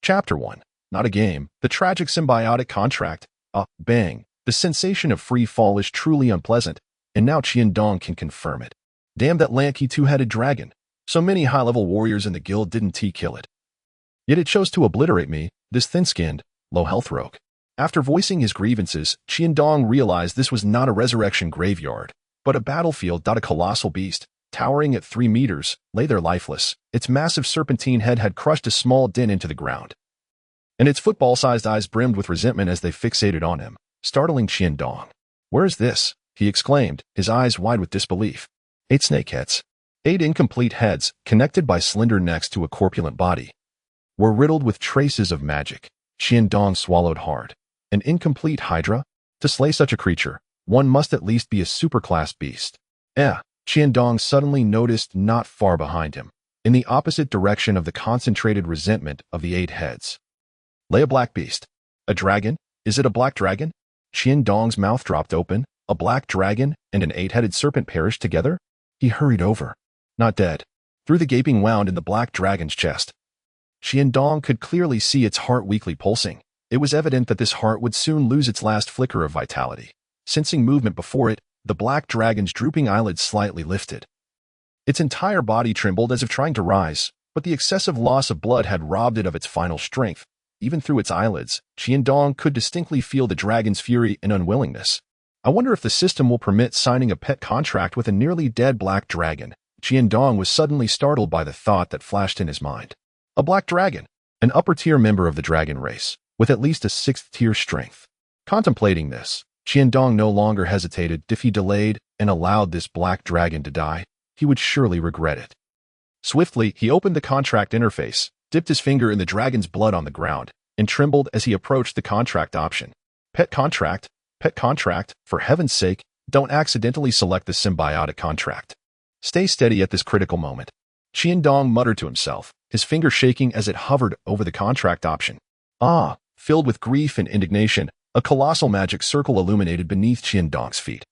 Chapter 1. Not a game. The tragic symbiotic contract. Bang. The sensation of free fall is truly unpleasant, and now Qiandong can confirm it. Damn that lanky two-headed dragon. So many high-level warriors in the guild didn't kill it. Yet it chose to obliterate me, this thin-skinned, low-health rogue. After voicing his grievances, Qiandong realized this was not a resurrection graveyard, but a battlefield. A colossal beast, towering at 3 meters, lay there lifeless. Its massive serpentine head had crushed a small dent into the ground, and its football-sized eyes brimmed with resentment as they fixated on him, startling Qiandong. "Where is this?" he exclaimed, his eyes wide with disbelief. 8 snakeheads. 8 incomplete heads, connected by slender necks to a corpulent body, were riddled with traces of magic. Qiandong swallowed hard. An incomplete hydra? To slay such a creature, one must at least be a superclass beast. Qiandong suddenly noticed not far behind him, in the opposite direction of the concentrated resentment of the 8 heads, lay a black beast. A dragon? Is it a black dragon? Qiandong's mouth dropped open. A black dragon and an 8-headed serpent perished together? He hurried over. Not dead. Through the gaping wound in the black dragon's chest, Qiandong could clearly see its heart weakly pulsing. It was evident that this heart would soon lose its last flicker of vitality. Sensing movement before it, the black dragon's drooping eyelids slightly lifted. Its entire body trembled as if trying to rise, but the excessive loss of blood had robbed it of its final strength. Even through its eyelids, Qiandong could distinctly feel the dragon's fury and unwillingness. I wonder if the system will permit signing a pet contract with a nearly dead black dragon. Qiandong was suddenly startled by the thought that flashed in his mind. A black dragon, an upper-tier member of the dragon race, with at least a 6th-tier strength. Contemplating this, Qiandong no longer hesitated. If he delayed and allowed this black dragon to die, he would surely regret it. Swiftly, he opened the contract interface, dipped his finger in the dragon's blood on the ground, and trembled as he approached the contract option. Pet contract? Pet contract? For heaven's sake, don't accidentally select the symbiotic contract. Stay steady at this critical moment. Qiandong muttered to himself, his finger shaking as it hovered over the contract option. Filled with grief and indignation, a colossal magic circle illuminated beneath Qiandong's feet.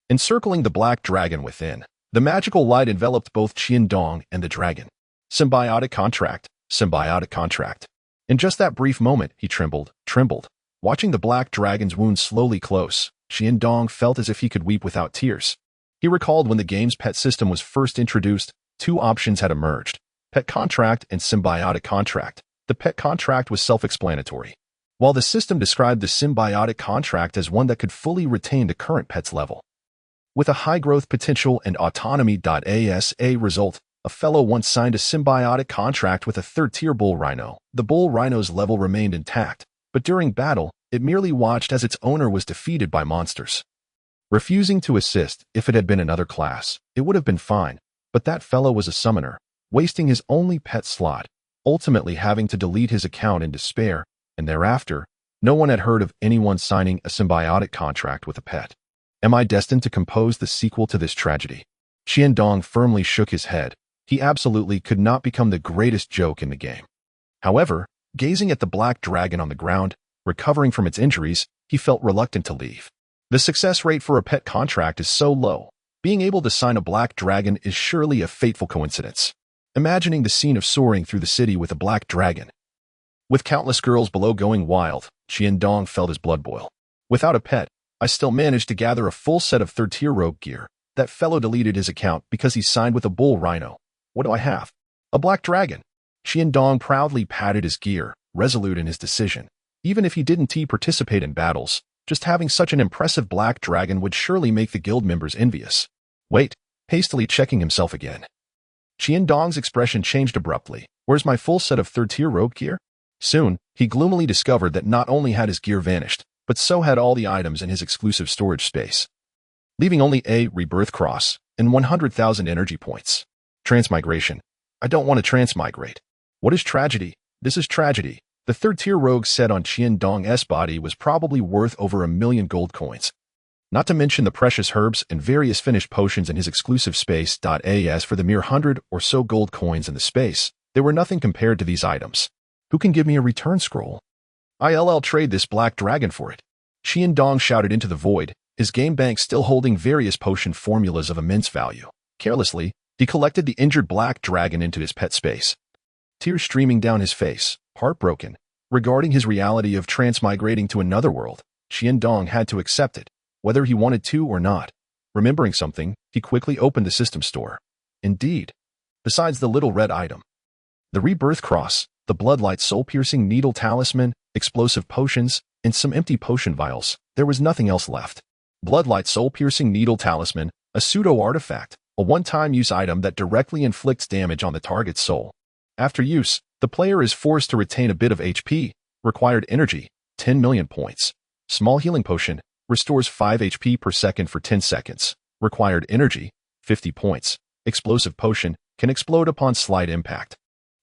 Encircling the black dragon within, the magical light enveloped both Qiandong and the dragon. Symbiotic contract, symbiotic contract. In just that brief moment, he trembled. Watching the black dragon's wound slowly close, Qiandong felt as if he could weep without tears. He recalled when the game's pet system was first introduced, 2 options had emerged: pet contract and symbiotic contract. The pet contract was self-explanatory, while the system described the symbiotic contract as one that could fully retain the current pet's level, with a high growth potential and autonomy. As a result, a fellow once signed a symbiotic contract with a 3rd-tier bull rhino. The bull rhino's level remained intact, but during battle, it merely watched as its owner was defeated by monsters. Refusing to assist. If it had been another class, it would have been fine, but that fellow was a summoner, wasting his only pet slot, ultimately having to delete his account in despair, and thereafter, no one had heard of anyone signing a symbiotic contract with a pet. Am I destined to compose the sequel to this tragedy? Qiandong firmly shook his head. He absolutely could not become the greatest joke in the game. However, gazing at the black dragon on the ground, recovering from its injuries, he felt reluctant to leave. The success rate for a pet contract is so low. Being able to sign a black dragon is surely a fateful coincidence. Imagining the scene of soaring through the city with a black dragon, with countless girls below going wild, Qiandong felt his blood boil. Without a pet, I still managed to gather a full set of 3rd-tier rogue gear. That fellow deleted his account because he signed with a bull rhino. What do I have? A black dragon. Qiandong proudly patted his gear, resolute in his decision. Even if he didn't participate in battles, just having such an impressive black dragon would surely make the guild members envious. Wait, hastily checking himself again. Qiandong's expression changed abruptly. Where's my full set of 3rd-tier rogue gear? Soon, he gloomily discovered that not only had his gear vanished, but so had all the items in his exclusive storage space, leaving only a rebirth cross and 100,000 energy points. Transmigration. I don't want to transmigrate. What is tragedy? This is tragedy. The 3rd-tier rogue set on Qiandong's body was probably worth over 1 million gold coins. Not to mention the precious herbs and various finished potions in his exclusive space. As for the mere 100 or so gold coins in the space, they were nothing compared to these items. Who can give me a return scroll? I'll trade this black dragon for it. Qiandong shouted into the void, his game bank still holding various potion formulas of immense value. Carelessly, he collected the injured black dragon into his pet space. Tears streaming down his face, Heartbroken regarding his reality of transmigrating to another world, Qiandong had to accept it, whether he wanted to or not. Remembering something, he quickly opened the system store. Indeed, besides the little red item, the rebirth cross, the bloodlight soul-piercing needle talisman, explosive potions, and some empty potion vials, there was nothing else left. Bloodlight soul-piercing needle talisman, a pseudo-artifact, a one-time use item that directly inflicts damage on the target's soul. After use, the player is forced to retain a bit of HP, required energy, 10 million points. Small healing potion, restores 5 HP per second for 10 seconds. Required energy, 50 points. Explosive potion, can explode upon slight impact.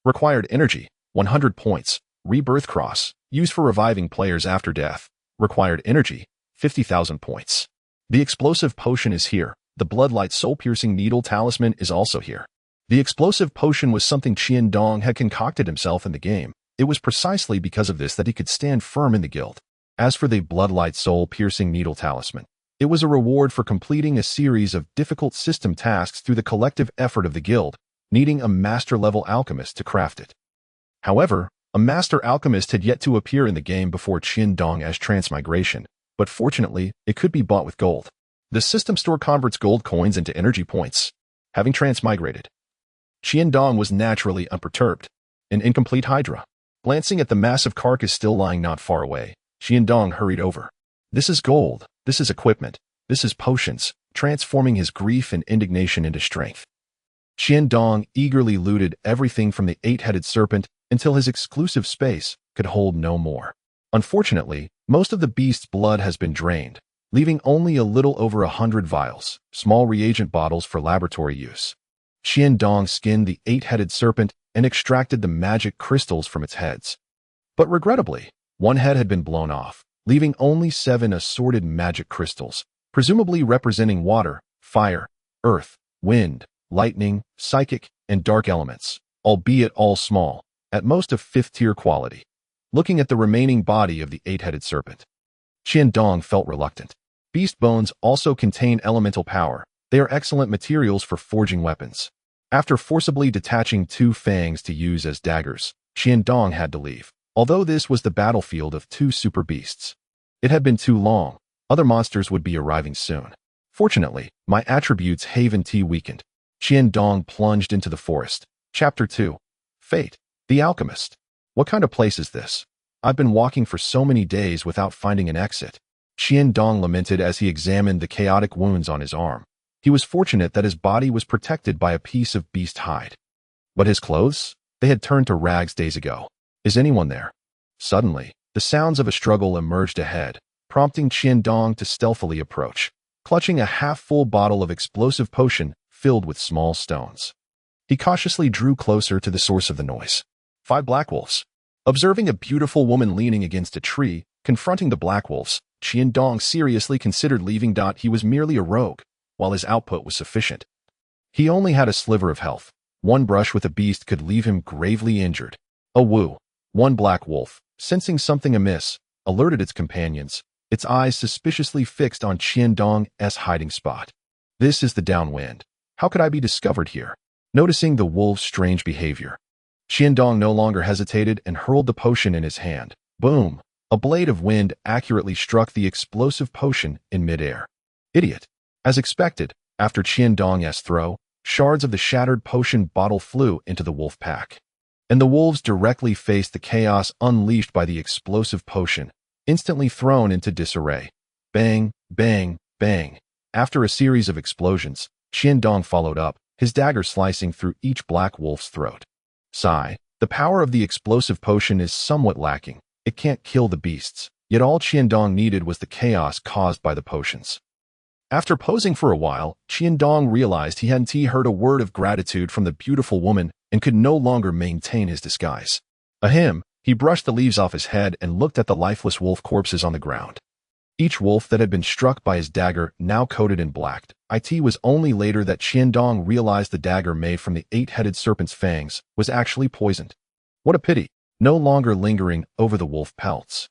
Required energy, 100 points. Rebirth cross, used for reviving players after death. Required energy, 50,000 points. The explosive potion is here. The bloodlight soul-piercing needle talisman is also here. The explosive potion was something Qiandong had concocted himself in the game. It was precisely because of this that he could stand firm in the guild. As for the bloodlight soul-piercing needle talisman, it was a reward for completing a series of difficult system tasks through the collective effort of the guild, needing a master-level alchemist to craft it. However, a master alchemist had yet to appear in the game before Qiandong as transmigration, but fortunately, it could be bought with gold. The system store converts gold coins into energy points. Having transmigrated, Qiandong was naturally unperturbed. An incomplete hydra. Glancing at the massive carcass still lying not far away, Qiandong hurried over. This is gold. This is equipment. This is potions, transforming his grief and indignation into strength. Qiandong eagerly looted everything from the 8-headed serpent until his exclusive space could hold no more. Unfortunately, most of the beast's blood has been drained, leaving only a little over 100 vials, small reagent bottles for laboratory use. Qiandong skinned the 8-headed serpent and extracted the magic crystals from its heads. But regrettably, one head had been blown off, leaving only 7 assorted magic crystals, presumably representing water, fire, earth, wind, lightning, psychic, and dark elements, albeit all small, at most of 5th-tier quality. Looking at the remaining body of the 8-headed serpent, Qiandong felt reluctant. Beast bones also contain elemental power. They are excellent materials for forging weapons. After forcibly detaching 2 fangs to use as daggers, Qiandong had to leave. Although this was the battlefield of 2 super beasts, it had been too long. Other monsters would be arriving soon. Fortunately, my attributes Haven T weakened. Qiandong plunged into the forest. Chapter 2. Fate. The Alchemist. What kind of place is this? I've been walking for so many days without finding an exit. Qiandong lamented as he examined the chaotic wounds on his arm. He was fortunate that his body was protected by a piece of beast hide. But his clothes? They had turned to rags days ago. Is anyone there? Suddenly, the sounds of a struggle emerged ahead, prompting Qiandong to stealthily approach, clutching a half-full bottle of explosive potion filled with small stones. He cautiously drew closer to the source of the noise. 5 black wolves. Observing a beautiful woman leaning against a tree, confronting the black wolves, Qiandong seriously considered leaving. He was merely a rogue, while his output was sufficient. He only had a sliver of health. One brush with a beast could leave him gravely injured. A woo. One black wolf, sensing something amiss, alerted its companions, its eyes suspiciously fixed on Qiandong's hiding spot. This is the downwind. How could I be discovered here? Noticing the wolf's strange behavior, Qiandong no longer hesitated and hurled the potion in his hand. Boom! A blade of wind accurately struck the explosive potion in midair. Idiot! As expected, after Qiandong's throw, shards of the shattered potion bottle flew into the wolf pack. And the wolves directly faced the chaos unleashed by the explosive potion, instantly thrown into disarray. Bang, bang, bang. After a series of explosions, Qiandong followed up, his dagger slicing through each black wolf's throat. Sigh. The power of the explosive potion is somewhat lacking. It can't kill the beasts, yet all Qiandong needed was the chaos caused by the potions. After posing for a while, Qiandong realized he hadn't heard a word of gratitude from the beautiful woman and could no longer maintain his disguise. Ahem, he brushed the leaves off his head and looked at the lifeless wolf corpses on the ground. Each wolf that had been struck by his dagger now coated in black. It was only later that Qiandong realized the dagger made from the 8-headed serpent's fangs was actually poisoned. What a pity, no longer lingering over the wolf pelts.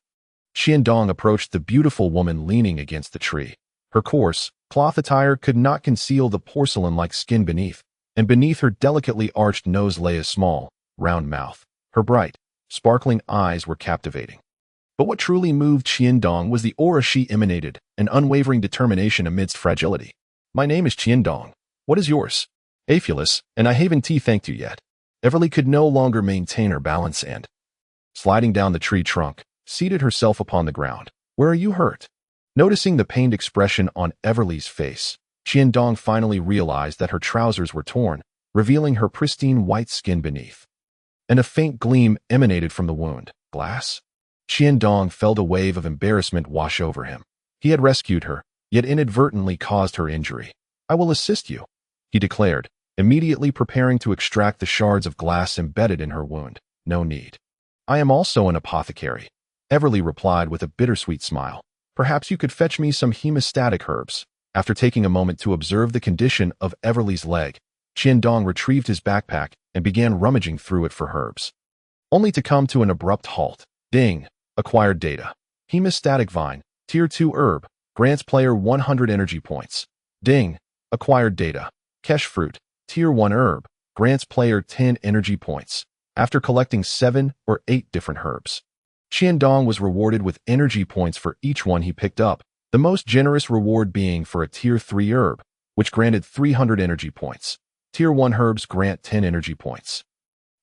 Qiandong approached the beautiful woman leaning against the tree. Her coarse, cloth attire could not conceal the porcelain-like skin beneath, and beneath her delicately arched nose lay a small, round mouth. Her bright, sparkling eyes were captivating. But what truly moved Qiandong was the aura she emanated, an unwavering determination amidst fragility. My name is Qiandong. What is yours? Aphulus, and I haven't thanked you yet. Everly could no longer maintain her balance and, sliding down the tree trunk, seated herself upon the ground. Where are you hurt? Noticing the pained expression on Everly's face, Qiandong finally realized that her trousers were torn, revealing her pristine white skin beneath. And a faint gleam emanated from the wound. Glass? Qiandong felt a wave of embarrassment wash over him. He had rescued her, yet inadvertently caused her injury. I will assist you, he declared, immediately preparing to extract the shards of glass embedded in her wound. No need. I am also an apothecary, Everly replied with a bittersweet smile. Perhaps you could fetch me some hemostatic herbs. After taking a moment to observe the condition of Everly's leg, Qiandong retrieved his backpack and began rummaging through it for herbs, only to come to an abrupt halt. Ding. Acquired data. Hemostatic vine, Tier 2 herb, grants player 100 energy points. Ding. Acquired data. Kesh fruit, Tier 1 herb, grants player 10 energy points. After collecting 7 or 8 different herbs, Qiandong was rewarded with energy points for each one he picked up, the most generous reward being for a Tier 3 herb, which granted 300 energy points. Tier 1 herbs grant 10 energy points.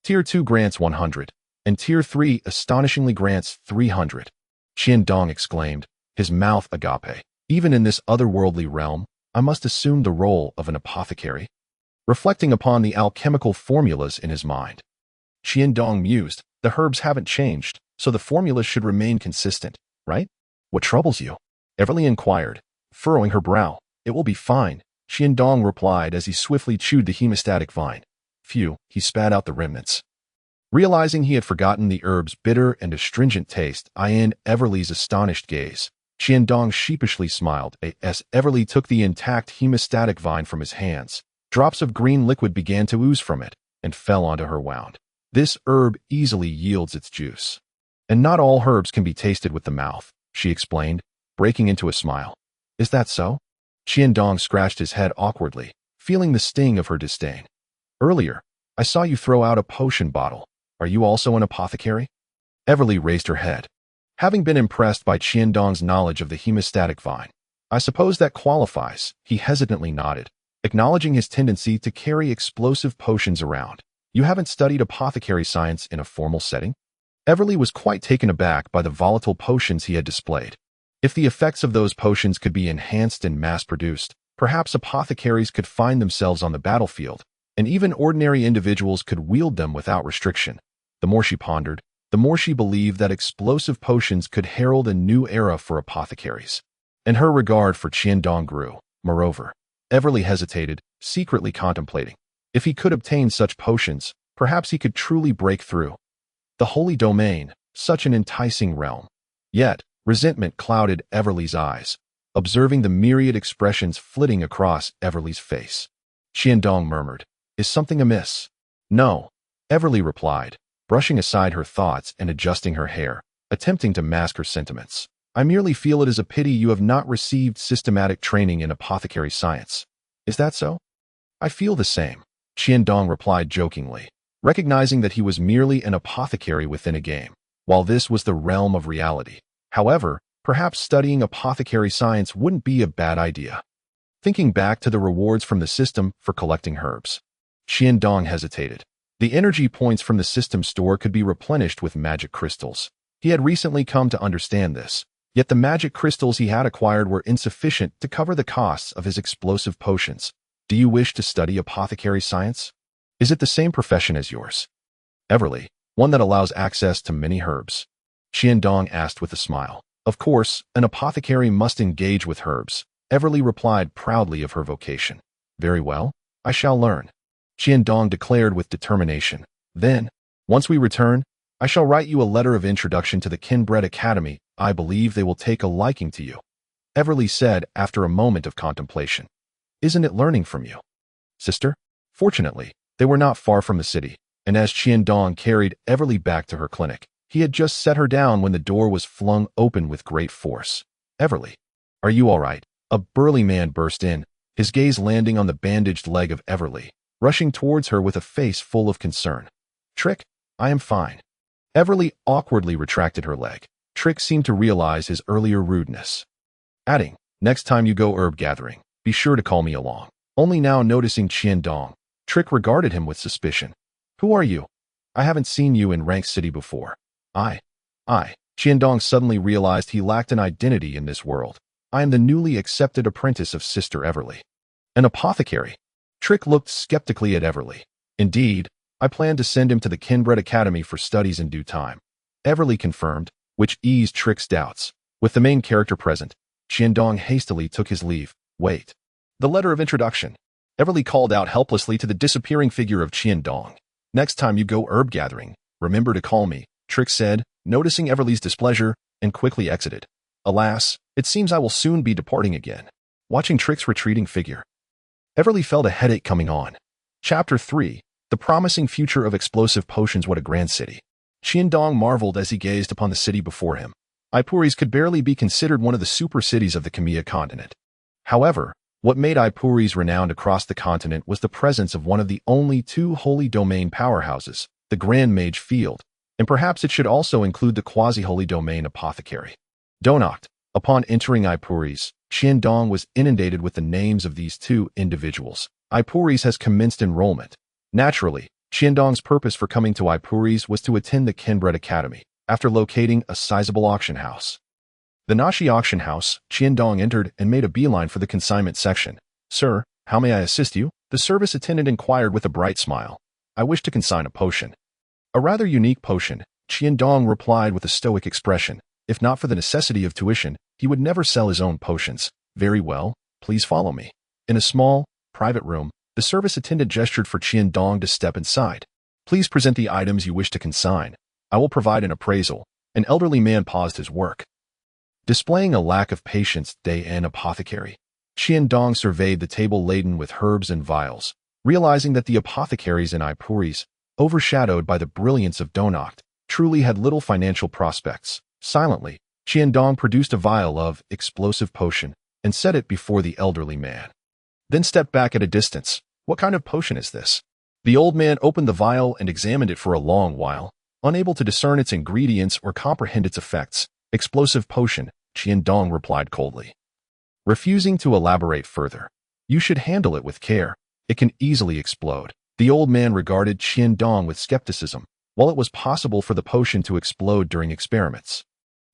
Tier 2 grants 100, and Tier 3 astonishingly grants 300. Qiandong exclaimed, his mouth agape. Even in this otherworldly realm, I must assume the role of an apothecary? Reflecting upon the alchemical formulas in his mind, Qiandong mused, the herbs haven't changed, so the formulas should remain consistent, right? What troubles you? Everly inquired, furrowing her brow. It will be fine, Qiandong replied as he swiftly chewed the hemostatic vine. Phew, he spat out the remnants. Realizing he had forgotten the herb's bitter and astringent taste, in Everly's astonished gaze, Qiandong sheepishly smiled as Everly took the intact hemostatic vine from his hands. Drops of green liquid began to ooze from it and fell onto her wound. This herb easily yields its juice. And not all herbs can be tasted with the mouth, she explained, breaking into a smile. Is that so? Qiandong scratched his head awkwardly, feeling the sting of her disdain. Earlier, I saw you throw out a potion bottle. Are you also an apothecary? Everly raised her head. Having been impressed by Qiandong's knowledge of the hemostatic vine, I suppose that qualifies, he hesitantly nodded, acknowledging his tendency to carry explosive potions around. You haven't studied apothecary science in a formal setting? Everly was quite taken aback by the volatile potions he had displayed. If the effects of those potions could be enhanced and mass-produced, perhaps apothecaries could find themselves on the battlefield, and even ordinary individuals could wield them without restriction. The more she pondered, the more she believed that explosive potions could herald a new era for apothecaries. And her regard for Qiandong grew. Moreover, Everly hesitated, secretly contemplating. If he could obtain such potions, perhaps he could truly break through the holy domain, such an enticing realm. Yet, resentment clouded Everly's eyes, observing the myriad expressions flitting across Everly's face. Qiandong murmured, Is something amiss? No, Everly replied, brushing aside her thoughts and adjusting her hair, attempting to mask her sentiments. I merely feel it is a pity you have not received systematic training in apothecary science. Is that so? I feel the same, Qiandong replied jokingly, recognizing that he was merely an apothecary within a game, while this was the realm of reality. However, perhaps studying apothecary science wouldn't be a bad idea. Thinking back to the rewards from the system for collecting herbs, Qiandong hesitated. The energy points from the system store could be replenished with magic crystals. He had recently come to understand this, yet the magic crystals he had acquired were insufficient to cover the costs of his explosive potions. Do you wish to study apothecary science? Is it the same profession as yours? Everly, one that allows access to many herbs. Qiandong asked with a smile. Of course, an apothecary must engage with herbs, Everly replied proudly of her vocation. Very well, I shall learn, Qiandong declared with determination. Then, once we return, I shall write you a letter of introduction to the Kenbret Academy. I believe they will take a liking to you, Everly said after a moment of contemplation. Isn't it learning from you, sister? Fortunately, they were not far from the city, and as Qiandong carried Everly back to her clinic, he had just set her down when the door was flung open with great force. Everly, are you all right? A burly man burst in, his gaze landing on the bandaged leg of Everly, rushing towards her with a face full of concern. Trick, I am fine, Everly awkwardly retracted her leg. Trick seemed to realize his earlier rudeness, adding, "Next time you go herb gathering, be sure to call me along." Only now noticing Qiandong, Trick regarded him with suspicion. "Who are you? I haven't seen you in Rank City before." I. Qiandong suddenly realized he lacked an identity in this world. "I am the newly accepted apprentice of Sister Everly." "An apothecary?" Trick looked skeptically at Everly. "Indeed, I plan to send him to the Kenbret Academy for studies in due time," Everly confirmed, which eased Trick's doubts. With the main character present, Qiandong hastily took his leave. "Wait." The letter of introduction. Everly called out helplessly to the disappearing figure of Qiandong. "Next time you go herb gathering, remember to call me," Trick said, noticing Everly's displeasure, and quickly exited. "Alas, it seems I will soon be departing again." Watching Trick's retreating figure, Everly felt a headache coming on. Chapter 3. The Promising Future of Explosive Potions. What a grand city. Qiandong marveled as he gazed upon the city before him. Ipuris could barely be considered one of the super cities of the Khmer continent. However, what made Ipuris renowned across the continent was the presence of one of the only two holy domain powerhouses, the Grand Mage Field, and perhaps it should also include the quasi-holy domain apothecary. Donacht. Upon entering Ipuris, Qiandong was inundated with the names of these two individuals. Ipuris has commenced enrollment. Naturally, Qiandong's purpose for coming to Ipuris was to attend the Kenbret Academy, after locating a sizable auction house. The Nashi auction house, Qiandong entered and made a beeline for the consignment section. "Sir, how may I assist you?" The service attendant inquired with a bright smile. "I wish to consign a potion." "A rather unique potion," Qiandong replied with a stoic expression. If not for the necessity of tuition, he would never sell his own potions. "Very well, please follow me." In a small, private room, the service attendant gestured for Qiandong to step inside. "Please present the items you wish to consign. I will provide an appraisal." An elderly man paused his work, displaying a lack of patience. An apothecary. Qiandong surveyed the table laden with herbs and vials, realizing that the apothecaries in Ipuris, overshadowed by the brilliance of Donacht, truly had little financial prospects. Silently, Qiandong produced a vial of explosive potion and set it before the elderly man, then stepped back at a distance. "What kind of potion is this?" The old man opened the vial and examined it for a long while, unable to discern its ingredients or comprehend its effects. "Explosive potion," Qiandong replied coldly, refusing to elaborate further. "You should handle it with care. It can easily explode." The old man regarded Qiandong with skepticism. While it was possible for the potion to explode during experiments,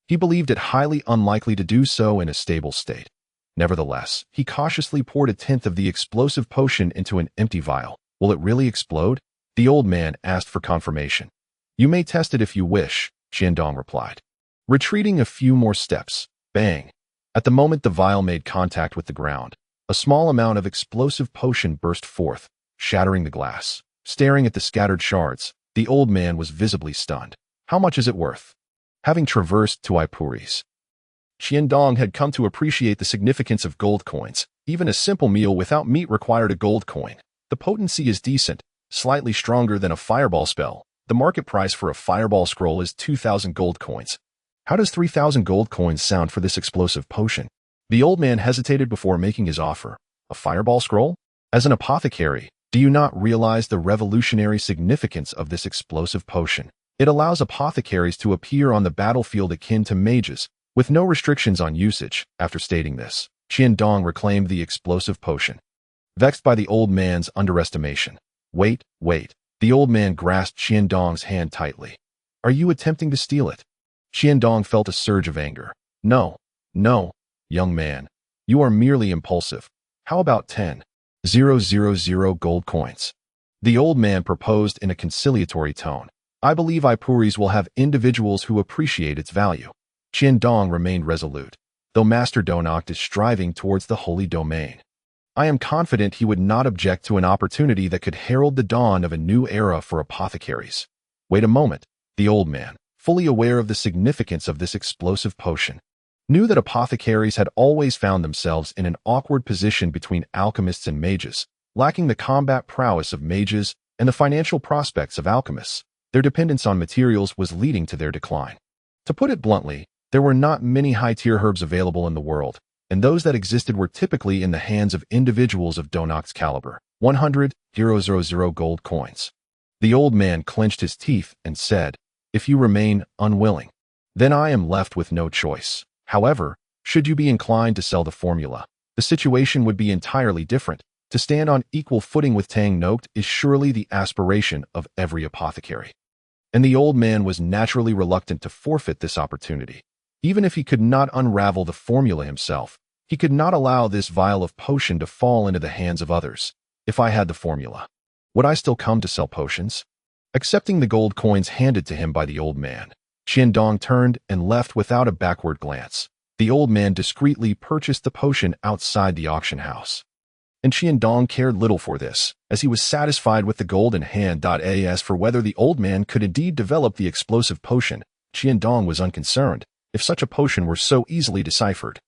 he believed it highly unlikely to do so in a stable state. Nevertheless, he cautiously poured a tenth of the explosive potion into an empty vial. "Will it really explode?" The old man asked for confirmation. "You may test it if you wish," Qiandong replied. Retreating a few more steps, bang! At the moment the vial made contact with the ground, a small amount of explosive potion burst forth, shattering the glass. Staring at the scattered shards, the old man was visibly stunned. "How much is it worth?" Having traversed to Ipuris, Qiandong had come to appreciate the significance of gold coins. Even a simple meal without meat required a gold coin. The potency is decent, slightly stronger than a fireball spell. The market price for a fireball scroll is 2,000 gold coins. How does 3,000 gold coins sound for this explosive potion? The old man hesitated before making his offer. "A fireball scroll? As an apothecary, do you not realize the revolutionary significance of this explosive potion? It allows apothecaries to appear on the battlefield akin to mages, with no restrictions on usage." After stating this, Qiandong reclaimed the explosive potion, vexed by the old man's underestimation. Wait. The old man grasped Qiandong's hand tightly. "Are you attempting to steal it?" Qiandong felt a surge of anger. No, young man. You are merely impulsive. How about 10,000 gold coins?" The old man proposed in a conciliatory tone. "I believe Ipuris will have individuals who appreciate its value." Qiandong remained resolute. Though Master Donacht is striving towards the holy domain, I am confident he would not object to an opportunity that could herald the dawn of a new era for apothecaries. Wait a moment. The old man, fully aware of the significance of this explosive potion, knew that apothecaries had always found themselves in an awkward position between alchemists and mages, lacking the combat prowess of mages and the financial prospects of alchemists. Their dependence on materials was leading to their decline. To put it bluntly, there were not many high-tier herbs available in the world, and those that existed were typically in the hands of individuals of Donacht's caliber. 100,000 gold coins. The old man clenched his teeth and said, If you remain unwilling, then I am left with no choice. However, should you be inclined to sell the formula, the situation would be entirely different. To stand on equal footing with Tang Noct is surely the aspiration of every apothecary. And the old man was naturally reluctant to forfeit this opportunity. Even if he could not unravel the formula himself, he could not allow this vial of potion to fall into the hands of others. If I had the formula, would I still come to sell potions? Accepting the gold coins handed to him by the old man, Qiandong turned and left without a backward glance. The old man discreetly purchased the potion outside the auction house. And Qiandong cared little for this, as he was satisfied with the gold in hand. As for whether the old man could indeed develop the explosive potion, Qiandong was unconcerned. If such a potion were so easily deciphered,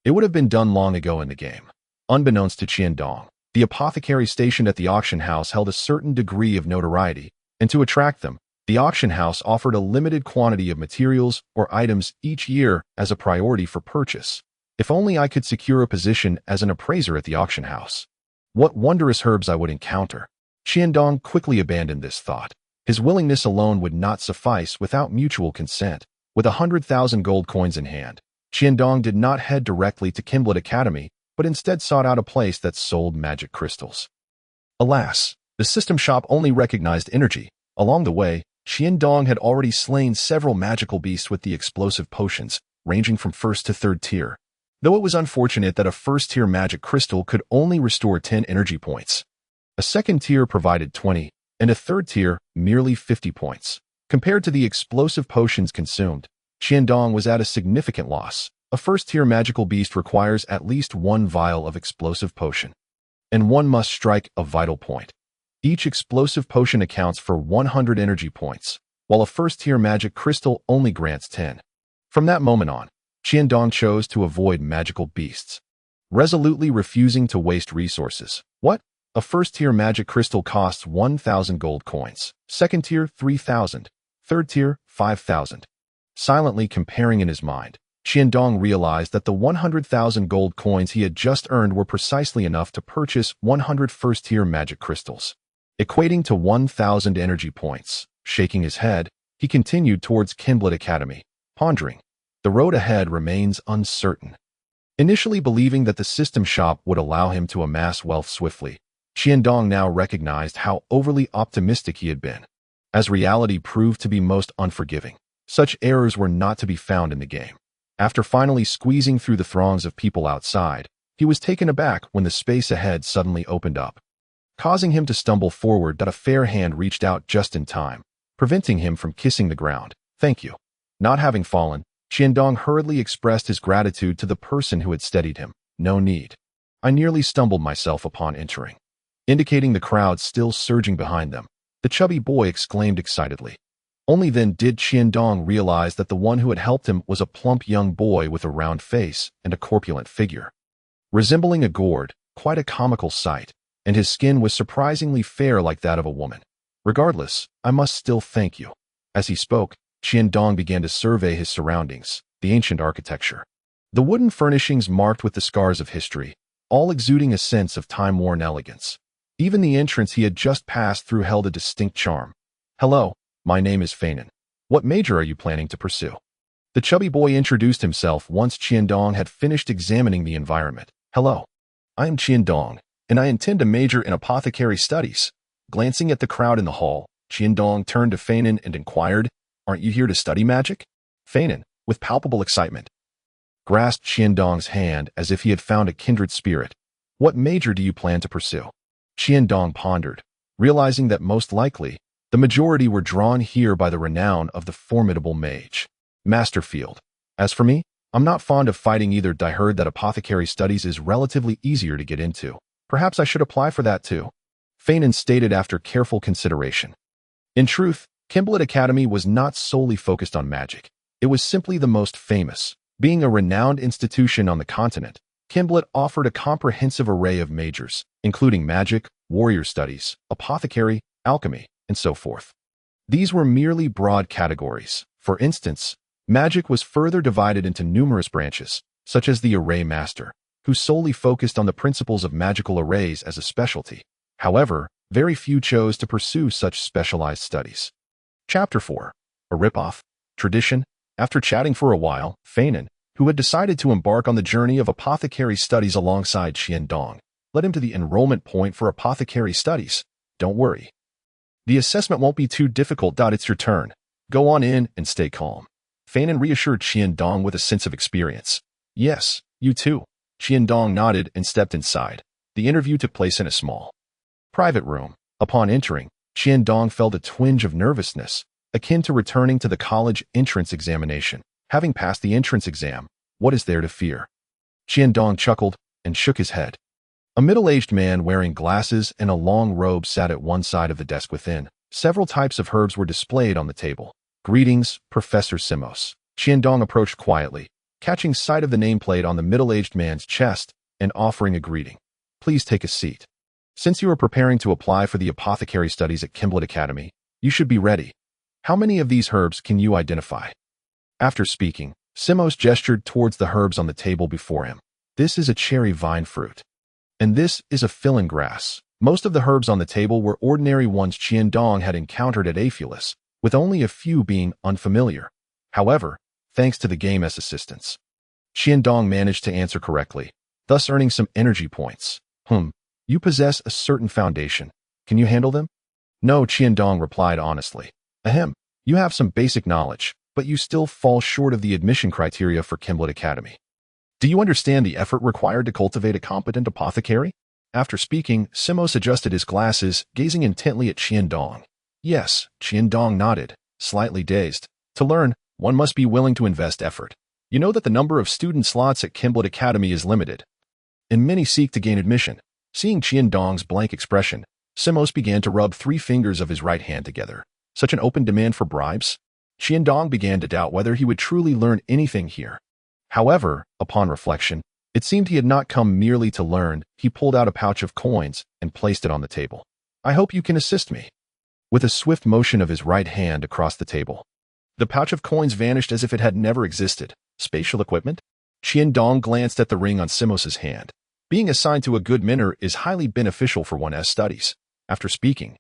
it would have been done long ago in the game. Unbeknownst to Qiandong, the apothecary stationed at the auction house held a certain degree of notoriety, and to attract them, the auction house offered a limited quantity of materials or items each year as a priority for purchase. If only I could secure a position as an appraiser at the auction house. What wondrous herbs I would encounter. Qiandong quickly abandoned this thought. His willingness alone would not suffice without mutual consent. With 100,000 gold coins in hand, Qiandong did not head directly to Kenbret Academy, but instead sought out a place that sold magic crystals. Alas, the system shop only recognized energy. Along the way, Qiandong had already slain several magical beasts with the explosive potions, ranging from 1st to 3rd tier. Though it was unfortunate that a 1st-tier magic crystal could only restore 10 energy points. A 2nd tier provided 20, and a 3rd tier merely 50 points. Compared to the explosive potions consumed, Qiandong was at a significant loss. A 1st-tier magical beast requires at least 1 vial of explosive potion, and one must strike a vital point. Each explosive potion accounts for 100 energy points, while a 1st-tier magic crystal only grants 10. From that moment on, Qiandong chose to avoid magical beasts, resolutely refusing to waste resources. What? A 1st-tier magic crystal costs 1,000 gold coins, 2nd tier 3,000, 3rd tier 5,000. Silently comparing in his mind, Qiandong realized that the 100,000 gold coins he had just earned were precisely enough to purchase 100 1st-tier magic crystals, equating to 1,000 energy points. Shaking his head, he continued towards Kenbret Academy, pondering. The road ahead remains uncertain. Initially believing that the system shop would allow him to amass wealth swiftly, Qiandong now recognized how overly optimistic he had been. As reality proved to be most unforgiving, such errors were not to be found in the game. After finally squeezing through the throngs of people outside, he was taken aback when the space ahead suddenly opened up, causing him to stumble forward. A fair hand reached out just in time, preventing him from kissing the ground. Thank you. Not having fallen, Qiandong hurriedly expressed his gratitude to the person who had steadied him. No need. I nearly stumbled myself upon entering. Indicating the crowd still surging behind them, the chubby boy exclaimed excitedly. Only then did Qiandong realize that the one who had helped him was a plump young boy with a round face and a corpulent figure, resembling a gourd, quite a comical sight, and his skin was surprisingly fair like that of a woman. Regardless, I must still thank you. As he spoke, Qiandong began to survey his surroundings, the ancient architecture, the wooden furnishings marked with the scars of history, all exuding a sense of time-worn elegance. Even the entrance he had just passed through held a distinct charm. Hello, my name is Feinen. What major are you planning to pursue? The chubby boy introduced himself once Qiandong had finished examining the environment. Hello, I am Qiandong, and I intend to major in apothecary studies. Glancing at the crowd in the hall, Qiandong turned to Feinen and inquired, Aren't you here to study magic? Feinen, with palpable excitement, grasped Qiandong's hand as if he had found a kindred spirit. What major do you plan to pursue? Qiandong pondered, realizing that most likely, the majority were drawn here by the renown of the formidable mage, Masterfield. As for me, I'm not fond of fighting either. I heard that apothecary studies is relatively easier to get into. Perhaps I should apply for that too. Feinen stated after careful consideration. In truth, Kenbret Academy was not solely focused on magic. It was simply the most famous. Being a renowned institution on the continent, Kenbret offered a comprehensive array of majors, including magic, warrior studies, apothecary, alchemy, and so forth. These were merely broad categories. For instance, magic was further divided into numerous branches, such as the array master, who solely focused on the principles of magical arrays as a specialty. However, very few chose to pursue such specialized studies. Chapter 4. A ripoff? Tradition? After chatting for a while, Feinen, who had decided to embark on the journey of apothecary studies alongside Qiandong, led him to the enrollment point for apothecary studies. Don't worry. The assessment won't be too difficult. It's your turn. Go on in and stay calm. Feinen reassured Qiandong with a sense of experience. Yes, you too. Qiandong nodded and stepped inside. The interview took place in a small, private room. Upon entering, Qiandong felt a twinge of nervousness, akin to returning to the college entrance examination. Having passed the entrance exam, what is there to fear? Qiandong chuckled and shook his head. A middle-aged man wearing glasses and a long robe sat at one side of the desk within. Several types of herbs were displayed on the table. Greetings, Professor Simos. Qiandong approached quietly, catching sight of the nameplate on the middle-aged man's chest and offering a greeting. Please take a seat. Since you are preparing to apply for the apothecary studies at Kenbret Academy, you should be ready. How many of these herbs can you identify? After speaking, Simos gestured towards the herbs on the table before him. This is a cherry vine fruit. And this is a filan grass. Most of the herbs on the table were ordinary ones Qiandong had encountered at Aphelis, with only a few being unfamiliar. However, thanks to the game's assistance, Qiandong managed to answer correctly, thus earning some energy points. You possess a certain foundation. Can you handle them? No, Qiandong replied honestly. You have some basic knowledge, but you still fall short of the admission criteria for Kenbret Academy. Do you understand the effort required to cultivate a competent apothecary? After speaking, Simos adjusted his glasses, gazing intently at Qiandong. Yes, Qiandong nodded, slightly dazed. To learn, one must be willing to invest effort. You know that the number of student slots at Kenbret Academy is limited, and many seek to gain admission. Seeing Qiandong's blank expression, Simos began to rub 3 fingers of his right hand together. Such an open demand for bribes? Qiandong began to doubt whether he would truly learn anything here. However, upon reflection, it seemed he had not come merely to learn. He pulled out a pouch of coins and placed it on the table. I hope you can assist me. With a swift motion of his right hand across the table, the pouch of coins vanished as if it had never existed. Spatial equipment? Qiandong glanced at the ring on Simos's hand. Being assigned to a good mentor is highly beneficial for one's studies. After speaking,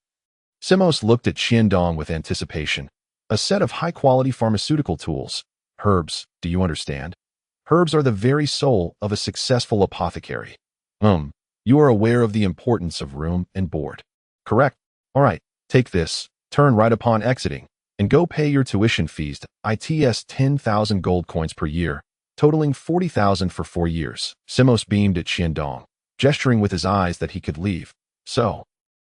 Simos looked at Qiandong with anticipation. A set of high-quality pharmaceutical tools. Herbs, do you understand? Herbs are the very soul of a successful apothecary. You are aware of the importance of room and board. Correct. All right, take this, turn right upon exiting, and go pay your tuition fees. Its 10,000 gold coins per year, totaling 40,000 for 4 years. Simos beamed at Qiandong, gesturing with his eyes that he could leave. So,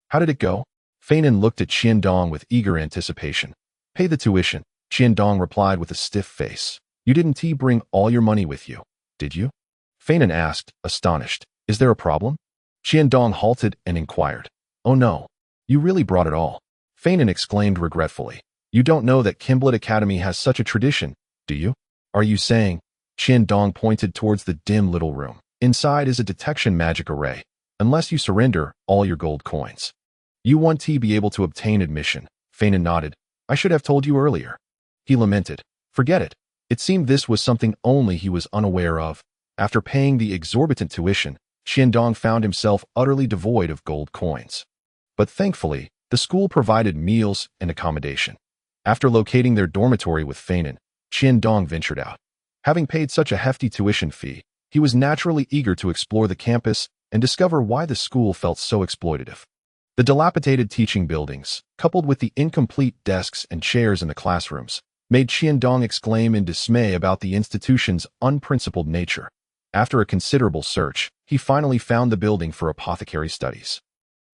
how did it go? Feinen looked at Qiandong with eager anticipation. Pay the tuition, Qiandong replied with a stiff face. You didn't bring all your money with you, did you? Feinen asked, astonished. Is there a problem? Qiandong halted and inquired. Oh no, you really brought it all. Feinen exclaimed regretfully. You don't know that Kenbret Academy has such a tradition, do you? Are you saying? Qiandong pointed towards the dim little room. Inside is a detection magic array. Unless you surrender all your gold coins, you won't be able to obtain admission. Feinen nodded. I should have told you earlier. He lamented. Forget it. It seemed this was something only he was unaware of. After paying the exorbitant tuition, Qiandong found himself utterly devoid of gold coins. But thankfully, the school provided meals and accommodation. After locating their dormitory with Feinen, Qiandong ventured out. Having paid such a hefty tuition fee, he was naturally eager to explore the campus and discover why the school felt so exploitative. The dilapidated teaching buildings, coupled with the incomplete desks and chairs in the classrooms, made Qiandong exclaim in dismay about the institution's unprincipled nature. After a considerable search, he finally found the building for apothecary studies.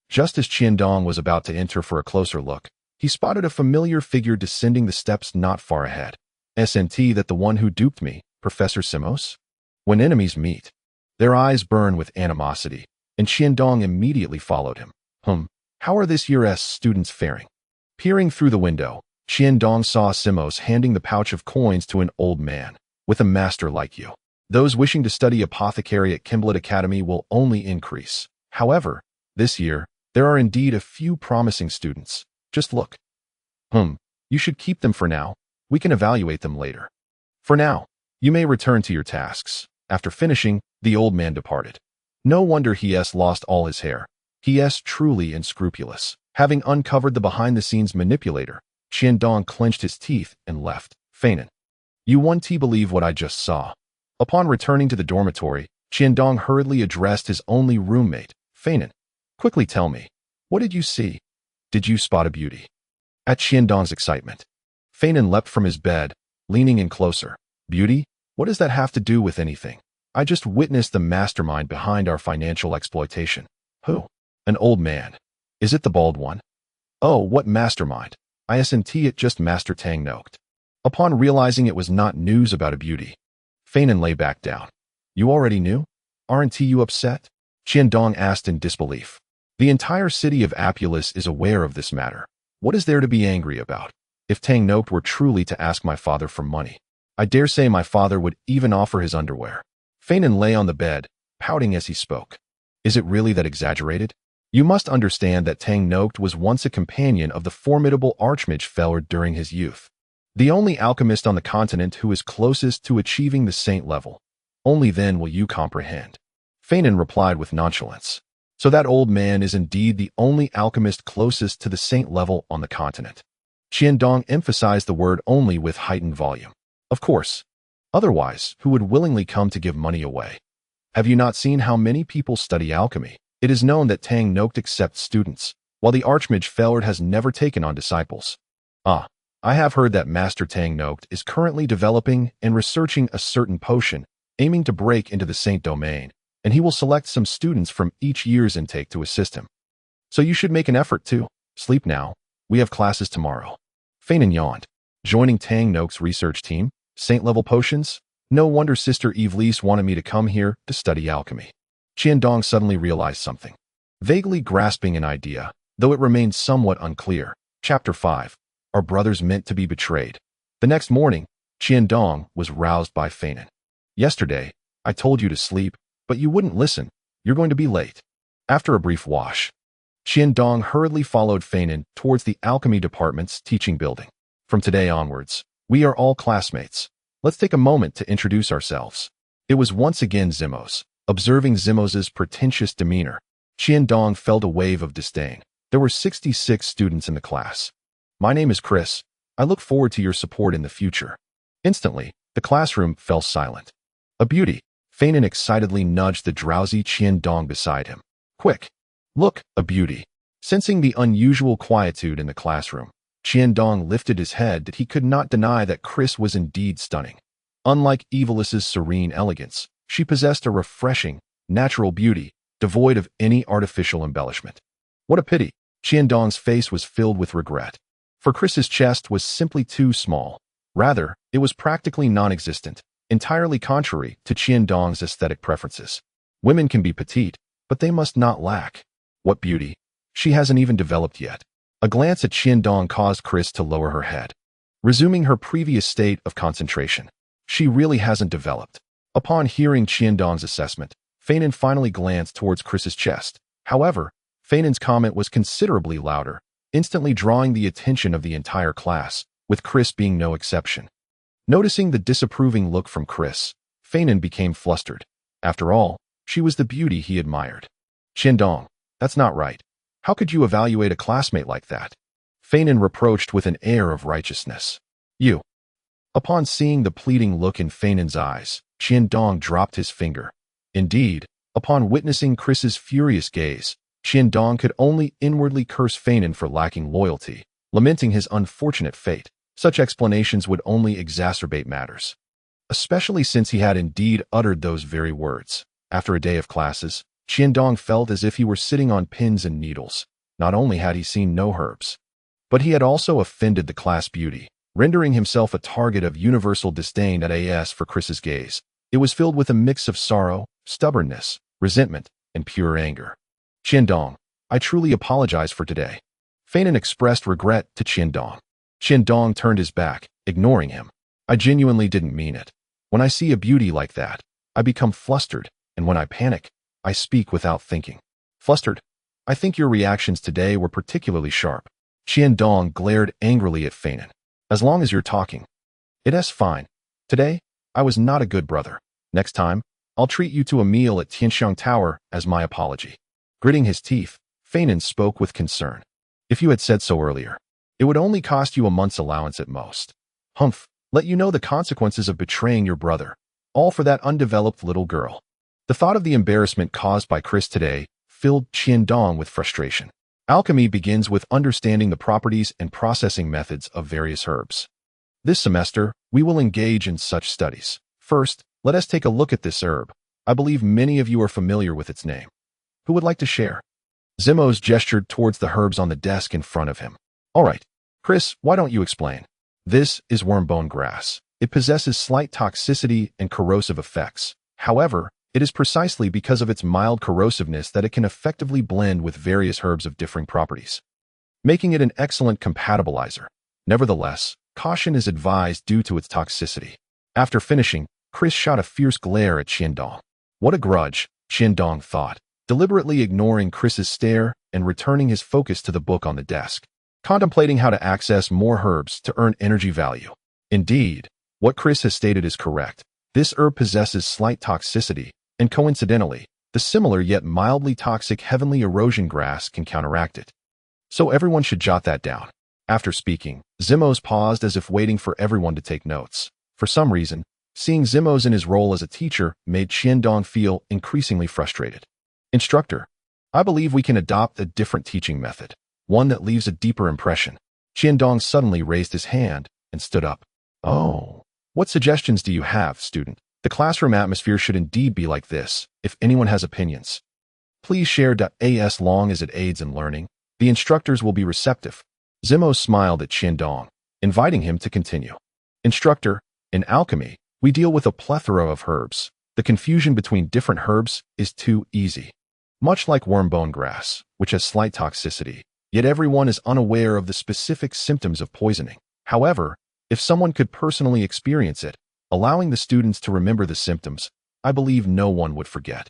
Just as Qiandong was about to enter for a closer look, he spotted a familiar figure descending the steps not far ahead. Isn't that the one who duped me, Professor Simos? When enemies meet, their eyes burn with animosity, and Qiandong immediately followed him. How are this year's students faring? Peering through the window, Qiandong saw Simos handing the pouch of coins to an old man. With a master like you, those wishing to study apothecary at Kenbret Academy will only increase. However, this year, there are indeed a few promising students. Just look. You should keep them for now. We can evaluate them later. For now, you may return to your tasks. After finishing, the old man departed. No wonder he's lost all his hair. He's truly unscrupulous. Having uncovered the behind-the-scenes manipulator, Qiandong clenched his teeth and left. Feignin, you won't believe what I just saw. Upon returning to the dormitory, Qiandong hurriedly addressed his only roommate. Feignin, quickly tell me, what did you see? Did you spot a beauty? At Qiandong's excitement, Feignin leapt from his bed, leaning in closer. Beauty? What does that have to do with anything? I just witnessed the mastermind behind our financial exploitation. Who? An old man. Is it the bald one? Oh, what mastermind? Isn't it just Master Tang Noct? Upon realizing it was not news about a beauty, Feignin lay back down. You already knew? Aren't you upset? Qiandong asked in disbelief. The entire city of Apulus is aware of this matter. What is there to be angry about? If Tang Noct were truly to ask my father for money, I dare say my father would even offer his underwear. Feignin lay on the bed, pouting as he spoke. Is it really that exaggerated? You must understand that Tang Noct was once a companion of the formidable Archmage during his youth. The only alchemist on the continent who is closest to achieving the saint level. Only then will you comprehend. Feignin replied with nonchalance. So that old man is indeed the only alchemist closest to the saint level on the continent. Qiandong emphasized the word only with heightened volume. Of course. Otherwise, who would willingly come to give money away? Have you not seen how many people study alchemy? It is known that Tang Noct accepts students, while the Archmage has never taken on disciples. I have heard that Master Tang Noct is currently developing and researching a certain potion, aiming to break into the saint domain, and he will select some students from each year's intake to assist him. So you should make an effort to sleep now. We have classes tomorrow. Feignin yawned. Joining Tang Noct's research team? Saint-level potions? No wonder Sister Evelise wanted me to come here to study alchemy. Qiandong suddenly realized something. Vaguely grasping an idea, though it remained somewhat unclear. Chapter 5. Are brothers meant to be betrayed? The next morning, Qiandong was roused by Feignin. Yesterday, I told you to sleep, but you wouldn't listen. You're going to be late. After a brief wash, Qiandong hurriedly followed Feignin towards the alchemy department's teaching building. From today onwards, we are all classmates. Let's take a moment to introduce ourselves. It was once again Zimos. Observing Zimos's pretentious demeanor, Qiandong felt a wave of disdain. There were 66 students in the class. My name is Chris. I look forward to your support in the future. Instantly, the classroom fell silent. A beauty. Feignin excitedly nudged the drowsy Qiandong beside him. Quick! Look, a beauty. Sensing the unusual quietude in the classroom, Qiandong lifted his head that he could not deny that Chris was indeed stunning. Unlike Evelis's serene elegance, she possessed a refreshing, natural beauty, devoid of any artificial embellishment. What a pity! Qiandong's face was filled with regret. For Chris's chest was simply too small. Rather, it was practically non-existent, entirely contrary to Qiandong's aesthetic preferences. Women can be petite, but they must not lack. What beauty! She hasn't even developed yet. A glance at Qiandong caused Chris to lower her head. Resuming her previous state of concentration. She really hasn't developed. Upon hearing Qiandong's assessment, Feignin finally glanced towards Chris's chest. However, Feignin's comment was considerably louder, instantly drawing the attention of the entire class, with Chris being no exception. Noticing the disapproving look from Chris, Feignin became flustered. After all, she was the beauty he admired. Qiandong, that's not right. How could you evaluate a classmate like that? Feignin reproached with an air of righteousness. You. Upon seeing the pleading look in Feignin's eyes, Qiandong dropped his finger. Indeed, upon witnessing Chris's furious gaze, Qiandong could only inwardly curse Feignin for lacking loyalty, lamenting his unfortunate fate. Such explanations would only exacerbate matters, especially since he had indeed uttered those very words. After a day of classes, Qiandong felt as if he were sitting on pins and needles. Not only had he seen no herbs, but he had also offended the class beauty, rendering himself a target of universal disdain for Chris's gaze. It was filled with a mix of sorrow, stubbornness, resentment, and pure anger. Qiandong, I truly apologize for today. Feignin expressed regret to Qiandong. Qiandong turned his back, ignoring him. I genuinely didn't mean it. When I see a beauty like that, I become flustered, and when I panic, I speak without thinking. Flustered? I think your reactions today were particularly sharp. Qiandong glared angrily at Feignin. As long as you're talking. It's fine. Today, I was not a good brother. Next time, I'll treat you to a meal at Tianxiang Tower as my apology. Gritting his teeth, Feignin spoke with concern. If you had said so earlier. It would only cost you a month's allowance at most. Humph, let you know the consequences of betraying your brother. All for that undeveloped little girl. The thought of the embarrassment caused by Chris today filled Qiandong with frustration. Alchemy begins with understanding the properties and processing methods of various herbs. This semester, we will engage in such studies. First, let us take a look at this herb. I believe many of you are familiar with its name. Who would like to share? Zimos gestured towards the herbs on the desk in front of him. All right, Chris, why don't you explain? This is wormbone grass. It possesses slight toxicity and corrosive effects. However, it is precisely because of its mild corrosiveness that it can effectively blend with various herbs of differing properties, making it an excellent compatibilizer. Nevertheless, caution is advised due to its toxicity. After finishing, Chris shot a fierce glare at Qiandong. What a grudge, Qiandong thought, deliberately ignoring Chris's stare and returning his focus to the book on the desk, contemplating how to access more herbs to earn energy value. Indeed, what Chris has stated is correct. This herb possesses slight toxicity, and coincidentally, the similar yet mildly toxic heavenly erosion grass can counteract it. So everyone should jot that down. After speaking, Zimos paused as if waiting for everyone to take notes. For some reason, seeing Zimos in his role as a teacher made Qiandong feel increasingly frustrated. Instructor, I believe we can adopt a different teaching method, one that leaves a deeper impression. Qiandong suddenly raised his hand and stood up. Oh, what suggestions do you have, student? The classroom atmosphere should indeed be like this. If anyone has opinions, please share. As long as it aids in learning, the instructors will be receptive. Zimos smiled at Qiandong, inviting him to continue. Instructor, in alchemy, we deal with a plethora of herbs. The confusion between different herbs is too easy. Much like wormbone grass, which has slight toxicity, yet everyone is unaware of the specific symptoms of poisoning. However, if someone could personally experience it, allowing the students to remember the symptoms, I believe no one would forget.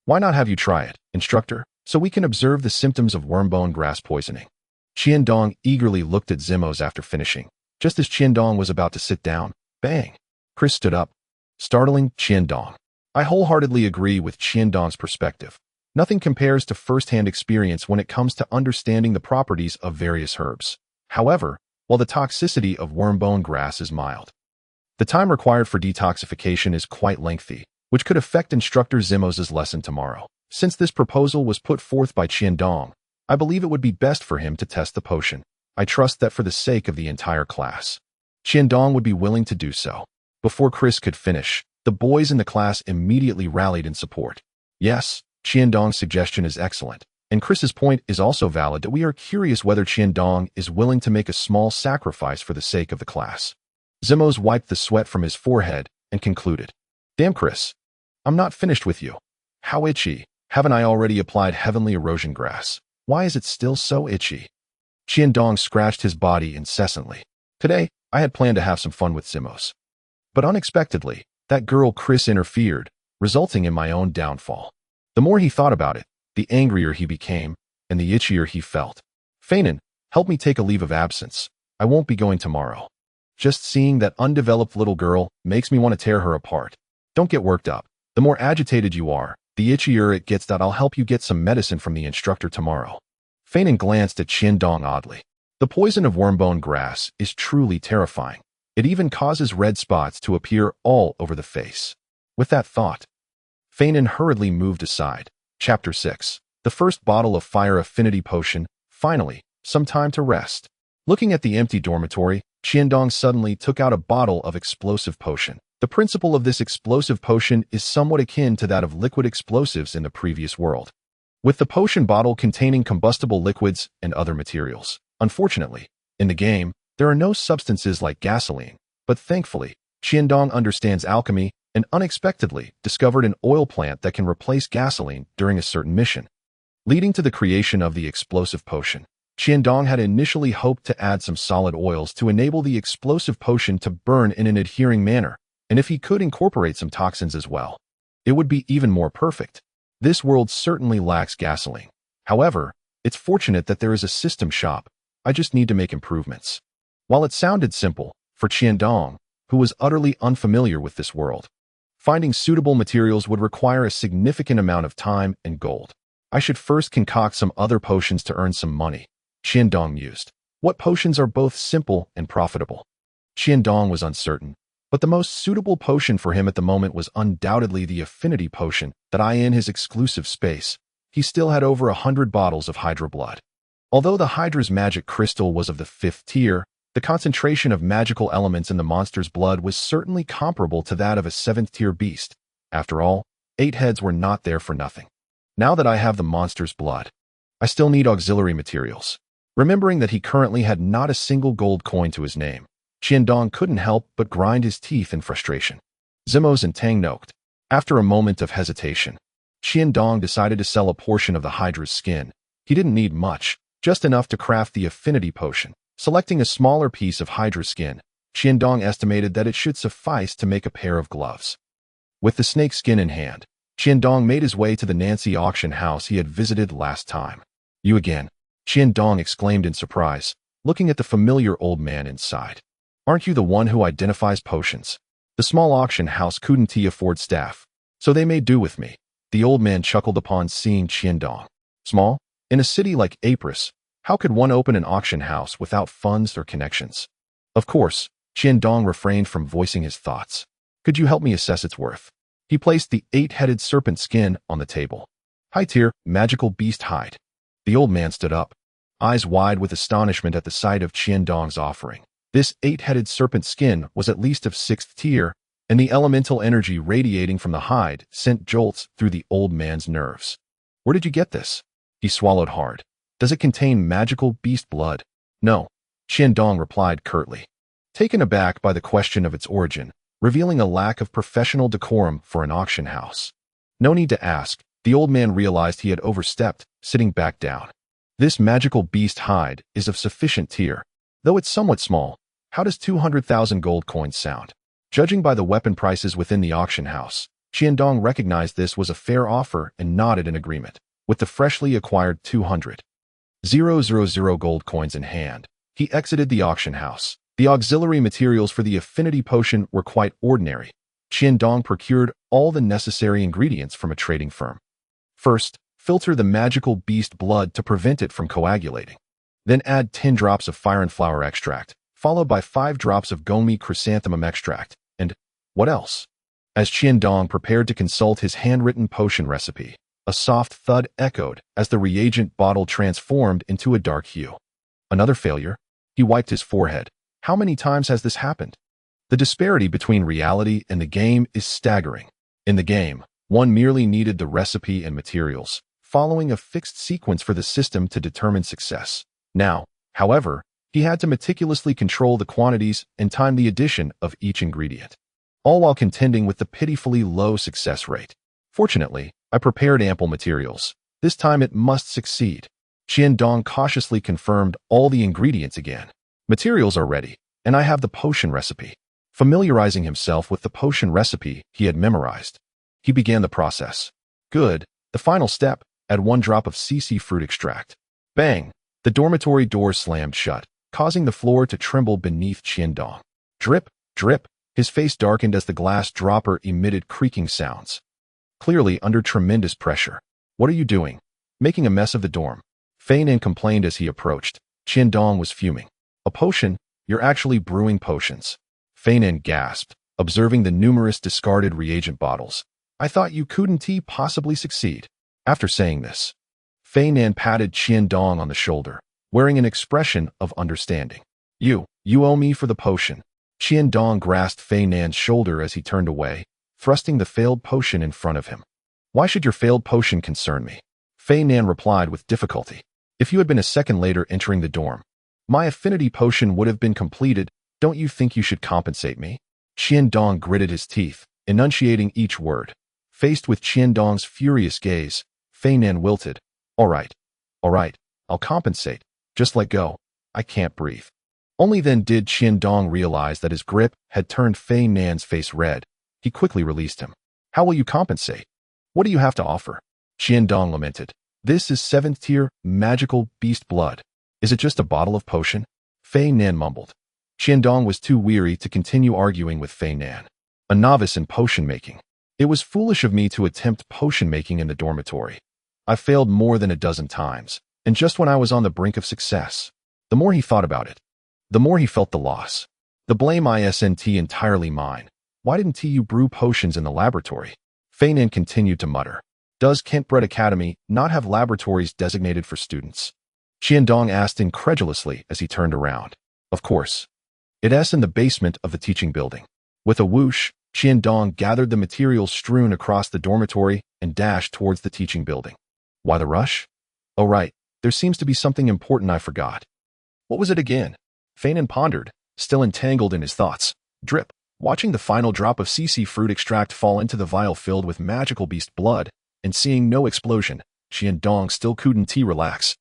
Why not have you try it, instructor, so we can observe the symptoms of wormbone grass poisoning? Qiandong eagerly looked at Zimos after finishing. Just as Qiandong was about to sit down, bang! Chris stood up, startling Qiandong. I wholeheartedly agree with Qiandong's perspective. Nothing compares to first-hand experience when it comes to understanding the properties of various herbs. However, while the toxicity of wormbone grass is mild, the time required for detoxification is quite lengthy, which could affect instructor Zimos' lesson tomorrow. Since this proposal was put forth by Qiandong, I believe it would be best for him to test the potion. I trust that for the sake of the entire class, Qiandong would be willing to do so. Before Chris could finish, the boys in the class immediately rallied in support. Yes, Qiandong's suggestion is excellent, and Chris's point is also valid that we are curious whether Qiandong is willing to make a small sacrifice for the sake of the class. Zimos wiped the sweat from his forehead and concluded. Damn, Chris, I'm not finished with you. How itchy. Haven't I already applied heavenly erosion grass? Why is it still so itchy? Qiandong scratched his body incessantly. Today, I had planned to have some fun with Zimos. But unexpectedly, that girl Chris interfered, resulting in my own downfall. The more he thought about it, the angrier he became, and the itchier he felt. Feinen, help me take a leave of absence. I won't be going tomorrow. Just seeing that undeveloped little girl makes me want to tear her apart. Don't get worked up. The more agitated you are, the itchier it gets. That I'll help you get some medicine from the instructor tomorrow. Feinen glanced at Qiandong oddly. The poison of wormbone grass is truly terrifying. It even causes red spots to appear all over the face. With that thought, Feinen hurriedly moved aside. Chapter 6. The first bottle of fire affinity potion. Finally, some time to rest. Looking at the empty dormitory, Qiandong suddenly took out a bottle of explosive potion. The principle of this explosive potion is somewhat akin to that of liquid explosives in the previous world, with the potion bottle containing combustible liquids and other materials. Unfortunately, in the game, there are no substances like gasoline, but thankfully, Qiandong understands alchemy and unexpectedly discovered an oil plant that can replace gasoline during a certain mission, leading to the creation of the explosive potion. Qiandong had initially hoped to add some solid oils to enable the explosive potion to burn in an adhering manner, and if he could incorporate some toxins as well, it would be even more perfect. This world certainly lacks gasoline. However, it's fortunate that there is a system shop. I just need to make improvements. While it sounded simple, for Qiandong, who was utterly unfamiliar with this world, finding suitable materials would require a significant amount of time and gold. I should first concoct some other potions to earn some money, Qiandong mused. What potions are both simple and profitable? Qiandong was uncertain, but the most suitable potion for him at the moment was undoubtedly the affinity potion that in his exclusive space. He still had over 100 bottles of Hydra blood. Although the Hydra's magic crystal was of the 5th tier, the concentration of magical elements in the monster's blood was certainly comparable to that of a 7th tier beast. After all, 8 heads were not there for nothing. Now that I have the monster's blood, I still need auxiliary materials. Remembering that he currently had not a single gold coin to his name, Qiandong couldn't help but grind his teeth in frustration. Zimos and Tangnoked. After a moment of hesitation, Qiandong decided to sell a portion of the Hydra's skin. He didn't need much, just enough to craft the affinity potion. Selecting a smaller piece of Hydra skin, Qiandong estimated that it should suffice to make a pair of gloves. With the snake skin in hand, Qiandong made his way to the Nancy auction house he had visited last time. You again, Qiandong exclaimed in surprise, looking at the familiar old man inside. Aren't you the one who identifies potions? The small auction house couldn't afford staff, so they made do with me. The old man chuckled upon seeing Qiandong. Small? In a city like Apris, how could one open an auction house without funds or connections? Of course, Qiandong refrained from voicing his thoughts. Could you help me assess its worth? He placed the 8-headed serpent skin on the table. High-tier, magical beast hide. The old man stood up, eyes wide with astonishment at the sight of Qiandong's offering. This 8-headed serpent skin was at least of 6th tier, and the elemental energy radiating from the hide sent jolts through the old man's nerves. Where did you get this? He swallowed hard. Does it contain magical beast blood? No, Qiandong replied curtly, taken aback by the question of its origin, revealing a lack of professional decorum for an auction house. No need to ask, the old man realized he had overstepped, sitting back down. This magical beast hide is of sufficient tier. Though it's somewhat small, how does 200,000 gold coins sound? Judging by the weapon prices within the auction house, Qiandong recognized this was a fair offer and nodded in agreement. With the freshly acquired 200,000 gold coins in hand, he exited the auction house. The auxiliary materials for the affinity potion were quite ordinary. Qiandong procured all the necessary ingredients from a trading firm. First, filter the magical beast blood to prevent it from coagulating. Then add 10 drops of fire and flower extract, followed by 5 drops of Gonmi chrysanthemum extract, and what else? As Qiandong prepared to consult his handwritten potion recipe, a soft thud echoed as the reagent bottle transformed into a dark hue. Another failure? He wiped his forehead. How many times has this happened? The disparity between reality and the game is staggering. In the game, one merely needed the recipe and materials, following a fixed sequence for the system to determine success. Now, however, he had to meticulously control the quantities and time the addition of each ingredient, all while contending with the pitifully low success rate. Fortunately, I prepared ample materials. This time it must succeed. Qiandong cautiously confirmed all the ingredients again. Materials are ready, and I have the potion recipe. Familiarizing himself with the potion recipe he had memorized, he began the process. Good. The final step, add 1 drop of CC fruit extract. Bang! The dormitory door slammed shut, causing the floor to tremble beneath Qiandong. Drip, drip. His face darkened as the glass dropper emitted creaking sounds. Clearly under tremendous pressure. What are you doing? Making a mess of the dorm. Feinan complained as he approached. Qiandong was fuming. A potion? You're actually brewing potions. Feinan gasped, observing the numerous discarded reagent bottles. I thought you couldn't possibly succeed. After saying this, Feinan patted Qiandong on the shoulder, wearing an expression of understanding. You owe me for the potion. Qiandong grasped Feinan's shoulder as he turned away, thrusting the failed potion in front of him. Why should your failed potion concern me? Feinan replied with difficulty. If you had been a second later entering the dorm, my affinity potion would have been completed. Don't you think you should compensate me? Qiandong gritted his teeth, enunciating each word. Faced with Qiandong's furious gaze, Feinan wilted. All right, I'll compensate. Just let go. I can't breathe. Only then did Qiandong realize that his grip had turned Feinan's face red. He quickly released him. How will you compensate? What do you have to offer? Qiandong lamented. This is 7th tier magical beast blood. Is it just a bottle of potion? Feinan mumbled. Qiandong was too weary to continue arguing with Feinan, a novice in potion making. It was foolish of me to attempt potion making in the dormitory. I failed more than a dozen times, and just when I was on the brink of success. The more he thought about it, the more he felt the loss. The blame isn't entirely mine. Why didn't you brew potions in the laboratory? Feinin continued to mutter. Does Kenbret Academy not have laboratories designated for students? Qiandong asked incredulously as he turned around. Of course. It's in the basement of the teaching building. With a whoosh, Qiandong gathered the materials strewn across the dormitory and dashed towards the teaching building. Why the rush? Oh right, there seems to be something important I forgot. What was it again? Feinin pondered, still entangled in his thoughts. Drip. Watching the final drop of CC fruit extract fall into the vial filled with magical beast blood, and seeing no explosion, Qiandong still couldn't relax.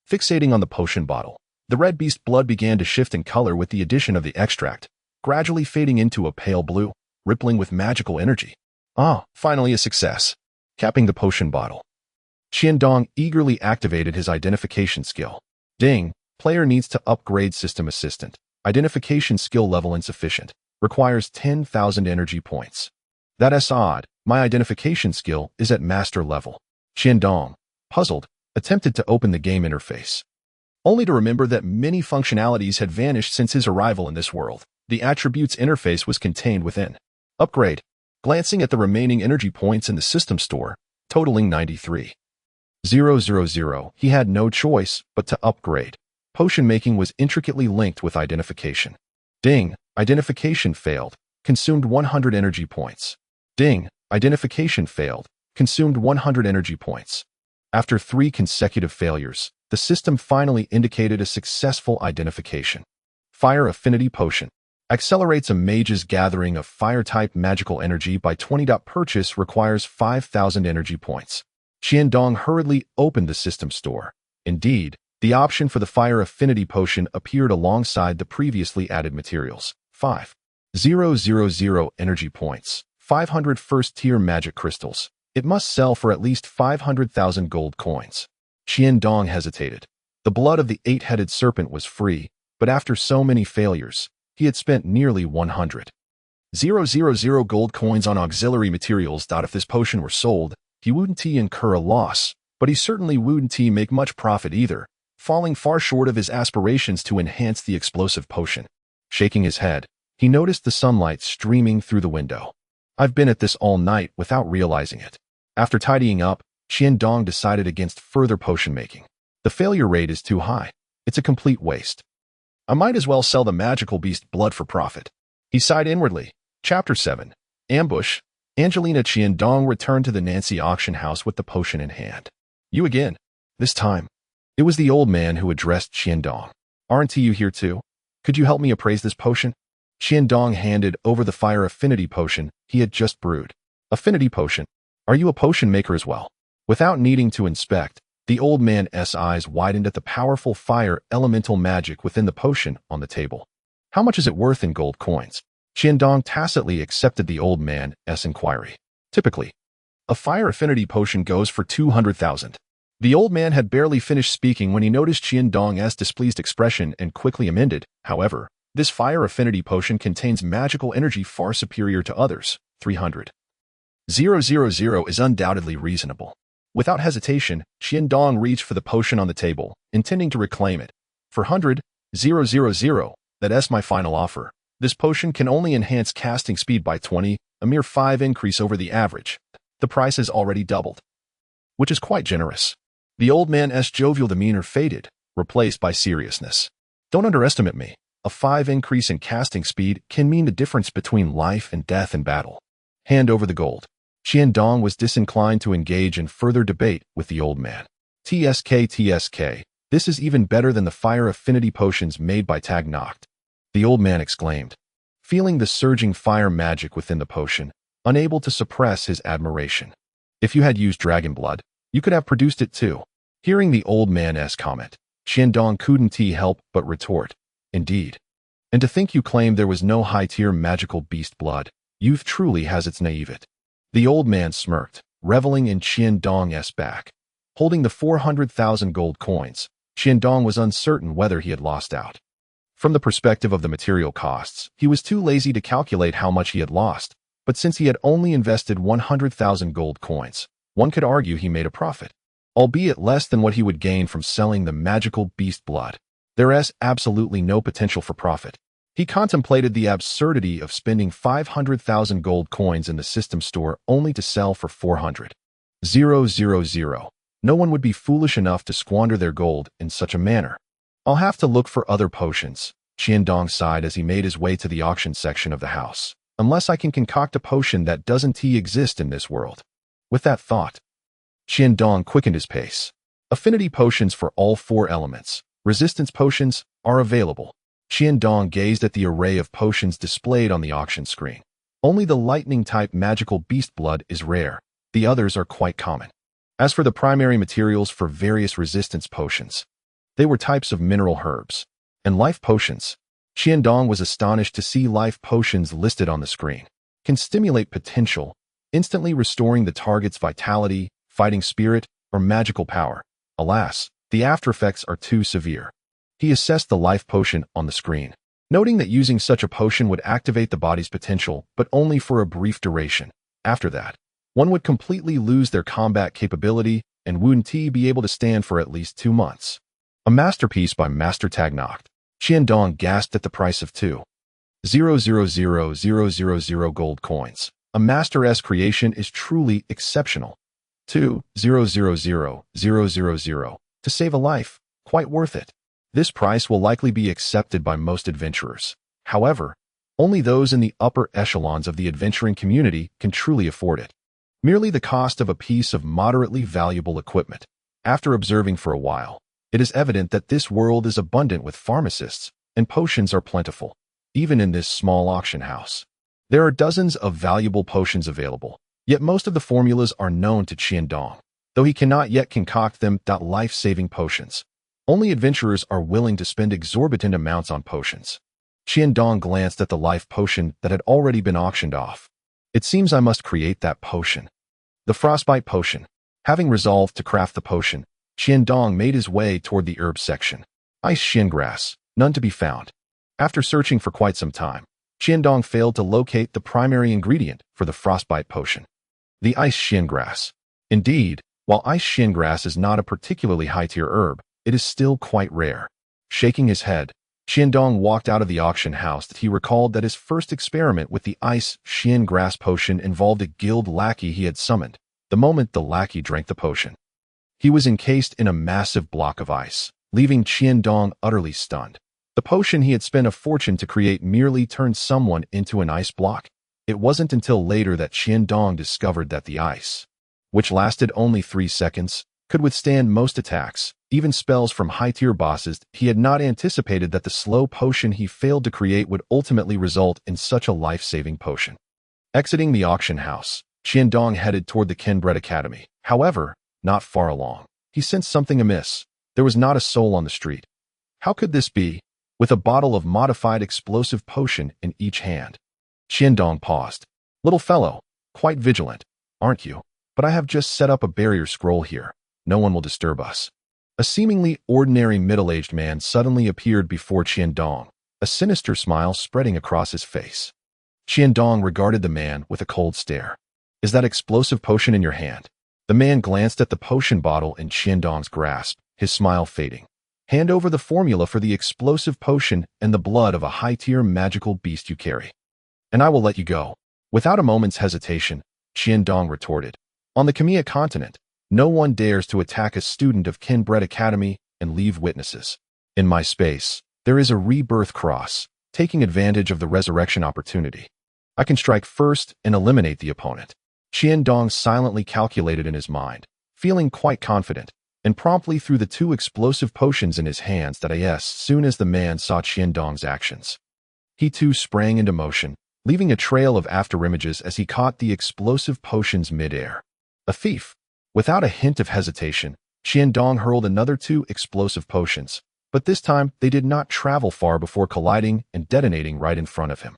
Fixating on the potion bottle, the red beast blood began to shift in color with the addition of the extract, gradually fading into a pale blue, rippling with magical energy. Ah, finally a success. Capping the potion bottle, Qiandong eagerly activated his identification skill. Ding, player needs to upgrade system assistant. Identification skill level insufficient. Requires 10,000 energy points. That's odd. My identification skill is at master level. Qiandong, puzzled, attempted to open the game interface, only to remember that many functionalities had vanished since his arrival in this world. The attributes interface was contained within. Upgrade. Glancing at the remaining energy points in the system store, totaling 93,000, he had no choice but to upgrade. Potion making was intricately linked with identification. Ding, identification failed, consumed 100 energy points. Ding, identification failed, consumed 100 energy points. After 3 consecutive failures, the system finally indicated a successful identification. Fire Affinity Potion. Accelerates a mage's gathering of fire-type magical energy by 20. Purchase requires 5,000 energy points. Qiandong hurriedly opened the system store. Indeed, the option for the Fire Affinity Potion appeared alongside the previously added materials. 5,000 energy points. 500 first-tier magic crystals. It must sell for at least 500,000 gold coins. Qiandong hesitated. The blood of the 8-headed serpent was free, but after so many failures, he had spent nearly 100,000 gold coins on auxiliary materials. If this potion were sold, he wouldn't incur a loss, but he certainly wouldn't make much profit either, falling far short of his aspirations to enhance the explosive potion. Shaking his head, he noticed the sunlight streaming through the window. I've been at this all night without realizing it. After tidying up, Qiandong decided against further potion making. The failure rate is too high. It's a complete waste. I might as well sell the magical beast blood for profit. He sighed inwardly. Chapter 7. Ambush. Angelina. Qiandong returned to the Nancy auction house with the potion in hand. You again. This time, it was the old man who addressed Qiandong. Aren't you here too? Could you help me appraise this potion? Qiandong handed over the Fire Affinity Potion he had just brewed. Affinity Potion. Are you a potion maker as well? Without needing to inspect, the old man's eyes widened at the powerful fire elemental magic within the potion on the table. How much is it worth in gold coins? Qiandong tacitly accepted the old man's inquiry. Typically, a Fire Affinity Potion goes for 200,000. The old man had barely finished speaking when he noticed Qiandong's displeased expression and quickly amended. However, this Fire Affinity Potion contains magical energy far superior to others. 300,000 is undoubtedly reasonable. Without hesitation, Qiandong reached for the potion on the table, intending to reclaim it. For 100,000, that's my final offer. This potion can only enhance casting speed by 20, a mere 5 increase over the average. The price has already doubled, which is quite generous. The old man's jovial demeanor faded, replaced by seriousness. Don't underestimate me. A 5 increase in casting speed can mean the difference between life and death in battle. Hand over the gold. Qiandong was disinclined to engage in further debate with the old man. TSK, this is even better than the Fire Affinity Potions made by Tag Noct. The old man exclaimed, feeling the surging fire magic within the potion, unable to suppress his admiration. If you had used dragon blood, you could have produced it too. Hearing the old man's comment, Qiandong couldn't help but retort, indeed. And to think you claimed there was no high-tier magical beast blood, youth truly has its naivete. The old man smirked, reveling in Qiandong's back. Holding the 400,000 gold coins, Qiandong was uncertain whether he had lost out. From the perspective of the material costs, he was too lazy to calculate how much he had lost, but since he had only invested 100,000 gold coins, one could argue he made a profit, albeit less than what he would gain from selling the magical beast blood. There is absolutely no potential for profit. He contemplated the absurdity of spending 500,000 gold coins in the system store only to sell for 400,000. No one would be foolish enough to squander their gold in such a manner. I'll have to look for other potions, Qiandong sighed as he made his way to the auction section of the house. Unless I can concoct a potion that doesn't exist in this world. With that thought, Qiandong quickened his pace. Affinity potions for all 4 elements, resistance potions, are available. Qiandong gazed at the array of potions displayed on the auction screen. Only the lightning-type magical beast blood is rare. The others are quite common. As for the primary materials for various resistance potions, they were types of mineral herbs and life potions. Qiandong was astonished to see life potions listed on the screen. Can stimulate potential, instantly restoring the target's vitality, fighting spirit, or magical power. Alas, the aftereffects are too severe. He assessed the life potion on the screen, noting that using such a potion would activate the body's potential, but only for a brief duration. After that, one would completely lose their combat capability and wouldn't be able to stand for at least 2 months. A masterpiece by Master Tagnocht. Qiandong gasped at the price of 2,000,000 gold coins. A master's creation is truly exceptional. 2,000,000 to save a life, quite worth it. This price will likely be accepted by most adventurers. However, only those in the upper echelons of the adventuring community can truly afford it. Merely the cost of a piece of moderately valuable equipment. After observing for a while, it is evident that this world is abundant with pharmacists, and potions are plentiful, even in this small auction house. There are dozens of valuable potions available, yet most of the formulas are known to Qiandong, though he cannot yet concoct them. Life-saving potions. Only adventurers are willing to spend exorbitant amounts on potions. Qiandong glanced at the life potion that had already been auctioned off. It seems I must create that potion. The frostbite potion. Having resolved to craft the potion, Qiandong made his way toward the herb section. Ice shin grass, none to be found. After searching for quite some time, Qiandong failed to locate the primary ingredient for the frostbite potion. The ice shin grass. Indeed, while ice shin grass is not a particularly high-tier herb, it is still quite rare. Shaking his head, Qiandong walked out of the auction house. He recalled that his first experiment with the ice shin grass potion involved a guild lackey he had summoned. The moment the lackey drank the potion, he was encased in a massive block of ice, leaving Qiandong utterly stunned. The potion he had spent a fortune to create merely turned someone into an ice block. It wasn't until later that Qiandong discovered that the ice, which lasted only 3 seconds, could withstand most attacks, even spells from high-tier bosses. He had not anticipated that the slow potion he failed to create would ultimately result in such a life-saving potion. Exiting the auction house, Qiandong headed toward the Kenbret Academy. However, not far along, he sensed something amiss. There was not a soul on the street. How could this be? With a bottle of modified explosive potion in each hand, Qiandong paused. Little fellow, quite vigilant, aren't you? But I have just set up a barrier scroll here. No one will disturb us. A seemingly ordinary middle-aged man suddenly appeared before Qiandong, a sinister smile spreading across his face. Qiandong regarded the man with a cold stare. Is that explosive potion in your hand? The man glanced at the potion bottle in Qiandong's grasp, his smile fading. Hand over the formula for the explosive potion and the blood of a high-tier magical beast you carry, and I will let you go. Without a moment's hesitation, Qiandong retorted. On the Khmer continent, no one dares to attack a student of Kenbret Academy and leave witnesses. In my space, there is a rebirth cross, taking advantage of the resurrection opportunity. I can strike first and eliminate the opponent. Qiandong silently calculated in his mind, feeling quite confident, and promptly threw the 2 explosive potions in his hands. As soon as the man saw Qiandong's actions, he too sprang into motion, leaving a trail of afterimages as he caught the explosive potions mid-air. A thief. Without a hint of hesitation, Qiandong hurled another 2 explosive potions, but this time they did not travel far before colliding and detonating right in front of him.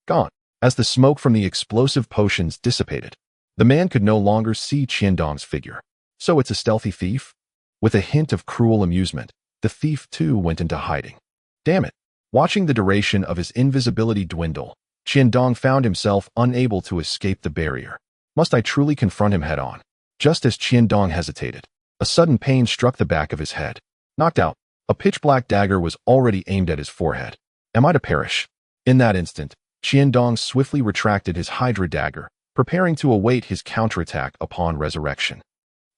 Gone. As the smoke from the explosive potions dissipated, the man could no longer see Qiandong's figure. So it's a stealthy thief? With a hint of cruel amusement, the thief too went into hiding. Damn it. Watching the duration of his invisibility dwindle, Qiandong found himself unable to escape the barrier. Must I truly confront him head-on? Just as Qiandong hesitated, a sudden pain struck the back of his head. Knocked out. A pitch-black dagger was already aimed at his forehead. Am I to perish? In that instant, Qiandong swiftly retracted his Hydra dagger, preparing to await his counterattack upon resurrection.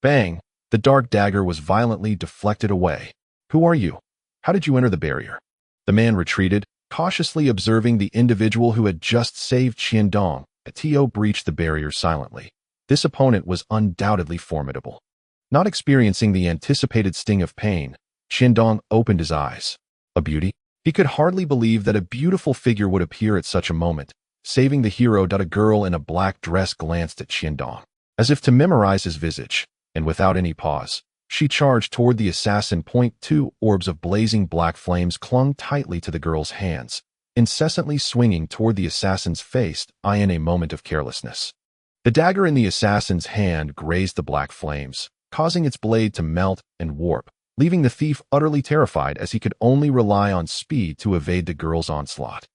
Bang! The dark dagger was violently deflected away. Who are you? How did you enter the barrier? The man retreated, cautiously observing the individual who had just saved Qiandong. Tio breached the barrier silently. This opponent was undoubtedly formidable. Not experiencing the anticipated sting of pain, Qiandong opened his eyes. A beauty? He could hardly believe that a beautiful figure would appear at such a moment, saving the hero. A girl in a black dress glanced at Qiandong, as if to memorize his visage, and without any pause, she charged toward the assassin. Two orbs of blazing black flames clung tightly to the girl's hands, incessantly swinging toward the assassin's face. In a moment of carelessness, the dagger in the assassin's hand grazed the black flames, causing its blade to melt and warp, leaving the thief utterly terrified as he could only rely on speed to evade the girl's onslaught.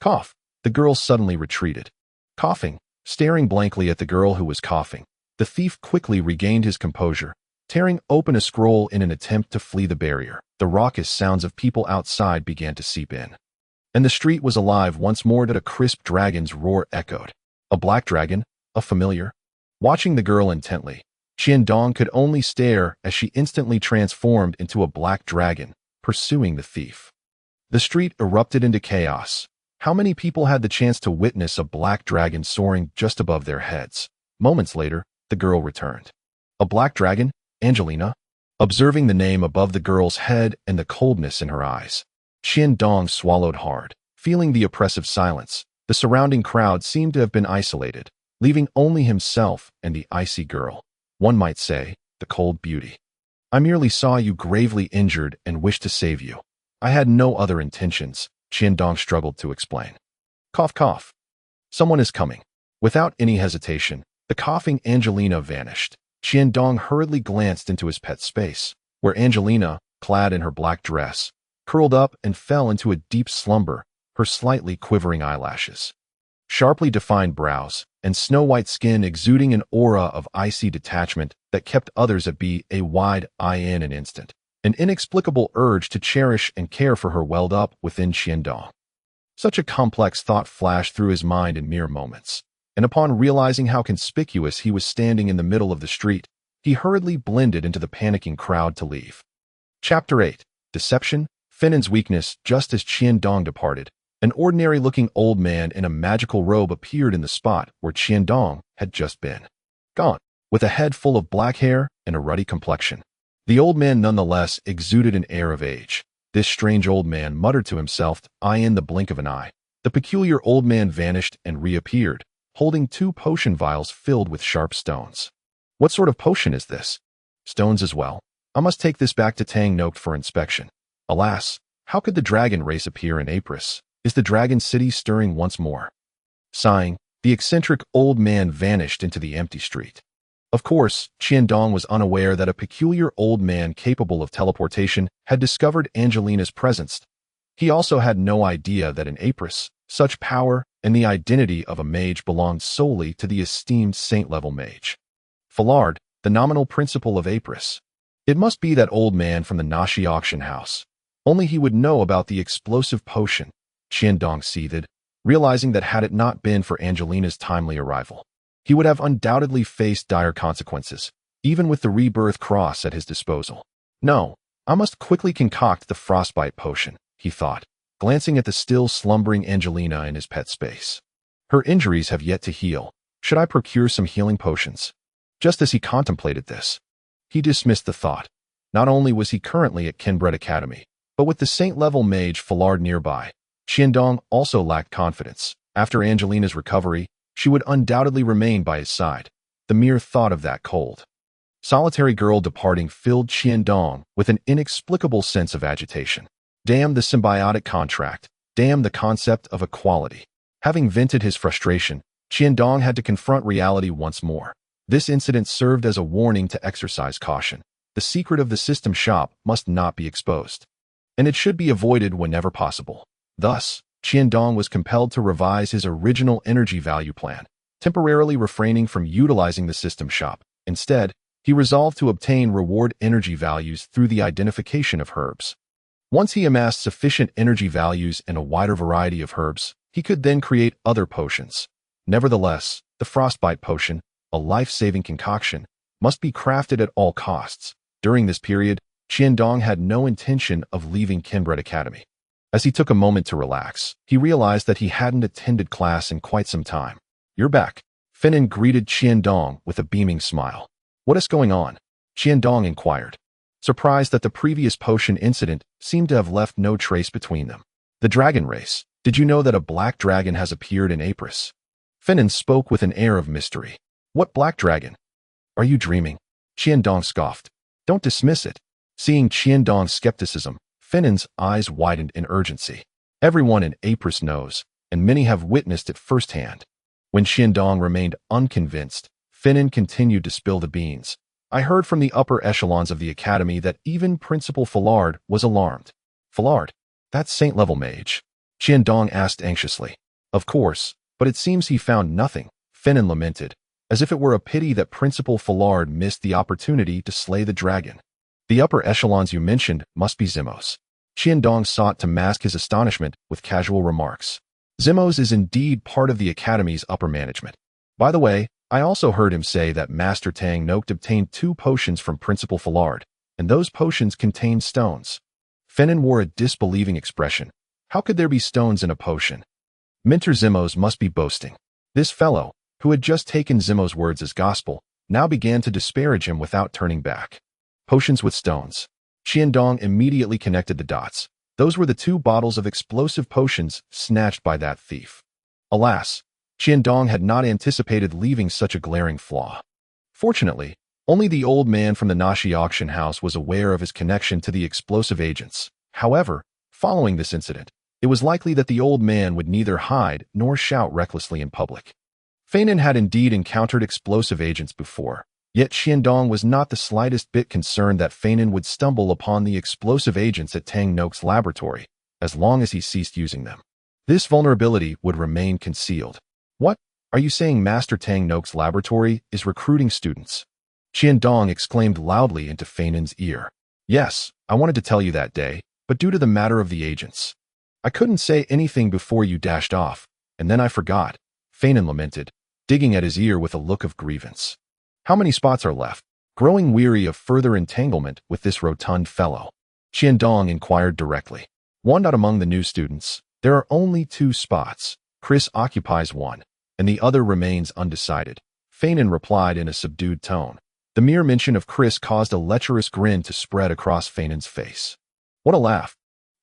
Cough! The girl suddenly retreated. Coughing, staring blankly at the girl who was coughing, the thief quickly regained his composure, tearing open a scroll in an attempt to flee the barrier. The raucous sounds of people outside began to seep in, and the street was alive once more. A crisp dragon's roar echoed. A black dragon? A familiar? Watching the girl intently, Qiandong could only stare as she instantly transformed into a black dragon, pursuing the thief. The street erupted into chaos. How many people had the chance to witness a black dragon soaring just above their heads? Moments later, the girl returned. A black dragon? Angelina? Observing the name above the girl's head and the coldness in her eyes, Qiandong swallowed hard. Feeling the oppressive silence, the surrounding crowd seemed to have been isolated, leaving only himself and the icy girl. One might say, the cold beauty. I merely saw you gravely injured and wished to save you. I had no other intentions, Qiandong struggled to explain. Cough, cough. Someone is coming. Without any hesitation, the coughing Angelina vanished. Qiandong hurriedly glanced into his pet space, where Angelina, clad in her black dress, curled up and fell into a deep slumber, her slightly quivering eyelashes, sharply defined brows, and snow-white skin exuding an aura of icy detachment that kept others at bay. A wide eye in an instant. An inexplicable urge to cherish and care for her welled up within Qiandong. Such a complex thought flashed through his mind in mere moments, and upon realizing how conspicuous he was standing in the middle of the street, he hurriedly blended into the panicking crowd to leave. Chapter 8. Deception, Finnan's weakness. Just as Qiandong departed, an ordinary-looking old man in a magical robe appeared in the spot where Qiandong had just been. Gaunt, with a head full of black hair and a ruddy complexion. The old man nonetheless exuded an air of age. This strange old man muttered to himself, in the blink of an eye. The peculiar old man vanished and reappeared, holding 2 potion vials filled with sharp stones. What sort of potion is this? Stones as well. I must take this back to Tang Nokt for inspection. Alas, how could the dragon race appear in Apris? Is the dragon city stirring once more? Sighing, the eccentric old man vanished into the empty street. Of course, Qiandong was unaware that a peculiar old man capable of teleportation had discovered Angelina's presence. He also had no idea that in Apris, such power and the identity of a mage belonged solely to the esteemed saint-level mage. Fallard, the nominal principal of Apris. It must be that old man from the Nashi auction house. Only he would know about the explosive potion, Qiandong seethed, realizing that had it not been for Angelina's timely arrival, he would have undoubtedly faced dire consequences, even with the rebirth cross at his disposal. No, I must quickly concoct the frostbite potion, he thought, glancing at the still slumbering Angelina in his pet space. Her injuries have yet to heal. Should I procure some healing potions? Just as he contemplated this, he dismissed the thought. Not only was he currently at Kenbret Academy, but with the saint-level mage Fallard nearby, Qiandong also lacked confidence. After Angelina's recovery, she would undoubtedly remain by his side. The mere thought of that cold, solitary girl departing filled Qiandong with an inexplicable sense of agitation. Damn the symbiotic contract. Damn the concept of equality. Having vented his frustration, Qiandong had to confront reality once more. This incident served as a warning to exercise caution. The secret of the system shop must not be exposed, and it should be avoided whenever possible. Thus, Qiandong was compelled to revise his original energy value plan, temporarily refraining from utilizing the system shop. Instead, he resolved to obtain reward energy values through the identification of herbs. Once he amassed sufficient energy values and a wider variety of herbs, he could then create other potions. Nevertheless, the frostbite potion, a life-saving concoction, must be crafted at all costs. During this period, Qiandong had no intention of leaving Kenbret Academy. As he took a moment to relax, he realized that he hadn't attended class in quite some time. "You're back." Fenin greeted Qiandong with a beaming smile. "What is going on?" Qiandong inquired, surprised that the previous potion incident seemed to have left no trace between them. "The dragon race. Did you know that a black dragon has appeared in Apris?" Fenin spoke with an air of mystery. "What black dragon? Are you dreaming?" Qiandong scoffed. "Don't dismiss it." Seeing Qiandong's skepticism, Fenin's eyes widened in urgency. Everyone in Apris knows, and many have witnessed it firsthand. When Qiandong remained unconvinced, Fenin continued to spill the beans. "I heard from the upper echelons of the academy that even Principal Fallard was alarmed." "Fallard? That saint-level mage?" Qiandong asked anxiously. "Of course, but it seems he found nothing," Fenin lamented, as if it were a pity that Principal Fallard missed the opportunity to slay the dragon. "The upper echelons you mentioned must be Zimos." Qiandong sought to mask his astonishment with casual remarks. "Zimos is indeed part of the academy's upper management. By the way, I also heard him say that Master Tang Nokt obtained 2 potions from Principal Fallard, and those potions contained stones." Fenin wore a disbelieving expression. How could there be stones in a potion? Mentor Zimos must be boasting. This fellow, who had just taken Zimos' words as gospel, now began to disparage him without turning back. Potions with stones. Qiandong immediately connected the dots. Those were the 2 bottles of explosive potions snatched by that thief. Alas, Qiandong had not anticipated leaving such a glaring flaw. Fortunately, only the old man from the Nashi auction house was aware of his connection to the explosive agents. However, following this incident, it was likely that the old man would neither hide nor shout recklessly in public. Fenin had indeed encountered explosive agents before, yet Qiandong was not the slightest bit concerned that Fenin would stumble upon the explosive agents at Tang Nokt's laboratory, as long as he ceased using them. This vulnerability would remain concealed. "What? Are you saying Master Tang Nokt's laboratory is recruiting students?" Qiandong exclaimed loudly into Fenin's ear. "Yes, I wanted to tell you that day, but due to the matter of the agents. I couldn't say anything before you dashed off, and then I forgot," Fenin lamented, digging at his ear with a look of grievance. "How many spots are left?" Growing weary of further entanglement with this rotund fellow, Qiandong inquired directly. "One not among the new students. There are only 2 spots. Chris occupies one, and the other remains undecided," Fenin replied in a subdued tone. The mere mention of Chris caused a lecherous grin to spread across Fenin's face. "What a laugh.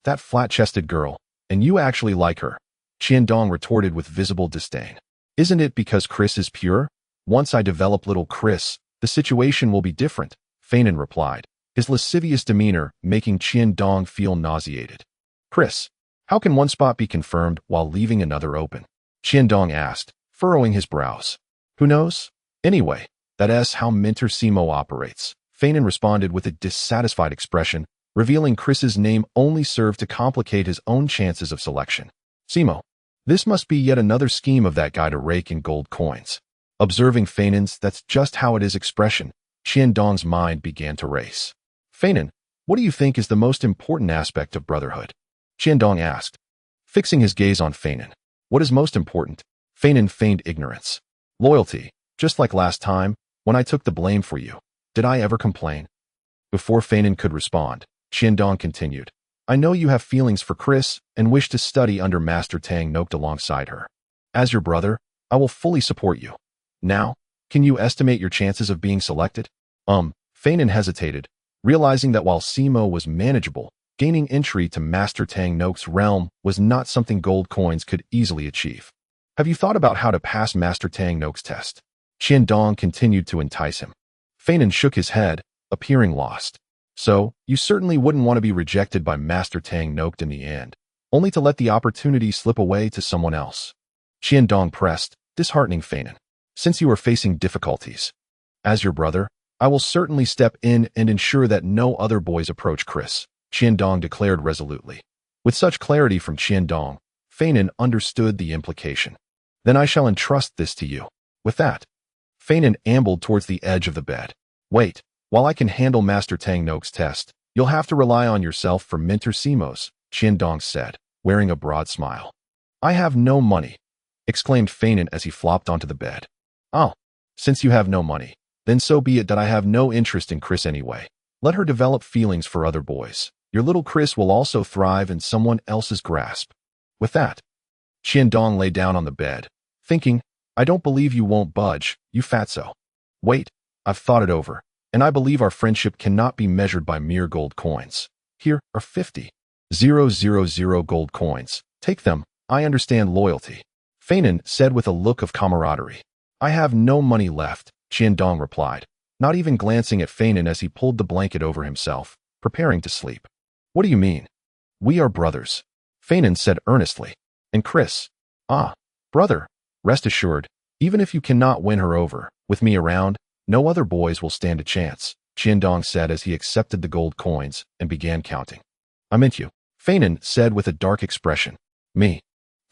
That flat-chested girl, and you actually like her," Qiandong retorted with visible disdain. "Isn't it because Chris is pure? Once I develop little Chris, the situation will be different," Fenin replied, his lascivious demeanor making Qiandong feel nauseated. "Chris, how can one spot be confirmed while leaving another open?" Qiandong asked, furrowing his brows. "Who knows? Anyway, that's how Mentor Simo operates," Fenin responded with a dissatisfied expression. Revealing Chris's name only served to complicate his own chances of selection. "Simo. This must be yet another scheme of that guy to rake in gold coins." Observing Fenin's "that's just how it is" expression, Qiandong's mind began to race. "Fenin, what do you think is the most important aspect of brotherhood?" Qiandong asked, fixing his gaze on Fenin. "What is most important?" Fenin feigned ignorance. "Loyalty, just like last time, when I took the blame for you. Did I ever complain?" Before Fenin could respond, Qiandong continued, "I know you have feelings for Chris and wish to study under Master Tang Nokt alongside her. As your brother, I will fully support you. Now, can you estimate your chances of being selected?" Fenin hesitated, realizing that while Simo was manageable, gaining entry to Master Tang Nokt's realm was not something gold coins could easily achieve. "Have you thought about how to pass Master Tang Nokt's test?" Qiandong continued to entice him. Fenin shook his head, appearing lost. "So, you certainly wouldn't want to be rejected by Master Tang Nokt in the end, only to let the opportunity slip away to someone else." Qiandong pressed, disheartening Fenin. "Since you are facing difficulties, as your brother, I will certainly step in and ensure that no other boys approach Chris," Qiandong declared resolutely. With such clarity from Qiandong, Fenin understood the implication. "Then I shall entrust this to you." With that, Fenin ambled towards the edge of the bed. "Wait, while I can handle Master Tang Nokt's test, You'll have to rely on yourself for Mintersimos, Qiandong said, wearing a broad smile. I have no money, exclaimed Feinin as he flopped onto the bed. Oh, since you have no money, then so be it that I have no interest in Chris anyway. Let her develop feelings for other boys. Your little Chris will also thrive in someone else's grasp. With that, Qiandong lay down on the bed, thinking, I don't believe you won't budge, you fatso. Wait, I've thought it over, and I believe our friendship cannot be measured by mere gold coins. Here are 50,000 gold coins. Take them, I understand loyalty. Feinin said with a look of camaraderie. I have no money left, Qiandong replied, not even glancing at Feinin as he pulled the blanket over himself, preparing to sleep. What do you mean? We are brothers, Feinin said earnestly. And Chris? Ah, brother, rest assured, even if you cannot win her over, with me around, no other boys will stand a chance, Qiandong said as he accepted the gold coins and began counting. I meant you, Feinin said with a dark expression. Me?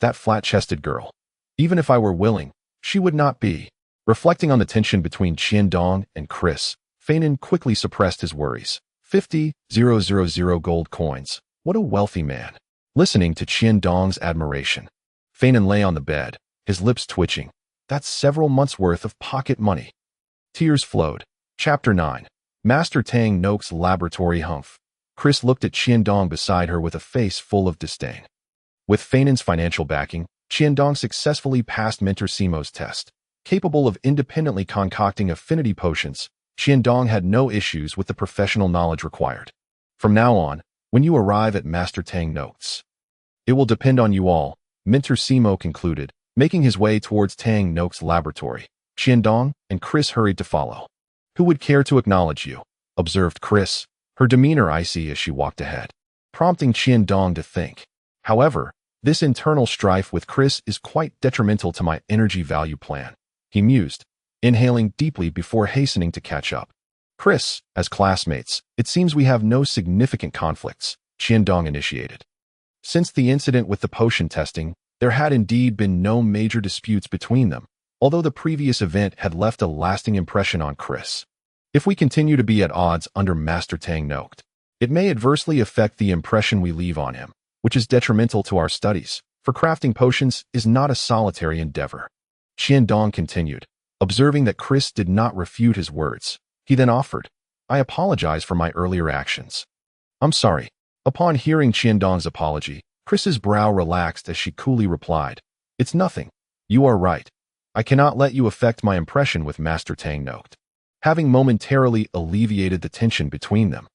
That flat-chested girl. Even if I were willing, she would not be. Reflecting on the tension between Qiandong and Chris, Feinin quickly suppressed his worries. 50,000 gold coins. What a wealthy man. Listening to Qiandong's admiration, Feinin lay on the bed, his lips twitching. That's several months' worth of pocket money. Tears flowed. Chapter 9. Master Tang Nok's Laboratory Hmph. Chris looked at Qiandong beside her with a face full of disdain. With Feinin's financial backing, Qiandong successfully passed Mintersimos' test. Capable of independently concocting affinity potions, Qiandong had no issues with the professional knowledge required. From now on, when you arrive at Master Tang Nok's, it will depend on you all, Mintersimo concluded, making his way towards Tang Nok's laboratory. Qiandong and Chris hurried to follow. Who would care to acknowledge you? Observed Chris, her demeanor icy as she walked ahead, prompting Qiandong to think. However, this internal strife with Chris is quite detrimental to my energy value plan, he mused, inhaling deeply before hastening to catch up. Chris, as classmates, it seems we have no significant conflicts, Qiandong initiated. Since the incident with the potion testing, there had indeed been no major disputes between them, although the previous event had left a lasting impression on Chris. If we continue to be at odds under Master Tang Nok, it may adversely affect the impression we leave on him, which is detrimental to our studies, for crafting potions is not a solitary endeavor. Qiandong continued, observing that Chris did not refute his words. He then offered, I apologize for my earlier actions. I'm sorry. Upon hearing Qiandong's apology, Chris's brow relaxed as she coolly replied, It's nothing. You are right. I cannot let you affect my impression with Master Tang Nok. Having momentarily alleviated the tension between them,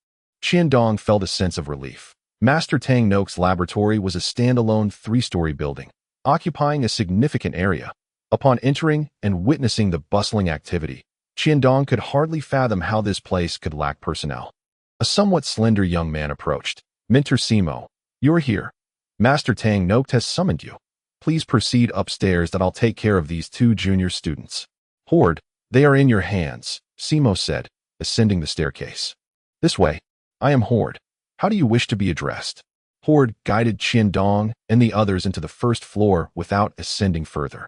Qiandong felt a sense of relief. Master Tang Nok's laboratory was a standalone 3-story building, occupying a significant area. Upon entering and witnessing the bustling activity, Qiandong could hardly fathom how this place could lack personnel. A somewhat slender young man approached. Mintersimo, you're here. Master Tang Nok has summoned you. Please proceed upstairs that I'll take care of these 2 junior students. Horde, they are in your hands, Simo said, ascending the staircase. This way. I am Horde. How do you wish to be addressed? Horde guided Qiandong and the others into the first floor without ascending further.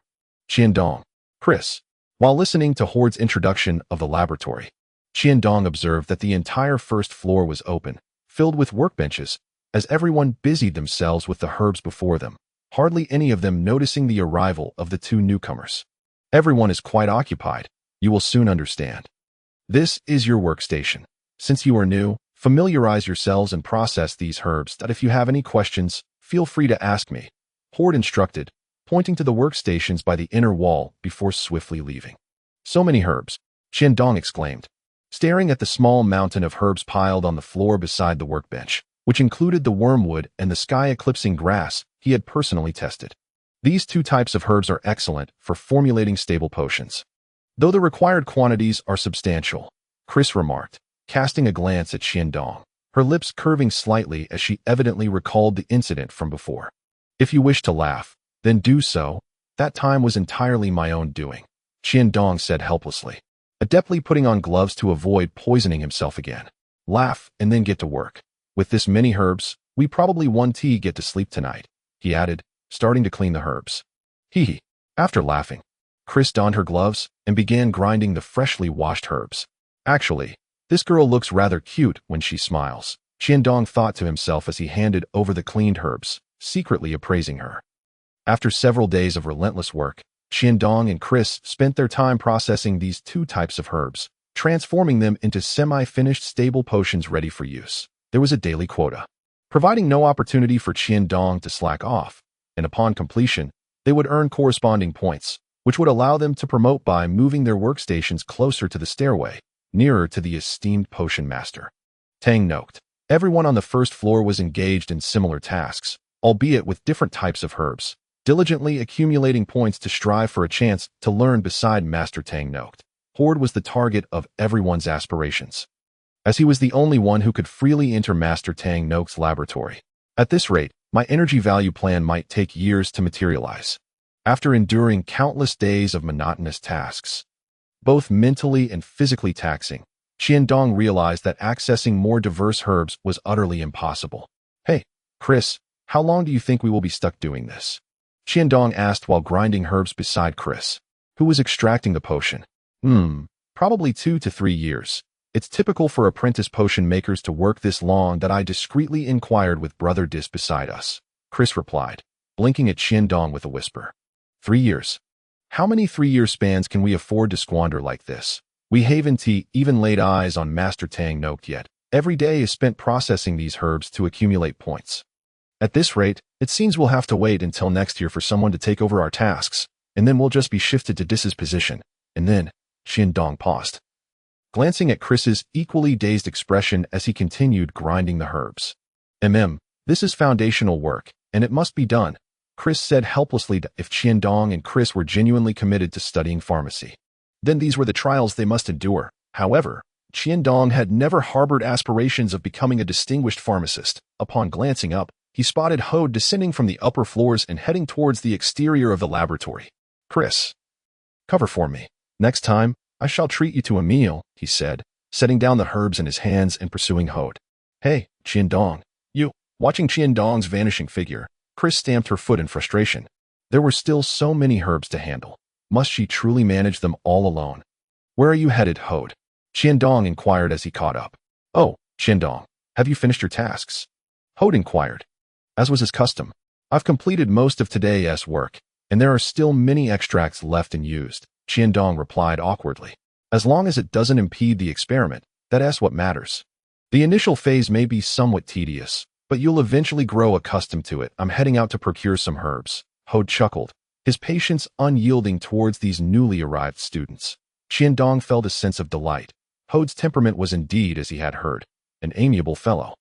Qiandong, Chris. While listening to Horde's introduction of the laboratory, Qiandong observed that the entire first floor was open, filled with workbenches, as everyone busied themselves with the herbs before them, hardly any of them noticing the arrival of the 2 newcomers. Everyone is quite occupied, you will soon understand. This is your workstation. Since you are new, familiarize yourselves and process these herbs that if you have any questions, feel free to ask me, Horde instructed, pointing to the workstations by the inner wall before swiftly leaving. So many herbs, Qiandong exclaimed, staring at the small mountain of herbs piled on the floor beside the workbench, which included the wormwood and the sky-eclipsing grass he had personally tested. These 2 types of herbs are excellent for formulating stable potions. Though the required quantities are substantial, Chris remarked, casting a glance at Qiandong, her lips curving slightly as she evidently recalled the incident from before. If you wish to laugh, then do so. That time was entirely my own doing, Qiandong said helplessly, adeptly putting on gloves to avoid poisoning himself again. Laugh and then get to work. With this many herbs, we probably won't get to sleep tonight, he added, starting to clean the herbs. Hee. After laughing, Chris donned her gloves and began grinding the freshly washed herbs. Actually, this girl looks rather cute when she smiles, Qiandong thought to himself as he handed over the cleaned herbs, secretly appraising her. After several days of relentless work, Qiandong and Chris spent their time processing these two types of herbs, transforming them into semi-finished stable potions ready for use. There was a daily quota, providing no opportunity for Qiandong to slack off, and upon completion, they would earn corresponding points, which would allow them to promote by moving their workstations closer to the stairway, nearer to the esteemed potion master. Tang note. Everyone on the first floor was engaged in similar tasks, albeit with different types of herbs, diligently accumulating points to strive for a chance to learn beside Master Tang note. Horde was the target of everyone's aspirations, as he was the only one who could freely enter Master Tang note's laboratory. At this rate, my energy value plan might take years to materialize. After enduring countless days of monotonous tasks, both mentally and physically taxing, Qiandong realized that accessing more diverse herbs was utterly impossible. Hey, Chris, how long do you think we will be stuck doing this? Qiandong asked while grinding herbs beside Chris, who was extracting the potion. Probably 2 to 3 years. It's typical for apprentice potion makers to work this long that I discreetly inquired with Brother Dis beside us. Chris replied, blinking at Qiandong with a whisper. 3 years. How many 3-year spans can we afford to squander like this? We haven't even laid eyes on Master Tang note yet. Every day is spent processing these herbs to accumulate points. At this rate, it seems we'll have to wait until next year for someone to take over our tasks, and then we'll just be shifted to Dis's position. And then, Qiandong paused, glancing at Chris's equally dazed expression as he continued grinding the herbs. This is foundational work, and it must be done, Chris said helplessly. If Qiandong and Chris were genuinely committed to studying pharmacy, then these were the trials they must endure. However, Qiandong had never harbored aspirations of becoming a distinguished pharmacist. Upon glancing up, he spotted Hode descending from the upper floors and heading towards the exterior of the laboratory. Chris, cover for me. Next time, I shall treat you to a meal, he said, setting down the herbs in his hands and pursuing Hode. Hey, Qiandong, you. Watching Qiandong's vanishing figure, Chris stamped her foot in frustration. There were still so many herbs to handle. Must she truly manage them all alone? Where are you headed, Hode? Qiandong inquired as he caught up. Oh, Qiandong, have you finished your tasks? Hode inquired. As was his custom, I've completed most of today's work, and there are still many extracts left unused, Qiandong replied awkwardly. As long as it doesn't impede the experiment, that's what matters. The initial phase may be somewhat tedious, but you'll eventually grow accustomed to it. I'm heading out to procure some herbs, Hode chuckled, his patience unyielding towards these newly arrived students. Qiandong felt a sense of delight. Hode's temperament was indeed, as he had heard, an amiable fellow,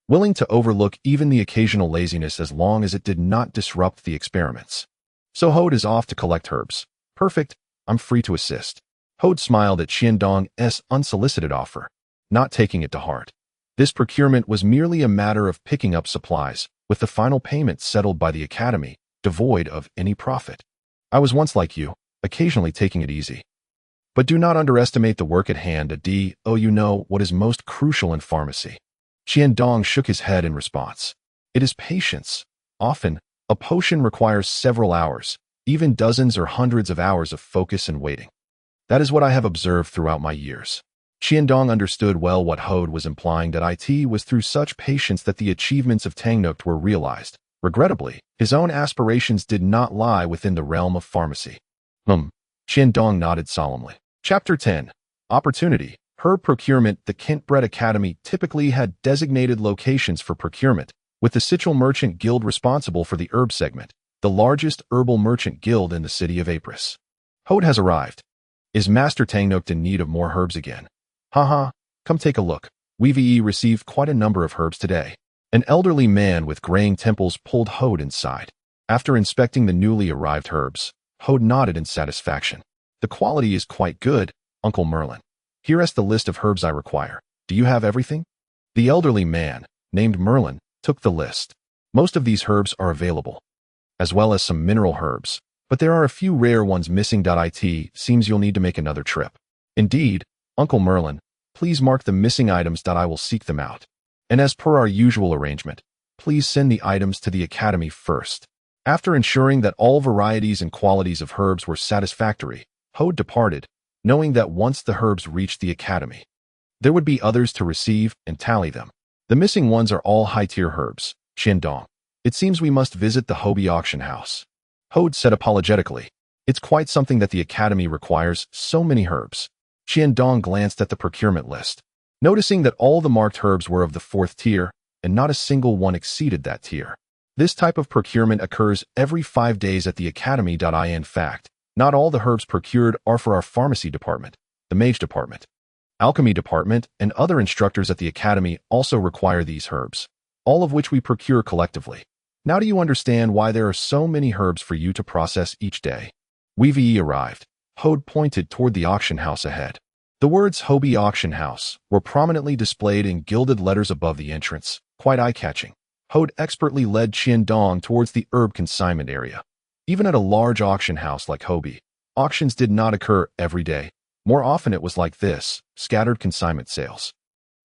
willing to overlook even the occasional laziness as long as it did not disrupt the experiments. So Hode is off to collect herbs. Perfect, I'm free to assist. Hode smiled at Qiandong's unsolicited offer, not taking it to heart. This procurement was merely a matter of picking up supplies, with the final payment settled by the Academy, devoid of any profit. I was once like you, occasionally taking it easy. But do not underestimate the work at hand. You know what is most crucial in pharmacy. Qiandong shook his head in response. It is patience. Often, a potion requires several hours, even dozens or hundreds of hours of focus and waiting. That is what I have observed throughout my years. Qiandong understood well what Hode was implying, that it was through such patience that the achievements of Tangnuk were realized. Regrettably, his own aspirations did not lie within the realm of pharmacy. Qiandong nodded solemnly. Chapter 10. Opportunity. Herb procurement. The Kenbret Academy typically had designated locations for procurement, with the Sichel Merchant Guild responsible for the herb segment, the largest herbal merchant guild in the city of Apris. Hode has arrived. Is Master Tangnuk in need of more herbs again? Haha, come take a look. We've received quite a number of herbs today. An elderly man with graying temples pulled Hode inside. After inspecting the newly arrived herbs, Hode nodded in satisfaction. The quality is quite good, Uncle Merlin. Here is the list of herbs I require. Do you have everything? The elderly man, named Merlin, took the list. Most of these herbs are available, as well as some mineral herbs, but there are a few rare ones missing. It seems you'll need to make another trip. Indeed, Uncle Merlin, please mark the missing items. I will seek them out. And as per our usual arrangement, please send the items to the Academy first. After ensuring that all varieties and qualities of herbs were satisfactory, Hode departed, knowing that once the herbs reached the Academy, there would be others to receive and tally them. The missing ones are all high-tier herbs, Qiandong. It seems we must visit the Hobie auction house. Hode said apologetically. It's quite something that the Academy requires so many herbs. Qiandong glanced at the procurement list, noticing that all the marked herbs were of the 4th tier, and not a single one exceeded that tier. This type of procurement occurs every 5 days at the Academy. In fact, not all the herbs procured are for our pharmacy department, the mage department, alchemy department, and other instructors at the Academy also require these herbs, all of which we procure collectively. Now do you understand why there are so many herbs for you to process each day? We've arrived. Hode pointed toward the auction house ahead. The words Hobie Auction House were prominently displayed in gilded letters above the entrance, quite eye-catching. Hode expertly led Qiandong towards the herb consignment area. Even at a large auction house like Hobie, auctions did not occur every day. More often it was like this, scattered consignment sales.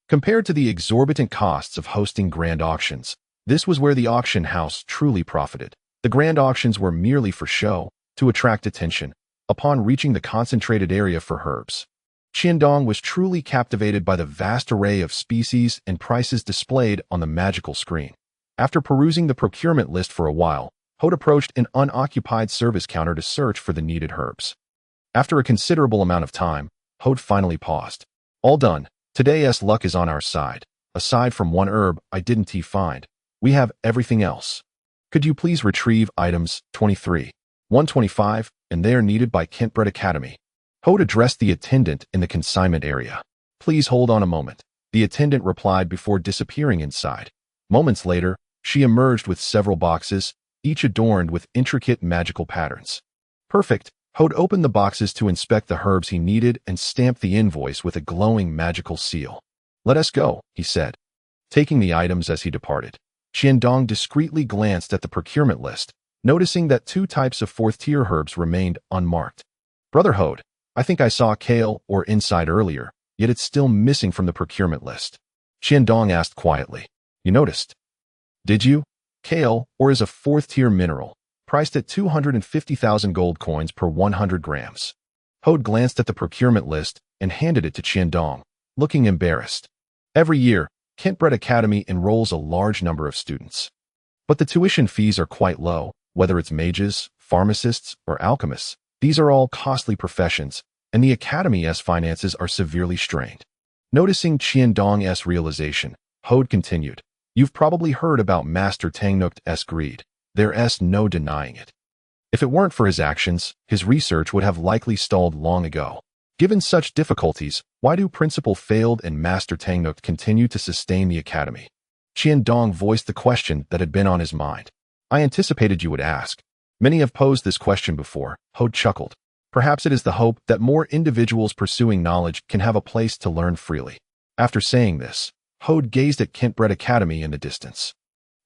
Compared to the exorbitant costs of hosting grand auctions, this was where the auction house truly profited. The grand auctions were merely for show, to attract attention. Upon reaching the concentrated area for herbs, Qiandong was truly captivated by the vast array of species and prices displayed on the magical screen. After perusing the procurement list for a while, Hode approached an unoccupied service counter to search for the needed herbs. After a considerable amount of time, Hode finally paused. All done. Today's luck is on our side. Aside from one herb I didn't find, we have everything else. Could you please retrieve items 23, 125, and they are needed by Kenbret Academy. Hode addressed the attendant in the consignment area. Please hold on a moment. The attendant replied before disappearing inside. Moments later, she emerged with several boxes, each adorned with intricate magical patterns. Perfect. Hode opened the boxes to inspect the herbs he needed and stamped the invoice with a glowing magical seal. Let us go, he said, taking the items as he departed. Qiandong discreetly glanced at the procurement list, noticing that 2 types of 4th-tier herbs remained unmarked. Brother Hode, I think I saw kale or inside earlier, yet it's still missing from the procurement list. Qiandong asked quietly. You noticed? Did you? Kale, or is a 4th-tier mineral, priced at 250,000 gold coins per 100 grams. Hode glanced at the procurement list and handed it to Qiandong, looking embarrassed. Every year, Kenbret Academy enrolls a large number of students. But the tuition fees are quite low, whether it's mages, pharmacists, or alchemists. These are all costly professions, and the Academy's finances are severely strained. Noticing Qiandong's realization, Hode continued. You've probably heard about Master Tangnuk's greed. There's no denying it. If it weren't for his actions, his research would have likely stalled long ago. Given such difficulties, why do Principal failed and Master Tangnuk continue to sustain the Academy? Qiandong voiced the question that had been on his mind. I anticipated you would ask. Many have posed this question before, Hode chuckled. Perhaps it is the hope that more individuals pursuing knowledge can have a place to learn freely. After saying this, Hode gazed at Kenbret Academy in the distance,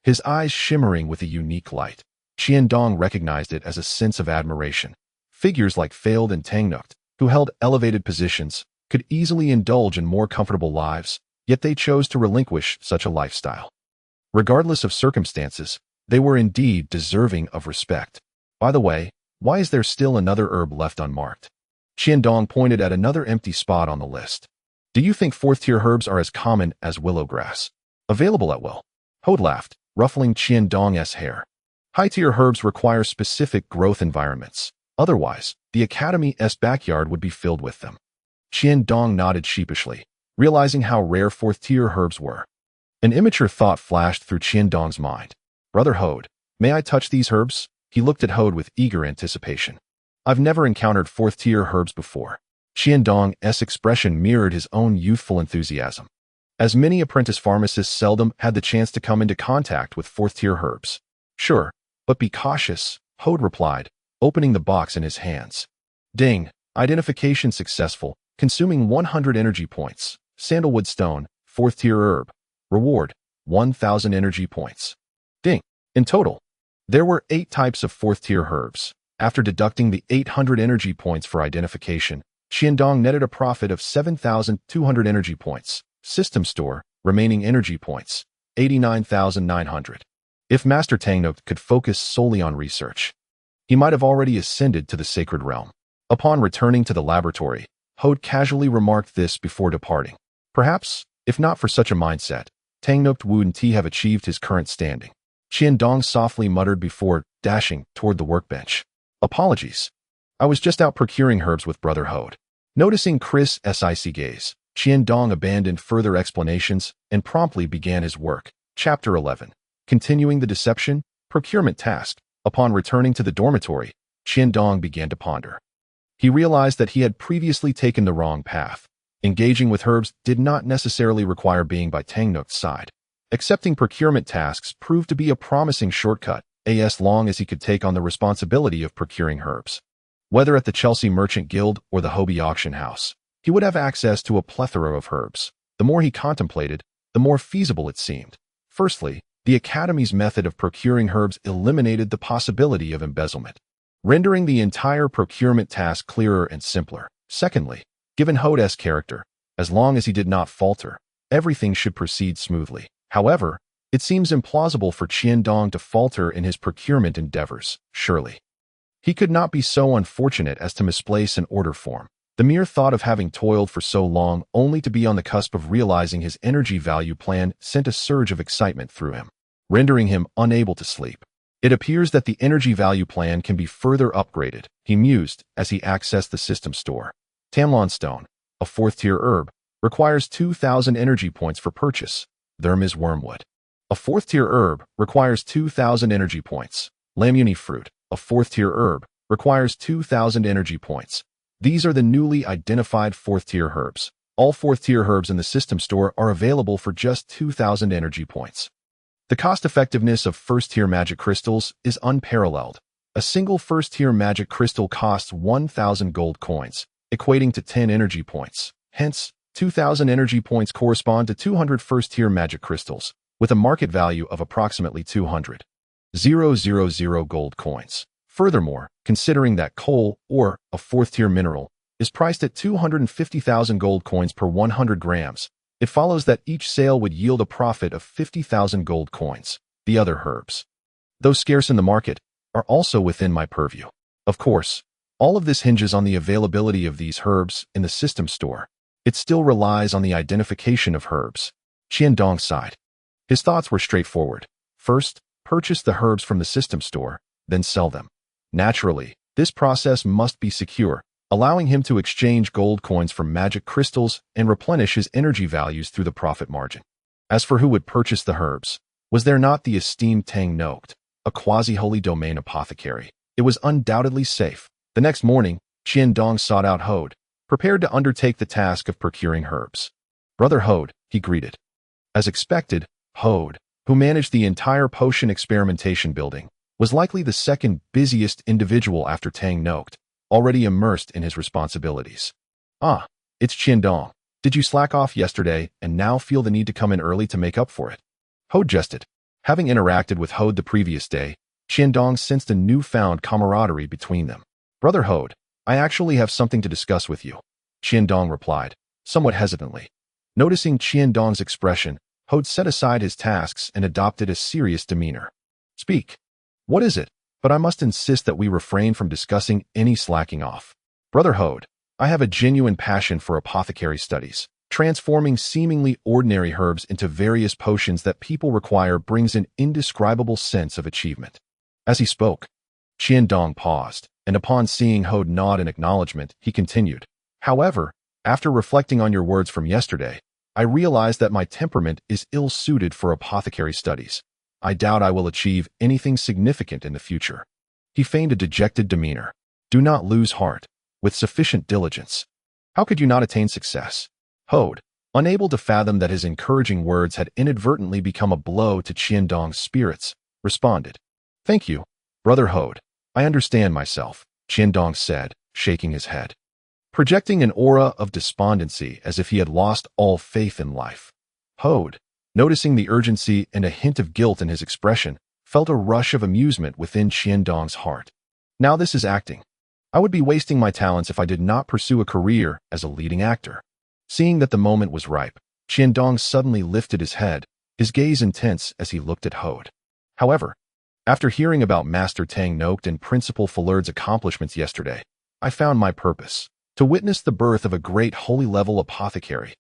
his eyes shimmering with a unique light. Qiandong recognized it as a sense of admiration. Figures like Failed and Tangnuk, who held elevated positions, could easily indulge in more comfortable lives, yet they chose to relinquish such a lifestyle. Regardless of circumstances, they were indeed deserving of respect. By the way, why is there still another herb left unmarked? Qiandong pointed at another empty spot on the list. Do you think 4th-tier herbs are as common as willow grass? Available at will. Hode laughed, ruffling Qiandong's hair. High-tier herbs require specific growth environments. Otherwise, the Academy's backyard would be filled with them. Qiandong nodded sheepishly, realizing how rare 4th-tier herbs were. An immature thought flashed through Qiandong's mind. Brother Hode, may I touch these herbs? He looked at Hode with eager anticipation. I've never encountered 4th-tier herbs before. Qiandong's expression mirrored his own youthful enthusiasm. As many apprentice pharmacists seldom had the chance to come into contact with 4th-tier herbs. Sure, but be cautious, Hode replied, opening the box in his hands. Ding, identification successful, consuming 100 energy points. Sandalwood stone, 4th-tier herb. Reward, 1,000 energy points. Ding. In total, there were 8 types of 4th-tier herbs. After deducting the 800 energy points for identification, Qiandong netted a profit of 7,200 energy points. System store, remaining energy points, 89,900. If Master Tangnuk could focus solely on research, he might have already ascended to the sacred realm. Upon returning to the laboratory, Hode casually remarked this before departing. Perhaps, if not for such a mindset, Tang Nooked wouldn't he have achieved his current standing? Qiandong softly muttered before dashing toward the workbench. Apologies. I was just out procuring herbs with Brother Hode. Noticing Chris' icy gaze, Qiandong abandoned further explanations and promptly began his work. Chapter 11. Continuing the deception, procurement task. Upon returning to the dormitory, Qiandong began to ponder. He realized that he had previously taken the wrong path. Engaging with herbs did not necessarily require being by Tang Nook's side. Accepting procurement tasks proved to be a promising shortcut, as long as he could take on the responsibility of procuring herbs. Whether at the Chelsea Merchant Guild or the Hobie auction house, he would have access to a plethora of herbs. The more he contemplated, the more feasible it seemed. Firstly, the Academy's method of procuring herbs eliminated the possibility of embezzlement, rendering the entire procurement task clearer and simpler. Secondly, given Hode's character, as long as he did not falter, everything should proceed smoothly. However, it seems implausible for Qiandong to falter in his procurement endeavors. Surely, he could not be so unfortunate as to misplace an order form. The mere thought of having toiled for so long only to be on the cusp of realizing his energy value plan sent a surge of excitement through him, rendering him unable to sleep. It appears that the energy value plan can be further upgraded, he mused as he accessed the system store. Tamlon Stone, a 4th-tier herb, requires 2,000 energy points for purchase. Thermis Wormwood, a 4th-tier herb, requires 2,000 energy points. Lamuni Fruit, a 4th-tier herb, requires 2,000 energy points. These are the newly identified 4th-tier herbs. All 4th-tier herbs in the system store are available for just 2,000 energy points. The cost-effectiveness of 1st-tier magic crystals is unparalleled. A single 1st-tier magic crystal costs 1,000 gold coins, equating to 10 energy points. Hence, 2,000 energy points correspond to 200 1st-tier magic crystals, with a market value of approximately 200,000 gold coins. Furthermore, considering that coal, or a 4th-tier mineral, is priced at 250,000 gold coins per 100 grams, it follows that each sale would yield a profit of 50,000 gold coins. The other herbs, though scarce in the market, are also within my purview. Of course, all of this hinges on the availability of these herbs in the system store. It still relies on the identification of herbs. Qiandong sighed. His thoughts were straightforward. First, purchase the herbs from the system store, then sell them. Naturally, this process must be secure, allowing him to exchange gold coins for magic crystals and replenish his energy values through the profit margin. As for who would purchase the herbs, was there not the esteemed Tang Nooked, a quasi-holy domain apothecary? It was undoubtedly safe. The next morning, Qiandong sought out Hode, prepared to undertake the task of procuring herbs. Brother Hode, he greeted. As expected, Hode, who managed the entire potion experimentation building, was likely the second busiest individual after Tang Nooked, already immersed in his responsibilities. Ah, it's Qiandong. Did you slack off yesterday and now feel the need to come in early to make up for it? Hode jested. Having interacted with Hode the previous day, Qiandong sensed a newfound camaraderie between them. Brother Hode, I actually have something to discuss with you, Qiandong replied, somewhat hesitantly. Noticing Qiandong's expression, Hode set aside his tasks and adopted a serious demeanor. Speak. What is it? But I must insist that we refrain from discussing any slacking off. Brother Hode, I have a genuine passion for apothecary studies. Transforming seemingly ordinary herbs into various potions that people require brings an indescribable sense of achievement. As he spoke, Qiandong paused, and upon seeing Hode nod in acknowledgement, he continued. However, after reflecting on your words from yesterday, I realize that my temperament is ill-suited for apothecary studies. I doubt I will achieve anything significant in the future. He feigned a dejected demeanor. Do not lose heart. With sufficient diligence, how could you not attain success? Hode, unable to fathom that his encouraging words had inadvertently become a blow to Qiandong's spirits, responded. Thank you, Brother Hode. I understand myself, Qiandong said, shaking his head, projecting an aura of despondency as if he had lost all faith in life. Hode, noticing the urgency and a hint of guilt in his expression, felt a rush of amusement within Qiandong's heart. Now this is acting. I would be wasting my talents if I did not pursue a career as a leading actor. Seeing that the moment was ripe, Qiandong suddenly lifted his head, his gaze intense as he looked at Hode. However, after hearing about Master Tang Nooked and Principal Fullard's accomplishments yesterday, I found my purpose, to witness the birth of a great holy-level apothecary.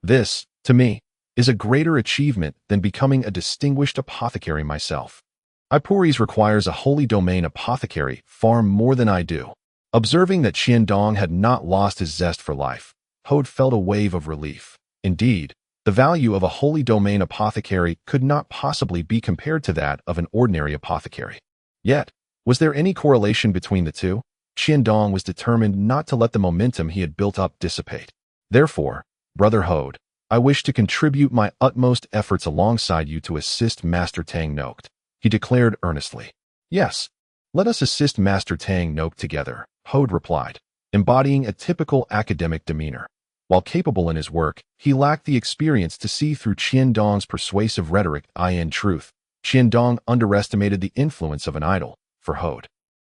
This, to me, is a greater achievement than becoming a distinguished apothecary myself. Ipores requires a holy domain apothecary far more than I do. Observing that Qiandong had not lost his zest for life, Hode felt a wave of relief. Indeed, the value of a holy domain apothecary could not possibly be compared to that of an ordinary apothecary. Yet, was there any correlation between the two? Qiandong was determined not to let the momentum he had built up dissipate. Therefore, Brother Hode, I wish to contribute my utmost efforts alongside you to assist Master Tang Noct, he declared earnestly. Yes, let us assist Master Tang Noct together, Hode replied, embodying a typical academic demeanor. While capable in his work, he lacked the experience to see through Qiandong's persuasive rhetoric. In truth, Qiandong underestimated the influence of an idol, for Hode,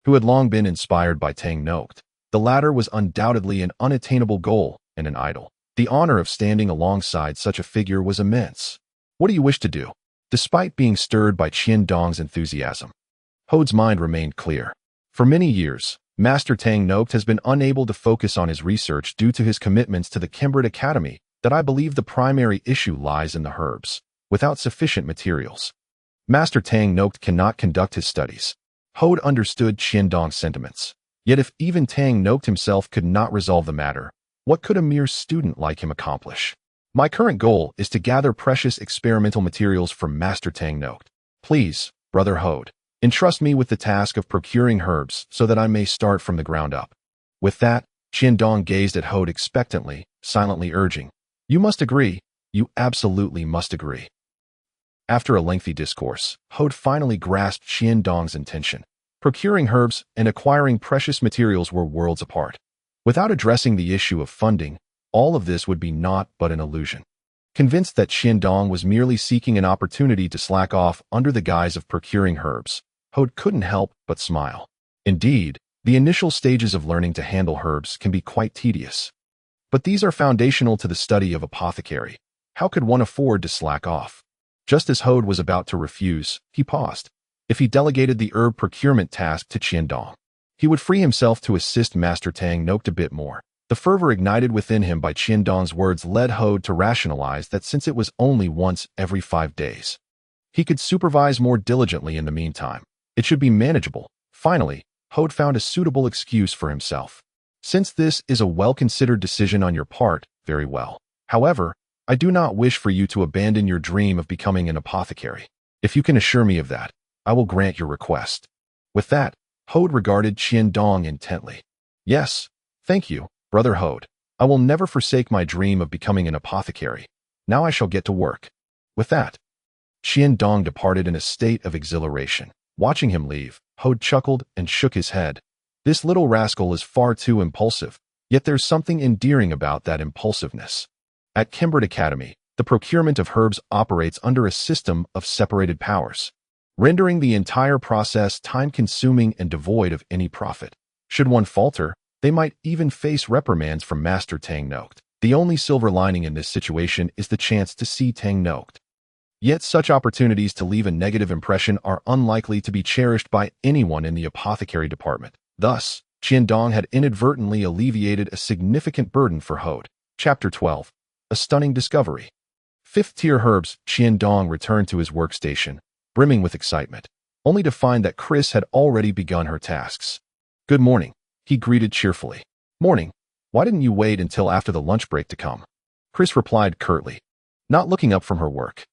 who had long been inspired by Tang Noct. The latter was undoubtedly an unattainable goal, and an idol. The honor of standing alongside such a figure was immense. What do you wish to do? Despite being stirred by Qiandong's enthusiasm, Hode's mind remained clear. For many years, Master Tang Noct has been unable to focus on his research due to his commitments to the Kenbret Academy. That I believe the primary issue lies in the herbs. Without sufficient materials, Master Tang Noct cannot conduct his studies. Hode understood Qiandong's sentiments. Yet if even Tang Noct himself could not resolve the matter, what could a mere student like him accomplish? My current goal is to gather precious experimental materials from Master Tang Noct. Please, Brother Hode, entrust me with the task of procuring herbs so that I may start from the ground up. With that, Qiandong gazed at Hode expectantly, silently urging, You must agree. You absolutely must agree. After a lengthy discourse, Hode finally grasped Qiandong's intention. Procuring herbs and acquiring precious materials were worlds apart. Without addressing the issue of funding, all of this would be naught but an illusion. Convinced that Qiandong was merely seeking an opportunity to slack off under the guise of procuring herbs, Hode couldn't help but smile. Indeed, the initial stages of learning to handle herbs can be quite tedious. But these are foundational to the study of apothecary. How could one afford to slack off? Just as Hode was about to refuse, he paused. If he delegated the herb procurement task to Qiandong, he would free himself to assist Master Tang Noct a bit more. The fervor ignited within him by Qiandong's words led Hode to rationalize that since it was only once every 5 days, he could supervise more diligently in the meantime. It should be manageable. Finally, Hode found a suitable excuse for himself. Since this is a well-considered decision on your part, very well. However, I do not wish for you to abandon your dream of becoming an apothecary. If you can assure me of that, I will grant your request. With that, Hode regarded Qiandong intently. Yes, thank you, Brother Hode. I will never forsake my dream of becoming an apothecary. Now I shall get to work. With that, Qiandong departed in a state of exhilaration. Watching him leave, Hode chuckled and shook his head. This little rascal is far too impulsive, yet there's something endearing about that impulsiveness. At Kenbret Academy, the procurement of herbs operates under a system of separated powers, rendering the entire process time-consuming and devoid of any profit. Should one falter, they might even face reprimands from Master Tang Noct. The only silver lining in this situation is the chance to see Tang Noct. Yet such opportunities to leave a negative impression are unlikely to be cherished by anyone in the apothecary department. Thus, Qiandong had inadvertently alleviated a significant burden for Hode. Chapter 12. A Stunning Discovery. Fifth-tier herbs. Qiandong returned to his workstation, brimming with excitement, only to find that Chris had already begun her tasks. Good morning, he greeted cheerfully. Morning. Why didn't you wait until after the lunch break to come? Chris replied curtly, not looking up from her work.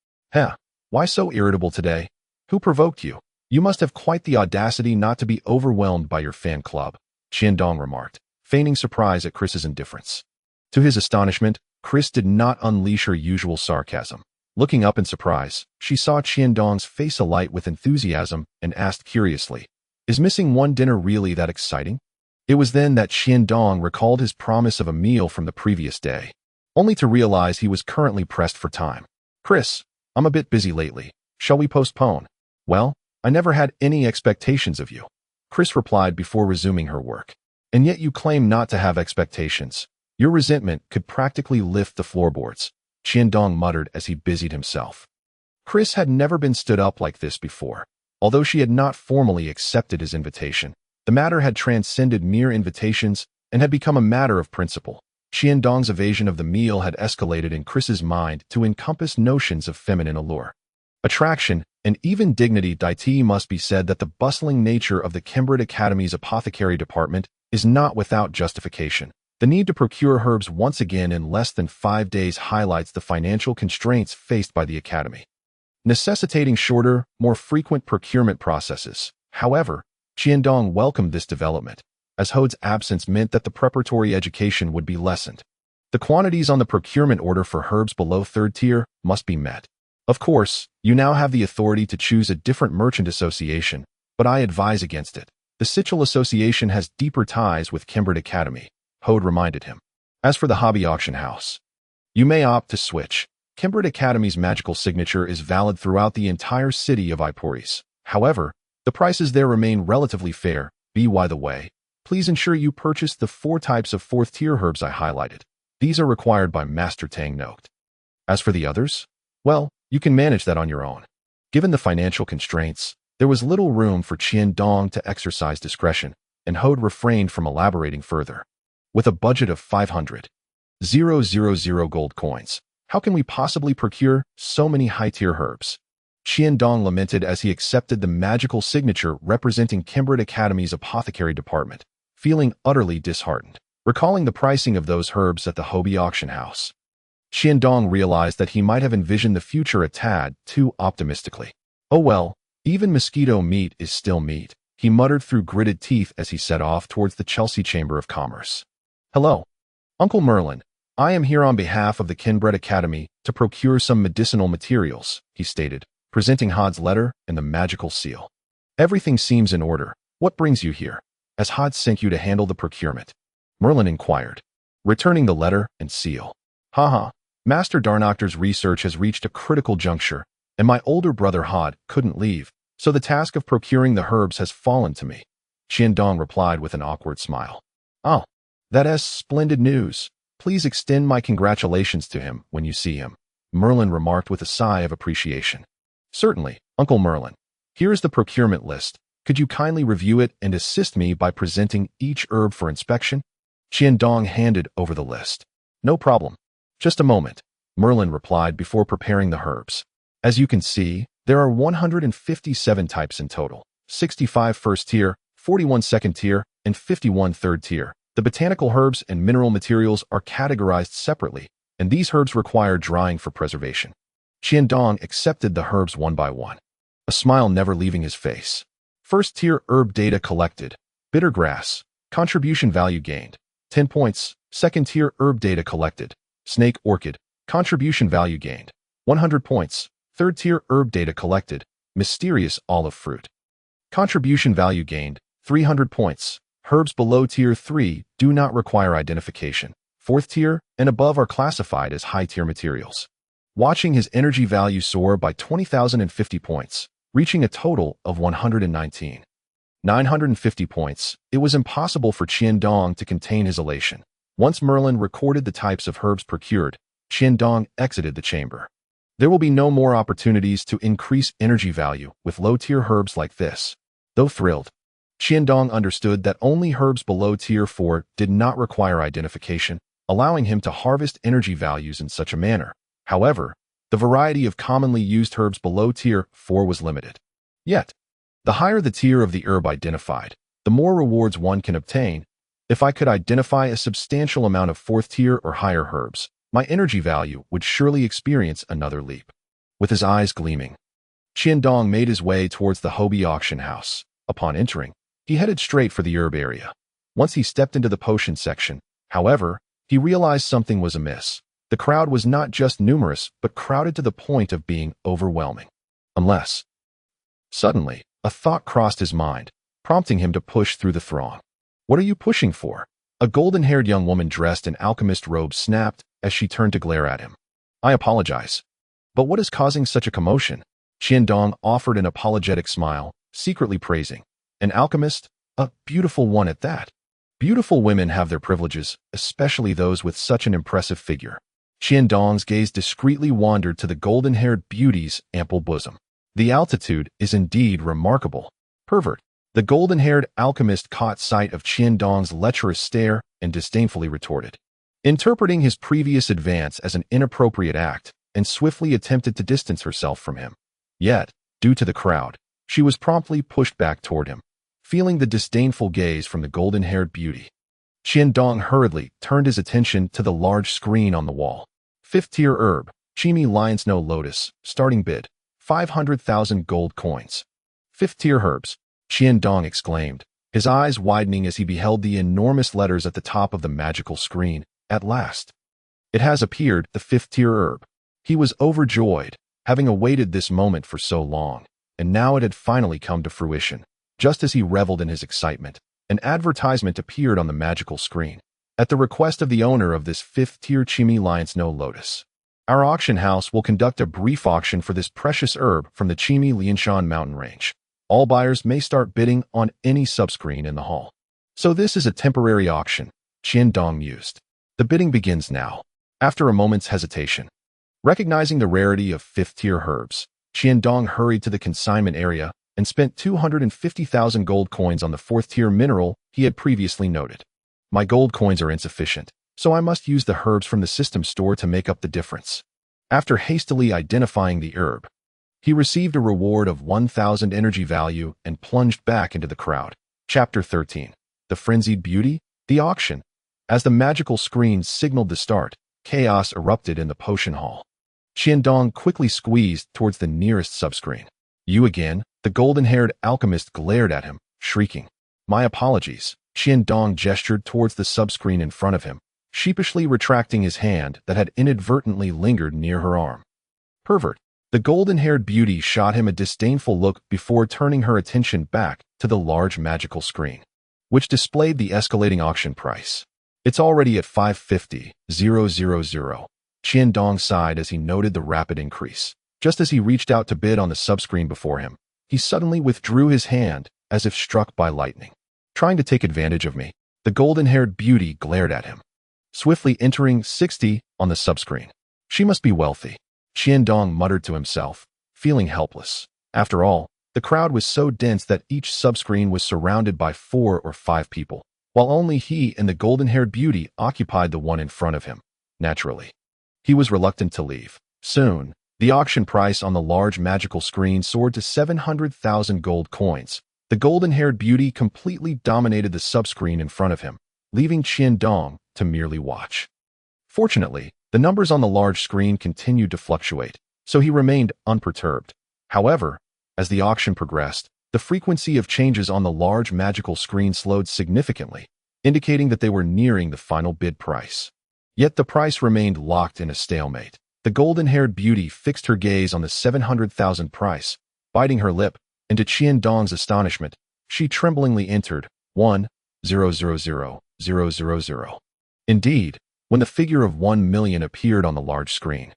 Why so irritable today? Who provoked you? You must have quite the audacity not to be overwhelmed by your fan club, Qiandong remarked, feigning surprise at Chris's indifference. To his astonishment, Chris did not unleash her usual sarcasm. Looking up in surprise, she saw Qiandong's face alight with enthusiasm and asked curiously, Is missing one dinner really that exciting? It was then that Qiandong recalled his promise of a meal from the previous day, only to realize he was currently pressed for time. Chris, I'm a bit busy lately. Shall we postpone? Well, I never had any expectations of you, Chris replied before resuming her work. And yet you claim not to have expectations. Your resentment could practically lift the floorboards, Qiandong muttered as he busied himself. Chris had never been stood up like this before. Although she had not formally accepted his invitation, the matter had transcended mere invitations and had become a matter of principle. Qiandong's evasion of the meal had escalated in Chris's mind to encompass notions of feminine allure, attraction, and even dignity. It must be said that the bustling nature of the Kenbret Academy's apothecary department is not without justification. The need to procure herbs once again in less than 5 days highlights the financial constraints faced by the Academy, necessitating shorter, more frequent procurement processes. However, Qiandong welcomed this development, as Hode's absence meant that the preparatory education would be lessened. The quantities on the procurement order for herbs below 3rd tier must be met. Of course, you now have the authority to choose a different merchant association, but I advise against it. The Sigil Association has deeper ties with Kenbret Academy, Hode reminded him. As for the hobby auction house, you may opt to switch. Kenbret Academy's magical signature is valid throughout the entire city of Iporis. However, the prices there remain relatively fair. By the way, please ensure you purchase the 4 types of 4th tier herbs I highlighted. These are required by Master Tang Note. As for the others, well, you can manage that on your own. Given the financial constraints, there was little room for Qiandong to exercise discretion, and Hode refrained from elaborating further. With a budget of 500,000 gold coins, how can we possibly procure so many high-tier herbs? Qiandong lamented as he accepted the magical signature representing Kenbret Academy's apothecary department, feeling utterly disheartened. Recalling the pricing of those herbs at the hobby auction house, Qiandong realized that he might have envisioned the future a tad too optimistically. Oh well, even mosquito meat is still meat, he muttered through gritted teeth as he set off towards the Chelsea Chamber of Commerce. Hello, Uncle Merlin. I am here on behalf of the Kenbret Academy to procure some medicinal materials, he stated, presenting Hode's letter and the magical seal. Everything seems in order. What brings you here? Has Hode sent you to handle the procurement? Merlin inquired, returning the letter and seal. Haha. Master Darnoctor's research has reached a critical juncture, and my older brother Hode couldn't leave, so the task of procuring the herbs has fallen to me. Qiandong replied with an awkward smile. Oh, that is splendid news. Please extend my congratulations to him when you see him, Merlin remarked with a sigh of appreciation. Certainly, Uncle Merlin. Here is the procurement list. Could you kindly review it and assist me by presenting each herb for inspection? Qiandong handed over the list. No problem. Just a moment, Merlin replied before preparing the herbs. As you can see, there are 157 types in total, 65 1st tier, 41 2nd tier, and 51 3rd tier. The botanical herbs and mineral materials are categorized separately, and these herbs require drying for preservation. Qiandong accepted the herbs one by one, a smile never leaving his face. 1st tier herb data collected. Bitter grass. Contribution value gained. 10 points. 2nd tier herb data collected. Snake orchid. Contribution value gained. 100 points. 3rd tier herb data collected. Mysterious olive fruit. Contribution value gained. 300 points. Herbs below tier 3 do not require identification. 4th tier and above are classified as high tier materials. Watching his energy value soar by 20,050 points, reaching a total of 119,950 points, it was impossible for Qiandong to contain his elation. Once Merlin recorded the types of herbs procured, Qiandong exited the chamber. There will be no more opportunities to increase energy value with low-tier herbs like this. Though thrilled, Qiandong understood that only herbs below tier 4 did not require identification, allowing him to harvest energy values in such a manner. However, the variety of commonly used herbs below tier 4 was limited. Yet, the higher the tier of the herb identified, the more rewards one can obtain. If I could identify a substantial amount of 4th tier or higher herbs, my energy value would surely experience another leap. With his eyes gleaming, Qiandong made his way towards the hobby auction house. Upon entering, he headed straight for the herb area. Once he stepped into the potion section, however, he realized something was amiss. The crowd was not just numerous, but crowded to the point of being overwhelming. Unless, suddenly, a thought crossed his mind, prompting him to push through the throng. What are you pushing for? A golden-haired young woman dressed in alchemist robes snapped as she turned to glare at him. I apologize. But what is causing such a commotion? Qiandong offered an apologetic smile, secretly praising. An alchemist? A beautiful one at that. Beautiful women have their privileges, especially those with such an impressive figure. Qiandong's gaze discreetly wandered to the golden-haired beauty's ample bosom. The altitude is indeed remarkable. Pervert. The golden-haired alchemist caught sight of Qiandong's lecherous stare and disdainfully retorted. interpreting his previous advance as an inappropriate act, and swiftly attempted to distance herself from him. Yet, due to the crowd, she was promptly pushed back toward him, feeling the disdainful gaze from the golden-haired beauty. Qiandong hurriedly turned his attention to the large screen on the wall. 5th-tier herb, Chimi Lion's No Lotus, starting bid, 500,000 gold coins. 5th-tier herbs, Qiandong exclaimed, his eyes widening as he beheld the enormous letters at the top of the magical screen. At last, it has appeared, the 5th-tier herb. He was overjoyed, having awaited this moment for so long, and now it had finally come to fruition. Just as he reveled in his excitement, an advertisement appeared on the magical screen. At the request of the owner of this 5th-tier Chimi Lion's No Lotus, our auction house will conduct a brief auction for this precious herb from the Chimi Lianshan mountain range. All buyers may start bidding on any subscreen in the hall. So this is a temporary auction, Qiandong mused. The bidding begins now. After a moment's hesitation, recognizing the rarity of 5th-tier herbs, Qiandong hurried to the consignment area and spent 250,000 gold coins on the 4th-tier mineral he had previously noted. My gold coins are insufficient, so I must use the herbs from the system store to make up the difference. After hastily identifying the herb, he received a reward of 1,000 energy value and plunged back into the crowd. Chapter 13. The Frenzied Beauty? The Auction. As the magical screen signaled the start, chaos erupted in the potion hall. Qiandong quickly squeezed towards the nearest subscreen. You again? The golden-haired alchemist glared at him, shrieking. My apologies. Qiandong gestured towards the subscreen in front of him, sheepishly retracting his hand that had inadvertently lingered near her arm. Pervert. The golden-haired beauty shot him a disdainful look before turning her attention back to the large magical screen, which displayed the escalating auction price. It's already at 550,000. Qiandong sighed as he noted the rapid increase. Just as he reached out to bid on the subscreen before him, he suddenly withdrew his hand as if struck by lightning. Trying to take advantage of me, the golden-haired beauty glared at him, swiftly entering 60 on the subscreen. She must be wealthy. Qiandong muttered to himself, feeling helpless. After all, the crowd was so dense that each subscreen was surrounded by 4 or 5 people, while only he and the golden-haired beauty occupied the one in front of him. Naturally, he was reluctant to leave. Soon, the auction price on the large magical screen soared to 700,000 gold coins. The golden-haired beauty completely dominated the subscreen in front of him, leaving Qiandong to merely watch. Fortunately, the numbers on the large screen continued to fluctuate, so he remained unperturbed. However, as the auction progressed, the frequency of changes on the large magical screen slowed significantly, indicating that they were nearing the final bid price. Yet the price remained locked in a stalemate. The golden-haired beauty fixed her gaze on the 700,000 price, biting her lip, and to Qiandong's astonishment, she tremblingly entered 1,000,000. Indeed, when the figure of 1 million appeared on the large screen,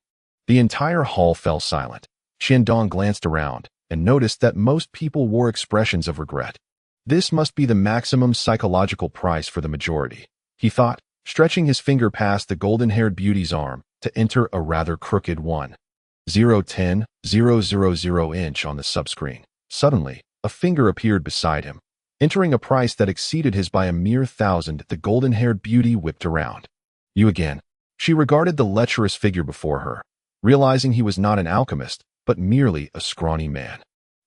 the entire hall fell silent. Qiandong glanced around and noticed that most people wore expressions of regret. This must be the maximum psychological price for the majority, he thought, stretching his finger past the golden-haired beauty's arm to enter a rather crooked 1,010,000 inch on the subscreen. Suddenly, a finger appeared beside him, entering a price that exceeded his by a mere 1,000. The golden-haired beauty whipped around. You again. She regarded the lecherous figure before her, realizing he was not an alchemist, but merely a scrawny man,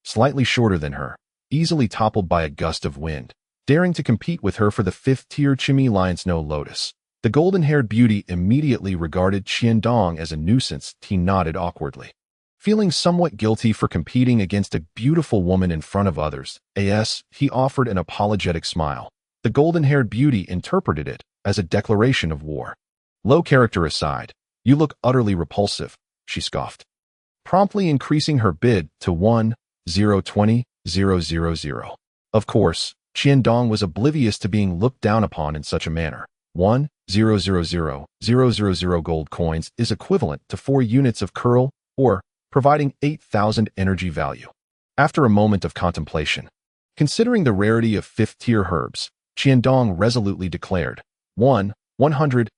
slightly shorter than her, easily toppled by a gust of wind, daring to compete with her for the 5th-tier Chimi Lion's No Lotus. The golden-haired beauty immediately regarded Qiandong as a nuisance. He nodded awkwardly, feeling somewhat guilty for competing against a beautiful woman in front of others. He offered an apologetic smile. The golden-haired beauty interpreted it as a declaration of war. Low character aside, you look utterly repulsive, she scoffed, promptly increasing her bid to 1,020,000. Of course, Qiandong was oblivious to being looked down upon in such a manner. 1,000,000 gold coins is equivalent to 4 units of curl, or providing 8,000 energy value. After a moment of contemplation, considering the rarity of 5th-tier herbs, Qiandong resolutely declared 100,000.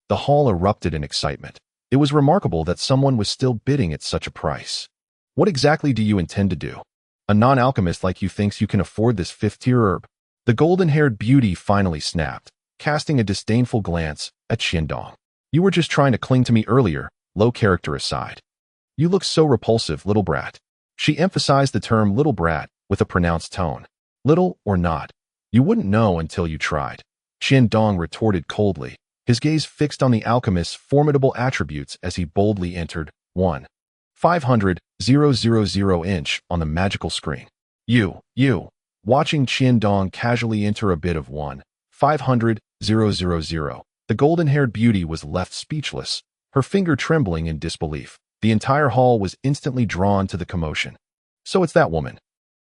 The hall erupted in excitement. It was remarkable that someone was still bidding at such a price. What exactly do you intend to do? A non-alchemist like you thinks you can afford this 5th-tier herb? The golden-haired beauty finally snapped, casting a disdainful glance at Qiandong. You were just trying to cling to me earlier, low character aside. You look so repulsive, little brat. She emphasized the term little brat with a pronounced tone. Little or not, you wouldn't know until you tried. Qiandong retorted coldly, his gaze fixed on the alchemist's formidable attributes as he boldly entered 1,500,000 inch on the magical screen. You. Watching Qiandong casually enter a bid of 1,500,000, the golden-haired beauty was left speechless, her finger trembling in disbelief. The entire hall was instantly drawn to the commotion. So it's that woman.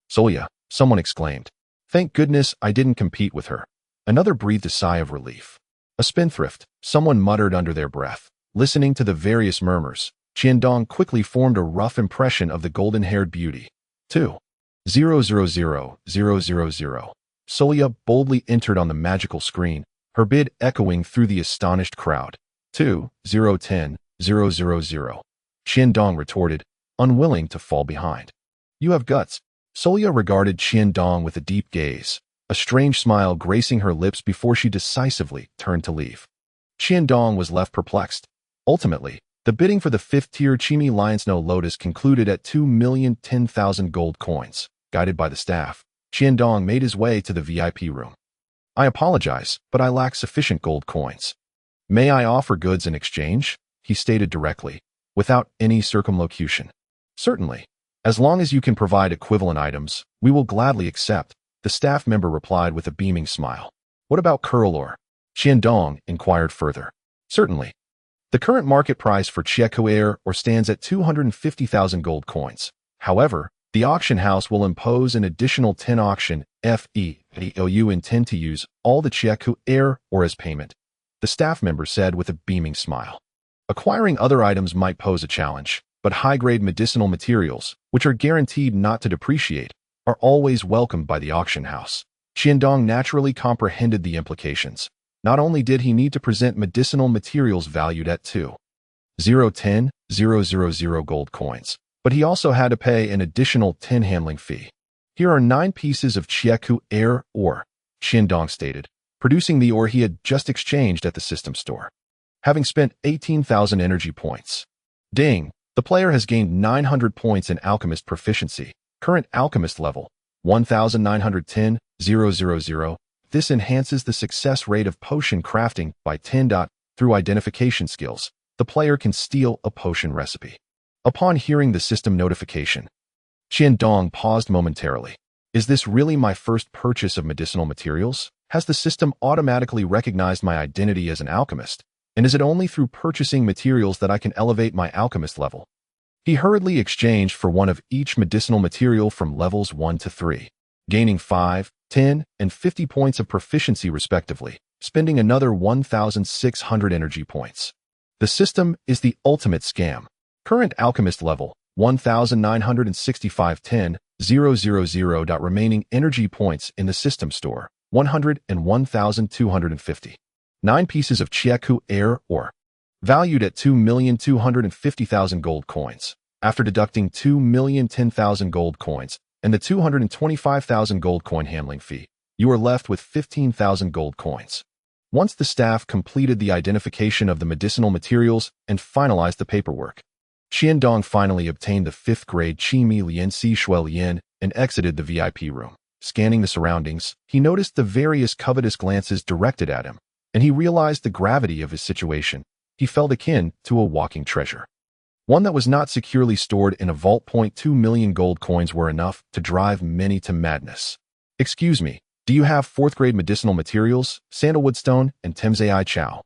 Solia, someone exclaimed. Thank goodness I didn't compete with her. Another breathed a sigh of relief. A spendthrift, someone muttered under their breath. Listening to the various murmurs, Qiandong quickly formed a rough impression of the golden-haired beauty. 2,000,000. Solia boldly entered on the magical screen, her bid echoing through the astonished crowd. 2,010,000. Qiandong retorted, unwilling to fall behind. You have guts. Solia regarded Qiandong with a deep gaze, a strange smile gracing her lips before she decisively turned to leave. Qiandong was left perplexed. Ultimately, the bidding for the 5th-tier Chimi Lion's No Lotus concluded at 2,010,000 gold coins. Guided by the staff, Qiandong made his way to the VIP room. I apologize, but I lack sufficient gold coins. May I offer goods in exchange? He stated directly, without any circumlocution. Certainly. As long as you can provide equivalent items, we will gladly accept, the staff member replied with a beaming smile. What about Curlor? Qiandong inquired further. Certainly. The current market price for Chiekuer or stands at 250,000 gold coins. However, the auction house will impose an additional 10 auction FE. You intend to use all the Chiekuer or as payment, the staff member said with a beaming smile. Acquiring other items might pose a challenge, but high-grade medicinal materials, which are guaranteed not to depreciate, are always welcomed by the auction house. Qiandong naturally comprehended the implications. Not only did he need to present medicinal materials valued at 2,010,000 gold coins, but he also had to pay an additional 10 handling fee. Here are 9 pieces of Chiekuer ore, Qiandong stated, producing the ore he had just exchanged at the system store. Having spent 18,000 energy points. Ding! The player has gained 900 points in Alchemist proficiency. Current Alchemist level, 1,910,000. This enhances the success rate of potion crafting by 10. Through identification skills, the player can steal a potion recipe. Upon hearing the system notification, Qiandong paused momentarily. Is this really my first purchase of medicinal materials? Has the system automatically recognized my identity as an alchemist? And is it only through purchasing materials that I can elevate my alchemist level? He hurriedly exchanged for one of each medicinal material from levels 1 to 3, gaining 5, 10, and 50 points of proficiency respectively, spending another 1,600 energy points. The system is the ultimate scam. Current alchemist level, 1,965,10,000. Remaining energy points in the system store, 101,250. 9 pieces of Chiekuer ore, valued at 2,250,000 gold coins. After deducting 2,010,000 gold coins and the 225,000 gold coin handling fee, you are left with 15,000 gold coins. Once the staff completed the identification of the medicinal materials and finalized the paperwork, Qiandong finally obtained the 5th grade Chimi Lian Si Shuel Lian and exited the VIP room. Scanning the surroundings, he noticed the various covetous glances directed at him, and he realized the gravity of his situation. He felt akin to a walking treasure. One that was not securely stored in a vault. 2 million gold coins were enough to drive many to madness. Excuse me, do you have 4th grade medicinal materials, sandalwood stone, and Temzai Chow?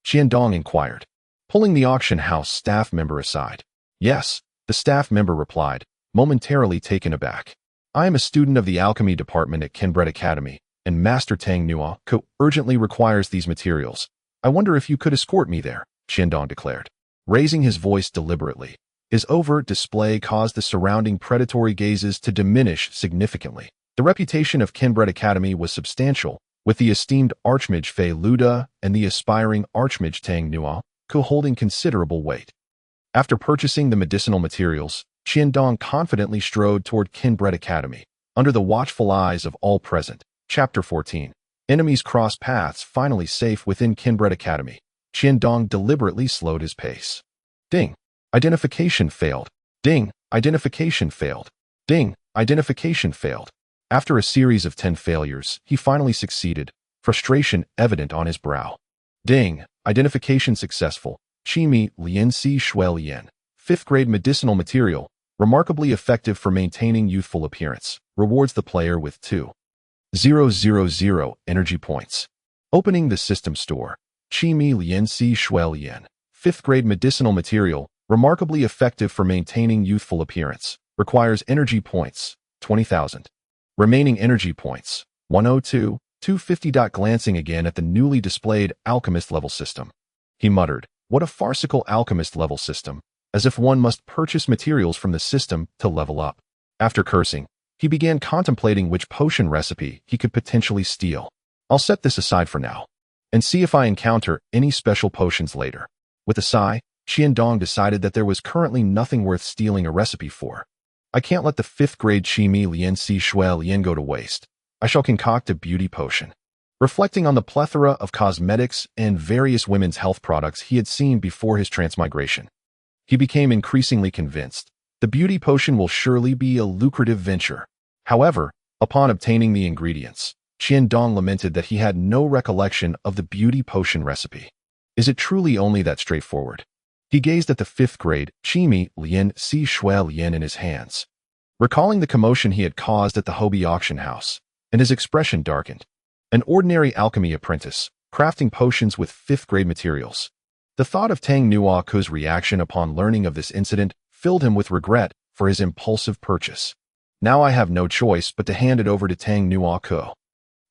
Qiandong inquired, pulling the auction house staff member aside. Yes, the staff member replied, momentarily taken aback. I am a student of the Alchemy department at Kenbret Academy, and Master Tang Nua urgently requires these materials. I wonder if you could escort me there, Qiandong declared, raising his voice deliberately. His overt display caused the surrounding predatory gazes to diminish significantly. The reputation of Kenbret Academy was substantial, with the esteemed Archmage Fei Luda and the aspiring Archmage Tang Nua holding considerable weight. After purchasing the medicinal materials, Qiandong confidently strode toward Kenbret Academy, under the watchful eyes of all present. Chapter 14. Enemies cross paths, finally safe within Kenbret Academy. Qiandong deliberately slowed his pace. Ding. Identification failed. Ding. Identification failed. Ding. Identification failed. After a series of 10 failures, he finally succeeded, frustration evident on his brow. Ding. Identification successful. Qimi Lian Si Shui Lian. 5th grade medicinal material, remarkably effective for maintaining youthful appearance. Rewards the player with 2,000 energy points. Opening the system store. Qimi Lian Si Shui Lian. 5th grade medicinal material, remarkably effective for maintaining youthful appearance. Requires energy points, 20,000. Remaining energy points, 102, 250. Glancing again at the newly displayed Alchemist level system, he muttered, "What a farcical Alchemist level system, as if one must purchase materials from the system to level up." After cursing, he began contemplating which potion recipe he could potentially steal. I'll set this aside for now, and see if I encounter any special potions later. With a sigh, Qiandong decided that there was currently nothing worth stealing a recipe for. I can't let the 5th grade Qimi Lian Si Shui Lian go to waste. I shall concoct a beauty potion. Reflecting on the plethora of cosmetics and various women's health products he had seen before his transmigration, he became increasingly convinced the beauty potion will surely be a lucrative venture. However, upon obtaining the ingredients, Qiandong lamented that he had no recollection of the beauty potion recipe. Is it truly only that straightforward? He gazed at the 5th grade Qimi Lian Si Shui Lian in his hands, recalling the commotion he had caused at the Herbal auction house, and his expression darkened. An ordinary alchemy apprentice, crafting potions with 5th grade materials. The thought of Tang Nuaku's reaction upon learning of this incident filled him with regret for his impulsive purchase. Now I have no choice but to hand it over to Tang Nuaku,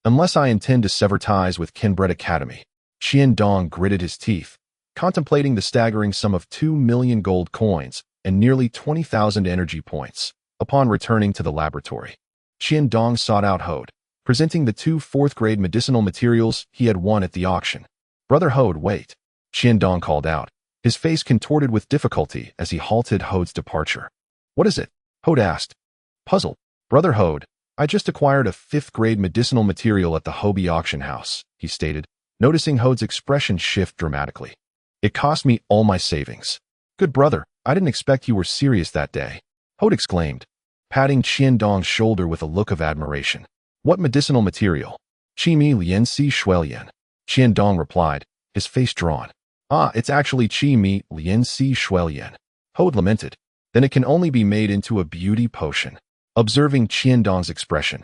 unless I intend to sever ties with Kenbret Academy. Qiandong gritted his teeth, contemplating the staggering sum of 2 million gold coins and nearly 20,000 energy points. Upon returning to the laboratory, Qiandong sought out Hode, presenting the 2 4th grade medicinal materials he had won at the auction. "Brother Hode, wait," Qiandong called out, his face contorted with difficulty as he halted Hode's departure. "What is it?" Hode asked, puzzled. "Brother Hode, I just acquired a 5th grade medicinal material at the Herbal auction house," he stated, noticing Hode's expression shift dramatically. "It cost me all my savings." "Good brother, I didn't expect you were serious that day," Hode exclaimed, patting Qiandong's shoulder with a look of admiration. "What medicinal material?" "Qimi Lian Si Shui Lian," Qiandong replied, his face drawn. "Ah, it's actually Qimi Lian Si Shui Lian," Hode lamented. "Then it can only be made into a beauty potion." Observing Qiandong's expression,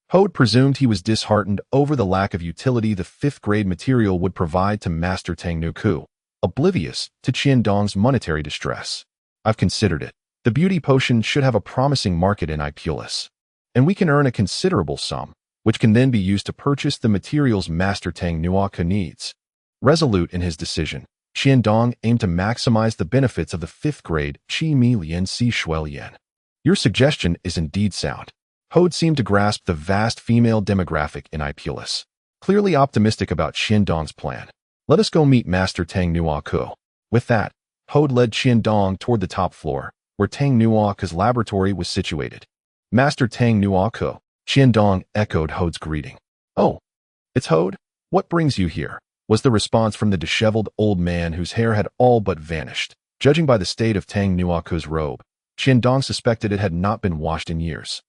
Hode presumed he was disheartened over the lack of utility the 5th grade material would provide to Master Tang Nuku, oblivious to Qiandong's monetary distress. "I've considered it. The beauty potion should have a promising market in Ipulus, and we can earn a considerable sum, which can then be used to purchase the materials Master Tang Nuaku needs." Resolute in his decision, Qiandong aimed to maximize the benefits of the 5th grade Qimi Lian Si Shui Lian. "Your suggestion is indeed sound." Hode seemed to grasp the vast female demographic in Ipulus, clearly optimistic about Qiandong's plan. "Let us go meet Master Tang Nuaku." With that, Hode led Qiandong toward the top floor, where Tang Nuaku's laboratory was situated. "Master Tang Nuaku," Qiandong echoed Hode's greeting. "Oh, it's Hode? What brings you here?" was the response from the disheveled old man whose hair had all but vanished. Judging by the state of Tang Nuaku's robe, Qiandong suspected it had not been washed in years.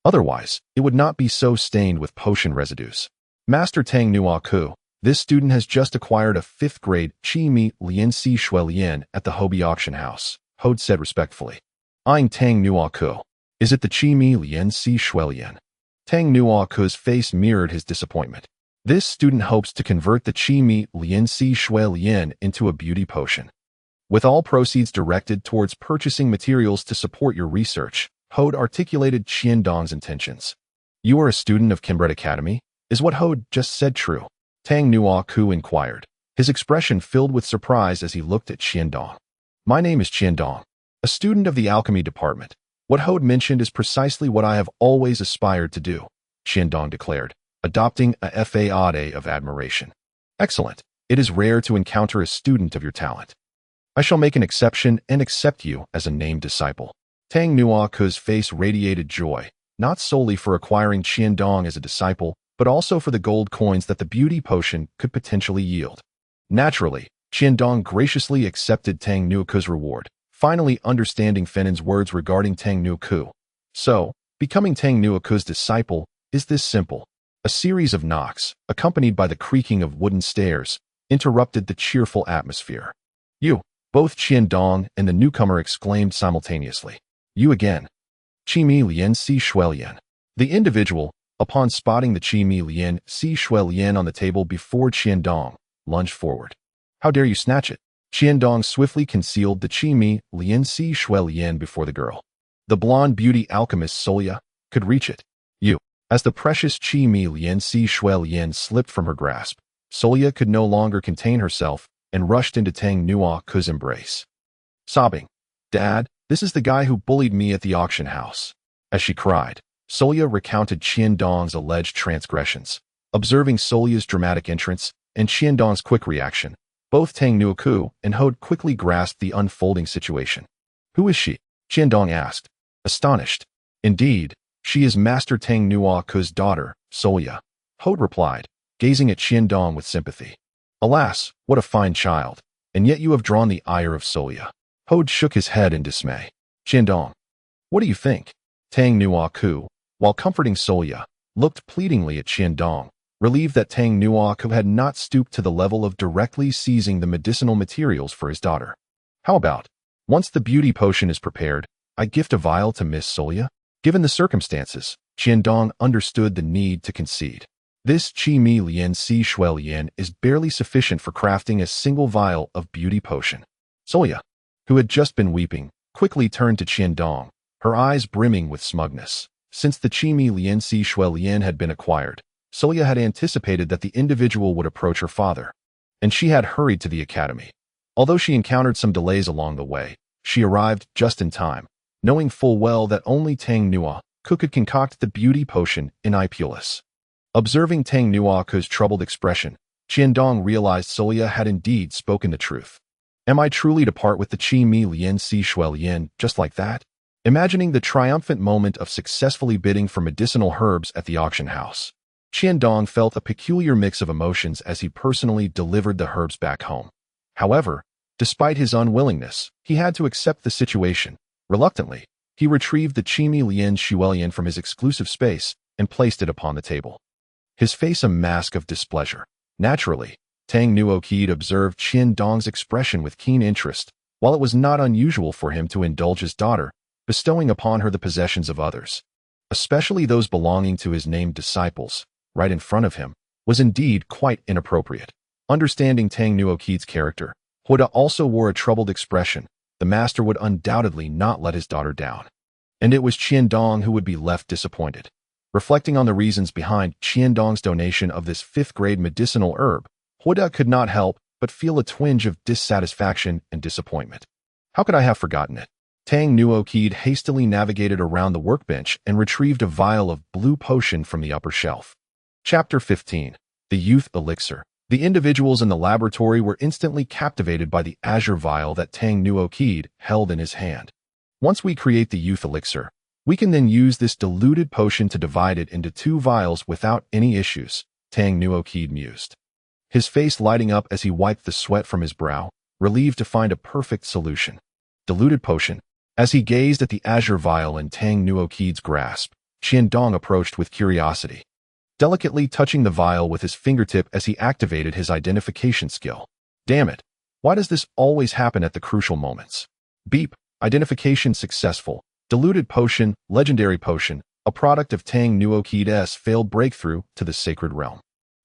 Otherwise, it would not be so stained with potion residues. "Master Tang Nuaku, this student has just acquired a 5th grade Qimi Lian Si Shui Lian at the Herbal auction house," Hode said respectfully. Eyeing Tang Nuaku, "Is it the Qimi Lian Si Shui Lian?" Tang Nuaku's face mirrored his disappointment. "This student hopes to convert the Qimi Lian Si Shui Lian into a beauty potion, with all proceeds directed towards purchasing materials to support your research." Hode articulated Qiandong's intentions. "You are a student of Kenbret Academy? Is what Hode just said true?" Tang Nuaku inquired, his expression filled with surprise as he looked at Qiandong. "My name is Qiandong, a student of the Alchemy department. What Hode mentioned is precisely what I have always aspired to do," Qiandong declared, adopting a facade of admiration. "Excellent. It is rare to encounter a student of your talent. I shall make an exception and accept you as a named disciple." Tang Nuaku's face radiated joy, not solely for acquiring Qiandong as a disciple, but also for the gold coins that the beauty potion could potentially yield. Naturally, Qiandong graciously accepted Tang Nuoku's reward, finally understanding Fenen's words regarding Tang Nuoku. So, becoming Tang Nuoku's disciple is this simple. A series of knocks, accompanied by the creaking of wooden stairs, interrupted the cheerful atmosphere. "You!" both Qiandong and the newcomer exclaimed simultaneously. "You again." Qimi Lian Si Shuelian. The individual, upon spotting the Qimi Lian Si Shuelian on the table before Qiandong, lunged forward. "How dare you snatch it?" Qiandong swiftly concealed the Qimi Lian Si Shuelian before the girl. The blonde beauty alchemist Solia could reach it. "You!" As the precious Qimi Lian Si Shuelian slipped from her grasp, Solia could no longer contain herself and rushed into Tang Nuoku's embrace. Sobbing, "Dad, this is the guy who bullied me at the auction house." As she cried, Solia recounted Qiandong's alleged transgressions. Observing Solia's dramatic entrance and Qiandong's quick reaction, both Tang Nuoku and Hode quickly grasped the unfolding situation. "Who is she?" Qiandong asked, astonished. "Indeed, she is Master Tang Nuoku's daughter, Solia," Hode replied, gazing at Qiandong with sympathy. "Alas, what a fine child, and yet you have drawn the ire of Solia." Hode shook his head in dismay. "Qiandong, what do you think?" Tang Nuoku, while comforting Solia, looked pleadingly at Qiandong, relieved that Tang Nuoku had not stooped to the level of directly seizing the medicinal materials for his daughter. "How about, once the beauty potion is prepared, I gift a vial to Miss Solia?" Given the circumstances, Qiandong understood the need to concede. This Qimi Lian Si Shuelian is barely sufficient for crafting a single vial of beauty potion. Solia, who had just been weeping, quickly turned to Qiandong, her eyes brimming with smugness. Since the Qimi Lian Si Shuelian had been acquired, Solia had anticipated that the individual would approach her father, and she had hurried to the academy. Although she encountered some delays along the way, she arrived just in time, knowing full well that only Tang Nuoku could concoct the beauty potion in Ipulus. Observing Tang Nuoku's troubled expression, Qiandong realized Solia had indeed spoken the truth. "Am I truly to part with the Qimi Lian Si Shuelian just like that?" Imagining the triumphant moment of successfully bidding for medicinal herbs at the auction house, Qiandong felt a peculiar mix of emotions as he personally delivered the herbs back home. However, despite his unwillingness, he had to accept the situation. Reluctantly, he retrieved the Qimi Lian Shuelian from his exclusive space and placed it upon the table. His face a mask of displeasure. Naturally, Tang Nuoku observed Qiandong's expression with keen interest, while it was not unusual for him to indulge his daughter, bestowing upon her the possessions of others, especially those belonging to his named disciples, right in front of him, was indeed quite inappropriate. Understanding Tang Nuoku's character, Huda also wore a troubled expression. The master would undoubtedly not let his daughter down. And it was Qiandong who would be left disappointed. Reflecting on the reasons behind Qiandong's donation of this 5th-grade medicinal herb, Huda could not help but feel a twinge of dissatisfaction and disappointment. How could I have forgotten it? Tang Nuoku hastily navigated around the workbench and retrieved a vial of blue potion from the upper shelf. Chapter 15. The Youth Elixir. The individuals in the laboratory were instantly captivated by the azure vial that Tang Nuoku held in his hand. "Once we create the Youth Elixir, we can then use this diluted potion to divide it into 2 vials without any issues," Tang Nuoku mused. His face lighting up as he wiped the sweat from his brow, relieved to find a perfect solution. Diluted potion. As he gazed at the azure vial in Tang Nuoku's grasp, Qiandong approached with curiosity, delicately touching the vial with his fingertip as he activated his identification skill. "Damn it, why does this always happen at the crucial moments?" Beep. Identification successful. Diluted potion, legendary potion, a product of Tang Nuoku's failed breakthrough to the sacred realm.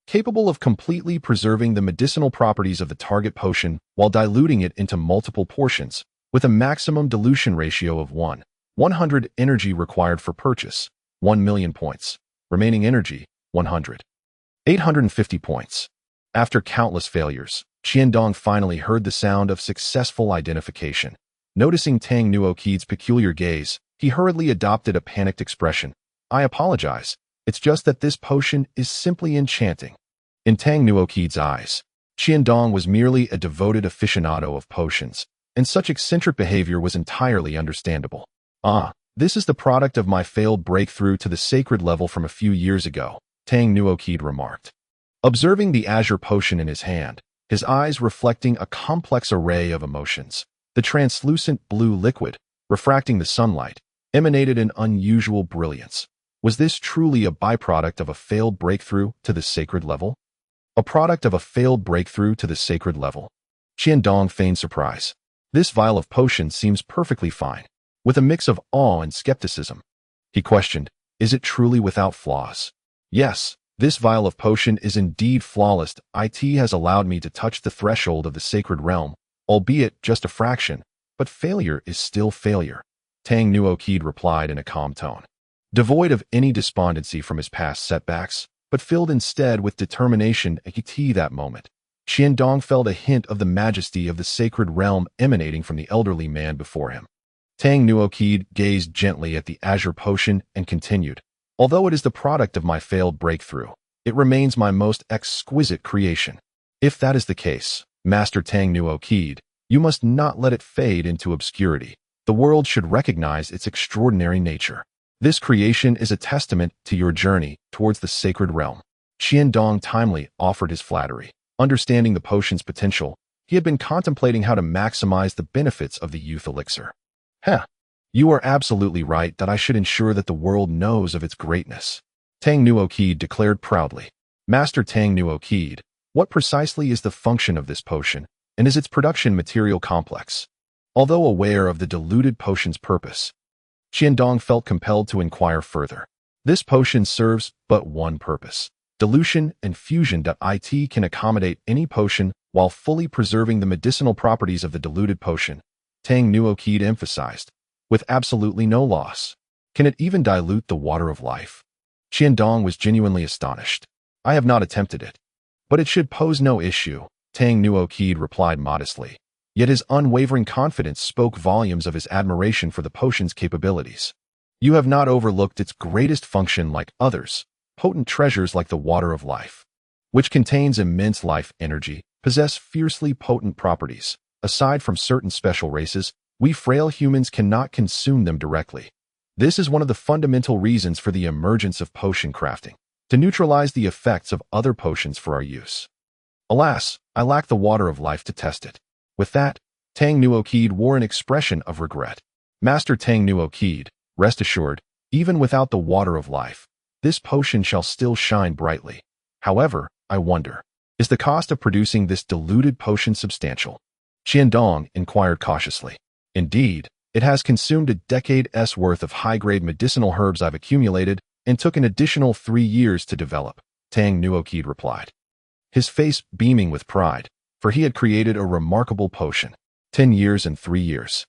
Capable of completely preserving the medicinal properties of the target potion while diluting it into multiple portions, with a maximum dilution ratio of 100 energy required for purchase, 1,000,000 points. Remaining energy, 100. 850 points. After countless failures, Qiandong finally heard the sound of successful identification. Noticing Tang Nuoku's peculiar gaze, he hurriedly adopted a panicked expression. "I apologize. It's just that this potion is simply enchanting." In Tang Nuoku's eyes, Qiandong was merely a devoted aficionado of potions, and such eccentric behavior was entirely understandable. "Ah, this is the product of my failed breakthrough to the sacred level from a few years ago," Tang Nuokid remarked. Observing the azure potion in his hand, his eyes reflecting a complex array of emotions, the translucent blue liquid, refracting the sunlight, emanated an unusual brilliance. Was this truly a byproduct of a failed breakthrough to the sacred level? A product of a failed breakthrough to the sacred level? Qiandong feigned surprise. This vial of potion seems perfectly fine. With a mix of awe and skepticism, he questioned, is it truly without flaws? Yes, this vial of potion is indeed flawless. It has allowed me to touch the threshold of the sacred realm, albeit just a fraction, but failure is still failure, Tang Nuokid replied in a calm tone. Devoid of any despondency from his past setbacks, but filled instead with determination at that moment, Qiandong felt a hint of the majesty of the sacred realm emanating from the elderly man before him. Tang Nuokid gazed gently at the azure potion and continued, although it is the product of my failed breakthrough, it remains my most exquisite creation. If that is the case, Master Tang Nuokid, you must not let it fade into obscurity. The world should recognize its extraordinary nature. This creation is a testament to your journey towards the sacred realm. Qiandong timely offered his flattery. Understanding the potion's potential, he had been contemplating how to maximize the benefits of the youth elixir. You are absolutely right that I should ensure that the world knows of its greatness, Tang Nuokid declared proudly. Master Tang Nuokid, what precisely is the function of this potion, and is its production material complex? Although aware of the diluted potion's purpose, Qiandong felt compelled to inquire further. This potion serves but one purpose: dilution and fusion. It can accommodate any potion while fully preserving the medicinal properties of the diluted potion, Tang Nuokid emphasized, with absolutely no loss. Can it even dilute the water of life? Qiandong was genuinely astonished. I have not attempted it, but it should pose no issue, Tang Nuokid replied modestly. Yet his unwavering confidence spoke volumes of his admiration for the potion's capabilities. You have not overlooked its greatest function like others, potent treasures like the water of life, which contains immense life energy, possess fiercely potent properties. Aside from certain special races, we frail humans cannot consume them directly. This is one of the fundamental reasons for the emergence of potion crafting, to neutralize the effects of other potions for our use. Alas, I lack the water of life to test it. With that, Tang Nuokid wore an expression of regret. Master Tang Nuokid, rest assured, even without the water of life, this potion shall still shine brightly. However, I wonder, is the cost of producing this diluted potion substantial? Qiandong inquired cautiously. Indeed, it has consumed a decade's worth of high-grade medicinal herbs I've accumulated and took an additional 3 years to develop, Tang Nuokid replied, his face beaming with pride, for he had created a remarkable potion. 10 years and 3 years.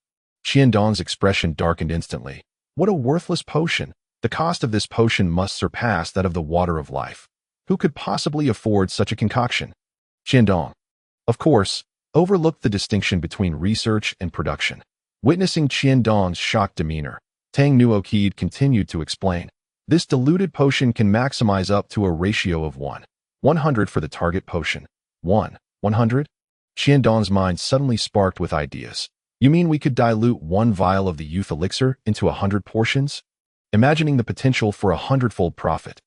Qiandong's expression darkened instantly. What a worthless potion! The cost of this potion must surpass that of the water of life. Who could possibly afford such a concoction? Qiandong, of course, overlooked the distinction between research and production. Witnessing Qiandong's shocked demeanor, Tang Nuokid continued to explain. This diluted potion can maximize up to a ratio of 100 for the target potion. 100? Qiandong's mind suddenly sparked with ideas. You mean we could dilute 1 vial of the youth elixir into 100 portions? Imagining the potential for a 100-fold profit,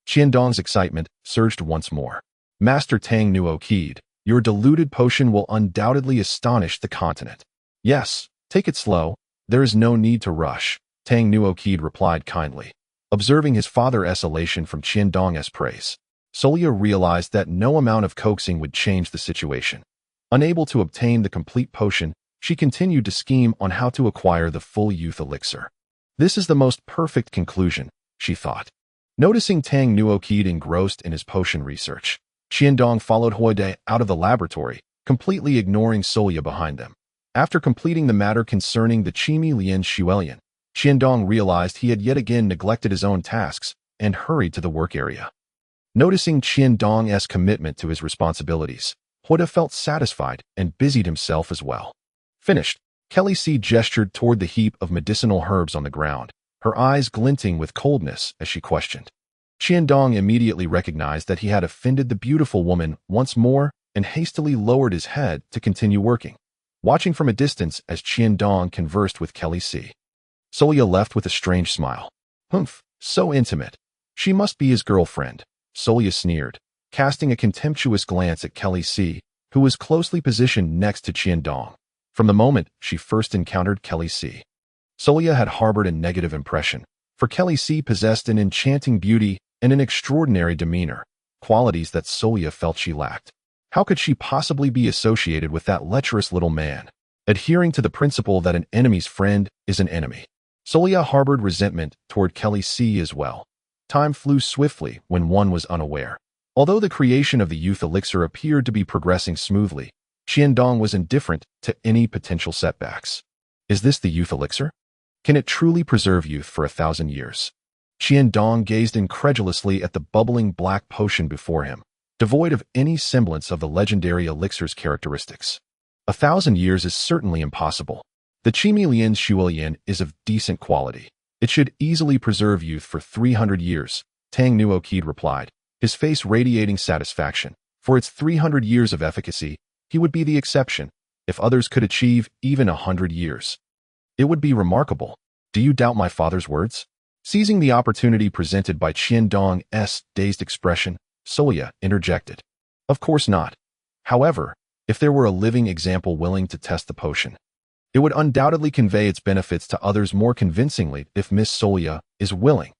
Qiandong's excitement surged once more. Master Tang Nuokid, your diluted potion will undoubtedly astonish the continent. Yes, take it slow. There is no need to rush, Tang Nuokid replied kindly. Observing his father's elation from Qiandong's praise, Solia realized that no amount of coaxing would change the situation. Unable to obtain the complete potion, she continued to scheme on how to acquire the full youth elixir. This is the most perfect conclusion, she thought. Noticing Tang Nuokid engrossed in his potion research, Qiandong followed Huide out of the laboratory, completely ignoring Solia behind them. After completing the matter concerning the Chimi Lian Shuelian, Qiandong realized he had yet again neglected his own tasks and hurried to the work area. Noticing Qiandong's commitment to his responsibilities, Huide felt satisfied and busied himself as well. Finished, Kelly C gestured toward the heap of medicinal herbs on the ground, her eyes glinting with coldness as she questioned. Qiandong immediately recognized that he had offended the beautiful woman once more and hastily lowered his head to continue working, watching from a distance as Qiandong conversed with Kelly C. Solia left with a strange smile. So intimate. She must be his girlfriend, Solia sneered, casting a contemptuous glance at Kelly C, who was closely positioned next to Qiandong. From the moment she first encountered Kelly C, Solia had harbored a negative impression, for Kelly C possessed an enchanting beauty and an extraordinary demeanor, qualities that Solia felt she lacked. How could she possibly be associated with that lecherous little man? Adhering to the principle that an enemy's friend is an enemy, Solia harbored resentment toward Kelly C as well. Time flew swiftly when one was unaware. Although the creation of the youth elixir appeared to be progressing smoothly, Qiandong was indifferent to any potential setbacks. Is this the youth elixir? Can it truly preserve youth for 1,000 years? Qiandong gazed incredulously at the bubbling black potion before him, devoid of any semblance of the legendary elixir's characteristics. 1,000 years is certainly impossible. The Qimi Lian's Shuolian is of decent quality. It should easily preserve youth for 300 years, Tang Nuokid replied, his face radiating satisfaction. For its 300 years of efficacy, he would be the exception. If others could achieve even 100 years, it would be remarkable. Do you doubt my father's words? Seizing the opportunity presented by Qiandong's dazed expression, Solia interjected. Of course not. However, if there were a living example willing to test the potion, it would undoubtedly convey its benefits to others more convincingly if Miss Solia is willing.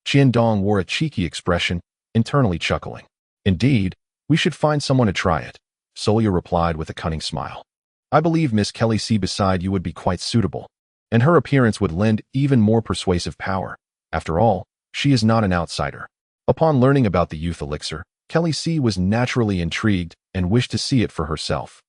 Qiandong wore a cheeky expression, internally chuckling. Indeed, we should find someone to try it, Solia replied with a cunning smile. I believe Miss Kelly C beside you would be quite suitable, and her appearance would lend even more persuasive power. After all, she is not an outsider. Upon learning about the youth elixir, Kelly C was naturally intrigued and wished to see it for herself.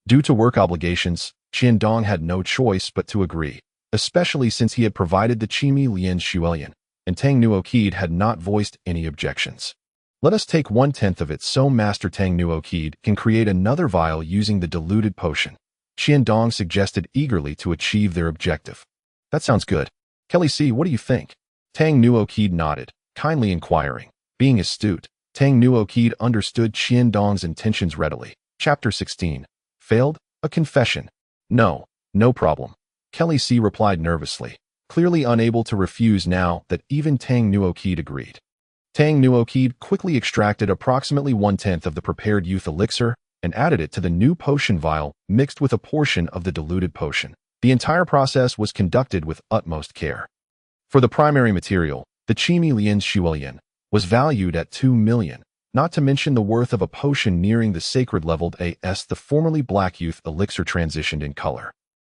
Due to work obligations, Qiandong had no choice but to agree, especially since he had provided the Qimi Lian's Shuolian, and Tang Nuokid had not voiced any objections. Let us take 1/10 of it so Master Tang Nuokid can create another vial using the diluted potion, Qiandong suggested eagerly to achieve their objective. That sounds good. Kelly C, what do you think? Tang Nuokid nodded, kindly inquiring. Being astute, Tang Nuokid understood Qiandong's intentions readily. Chapter 16. Failed? A confession. No problem. Kelly C replied nervously, clearly unable to refuse now that even Tang Nuokid agreed. Tang Nuokid quickly extracted approximately 1/10 of the prepared youth elixir and added it to the new potion vial mixed with a portion of the diluted potion. The entire process was conducted with utmost care. For the primary material, the Qimi Lian's Shuolian was valued at 2 million, not to mention the worth of a potion nearing the sacred leveled as the formerly black youth elixir transitioned in color.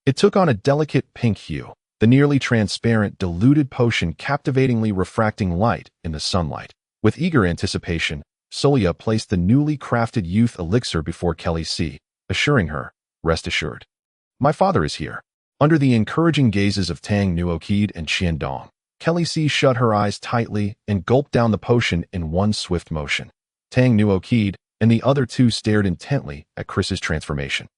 It took on a delicate pink hue, the nearly transparent diluted potion captivatingly refracting light in the sunlight. With eager anticipation, Solia placed the newly crafted youth elixir before Kelly C, assuring her, rest assured. My father is here. Under the encouraging gazes of Tang Nuokid and Qiandong, Kelly C shut her eyes tightly and gulped down the potion in one swift motion. Tang Nuokid and the other two stared intently at Chris's transformation.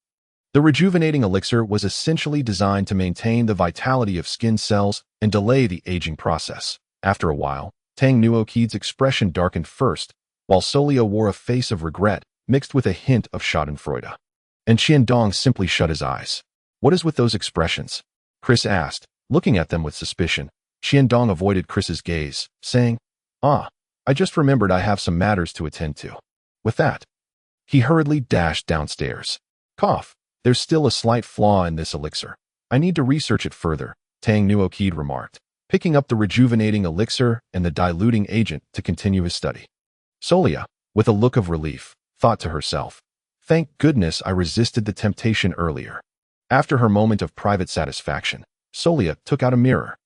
The rejuvenating elixir was essentially designed to maintain the vitality of skin cells and delay the aging process. After a while, Tang Nuokid's expression darkened first, while Solia wore a face of regret mixed with a hint of schadenfreude. And Qiandong simply shut his eyes. What is with those expressions? Chris asked, looking at them with suspicion. Qiandong avoided Chris's gaze, saying, I just remembered I have some matters to attend to. With that, he hurriedly dashed downstairs. Cough. There's still a slight flaw in this elixir. I need to research it further, Tang Nuokid remarked, picking up the rejuvenating elixir and the diluting agent to continue his study. Solia, with a look of relief, thought to herself, thank goodness I resisted the temptation earlier. After her moment of private satisfaction, Solia took out a mirror.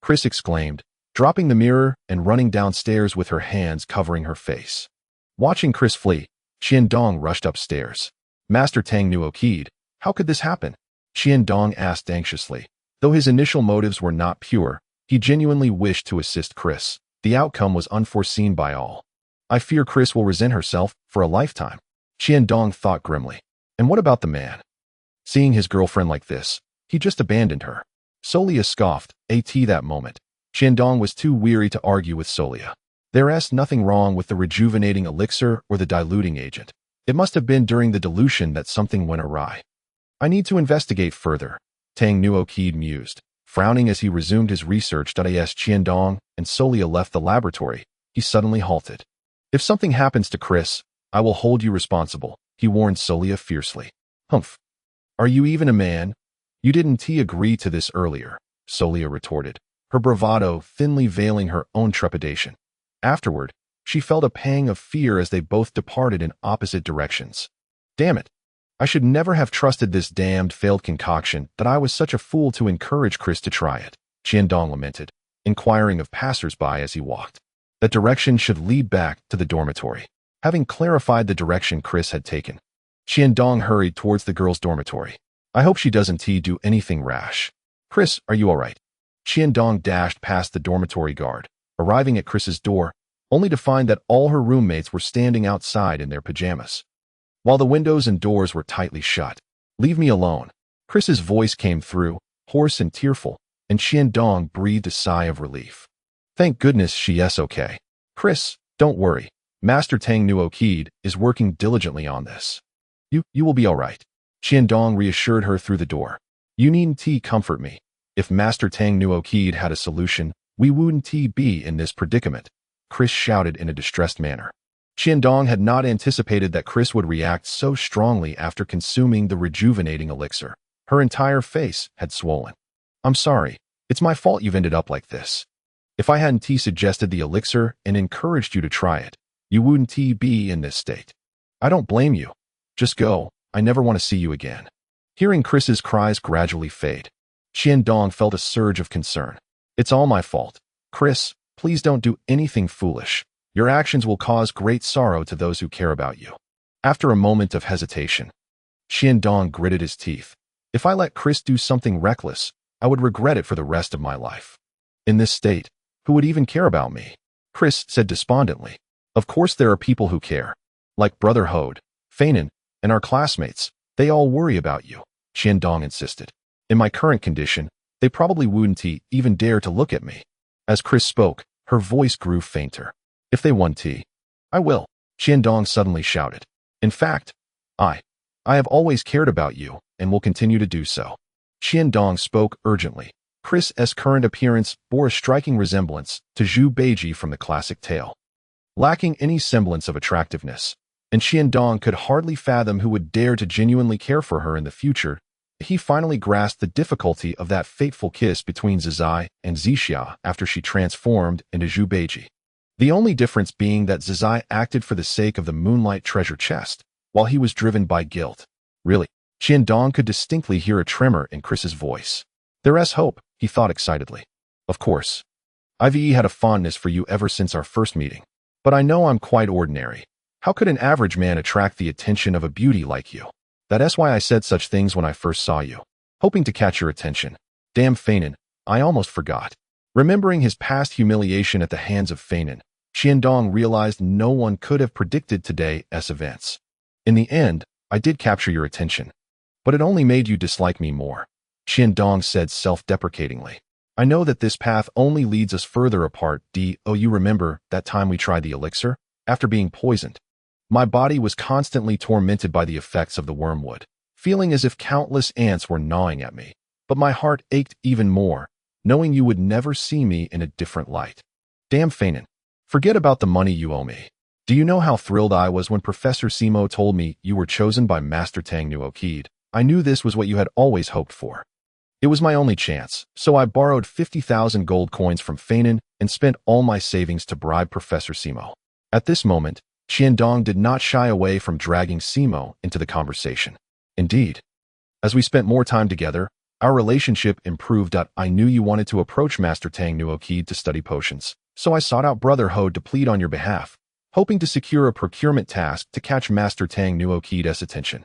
Chris exclaimed, dropping the mirror and running downstairs with her hands covering her face. Watching Chris flee, Qiandong rushed upstairs. Master Tang Nuokid, how could this happen? Qiandong asked anxiously. Though his initial motives were not pure, he genuinely wished to assist Chris. The outcome was unforeseen by all. I fear Chris will resent herself for a lifetime, Qiandong thought grimly. And what about the man? Seeing his girlfriend like this, he just abandoned her. Solia scoffed, that moment. Qiandong was too weary to argue with Solia. There's nothing wrong with the rejuvenating elixir or the diluting agent. It must have been during the dilution that something went awry. I need to investigate further, Tang Nuokid mused, frowning as he resumed his research. As Qiandong and Solia left the laboratory, he suddenly halted. If something happens to Chris, I will hold you responsible, he warned Solia fiercely. Humph. Are you even a man? You didn't agree to this earlier, Solia retorted, her bravado thinly veiling her own trepidation. Afterward, she felt a pang of fear as they both departed in opposite directions. Damn it. I should never have trusted this damned failed concoction that I was such a fool to encourage Chris to try it, Qiandong lamented, inquiring of passers-by as he walked. That direction should lead back to the dormitory. Having clarified the direction Chris had taken, Qiandong hurried towards the girl's dormitory. I hope she doesn't do anything rash. Chris, are you all right? Qiandong dashed past the dormitory guard, arriving at Chris's door, only to find that all her roommates were standing outside in their pajamas, while the windows and doors were tightly shut. Leave me alone. Chris's voice came through, hoarse and tearful, and Qiandong breathed a sigh of relief. Thank goodness she's okay. Chris, don't worry. Master Tang Nuokid is working diligently on this. You will be all right. Qiandong reassured her through the door. You needn't comfort me. If Master Tang Nuokid had a solution, we wouldn't be in this predicament, Chris shouted in a distressed manner. Qiandong had not anticipated that Chris would react so strongly after consuming the rejuvenating elixir. Her entire face had swollen. I'm sorry. It's my fault you've ended up like this. If I hadn't suggested the elixir and encouraged you to try it, you wouldn't be in this state. I don't blame you. Just go. I never want to see you again. Hearing Chris's cries gradually fade, Qiandong felt a surge of concern. It's all my fault. Chris, please don't do anything foolish. Your actions will cause great sorrow to those who care about you. After a moment of hesitation, Qiandong gritted his teeth. If I let Chris do something reckless, I would regret it for the rest of my life. In this state, who would even care about me? Chris said despondently. Of course there are people who care. Like Brother Hode, Feinen, and our classmates. They all worry about you, Qiandong insisted. In my current condition, they probably wouldn't even dare to look at me. As Chris spoke, her voice grew fainter. If they want I will, Qiandong suddenly shouted. In fact, I have always cared about you and will continue to do so. Qiandong spoke urgently. Chris's current appearance bore a striking resemblance to Zhu Beiji from the classic tale, lacking any semblance of attractiveness, and Qiandong could hardly fathom who would dare to genuinely care for her in the future. He finally grasped the difficulty of that fateful kiss between Zizai and Zixia after she transformed into Zhu Beiji. The only difference being that Zizai acted for the sake of the moonlight treasure chest, while he was driven by guilt. Really, Qiandong could distinctly hear a tremor in Chris's voice. There's hope, he thought excitedly. Of course. I've had a fondness for you ever since our first meeting. But I know I'm quite ordinary. How could an average man attract the attention of a beauty like you? That's why I said such things when I first saw you, hoping to catch your attention. Damn Feinen, I almost forgot. Remembering his past humiliation at the hands of Feinen, Qiandong realized no one could have predicted today's events. In the end, I did capture your attention. But it only made you dislike me more, Qiandong said self-deprecatingly. I know that this path only leads us further apart. You remember that time we tried the elixir? After being poisoned, my body was constantly tormented by the effects of the wormwood, feeling as if countless ants were gnawing at me. But my heart ached even more, knowing you would never see me in a different light. Damn Feinen. Forget about the money you owe me. Do you know how thrilled I was when Professor Simo told me you were chosen by Master Tang Nuokid? I knew this was what you had always hoped for. It was my only chance, so I borrowed 50,000 gold coins from Feinen and spent all my savings to bribe Professor Simo. At this moment, Qiandong did not shy away from dragging Simo into the conversation. Indeed, as we spent more time together, our relationship improved. I knew you wanted to approach Master Tang Nuokid to study potions, so I sought out Brother Hode to plead on your behalf, hoping to secure a procurement task to catch Master Tang Nuokid's attention.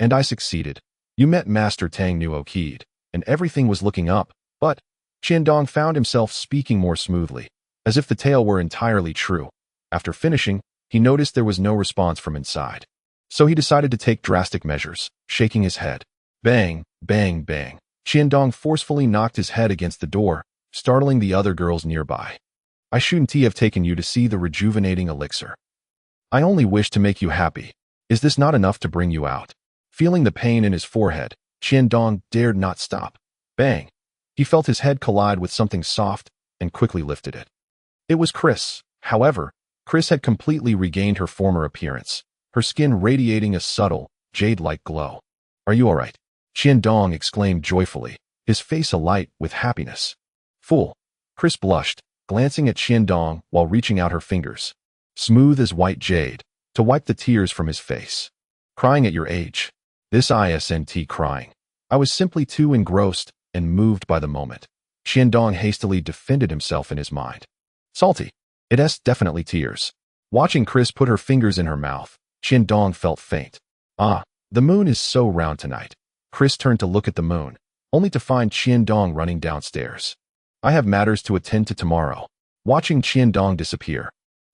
And I succeeded. You met Master Tang Nuokid, and everything was looking up, but Qiandong found himself speaking more smoothly, as if the tale were entirely true. After finishing, he noticed there was no response from inside. So he decided to take drastic measures, shaking his head. Bang, bang, bang. Qiandong forcefully knocked his head against the door, startling the other girls nearby. I shouldn't have taken you to see the rejuvenating elixir. I only wish to make you happy. Is this not enough to bring you out? Feeling the pain in his forehead, Qiandong dared not stop. Bang. He felt his head collide with something soft and quickly lifted it. It was Chris. However, Chris had completely regained her former appearance, her skin radiating a subtle, jade-like glow. "Are you all right?" Qiandong exclaimed joyfully, his face alight with happiness. "Fool." Chris blushed, glancing at Qiandong while reaching out her fingers, smooth as white jade, to wipe the tears from his face. "Crying at your age." "This isn't crying. I was simply too engrossed and moved by the moment." Qiandong hastily defended himself in his mind. "Salty. It's definitely tears." Watching Chris put her fingers in her mouth, Qiandong felt faint. "Ah, the moon is so round tonight." Chris turned to look at the moon, only to find Qiandong running downstairs. "I have matters to attend to tomorrow." Watching Qiandong disappear,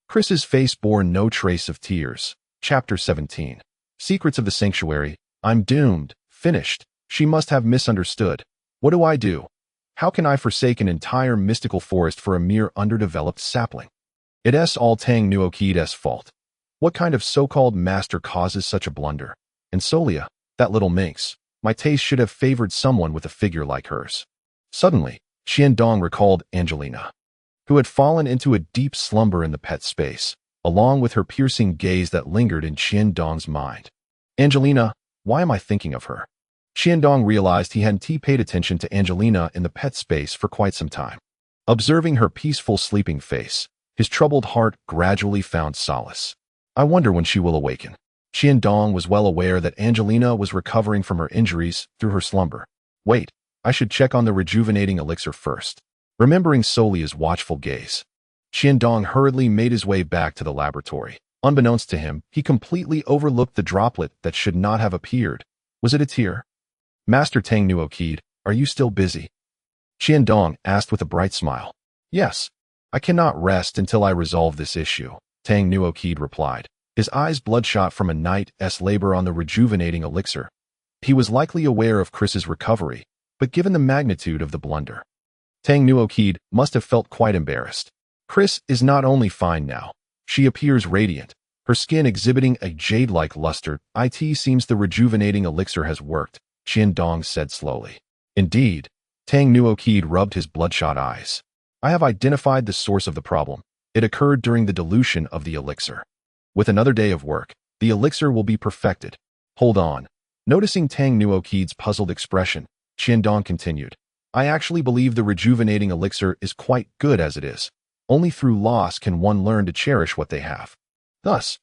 Chris's face bore no trace of tears. Chapter 17. Secrets of the Sanctuary. "I'm doomed. Finished." She must have misunderstood. What do I do? How can I forsake an entire mystical forest for a mere underdeveloped sapling? It's all Tang Nuoki's fault. What kind of so-called master causes such a blunder? And Solia, that little minx. My taste should have favored someone with a figure like hers. Suddenly, Qiandong recalled Angelina, who had fallen into a deep slumber in the pet space, along with her piercing gaze that lingered in Qiandong's mind. Angelina, why am I thinking of her? Qiandong realized he hadn't paid attention to Angelina in the pet space for quite some time. Observing her peaceful sleeping face, his troubled heart gradually found solace. I wonder when she will awaken. Qiandong was well aware that Angelina was recovering from her injuries through her slumber. Wait, I should check on the rejuvenating elixir first. Remembering Solia's watchful gaze, Qiandong hurriedly made his way back to the laboratory. Unbeknownst to him, he completely overlooked the droplet that should not have appeared. Was it a tear? Master Tang Nuoki, are you still busy? Qiandong asked with a bright smile. Yes, I cannot rest until I resolve this issue, Tang Nuoki replied, his eyes bloodshot from a night's labor on the rejuvenating elixir. He was likely aware of Chris's recovery, but given the magnitude of the blunder, Tang Nuoki must have felt quite embarrassed. Chris is not only fine now, she appears radiant, her skin exhibiting a jade-like luster. It seems the rejuvenating elixir has worked, Qiandong said slowly. Indeed, Tang Nuoki rubbed his bloodshot eyes. I have identified the source of the problem. It occurred during the dilution of the elixir. With another day of work, the elixir will be perfected. Hold on. Noticing Tang Nuoki's puzzled expression, Qiandong continued. I actually believe the rejuvenating elixir is quite good as it is. Only through loss can one learn to cherish what they have. Thus,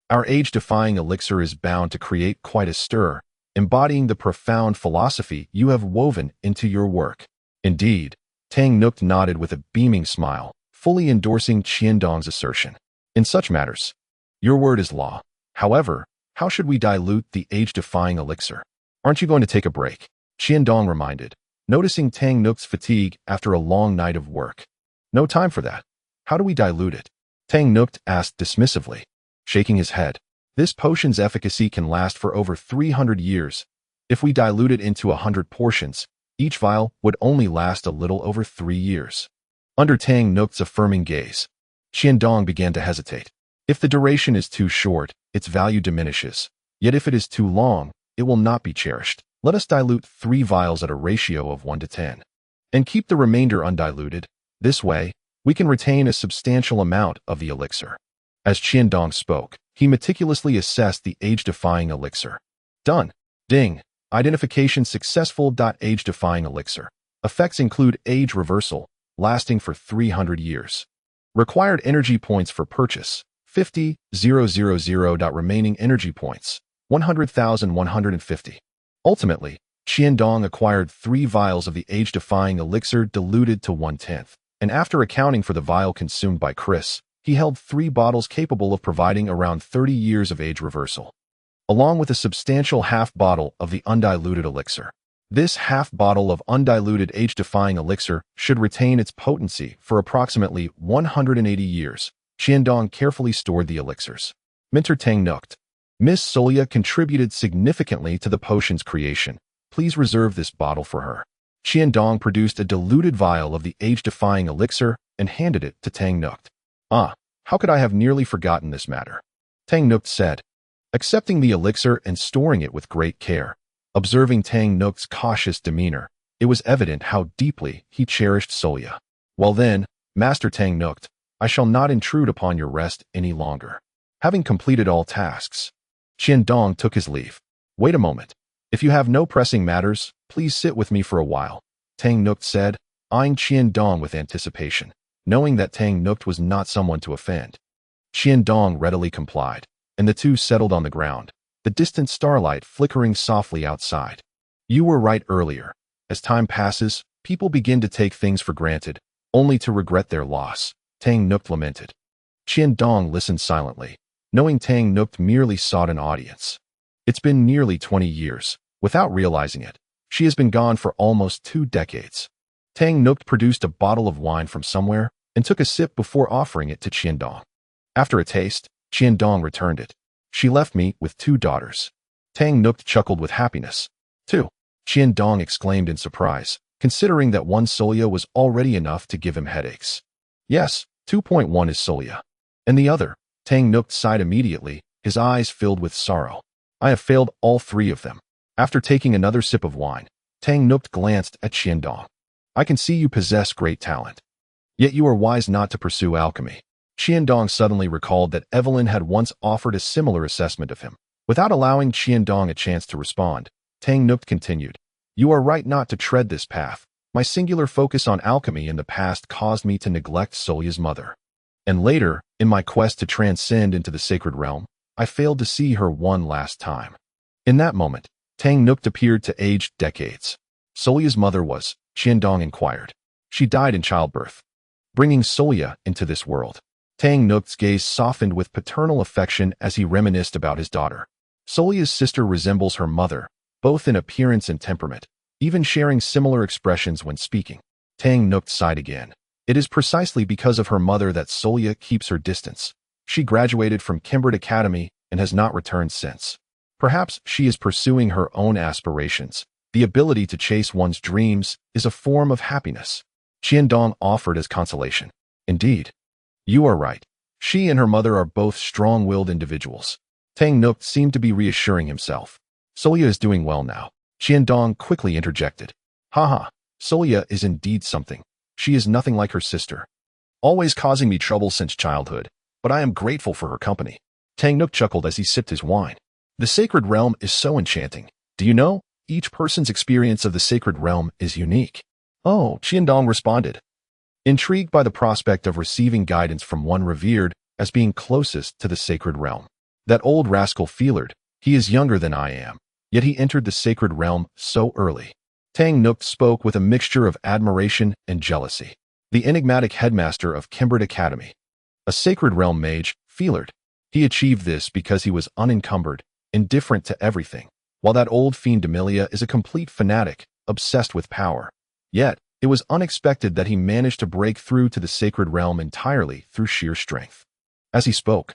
our age-defying elixir is bound to create quite a stir, embodying the profound philosophy you have woven into your work. Indeed, Tang Nuoki nodded with a beaming smile, fully endorsing Qiandong's assertion. In such matters, your word is law. However, how should we dilute the age-defying elixir? Aren't you going to take a break? Qiandong reminded, noticing Tang Nuoki's fatigue after a long night of work. No time for that. How do we dilute it? Tang Nuoki asked dismissively, shaking his head. This potion's efficacy can last for over 300 years. If we dilute it into 100 portions, each vial would only last a little over 3 years. Under Tang Nuoki's affirming gaze, Qiandong began to hesitate. If the duration is too short, its value diminishes. Yet if it is too long, it will not be cherished. Let us dilute 3 vials at a ratio of 1 to 10. And keep the remainder undiluted. This way, we can retain a substantial amount of the elixir. As Qiandong spoke, he meticulously assessed the age-defying elixir. Done. Ding. Identification successful. Age-defying elixir. Effects include age reversal, lasting for 300 years. Required energy points for purchase, 50,000. Remaining energy points, 100,150. Ultimately, Qiandong acquired 3 vials of the age-defying elixir diluted to 1/10, and after accounting for the vial consumed by Chris, he held 3 bottles capable of providing around 30 years of age reversal, along with a substantial half bottle of the undiluted elixir. This half bottle of undiluted age-defying elixir should retain its potency for approximately 180 years. Qiandong carefully stored the elixirs. Minter Tang Nuoki. Miss Solia contributed significantly to the potion's creation. Please reserve this bottle for her. Qiandong produced a diluted vial of the age-defying elixir and handed it to Tang Nuoki. Ah, how could I have nearly forgotten this matter? Tang Nuoki said, accepting the elixir and storing it with great care. Observing Tang Nuoki's cautious demeanor, it was evident how deeply he cherished Solia. Well then, Master Tang Nuoki, I shall not intrude upon your rest any longer. Having completed all tasks, Qiandong took his leave. Wait a moment. If you have no pressing matters, please sit with me for a while, Tang Nukt said, eyeing Qiandong with anticipation, knowing that Tang Nukt was not someone to offend. Qiandong readily complied, and the two settled on the ground, the distant starlight flickering softly outside. You were right earlier. As time passes, people begin to take things for granted, only to regret their loss, Tang Nukt lamented. Qiandong listened silently, knowing Tang Nukt merely sought an audience. It's been nearly 20 years. Without realizing it, she has been gone for almost 2 decades. Tang Nukt produced a bottle of wine from somewhere and took a sip before offering it to Qiandong. After a taste, Qiandong returned it. She left me with 2 daughters. Tang Nukt chuckled with happiness. 2. Qiandong exclaimed in surprise, considering that 1 Solia was already enough to give him headaches. Yes, 2.1 is Solia. And the other, Tang Nukt sighed immediately, his eyes filled with sorrow. I have failed all 3 of them. After taking another sip of wine, Tang Nukt glanced at Qiandong. I can see you possess great talent. Yet you are wise not to pursue alchemy. Qiandong suddenly recalled that Evelyn had once offered a similar assessment of him. Without allowing Qiandong a chance to respond, Tang Nukt continued. You are right not to tread this path. My singular focus on alchemy in the past caused me to neglect Solia's mother. And later, in my quest to transcend into the sacred realm, I failed to see her one last time. In that moment, Tang Nukt appeared to age decades. Solia's mother was, Qiandong inquired. She died in childbirth, bringing Solia into this world. Tang Nukt's gaze softened with paternal affection as he reminisced about his daughter. Solia's sister resembles her mother, both in appearance and temperament, even sharing similar expressions when speaking. Tang Nukt sighed again. It is precisely because of her mother that Solia keeps her distance. She graduated from Kenbret Academy and has not returned since. Perhaps she is pursuing her own aspirations. The ability to chase one's dreams is a form of happiness, Qiandong offered as consolation. Indeed. You are right. She and her mother are both strong-willed individuals. Tang Nukt seemed to be reassuring himself. Solia is doing well now. Qiandong quickly interjected. Haha, Solia is indeed something. She is nothing like her sister. Always causing me trouble since childhood, but I am grateful for her company. Tang Nukt chuckled as he sipped his wine. The sacred realm is so enchanting. Do you know, each person's experience of the sacred realm is unique. Oh, Qiandong responded, intrigued by the prospect of receiving guidance from one revered as being closest to the sacred realm. That old rascal Feelard, he is younger than I am, yet he entered the sacred realm so early. Tang Nukt spoke with a mixture of admiration and jealousy. The enigmatic headmaster of Kenbret Academy, a sacred realm mage, Feelard. He achieved this because he was unencumbered, indifferent to everything, while that old fiend Amelia is a complete fanatic, obsessed with power. Yet, it was unexpected that he managed to break through to the sacred realm entirely through sheer strength. As he spoke,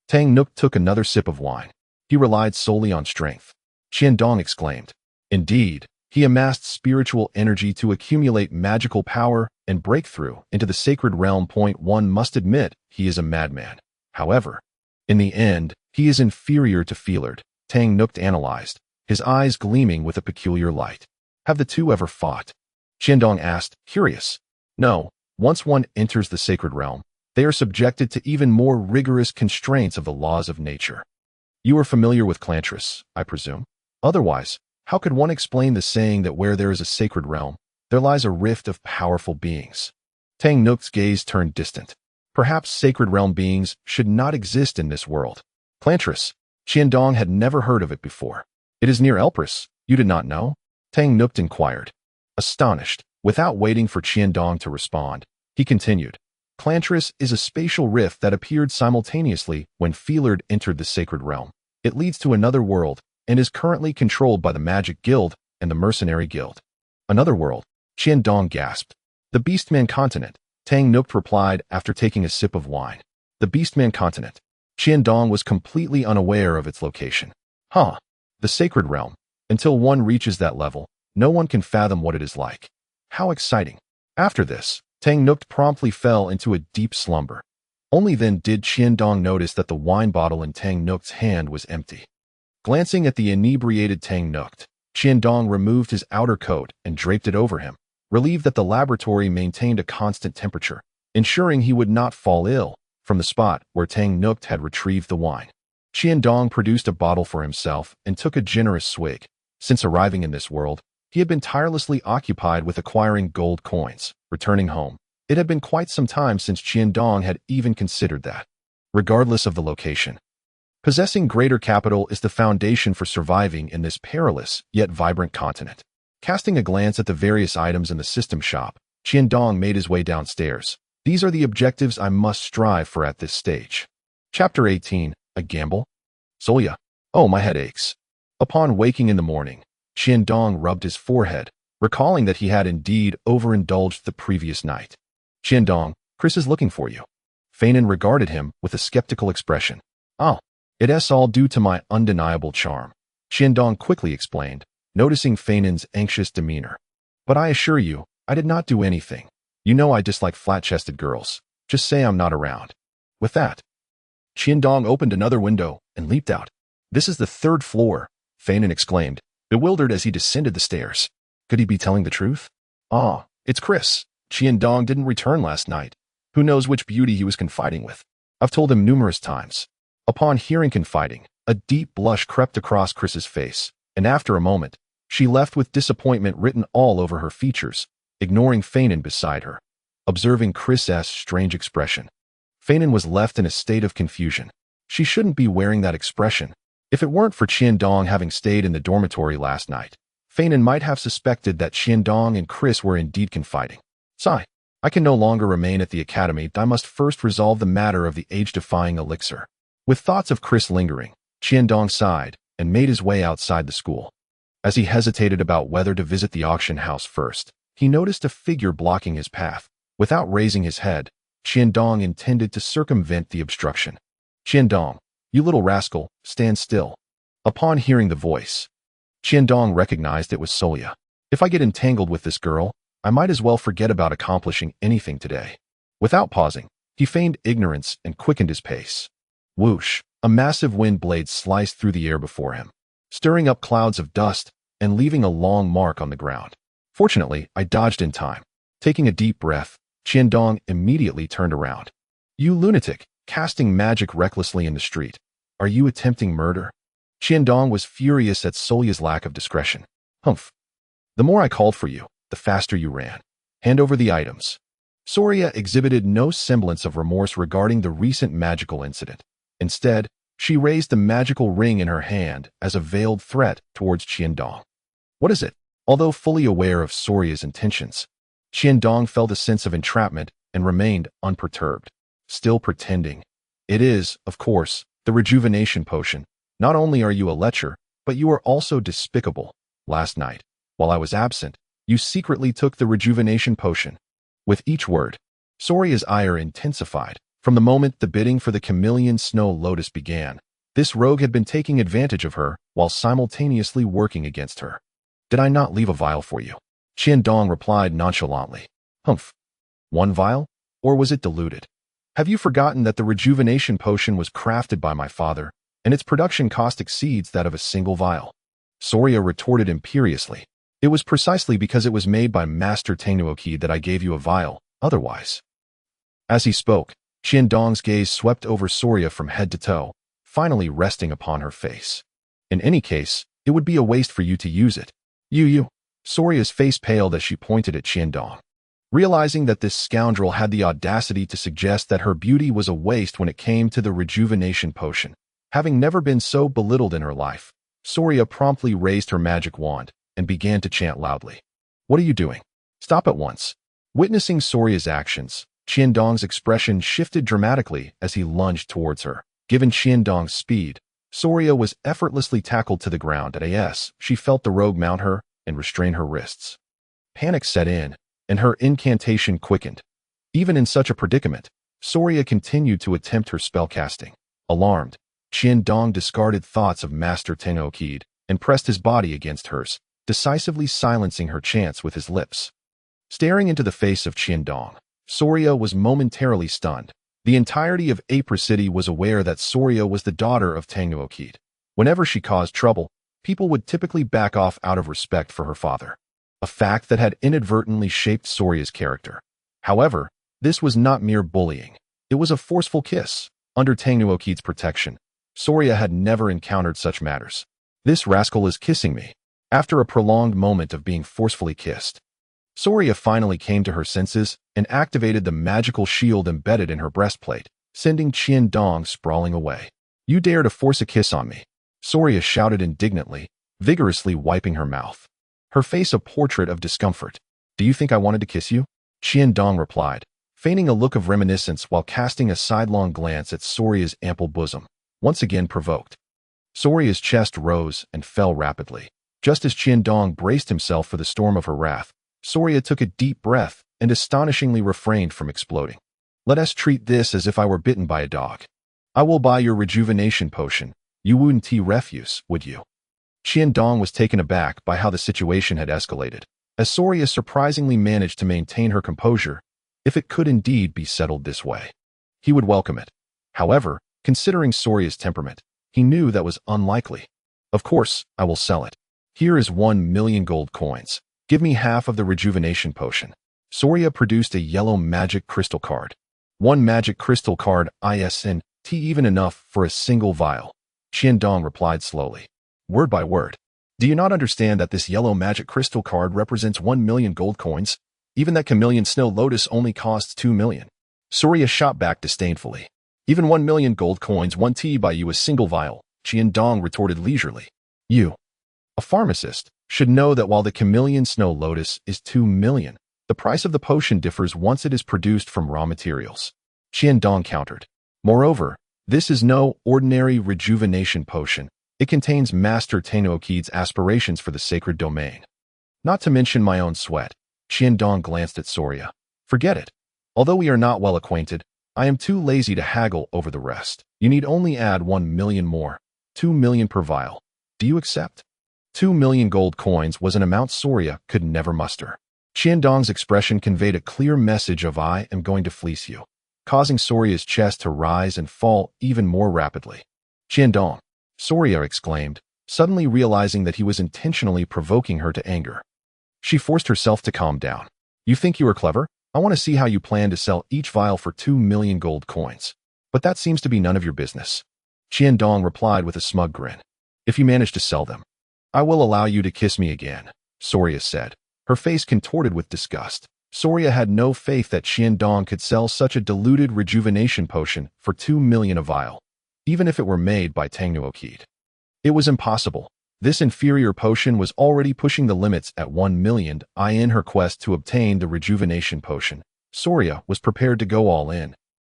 Tang Nukt took another sip of wine. He relied solely on strength. Qiandong exclaimed. Indeed, he amassed spiritual energy to accumulate magical power and break through into the sacred realm. One must admit he is a madman. However, in the end, he is inferior to Feelard, Tang Nukt analyzed, his eyes gleaming with a peculiar light. Have the two ever fought? Qiandong asked, curious. No, once one enters the sacred realm, they are subjected to even more rigorous constraints of the laws of nature. You are familiar with Clantress, I presume? Otherwise, how could one explain the saying that where there is a sacred realm, there lies a rift of powerful beings? Tang Nukt's gaze turned distant. Perhaps sacred realm beings should not exist in this world. Clantress. Qiandong had never heard of it before. It is near Elpris. You did not know? Tang Nukt inquired. Astonished, without waiting for Qiandong to respond, he continued. Clantress is a spatial rift that appeared simultaneously when Feelard entered the sacred realm. It leads to another world and is currently controlled by the Magic Guild and the Mercenary Guild. Another world? Qiandong gasped. The Beastman continent, Tang Nukt replied after taking a sip of wine. The Beastman continent. Qiandong was completely unaware of its location. Huh. The sacred realm. Until one reaches that level, no one can fathom what it is like. How exciting. After this, Tang Nukt promptly fell into a deep slumber. Only then did Qiandong notice that the wine bottle in Tang Nukt's hand was empty. Glancing at the inebriated Tang Nukt, Qiandong removed his outer coat and draped it over him, relieved that the laboratory maintained a constant temperature. ensuring he would not fall ill, from the spot where Tang Nukt had retrieved the wine. Qiandong produced a bottle for himself and took a generous swig. Since arriving in this world, he had been tirelessly occupied with acquiring gold coins. Returning home, it had been quite some time since Qiandong had even considered that. Regardless of the location, possessing greater capital is the foundation for surviving in this perilous yet vibrant continent. Casting a glance at the various items in the system shop, Qiandong made his way downstairs. These are the objectives I must strive for at this stage. Chapter 18. A Gamble? Solya. Oh, my head aches. Upon waking in the morning, Qiandong rubbed his forehead, recalling that he had indeed overindulged the previous night. Qiandong, Chris is looking for you. Feignan regarded him with a skeptical expression. Oh, it's all due to my undeniable charm, Qiandong quickly explained, noticing Feinan's anxious demeanor. But I assure you, I did not do anything. You know I dislike flat-chested girls. Just say I'm not around. With that, Qiandong opened another window and leaped out. This is the 3rd floor, Feinan exclaimed, bewildered as he descended the stairs. Could he be telling the truth? Ah, it's Chris. Qiandong didn't return last night. Who knows which beauty he was confiding with? I've told him numerous times. Upon hearing confiding, a deep blush crept across Chris's face, and after a moment, she left with disappointment written all over her features, ignoring Feinan beside her. Observing Chris's strange expression, Feinan was left in a state of confusion. She shouldn't be wearing that expression. If it weren't for Qiandong having stayed in the dormitory last night, Feinan might have suspected that Qiandong and Chris were indeed confiding. Sigh. I can no longer remain at the academy. I must first resolve the matter of the age-defying elixir. With thoughts of Chris lingering, Qiandong sighed and made his way outside the school. As he hesitated about whether to visit the auction house first, he noticed a figure blocking his path. Without raising his head, Qiandong intended to circumvent the obstruction. Qiandong, you little rascal, stand still. Upon hearing the voice, Qiandong recognized it was Solya. If I get entangled with this girl, I might as well forget about accomplishing anything today. Without pausing, he feigned ignorance and quickened his pace. Whoosh! A massive wind blade sliced through the air before him, stirring up clouds of dust and leaving a long mark on the ground. Fortunately, I dodged in time. Taking a deep breath, Qiandong immediately turned around. You lunatic, casting magic recklessly in the street. Are you attempting murder? Qiandong was furious at Solya's lack of discretion. Humph. The more I called for you, the faster you ran. Hand over the items. Solya exhibited no semblance of remorse regarding the recent magical incident. Instead, she raised the magical ring in her hand as a veiled threat towards Qiandong. What is it? Although fully aware of Solya's intentions, Qiandong felt a sense of entrapment and remained unperturbed, still pretending. It is, of course, the rejuvenation potion. Not only are you a lecher, but you are also despicable. Last night, while I was absent, you secretly took the rejuvenation potion. With each word, Solya's ire intensified. From the moment the bidding for the chameleon snow lotus began, this rogue had been taking advantage of her while simultaneously working against her. Did I not leave a vial for you? Qiandong replied nonchalantly. Humph. One vial? Or was it diluted? Have you forgotten that the rejuvenation potion was crafted by my father, and its production cost exceeds that of a single vial? Solya retorted imperiously. It was precisely because it was made by Master Tenuoki that I gave you a vial, otherwise. As he spoke, Qiandong's gaze swept over Solya from head to toe, finally resting upon her face. In any case, it would be a waste for you to use it. You. Solya's face paled as she pointed at Qiandong. Realizing that this scoundrel had the audacity to suggest that her beauty was a waste when it came to the rejuvenation potion, having never been so belittled in her life, Solya promptly raised her magic wand and began to chant loudly. What are you doing? Stop at once. Witnessing Solya's actions, Qiandong's expression shifted dramatically as he lunged towards her. Given Qiandong's speed, Solya was effortlessly tackled to the ground. She felt the rogue mount her and restrain her wrists. Panic set in, and her incantation quickened. Even in such a predicament, Solya continued to attempt her spellcasting. Alarmed, Qiandong discarded thoughts of Master Tenuoki and pressed his body against hers, decisively silencing her chants with his lips. Staring into the face of Qiandong, Solya was momentarily stunned. The entirety of April City was aware that Solya was the daughter of Tenuoki. Whenever she caused trouble, people would typically back off out of respect for her father, a fact that had inadvertently shaped Solya's character. However, This was not mere bullying. It was a forceful kiss. Under Tangnuokid's protection, Soria had never encountered such matters. This rascal is kissing me. After a prolonged moment of being forcefully kissed, Soria finally came to her senses and activated the magical shield embedded in her breastplate, sending Qiandong sprawling away. You dare to force a kiss on me? Soria shouted indignantly, vigorously wiping her mouth, her face a portrait of discomfort. Do you think I wanted to kiss you? Qiandong replied, feigning a look of reminiscence while casting a sidelong glance at Soria's ample bosom, once again provoked. Soria's chest rose and fell rapidly. Just as Qiandong braced himself for the storm of her wrath, Soria took a deep breath and astonishingly refrained from exploding. Let us treat this as if I were bitten by a dog. I will buy your rejuvenation potion. You wouldn't refuse, would you? Qiandong was taken aback by how the situation had escalated, as Soria surprisingly managed to maintain her composure. If it could indeed be settled this way, he would welcome it. However, considering Soria's temperament, he knew that was unlikely. Of course, I will sell it. Here is 1,000,000 gold coins. Give me half of the rejuvenation potion. Soria produced a yellow magic crystal card. One magic crystal card, isn't even enough for a single vial. Qiandong replied slowly, word by word. Do you not understand that this yellow magic crystal card represents 1,000,000 gold coins? Even that chameleon snow lotus only costs 2,000,000. Soria shot back disdainfully. Even 1,000,000 gold coins won't buy you a single vial, Qiandong retorted leisurely. You, a pharmacist, should know that while the chameleon snow lotus is 2,000,000, the price of the potion differs once it is produced from raw materials. Qiandong countered. Moreover, this is no ordinary rejuvenation potion. It contains Master Tangnuokid's aspirations for the sacred domain. Not to mention my own sweat. Qiandong glanced at Soria. Forget it. Although we are not well acquainted, I am too lazy to haggle over the rest. You need only add 1,000,000 more. 2,000,000 per vial. Do you accept? 2,000,000 gold coins was an amount Soria could never muster. Qiandong's expression conveyed a clear message of I am going to fleece you, causing Soria's chest to rise and fall even more rapidly. Qiandong, Soria exclaimed, suddenly realizing that he was intentionally provoking her to anger. She forced herself to calm down. You think you are clever? I want to see how you plan to sell each vial for 2,000,000 gold coins. But that seems to be none of your business. Qiandong replied with a smug grin. If you manage to sell them, I will allow you to kiss me again, Soria said, her face contorted with disgust. Soria had no faith that Qiandong could sell such a diluted rejuvenation potion for 2,000,000 a vial, even if it were made by Tangnuokid. It was impossible. This inferior potion was already pushing the limits at 1,000,000. In her quest to obtain the rejuvenation potion, Soria was prepared to go all in.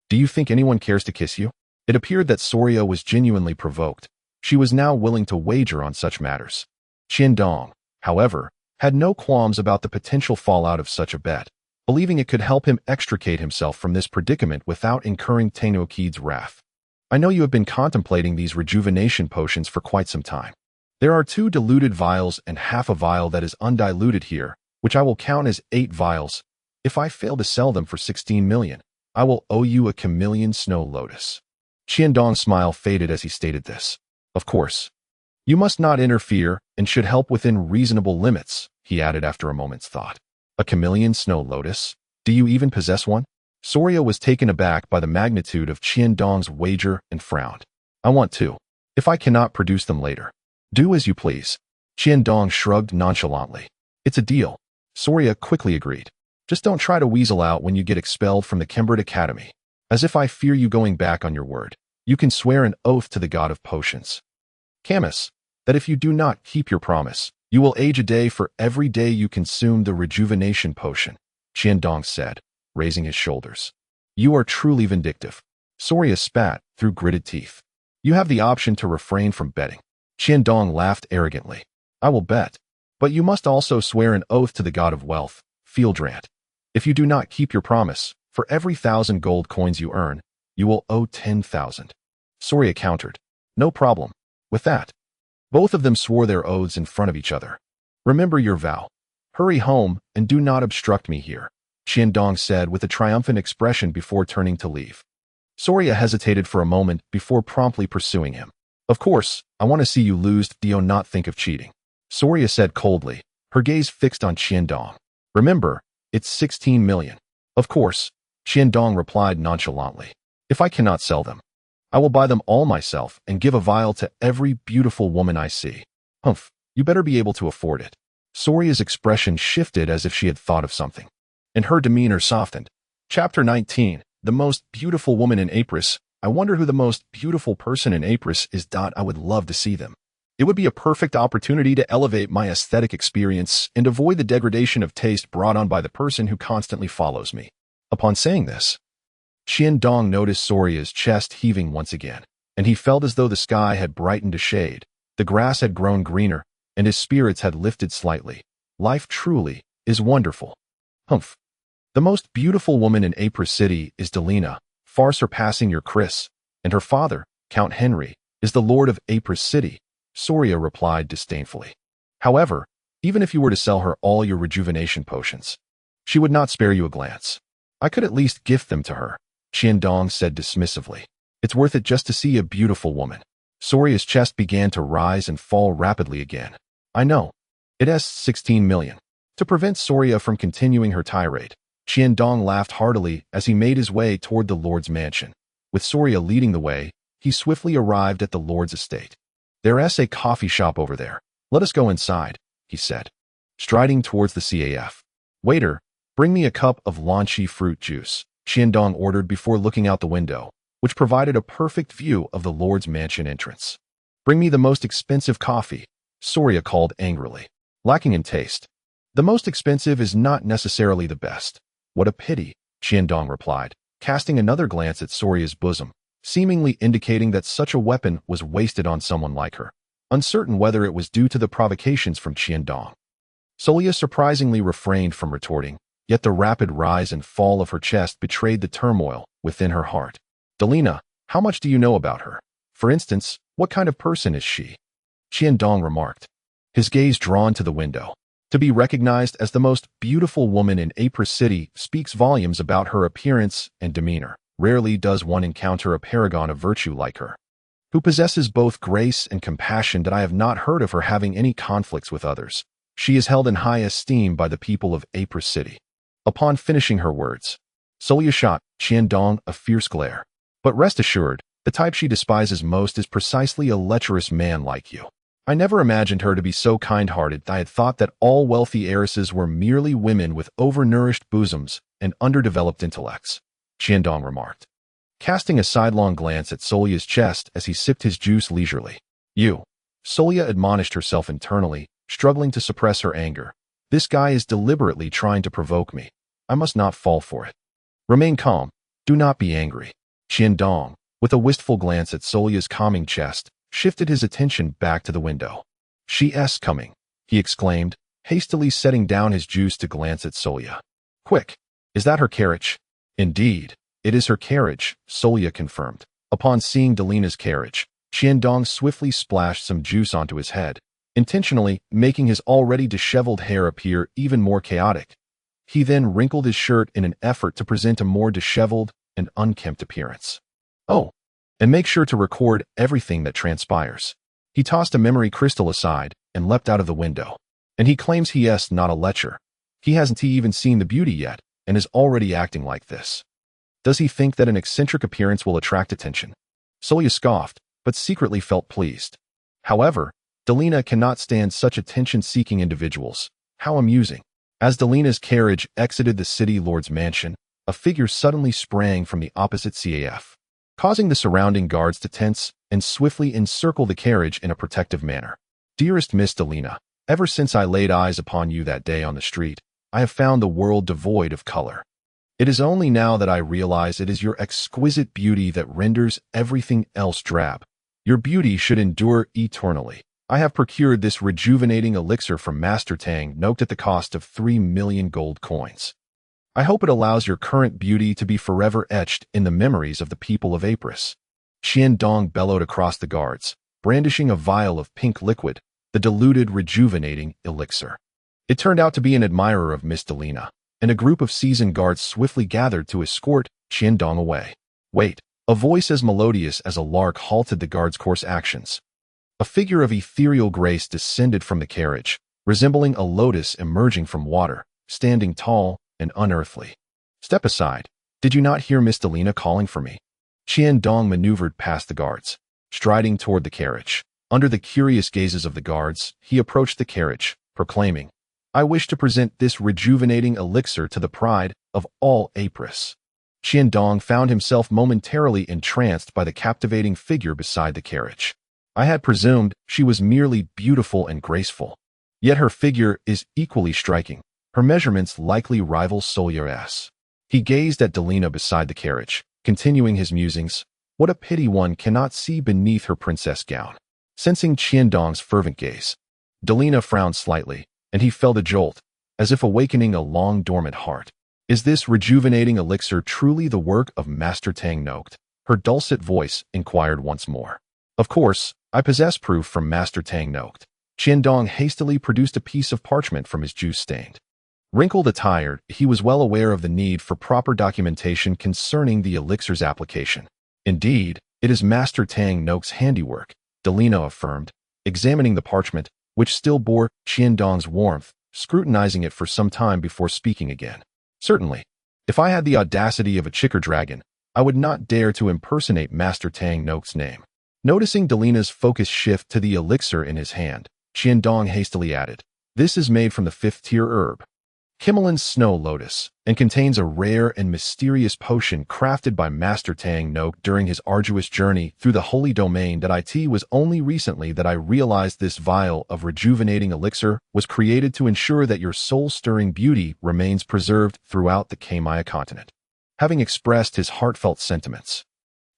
Do you think anyone cares to kiss you? It appeared that Soria was genuinely provoked. She was now willing to wager on such matters. Qiandong, however, had no qualms about the potential fallout of such a bet, believing it could help him extricate himself from this predicament without incurring Tangnuokid's wrath. I know you have been contemplating these rejuvenation potions for quite some time. There are 2 diluted vials and half a vial that is undiluted here, which I will count as 8 vials. If I fail to sell them for 16,000,000, I will owe you a chameleon snow lotus. Qiandong's smile faded as he stated this. Of course. You must not interfere and should help within reasonable limits, he added after a moment's thought. A chameleon snow lotus? Do you even possess one? Soria was taken aback by the magnitude of Qiandong's wager and frowned. I want to. If I cannot produce them later, do as you please. Qiandong shrugged nonchalantly. It's a deal. Soria quickly agreed. Just don't try to weasel out when you get expelled from the Kenbret Academy. As if I fear you going back on your word. You can swear an oath to the god of potions, Camus, that if you do not keep your promise, you will age a day for every day you consume the rejuvenation potion, Qiandong said, raising his shoulders. You are truly vindictive. Soria spat through gritted teeth. You have the option to refrain from betting. Qiandong laughed arrogantly. I will bet. But you must also swear an oath to the god of wealth, Fieldrant. If you do not keep your promise, for every 1,000 gold coins you earn, you will owe 10,000. Soria countered. No problem. With that, both of them swore their oaths in front of each other. Remember your vow. Hurry home and do not obstruct me here, Qiandong said with a triumphant expression before turning to leave. Soria hesitated for a moment before promptly pursuing him. Of course, I want to see you lose. Do you not think of cheating? Soria said coldly, her gaze fixed on Qiandong. Remember, it's 16,000,000. Of course, Dong replied nonchalantly. If I cannot sell them, I will buy them all myself and give a vial to every beautiful woman I see. Humph, you better be able to afford it. Soria's expression shifted as if she had thought of something, and her demeanor softened. Chapter 19. The most beautiful woman in Apris. I wonder who the most beautiful person in Apris is. I would love to see them. It would be a perfect opportunity to elevate my aesthetic experience and avoid the degradation of taste brought on by the person who constantly follows me. Upon saying this, Dong noticed Soria's chest heaving once again, and he felt as though the sky had brightened a shade, the grass had grown greener, and his spirits had lifted slightly. Life truly is wonderful. Humph. The most beautiful woman in Apris City is Delina, far surpassing your Chris, and her father, Count Henry, is the lord of Apris City, Soria replied disdainfully. However, even if you were to sell her all your rejuvenation potions, she would not spare you a glance. I could at least gift them to her, Dong said dismissively. It's worth it just to see a beautiful woman. Soria's chest began to rise and fall rapidly again. I know. It has 16 million. To prevent Soria from continuing her tirade, Dong laughed heartily as he made his way toward the Lord's mansion. With Soria leading the way, he swiftly arrived at the Lord's estate. There's a coffee shop over there. Let us go inside, he said, striding towards the CAF. Waiter, bring me a cup of lychee fruit juice, Dong ordered before looking out the window, which provided a perfect view of the Lord's mansion entrance. Bring me the most expensive coffee, Soria called angrily. Lacking in taste. The most expensive is not necessarily the best. What a pity, Dong replied, casting another glance at Soria's bosom, seemingly indicating that such a weapon was wasted on someone like her, uncertain whether it was due to the provocations from Dong. Soria surprisingly refrained from retorting, yet the rapid rise and fall of her chest betrayed the turmoil within her heart. Delina, how much do you know about her? For instance, what kind of person is she? Dong remarked, his gaze drawn to the window. To be recognized as the most beautiful woman in Apris City speaks volumes about her appearance and demeanor. Rarely does one encounter a paragon of virtue like her, who possesses both grace and compassion. That I have not heard of her having any conflicts with others. She is held in high esteem by the people of Apris City. Upon finishing her words, Solia shot Dong a fierce glare. But rest assured, the type she despises most is precisely a lecherous man like you. I never imagined her to be so kind-hearted. I had thought that all wealthy heiresses were merely women with overnourished bosoms and underdeveloped intellects, Dong remarked, casting a sidelong glance at Solia's chest as he sipped his juice leisurely. You. Solia admonished herself internally, struggling to suppress her anger. This guy is deliberately trying to provoke me. I must not fall for it. Remain calm. Do not be angry. Dong, with a wistful glance at Solia's calming chest, shifted his attention back to the window. She's coming, he exclaimed, hastily setting down his juice to glance at Solia. Quick, is that her carriage? Indeed, it is her carriage, Solia confirmed. Upon seeing Delina's carriage, Dong swiftly splashed some juice onto his head, intentionally making his already disheveled hair appear even more chaotic. He then wrinkled his shirt in an effort to present a more disheveled and unkempt appearance. Oh, and make sure to record everything that transpires. He tossed a memory crystal aside and leapt out of the window. And he claims he's not a lecher. He hasn't even seen the beauty yet and is already acting like this. Does he think that an eccentric appearance will attract attention? Solia scoffed, but secretly felt pleased. However, Delina cannot stand such attention-seeking individuals. How amusing. As Delina's carriage exited the city lord's mansion, a figure suddenly sprang from the opposite CAF, causing the surrounding guards to tense and swiftly encircle the carriage in a protective manner. Dearest Miss Delina, ever since I laid eyes upon you that day on the street, I have found the world devoid of color. It is only now that I realize it is your exquisite beauty that renders everything else drab. Your beauty should endure eternally. I have procured this rejuvenating elixir from Master Tang, noted at the cost of 3 million gold coins. I hope it allows your current beauty to be forever etched in the memories of the people of Apris. Dong bellowed across the guards, brandishing a vial of pink liquid, the diluted rejuvenating elixir. It turned out to be an admirer of Miss Delina, and a group of seasoned guards swiftly gathered to escort Dong away. Wait, a voice as melodious as a lark halted the guards' course actions. A figure of ethereal grace descended from the carriage, resembling a lotus emerging from water, standing tall and unearthly. Step aside, Did you not hear Miss Delina calling for me? Qian-dong maneuvered past the guards, striding toward the carriage. Under the curious gazes of the guards, he approached the carriage, proclaiming, I wish to present this rejuvenating elixir to the pride of all Apris. Qian-dong found himself momentarily entranced by the captivating figure beside the carriage. I had presumed she was merely beautiful and graceful. Yet her figure is equally striking. Her measurements likely rival Solya's. He gazed at Delina beside the carriage, continuing his musings. What a pity one cannot see beneath her princess gown. Sensing Qian-dong's fervent gaze, Delina frowned slightly, and he felt a jolt, as if awakening a long-dormant heart. Is this rejuvenating elixir truly the work of Master Tang Noct? Her dulcet voice inquired once more. Of course, I possess proof from Master Tang Noct. Qian-dong hastily produced a piece of parchment from his juice-stained. Wrinkled attired, he was well aware of the need for proper documentation concerning the elixir's application. Indeed, it is Master Tang Noct's handiwork, Delina affirmed, examining the parchment, which still bore Qian-dong's warmth, scrutinizing it for some time before speaking again. Certainly, if I had the audacity of a chicker dragon, I would not dare to impersonate Master Tang Noct's name. Noticing Delina's focus shift to the elixir in his hand, Qian-dong hastily added, This is made from the 5th-tier herb, Himalayan snow lotus, and contains a rare and mysterious potion crafted by Master Tang Noct during his arduous journey through the holy domain. It was only recently that I realized this vial of rejuvenating elixir was created to ensure that your soul-stirring beauty remains preserved throughout the Kmaya continent. Having expressed his heartfelt sentiments,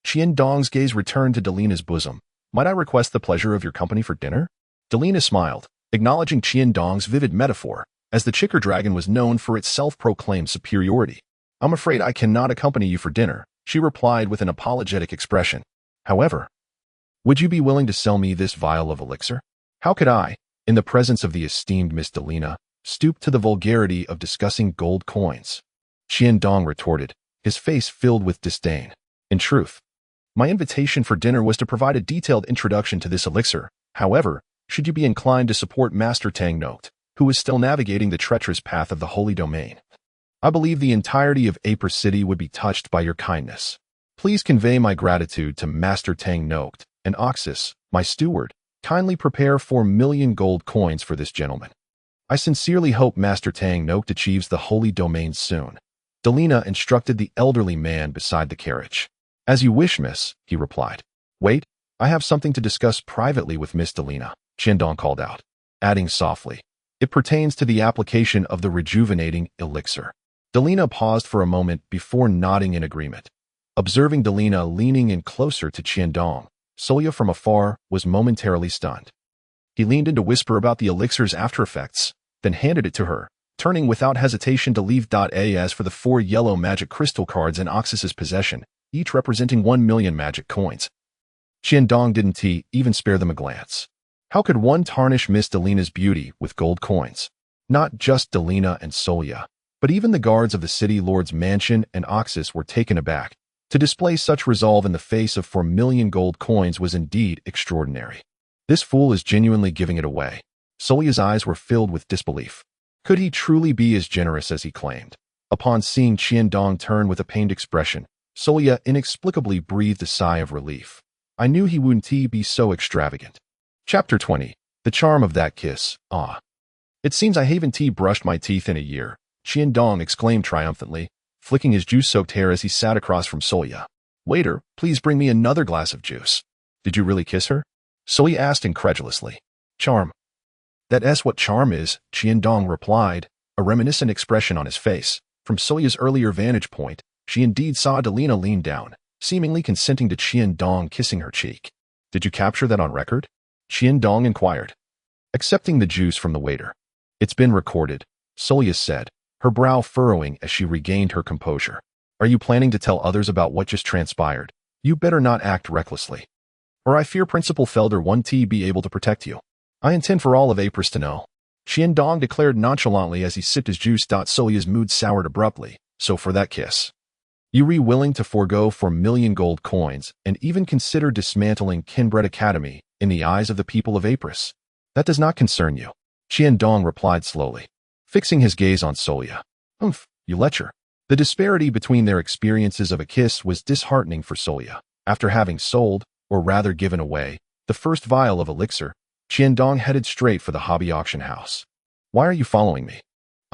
Qian-dong's gaze returned to Delina's bosom. Might I request the pleasure of your company for dinner? Delina smiled, acknowledging Qian-dong's vivid metaphor, as the chicker dragon was known for its self-proclaimed superiority. I'm afraid I cannot accompany you for dinner, she replied with an apologetic expression. However, would you be willing to sell me this vial of elixir? How could I, in the presence of the esteemed Miss Delina, stoop to the vulgarity of discussing gold coins? Qian-dong retorted, his face filled with disdain. In truth, my invitation for dinner was to provide a detailed introduction to this elixir. However, should you be inclined to support Master Tang Noct, who is still navigating the treacherous path of the holy domain, I believe the entirety of Apris City would be touched by your kindness. Please convey my gratitude to Master Tang Noct, and Oxus, my steward. Kindly prepare 4,000,000 gold coins for this gentleman. I sincerely hope Master Tang Noct achieves the holy domain soon. Delina instructed the elderly man beside the carriage. As you wish, miss, he replied. Wait, I have something to discuss privately with Miss Delina, Qian-dong called out, adding softly. It pertains to the application of the rejuvenating elixir. Delina paused for a moment before nodding in agreement. Observing Delina leaning in closer to Qian-dong, Solya from afar was momentarily stunned. He leaned in to whisper about the elixir's aftereffects, then handed it to her, turning without hesitation to leave. As for the 4 yellow magic crystal cards in Oxus's possession, each representing 1,000,000 magic coins, Qian-dong didn't even spare them a glance. How could one tarnish Miss Delina's beauty with gold coins? Not just Delina and Solya, but even the guards of the city lord's mansion and Oxus were taken aback. To display such resolve in the face of 4,000,000 gold coins was indeed extraordinary. This fool is genuinely giving it away. Solya's eyes were filled with disbelief. Could he truly be as generous as he claimed? Upon seeing Qian-dong turn with a pained expression, Solya inexplicably breathed a sigh of relief. I knew he wouldn't be so extravagant. Chapter 20. The Charm of That Kiss. Ah. It seems I haven't brushed my teeth in a year, Qian-dong exclaimed triumphantly, flicking his juice-soaked hair as he sat across from Solya. Waiter, please bring me another glass of juice. Did you really kiss her? Solya asked incredulously. Charm. That's what charm is, Qian-dong replied, a reminiscent expression on his face. From Solya's earlier vantage point, she indeed saw Delina lean down, seemingly consenting to Qian-dong kissing her cheek. Did you capture that on record? Qian-dong inquired, accepting the juice from the waiter. It's been recorded, Solya said, her brow furrowing as she regained her composure. Are you planning to tell others about what just transpired? You better not act recklessly, or I fear Principal Felder won't be able to protect you. I intend for all of Apris to know, Qian-dong declared nonchalantly as he sipped his juice. Solya's mood soured abruptly. So for that kiss, you were willing to forego 4,000,000 gold coins and even consider dismantling Kenbret Academy in the eyes of the people of Apris? That does not concern you, Qian-dong replied slowly, fixing his gaze on Solya. You lecher. The disparity between their experiences of a kiss was disheartening for Solia. After having sold, or rather given away, the first vial of elixir, Qiandong headed straight for the hobby auction house. "Why are you following me?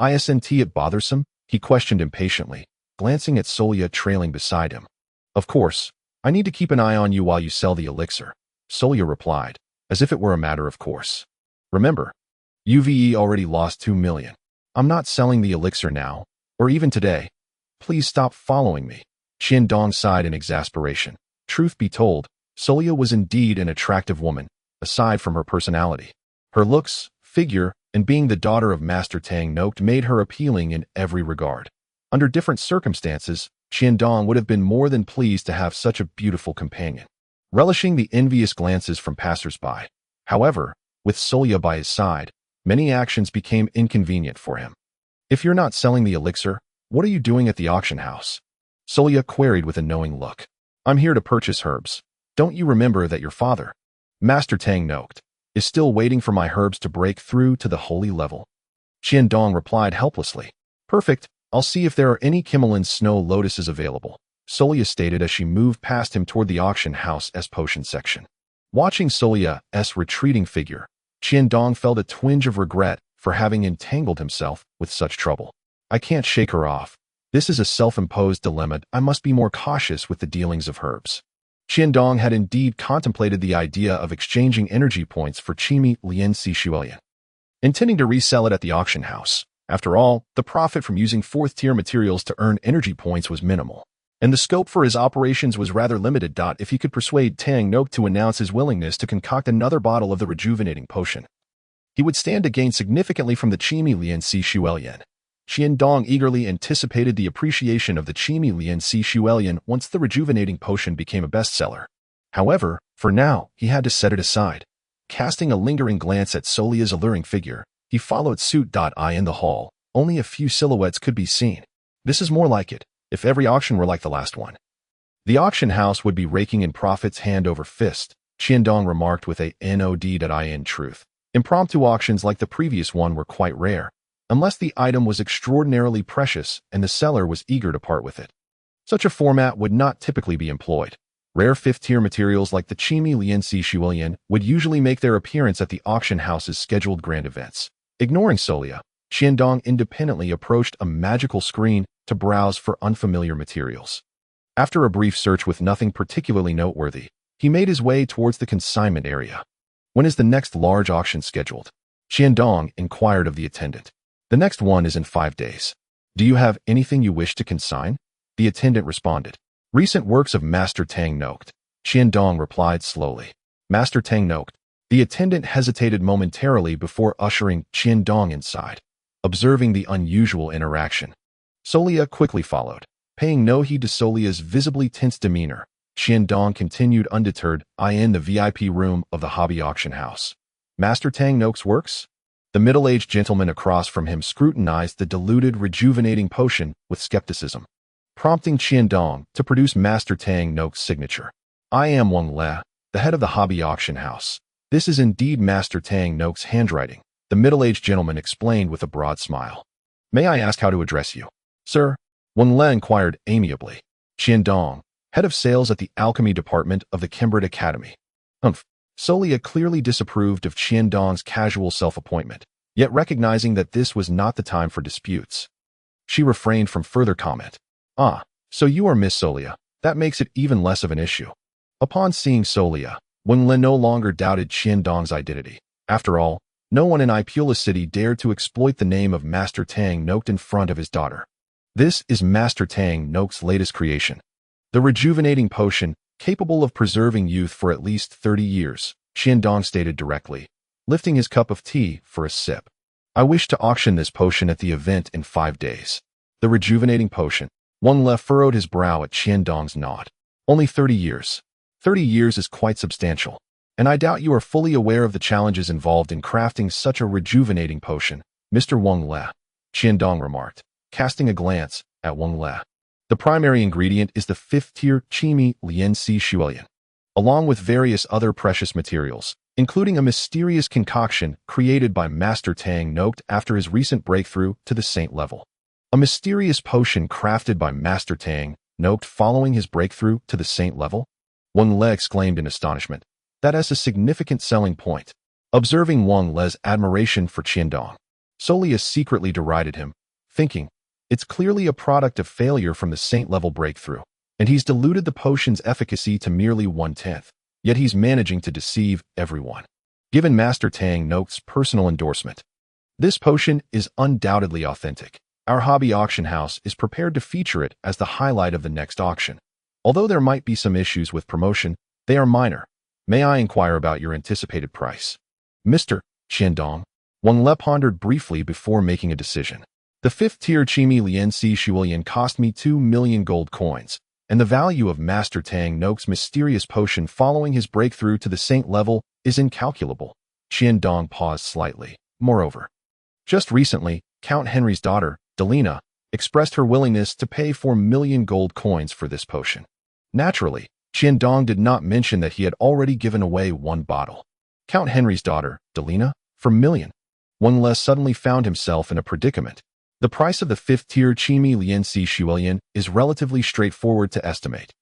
Isn't it bothersome?" he questioned impatiently, glancing at Solia trailing beside him. "Of course, I need to keep an eye on you while you sell the elixir," Solia replied, as if it were a matter of course. "Remember, UVE already lost 2 million. I'm not selling the elixir now, or even today. Please stop following me." Qiandong sighed in exasperation. Truth be told, Solia was indeed an attractive woman, aside from her personality. Her looks, figure, and being the daughter of Master Tang Noct made her appealing in every regard. Under different circumstances, Qiandong would have been more than pleased to have such a beautiful companion, relishing the envious glances from passers-by. However, with Solia by his side, many actions became inconvenient for him. "If you're not selling the elixir, what are you doing at the auction house?" Solia queried with a knowing look. "I'm here to purchase herbs. Don't you remember that your father, Master Tang Noct, is still waiting for my herbs to break through to the holy level?" Qiandong replied helplessly. "Perfect. I'll see if there are any Kimmelan snow lotuses available," Solia stated as she moved past him toward the auction house's potion section. Watching Solia's retreating figure, Qiandong felt a twinge of regret for having entangled himself with such trouble. "I can't shake her off. This is a self-imposed dilemma. I must be more cautious with the dealings of herbs." Qiandong had indeed contemplated the idea of exchanging energy points for Qimi Lian Si Shuelian, intending to resell it at the auction house. After all, the profit from using fourth-tier materials to earn energy points was minimal, and the scope for his operations was rather limited. If he could persuade Tang Noct to announce his willingness to concoct another bottle of the rejuvenating potion, he would stand to gain significantly from the Qimi Lian Si Shuelian. Qiandong eagerly anticipated the appreciation of the Qimi Lian Si Shuelian once the rejuvenating potion became a bestseller. However, for now, he had to set it aside. Casting a lingering glance at Solia's alluring figure, he followed suit. In the hall, only a few silhouettes could be seen. "This is more like it, if every auction were like the last one. The auction house would be raking in profits hand over fist," Qiandong remarked with a nod. In truth, impromptu auctions like the previous one were quite rare, unless the item was extraordinarily precious and the seller was eager to part with it. Such a format would not typically be employed. Rare fifth-tier materials like the Qimi Lian Si Shuelian would usually make their appearance at the auction house's scheduled grand events. Ignoring Solia, Qiandong independently approached a magical screen to browse for unfamiliar materials. After a brief search with nothing particularly noteworthy, he made his way towards the consignment area. "When is the next large auction scheduled?" Qiandong inquired of the attendant. "The next one is in 5 days. Do you have anything you wish to consign?" The attendant responded. "Recent works of Master Tang Noct," Qiandong replied slowly. "Master Tang Noct." The attendant hesitated momentarily before ushering Qiandong inside. Observing the unusual interaction, Solia quickly followed. Paying no heed to Solia's visibly tense demeanor, Qiandong continued undeterred in the VIP room of the hobby auction house. "Master Tang Noct's works?" The middle-aged gentleman across from him scrutinized the diluted, rejuvenating potion with skepticism, prompting Qiandong to produce Master Tang Noct's signature. "I am Wang Le, the head of the hobby auction house. This is indeed Master Tang Noct's handwriting," the middle-aged gentleman explained with a broad smile. "May I ask how to address you?" "Sir," Wang Le inquired amiably. Qiandong, head of sales at the Alchemy department of the Kenbret Academy. "Hmph." Solia clearly disapproved of Qiandong's casual self-appointment, yet recognizing that this was not the time for disputes, she refrained from further comment. "Ah, so you are Miss Solia. That makes it even less of an issue." Upon seeing Solia, Wang Le no longer doubted Qiandong's identity. After all, no one in Ipula City dared to exploit the name of Master Tang Noct in front of his daughter. "This is Master Tang Noct's latest creation, the rejuvenating potion, capable of preserving youth for at least 30 years, Qiandong stated directly, lifting his cup of tea for a sip. "I wish to auction this potion at the event in 5 days. The rejuvenating potion." Wang Le furrowed his brow at Qiandong's nod. "Only 30 years. 30 years is quite substantial, and I doubt you are fully aware of the challenges involved in crafting such a rejuvenating potion, Mr. Wang Le," Qiandong remarked, casting a glance at Wang Le. "The primary ingredient is the 5th-tier Qimi Lian Si Shuelian, along with various other precious materials, including a mysterious concoction created by Master Tang Noct after his recent breakthrough to the saint level. A mysterious potion crafted by Master Tang, Noct following his breakthrough to the saint level? Wang Le exclaimed in astonishment. That is a significant selling point. Observing Wang Le's admiration for Qiandong, Solia secretly derided him, thinking, it's clearly a product of failure from the saint-level breakthrough, and he's diluted the potion's efficacy to merely 1/10, yet he's managing to deceive everyone. Given Master Tang Noct's personal endorsement, this potion is undoubtedly authentic. Our hobby auction house is prepared to feature it as the highlight of the next auction. Although there might be some issues with promotion, they are minor. May I inquire about your anticipated price? Mr. Qiandong, Wang Le pondered briefly before making a decision. The 5th-tier Chimi Lianxi Shuilian cost me 2 million gold coins, and the value of Master Tang Noct's mysterious potion following his breakthrough to the saint level is incalculable. Qiandong paused slightly. Moreover, just recently, Count Henry's daughter, Angelina, expressed her willingness to pay 4 million gold coins for this potion. Naturally, Qiandong did not mention that he had already given away 1 bottle. Count Henry's daughter, Angelina, for million. Wang Le suddenly found himself in a predicament. The price of the 5th-tier Chimi Lianxi Shuilian is relatively straightforward to estimate.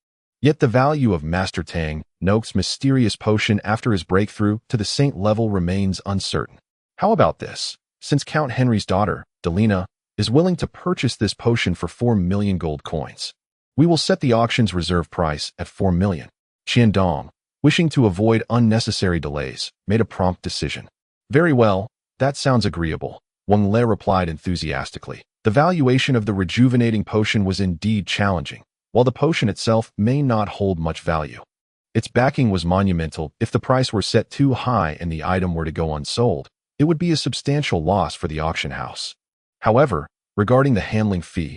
Yet the value of Master Tang Noct's mysterious potion after his breakthrough to the saint level remains uncertain. How about this? Since Count Henry's daughter, Angelina, is willing to purchase this potion for 4 million gold coins, we will set the auction's reserve price at 4 million. Qiandong, wishing to avoid unnecessary delays, made a prompt decision. Very well, that sounds agreeable, Wang Le replied enthusiastically. The valuation of the rejuvenating potion was indeed challenging, while the potion itself may not hold much value. Its backing was monumental. If the price were set too high and the item were to go unsold, it would be a substantial loss for the auction house. However, regarding the handling fee,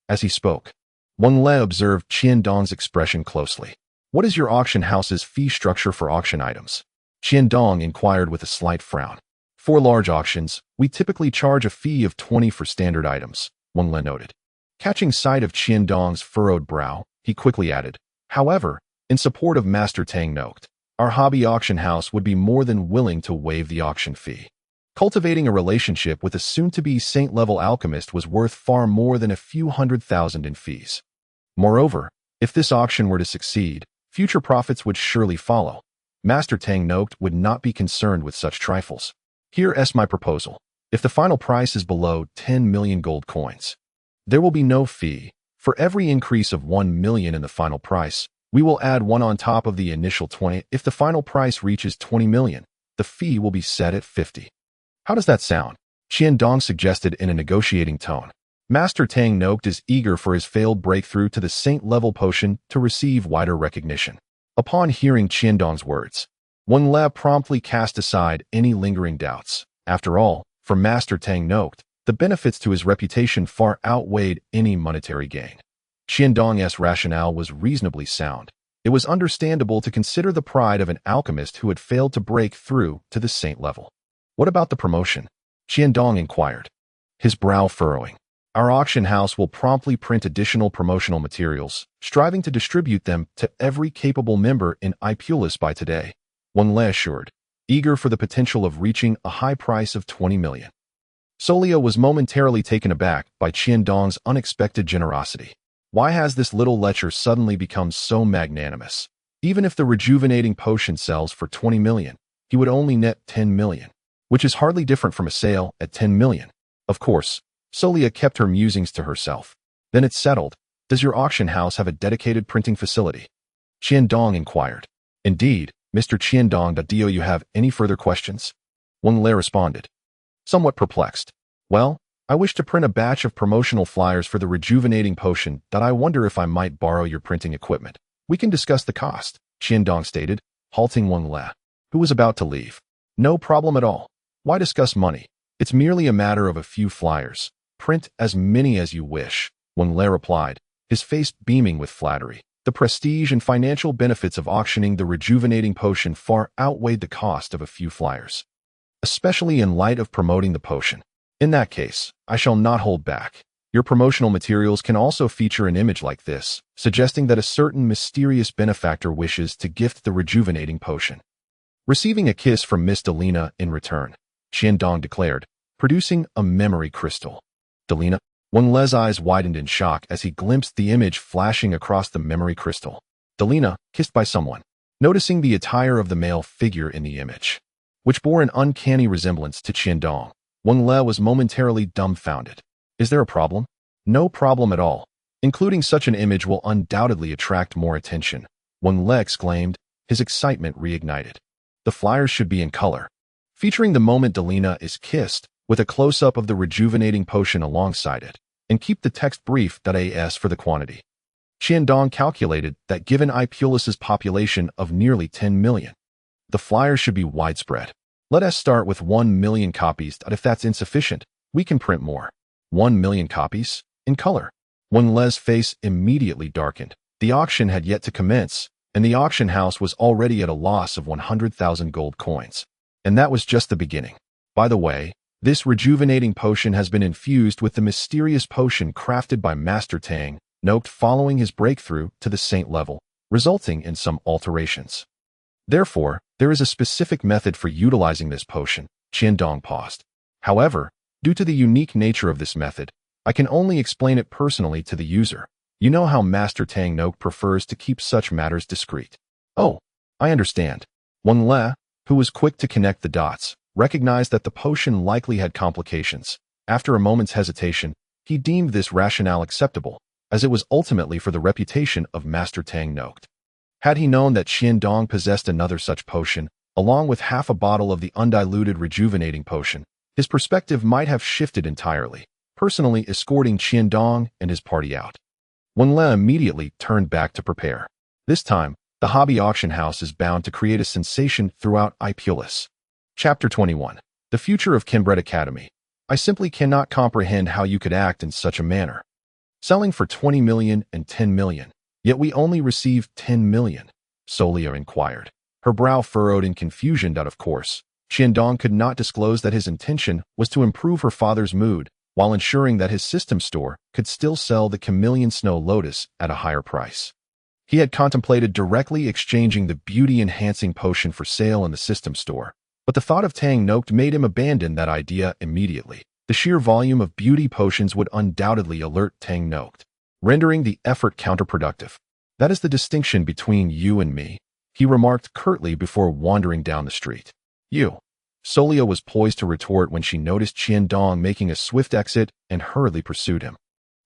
as he spoke, Wang Le observed Qiandong's expression closely. What is your auction house's fee structure for auction items? Qiandong inquired with a slight frown. For large auctions, we typically charge a fee of 20 for standard items, Wang Le noted. Catching sight of Qiandong's furrowed brow, he quickly added, however, in support of Master Tang Noct, our hobby auction house would be more than willing to waive the auction fee. Cultivating a relationship with a soon-to-be saint-level alchemist was worth far more than a few 100,000 in fees. Moreover, if this auction were to succeed, future profits would surely follow. Master Tang Noct would not be concerned with such trifles. Here is my proposal. If the final price is below 10 million gold coins, there will be no fee. For every increase of 1 million in the final price, we will add 1 on top of the initial 20. If the final price reaches 20 million, the fee will be set at 50. How does that sound? Qiandong suggested in a negotiating tone. Master Tang Noct is eager for his failed breakthrough to the saint-level potion to receive wider recognition. Upon hearing Qiandong's words, Wang Le promptly cast aside any lingering doubts. After all, for Master Tang Noct, the benefits to his reputation far outweighed any monetary gain. Qiandong's rationale was reasonably sound. It was understandable to consider the pride of an alchemist who had failed to break through to the saint level. What about the promotion? Qiandong inquired, his brow furrowing. Our auction house will promptly print additional promotional materials, striving to distribute them to every capable member in Ipulis by today, Wang Le assured, eager for the potential of reaching a high price of 20 million. Solia was momentarily taken aback by Qiandong's unexpected generosity. Why has this little lecher suddenly become so magnanimous? Even if the rejuvenating potion sells for 20 million, he would only net 10 million. Which is hardly different from a sale at 10 million. Of course, Solia kept her musings to herself. Then it's settled. Does your auction house have a dedicated printing facility? Qiandong inquired. Indeed, Mr. Qiandong. Do you have any further questions? Wang Le responded, somewhat perplexed. Well, I wish to print a batch of promotional flyers for the rejuvenating potion. I wonder if I might borrow your printing equipment. We can discuss the cost, Qiandong stated, halting Wang Le, who was about to leave. No problem at all. Why discuss money? It's merely a matter of a few flyers. Print as many as you wish, Wang Le replied, his face beaming with flattery. The prestige and financial benefits of auctioning the rejuvenating potion far outweighed the cost of a few flyers, especially in light of promoting the potion. In that case, I shall not hold back. Your promotional materials can also feature an image like this, suggesting that a certain mysterious benefactor wishes to gift the rejuvenating potion. Receiving a kiss from Miss Angelina in return, Qiandong declared, producing a memory crystal. Angelina, Wang Le's eyes widened in shock as he glimpsed the image flashing across the memory crystal. Angelina, kissed by someone. Noticing the attire of the male figure in the image, which bore an uncanny resemblance to Qiandong, Wang Le was momentarily dumbfounded. Is there a problem? No problem at all. Including such an image will undoubtedly attract more attention, Wang Le exclaimed, his excitement reignited. The flyers should be in color, featuring the moment Angelina is kissed, with a close-up of the rejuvenating potion alongside it, and keep the text brief. As for the quantity, Qiandong calculated that given Ipulus's population of nearly 10 million, the flyer should be widespread. Let us start with 1 million copies. If that's insufficient, we can print more. 1 million copies? In color. Wang Le's face immediately darkened. The auction had yet to commence, and the auction house was already at a loss of 100,000 gold coins. And that was just the beginning. By the way, this rejuvenating potion has been infused with the mysterious potion crafted by Master Tang Noct following his breakthrough to the saint level, resulting in some alterations. Therefore, there is a specific method for utilizing this potion. Qiandong paused. However, due to the unique nature of this method, I can only explain it personally to the user. You know how Master Tang Noct prefers to keep such matters discreet. Oh, I understand. Wang Le, who was quick to connect the dots, recognized that the potion likely had complications. After a moment's hesitation, he deemed this rationale acceptable, as it was ultimately for the reputation of Master Tang Noct. Had he known that Qiandong possessed another such potion, along with half a bottle of the undiluted rejuvenating potion, his perspective might have shifted entirely, personally escorting Qiandong and his party out. Wang Le immediately turned back to prepare. This time, the hobby auction house is bound to create a sensation throughout Ipulus. Chapter 21. The Future of Kenbret Academy. I simply cannot comprehend how you could act in such a manner. Selling for 20 million and 10 million, yet we only received 10 million, Solia inquired. Her brow furrowed in confusion. Of course, Qiandong could not disclose that his intention was to improve her father's mood, while ensuring that his system store could still sell the Chameleon Snow Lotus at a higher price. He had contemplated directly exchanging the beauty-enhancing potion for sale in the system store, but the thought of Tang Noct made him abandon that idea immediately. The sheer volume of beauty potions would undoubtedly alert Tang Noct, rendering the effort counterproductive. That is the distinction between you and me, he remarked curtly before wandering down the street. You. Solia was poised to retort when she noticed Qiandong making a swift exit and hurriedly pursued him.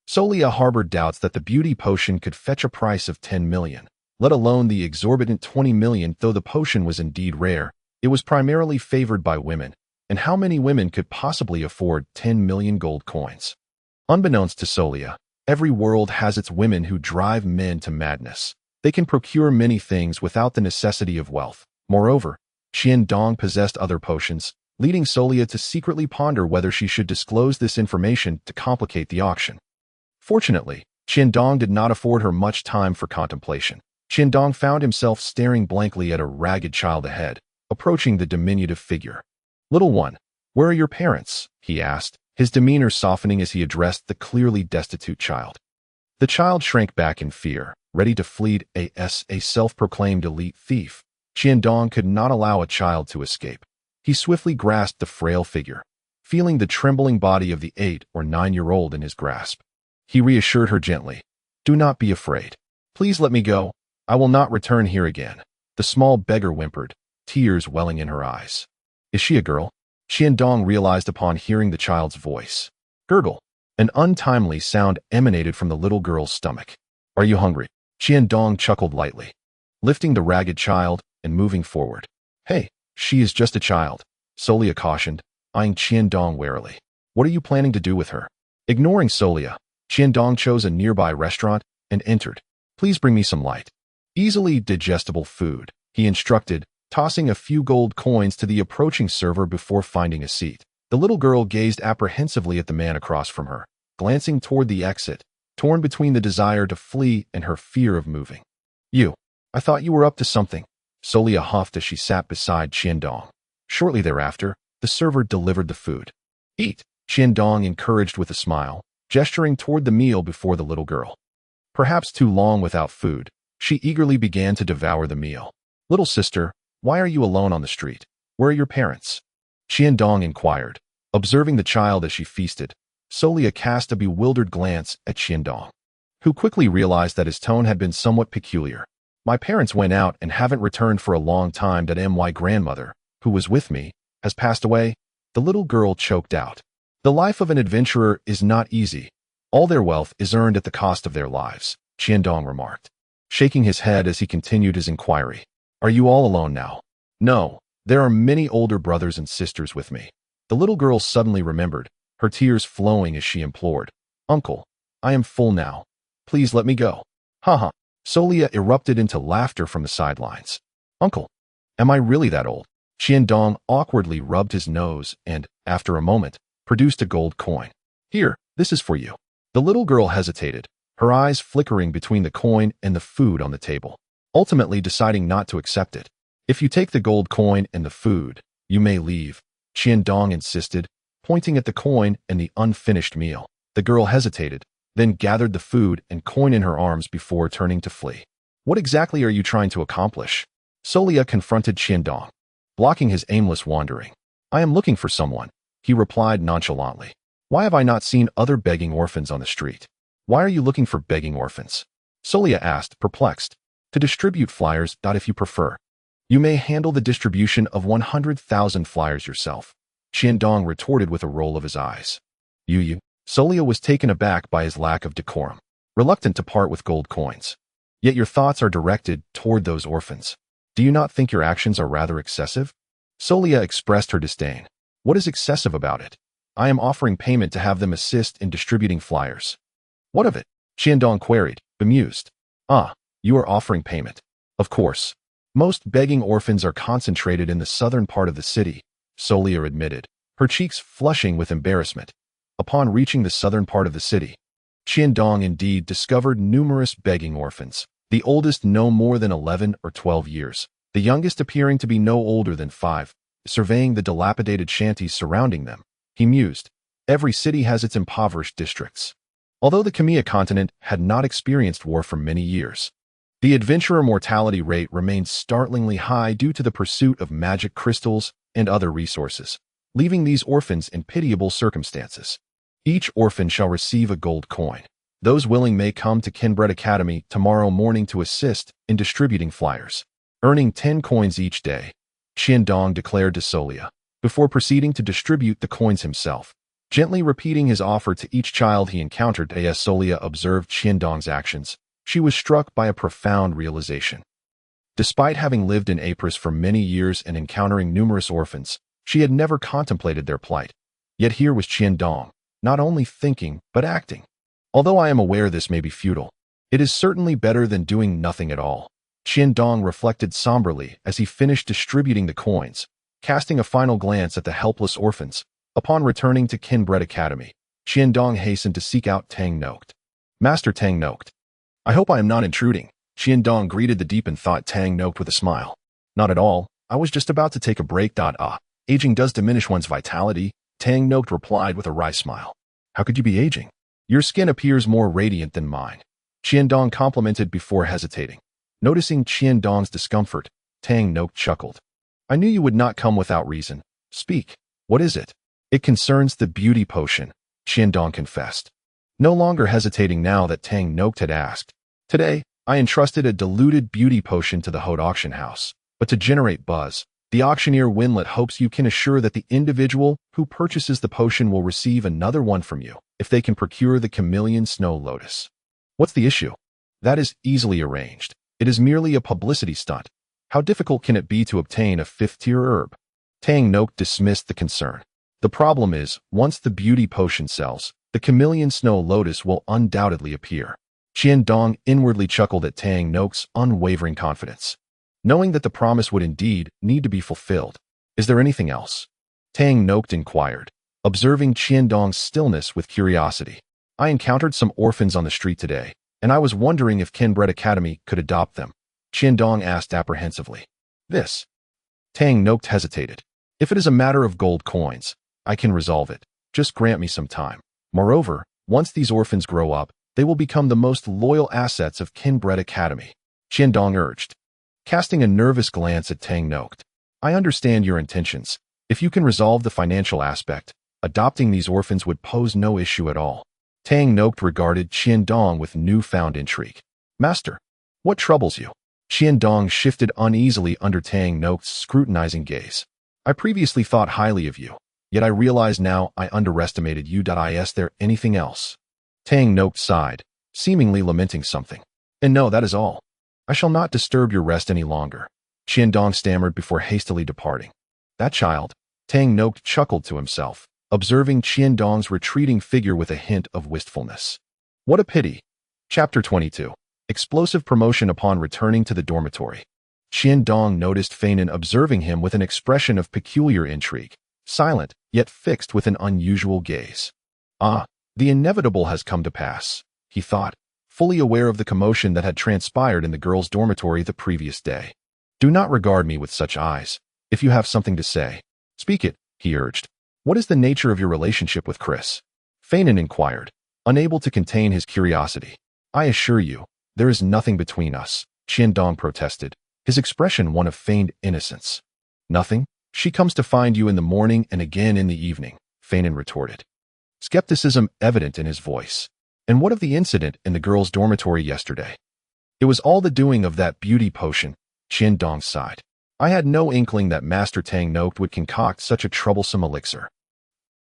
Solia harbored doubts that the beauty potion could fetch a price of 10 million, let alone the exorbitant 20 million. Though the potion was indeed rare, it was primarily favored by women, and how many women could possibly afford 10 million gold coins? Unbeknownst to Solia, every world has its women who drive men to madness. They can procure many things without the necessity of wealth. Moreover, Qiandong possessed other potions, leading Solia to secretly ponder whether she should disclose this information to complicate the auction. Fortunately, Qiandong did not afford her much time for contemplation. Qiandong found himself staring blankly at a ragged child ahead, approaching the diminutive figure. Little one, where are your parents? He asked, his demeanor softening as he addressed the clearly destitute child. The child shrank back in fear, ready to flee as a self-proclaimed elite thief. Qiandong could not allow a child to escape. He swiftly grasped the frail figure, feeling the trembling body of the 8 or 9-year-old in his grasp. He reassured her gently. Do not be afraid. Please let me go. I will not return here again. The small beggar whimpered, tears welling in her eyes. Is she a girl? Qiandong realized upon hearing the child's voice. Gurgle. An untimely sound emanated from the little girl's stomach. Are you hungry? Qiandong chuckled lightly, lifting the ragged child and moving forward. Hey, she is just a child, Solia cautioned, eyeing Qiandong warily. What are you planning to do with her? Ignoring Solia, Qiandong chose a nearby restaurant and entered. Please bring me some light, easily digestible food, he instructed, tossing a few gold coins to the approaching server before finding a seat. The little girl gazed apprehensively at the man across from her, glancing toward the exit, torn between the desire to flee and her fear of moving. I thought you were up to something, Solia huffed as she sat beside Qiandong. Shortly thereafter, the server delivered the food. Eat, Qiandong encouraged with a smile, gesturing toward the meal before the little girl. Perhaps too long without food, she eagerly began to devour the meal. Little sister, why are you alone on the street? Where are your parents? Qiandong inquired, observing the child as she feasted. Solia cast a bewildered glance at Qiandong, who quickly realized that his tone had been somewhat peculiar. My parents went out and haven't returned for a long time. That my grandmother, who was with me, has passed away. The little girl choked out. The life of an adventurer is not easy. All their wealth is earned at the cost of their lives, Qiandong remarked, shaking his head as he continued his inquiry. Are you all alone now? No, there are many older brothers and sisters with me. The little girl suddenly remembered, her tears flowing as she implored. Uncle, I am full now. Please let me go. Haha. Solia erupted into laughter from the sidelines. Uncle, am I really that old? Qiandong awkwardly rubbed his nose and, after a moment, produced a gold coin. Here, this is for you. The little girl hesitated, her eyes flickering between the coin and the food on the table, ultimately deciding not to accept it. If you take the gold coin and the food, you may leave, Qiandong insisted, pointing at the coin and the unfinished meal. The girl hesitated, then gathered the food and coin in her arms before turning to flee. What exactly are you trying to accomplish? Solia confronted Qiandong, blocking his aimless wandering. I am looking for someone, he replied nonchalantly. Why have I not seen other begging orphans on the street? Why are you looking for begging orphans? Solia asked, perplexed. To distribute flyers. If you prefer, you may handle the distribution of 100,000 flyers yourself, Qiandong retorted with a roll of his eyes. You? Solia was taken aback by his lack of decorum, reluctant to part with gold coins. Yet your thoughts are directed toward those orphans. Do you not think your actions are rather excessive? Solia expressed her disdain. What is excessive about it? I am offering payment to have them assist in distributing flyers. What of it? Qiandong queried, bemused. Ah, you are offering payment. Of course. Most begging orphans are concentrated in the southern part of the city, Solia admitted, her cheeks flushing with embarrassment. Upon reaching the southern part of the city, Qiandong indeed discovered numerous begging orphans, the oldest no more than 11 or 12 years, the youngest appearing to be no older than 5. Surveying the dilapidated shanties surrounding them, he mused. Every city has its impoverished districts. Although the Hmph continent had not experienced war for many years, the adventurer mortality rate remained startlingly high due to the pursuit of magic crystals and other resources, leaving these orphans in pitiable circumstances. Each orphan shall receive a gold coin. Those willing may come to Kenbret Academy tomorrow morning to assist in distributing flyers, earning 10 coins each day, Qiandong declared to Solia, before proceeding to distribute the coins himself, gently repeating his offer to each child he encountered. As Solia observed Qiandong's actions, she was struck by a profound realization. Despite having lived in Apris for many years and encountering numerous orphans, she had never contemplated their plight. Yet here was Qiandong, not only thinking, but acting. Although I am aware this may be futile, it is certainly better than doing nothing at all, Qiandong reflected somberly as he finished distributing the coins, casting a final glance at the helpless orphans. Upon returning to Kenbret Academy, Qiandong hastened to seek out Tang Noct. Master Tang Noct. I hope I am not intruding, Qiandong greeted the deep in thought Tang Noct with a smile. Not at all, I was just about to take a break. Aging does diminish one's vitality, Tang Noct replied with a wry smile. How could you be aging? Your skin appears more radiant than mine, Qiandong complimented before hesitating. Noticing Qiandong's discomfort, Tang Noct chuckled. I knew you would not come without reason. Speak. What is it? It concerns the beauty potion, Qiandong confessed, no longer hesitating now that Tang Noct had asked. Today, I entrusted a diluted beauty potion to the Hode auction house, but to generate buzz, the auctioneer Winlet hopes you can assure that the individual who purchases the potion will receive another one from you if they can procure the chameleon snow lotus. What's the issue? That is easily arranged. It is merely a publicity stunt. How difficult can it be to obtain a 5th-tier herb? Tang Noct dismissed the concern. The problem is, once the beauty potion sells, the chameleon snow lotus will undoubtedly appear. Qiandong inwardly chuckled at Tang Noct's unwavering confidence, knowing that the promise would indeed need to be fulfilled. Is there anything else? Tang Noct inquired, observing Qiandong's stillness with curiosity. I encountered some orphans on the street today, and I was wondering if Kenbret Academy could adopt them, Qiandong asked apprehensively. This? Tang Noct hesitated. If it is a matter of gold coins, I can resolve it. Just grant me some time. Moreover, once these orphans grow up, they will become the most loyal assets of Kenbret Academy, Qiandong urged, casting a nervous glance at Tang Noct. I understand your intentions. If you can resolve the financial aspect, Adopting these orphans would pose no issue at all. Tang Noct regarded Qiandong with newfound intrigue. Master, what troubles you? Qiandong shifted uneasily under Tang Noct's scrutinizing gaze. I previously thought highly of you, yet I realize now I underestimated you. Is there anything else? Tang Noct sighed, seemingly lamenting something. And no, that is all. I shall not disturb your rest any longer. Qiandong stammered before hastily departing. That child, Tang Noct chuckled to himself, observing Qiandong's retreating figure with a hint of wistfulness. What a pity. Chapter 22. Explosive promotion upon returning to the dormitory. Qiandong noticed Feinen observing him with an expression of peculiar intrigue, silent, yet fixed with an unusual gaze. Ah, the inevitable has come to pass, he thought, fully aware of the commotion that had transpired in the girls' dormitory the previous day. Do not regard me with such eyes. If you have something to say, speak it, he urged. What is the nature of your relationship with Chris? Feinen inquired, unable to contain his curiosity. I assure you, there is nothing between us, Qiandong protested, his expression one of feigned innocence. Nothing? She comes to find you in the morning and again in the evening, Feinen retorted. Skepticism evident in his voice. And what of the incident in the girls' dormitory yesterday? It was all the doing of that beauty potion, Qiandong sighed. I had no inkling that Master Tang Noct would concoct such a troublesome elixir.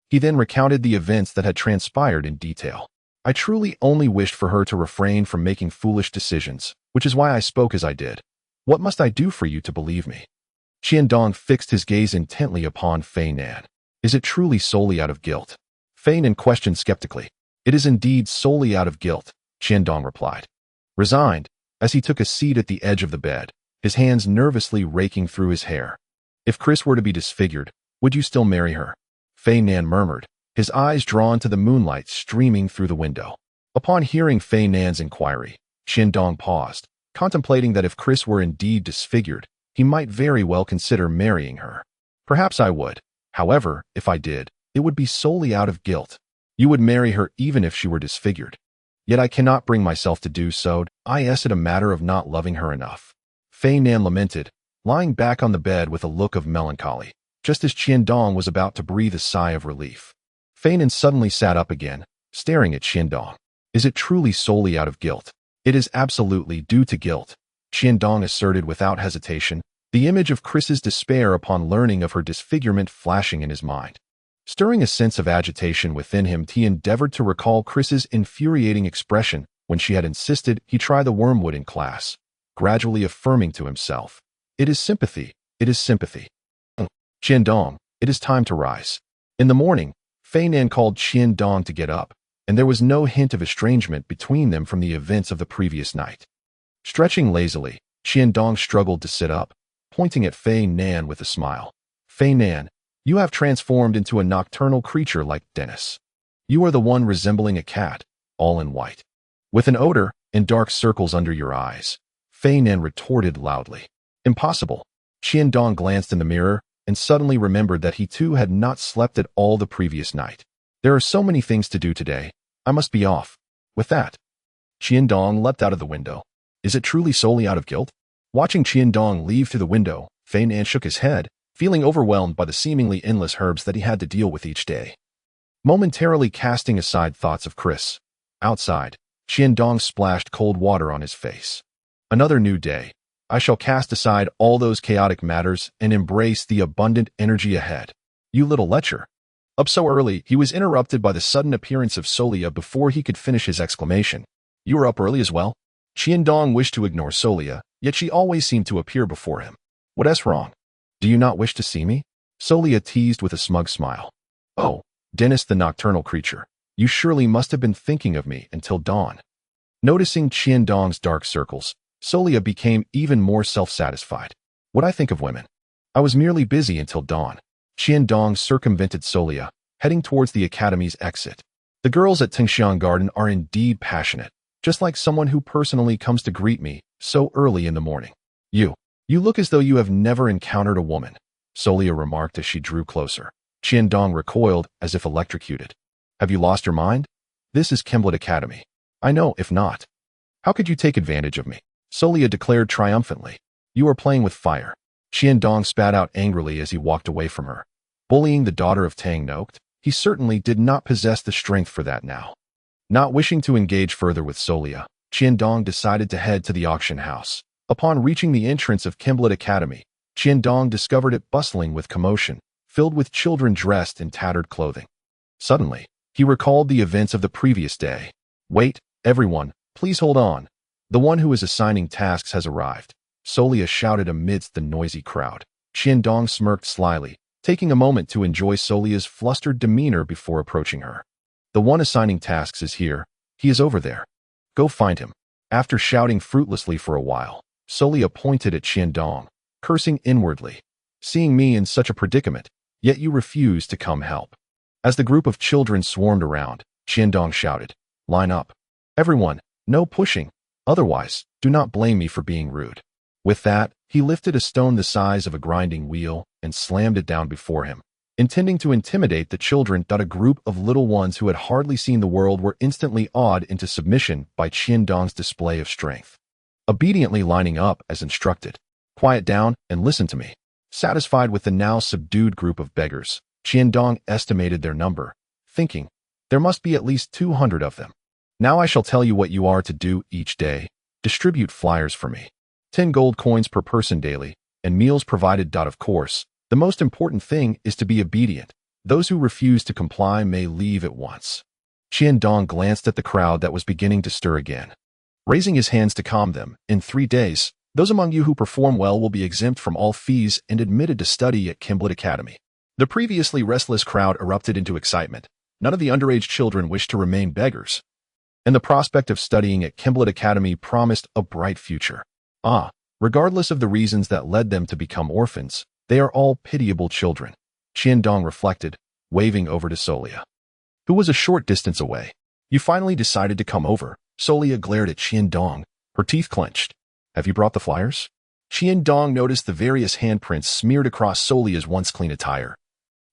He then recounted the events that had transpired in detail. I truly only wished for her to refrain from making foolish decisions, which is why I spoke as I did. What must I do for you to believe me? Qiandong fixed his gaze intently upon Feinen. Is it truly solely out of guilt? Feinen questioned skeptically. It is indeed solely out of guilt, Qiandong replied. Resigned, as he took a seat at the edge of the bed, his hands nervously raking through his hair. If Chris were to be disfigured, would you still marry her? Feinen murmured, his eyes drawn to the moonlight streaming through the window. Upon hearing Feinen's inquiry, Qiandong paused, contemplating that if Chris were indeed disfigured, he might very well consider marrying her. Perhaps I would. However, if I did, it would be solely out of guilt. You would marry her even if she were disfigured. Yet I cannot bring myself to do so. Is it a matter of not loving her enough? Feinen lamented, lying back on the bed with a look of melancholy, just as Qiandong was about to breathe a sigh of relief. Feinen suddenly sat up again, staring at Qiandong. Is it truly solely out of guilt? It is absolutely due to guilt, Qiandong asserted without hesitation, the image of Chris's despair upon learning of her disfigurement flashing in his mind. Stirring a sense of agitation within him, he endeavored to recall Chris's infuriating expression when she had insisted he try the wormwood in class, gradually affirming to himself, it is sympathy, it is sympathy. Qiandong, it is time to rise. In the morning, Feinen called Qiandong to get up, and there was no hint of estrangement between them from the events of the previous night. Stretching lazily, Qiandong struggled to sit up, pointing at Feinen with a smile. Feinen, you have transformed into a nocturnal creature like Dennis. You are the one resembling a cat, all in white, with an odor and dark circles under your eyes. Feinen retorted loudly. Impossible. Qiandong glanced in the mirror and suddenly remembered that he too had not slept at all the previous night. There are so many things to do today. I must be off. With that, Qiandong leapt out of the window. Is it truly solely out of guilt? Watching Qiandong leave through the window, Feinen shook his head, feeling overwhelmed by the seemingly endless herbs that he had to deal with each day. Momentarily casting aside thoughts of Chris. Outside, Qiandong splashed cold water on his face. Another new day. I shall cast aside all those chaotic matters and embrace the abundant energy ahead. You little lecher. Up so early, he was interrupted by the sudden appearance of Solia before he could finish his exclamation. You are up early as well? Qiandong wished to ignore Solia, yet she always seemed to appear before him. What's wrong? Do you not wish to see me? Solia teased with a smug smile. Oh, Dennis the nocturnal creature, you surely must have been thinking of me until dawn. Noticing Qiandong's dark circles, Solia became even more self-satisfied. What I think of women? I was merely busy until dawn. Qiandong circumvented Solia, heading towards the academy's exit. The girls at Tingshan Garden are indeed passionate, just like someone who personally comes to greet me so early in the morning. You look as though you have never encountered a woman, Solia remarked as she drew closer. Qiandong recoiled as if electrocuted. Have you lost your mind? This is Kenbret Academy. I know, if not. How could you take advantage of me? Solia declared triumphantly. You are playing with fire. Qiandong spat out angrily as he walked away from her. Bullying the daughter of Tang Noct, he certainly did not possess the strength for that now. Not wishing to engage further with Solia, Qiandong decided to head to the auction house. Upon reaching the entrance of Kenbret Academy, Qiandong discovered it bustling with commotion, filled with children dressed in tattered clothing. Suddenly, he recalled the events of the previous day. Wait, everyone, please hold on. The one who is assigning tasks has arrived, Solia shouted amidst the noisy crowd. Qiandong smirked slyly, taking a moment to enjoy Solia's flustered demeanor before approaching her. The one assigning tasks is here. He is over there. Go find him. After shouting fruitlessly for a while, Solia pointed at Qiandong, cursing inwardly. Seeing me in such a predicament, yet you refuse to come help. As the group of children swarmed around, Qiandong shouted, Line up. Everyone, no pushing. Otherwise, do not blame me for being rude. With that, he lifted a stone the size of a grinding wheel and slammed it down before him, intending to intimidate the children. A group of little ones who had hardly seen the world were instantly awed into submission by Qiandong's display of strength. Obediently lining up as instructed. Quiet down and listen to me. Satisfied with the now subdued group of beggars, Qiandong estimated their number, thinking, there must be at least 200 of them. Now I shall tell you what you are to do each day. Distribute flyers for me. 10 gold coins per person daily, and meals provided. Of course, the most important thing is to be obedient. Those who refuse to comply may leave at once. Qiandong glanced at the crowd that was beginning to stir again. Raising his hands to calm them, in 3 days, those among you who perform well will be exempt from all fees and admitted to study at Kenbret Academy. The previously restless crowd erupted into excitement. None of the underage children wished to remain beggars, and the prospect of studying at Kenbret Academy promised a bright future. Regardless of the reasons that led them to become orphans, they are all pitiable children, Qiandong reflected, waving over to Solia, who was a short distance away. You finally decided to come over. Solia glared at Qiandong, her teeth clenched. Have you brought the flyers? Qiandong noticed the various handprints smeared across Solia's once clean attire,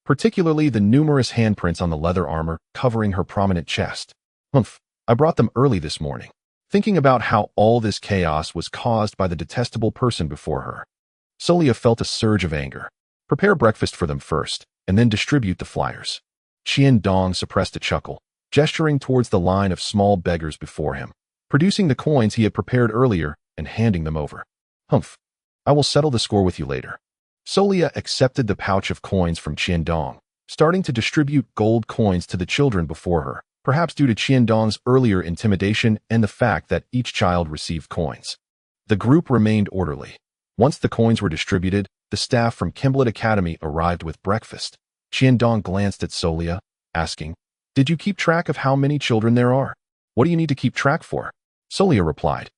particularly the numerous handprints on the leather armor covering her prominent chest. Hmph, I brought them early this morning, thinking about how all this chaos was caused by the detestable person before her. Solia felt a surge of anger. Prepare breakfast for them first, and then distribute the flyers. Qiandong suppressed a chuckle, gesturing towards the line of small beggars before him, producing the coins he had prepared earlier and handing them over. Humph, I will settle the score with you later. Solia accepted the pouch of coins from Qiandong, starting to distribute gold coins to the children before her, perhaps due to Qiandong's earlier intimidation and the fact that each child received coins. The group remained orderly. Once the coins were distributed, the staff from Kenbret Academy arrived with breakfast. Qiandong glanced at Solia, asking, Did you keep track of how many children there are? What do you need to keep track for? Solia replied,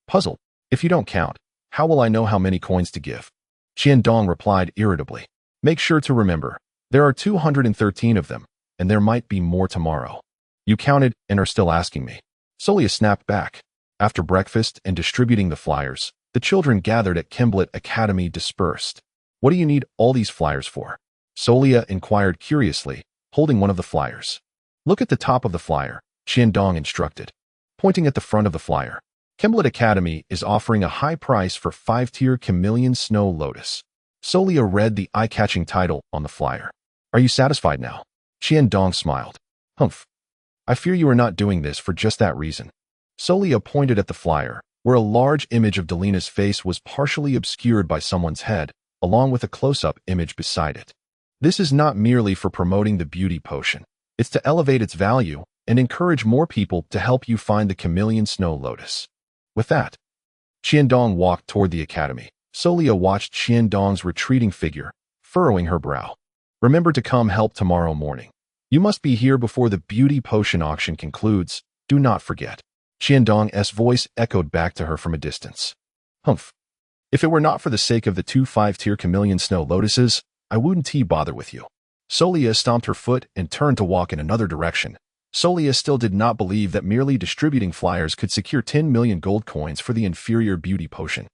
Puzzled. If you don't count, how will I know how many coins to give? Qiandong replied irritably, Make sure to remember, there are 213 of them, and there might be more tomorrow. You counted and are still asking me. Solia snapped back. After breakfast and distributing the flyers, the children gathered at Kenbret Academy dispersed. What do you need all these flyers for? Solia inquired curiously, holding one of the flyers. Look at the top of the flyer, Qiandong instructed, pointing at the front of the flyer. Kenbret Academy is offering a high price for 5-tier chameleon snow lotus. Solia read the eye-catching title on the flyer. Are you satisfied now? Qiandong smiled. Humph. I fear you are not doing this for just that reason. Solia pointed at the flyer, where a large image of Angelina's face was partially obscured by someone's head, along with a close-up image beside it. This is not merely for promoting the beauty potion. It's to elevate its value and encourage more people to help you find the chameleon snow lotus. With that, Qiandong walked toward the academy. Solia watched Qiandong's retreating figure, furrowing her brow. Remember to come help tomorrow morning. You must be here before the beauty potion auction concludes. Do not forget. Qiandong's voice echoed back to her from a distance. Humph. If it were not for the sake of the 2 5-tier chameleon snow lotuses, I wouldn't bother with you. Solia stomped her foot and turned to walk in another direction. Solia still did not believe that merely distributing flyers could secure 10 million gold coins for the inferior beauty potion.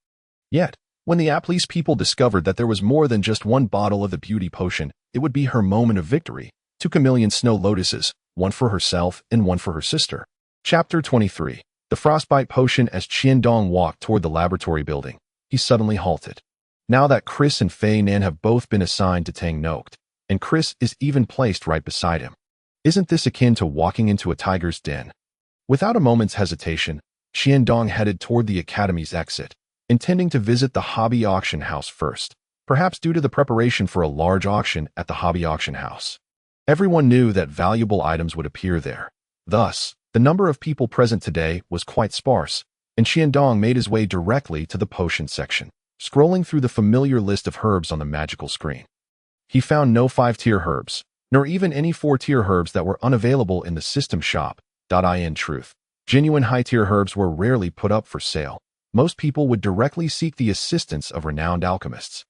Yet, when the Apple's people discovered that there was more than just one bottle of the beauty potion, it would be her moment of victory. 2 chameleon snow lotuses, one for herself and one for her sister. Chapter 23. The Frostbite Potion. As Qiandong walked toward the laboratory building, he suddenly halted. Now that Chris and Fei Nan have both been assigned to Tang Noct, and Chris is even placed right beside him. Isn't this akin to walking into a tiger's den? Without a moment's hesitation, Qiandong headed toward the Academy's exit, intending to visit the hobby auction house first, perhaps due to the preparation for a large auction at the hobby auction house. Everyone knew that valuable items would appear there. Thus, the number of people present today was quite sparse, and Qiandong made his way directly to the potion section, scrolling through the familiar list of herbs on the magical screen. He found no 5-tier herbs, nor even any 4-tier herbs that were unavailable in the system shop. In truth, genuine high-tier herbs were rarely put up for sale. Most people would directly seek the assistance of renowned alchemists,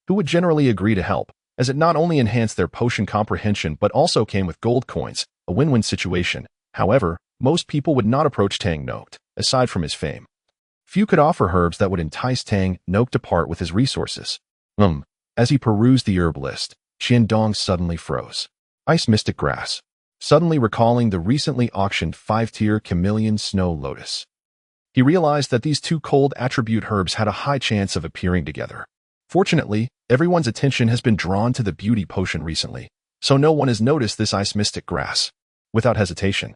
who would generally agree to help, as it not only enhanced their potion comprehension but also came with gold coins, a win-win situation. However, most people would not approach Tang Noct, aside from his fame. Few could offer herbs that would entice Tang Noct to part with his resources. As he perused the herb list, Qiandong suddenly froze. Ice Mystic Grass. Suddenly recalling the recently auctioned 5-tier Chameleon Snow Lotus. He realized that these two cold attribute herbs had a high chance of appearing together. Fortunately, everyone's attention has been drawn to the beauty potion recently, so no one has noticed this Ice Mystic Grass. Without hesitation,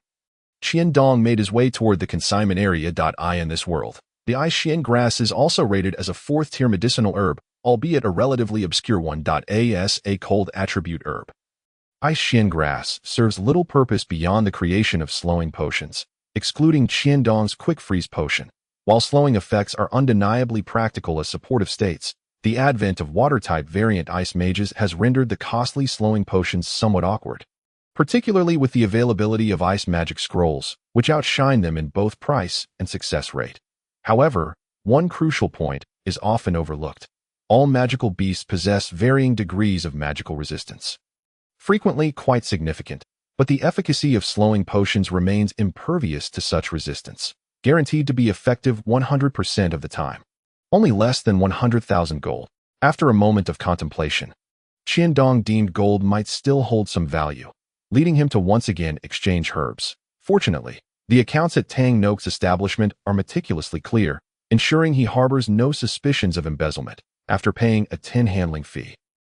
Qiandong made his way toward the consignment area. In this world, the Ice Xian Grass is also rated as a 4th-tier medicinal herb, albeit a relatively obscure one. As a cold attribute herb, Ice Xian Grass serves little purpose beyond the creation of slowing potions, excluding Qiandong's Quick Freeze potion. While slowing effects are undeniably practical as supportive states, the advent of water-type variant ice mages has rendered the costly slowing potions somewhat awkward, particularly with the availability of ice magic scrolls, which outshine them in both price and success rate. However, one crucial point is often overlooked. All magical beasts possess varying degrees of magical resistance, frequently quite significant, but the efficacy of slowing potions remains impervious to such resistance, guaranteed to be effective 100% of the time. Only less than 100,000 gold. After a moment of contemplation, Qiandong deemed gold might still hold some value, leading him to once again exchange herbs. Fortunately, the accounts at Tang Noct's establishment are meticulously clear, ensuring he harbors no suspicions of embezzlement. After paying a 10 handling fee,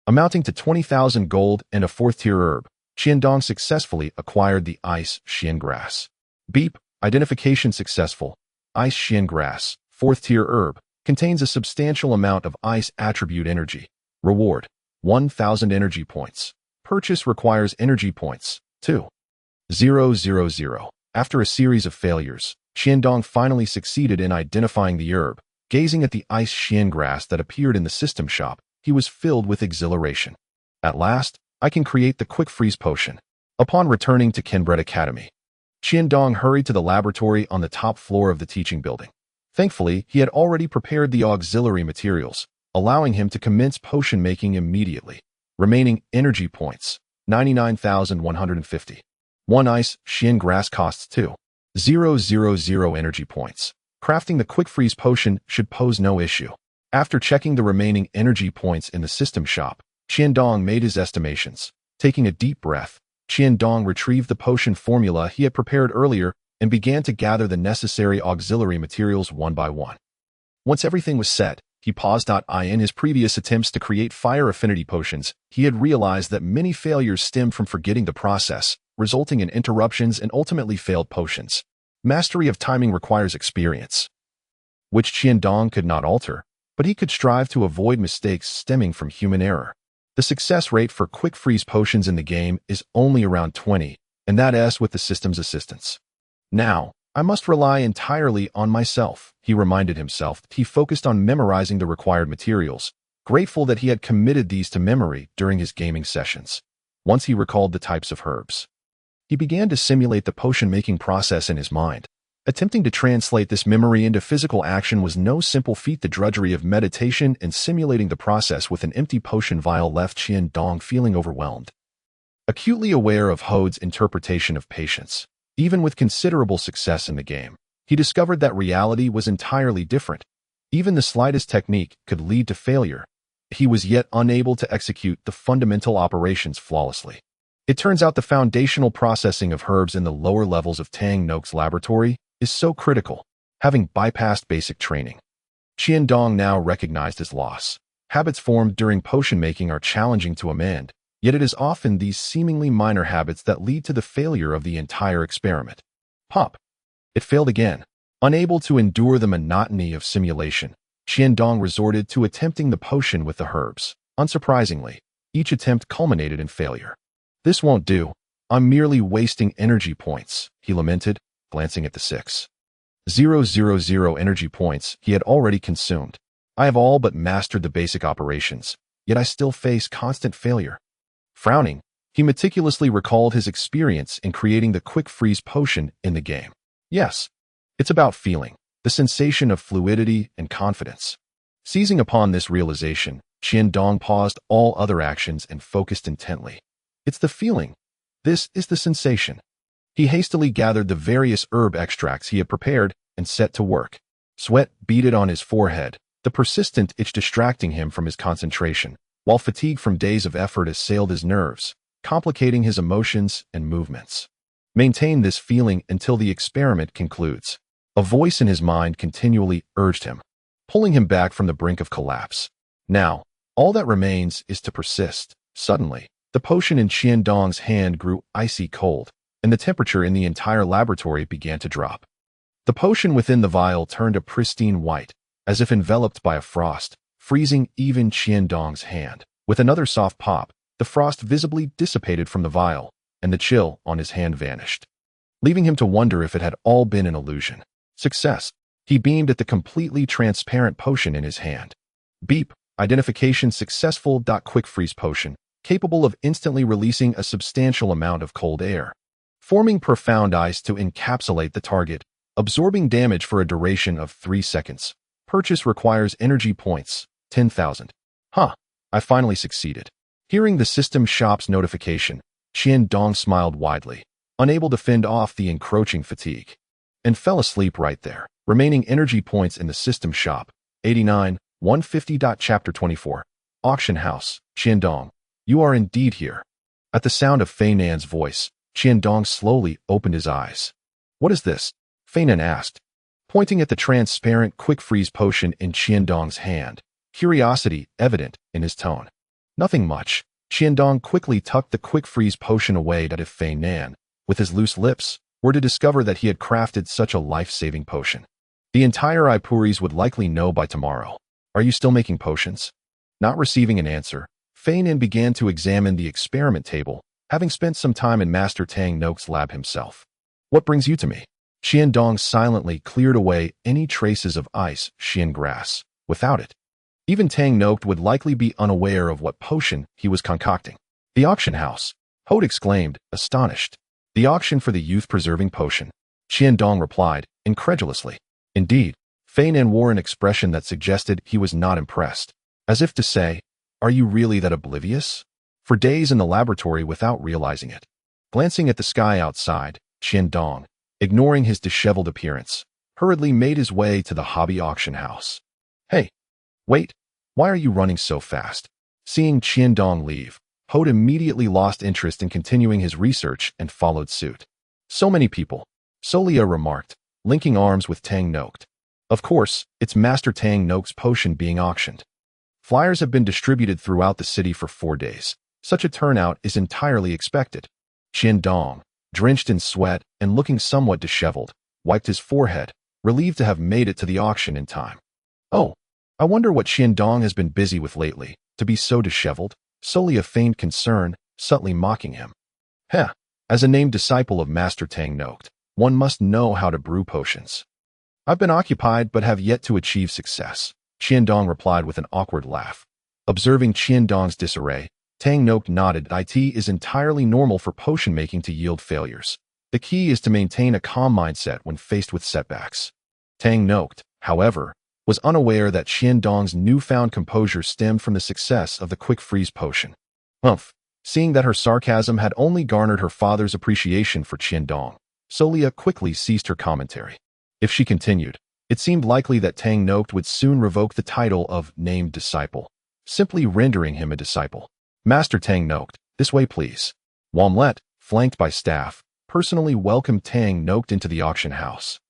amounting to 20,000 gold and a 4th-tier herb, Qiandong successfully acquired the Ice Xian Grass. Beep. Identification successful. Ice Xian Grass, 4th-tier herb, contains a substantial amount of ice attribute energy. Reward: 1,000 energy points. Purchase requires energy points. 2,000. After a series of failures, Qiandong finally succeeded in identifying the herb. Gazing at the Ice Xian Grass that appeared in the system shop, he was filled with exhilaration. At last, I can create the Quick Freeze potion. Upon returning to Kenbret Academy, Qiandong hurried to the laboratory on the top floor of the teaching building. Thankfully, he had already prepared the auxiliary materials, allowing him to commence potion making immediately. Remaining energy points: 99,150. One Ice Xian Grass costs 2,000 energy points. Crafting the Quick Freeze potion should pose no issue. After checking the remaining energy points in the system shop, Qiandong made his estimations. Taking a deep breath, Qiandong retrieved the potion formula he had prepared earlier and began to gather the necessary auxiliary materials one by one. Once everything was set, he paused. In his previous attempts to create fire affinity potions, he had realized that many failures stemmed from forgetting the process, resulting in interruptions and ultimately failed potions. Mastery of timing requires experience, which Qiandong could not alter, but he could strive to avoid mistakes stemming from human error. The success rate for Quick Freeze potions in the game is only around 20, and that's with the system's assistance. Now, I must rely entirely on myself, he reminded himself. He focused on memorizing the required materials, grateful that he had committed these to memory during his gaming sessions. Once he recalled the types of herbs, he began to simulate the potion-making process in his mind. Attempting to translate this memory into physical action was no simple feat. The drudgery of meditation and simulating the process with an empty potion vial left Qiandong feeling overwhelmed. Acutely aware of Hode's interpretation of patience, even with considerable success in the game, he discovered that reality was entirely different. Even the slightest technique could lead to failure. He was yet unable to execute the fundamental operations flawlessly. It turns out the foundational processing of herbs in the lower levels of Tang Noct's laboratory is so critical. Having bypassed basic training, Qiandong now recognized his loss. Habits formed during potion making are challenging to amend, Yet it is often these seemingly minor habits that lead to the failure of the entire experiment. Pop. It failed again. Unable to endure the monotony of simulation, Qiandong resorted to attempting the potion with the herbs. Unsurprisingly, each attempt culminated in failure. This won't do. I'm merely wasting energy points, he lamented, glancing at the 6,000 energy points he had already consumed. I have all but mastered the basic operations, yet I still face constant failure. Frowning, he meticulously recalled his experience in creating the quick freeze potion in the game. Yes, it's about feeling, the sensation of fluidity and confidence. Seizing upon this realization, Qiandong paused all other actions and focused intently. It's the feeling. This is the sensation. He hastily gathered the various herb extracts he had prepared and set to work. Sweat beaded on his forehead, the persistent itch distracting him from his concentration, while fatigue from days of effort assailed his nerves, complicating his emotions and movements. Maintain this feeling until the experiment concludes. A voice in his mind continually urged him, pulling him back from the brink of collapse. Now, all that remains is to persist. Suddenly, the potion in Qiandong's hand grew icy cold, and the temperature in the entire laboratory began to drop. The potion within the vial turned a pristine white, as if enveloped by a frost, freezing even Qiandong's hand. With another soft pop, the frost visibly dissipated from the vial, and the chill on his hand vanished, leaving him to wonder if it had all been an illusion. Success. He beamed at the completely transparent potion in his hand. Beep. Identification successful. Quick freeze potion, capable of instantly releasing a substantial amount of cold air, forming profound ice to encapsulate the target, absorbing damage for a duration of 3 seconds. Purchase requires energy points, 10,000. Huh, I finally succeeded. Hearing the system shop's notification, Qiandong smiled widely, unable to fend off the encroaching fatigue, and fell asleep right there. Remaining energy points in the system shop, 89, 150. Chapter 24. Auction House. Qiandong, you are indeed here. At the sound of Fei Nan's voice, Qiandong slowly opened his eyes. What is this? Fei Nan asked, pointing at the transparent quick freeze potion in Qiandong's hand, curiosity evident in his tone. Nothing much. Qiandong quickly tucked the quick freeze potion away. If Fei Nan, with his loose lips, were to discover that he had crafted such a life-saving potion, the entire Ipuris would likely know by tomorrow. Are you still making potions? Not receiving an answer, Fei Nan began to examine the experiment table, having spent some time in Master Tang Nok's lab himself. What brings you to me? Qiandong silently cleared away any traces of ice, Xian grass. Without it, even Tang Nok would likely be unaware of what potion he was concocting. The auction house, Hode exclaimed, astonished. The auction for the youth-preserving potion, Qiandong replied, incredulously. Indeed, Fei Nan wore an expression that suggested he was not impressed, as if to say, are you really that oblivious? For days in the laboratory without realizing it. Glancing at the sky outside, Qiandong, ignoring his disheveled appearance, hurriedly made his way to the hobby auction house. Hey, wait, why are you running so fast? Seeing Qiandong leave, Hode immediately lost interest in continuing his research and followed suit. So many people, Solia remarked, linking arms with Tang Nok. Of course, it's Master Tang Nok's potion being auctioned. Flyers have been distributed throughout the city for 4 days. Such a turnout is entirely expected. Qiandong, drenched in sweat and looking somewhat disheveled, wiped his forehead, relieved to have made it to the auction in time. Oh, I wonder what Qiandong has been busy with lately, to be so disheveled. Solia feigned concern, subtly mocking him. Heh, as a named disciple of Master Tang Nok, one must know how to brew potions. I've been occupied but have yet to achieve success, Qiandong replied with an awkward laugh. Observing Qiandong's disarray, Tang Nok nodded. It is entirely normal for potion making to yield failures. The key is to maintain a calm mindset when faced with setbacks. Tang Nok, however, was unaware that Qiandong's newfound composure stemmed from the success of the quick freeze potion. Hmph. Seeing that her sarcasm had only garnered her father's appreciation for Qiandong, Solia quickly ceased her commentary. If she continued, it seemed likely that Tang Nok would soon revoke the title of named disciple, simply rendering him a disciple. Master Tang Nok, this way please. Wamlet, flanked by staff, personally welcomed Tang Nok into the auction house.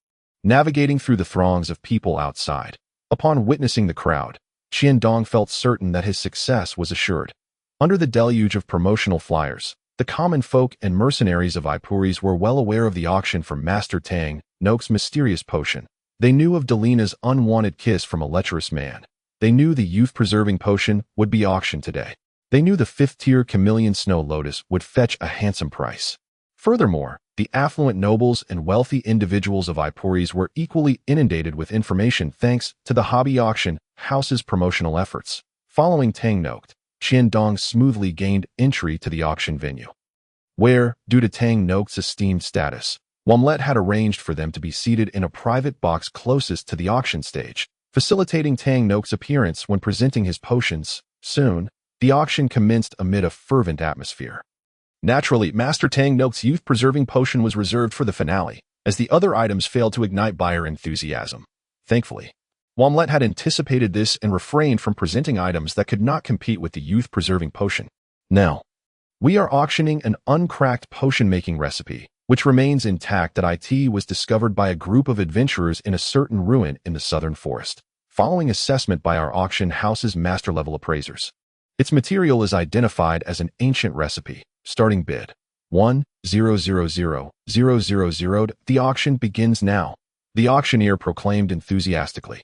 Navigating through the throngs of people outside, upon witnessing the crowd, Qiandong felt certain that his success was assured. Under the deluge of promotional flyers, the common folk and mercenaries of Ipuris were well aware of the auction for Master Tang Nok's mysterious potion. They knew of Delina's unwanted kiss from a lecherous man. They knew the youth-preserving potion would be auctioned today. They knew the fifth-tier chameleon snow lotus would fetch a handsome price. Furthermore, the affluent nobles and wealthy individuals of Ipuris were equally inundated with information thanks to the hobby auction house's promotional efforts. Following Tang Nok, Qiandong smoothly gained entry to the auction venue, where, due to Tang Nok's esteemed status, Wamlet had arranged for them to be seated in a private box closest to the auction stage, facilitating Tang Nok's appearance when presenting his potions. Soon, the auction commenced amid a fervent atmosphere. Naturally, Master Tang Nok's youth-preserving potion was reserved for the finale, as the other items failed to ignite buyer enthusiasm. Thankfully, Wamlet had anticipated this and refrained from presenting items that could not compete with the youth-preserving potion. Now, we are auctioning an uncracked potion-making recipe, which remains intact that it was discovered by a group of adventurers in a certain ruin in the southern forest, following assessment by our auction house's master-level appraisers. Its material is identified as an ancient recipe. Starting bid 1,000,000. The auction begins now, the auctioneer proclaimed enthusiastically.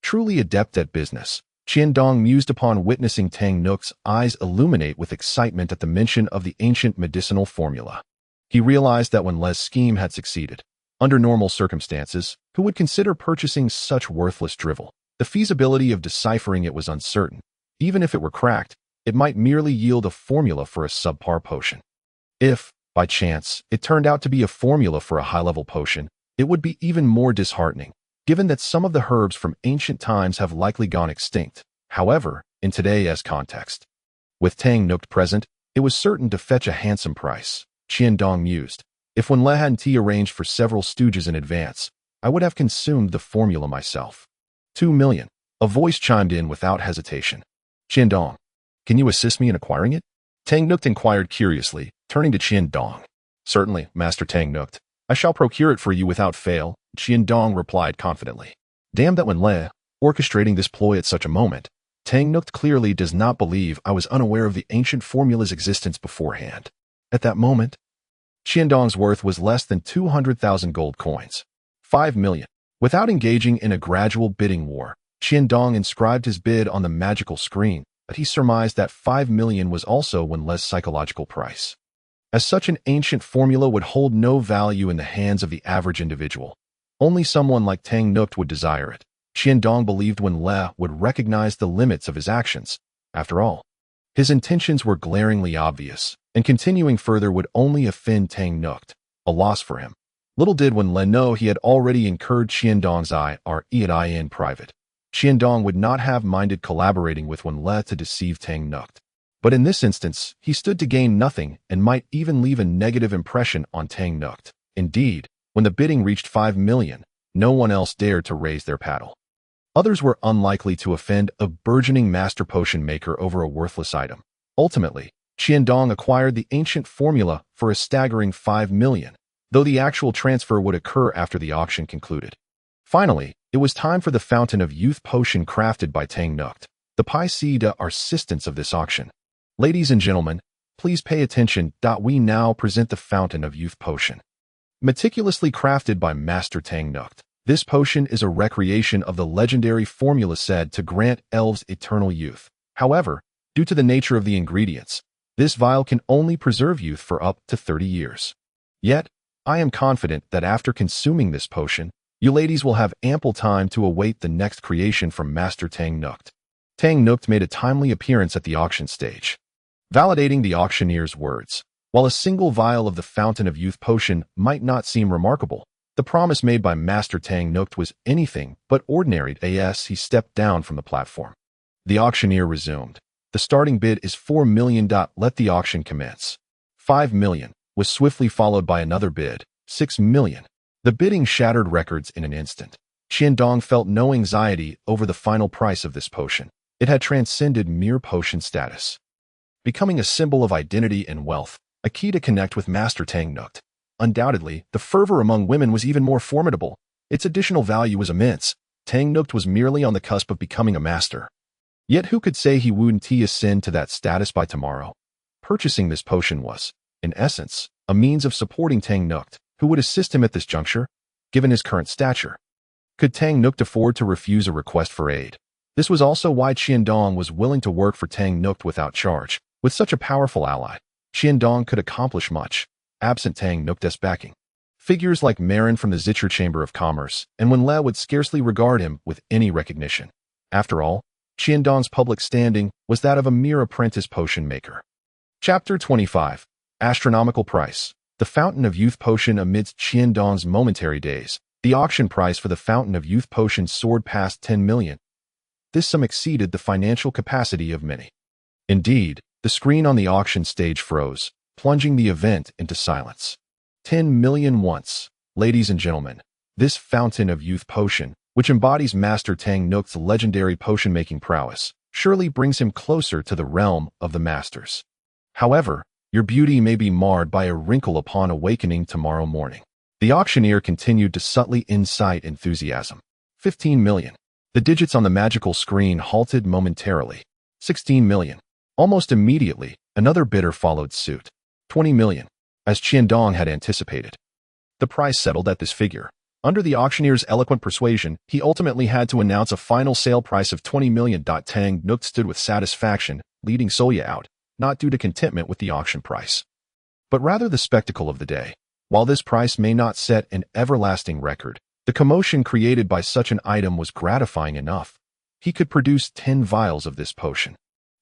Truly adept at business, Qiandong mused upon witnessing Tang Nok's eyes illuminate with excitement at the mention of the ancient medicinal formula. He realized that when Le's scheme had succeeded, under normal circumstances, who would consider purchasing such worthless drivel? The feasibility of deciphering it was uncertain. Even if it were cracked, it might merely yield a formula for a subpar potion. If, by chance, it turned out to be a formula for a high-level potion, it would be even more disheartening, given that some of the herbs from ancient times have likely gone extinct. However, in today's context, with Tang Nok present, it was certain to fetch a handsome price. Qiandong mused. If when Le hadn't arranged for several stooges in advance, I would have consumed the formula myself. 2 million. A voice chimed in without hesitation. Qiandong, can you assist me in acquiring it? Tang Nok inquired curiously, turning to Qiandong. Certainly, Master Tang Nok. I shall procure it for you without fail, Qiandong replied confidently. Damn that when Le, orchestrating this ploy at such a moment, Tang Nok clearly does not believe I was unaware of the ancient formula's existence beforehand. At that moment, Qiandong's worth was less than 200,000 gold coins. 5 million. Without engaging in a gradual bidding war, Qiandong inscribed his bid on the magical screen, but he surmised that 5 million was also one less psychological price. As such an ancient formula would hold no value in the hands of the average individual. Only someone like Tang Nok would desire it. Qiandong believed when Le would recognize the limits of his actions. After all, his intentions were glaringly obvious, and continuing further would only offend Tang Nok, a loss for him. Little did when Le know he had already incurred Qiandong's ire in private. Qiandong would not have minded collaborating with when Le to deceive Tang Nok. But in this instance, he stood to gain nothing and might even leave a negative impression on Tang Nok. Indeed, when the bidding reached 5 million, no one else dared to raise their paddle. Others were unlikely to offend a burgeoning master potion maker over a worthless item. Ultimately, Qiandong acquired the ancient formula for a staggering 5 million, though the actual transfer would occur after the auction concluded. Finally, it was time for the fountain of youth potion crafted by Tang Nok, the Paisida assistants of this auction. Ladies and gentlemen, please pay attention. We now present the fountain of youth potion. Meticulously crafted by Master Tang Nok, this potion is a recreation of the legendary formula said to grant elves eternal youth. However, due to the nature of the ingredients, this vial can only preserve youth for up to 30 years. Yet, I am confident that after consuming this potion, you ladies will have ample time to await the next creation from Master Tang Nok. Tang Nok made a timely appearance at the auction stage, validating the auctioneer's words. While a single vial of the Fountain of Youth potion might not seem remarkable, the promise made by Master Tang Nok was anything but ordinary. As he stepped down from the platform, the auctioneer resumed. The starting bid is 4 million. Let the auction commence. 5 million was swiftly followed by another bid, 6 million. The bidding shattered records in an instant. Qiandong felt no anxiety over the final price of this potion. It had transcended mere potion status, becoming a symbol of identity and wealth, a key to connect with Master Tang Nok. Undoubtedly, the fervor among women was even more formidable. Its additional value was immense. Tang Nok was merely on the cusp of becoming a master. Yet who could say he wouldn't ascend to that status by tomorrow? Purchasing this potion was, in essence, a means of supporting Tang Nukt, who would assist him at this juncture, given his current stature. Could Tang Nukt afford to refuse a request for aid? This was also why Qiandong was willing to work for Tang Nukt without charge. With such a powerful ally, Qiandong could accomplish much, absent Tang Nukt's backing. Figures like Marin from the Zitcher Chamber of Commerce and Wenle would scarcely regard him with any recognition. After all, Qiandong's public standing was that of a mere apprentice potion maker. Chapter 25. Astronomical Price. The Fountain of Youth Potion. Amidst Qiandong's momentary daze, the auction price for the Fountain of Youth Potion soared past 10 million. This sum exceeded the financial capacity of many. Indeed, the screen on the auction stage froze, plunging the event into silence. 10 million once. Ladies and gentlemen, this Fountain of Youth Potion, which embodies Master Tang Nukt's legendary potion-making prowess, surely brings him closer to the realm of the masters. However, your beauty may be marred by a wrinkle upon awakening tomorrow morning. The auctioneer continued to subtly incite enthusiasm. 15 million. The digits on the magical screen halted momentarily. 16 million. Almost immediately, another bidder followed suit. 20 million. As Qiandong had anticipated. The price settled at this figure. Under the auctioneer's eloquent persuasion, he ultimately had to announce a final sale price of 20 million. Tang Nukt stood with satisfaction, leading Soya out, not due to contentment with the auction price, but rather the spectacle of the day. While this price may not set an everlasting record, the commotion created by such an item was gratifying enough. He could produce 10 vials of this potion,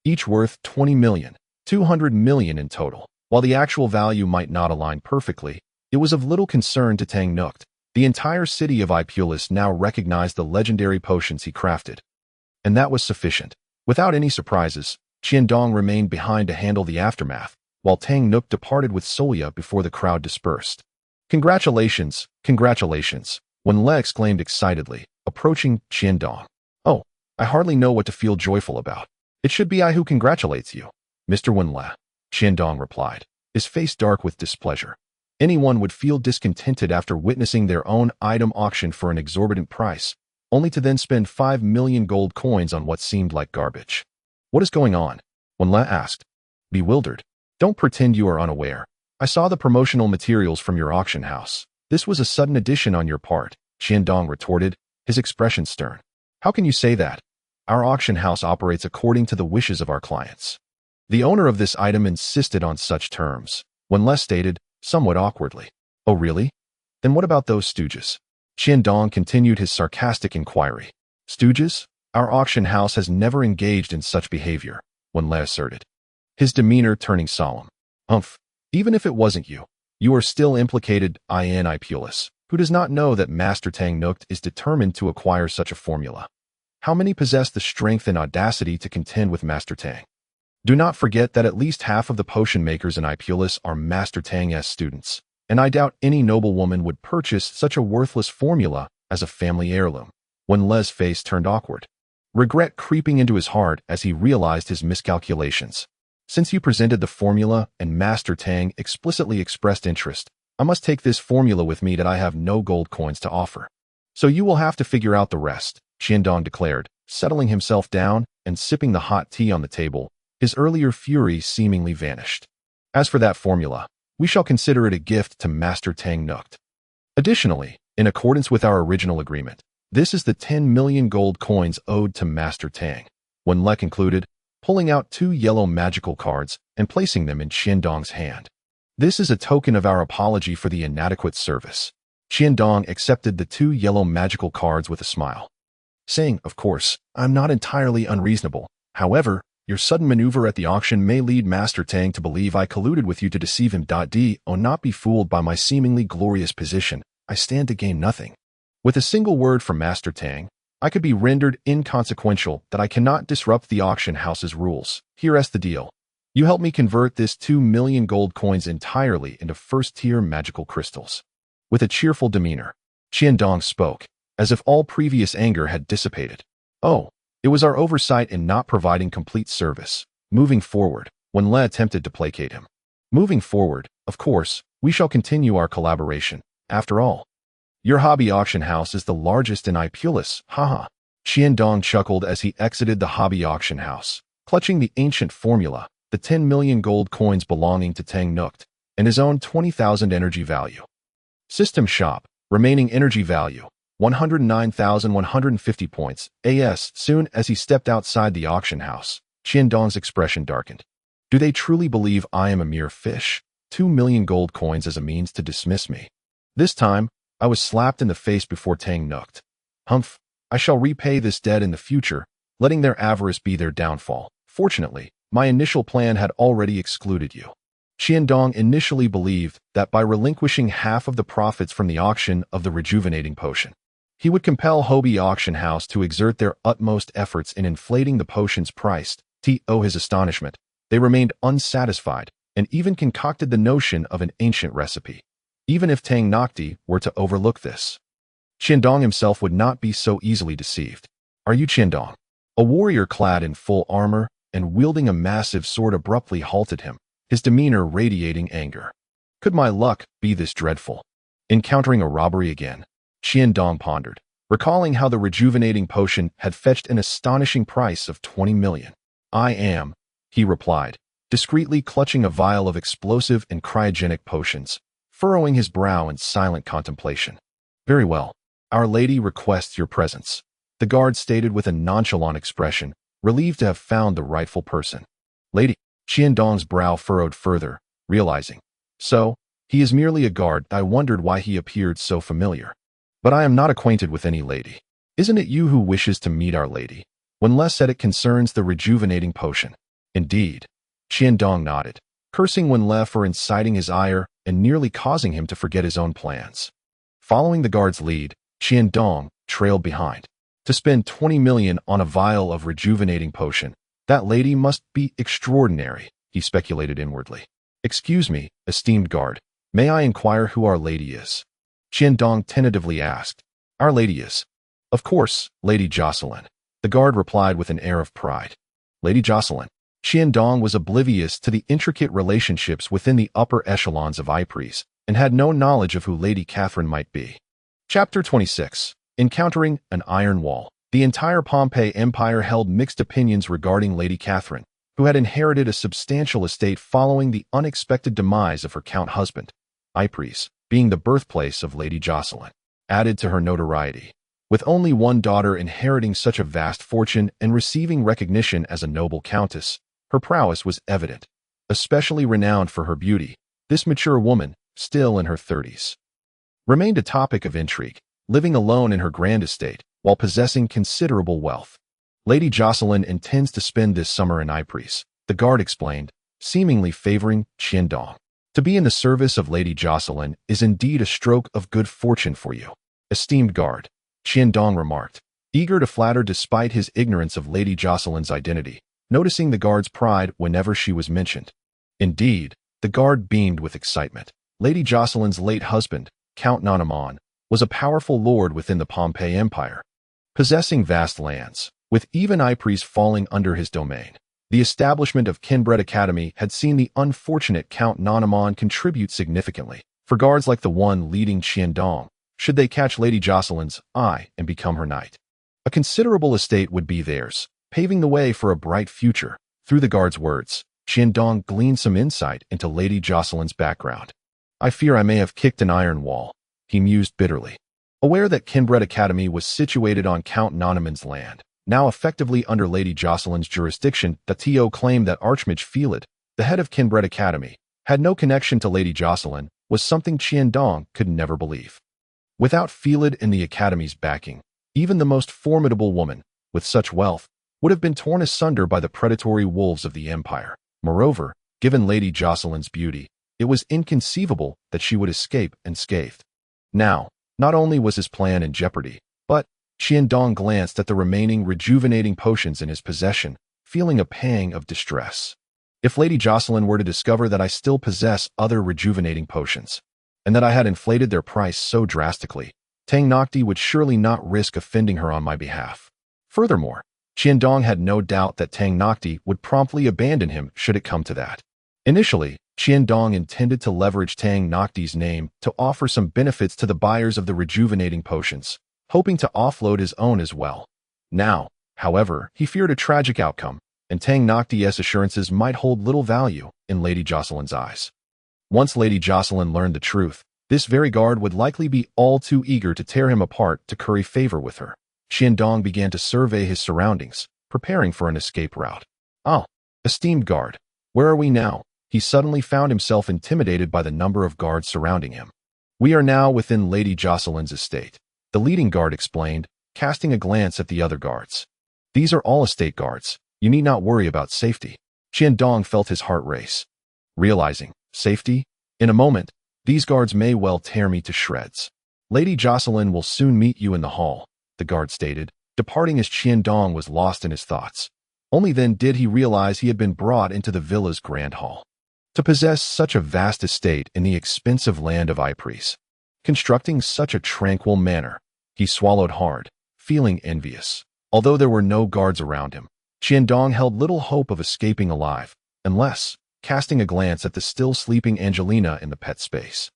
each worth 20 million, 200 million in total. While the actual value might not align perfectly, it was of little concern to Tang Nukt. The entire city of Ipulus now recognized the legendary potions he crafted. And that was sufficient. Without any surprises, Qiandong remained behind to handle the aftermath, while Tang Nukt departed with Soya before the crowd dispersed. Congratulations, congratulations, Wenle exclaimed excitedly, approaching Qiandong. Oh, I hardly know what to feel joyful about. It should be I who congratulates you, Mr. Wenle, Qiandong replied, his face dark with displeasure. Anyone would feel discontented after witnessing their own item auctioned for an exorbitant price, only to then spend 5 million gold coins on what seemed like garbage. What is going on? Wenle asked, bewildered. Don't pretend you are unaware. I saw the promotional materials from your auction house. This was a sudden addition on your part, Qiandong retorted, his expression stern. How can you say that? Our auction house operates according to the wishes of our clients. The owner of this item insisted on such terms, Wenle stated, somewhat awkwardly. Oh really? Then what about those stooges? Qiandong continued his sarcastic inquiry. Stooges? Our auction house has never engaged in such behavior, Wenle asserted, his demeanor turning solemn. Humph, even if it wasn't you, you are still implicated, in Ipulus, who does not know that Master Tang Nukt is determined to acquire such a formula. How many possess the strength and audacity to contend with Master Tang? Do not forget that at least half of the potion makers in Ipulus are Master Tang's students, and I doubt any noblewoman would purchase such a worthless formula as a family heirloom. Wenle's face turned awkward, regret creeping into his heart as he realized his miscalculations. Since you presented the formula and Master Tang explicitly expressed interest, I must take this formula with me that I have no gold coins to offer. So you will have to figure out the rest, Qiandong declared, settling himself down and sipping the hot tea on the table. His earlier fury seemingly vanished. As for that formula, we shall consider it a gift to Master Tang Nukt. Additionally, in accordance with our original agreement, this is the 10 million gold coins owed to Master Tang. Wenle concluded, pulling out 2 yellow magical cards and placing them in Qiandong's hand. This is a token of our apology for the inadequate service. Qiandong accepted the 2 yellow magical cards with a smile, saying, of course, I'm not entirely unreasonable. However, your sudden maneuver at the auction may lead Master Tang to believe I colluded with you to deceive him. Do not be fooled by my seemingly glorious position. I stand to gain nothing. With a single word from Master Tang, I could be rendered inconsequential that I cannot disrupt the auction house's rules. Here's the deal. You help me convert this 2 million gold coins entirely into first-tier magical crystals. With a cheerful demeanor, Qiandong spoke, as if all previous anger had dissipated. Oh, it was our oversight in not providing complete service. Moving forward, Wenle attempted to placate him. Moving forward, of course, we shall continue our collaboration. After all, your hobby auction house is the largest in Ipulus, haha. Qiandong chuckled as he exited the hobby auction house, clutching the ancient formula, the 10 million gold coins belonging to Tang Nukt, and his own 20,000 energy value. System shop, remaining energy value, 109,150 points, AS. Soon as he stepped outside the auction house, Qiandong's expression darkened. Do they truly believe I am a mere fish? 2 million gold coins as a means to dismiss me. This time, I was slapped in the face before Tang Nukt. Hmph, I shall repay this debt in the future, letting their avarice be their downfall. Fortunately, my initial plan had already excluded you. Qiandong initially believed that by relinquishing half of the profits from the auction of the rejuvenating potion, he would compel Hobby Auction House to exert their utmost efforts in inflating the potion's price. To his astonishment, they remained unsatisfied and even concocted the notion of an ancient recipe. Even if Tang Nukt were to overlook this, Qiandong himself would not be so easily deceived. Are you Qiandong? A warrior clad in full armor and wielding a massive sword abruptly halted him, his demeanor radiating anger. Could my luck be this dreadful? Encountering a robbery again? Qiandong pondered, recalling how the rejuvenating potion had fetched an astonishing price of 20 million. I am, he replied, discreetly clutching a vial of explosive and cryogenic potions, furrowing his brow in silent contemplation. Very well. Our Lady requests your presence, the guard stated with a nonchalant expression, relieved to have found the rightful person. Lady, Qiandong's brow furrowed further, realizing. So, he is merely a guard. I wondered why he appeared so familiar. But I am not acquainted with any lady. Isn't it you who wishes to meet Our Lady? When less said it concerns the rejuvenating potion. Indeed. Qiandong nodded, cursing when left for inciting his ire and nearly causing him to forget his own plans. Following the guard's lead, Qiandong trailed behind. To spend 20 million on a vial of rejuvenating potion, that lady must be extraordinary, he speculated inwardly. Excuse me, esteemed guard, may I inquire who Our Lady is? Qiandong tentatively asked. Our Lady is, of course, Lady Jocelyn, the guard replied with an air of pride. Lady Jocelyn. Qiandong was oblivious to the intricate relationships within the upper echelons of Ypres and had no knowledge of who Lady Catherine might be. Chapter 26. Encountering an Iron Wall. The entire Pompeii Empire held mixed opinions regarding Lady Catherine, who had inherited a substantial estate following the unexpected demise of her count husband. Ypres, being the birthplace of Lady Jocelyn, added to her notoriety. With only one daughter inheriting such a vast fortune and receiving recognition as a noble countess, her prowess was evident. Especially renowned for her beauty, this mature woman, still in her 30s, remained a topic of intrigue, living alone in her grand estate while possessing considerable wealth. Lady Jocelyn intends to spend this summer in Ypres, the guard explained, seemingly favoring Qiandong. To be in the service of Lady Jocelyn is indeed a stroke of good fortune for you, esteemed guard, Qiandong remarked, eager to flatter despite his ignorance of Lady Jocelyn's identity, noticing the guard's pride whenever she was mentioned. Indeed, the guard beamed with excitement. Lady Jocelyn's late husband, Count Nanaman, was a powerful lord within the Pompeii Empire, possessing vast lands, with even Ypres falling under his domain. The establishment of Kenbret Academy had seen the unfortunate Count Nanaman contribute significantly, for guards like the one leading Qiandong, should they catch Lady Jocelyn's eye and become her knight. A considerable estate would be theirs, paving the way for a bright future. Through the guard's words, Qiandong gleaned some insight into Lady Jocelyn's background. I fear I may have kicked an iron wall, he mused bitterly. Aware that Kenbret Academy was situated on Count Nanaman's land, now effectively under Lady Jocelyn's jurisdiction, Tio claimed that Archmage Felid, the head of Kenbret Academy, had no connection to Lady Jocelyn, was something Qiandong could never believe. Without Felid in the Academy's backing, even the most formidable woman, with such wealth, would have been torn asunder by the predatory wolves of the Empire. Moreover, given Lady Jocelyn's beauty, it was inconceivable that she would escape unscathed. Now, not only was his plan in jeopardy, but Qiandong glanced at the remaining rejuvenating potions in his possession, feeling a pang of distress. If Lady Jocelyn were to discover that I still possess other rejuvenating potions, and that I had inflated their price so drastically, Tang Nukt would surely not risk offending her on my behalf. Furthermore, Qiandong had no doubt that Tang Nukt would promptly abandon him should it come to that. Initially, Qiandong intended to leverage Tang Nukt's name to offer some benefits to the buyers of the rejuvenating potions, hoping to offload his own as well. Now, however, he feared a tragic outcome, and Tang Nocti's assurances might hold little value in Lady Jocelyn's eyes. Once Lady Jocelyn learned the truth, this very guard would likely be all too eager to tear him apart to curry favor with her. Qiandong began to survey his surroundings, preparing for an escape route. "Ah, esteemed guard, where are we now?" He suddenly found himself intimidated by the number of guards surrounding him. "We are now within Lady Jocelyn's estate," the leading guard explained, casting a glance at the other guards. "These are all estate guards. You need not worry about safety." Qiandong felt his heart race. Realizing, safety? In a moment, these guards may well tear me to shreds. "Lady Jocelyn will soon meet you in the hall," the guard stated, departing as Qiandong was lost in his thoughts. Only then did he realize he had been brought into the villa's grand hall. To possess such a vast estate in the expensive land of Ypres, constructing such a tranquil manor, he swallowed hard, feeling envious. Although there were no guards around him, Qiandong held little hope of escaping alive, unless, casting a glance at the still sleeping Angelina in the pet space.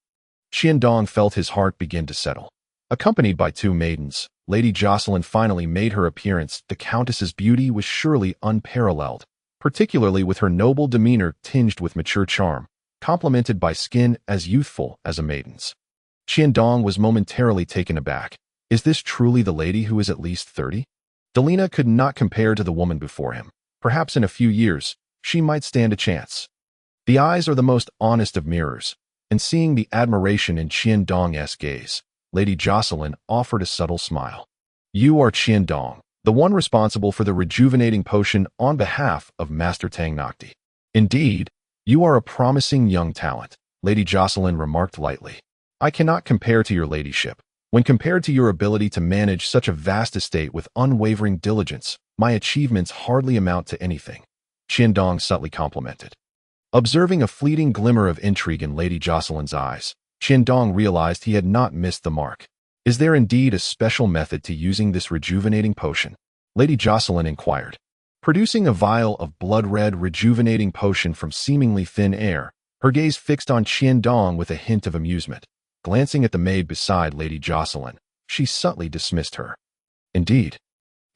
Qiandong felt his heart begin to settle. Accompanied by two maidens, Lady Jocelyn finally made her appearance. The Countess's beauty was surely unparalleled, particularly with her noble demeanor tinged with mature charm, complemented by skin as youthful as a maiden's. Qiandong was momentarily taken aback. Is this truly the lady who is at least 30? Delina could not compare to the woman before him. Perhaps in a few years, she might stand a chance. The eyes are the most honest of mirrors, and seeing the admiration in Qiandong's gaze, Lady Jocelyn offered a subtle smile. "You are Qiandong, the one responsible for the rejuvenating potion on behalf of Master Tang Nocti. Indeed, you are a promising young talent," Lady Jocelyn remarked lightly. "I cannot compare to your ladyship. When compared to your ability to manage such a vast estate with unwavering diligence, my achievements hardly amount to anything," Qiandong subtly complimented. Observing a fleeting glimmer of intrigue in Lady Jocelyn's eyes, Qiandong realized he had not missed the mark. "Is there indeed a special method to using this rejuvenating potion?" Lady Jocelyn inquired. Producing a vial of blood-red rejuvenating potion from seemingly thin air, her gaze fixed on Qiandong with a hint of amusement. Glancing at the maid beside Lady Jocelyn, she subtly dismissed her. "Indeed,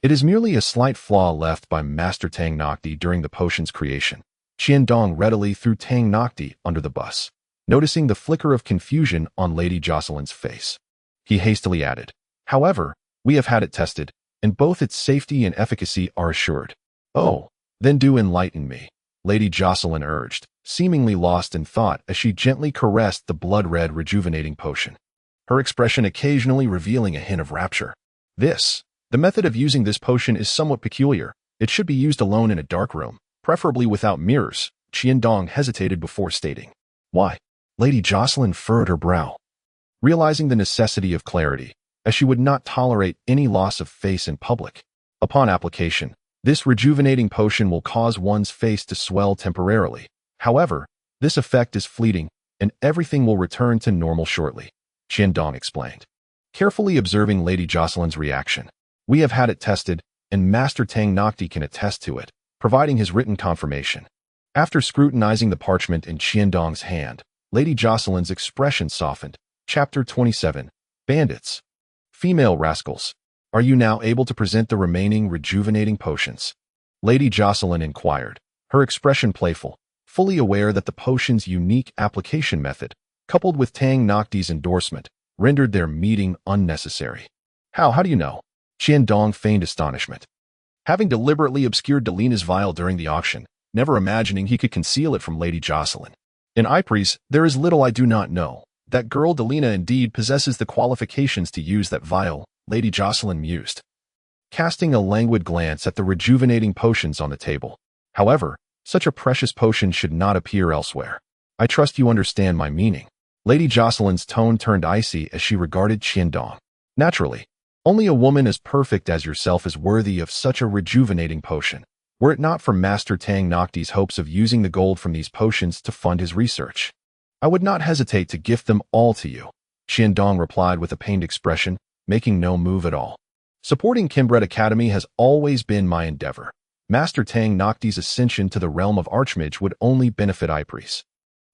it is merely a slight flaw left by Master Tang Nocti during the potion's creation." Qiandong readily threw Tang Nocti under the bus, noticing the flicker of confusion on Lady Jocelyn's face. He hastily added, "However, we have had it tested, and both its safety and efficacy are assured." "Oh, then do enlighten me," Lady Jocelyn urged, seemingly lost in thought as she gently caressed the blood-red rejuvenating potion, her expression occasionally revealing a hint of rapture. The method of using this potion is somewhat peculiar. It should be used alone in a dark room, preferably without mirrors," Qiandong hesitated before stating. "Why?" Lady Jocelyn furrowed her brow, realizing the necessity of clarity, as she would not tolerate any loss of face in public. "Upon application, this rejuvenating potion will cause one's face to swell temporarily. However, this effect is fleeting, and everything will return to normal shortly," Qiandong explained, carefully observing Lady Jocelyn's reaction. "We have had it tested, and Master Tang Nocti can attest to it, providing his written confirmation." After scrutinizing the parchment in Qiandong's hand, Lady Jocelyn's expression softened. Chapter 27. Bandits. "Female rascals, are you now able to present the remaining rejuvenating potions?" Lady Jocelyn inquired, her expression playful, fully aware that the potion's unique application method, coupled with Tang Nocti's endorsement, rendered their meeting unnecessary. How do you know?" Qiandong feigned astonishment. Having deliberately obscured Delina's vial during the auction, never imagining he could conceal it from Lady Jocelyn. "In Ypres, there is little I do not know. That girl Delina indeed possesses the qualifications to use that vial," Lady Jocelyn mused, casting a languid glance at the rejuvenating potions on the table. "However, such a precious potion should not appear elsewhere. I trust you understand my meaning." Lady Jocelyn's tone turned icy as she regarded Qiandong. "Naturally, only a woman as perfect as yourself is worthy of such a rejuvenating potion. Were it not for Master Tang Nocti's hopes of using the gold from these potions to fund his research, I would not hesitate to gift them all to you," Qiandong replied with a pained expression, making no move at all. "Supporting Kenbret Academy has always been my endeavor. Master Tang Nocti's ascension to the realm of Archmage would only benefit Ypres.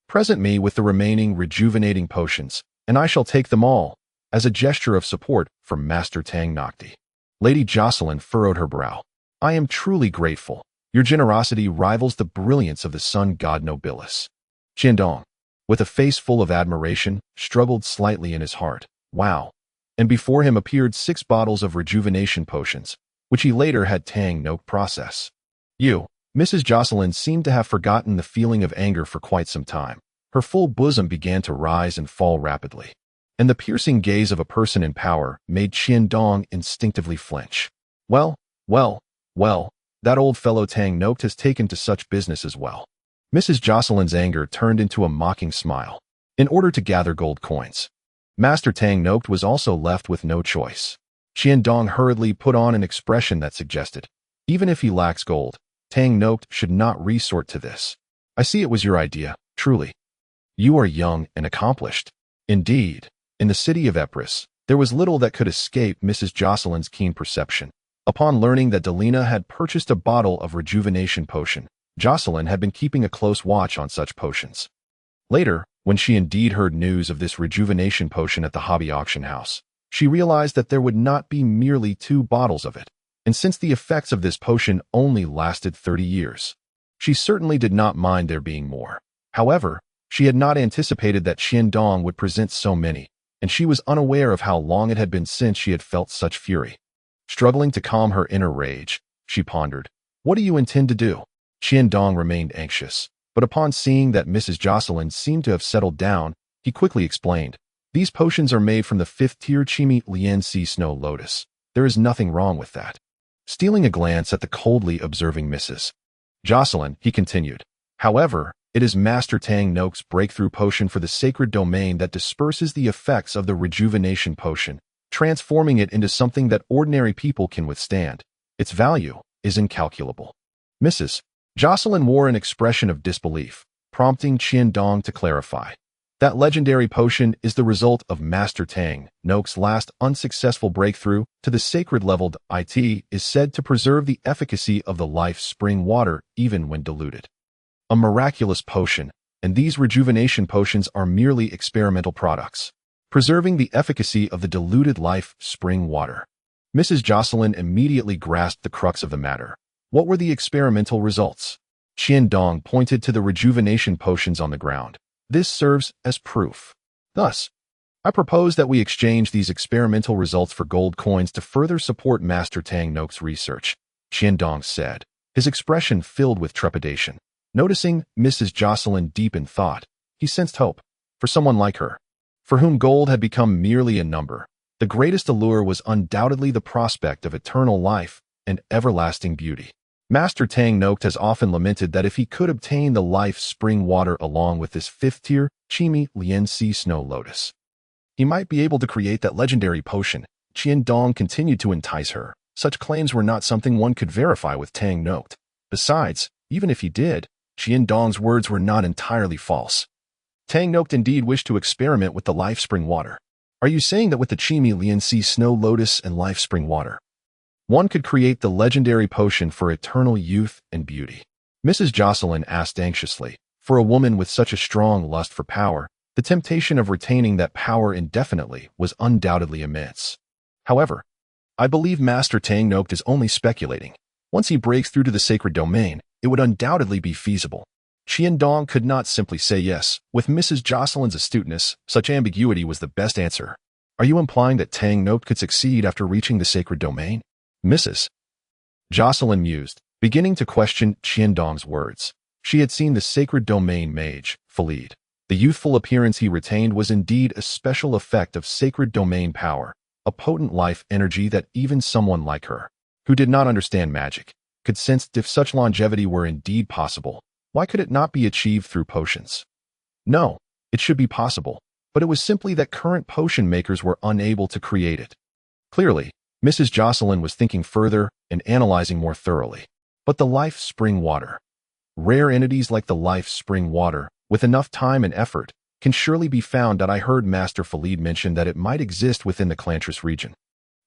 Present me with the remaining rejuvenating potions, and I shall take them all, as a gesture of support for Master Tang Nocti." Lady Jocelyn furrowed her brow. I am truly grateful. Your generosity rivals the brilliance of the sun god Nobilis. Qiandong, with a face full of admiration, struggled slightly in his heart. Wow. And before him appeared 6 bottles of rejuvenation potions, which he later had Tang Nok process. Mrs. Jocelyn seemed to have forgotten the feeling of anger for quite some time. Her full bosom began to rise and fall rapidly, and the piercing gaze of a person in power made Qiandong instinctively flinch. Well, that old fellow Tang Nok has taken to such business as well. Mrs. Jocelyn's anger turned into a mocking smile. In order to gather gold coins, Master Tang Nok was also left with no choice. Qiandong hurriedly put on an expression that suggested, even if he lacks gold, Tang Nok should not resort to this. I see it was your idea, truly. You are young and accomplished. Indeed, in the city of Epirus, there was little that could escape Mrs. Jocelyn's keen perception. Upon learning that Delina had purchased a bottle of rejuvenation potion, Jocelyn had been keeping a close watch on such potions. Later, when she indeed heard news of this rejuvenation potion at the hobby auction house, she realized that there would not be merely 2 bottles of it, and since the effects of this potion only lasted 30 years, she certainly did not mind there being more. However, she had not anticipated that Qiandong would present so many, and she was unaware of how long it had been since she had felt such fury. Struggling to calm her inner rage, she pondered, what do you intend to do? Qiandong remained anxious, but upon seeing that Mrs. Jocelyn seemed to have settled down, he quickly explained, these potions are made from the 5th-tier Chimi Lian Sea Snow Lotus. There is nothing wrong with that. Stealing a glance at the coldly observing Mrs. Jocelyn, he continued, however, it is Master Tang Nok's breakthrough potion for the sacred domain that disperses the effects of the rejuvenation potion, transforming it into something that ordinary people can withstand. Its value is incalculable. Mrs. Jocelyn wore an expression of disbelief, prompting Qiandong to clarify. That legendary potion is the result of Master Tang Nok's last unsuccessful breakthrough to the sacred level. It is said to preserve the efficacy of the life spring water even when diluted. A miraculous potion, and these rejuvenation potions are merely experimental products, preserving the efficacy of the diluted life spring water. Mrs. Jocelyn immediately grasped the crux of the matter. What were the experimental results? Qiandong pointed to the rejuvenation potions on the ground. This serves as proof. Thus, I propose that we exchange these experimental results for gold coins to further support Master Tang Nok's research, Qiandong said, his expression filled with trepidation. Noticing Mrs. Jocelyn deep in thought, he sensed hope. For someone like her, for whom gold had become merely a number, the greatest allure was undoubtedly the prospect of eternal life and everlasting beauty. Master Tang Nok has often lamented that if he could obtain the life spring water along with this 5th-tier Chimi Lian Sea Snow Lotus, he might be able to create that legendary potion. Qiandong continued to entice her. Such claims were not something one could verify with Tang Nok. Besides, even if he did, Qiandong's words were not entirely false. Tang Nok indeed wished to experiment with the life spring water. Are you saying that with the Chimi Lian Sea Snow Lotus and life spring water, one could create the legendary potion for eternal youth and beauty? Mrs. Jocelyn asked anxiously. For a woman with such a strong lust for power, the temptation of retaining that power indefinitely was undoubtedly immense. However, I believe Master Tang Nok is only speculating. Once he breaks through to the sacred domain, it would undoubtedly be feasible. Qiandong could not simply say yes. With Mrs. Jocelyn's astuteness, such ambiguity was the best answer. Are you implying that Tang Nok could succeed after reaching the sacred domain? Mrs. Jocelyn mused, beginning to question Qiandong's words. She had seen the sacred domain mage, Philid. The youthful appearance he retained was indeed a special effect of sacred domain power, a potent life energy that even someone like her, who did not understand magic, could sense. If such longevity were indeed possible, why could it not be achieved through potions? No, it should be possible, but it was simply that current potion makers were unable to create it. Clearly, Mrs. Jocelyn was thinking further and analyzing more thoroughly. But the life spring water. Rare entities like the life spring water, with enough time and effort, can surely be found. I heard Master Philid mention that it might exist within the Clantress region,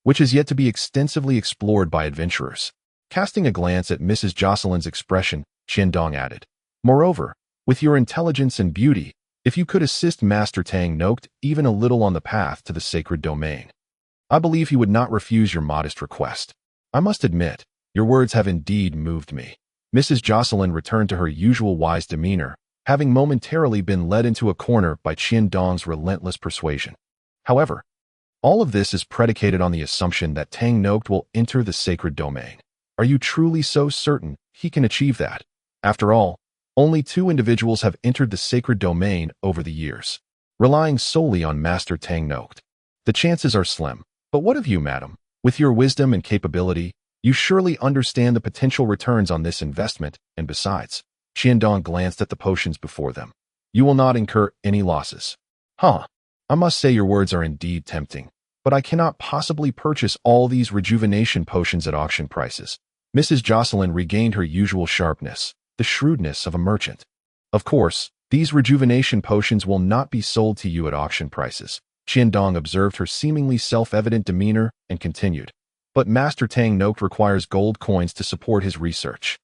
which is yet to be extensively explored by adventurers. Casting a glance at Mrs. Jocelyn's expression, Qiandong added, moreover, with your intelligence and beauty, if you could assist Master Tang Nok even a little on the path to the sacred domain, I believe he would not refuse your modest request. I must admit, your words have indeed moved me. Mrs. Jocelyn returned to her usual wise demeanor, having momentarily been led into a corner by Qiandong's relentless persuasion. However, all of this is predicated on the assumption that Tang Noct will enter the sacred domain. Are you truly so certain he can achieve that? After all, only 2 individuals have entered the sacred domain over the years, relying solely on Master Tang Noct. The chances are slim. But what of you, madam? With your wisdom and capability, you surely understand the potential returns on this investment, and besides, Qiandong glanced at the potions before them. You will not incur any losses. Huh. I must say your words are indeed tempting, but I cannot possibly purchase all these rejuvenation potions at auction prices. Mrs. Jocelyn regained her usual sharpness, the shrewdness of a merchant. Of course, these rejuvenation potions will not be sold to you at auction prices. Qiandong observed her seemingly self-evident demeanor and continued. But Master Tang Noct requires gold coins to support his research.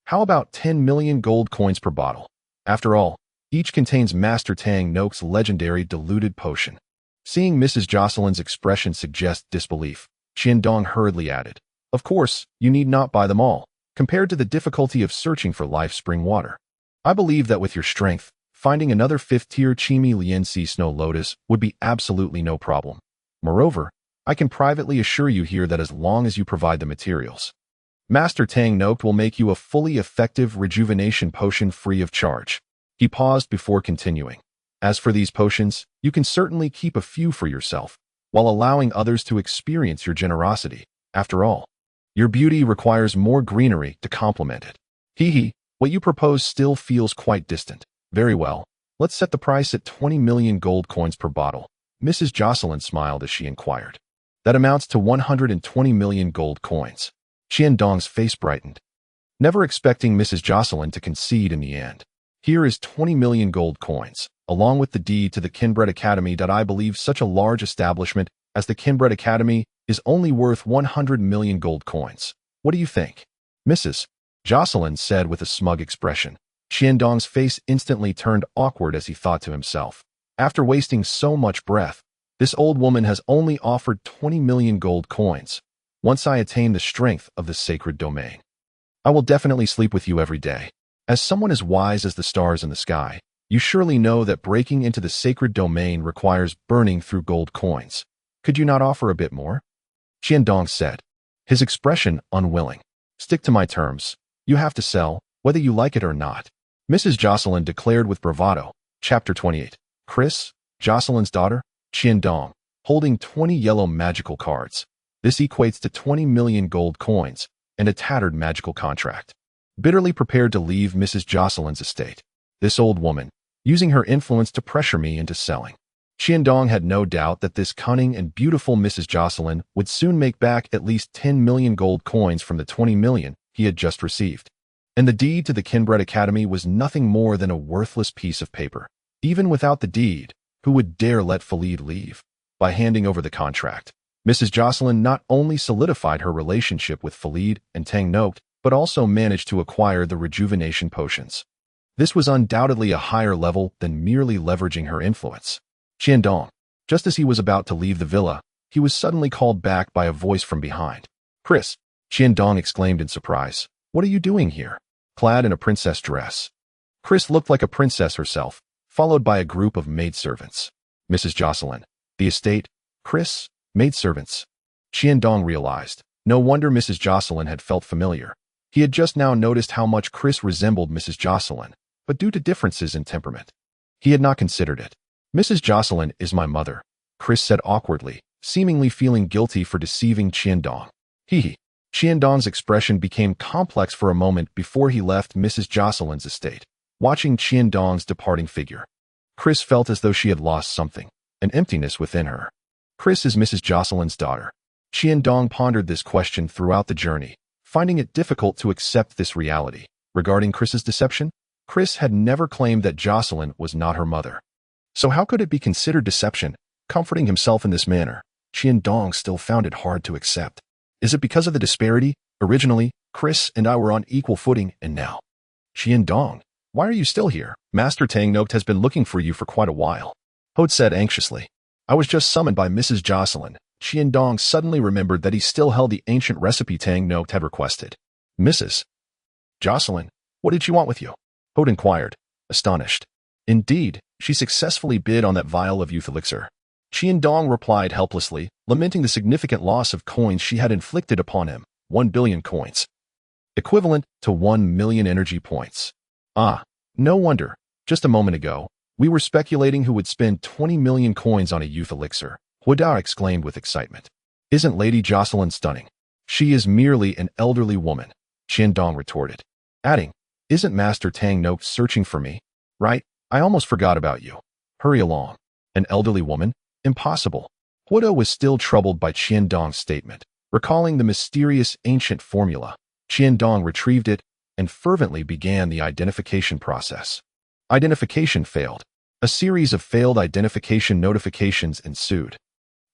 How about 10 million gold coins per bottle? After all, each contains Master Tang Noct's legendary diluted potion. Seeing Mrs. Jocelyn's expression suggest disbelief, Qiandong hurriedly added, Of course, you need not buy them all, compared to the difficulty of searching for life spring water. I believe that with your strength, finding another 5th-tier Chimi Lianxi Snow Lotus would be absolutely no problem. Moreover, I can privately assure you here that as long as you provide the materials, Master Tang Noct will make you a fully effective rejuvenation potion free of charge. He paused before continuing. As for these potions, you can certainly keep a few for yourself, while allowing others to experience your generosity. After all, your beauty requires more greenery to complement it. Hee, what you propose still feels quite distant. Very well, let's set the price at 20 million gold coins per bottle. Mrs. Jocelyn smiled as she inquired. That amounts to 120 million gold coins. Qiandong's face brightened, never expecting Mrs. Jocelyn to concede in the end. Here is 20 million gold coins, along with the deed to the Kenbret Academy. I believe such a large establishment as the Kenbret Academy is only worth 100 million gold coins. What do you think? Mrs. Jocelyn said with a smug expression. Qiandong's face instantly turned awkward as he thought to himself. After wasting so much breath, this old woman has only offered 20 million gold coins. Once I attain the strength of the sacred domain, I will definitely sleep with you every day. As someone as wise as the stars in the sky, you surely know that breaking into the sacred domain requires burning through gold coins. Could you not offer a bit more? Qiandong said, his expression unwilling. Stick to my terms. You have to sell, whether you like it or not. Mrs. Jocelyn declared with bravado. Chapter 28. Chris, Jocelyn's daughter, Qiandong, holding 20 yellow magical cards. This equates to 20 million gold coins and a tattered magical contract. Bitterly prepared to leave Mrs. Jocelyn's estate. This old woman, using her influence to pressure me into selling. Qiandong had no doubt that this cunning and beautiful Mrs. Jocelyn would soon make back at least 10 million gold coins from the 20 million he had just received. And the deed to the Kenbret Academy was nothing more than a worthless piece of paper. Even without the deed, who would dare let Philid leave? By handing over the contract, Mrs. Jocelyn not only solidified her relationship with Philid and Tang Noct, but also managed to acquire the rejuvenation potions. This was undoubtedly a higher level than merely leveraging her influence. Qiandong, just as he was about to leave the villa, he was suddenly called back by a voice from behind. Chris, Qiandong exclaimed in surprise. What are you doing here? Clad in a princess dress. Chris looked like a princess herself, followed by a group of maidservants. Mrs. Jocelyn, the estate, Chris, maidservants. Qiandong realized. No wonder Mrs. Jocelyn had felt familiar. He had just now noticed how much Chris resembled Mrs. Jocelyn, but due to differences in temperament, he had not considered it. Mrs. Jocelyn is my mother, Chris said awkwardly, seemingly feeling guilty for deceiving Qiandong. Qiandong's expression became complex for a moment before he left Mrs. Jocelyn's estate. Watching Qiandong's departing figure, Chris felt as though she had lost something, an emptiness within her. Chris is Mrs. Jocelyn's daughter. Qiandong pondered this question throughout the journey, finding it difficult to accept this reality. Regarding Chris's deception, Chris had never claimed that Jocelyn was not her mother. So how could it be considered deception? Comforting himself in this manner, Qiandong still found it hard to accept. Is it because of the disparity? Originally, Chris and I were on equal footing, and now. Qiandong, why are you still here? Master Tang Noct has been looking for you for quite a while. Hode said anxiously. I was just summoned by Mrs. Jocelyn. Qiandong suddenly remembered that he still held the ancient recipe Tang Note had requested. Mrs. Jocelyn, what did she want with you? Hope inquired, astonished. Indeed, she successfully bid on that vial of youth elixir. Qiandong replied helplessly, lamenting the significant loss of coins she had inflicted upon him. 1 billion coins. Equivalent to 1 million energy points. Ah, no wonder. Just a moment ago, we were speculating who would spend 20 million coins on a youth elixir. Huada exclaimed with excitement. Isn't Lady Jocelyn stunning? She is merely an elderly woman, Qiandong retorted, adding, isn't Master Tang Note searching for me? Right, I almost forgot about you. Hurry along. An elderly woman? Impossible. Huada was still troubled by Qiandong's statement. Recalling the mysterious ancient formula, Qiandong retrieved it and fervently began the identification process. Identification failed. A series of failed identification notifications ensued.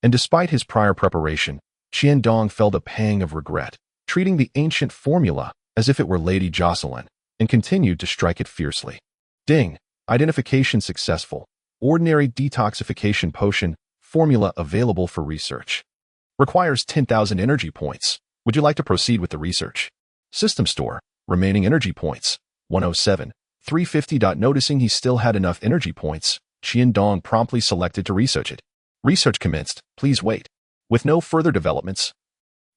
And despite his prior preparation, Qiandong felt a pang of regret, treating the ancient formula as if it were Lady Jocelyn, and continued to strike it fiercely. Ding! Identification successful. Ordinary detoxification potion, formula available for research. Requires 10,000 energy points. Would you like to proceed with the research? System store. Remaining energy points. 107. 350. Noticing he still had enough energy points, Qiandong promptly selected to research it. Research commenced. Please wait. With no further developments,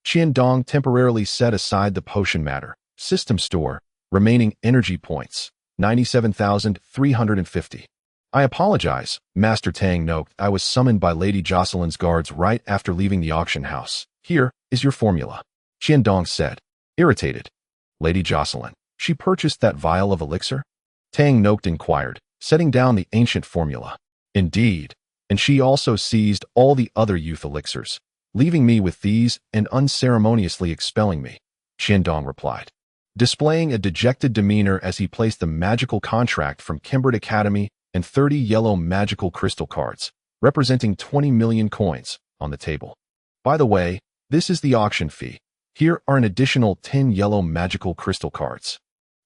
Qiandong temporarily set aside the potion matter. System store. Remaining energy points. 97,350. I apologize, Master Tang Note. I was summoned by Lady Jocelyn's guards right after leaving the auction house. Here is your formula, Qiandong said, irritated. Lady Jocelyn, she purchased that vial of elixir? Tang Note inquired, setting down the ancient formula. Indeed, and she also seized all the other youth elixirs, leaving me with these and unceremoniously expelling me, Qiandong replied, displaying a dejected demeanor as he placed the magical contract from Kenbret Academy and 30 yellow magical crystal cards, representing 20 million coins, on the table. By the way, this is the auction fee. Here are an additional 10 yellow magical crystal cards,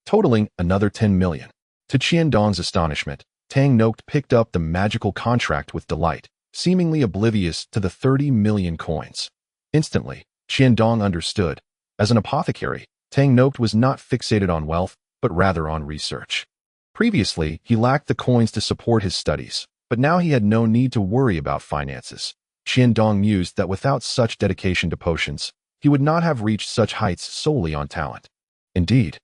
totaling another 10 million. To Qiandong's astonishment, Tang Note picked up the magical contract with delight, seemingly oblivious to the 30 million coins. Instantly, Qiandong understood. As an apothecary, Tang Note was not fixated on wealth, but rather on research. Previously, he lacked the coins to support his studies, but now he had no need to worry about finances. Qiandong mused that without such dedication to potions, he would not have reached such heights solely on talent. Indeed,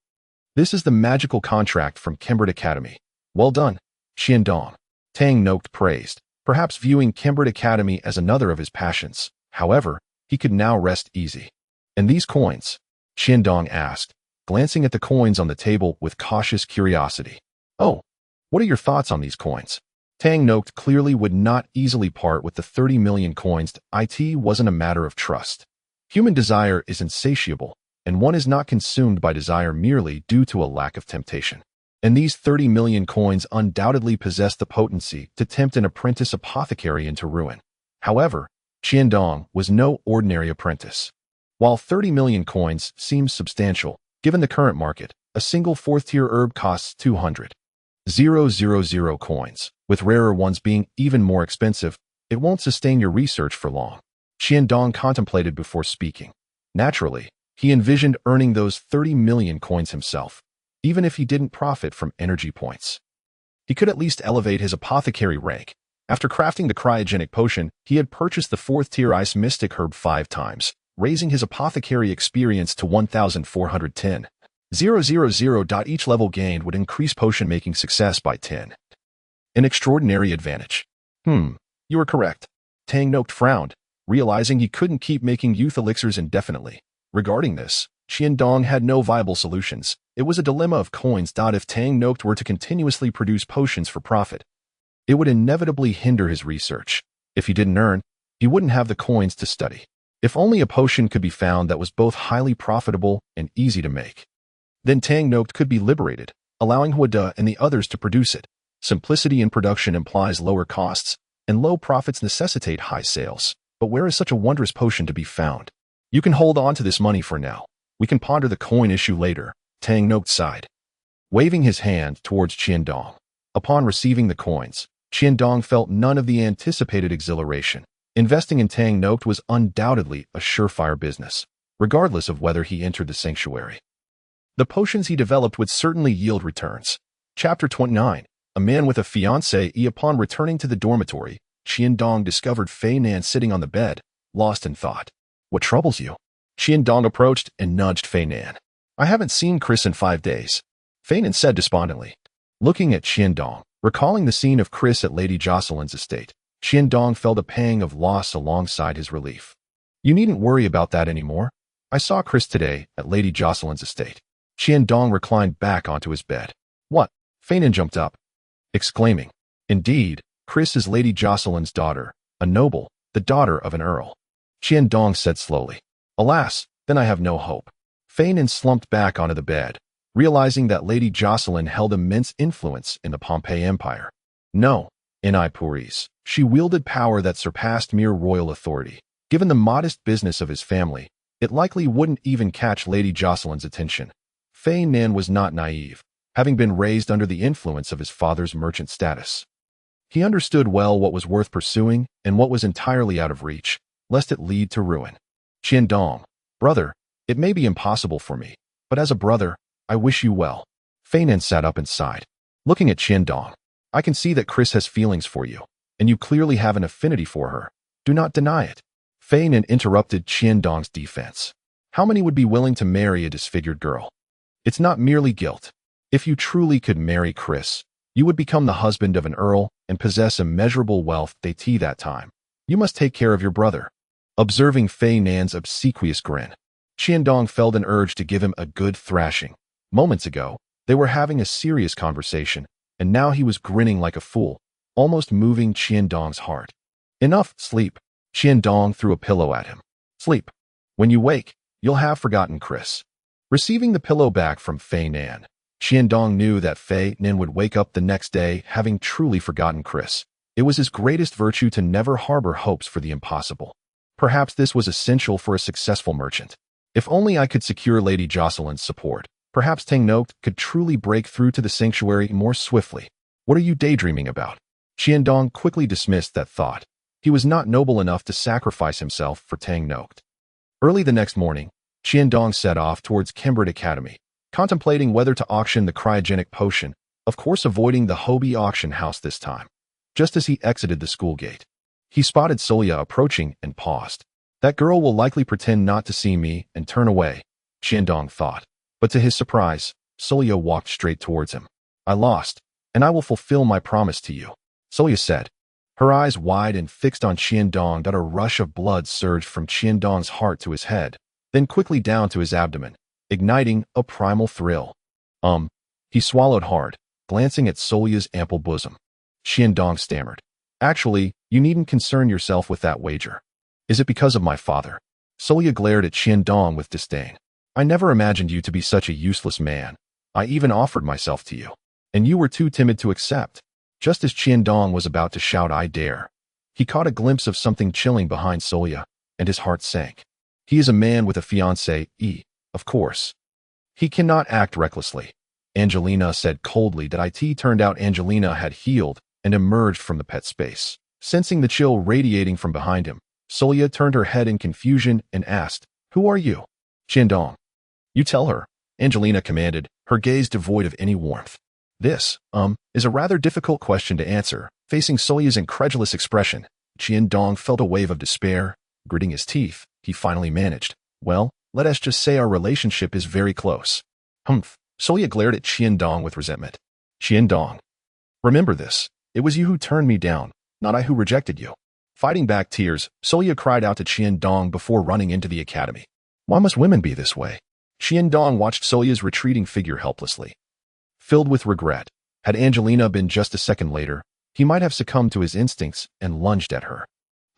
this is the magical contract from Kenbret Academy. Well done, Qiandong. Tang Note praised, perhaps viewing Kenbret Academy as another of his passions. However, he could now rest easy. And these coins? Qiandong asked, glancing at the coins on the table with cautious curiosity. Oh, what are your thoughts on these coins? Tang Note clearly would not easily part with the 30 million coins. It wasn't a matter of trust. Human desire is insatiable, and one is not consumed by desire merely due to a lack of temptation. And these 30 million coins undoubtedly possess the potency to tempt an apprentice apothecary into ruin. However, Qiandong was no ordinary apprentice. While 30 million coins seems substantial, given the current market, a single fourth-tier herb costs 200,000 coins, with rarer ones being even more expensive. It won't sustain your research for long. Qiandong contemplated before speaking. Naturally, he envisioned earning those 30 million coins himself, even if he didn't profit from energy points. He could at least elevate his apothecary rank. After crafting the cryogenic potion, he had purchased the fourth-tier ice mystic herb 5 times, raising his apothecary experience to 1,410. Each level gained would increase potion-making success by 10. An extraordinary advantage. You were correct. Tang Note frowned, realizing he couldn't keep making youth elixirs indefinitely. Regarding this, Qiandong had no viable solutions. It was a dilemma of coins. If Tang Note were to continuously produce potions for profit, it would inevitably hinder his research. If he didn't earn, he wouldn't have the coins to study. If only a potion could be found that was both highly profitable and easy to make, then Tang Note could be liberated, allowing Huada and the others to produce it. Simplicity in production implies lower costs, and low profits necessitate high sales. But where is such a wondrous potion to be found? You can hold on to this money for now. We can ponder the coin issue later, Tang Note sighed, waving his hand towards Qiandong. Upon receiving the coins, Qiandong felt none of the anticipated exhilaration. Investing in Tang Noct was undoubtedly a surefire business, regardless of whether he entered the sanctuary. The potions he developed would certainly yield returns. Chapter 29. A man with a fiancée. Upon returning to the dormitory, Qiandong discovered Fei Nan sitting on the bed, lost in thought. What troubles you? Qiandong approached and nudged Fei Nan. I haven't seen Chris in 5 days, Fei Nan said despondently. Looking at Qiandong, recalling the scene of Chris at Lady Jocelyn's estate, Qiandong felt a pang of loss alongside his relief. You needn't worry about that anymore. I saw Chris today at Lady Jocelyn's estate. Qiandong reclined back onto his bed. What? Fei Nan jumped up, exclaiming. Indeed, Chris is Lady Jocelyn's daughter, a noble, the daughter of an earl. Qiandong said slowly. Alas, then I have no hope. Fei Nan slumped back onto the bed, realizing that Lady Jocelyn held immense influence in the Pompeii Empire. No, in Ipuris, she wielded power that surpassed mere royal authority. Given the modest business of his family, it likely wouldn't even catch Lady Jocelyn's attention. Fei Nan was not naive, having been raised under the influence of his father's merchant status. He understood well what was worth pursuing and what was entirely out of reach, lest it lead to ruin. Qiandong, brother, it may be impossible for me, but as a brother, I wish you well. Fei Nan sat up and sighed. Looking at Qiandong, I can see that Chris has feelings for you, and you clearly have an affinity for her. Do not deny it. Fei Nan interrupted Qiandong's defense. How many would be willing to marry a disfigured girl? It's not merely guilt. If you truly could marry Chris, you would become the husband of an earl and possess immeasurable wealth. That time. You must take care of your brother. Observing Fei Nan's obsequious grin, Qiandong felt an urge to give him a good thrashing. Moments ago, they were having a serious conversation, and now he was grinning like a fool, almost moving Qiandong's heart. Enough, sleep. Qiandong threw a pillow at him. Sleep. When you wake, you'll have forgotten Chris. Receiving the pillow back from Fei Nan, Qiandong knew that Fei Nan would wake up the next day having truly forgotten Chris. It was his greatest virtue to never harbor hopes for the impossible. Perhaps this was essential for a successful merchant. If only I could secure Lady Jocelyn's support, perhaps Tang Noct could truly break through to the sanctuary more swiftly. What are you daydreaming about? Qiandong quickly dismissed that thought. He was not noble enough to sacrifice himself for Tang Noct. Early the next morning, Qiandong set off towards Kenbret Academy, contemplating whether to auction the cryogenic potion, of course avoiding the Hobby auction house this time. Just as he exited the school gate, he spotted Solia approaching and paused. That girl will likely pretend not to see me and turn away, Qiandong thought. But to his surprise, Solia walked straight towards him. I lost, and I will fulfill my promise to you, Solia said. Her eyes wide and fixed on Qiandong. A rush of blood surged from Qiandong's heart to his head, then quickly down to his abdomen, igniting a primal thrill. He swallowed hard, glancing at Solia's ample bosom. Qiandong stammered. Actually, you needn't concern yourself with that wager. Is it because of my father? Solia glared at Qiandong with disdain. I never imagined you to be such a useless man. I even offered myself to you, and you were too timid to accept. Just as Qiandong was about to shout, I dare, he caught a glimpse of something chilling behind Solia, and his heart sank. He is a man with a fiancée, of course. He cannot act recklessly. Angelina said coldly. It turned out Angelina had healed and emerged from the pet space. Sensing the chill radiating from behind him, Solia turned her head in confusion and asked, Who are you? Qiandong. You tell her, Angelina commanded, her gaze devoid of any warmth. This, is a rather difficult question to answer. Facing Solia's incredulous expression, Qiandong felt a wave of despair. Gritting his teeth, he finally managed. Well, let us just say our relationship is very close. Hmph. Solia glared at Qiandong with resentment. Qiandong. Remember this. It was you who turned me down, not I who rejected you. Fighting back tears, Solia cried out to Qiandong before running into the academy. Why must women be this way? Qiandong watched Solia's retreating figure helplessly. Filled with regret, had Angelina been just a second later, he might have succumbed to his instincts and lunged at her.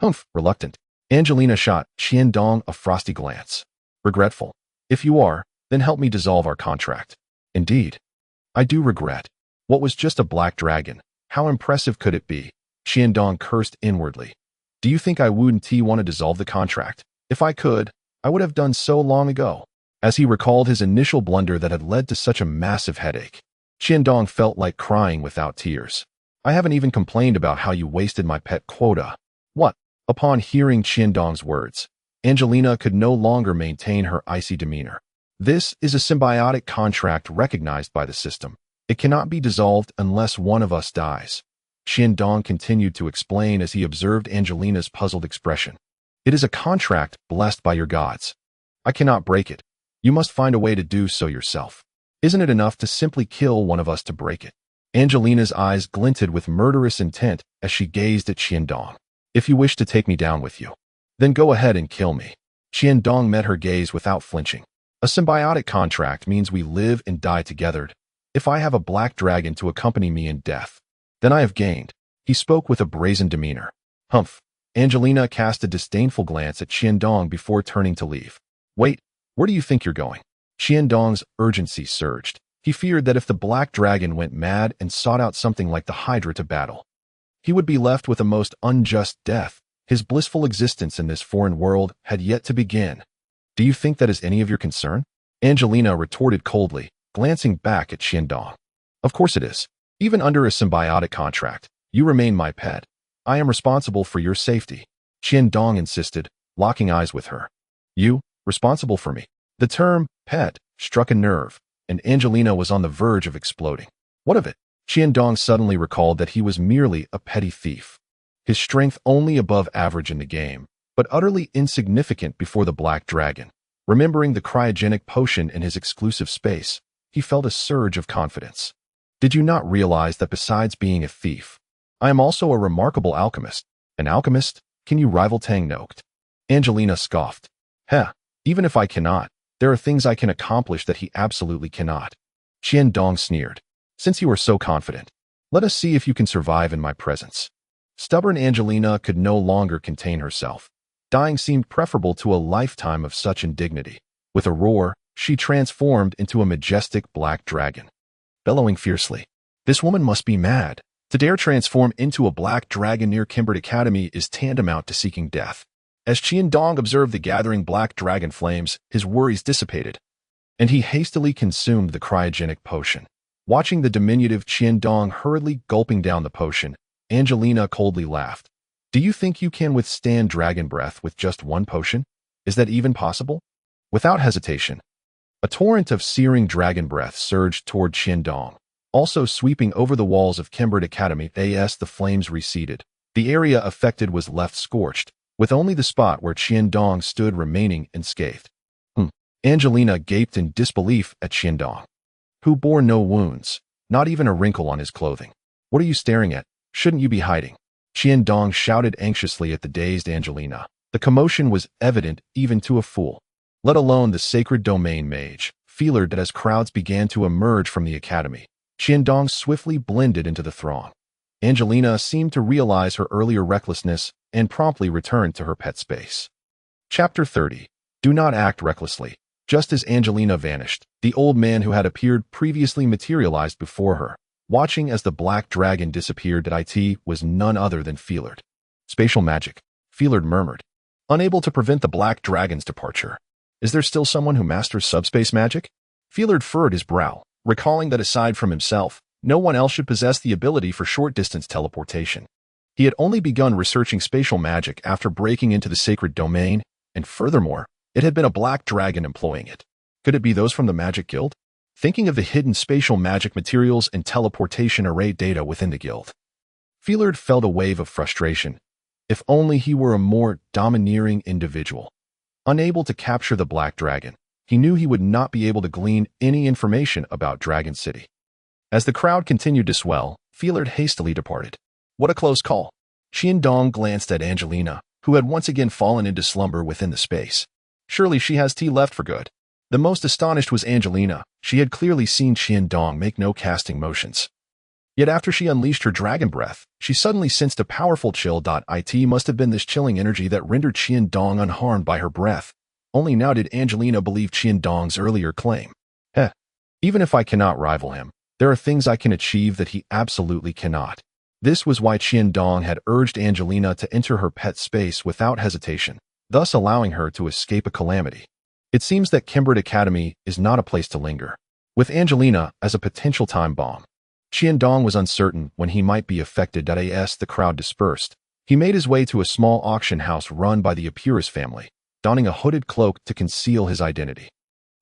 Humph, reluctant. Angelina shot Qiandong a frosty glance. Regretful. If you are, then help me dissolve our contract. Indeed. I do regret. What was just a black dragon? How impressive could it be? Qiandong cursed inwardly. Do you think I wouldn't want to dissolve the contract? If I could, I would have done so long ago. As he recalled his initial blunder that had led to such a massive headache, Qiandong felt like crying without tears. I haven't even complained about how you wasted my pet quota. What? Upon hearing Qiandong's words, Angelina could no longer maintain her icy demeanor. This is a symbiotic contract recognized by the system. It cannot be dissolved unless one of us dies. Qiandong continued to explain as he observed Angelina's puzzled expression. It is a contract blessed by your gods. I cannot break it. You must find a way to do so yourself. Isn't it enough to simply kill one of us to break it? Angelina's eyes glinted with murderous intent as she gazed at Qiandong. If you wish to take me down with you, then go ahead and kill me. Qiandong met her gaze without flinching. A symbiotic contract means we live and die together. If I have a black dragon to accompany me in death, then I have gained. He spoke with a brazen demeanor. Humph. Angelina cast a disdainful glance at Qiandong before turning to leave. Wait, where do you think you're going? Qiandong's urgency surged. He feared that if the black dragon went mad and sought out something like the Hydra to battle, he would be left with a most unjust death. His blissful existence in this foreign world had yet to begin. Do you think that is any of your concern? Angelina retorted coldly, glancing back at Qiandong. Of course it is. Even under a symbiotic contract, you remain my pet. I am responsible for your safety. Qiandong insisted, locking eyes with her. You, responsible for me? The term, pet, struck a nerve, and Angelina was on the verge of exploding. What of it? Qiandong suddenly recalled that he was merely a petty thief. His strength only above average in the game, but utterly insignificant before the black dragon. Remembering the cryogenic potion in his exclusive space, he felt a surge of confidence. Did you not realize that besides being a thief, I am also a remarkable alchemist? An alchemist? Can you rival Tang Noct? Angelina scoffed. Heh, even if I cannot, there are things I can accomplish that he absolutely cannot. Qiandong sneered. Since you are so confident, let us see if you can survive in my presence. Stubborn Angelina could no longer contain herself. Dying seemed preferable to a lifetime of such indignity. With a roar, she transformed into a majestic black dragon. Bellowing fiercely, this woman must be mad. To dare transform into a black dragon near Kenbret Academy is tantamount to seeking death. As Qiandong observed the gathering black dragon flames, his worries dissipated, and he hastily consumed the cryogenic potion. Watching the diminutive Qiandong hurriedly gulping down the potion, Angelina coldly laughed. Do you think you can withstand dragon breath with just one potion? Is that even possible? Without hesitation, a torrent of searing dragon breath surged toward Qiandong, also sweeping over the walls of Kenbret Academy. As the flames receded, the area affected was left scorched, with only the spot where Qiandong stood remaining unscathed. Angelina gaped in disbelief at Qiandong, who bore no wounds, not even a wrinkle on his clothing. What are you staring at? Shouldn't you be hiding? Qiandong shouted anxiously at the dazed Angelina. The commotion was evident even to a fool, let alone the sacred domain mage. Feared that as crowds began to emerge from the academy, Qiandong swiftly blended into the throng. Angelina seemed to realize her earlier recklessness and promptly returned to her pet space. Chapter 30. Do not act recklessly. Just as Angelina vanished, the old man who had appeared previously materialized before her. Watching as the black dragon disappeared, it was none other than Feared. Spatial magic, Feared murmured, unable to prevent the black dragon's departure. Is there still someone who masters subspace magic? Feared furrowed his brow, recalling that aside from himself, no one else should possess the ability for short-distance teleportation. He had only begun researching spatial magic after breaking into the sacred domain, and furthermore, it had been a black dragon employing it. Could it be those from the Magic Guild? Thinking of the hidden spatial magic materials and teleportation array data within the guild, Feared felt a wave of frustration. If only he were a more domineering individual. Unable to capture the black dragon, he knew he would not be able to glean any information about Dragon City. As the crowd continued to swell, Feared hastily departed. What a close call. Qiandong glanced at Angelina, who had once again fallen into slumber within the space. Surely she has tea left for good. The most astonished was Angelina. She had clearly seen Qiandong make no casting motions. Yet after she unleashed her dragon breath, she suddenly sensed a powerful chill. It must have been this chilling energy that rendered Qiandong unharmed by her breath. Only now did Angelina believe Qiandong's earlier claim. Even if I cannot rival him, there are things I can achieve that he absolutely cannot. This was why Qiandong had urged Angelina to enter her pet space without hesitation, thus allowing her to escape a calamity. It seems that Kenbret Academy is not a place to linger, with Angelina as a potential time bomb. Qiandong was uncertain when he might be affected. As the crowd dispersed, He made his way to a small auction house run by the Epirus family, donning a hooded cloak to conceal his identity.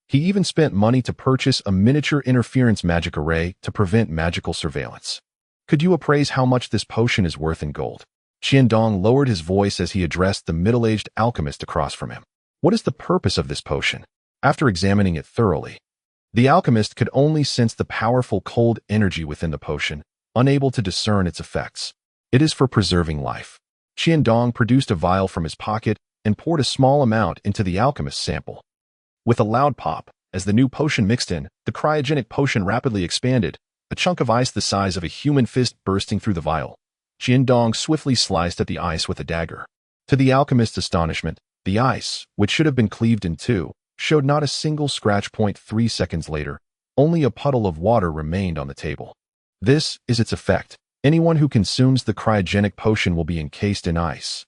He even spent money to purchase a miniature interference magic array to prevent magical surveillance. Could you appraise how much this potion is worth in gold? Qiandong lowered his voice as he addressed the middle-aged alchemist across from him. What is the purpose of this potion? After examining it thoroughly, the alchemist could only sense the powerful cold energy within the potion, unable to discern its effects. It is for preserving life. Qiandong produced a vial from his pocket and poured a small amount into the alchemist's sample. With a loud pop, as the new potion mixed in, the cryogenic potion rapidly expanded, a chunk of ice the size of a human fist bursting through the vial. Qiandong swiftly sliced at the ice with a dagger. To the alchemist's astonishment, the ice, which should have been cleaved in two, showed not a single scratch. 3 seconds later, only a puddle of water remained on the table. This is its effect. Anyone who consumes the cryogenic potion will be encased in ice,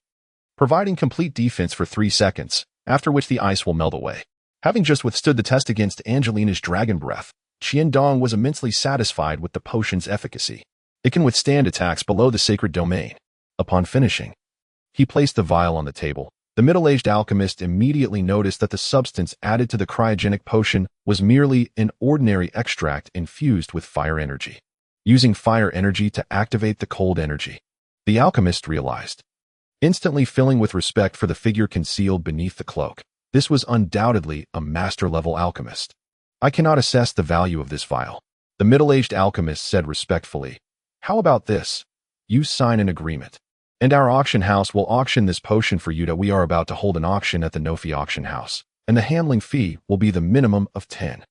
providing complete defense for 3 seconds, after which the ice will melt away. Having just withstood the test against Angelina's dragon breath, Qiandong was immensely satisfied with the potion's efficacy. It can withstand attacks below the sacred domain. Upon finishing, he placed the vial on the table. The middle-aged alchemist immediately noticed that the substance added to the cryogenic potion was merely an ordinary extract infused with fire energy. Using fire energy to activate the cold energy, the alchemist realized, instantly filling with respect for the figure concealed beneath the cloak. This was undoubtedly a master-level alchemist. I cannot assess the value of this vial, the middle-aged alchemist said respectfully. How about this? You sign an agreement, and our auction house will auction this potion for you. We are about to hold an auction at the Nofi auction house, and the handling fee will be the minimum of 10.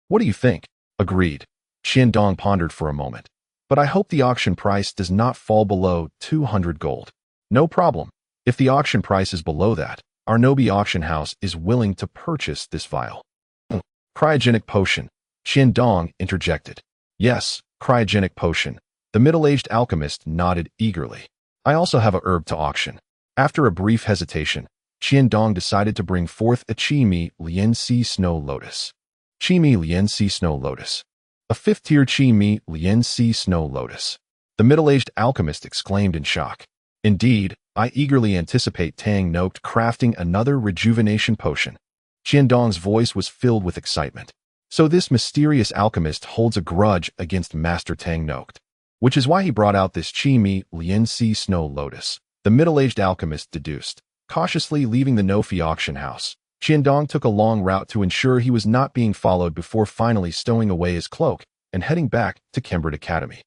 What do you think? Agreed. Qiandong pondered for a moment. But I hope the auction price does not fall below 200 gold. No problem. If the auction price is below that, our Nobi auction house is willing to purchase this vial. Cryogenic potion. Qiandong interjected. Yes, cryogenic potion. The middle-aged alchemist nodded eagerly. I also have a herb to auction. After a brief hesitation, Qiandong decided to bring forth a Qimi Lianxi Snow Lotus. Qimi Lianxi Snow Lotus. A 5th-tier Qimi Lianxi Snow Lotus. The middle-aged alchemist exclaimed in shock. Indeed, I eagerly anticipate Tang Noct crafting another rejuvenation potion. Qiandong's voice was filled with excitement. So this mysterious alchemist holds a grudge against Master Tang Noct, which is why he brought out this Qimi Lianxi Snow Lotus, the middle-aged alchemist deduced. Cautiously leaving the Nofi auction house, Qiandong took a long route to ensure he was not being followed before finally stowing away his cloak and heading back to Kenbret Academy.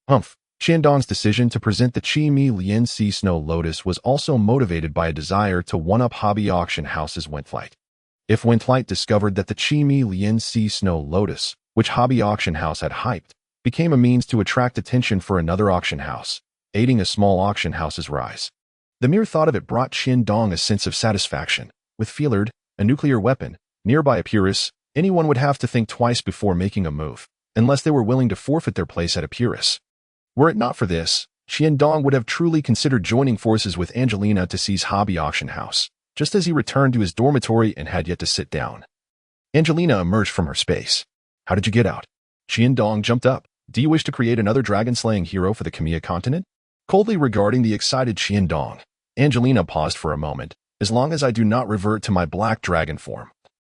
Hmph. Qiandong's decision to present the Qimi Lianxi Snow Lotus was also motivated by a desire to one-up hobby auction house's Wentlight. If Wentlight discovered that the Qimi Lianxi Snow Lotus, which hobby auction house had hyped, became a means to attract attention for another auction house, aiding a small auction house's rise. The mere thought of it brought Qiandong a sense of satisfaction. With Feelard, a nuclear weapon, nearby Epirus, anyone would have to think twice before making a move, unless they were willing to forfeit their place at Epirus. Were it not for this, Qiandong would have truly considered joining forces with Angelina to seize hobby auction house, just as he returned to his dormitory and had yet to sit down. Angelina emerged from her space. How did you get out? Qiandong jumped up. Do you wish to create another dragon-slaying hero for the Khmer continent? Coldly regarding the excited Qiandong, Angelina paused for a moment. As long as I do not revert to my black dragon form,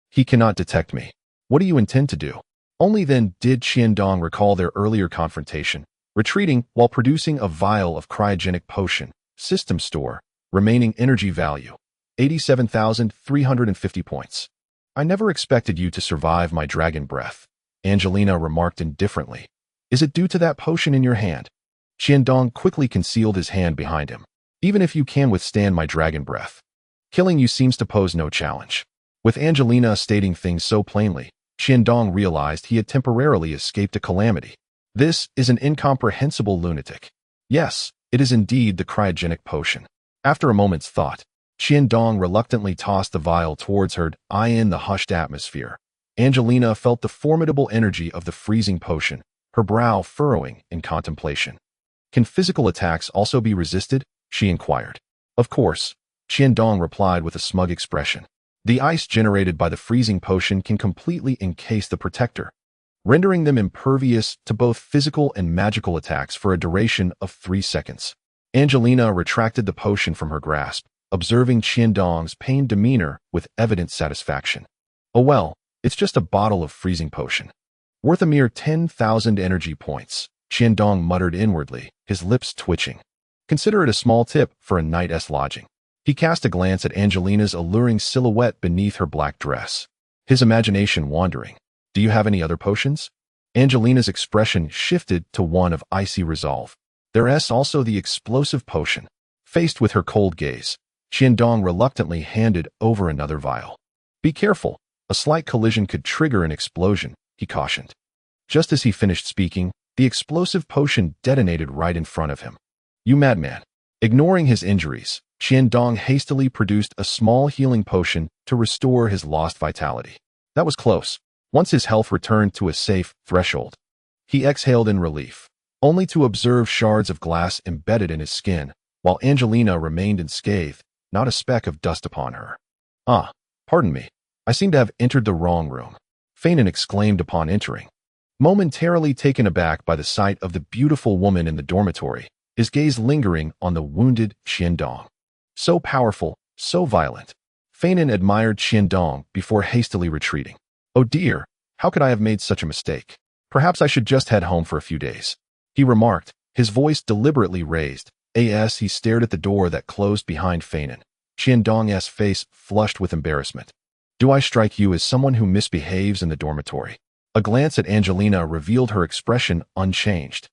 he cannot detect me. What do you intend to do? Only then did Qiandong recall their earlier confrontation, retreating while producing a vial of cryogenic potion. System store. Remaining energy value. 87,350 points. I never expected you to survive my dragon breath, Angelina remarked indifferently. Is it due to that potion in your hand? Qiandong quickly concealed his hand behind him. Even if you can withstand my dragon breath, killing you seems to pose no challenge. With Angelina stating things so plainly, Qiandong realized he had temporarily escaped a calamity. This is an incomprehensible lunatic. Yes, it is indeed the cryogenic potion. After a moment's thought, Qiandong reluctantly tossed the vial towards her. In the hushed atmosphere, Angelina felt the formidable energy of the freezing potion, her brow furrowing in contemplation. Can physical attacks also be resisted? She inquired. Of course, Qiandong replied with a smug expression. The ice generated by the freezing potion can completely encase the protector, rendering them impervious to both physical and magical attacks for a duration of 3 seconds. Angelina retracted the potion from her grasp, observing Qiandong's pained demeanor with evident satisfaction. Oh well, it's just a bottle of freezing potion. Worth a mere 10,000 energy points, Qiandong muttered inwardly, his lips twitching. Consider it a small tip for a night's lodging. He cast a glance at Angelina's alluring silhouette beneath her black dress, his imagination wandering. Do you have any other potions? Angelina's expression shifted to one of icy resolve. There's also the explosive potion. Faced with her cold gaze, Qiandong reluctantly handed over another vial. Be careful. A slight collision could trigger an explosion, he cautioned. Just as he finished speaking, the explosive potion detonated right in front of him. You madman. Ignoring his injuries, Qiandong hastily produced a small healing potion to restore his lost vitality. That was close. Once his health returned to a safe threshold, he exhaled in relief, only to observe shards of glass embedded in his skin, while Angelina remained unscathed, not a speck of dust upon her. Ah, pardon me. I seem to have entered the wrong room, Feinan exclaimed upon entering. Momentarily taken aback by the sight of the beautiful woman in the dormitory, his gaze lingering on the wounded Qiandong. So powerful, so violent. Feinan admired Qiandong before hastily retreating. Oh dear, how could I have made such a mistake? Perhaps I should just head home for a few days, he remarked, his voice deliberately raised, as he stared at the door that closed behind Feinan. Qiandong's face flushed with embarrassment. Do I strike you as someone who misbehaves in the dormitory? A glance at Angelina revealed her expression unchanged,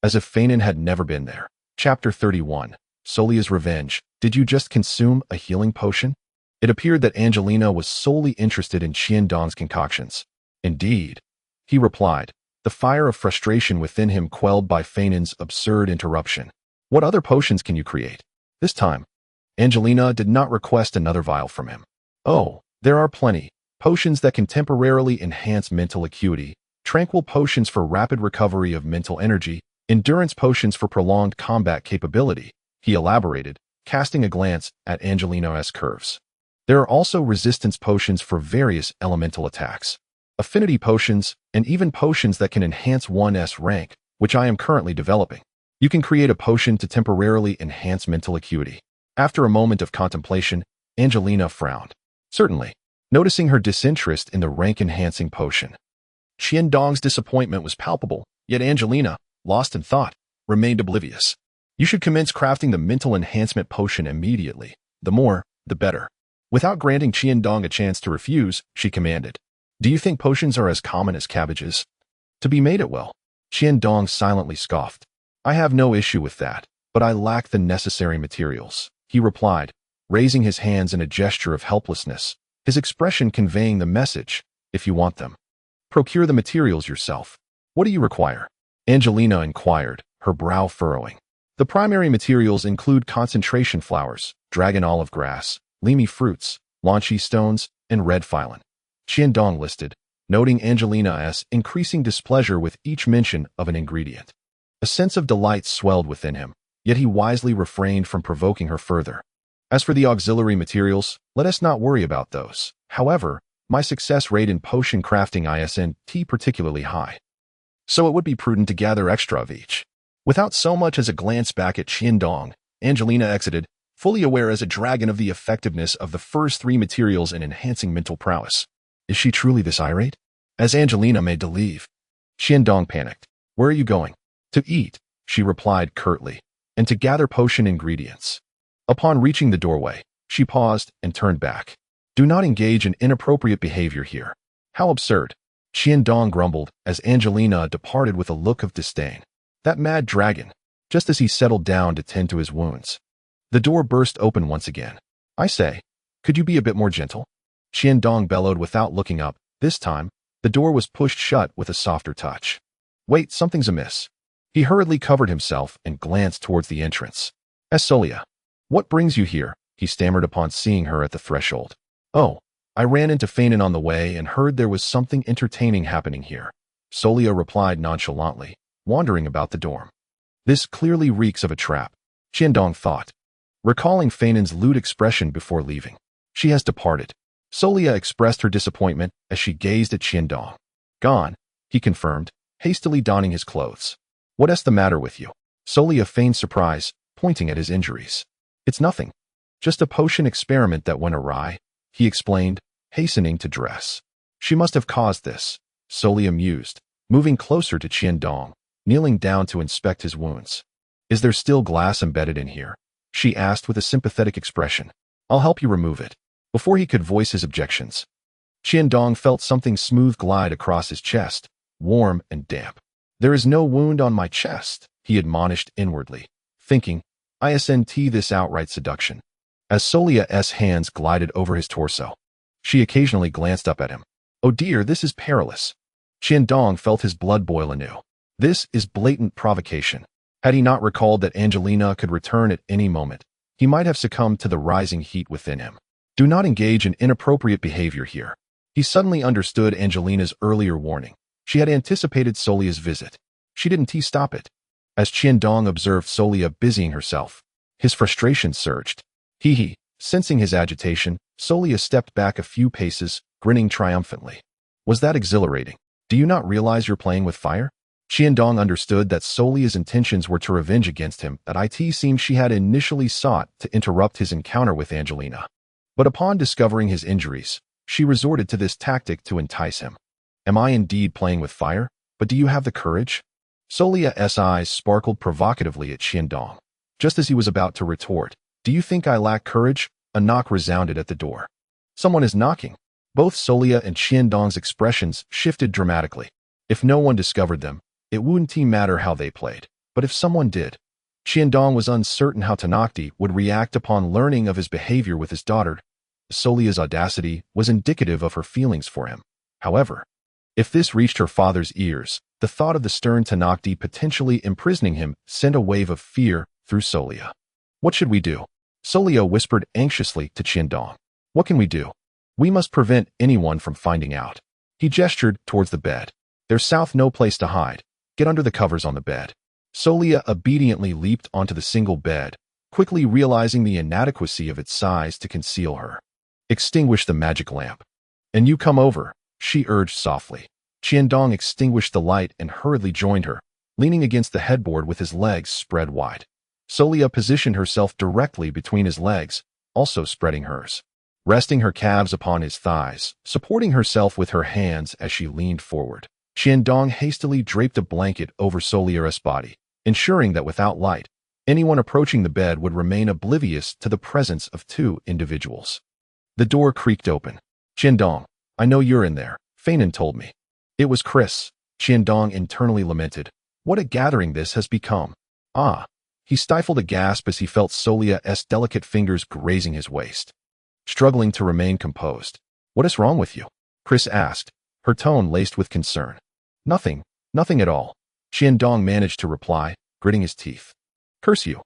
as if Feinan had never been there. Chapter 31. Solia's Revenge. Did you just consume a healing potion? It appeared that Angelina was solely interested in Qiandong's concoctions. Indeed, he replied, the fire of frustration within him quelled by Feinan's absurd interruption. What other potions can you create? This time, Angelina did not request another vial from him. Oh, there are plenty. Potions that can temporarily enhance mental acuity, tranquil potions for rapid recovery of mental energy, endurance potions for prolonged combat capability, he elaborated, casting a glance at Angelina's curves. There are also resistance potions for various elemental attacks, affinity potions, and even potions that can enhance one's rank, which I am currently developing. You can create a potion to temporarily enhance mental acuity. After a moment of contemplation, Angelina frowned. Certainly, noticing her disinterest in the rank-enhancing potion. Qiandong's disappointment was palpable, yet Angelina, lost in thought, remained oblivious. You should commence crafting the mental enhancement potion immediately. The more, the better. Without granting Qiandong a chance to refuse, she commanded. Do you think potions are as common as cabbages? To be made at will. Qiandong silently scoffed. I have no issue with that, but I lack the necessary materials, he replied, raising his hands in a gesture of helplessness, his expression conveying the message, if you want them. Procure the materials yourself. What do you require? Angelina inquired, her brow furrowing. The primary materials include concentration flowers, dragon olive grass, limi fruits, lanchi stones, and red phyllin. Qiandong listed, noting Angelina's increasing displeasure with each mention of an ingredient. A sense of delight swelled within him, yet he wisely refrained from provoking her further. As for the auxiliary materials, let us not worry about those. However, my success rate in potion crafting isn't particularly high, so it would be prudent to gather extra of each. Without so much as a glance back at Qiandong, Angelina exited, fully aware as a dragon of the effectiveness of the first three materials in enhancing mental prowess. Is she truly this irate? As Angelina made to leave, Qiandong panicked. Where are you going? To eat, she replied curtly, and to gather potion ingredients. Upon reaching the doorway, she paused and turned back. Do not engage in inappropriate behavior here. How absurd. Qiandong grumbled as Angelina departed with a look of disdain. That mad dragon, just as he settled down to tend to his wounds. The door burst open once again. I say, could you be a bit more gentle? Qiandong bellowed without looking up. This time, the door was pushed shut with a softer touch. Wait, something's amiss. He hurriedly covered himself and glanced towards the entrance. Solia, what brings you here? He stammered upon seeing her at the threshold. Oh, I ran into Feinan on the way and heard there was something entertaining happening here. Solia replied nonchalantly, wandering about the dorm. This clearly reeks of a trap, Qiandong thought, recalling Feinan's lewd expression before leaving. She has departed. Solia expressed her disappointment as she gazed at Qiandong. Gone, he confirmed, hastily donning his clothes. What's the matter with you? Solia feigned surprise, pointing at his injuries. It's nothing. Just a potion experiment that went awry, he explained, hastening to dress. She must have caused this, solely amused, moving closer to Qiandong, kneeling down to inspect his wounds. Is there still glass embedded in here? She asked with a sympathetic expression. I'll help you remove it. Before he could voice his objections, Qiandong felt something smooth glide across his chest, warm and damp. There is no wound on my chest, he admonished inwardly, thinking, isn't this outright seduction? As Solia's hands glided over his torso, she occasionally glanced up at him. Oh dear, this is perilous. Qiandong felt his blood boil anew. This is blatant provocation. Had he not recalled that Angelina could return at any moment, he might have succumbed to the rising heat within him. Do not engage in inappropriate behavior here. He suddenly understood Angelina's earlier warning. She had anticipated Solia's visit. She didn't stop it. As Qiandong observed Solia busying herself, his frustration surged. Sensing his agitation, Solia stepped back a few paces, grinning triumphantly. Was that exhilarating? Do you not realize you're playing with fire? Qiandong understood that Solia's intentions were to revenge against him, that it seemed she had initially sought to interrupt his encounter with Angelina. But upon discovering his injuries, she resorted to this tactic to entice him. Am I indeed playing with fire? But do you have the courage? Solia's eyes sparkled provocatively at Qiandong. Just as he was about to retort, do you think I lack courage? A knock resounded at the door. Someone is knocking. Both Solia and Qiandong's expressions shifted dramatically. If no one discovered them, it wouldn't matter how they played. But if someone did, Qiandong was uncertain how Tanakdi would react upon learning of his behavior with his daughter. Solia's audacity was indicative of her feelings for him. However, if this reached her father's ears, the thought of the stern Tanakdi potentially imprisoning him sent a wave of fear through Solia. What should we do? Solia whispered anxiously to Qiandong. What can we do? We must prevent anyone from finding out. He gestured towards the bed. There's no place to hide. Get under the covers on the bed. Solia obediently leaped onto the single bed, quickly realizing the inadequacy of its size to conceal her. Extinguish the magic lamp. And you come over, she urged softly. Qiandong extinguished the light and hurriedly joined her, leaning against the headboard with his legs spread wide. Solia positioned herself directly between his legs, also spreading hers, resting her calves upon his thighs, supporting herself with her hands as she leaned forward. Qiandong hastily draped a blanket over Solia's body, ensuring that without light, anyone approaching the bed would remain oblivious to the presence of two individuals. The door creaked open. Qiandong, I know you're in there, Feinen told me. It was Chris, Qiandong internally lamented. What a gathering this has become. Ah. He stifled a gasp as he felt Solia's delicate fingers grazing his waist. Struggling to remain composed. What is wrong with you? Chris asked, her tone laced with concern. Nothing at all. Qiandong managed to reply, gritting his teeth. Curse you.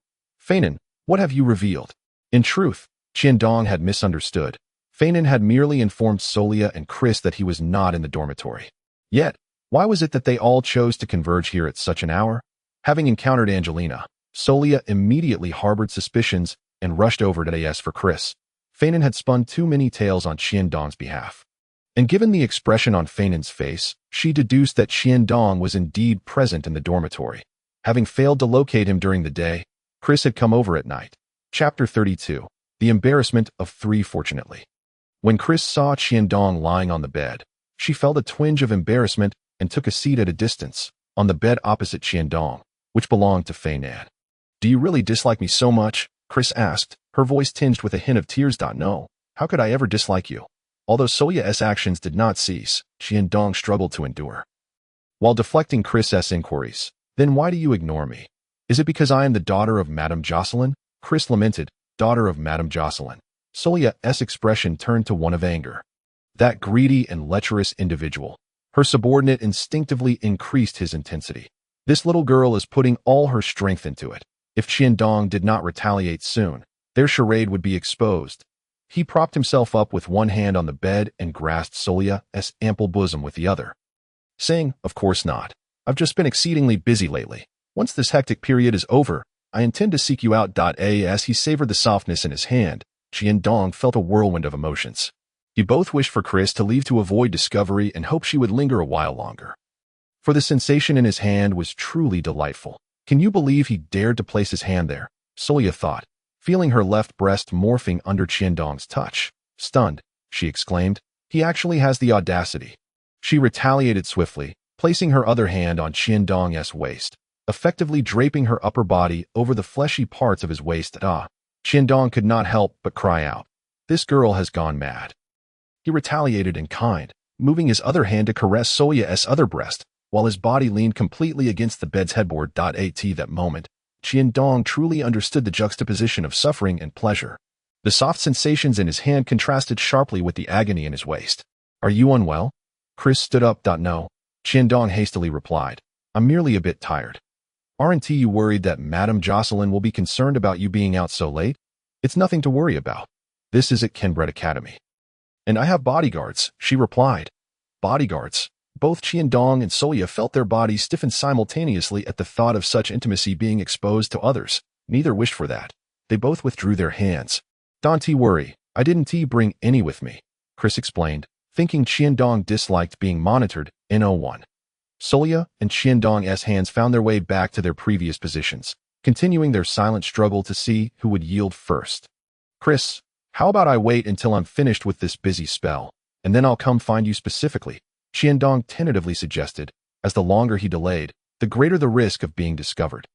Feinen, what have you revealed? In truth, Qiandong had misunderstood. Feinen had merely informed Solia and Chris that he was not in the dormitory. Yet, why was it that they all chose to converge here at such an hour? Having encountered Angelina, Solia immediately harbored suspicions and rushed over to AS for Chris. Feinen had spun too many tales on Qiandong's behalf. And given the expression on Feinen's face, she deduced that Qiandong was indeed present in the dormitory. Having failed to locate him during the day, Chris had come over at night. Chapter 32. The Embarrassment of Three Fortunately. When Chris saw Qiandong lying on the bed, she felt a twinge of embarrassment and took a seat at a distance, on the bed opposite Qiandong, which belonged to Feinen. Do you really dislike me so much? Chris asked, her voice tinged with a hint of tears. No, how could I ever dislike you? Although Solia's actions did not cease, Qiandong struggled to endure. While deflecting Chris's inquiries, then why do you ignore me? Is it because I am the daughter of Madame Jocelyn? Chris lamented, daughter of Madame Jocelyn. Solia's expression turned to one of anger. That greedy and lecherous individual. Her subordinate instinctively increased his intensity. This little girl is putting all her strength into it. If Qiandong did not retaliate soon, their charade would be exposed. He propped himself up with one hand on the bed and grasped Solia's ample bosom with the other, saying, of course not. I've just been exceedingly busy lately. Once this hectic period is over, I intend to seek you out. As he savored the softness in his hand, Qiandong felt a whirlwind of emotions. He both wished for Chris to leave to avoid discovery and hoped she would linger a while longer. For the sensation in his hand was truly delightful. Can you believe he dared to place his hand there? Solia thought, feeling her left breast morphing under Qiandong's touch. Stunned, she exclaimed, "He actually has the audacity." She retaliated swiftly, placing her other hand on Qiandong's waist, effectively draping her upper body over the fleshy parts of his waist. Qiandong could not help but cry out, "This girl has gone mad." He retaliated in kind, moving his other hand to caress Solia's other breast, while his body leaned completely against the bed's headboard. At that moment, Qiandong truly understood the juxtaposition of suffering and pleasure. The soft sensations in his hand contrasted sharply with the agony in his waist. "Are you unwell?" Chris stood up. "No," Qiandong hastily replied. "I'm merely a bit tired." "Aren't you worried that Madame Jocelyn will be concerned about you being out so late?" "It's nothing to worry about. This is at Kenbret Academy." "And I have bodyguards," she replied. Bodyguards. Both Qiandong and Solia felt their bodies stiffen simultaneously at the thought of such intimacy being exposed to others. Neither wished for that. They both withdrew their hands. "Don't worry, I didn't bring any with me," Chris explained, thinking Qiandong disliked being monitored. In 01. Solia and Qiandong's hands found their way back to their previous positions, continuing their silent struggle to see who would yield first. "Chris, how about I wait until I'm finished with this busy spell, and then I'll come find you specifically," Qiandong tentatively suggested, as the longer he delayed, the greater the risk of being discovered.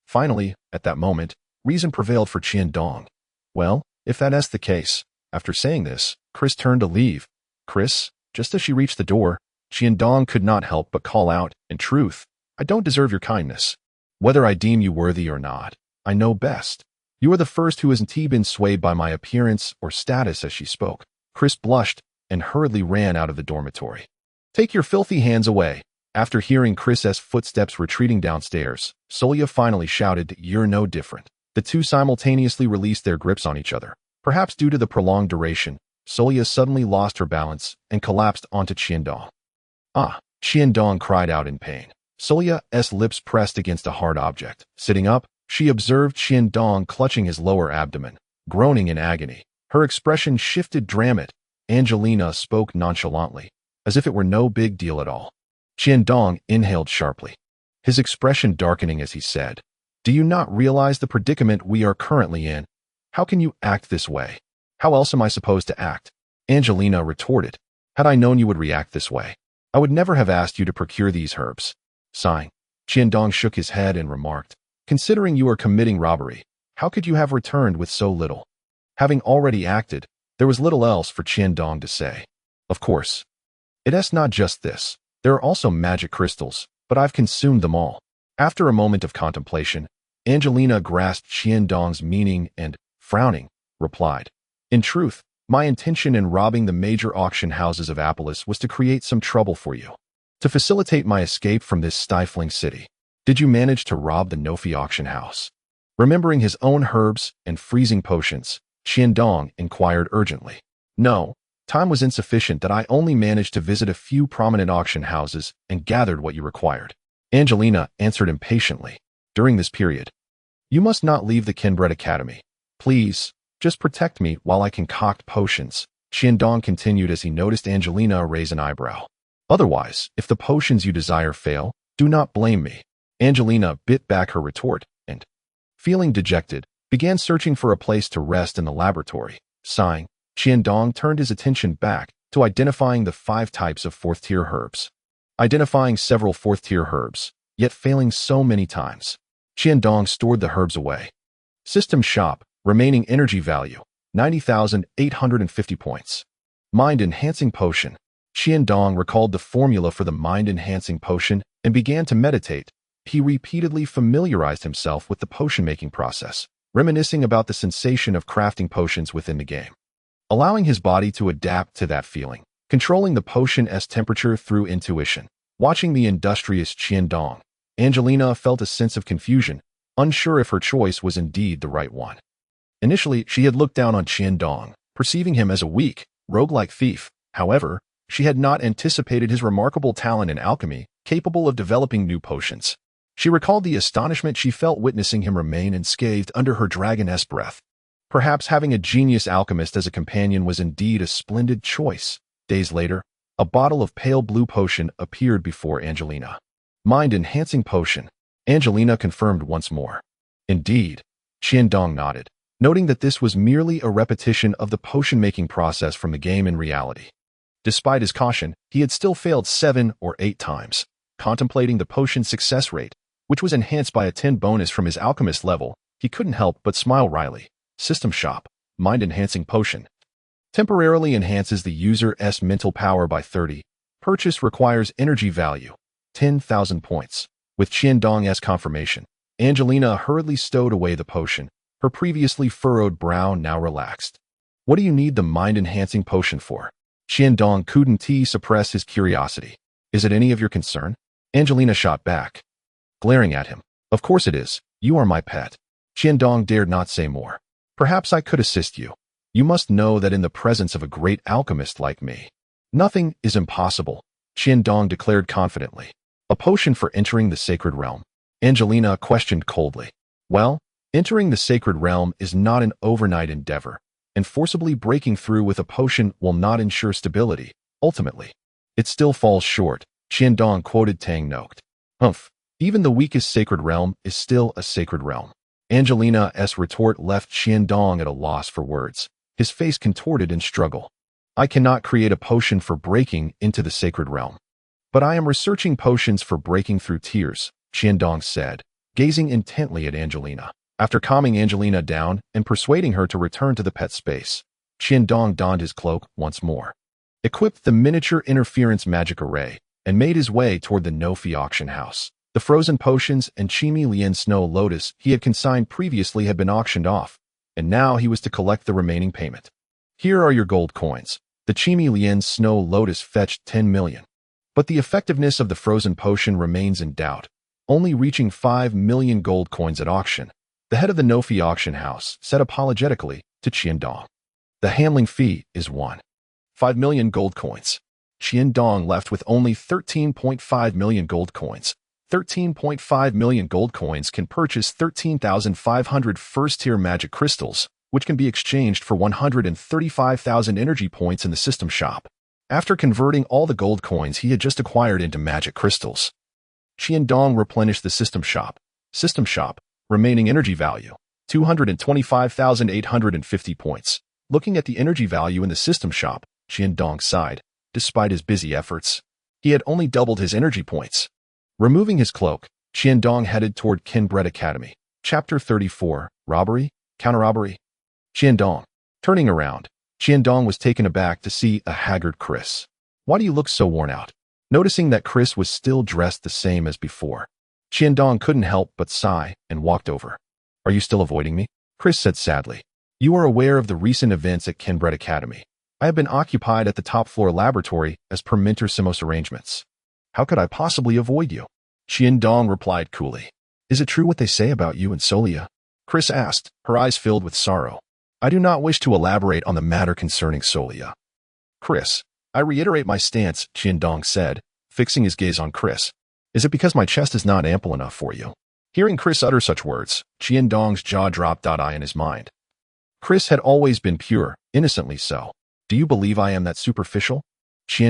Finally, at that moment, reason prevailed for Qiandong. "Well, if that's the case." After saying this, Chris turned to leave. "Chris," just as she reached the door, Qiandong could not help but call out, "In truth, I don't deserve your kindness. Whether I deem you worthy or not, I know best. You are the first who hasn't been swayed by my appearance or status." As she spoke, Chris blushed and hurriedly ran out of the dormitory. "Take your filthy hands away." After hearing Chris's footsteps retreating downstairs, Solia finally shouted, "You're no different." The two simultaneously released their grips on each other. Perhaps due to the prolonged duration, Solia suddenly lost her balance and collapsed onto Qiandong. "Ah!" Qiandong cried out in pain. Solia's lips pressed against a hard object. Sitting up, she observed Qiandong clutching his lower abdomen, groaning in agony. Her expression shifted dramatic. Angelina spoke nonchalantly, as if it were no big deal at all. Qiandong inhaled sharply, his expression darkening as he said, "Do you not realize the predicament we are currently in? How can you act this way?" "How else am I supposed to act?" Angelina retorted. "Had I known you would react this way, I would never have asked you to procure these herbs." Sighing, Qiandong shook his head and remarked, "Considering you are committing robbery, how could you have returned with so little?" Having already acted, there was little else for Qiandong to say. "Of course. It's not just this. There are also magic crystals, but I've consumed them all." After a moment of contemplation, Angelina grasped Qiandong's meaning and, frowning, replied, "In truth, my intention in robbing the major auction houses of Apollos was to create some trouble for you, to facilitate my escape from this stifling city." "Did you manage to rob the Nofi auction house?" Remembering his own herbs and freezing potions, Qiandong inquired urgently. "No, time was insufficient. That I only managed to visit a few prominent auction houses and gathered what you required," Angelina answered impatiently. "During this period, you must not leave the Kenbret Academy. Please, just protect me while I concoct potions," Qiandong continued as he noticed Angelina raise an eyebrow. "Otherwise, if the potions you desire fail, do not blame me." Angelina bit back her retort and, feeling dejected, began searching for a place to rest in the laboratory. Sighing, Qiandong turned his attention back to identifying the 5 types of 4th-tier herbs. Identifying several 4th-tier herbs, yet failing so many times, Qiandong stored the herbs away. System shop, remaining energy value, 90,850 points. Mind-enhancing potion. Qiandong recalled the formula for the mind-enhancing potion and began to meditate. He repeatedly familiarized himself with the potion-making process, reminiscing about the sensation of crafting potions within the game. Allowing his body to adapt to that feeling, controlling the potion's temperature through intuition. Watching the industrious Qiandong, Angelina felt a sense of confusion, unsure if her choice was indeed the right one. Initially, she had looked down on Qiandong, perceiving him as a weak, roguelike thief. However, she had not anticipated his remarkable talent in alchemy, capable of developing new potions. She recalled the astonishment she felt witnessing him remain unscathed under her dragoness breath. Perhaps having a genius alchemist as a companion was indeed a splendid choice. Days later, a bottle of pale blue potion appeared before Angelina. Mind-enhancing potion. Angelina confirmed once more. Indeed, Dong nodded, noting that this was merely a repetition of the potion-making process from the game in reality. Despite his caution, he had still failed 7 or 8 times. Contemplating the potion's success rate, which was enhanced by a 10 bonus from his Alchemist level, he couldn't help but smile wryly. System Shop. Mind-enhancing potion. Temporarily enhances the user's mental power by 30. Purchase requires energy value. 10,000 points. With Dong's confirmation, Angelina hurriedly stowed away the potion, her previously furrowed brow now relaxed. What do you need the mind-enhancing potion for? Dong couldn't suppress his curiosity. Is it any of your concern? Angelina shot back, glaring at him. Of course it is. You are my pet. Dong dared not say more. Perhaps I could assist you. You must know that in the presence of a great alchemist like me, nothing is impossible, Dong declared confidently. A potion for entering the sacred realm? Angelina questioned coldly. Well, entering the sacred realm is not an overnight endeavor, and forcibly breaking through with a potion will not ensure stability. Ultimately, it still falls short, Dong quoted Tang Noct. Humph, even the weakest sacred realm is still a sacred realm. Angelina's retort left Dong at a loss for words, his face contorted in struggle. I cannot create a potion for breaking into the sacred realm. But I am researching potions for breaking through tears, Dong said, gazing intently at Angelina. After calming Angelina down and persuading her to return to the pet space, Dong donned his cloak once more, equipped the miniature interference magic array, and made his way toward the No-fee auction house. The frozen potions and Chimi Lian Snow Lotus he had consigned previously had been auctioned off, and now he was to collect the remaining payment. Here are your gold coins. The Chimi Lian Snow Lotus fetched 10 million. But the effectiveness of the frozen potion remains in doubt, only reaching 5 million gold coins at auction. The head of the No-fee auction house said apologetically to Dong. The handling fee is 1.5 million gold coins. Dong left with only 13.5 million gold coins. 13.5 million gold coins can purchase 13,500 first-tier magic crystals, which can be exchanged for 135,000 energy points in the system shop. After converting all the gold coins he had just acquired into magic crystals, Dong replenished the system shop. System shop, remaining energy value, 225,850 points. Looking at the energy value in the system shop, Dong sighed. Despite his busy efforts, he had only doubled his energy points. Removing his cloak, Dong headed toward Kenbret Academy. Chapter 34, Robbery, Counter-robbery. Dong. Turning around, Dong was taken aback to see a haggard Chris. Why do you look so worn out? Noticing that Chris was still dressed the same as before, Dong couldn't help but sigh and walked over. Are you still avoiding me? Chris said sadly. You are aware of the recent events at Kenbret Academy. I have been occupied at the top-floor laboratory as per Mentor Simos arrangements. How could I possibly avoid you? Dong replied coolly. Is it true what they say about you and Solia? Chris asked, her eyes filled with sorrow. I do not wish to elaborate on the matter concerning Solia. Chris, I reiterate my stance, Dong said, fixing his gaze on Chris. Is it because my chest is not ample enough for you? Hearing Chris utter such words, Dong's jaw dropped. In his mind, Chris had always been pure, innocently so. Do you believe I am that superficial?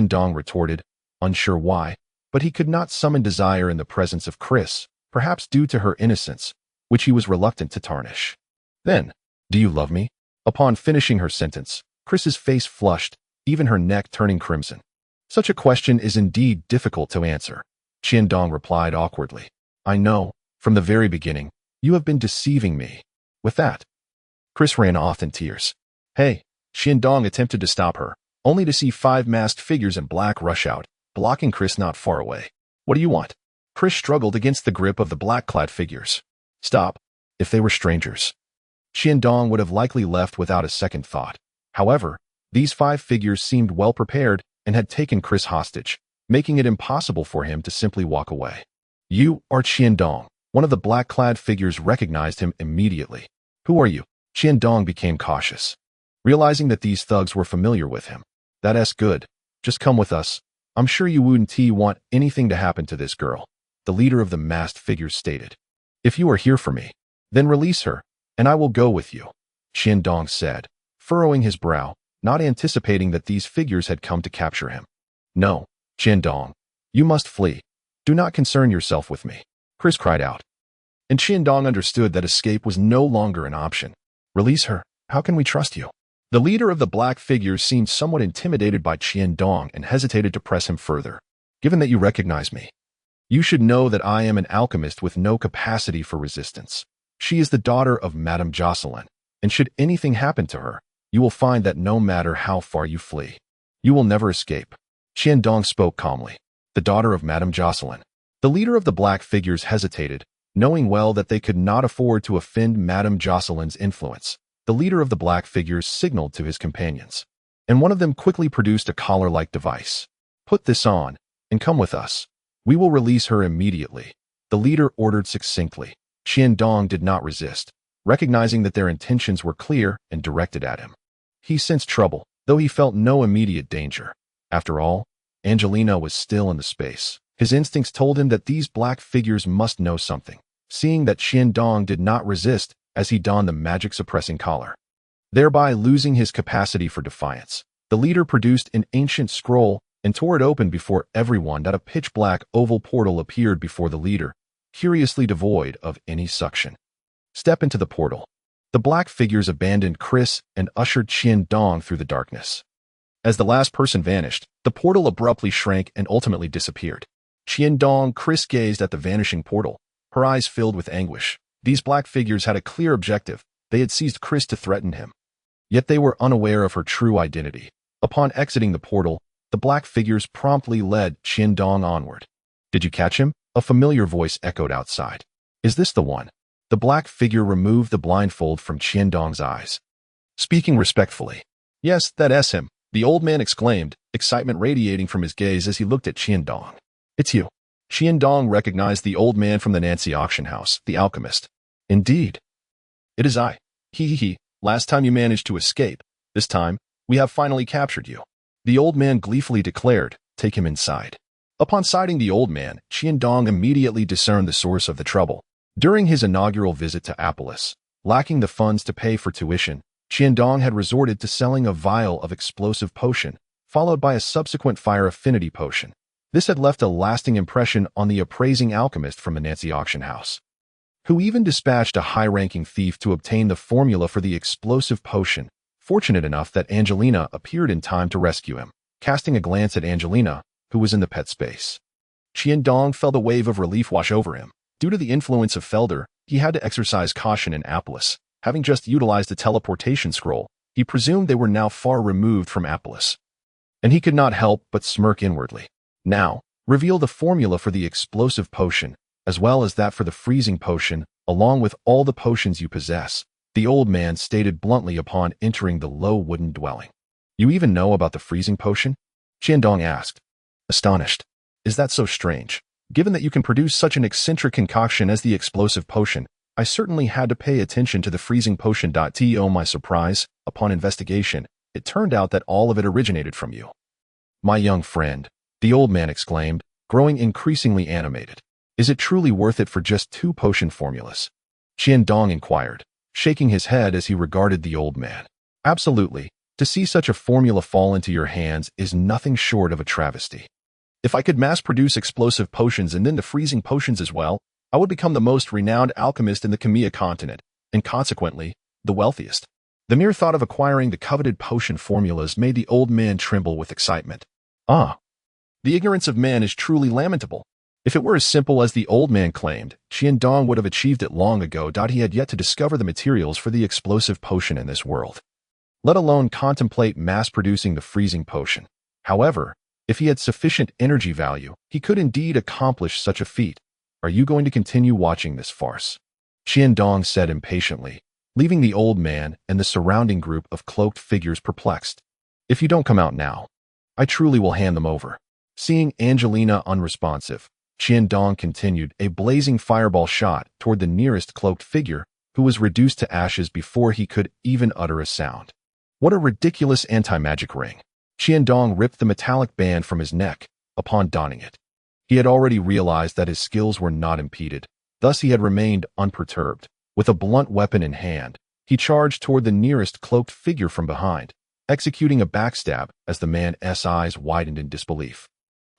Dong retorted, unsure why, but he could not summon desire in the presence of Chris, perhaps due to her innocence, which he was reluctant to tarnish. Then, do you love me? Upon finishing her sentence, Chris's face flushed, even her neck turning crimson. Such a question is indeed difficult to answer. Dong replied awkwardly. I know, from the very beginning, you have been deceiving me. With that, Chris ran off in tears. Hey, Dong attempted to stop her, only to see 5 masked figures in black rush out, blocking Chris not far away. What do you want? Chris struggled against the grip of the black-clad figures. Stop. If they were strangers, Dong would have likely left without a second thought. However, these 5 figures seemed well prepared and had taken Chris hostage, making it impossible for him to simply walk away. You are Dong. One of the black-clad figures recognized him immediately. Who are you? Dong became cautious, realizing that these thugs were familiar with him. That's good. Just come with us. I'm sure you wouldn't want anything to happen to this girl, the leader of the masked figures stated. If you are here for me, then release her, and I will go with you, Dong said, furrowing his brow, not anticipating that these figures had come to capture him. No, Dong. You must flee. Do not concern yourself with me, Chris cried out. and Qiandong understood that escape was no longer an option. Release her. How can we trust you? The leader of the black figures seemed somewhat intimidated by Qiandong and hesitated to press him further. Given that you recognize me, you should know that I am an alchemist with no capacity for resistance. She is the daughter of Madame Jocelyn, and should anything happen to her, you will find that no matter how far you flee, you will never escape. Qiandong spoke calmly. The daughter of Madame Jocelyn. The leader of the black figures hesitated, knowing well that they could not afford to offend Madame Jocelyn's influence. The leader of the black figures signaled to his companions, and one of them quickly produced a collar-like device. Put this on, and come with us. We will release her immediately. The leader ordered succinctly. Qiandong did not resist, recognizing that their intentions were clear and directed at him. He sensed trouble, though he felt no immediate danger. After all, Angelina was still in the space. His instincts told him that these black figures must know something, seeing that Qiandong did not resist as he donned the magic-suppressing collar, thereby losing his capacity for defiance. The leader produced an ancient scroll and tore it open before everyone. That a pitch-black oval portal appeared before the leader, curiously devoid of any suction. Step into the portal. The black figures abandoned Chris and ushered Qiandong through the darkness. As the last person vanished, the portal abruptly shrank and ultimately disappeared. Qiandong, Chris gazed at the vanishing portal, her eyes filled with anguish. These black figures had a clear objective. They had seized Chris to threaten him. Yet they were unaware of her true identity. Upon exiting the portal, the black figures promptly led Qiandong onward. Did you catch him? A familiar voice echoed outside. Is this the one? The black figure removed the blindfold from Qiandong's eyes, speaking respectfully. Yes, that's him, the old man exclaimed, excitement radiating from his gaze as he looked at Qiandong. It's you. Qiandong recognized the old man from the Nancy auction house, the alchemist. Indeed. It is I. He. Last time you managed to escape. This time, we have finally captured you. The old man gleefully declared, take him inside. Upon sighting the old man, Qiandong immediately discerned the source of the trouble. During his inaugural visit to Apollos, lacking the funds to pay for tuition, Qiandong had resorted to selling a vial of explosive potion, followed by a subsequent fire affinity potion. This had left a lasting impression on the appraising alchemist from the Nancy auction house, who even dispatched a high-ranking thief to obtain the formula for the explosive potion, fortunate enough that Angelina appeared in time to rescue him. Casting a glance at Angelina, who was in the pet space, Qiandong felt a wave of relief wash over him. Due to the influence of Felder, he had to exercise caution in Apollos. Having just utilized the teleportation scroll, he presumed they were now far removed from Apollos, and he could not help but smirk inwardly. Now, reveal the formula for the explosive potion, as well as that for the freezing potion, along with all the potions you possess, the old man stated bluntly upon entering the low wooden dwelling. You even know about the freezing potion? Qiandong asked, astonished. Is that so strange? Given that you can produce such an eccentric concoction as the explosive potion, I certainly had to pay attention to the freezing potion. To my surprise, upon investigation, it turned out that all of it originated from you. My young friend, the old man exclaimed, growing increasingly animated. Is it truly worth it for just 2 potion formulas? Qiandong inquired, shaking his head as he regarded the old man. Absolutely. To see such a formula fall into your hands is nothing short of a travesty. If I could mass-produce explosive potions and then the freezing potions as well, I would become the most renowned alchemist in the Hmph continent, and consequently, the wealthiest. The mere thought of acquiring the coveted potion formulas made the old man tremble with excitement. Ah! The ignorance of man is truly lamentable. If it were as simple as the old man claimed, Qiandong would have achieved it long ago. He had yet to discover the materials for the explosive potion in this world, let alone contemplate mass-producing the freezing potion. However, if he had sufficient energy value, he could indeed accomplish such a feat. Are you going to continue watching this farce? Qiandong said impatiently, leaving the old man and the surrounding group of cloaked figures perplexed. If you don't come out now, I truly will hand them over. Seeing Angelina unresponsive, Qiandong continued a blazing fireball shot toward the nearest cloaked figure, who was reduced to ashes before he could even utter a sound. What a ridiculous anti-magic ring! Qiandong ripped the metallic band from his neck upon donning it. He had already realized that his skills were not impeded, thus he had remained unperturbed. With a blunt weapon in hand, he charged toward the nearest cloaked figure from behind, executing a backstab as the man's eyes widened in disbelief.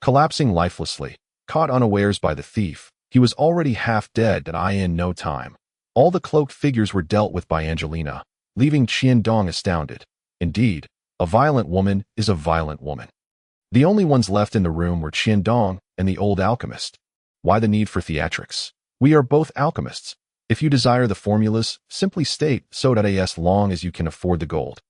Collapsing lifelessly, caught unawares by the thief, He was already half dead in no time. All the cloaked figures were dealt with by Angelina, leaving Qiandong astounded. Indeed, a violent woman is a violent woman. The only ones left in the room were Qiandong and the old alchemist. Why the need for theatrics? We are both alchemists. If you desire the formulas, simply state so as long as you can afford the gold.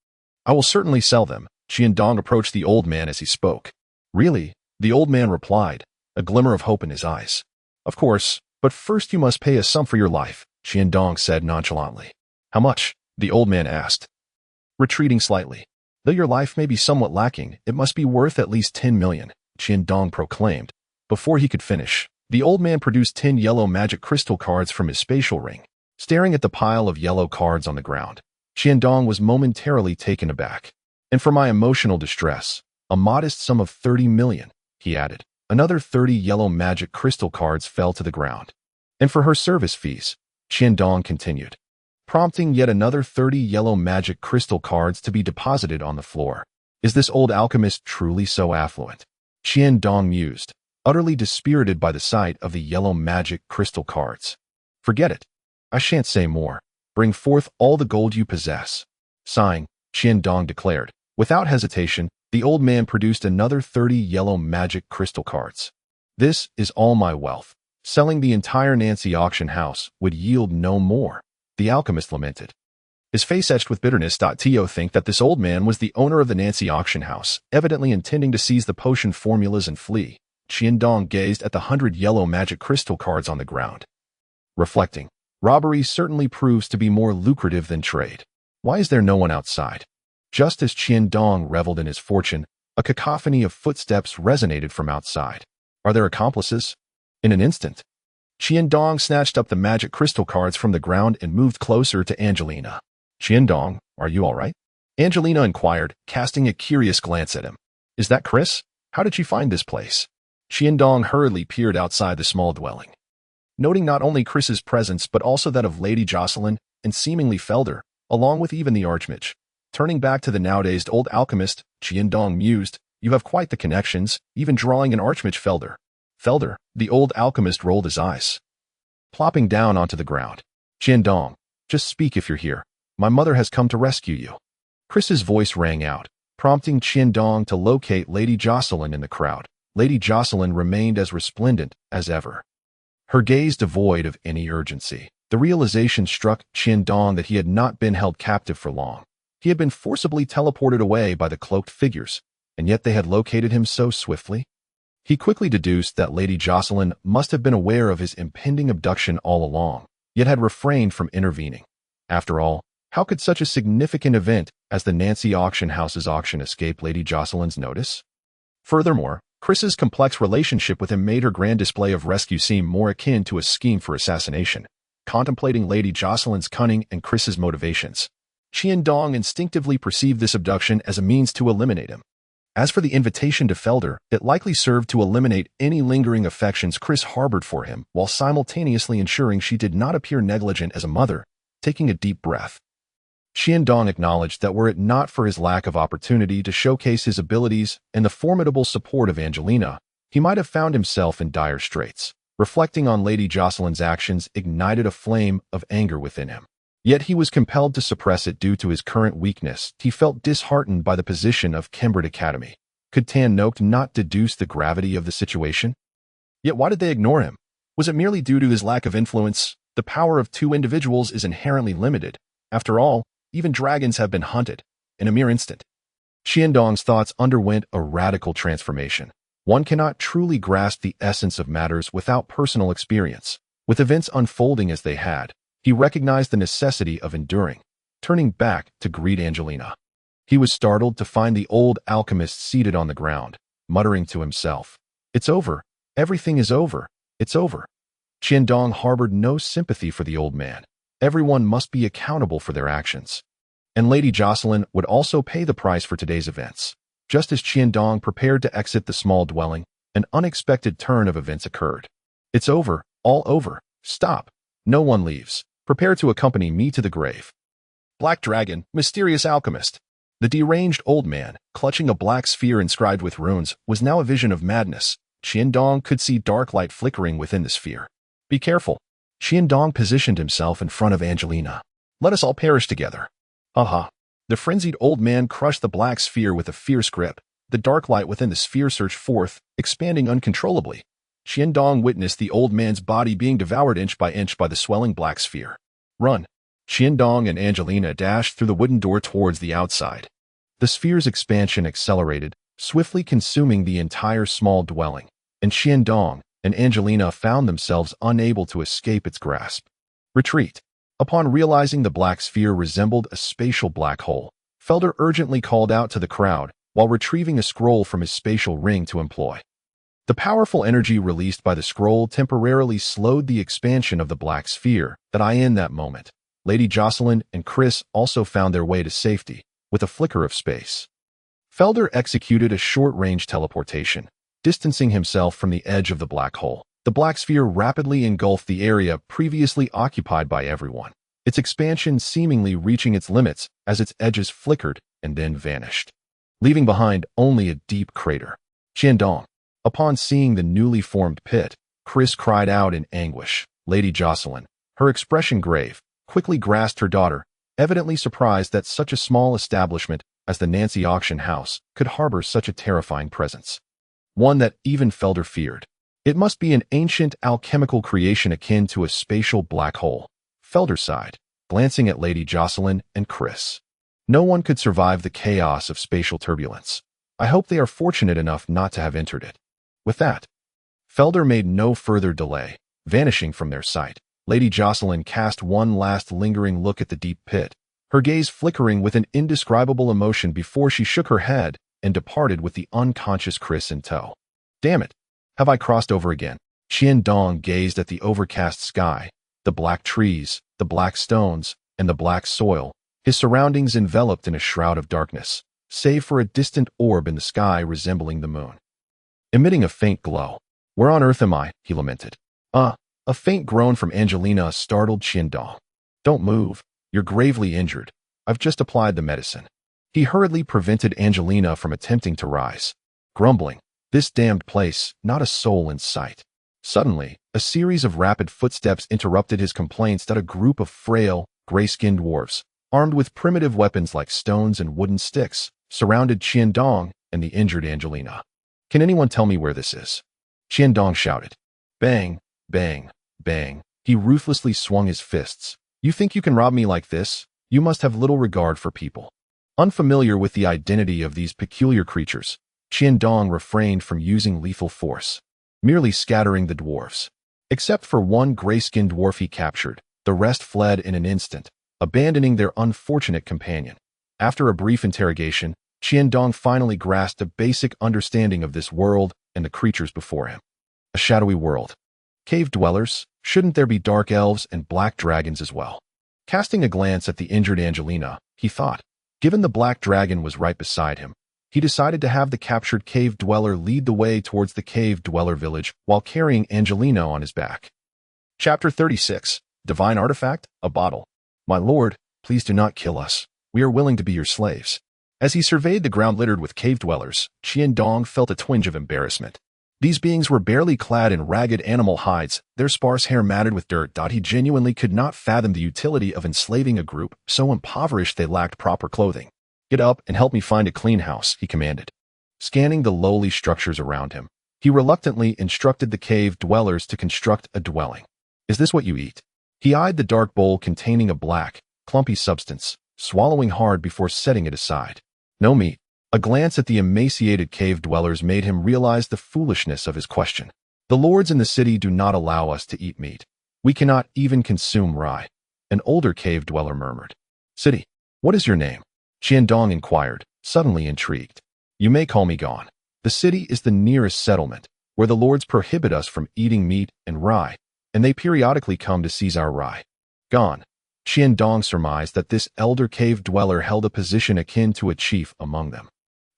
I will certainly sell them. Qiandong approached the old man as he spoke. Really? The old man replied, a glimmer of hope in his eyes. Of course, but first you must pay a sum for your life, Qiandong said nonchalantly. How much? The old man asked. Retreating slightly. Though your life may be somewhat lacking, it must be worth at least 10 million, Qiandong proclaimed. Before he could finish, the old man produced 10 yellow magic crystal cards from his spatial ring. Staring at the pile of yellow cards on the ground, Qiandong was momentarily taken aback. And for my emotional distress, a modest sum of 30 million, he added. Another 30 yellow magic crystal cards fell to the ground. And for her service fees, Qiandong continued, prompting yet another 30 yellow magic crystal cards to be deposited on the floor. Is this old alchemist truly so affluent? Qiandong mused, utterly dispirited by the sight of the yellow magic crystal cards. Forget it. I shan't say more. Bring forth all the gold you possess. Sighing, Qiandong declared. Without hesitation, the old man produced another 30 yellow magic crystal cards. This is all my wealth. Selling the entire Nancy auction house would yield no more, the alchemist lamented. His face etched with bitterness. To think that this old man was the owner of the Nancy auction house, evidently intending to seize the potion formulas and flee. Qiandong gazed at the 100 yellow magic crystal cards on the ground. Reflecting, robbery certainly proves to be more lucrative than trade. Why is there no one outside? Just as Qiandong reveled in his fortune, a cacophony of footsteps resonated from outside. Are there accomplices? In an instant, Qiandong snatched up the magic crystal cards from the ground and moved closer to Angelina. Qiandong, are you all right? Angelina inquired, casting a curious glance at him. Is that Chris? How did she find this place? Qiandong hurriedly peered outside the small dwelling. Noting not only Chris's presence but also that of Lady Jocelyn and seemingly Felder, along with even the Archmage. Turning back to the nowadays old alchemist, Qiandong mused, you have quite the connections, even drawing an Archmage Felder. Felder, the old alchemist rolled his eyes, plopping down onto the ground. Qiandong, just speak if you're here. My mother has come to rescue you. Chris's voice rang out, prompting Qiandong to locate Lady Jocelyn in the crowd. Lady Jocelyn remained as resplendent as ever, her gaze devoid of any urgency. The realization struck Qiandong that he had not been held captive for long. He had been forcibly teleported away by the cloaked figures, and yet they had located him so swiftly. He quickly deduced that Lady Jocelyn must have been aware of his impending abduction all along, yet had refrained from intervening. After all, how could such a significant event as the Nancy auction house's auction escape Lady Jocelyn's notice? Furthermore, Chris's complex relationship with him made her grand display of rescue seem more akin to a scheme for assassination. Contemplating Lady Jocelyn's cunning and Chris's motivations, Qiandong instinctively perceived this abduction as a means to eliminate him. As for the invitation to Felder, it likely served to eliminate any lingering affections Chris harbored for him, while simultaneously ensuring she did not appear negligent as a mother. Taking a deep breath, Qiandong acknowledged that were it not for his lack of opportunity to showcase his abilities and the formidable support of Angelina, he might have found himself in dire straits. Reflecting on Lady Jocelyn's actions ignited a flame of anger within him. Yet he was compelled to suppress it due to his current weakness. He felt disheartened by the position of Kenbret Academy. Could Tan Noct not deduce the gravity of the situation? Yet why did they ignore him? Was it merely due to his lack of influence? The power of two individuals is inherently limited. After all, even dragons have been hunted in a mere instant. Qiandong's thoughts underwent a radical transformation. One cannot truly grasp the essence of matters without personal experience. With events unfolding as they had, he recognized the necessity of enduring. Turning back to greet Angelina, he was startled to find the old alchemist seated on the ground, muttering to himself, "It's over. Everything is over. It's over." Qiandong harbored no sympathy for the old man. Everyone must be accountable for their actions. And Lady Jocelyn would also pay the price for today's events. Just as Qiandong prepared to exit the small dwelling, an unexpected turn of events occurred. "It's over. All over. Stop. No one leaves. Prepare to accompany me to the grave." Black Dragon, mysterious alchemist. The deranged old man, clutching a black sphere inscribed with runes, was now a vision of madness. Qiandong could see dark light flickering within the sphere. Be careful. Qiandong positioned himself in front of Angelina. Let us all perish together. Aha. The frenzied old man crushed the black sphere with a fierce grip. The dark light within the sphere surged forth, expanding uncontrollably. Qiandong witnessed the old man's body being devoured inch by the swelling black sphere. Run. Qiandong and Angelina dashed through the wooden door towards the outside. The sphere's expansion accelerated, swiftly consuming the entire small dwelling, and Qiandong and Angelina found themselves unable to escape its grasp. Retreat. Upon realizing the black sphere resembled a spatial black hole, Felder urgently called out to the crowd while retrieving a scroll from his spatial ring to employ. The powerful energy released by the scroll temporarily slowed the expansion of the black sphere in that moment. Lady Jocelyn and Chris also found their way to safety, with a flicker of space. Felder executed a short-range teleportation, distancing himself from the edge of the black hole. The black sphere rapidly engulfed the area previously occupied by everyone, its expansion seemingly reaching its limits as its edges flickered and then vanished, leaving behind only a deep crater. Qiandong. Upon seeing the newly formed pit, Chris cried out in anguish. Lady Jocelyn, her expression grave, quickly grasped her daughter, evidently surprised that such a small establishment as the Nancy Auction House could harbor such a terrifying presence. One that even Felder feared. It must be an ancient alchemical creation akin to a spatial black hole. Felder sighed, glancing at Lady Jocelyn and Chris. No one could survive the chaos of spatial turbulence. I hope they are fortunate enough not to have entered it. With that, Felder made no further delay, vanishing from their sight. Lady Jocelyn cast one last lingering look at the deep pit, her gaze flickering with an indescribable emotion before she shook her head and departed with the unconscious Chris in tow. Damn it! Have I crossed over again? Qiandong gazed at the overcast sky, the black trees, the black stones, and the black soil, his surroundings enveloped in a shroud of darkness, save for a distant orb in the sky resembling the moon, emitting a faint glow. Where on earth am I? He lamented. A faint groan from Angelina startled Qiandong. Don't move. You're gravely injured. I've just applied the medicine. He hurriedly prevented Angelina from attempting to rise, grumbling, this damned place, not a soul in sight. Suddenly, a series of rapid footsteps interrupted his complaints that a group of frail, gray-skinned dwarves, armed with primitive weapons like stones and wooden sticks, surrounded Qiandong and the injured Angelina. Can anyone tell me where this is? Qiandong shouted. Bang, bang, bang. He ruthlessly swung his fists. You think you can rob me like this? You must have little regard for people. Unfamiliar with the identity of these peculiar creatures, Qiandong refrained from using lethal force, merely scattering the dwarves. Except for one gray-skinned dwarf he captured, the rest fled in an instant, abandoning their unfortunate companion. After a brief interrogation, Qiandong finally grasped a basic understanding of this world and the creatures before him. A shadowy world. Cave dwellers, shouldn't there be dark elves and black dragons as well? Casting a glance at the injured Angelina, he thought. Given the black dragon was right beside him, he decided to have the captured cave dweller lead the way towards the cave dweller village while carrying Angelina on his back. Chapter 36. Divine Artifact, a Bottle. My lord, please do not kill us. We are willing to be your slaves. As he surveyed the ground littered with cave dwellers, Qiandong felt a twinge of embarrassment. These beings were barely clad in ragged animal hides, their sparse hair matted with dirt. He genuinely could not fathom the utility of enslaving a group so impoverished they lacked proper clothing. Get up and help me find a clean house, he commanded. Scanning the lowly structures around him, he reluctantly instructed the cave dwellers to construct a dwelling. Is this what you eat? He eyed the dark bowl containing a black, clumpy substance, swallowing hard before setting it aside. No meat. A glance at the emaciated cave dwellers made him realize the foolishness of his question. The lords in the city do not allow us to eat meat. We cannot even consume rye. An older cave dweller murmured. City, what is your name? Qiandong inquired, suddenly intrigued. You may call me Gone. The city is the nearest settlement, where the lords prohibit us from eating meat and rye, and they periodically come to seize our rye. Gone. Qiandong surmised that this elder cave dweller held a position akin to a chief among them.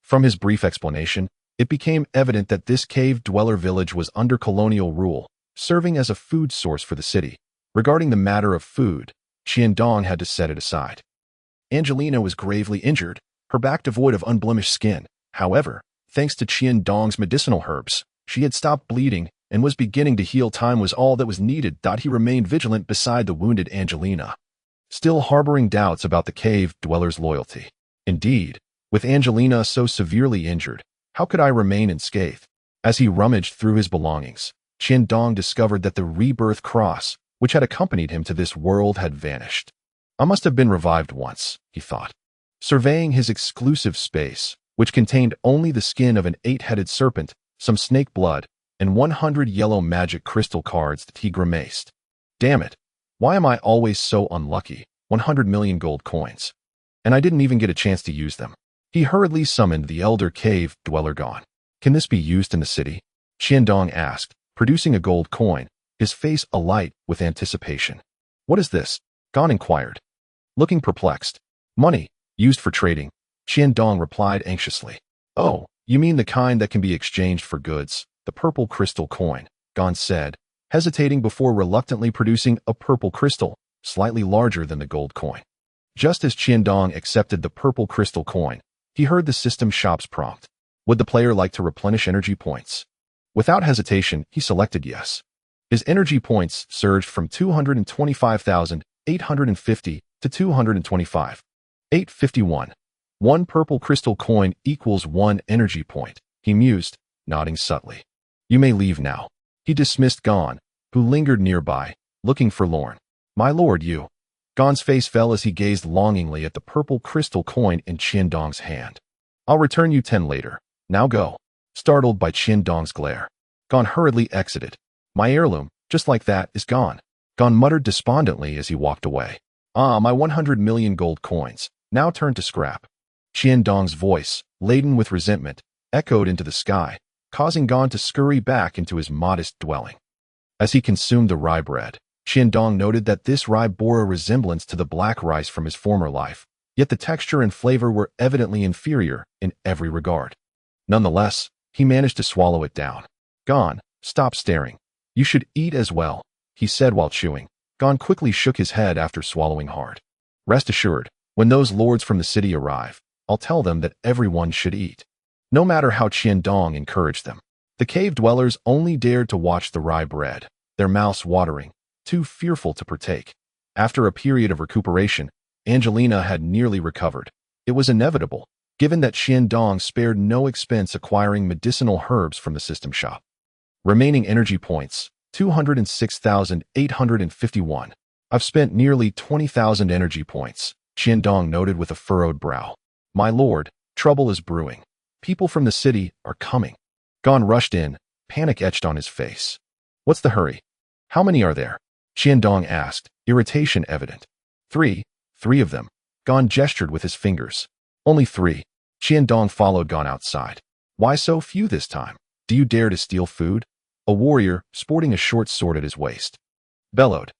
From his brief explanation, it became evident that this cave dweller village was under colonial rule, serving as a food source for the city. Regarding the matter of food, Qiandong had to set it aside. Angelina was gravely injured, her back devoid of unblemished skin. However, thanks to Qiandong's medicinal herbs, she had stopped bleeding and was beginning to heal. Time was all that was needed. He remained vigilant beside the wounded Angelina, still harboring doubts about the cave dweller's loyalty. Indeed, with Angelina so severely injured, how could I remain unscathed? As he rummaged through his belongings, Dong discovered that the rebirth cross, which had accompanied him to this world, had vanished. I must have been revived once, he thought. Surveying his exclusive space, which contained only the skin of an 8-headed serpent, some snake blood, and 100 yellow magic crystal cards, he grimaced. Damn it, why am I always so unlucky? 100 million gold coins. And I didn't even get a chance to use them. He hurriedly summoned the elder cave dweller. Gone. Can this be used in the city? Dong asked, producing a gold coin, his face alight with anticipation. What is this? Gon inquired, looking perplexed. Money, used for trading, Dong replied anxiously. Oh, you mean the kind that can be exchanged for goods, the purple crystal coin, Gon said, hesitating before reluctantly producing a purple crystal, slightly larger than the gold coin. Just as Dong accepted the purple crystal coin, he heard the system shop's prompt. Would the player like to replenish energy points? Without hesitation, he selected yes. His energy points surged from 225,850 to 225,851. One purple crystal coin equals 1 energy point, he mused, nodding subtly. You may leave now. He dismissed Gon, who lingered nearby, looking forlorn. My lord, you. Gon's face fell as he gazed longingly at the purple crystal coin in Dong's hand. I'll return you 10 later. Now go. Startled by Dong's glare, Gon hurriedly exited. My heirloom, just like that, is gone. Gon muttered despondently as he walked away. Ah, my 100 million gold coins, now turned to scrap. Dong's voice, laden with resentment, echoed into the sky, causing Gon to scurry back into his modest dwelling. As he consumed the rye bread, Dong noted that this rye bore a resemblance to the black rice from his former life, yet the texture and flavor were evidently inferior in every regard. Nonetheless, he managed to swallow it down. Gon, stop staring. You should eat as well, he said while chewing. Gon quickly shook his head after swallowing hard. Rest assured, when those lords from the city arrive, I'll tell them that everyone should eat. No matter how Dong encouraged them, the cave dwellers only dared to watch the rye bread, their mouths watering, too fearful to partake. After a period of recuperation, Angelina had nearly recovered. It was inevitable, given that Dong spared no expense acquiring medicinal herbs from the system shop. Remaining energy points, 206,851. I've spent nearly 20,000 energy points, Dong noted with a furrowed brow. My lord, trouble is brewing. People from the city are coming. Gon rushed in, panic etched on his face. What's the hurry? How many are there? Dong asked, irritation evident. Three of them. Gon gestured with his fingers. Only 3. Dong followed Gon outside. Why so few this time? Do you dare to steal food? A warrior, sporting a short sword at his waist, bellowed.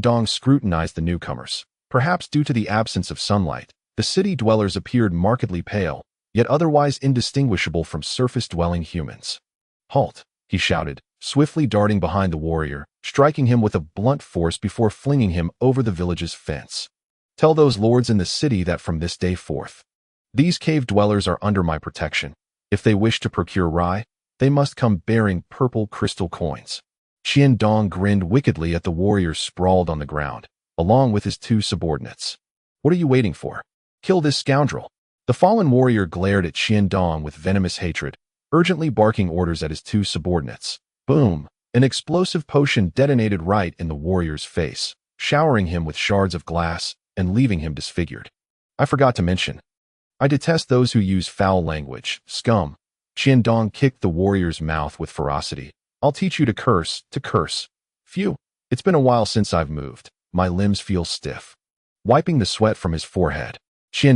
Dong scrutinized the newcomers. Perhaps due to the absence of sunlight, the city dwellers appeared markedly pale, yet otherwise indistinguishable from surface-dwelling humans. Halt, he shouted, swiftly darting behind the warrior, striking him with a blunt force before flinging him over the village's fence. Tell those lords in the city that from this day forth, these cave dwellers are under my protection. If they wish to procure rye, they must come bearing purple crystal coins. Dong grinned wickedly at the warrior sprawled on the ground, along with his 2 subordinates. What are you waiting for? Kill this scoundrel. The fallen warrior glared at Dong with venomous hatred, urgently barking orders at his 2 subordinates. Boom! An explosive potion detonated right in the warrior's face, showering him with shards of glass and leaving him disfigured. I forgot to mention. I detest those who use foul language, scum. Dong kicked the warrior's mouth with ferocity. I'll teach you to curse, Phew, it's been a while since I've moved. My limbs feel stiff. Wiping the sweat from his forehead,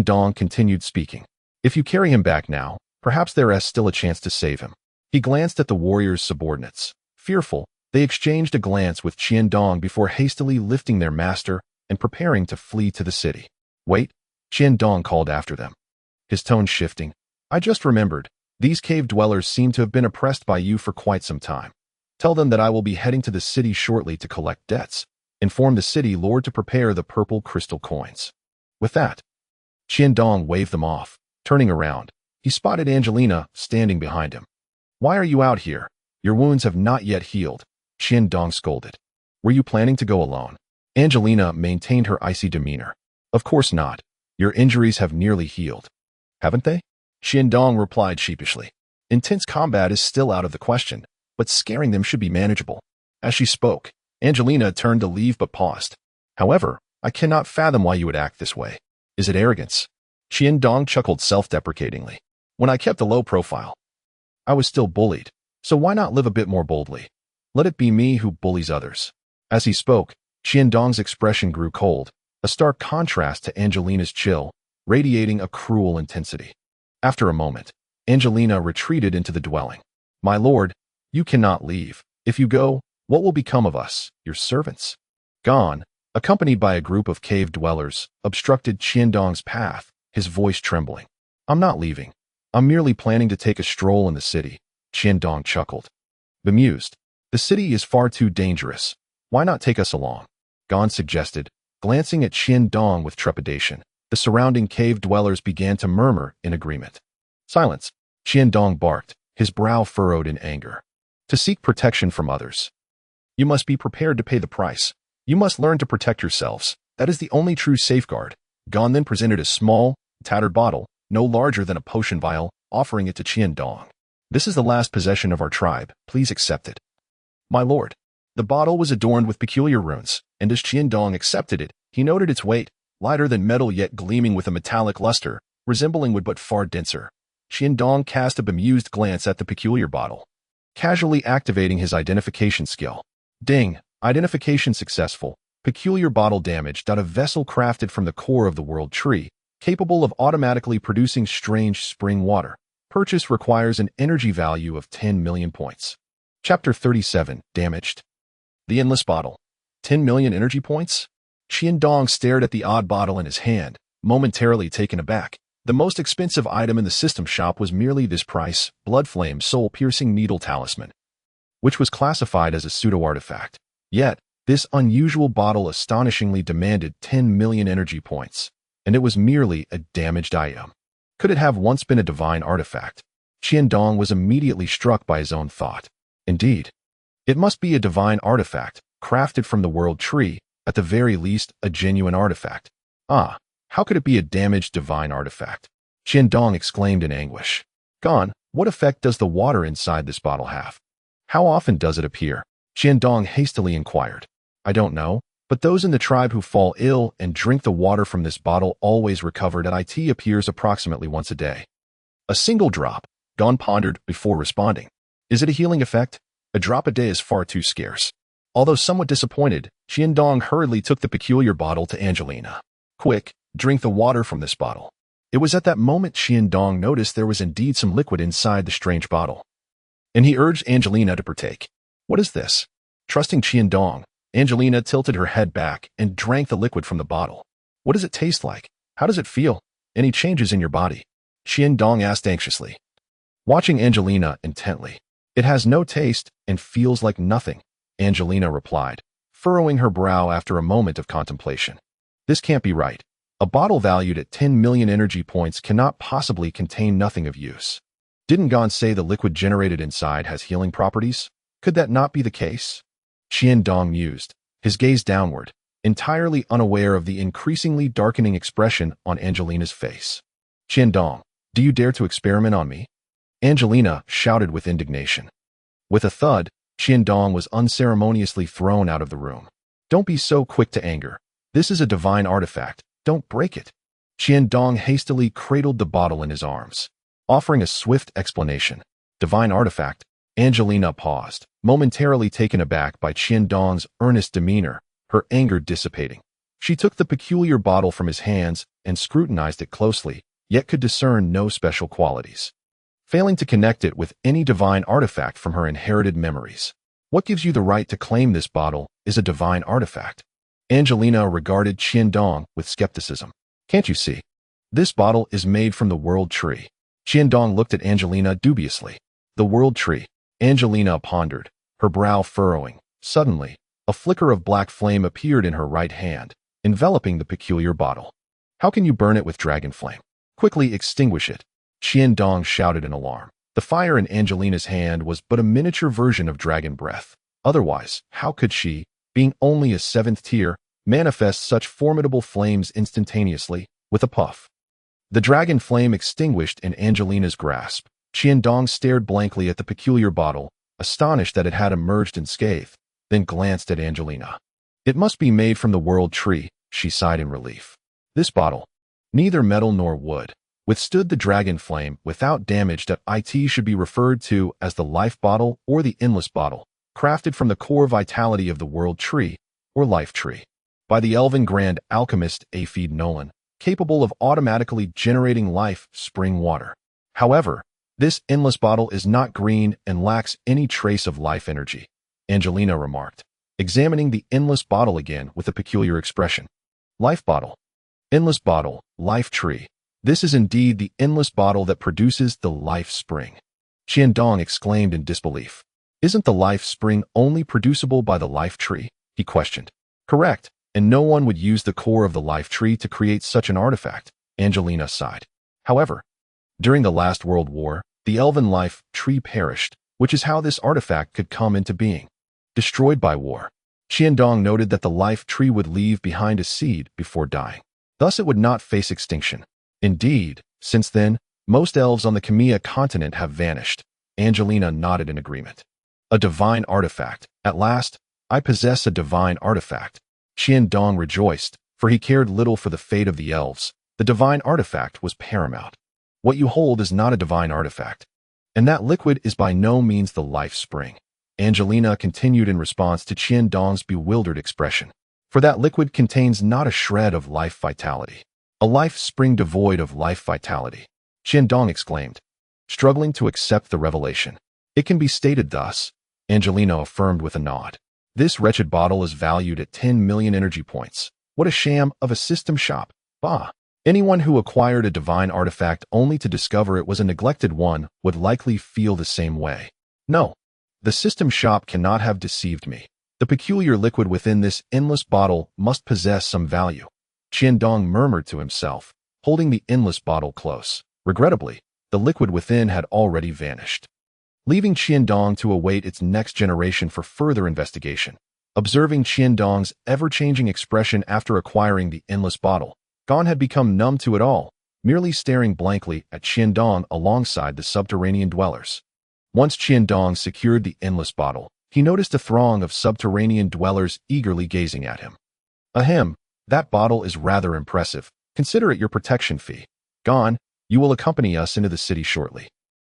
Dong continued speaking. If you carry him back now, perhaps there is still a chance to save him. He glanced at the warrior's subordinates. Fearful, they exchanged a glance with Dong before hastily lifting their master and preparing to flee to the city. Wait, Dong called after them, his tone shifting. I just remembered. These cave dwellers seem to have been oppressed by you for quite some time. Tell them that I will be heading to the city shortly to collect debts. Inform the city lord to prepare the purple crystal coins. With that, Dong waved them off. Turning around, he spotted Angelina standing behind him. Why are you out here? Your wounds have not yet healed, Qiandong scolded. Were you planning to go alone? Angelina maintained her icy demeanor. Of course not. Your injuries have nearly healed. Haven't they? Qiandong replied sheepishly. Intense combat is still out of the question, but scaring them should be manageable. As she spoke, Angelina turned to leave but paused. However, I cannot fathom why you would act this way. Is it arrogance? Qiandong chuckled self-deprecatingly. When I kept a low profile, I was still bullied, so why not live a bit more boldly? Let it be me who bullies others. As he spoke, Qiandong's expression grew cold, a stark contrast to Angelina's chill, radiating a cruel intensity. After a moment, Angelina retreated into the dwelling. My lord, you cannot leave. If you go, what will become of us, your servants? Gon, accompanied by a group of cave dwellers, obstructed Qiandong's path, his voice trembling. I'm not leaving. I'm merely planning to take a stroll in the city, Qiandong chuckled. Bemused, the city is far too dangerous. Why not take us along? Gon suggested, glancing at Qiandong with trepidation. The surrounding cave dwellers began to murmur in agreement. Silence, Qiandong barked, his brow furrowed in anger. To seek protection from others, you must be prepared to pay the price. You must learn to protect yourselves. That is the only true safeguard. Gon then presented a small, tattered bottle, no larger than a potion vial, offering it to Qiandong. This is the last possession of our tribe. Please accept it. My lord. The bottle was adorned with peculiar runes, and as Qiandong accepted it, he noted its weight, lighter than metal yet gleaming with a metallic luster, resembling wood but far denser. Qiandong cast a bemused glance at the peculiar bottle, casually activating his identification skill. Ding! Identification successful. Peculiar bottle damaged. A vessel crafted from the core of the world tree, capable of automatically producing strange spring water. Purchase requires an energy value of 10 million points. Chapter 37, Damaged. The Endless Bottle. 10 million energy points? Qiandong stared at the odd bottle in his hand, momentarily taken aback. The most expensive item in the system shop was merely this price, Bloodflame Soul-Piercing Needle Talisman, which was classified as a pseudo-artifact. Yet, this unusual bottle astonishingly demanded 10 million energy points, and it was merely a damaged item. Could it have once been a divine artifact? Qiandong was immediately struck by his own thought. Indeed, it must be a divine artifact, crafted from the world tree, at the very least, a genuine artifact. Ah, how could it be a damaged divine artifact? Qiandong exclaimed in anguish. Gon, what effect does the water inside this bottle have? How often does it appear? Qiandong hastily inquired. I don't know, but those in the tribe who fall ill and drink the water from this bottle always recover. It appears approximately once a day. A single drop, Gon pondered before responding. Is it a healing effect? A drop a day is far too scarce. Although somewhat disappointed, Qiandong hurriedly took the peculiar bottle to Angelina. Quick, drink the water from this bottle. It was at that moment Qiandong noticed there was indeed some liquid inside the strange bottle, and he urged Angelina to partake. What is this? Trusting Qiandong, Angelina tilted her head back and drank the liquid from the bottle. What does it taste like? How does it feel? Any changes in your body? Qiandong asked anxiously, watching Angelina intently. It has no taste and feels like nothing, Angelina replied, furrowing her brow after a moment of contemplation. This can't be right. A bottle valued at 10 million energy points cannot possibly contain nothing of use. Didn't Gon say the liquid generated inside has healing properties? Could that not be the case? Qiandong mused, his gaze downward, entirely unaware of the increasingly darkening expression on Angelina's face. Qiandong, do you dare to experiment on me? Angelina shouted with indignation. With a thud, Qiandong was unceremoniously thrown out of the room. Don't be so quick to anger. This is a divine artifact. Don't break it. Qiandong hastily cradled the bottle in his arms, offering a swift explanation. Divine artifact? Angelina paused, momentarily taken aback by Qiandong's earnest demeanor, her anger dissipating. She took the peculiar bottle from his hands and scrutinized it closely, yet could discern no special qualities, failing to connect it with any divine artifact from her inherited memories. What gives you the right to claim this bottle is a divine artifact? Angelina regarded Qiandong with skepticism. Can't you see? This bottle is made from the world tree. Qiandong looked at Angelina dubiously. The world tree. Angelina pondered, her brow furrowing. Suddenly, a flicker of black flame appeared in her right hand, enveloping the peculiar bottle. How can you burn it with dragon flame? Quickly extinguish it. Qiandong shouted in alarm. The fire in Angelina's hand was but a miniature version of dragon breath. Otherwise, how could she, being only a 7th tier, manifest such formidable flames instantaneously, with a puff? The dragon flame extinguished in Angelina's grasp. Qiandong stared blankly at the peculiar bottle, astonished that it had emerged unscathed, then glanced at Angelina. It must be made from the world tree, she sighed in relief. This bottle, neither metal nor wood, withstood the dragon flame without damage. That it should be referred to as the life bottle or the endless bottle, crafted from the core vitality of the world tree, or life tree, by the elven grand alchemist Aphid Nolan, capable of automatically generating life spring water. However, this endless bottle is not green and lacks any trace of life energy, Angelina remarked, examining the endless bottle again with a peculiar expression. Life bottle. Endless bottle, life tree. This is indeed the endless bottle that produces the life spring. Qiandong exclaimed in disbelief. Isn't the life spring only producible by the life tree? He questioned. Correct, and no one would use the core of the life tree to create such an artifact, Angelina sighed. However, during the last World War, the elven life tree perished, which is how this artifact could come into being. Destroyed by war. Qiandong noted that the life tree would leave behind a seed before dying. Thus it would not face extinction. Indeed, since then, most elves on the Hmph continent have vanished. Angelina nodded in agreement. A divine artifact. At last, I possess a divine artifact. Qiandong rejoiced, for he cared little for the fate of the elves. The divine artifact was paramount. What you hold is not a divine artifact. And that liquid is by no means the life spring. Angelina continued in response to Qiandong's bewildered expression. For that liquid contains not a shred of life vitality. A life spring devoid of life vitality. Qiandong exclaimed, struggling to accept the revelation. It can be stated thus, Angelina affirmed with a nod. This wretched bottle is valued at 10 million energy points. What a sham of a system shop. Bah! Anyone who acquired a divine artifact only to discover it was a neglected one would likely feel the same way. No, the system shop cannot have deceived me. The peculiar liquid within this endless bottle must possess some value. Qiandong murmured to himself, holding the endless bottle close. Regrettably, the liquid within had already vanished, leaving Qiandong to await its next generation for further investigation. Observing Qiandong's ever-changing expression after acquiring the endless bottle, Gon had become numb to it all, merely staring blankly at Qiandong alongside the subterranean dwellers. Once Qiandong secured the endless bottle, he noticed a throng of subterranean dwellers eagerly gazing at him. Ahem, that bottle is rather impressive. Consider it your protection fee. Gon, you will accompany us into the city shortly.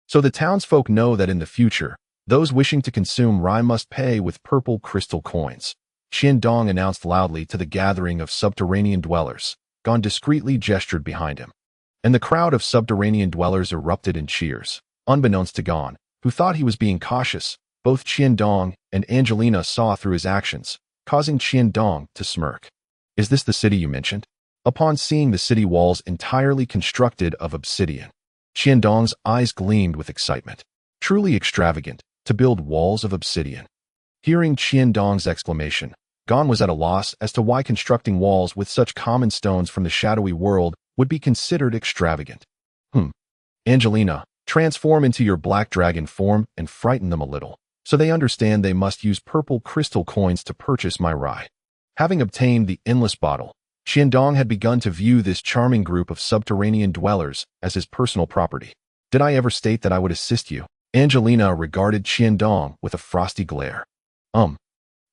So the townsfolk know that in the future, those wishing to consume rye must pay with purple crystal coins. Qiandong announced loudly to the gathering of subterranean dwellers. Gon discreetly gestured behind him, and the crowd of subterranean dwellers erupted in cheers. Unbeknownst to Gon, who thought he was being cautious, both Qiandong and Angelina saw through his actions, causing Qiandong to smirk. Is this the city you mentioned? Upon seeing the city walls entirely constructed of obsidian, Qiandong's eyes gleamed with excitement. Truly extravagant, to build walls of obsidian. Hearing Qiandong's exclamation, Gon was at a loss as to why constructing walls with such common stones from the shadowy world would be considered extravagant. Angelina, transform into your black dragon form and frighten them a little, so they understand they must use purple crystal coins to purchase my rye. Having obtained the endless bottle, Qiandong had begun to view this charming group of subterranean dwellers as his personal property. Did I ever state that I would assist you? Angelina regarded Qiandong with a frosty glare.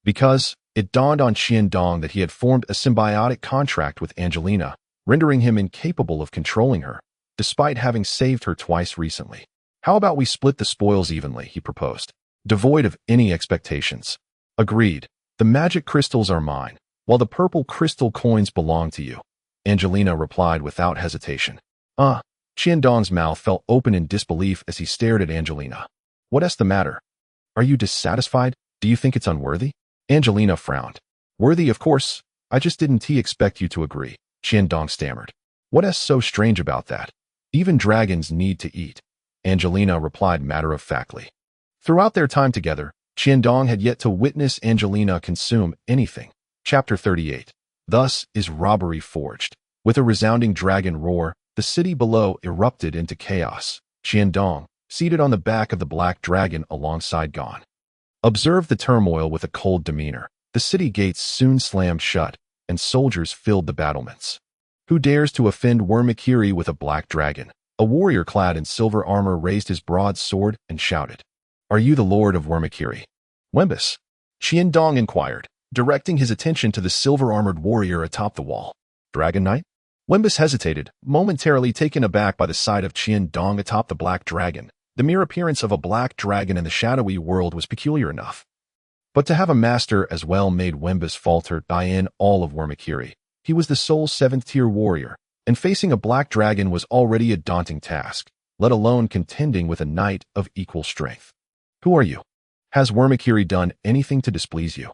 Because it dawned on Qiandong that he had formed a symbiotic contract with Angelina, rendering him incapable of controlling her, despite having saved her twice recently. How about we split the spoils evenly, he proposed, devoid of any expectations. Agreed. The magic crystals are mine, while the purple crystal coins belong to you, Angelina replied without hesitation. Qiandong's mouth fell open in disbelief as he stared at Angelina. What's the matter? Are you dissatisfied? Do you think it's unworthy? Angelina frowned. Worthy, of course. I just didn't expect you to agree, Qiandong stammered. What's so strange about that? Even dragons need to eat, Angelina replied matter-of-factly. Throughout their time together, Qiandong had yet to witness Angelina consume anything. Chapter 38. Thus is robbery forged. With a resounding dragon roar, the city below erupted into chaos. Qiandong, seated on the back of the black dragon alongside Gon. Observed the turmoil with a cold demeanor. The city gates soon slammed shut, and soldiers filled the battlements. Who dares to offend Wormakiri with a black dragon? A warrior clad in silver armor raised his broad sword and shouted, "Are you the lord of Wormakiri?" "Wembus?" Qiandong inquired, directing his attention to the silver-armored warrior atop the wall. "Dragon Knight?" Wembus hesitated, momentarily taken aback by the sight of Qiandong atop the black dragon. The mere appearance of a black dragon in the shadowy world was peculiar enough. But to have a master as well made Wembus falter. In all of Wormakiri, he was the sole 7th-tier warrior, and facing a black dragon was already a daunting task, let alone contending with a knight of equal strength. "Who are you? Has Wormakiri done anything to displease you?"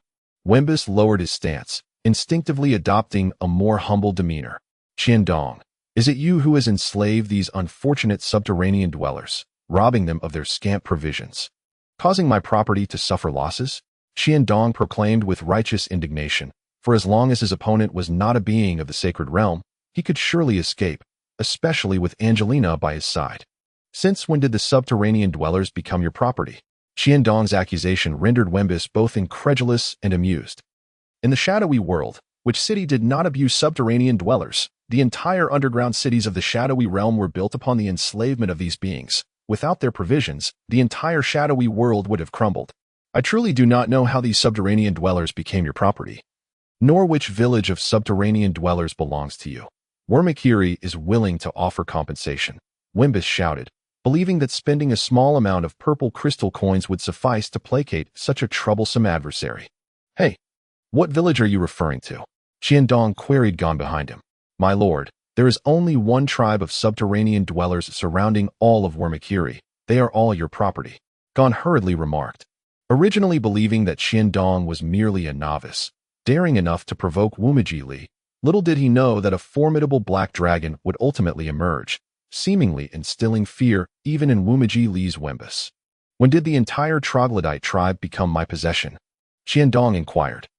Wembus lowered his stance, instinctively adopting a more humble demeanor. "Qiandong, is it you who has enslaved these unfortunate subterranean dwellers, robbing them of their scant provisions, causing my property to suffer losses?" Qiandong proclaimed with righteous indignation, for as long as his opponent was not a being of the sacred realm, he could surely escape, especially with Angelina by his side. "Since when did the subterranean dwellers become your property?" Qiandong's accusation rendered Wembus both incredulous and amused. In the shadowy world, which city did not abuse subterranean dwellers? The entire underground cities of the shadowy realm were built upon the enslavement of these beings. Without their provisions, the entire shadowy world would have crumbled. "I truly do not know how these subterranean dwellers became your property, nor which village of subterranean dwellers belongs to you. Wormakiri is willing to offer compensation," Wembus shouted, believing that spending a small amount of purple crystal coins would suffice to placate such a troublesome adversary. "Hey, what village are you referring to?" Qiandong queried Gon behind him. "My lord, there is only one tribe of subterranean dwellers surrounding all of Wormakiri. They are all your property," Gon hurriedly remarked. Originally believing that Qiandong was merely a novice, daring enough to provoke Wumaji Li, little did he know that a formidable black dragon would ultimately emerge, seemingly instilling fear even in Wumaji Li's Wembus. "When did the entire troglodyte tribe become my possession?" Qiandong inquired,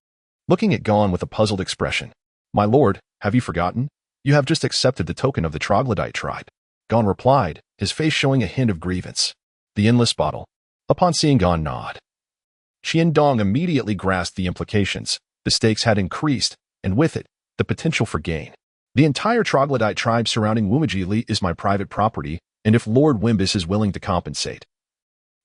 looking at Gon with a puzzled expression. "My lord, have you forgotten? You have just accepted the token of the troglodyte tribe," Gon replied, his face showing a hint of grievance. "The endless bottle." Upon seeing Gon nod, Qiandong immediately grasped the implications. The stakes had increased, and with it, the potential for gain. "The entire troglodyte tribe surrounding Wumaji Li is my private property, and if Lord Wembus is willing to compensate,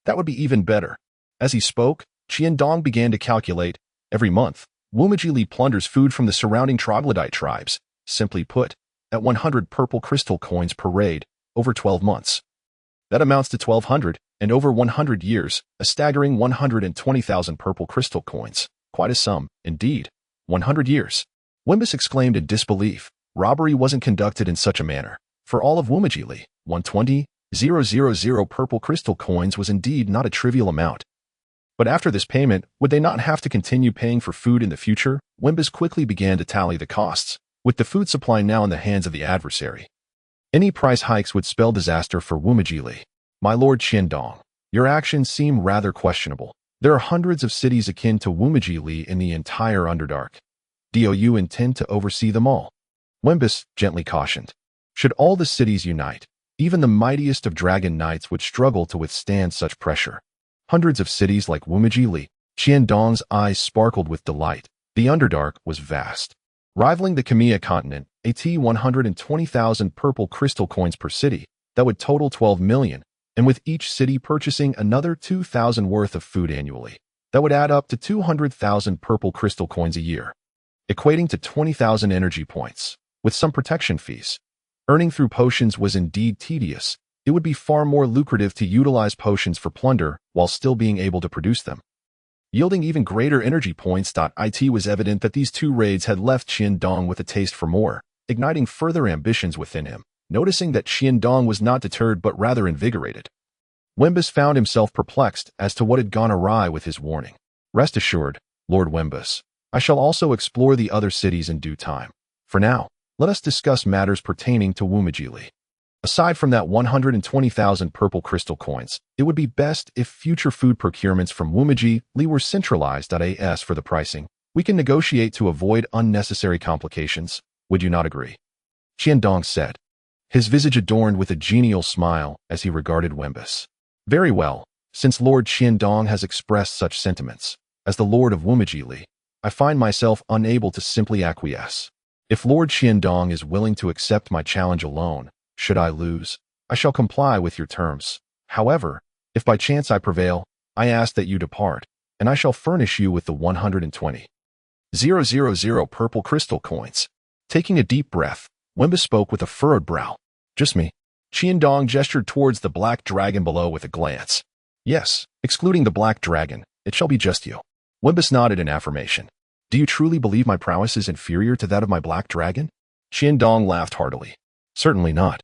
that would be even better." As he spoke, Qiandong began to calculate. Every month, Wumaji Li plunders food from the surrounding troglodyte tribes. Simply put, at 100 purple crystal coins per raid, over 12 months. That amounts to 1,200, and over 100 years, a staggering 120,000 purple crystal coins. Quite a sum, indeed. 100 years. Wembus exclaimed in disbelief. Robbery wasn't conducted in such a manner. For all of Wumaji Li, 120,000 purple crystal coins was indeed not a trivial amount. But after this payment, would they not have to continue paying for food in the future? Wembus quickly began to tally the costs, with the food supply now in the hands of the adversary. Any price hikes would spell disaster for Wumaji Li. "My lord Qiandong, your actions seem rather questionable. There are hundreds of cities akin to Wumaji Li in the entire Underdark. Do you intend to oversee them all?" Wembus gently cautioned. "Should all the cities unite, even the mightiest of dragon knights would struggle to withstand such pressure. Hundreds of cities like Wumaji Li." Qiandong's eyes sparkled with delight. The Underdark was vast, rivaling the Khmer continent, 120,000 purple crystal coins per city. That would total 12 million, and with each city purchasing another 2,000 worth of food annually, that would add up to 200,000 purple crystal coins a year, equating to 20,000 energy points, with some protection fees. Earning through potions was indeed tedious. It would be far more lucrative to utilize potions for plunder while still being able to produce them, yielding even greater energy points. It was evident that these two raids had left Qiandong with a taste for more, igniting further ambitions within him. Noticing that Qiandong was not deterred but rather invigorated, Wembus found himself perplexed as to what had gone awry with his warning. "Rest assured, Lord Wembus, I shall also explore the other cities in due time. For now, let us discuss matters pertaining to Wumaji Li. Aside from that 120,000 purple crystal coins, it would be best if future food procurements from Wumaji Li were centralized. As for the pricing, we can negotiate to avoid unnecessary complications. Would you not agree?" Qiandong said, his visage adorned with a genial smile as he regarded Wembus. Very well. Since Lord Qiandong has expressed such sentiments, as the Lord of Wumajili, I find myself unable to simply acquiesce. If Lord Qiandong is willing to accept my challenge alone, should I lose, I shall comply with your terms. However, if by chance I prevail, I ask that you depart, and I shall furnish you with the 120,000 purple crystal coins. Taking a deep breath, Wimba spoke with a furrowed brow. Just me. Qiandong gestured towards the black dragon below with a glance. Yes, excluding the black dragon, it shall be just you. Wimbus nodded in affirmation. Do you truly believe my prowess is inferior to that of my black dragon? Qiandong laughed heartily. Certainly not.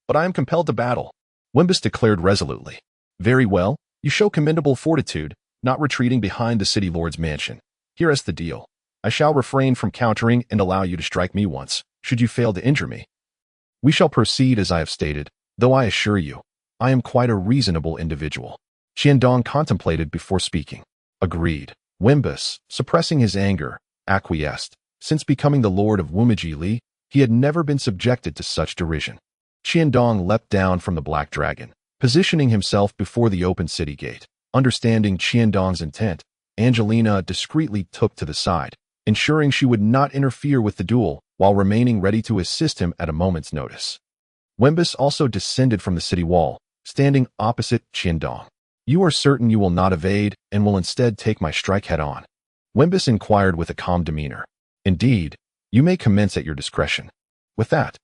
But I am compelled to battle, Wimbus declared resolutely. Very well, you show commendable fortitude, not retreating behind the city lord's mansion. Here is the deal. I shall refrain from countering and allow you to strike me once, should you fail to injure me. We shall proceed as I have stated, though I assure you, I am quite a reasonable individual. Qiandong contemplated before speaking. Agreed. Wimbus, suppressing his anger, acquiesced. Since becoming the lord of Wumajili, he had never been subjected to such derision. Qiandong leapt down from the black dragon, positioning himself before the open city gate. Understanding Qiandong's intent, Angelina discreetly took to the side, ensuring she would not interfere with the duel while remaining ready to assist him at a moment's notice. Wimbus also descended from the city wall, standing opposite Qiandong. You are certain you will not evade and will instead take my strike head-on? Wimbus inquired with a calm demeanor. Indeed, you may commence at your discretion. With that,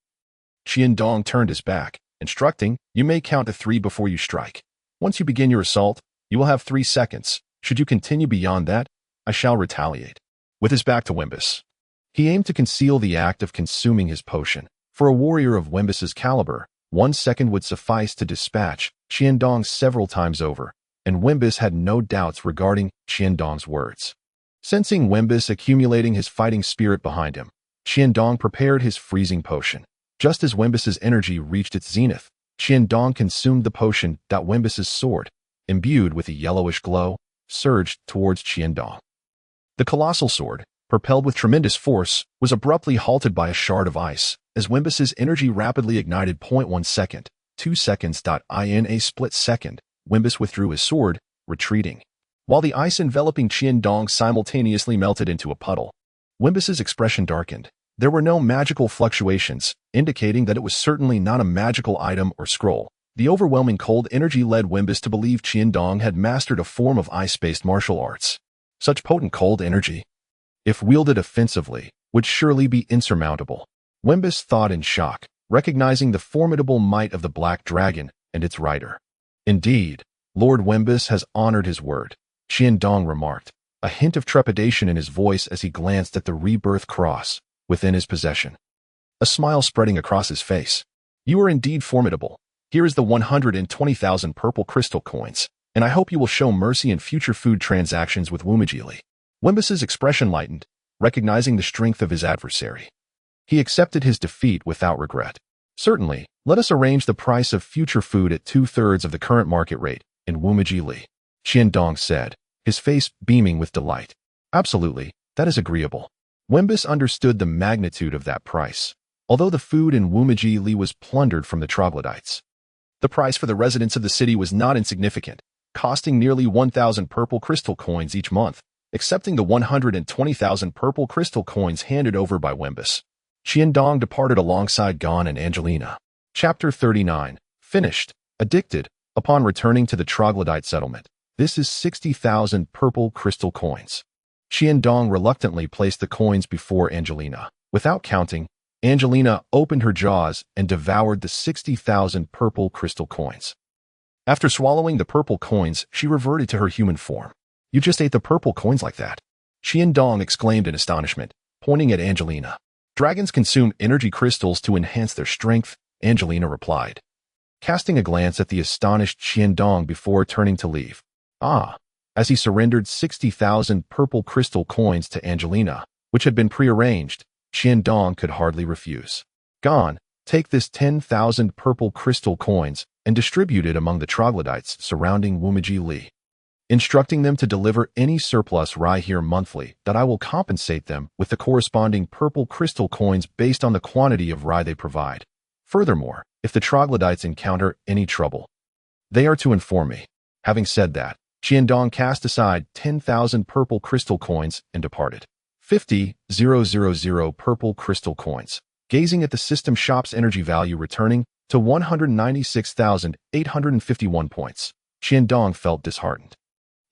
Qiandong turned his back, instructing, you may count to 3 before you strike. Once you begin your assault, you will have 3 seconds. Should you continue beyond that, I shall retaliate. With his back to Wimbus, he aimed to conceal the act of consuming his potion. For a warrior of Wimbus's caliber, 1 second would suffice to dispatch Qiandong several times over, and Wimbus had no doubts regarding Qiandong's words. Sensing Wimbus accumulating his fighting spirit behind him, Qiandong prepared his freezing potion. Just as Wimbus's energy reached its zenith, Qiandong consumed the potion. Wimbus's sword, imbued with a yellowish glow, surged towards Qiandong. The colossal sword, propelled with tremendous force, was abruptly halted by a shard of ice, as Wimbus's energy rapidly ignited. 1 second, 2 seconds. In a split second, Wimbus withdrew his sword, retreating. While the ice enveloping Qiandong simultaneously melted into a puddle, Wimbus's expression darkened. There were no magical fluctuations, indicating that it was certainly not a magical item or scroll. The overwhelming cold energy led Wimbus to believe Qiandong had mastered a form of ice-based martial arts. Such potent cold energy, if wielded offensively, would surely be insurmountable. Wimbus thought in shock, recognizing the formidable might of the Black Dragon and its rider. Indeed, Lord Wimbus has honored his word, Qiandong remarked, a hint of trepidation in his voice as he glanced at the rebirth cross within his possession. A smile spreading across his face. You are indeed formidable. Here is the 120,000 purple crystal coins, and I hope you will show mercy in future food transactions with Wumajili. Wimbus's expression lightened, recognizing the strength of his adversary. He accepted his defeat without regret. Certainly, let us arrange the price of future food at 2/3 of the current market rate in Wumajili, Qiandong said, his face beaming with delight. Absolutely, that is agreeable. Wimbus understood the magnitude of that price, although the food in Wumajili was plundered from the troglodytes. The price for the residents of the city was not insignificant, costing nearly 1,000 purple crystal coins each month, accepting the 120,000 purple crystal coins handed over by Wimbus. Qiandong departed alongside Gon and Angelina. Chapter 39. Finished. Addicted. Upon returning to the troglodyte settlement, this is 60,000 purple crystal coins. Qiandong reluctantly placed the coins before Angelina. Without counting, Angelina opened her jaws and devoured the 60,000 purple crystal coins. After swallowing the purple coins, she reverted to her human form. You just ate the purple coins like that? Qiandong exclaimed in astonishment, pointing at Angelina. Dragons consume energy crystals to enhance their strength, Angelina replied, casting a glance at the astonished Qiandong before turning to leave. As he surrendered 60,000 purple crystal coins to Angelina, which had been prearranged, Qiandong could hardly refuse. Gon, take this 10,000 purple crystal coins and distribute it among the troglodytes surrounding Wumajili, instructing them to deliver any surplus rye here monthly, that I will compensate them with the corresponding purple crystal coins based on the quantity of rye they provide. Furthermore, if the troglodytes encounter any trouble, They are to inform me. Having said that, Qiandong cast aside 10,000 purple crystal coins and departed. 50,000 purple crystal coins. Gazing at the system shop's energy value returning to 196,851 points, Qiandong felt disheartened.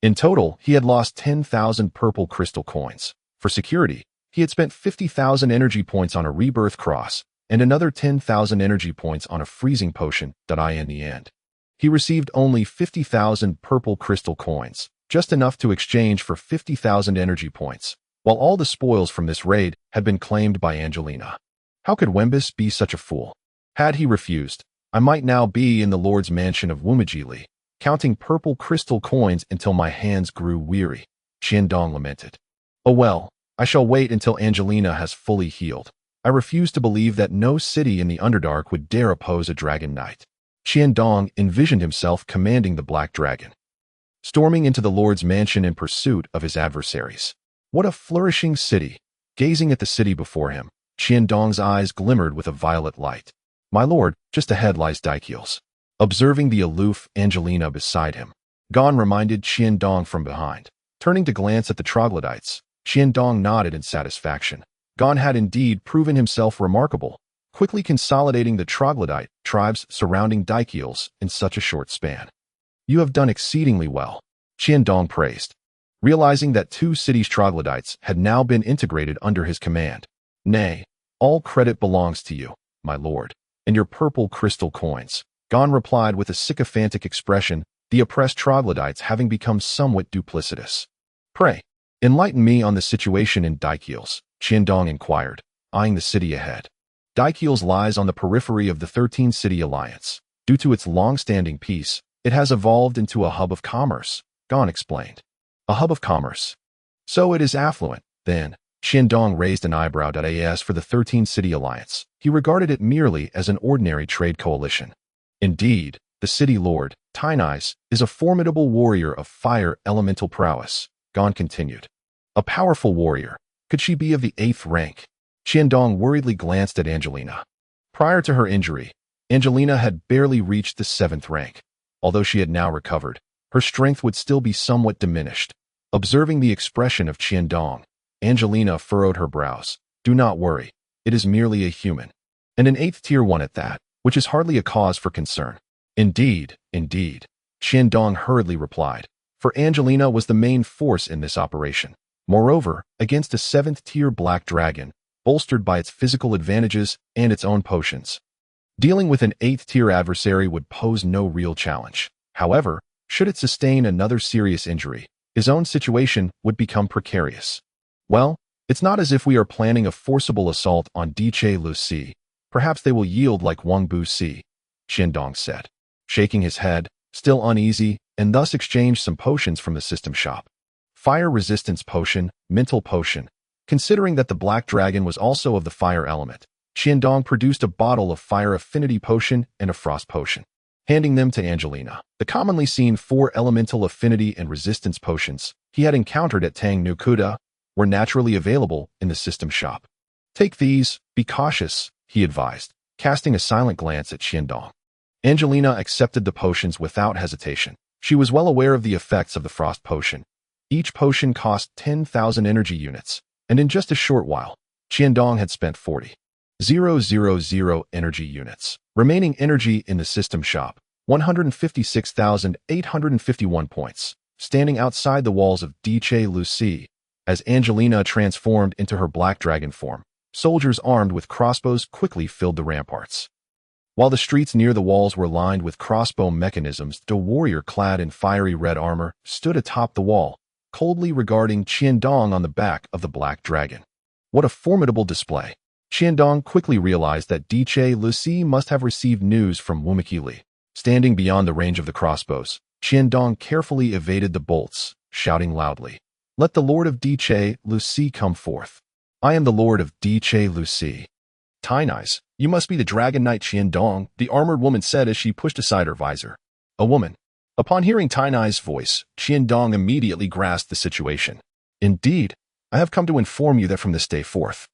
In total, he had lost 10,000 purple crystal coins. For security, he had spent 50,000 energy points on a rebirth cross and another 10,000 energy points on a freezing potion. In the end, he received only 50,000 purple crystal coins, just enough to exchange for 50,000 energy points, while all the spoils from this raid had been claimed by Angelina. How could Wembus be such a fool? Had he refused, I might now be in the Lord's mansion of Wumajili, counting purple crystal coins until my hands grew weary, Qiandong lamented. Oh well, I shall wait until Angelina has fully healed. I refuse to believe that no city in the Underdark would dare oppose a dragon knight. Qiandong envisioned himself commanding the Black Dragon, storming into the Lord's mansion in pursuit of his adversaries. What a flourishing city! Gazing at the city before him, Qiandong's eyes glimmered with a violet light. My lord, just ahead lies Daikiel's. Observing the aloof Angelina beside him, Gon reminded Qiandong from behind. Turning to glance at the troglodytes, Qiandong nodded in satisfaction. Gon had indeed proven himself remarkable, quickly consolidating the troglodyte tribes surrounding Daikiel's in such a short span. You have done exceedingly well, Qiandong praised, realizing that 2 cities' troglodytes had now been integrated under his command. Nay, all credit belongs to you, my lord, and your purple crystal coins. Gon replied with a sycophantic expression, the oppressed troglodytes having become somewhat duplicitous. Pray, enlighten me on the situation in Daikiel's, Qiandong inquired, eyeing the city ahead. Daikiel's lies on the periphery of the 13-city alliance. Due to its long-standing peace, it has evolved into a hub of commerce, Gon explained. A hub of commerce. So it is affluent, then. Qiandong raised an eyebrow. As for the 13-city alliance, he regarded it merely as an ordinary trade coalition. Indeed, the city lord, Tynais, is a formidable warrior of fire elemental prowess, Gon continued. A powerful warrior. Could she be of the 8th rank? Qiandong worriedly glanced at Angelina. Prior to her injury, Angelina had barely reached the 7th rank. Although she had now recovered, her strength would still be somewhat diminished. Observing the expression of Qiandong, Angelina furrowed her brows. Do not worry, it is merely a human. And an 8th tier one at that, which is hardly a cause for concern. Indeed, Qiandong hurriedly replied, for Angelina was the main force in this operation. Moreover, against a 7th-tier black dragon, bolstered by its physical advantages and its own potions, dealing with an 8th-tier adversary would pose no real challenge. However, should it sustain another serious injury, his own situation would become precarious. Well, it's not as if we are planning a forcible assault on Diche Lucy. Perhaps they will yield like Wang Bu Si, Qiandong said, shaking his head, still uneasy, and thus exchanged some potions from the system shop. Fire resistance potion, mental potion. Considering that the black dragon was also of the fire element, Qiandong produced a bottle of fire affinity potion and a frost potion, handing them to Angelina. The commonly seen 4 elemental affinity and resistance potions he had encountered at Tang Nukuda were naturally available in the system shop. Take these, be cautious, he advised, casting a silent glance at Qiandong. Angelina accepted the potions without hesitation. She was well aware of the effects of the frost potion. Each potion cost 10,000 energy units, and in just a short while, Qiandong had spent 40,000 energy units. Remaining energy in the system shop, 156,851 points, standing outside the walls of Diche Lucy. As Angelina transformed into her black dragon form, soldiers armed with crossbows quickly filled the ramparts. While the streets near the walls were lined with crossbow mechanisms, a warrior clad in fiery red armor stood atop the wall, coldly regarding Qiandong on the back of the black dragon. What a formidable display! Qiandong quickly realized that Diche Lucy must have received news from Wumajili. Standing beyond the range of the crossbows, Qiandong carefully evaded the bolts, shouting loudly, "Let the Lord of Diche Lucy come forth. I am the Lord of Diche Lucy." Tynais, you must be the Dragon Knight Qiandong, the armored woman said as she pushed aside her visor. A woman. Upon hearing Tynais' voice, Qiandong immediately grasped the situation. Indeed, I have come to inform you that from this day forth,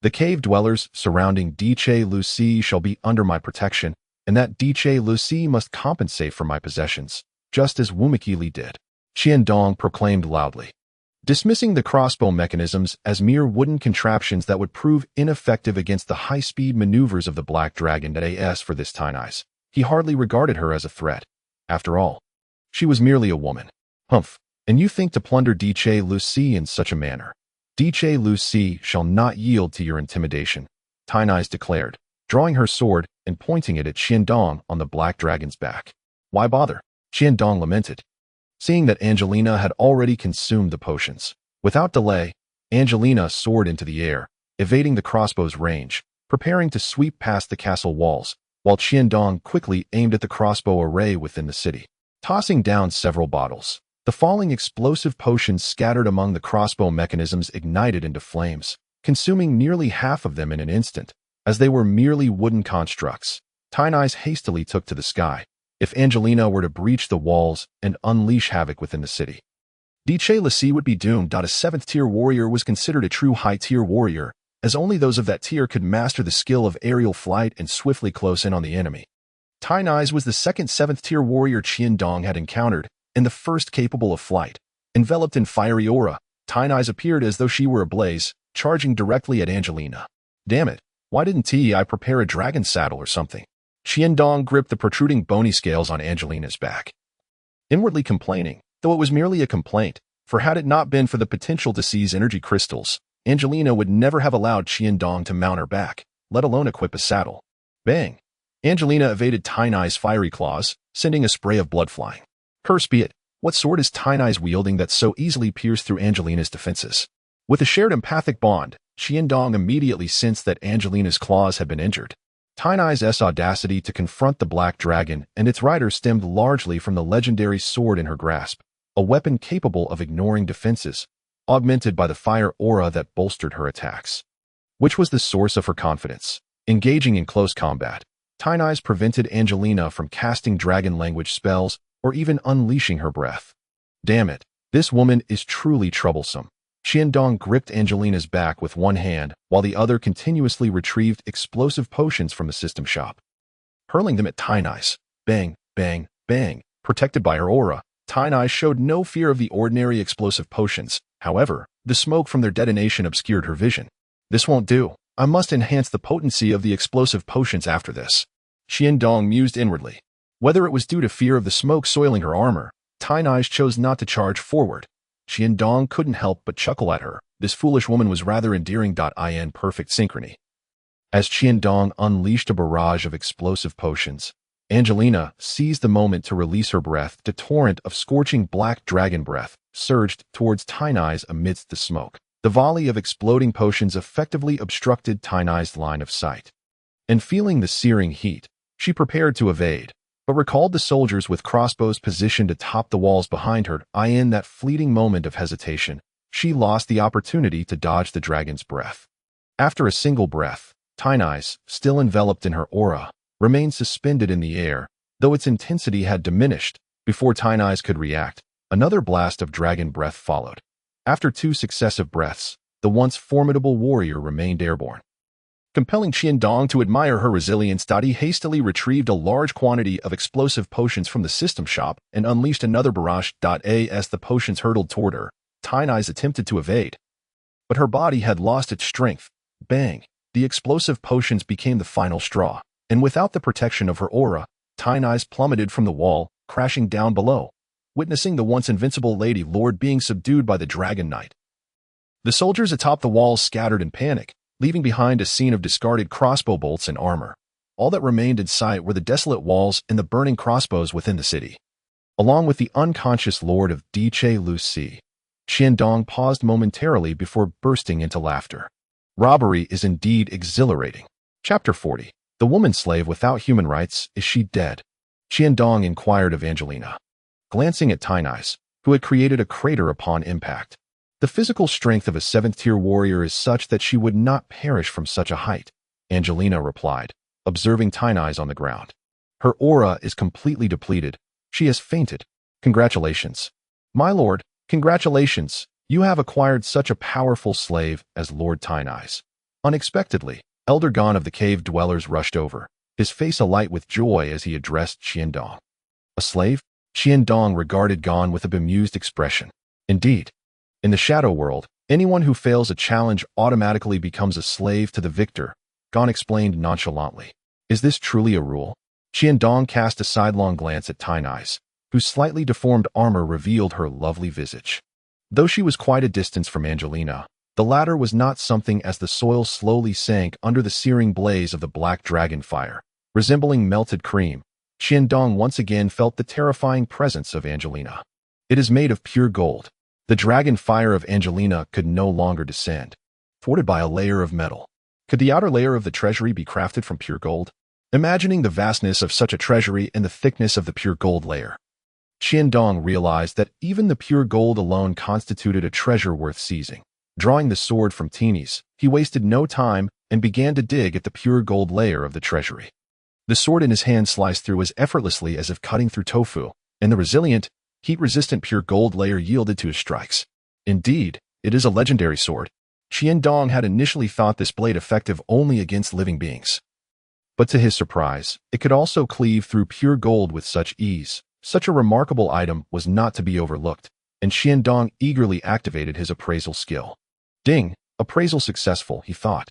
the cave dwellers surrounding Diche Lucy shall be under my protection, and that DJ Lucy must compensate for my possessions, just as Wumiki Li did. Qiandong proclaimed loudly, dismissing the crossbow mechanisms as mere wooden contraptions that would prove ineffective against the high-speed maneuvers of the Black Dragon. As for this Tynais, he hardly regarded her as a threat. After all, she was merely a woman. Humph, and you think to plunder DJ Lucy in such a manner? DJ Lucy shall not yield to your intimidation, Tynais declared, drawing her sword and pointing it at Qiandong on the Black Dragon's back. Why bother? Qiandong lamented, seeing that Angelina had already consumed the potions. Without delay, Angelina soared into the air, evading the crossbow's range, preparing to sweep past the castle walls, while Qiandong quickly aimed at the crossbow array within the city. Tossing down several bottles, the falling explosive potions scattered among the crossbow mechanisms ignited into flames, consuming nearly half of them in an instant. As they were merely wooden constructs, Tynais hastily took to the sky, if Angelina were to breach the walls and unleash havoc within the city. DJ Lucy would be doomed. A 7th-tier warrior was considered a true high-tier warrior, as only those of that tier could master the skill of aerial flight and swiftly close in on the enemy. Tynais was the second 7th-tier warrior Qiandong had encountered, and the first capable of flight. Enveloped in fiery aura, Tynais appeared as though she were ablaze, charging directly at Angelina. Damn it, why didn't I prepare a dragon saddle or something? Qiandong gripped the protruding bony scales on Angelina's back, inwardly complaining, though it was merely a complaint, for had it not been for the potential to seize energy crystals, Angelina would never have allowed Qiandong to mount her back, let alone equip a saddle. Bang! Angelina evaded Tynais' fiery claws, sending a spray of blood flying. Curse be it, what sword is Tynais wielding that so easily pierced through Angelina's defenses? With a shared empathic bond, Qiandong immediately sensed that Angelina's claws had been injured. Tynais' audacity to confront the Black Dragon and its rider stemmed largely from the legendary sword in her grasp, a weapon capable of ignoring defenses, augmented by the fire aura that bolstered her attacks. Which was the source of her confidence. Engaging in close combat, Tynais prevented Angelina from casting dragon language spells or even unleashing her breath. Damn it, this woman is truly troublesome. Qiandong gripped Angelina's back with one hand while the other continuously retrieved explosive potions from the system shop, hurling them at Tynais. Bang, bang, bang. Protected by her aura, Tynais showed no fear of the ordinary explosive potions. However, the smoke from their detonation obscured her vision. This won't do. I must enhance the potency of the explosive potions after this. Qiandong mused inwardly. Whether it was due to fear of the smoke soiling her armor, Tynais chose not to charge forward. Qiandong couldn't help but chuckle at her. This foolish woman was rather endearing. In perfect synchrony, as Qiandong unleashed a barrage of explosive potions, Angelina seized the moment to release her breath. The torrent of scorching black dragon breath surged towards Tynais amidst the smoke. The volley of exploding potions effectively obstructed Tynais' line of sight. And feeling the searing heat, she prepared to evade, but recalled the soldiers with crossbows positioned atop the walls behind her. In that fleeting moment of hesitation, she lost the opportunity to dodge the dragon's breath. After a single breath, Tynais, still enveloped in her aura, remained suspended in the air, though its intensity had diminished. Before Tynais could react, another blast of dragon breath followed. After 2 successive breaths, the once formidable warrior remained airborne. Compelling Qiandong to admire her resilience, he hastily retrieved a large quantity of explosive potions from the system shop and unleashed another barrage. As the potions hurtled toward her, Tynais attempted to evade, but her body had lost its strength. Bang! The explosive potions became the final straw, and without the protection of her aura, Tynais plummeted from the wall, crashing down below, witnessing the once invincible Lady Lord being subdued by the Dragon Knight. The soldiers atop the walls scattered in panic, leaving behind a scene of discarded crossbow bolts and armor. All that remained in sight were the desolate walls and the burning crossbows within the city. Along with the unconscious lord of DJ Lucy, Qiandong paused momentarily before bursting into laughter. Robbery is indeed exhilarating. Chapter 40. The woman slave without human rights, is she dead? Qiandong inquired of Angelina, glancing at Tynais, who had created a crater upon impact. The physical strength of a 7th-tier warrior is such that she would not perish from such a height, Angelina replied, observing Tynais on the ground. Her aura is completely depleted. She has fainted. Congratulations. My lord, congratulations. You have acquired such a powerful slave as Lord Tynais. Unexpectedly, Elder Gon of the cave dwellers rushed over, his face alight with joy as he addressed Qiandong. A slave? Qiandong regarded Gon with a bemused expression. Indeed. In the shadow world, anyone who fails a challenge automatically becomes a slave to the victor, Gon explained nonchalantly. Is this truly a rule? Qiandong cast a sidelong glance at Tynai's, whose slightly deformed armor revealed her lovely visage. Though she was quite a distance from Angelina, the latter was not something as the soil slowly sank under the searing blaze of the black dragon fire. Resembling melted cream, Qiandong once again felt the terrifying presence of Angelina. It is made of pure gold. The dragon fire of Angelina could no longer descend, thwarted by a layer of metal. Could the outer layer of the treasury be crafted from pure gold? Imagining the vastness of such a treasury and the thickness of the pure gold layer, Qiandong realized that even the pure gold alone constituted a treasure worth seizing. Drawing the sword from Tini's, he wasted no time and began to dig at the pure gold layer of the treasury. The sword in his hand sliced through as effortlessly as if cutting through tofu, and the resilient, heat-resistant pure gold layer yielded to his strikes. Indeed, it is a legendary sword. Qiandong had initially thought this blade effective only against living beings. But to his surprise, it could also cleave through pure gold with such ease. Such a remarkable item was not to be overlooked, and Qiandong eagerly activated his appraisal skill. Ding! Appraisal successful, he thought.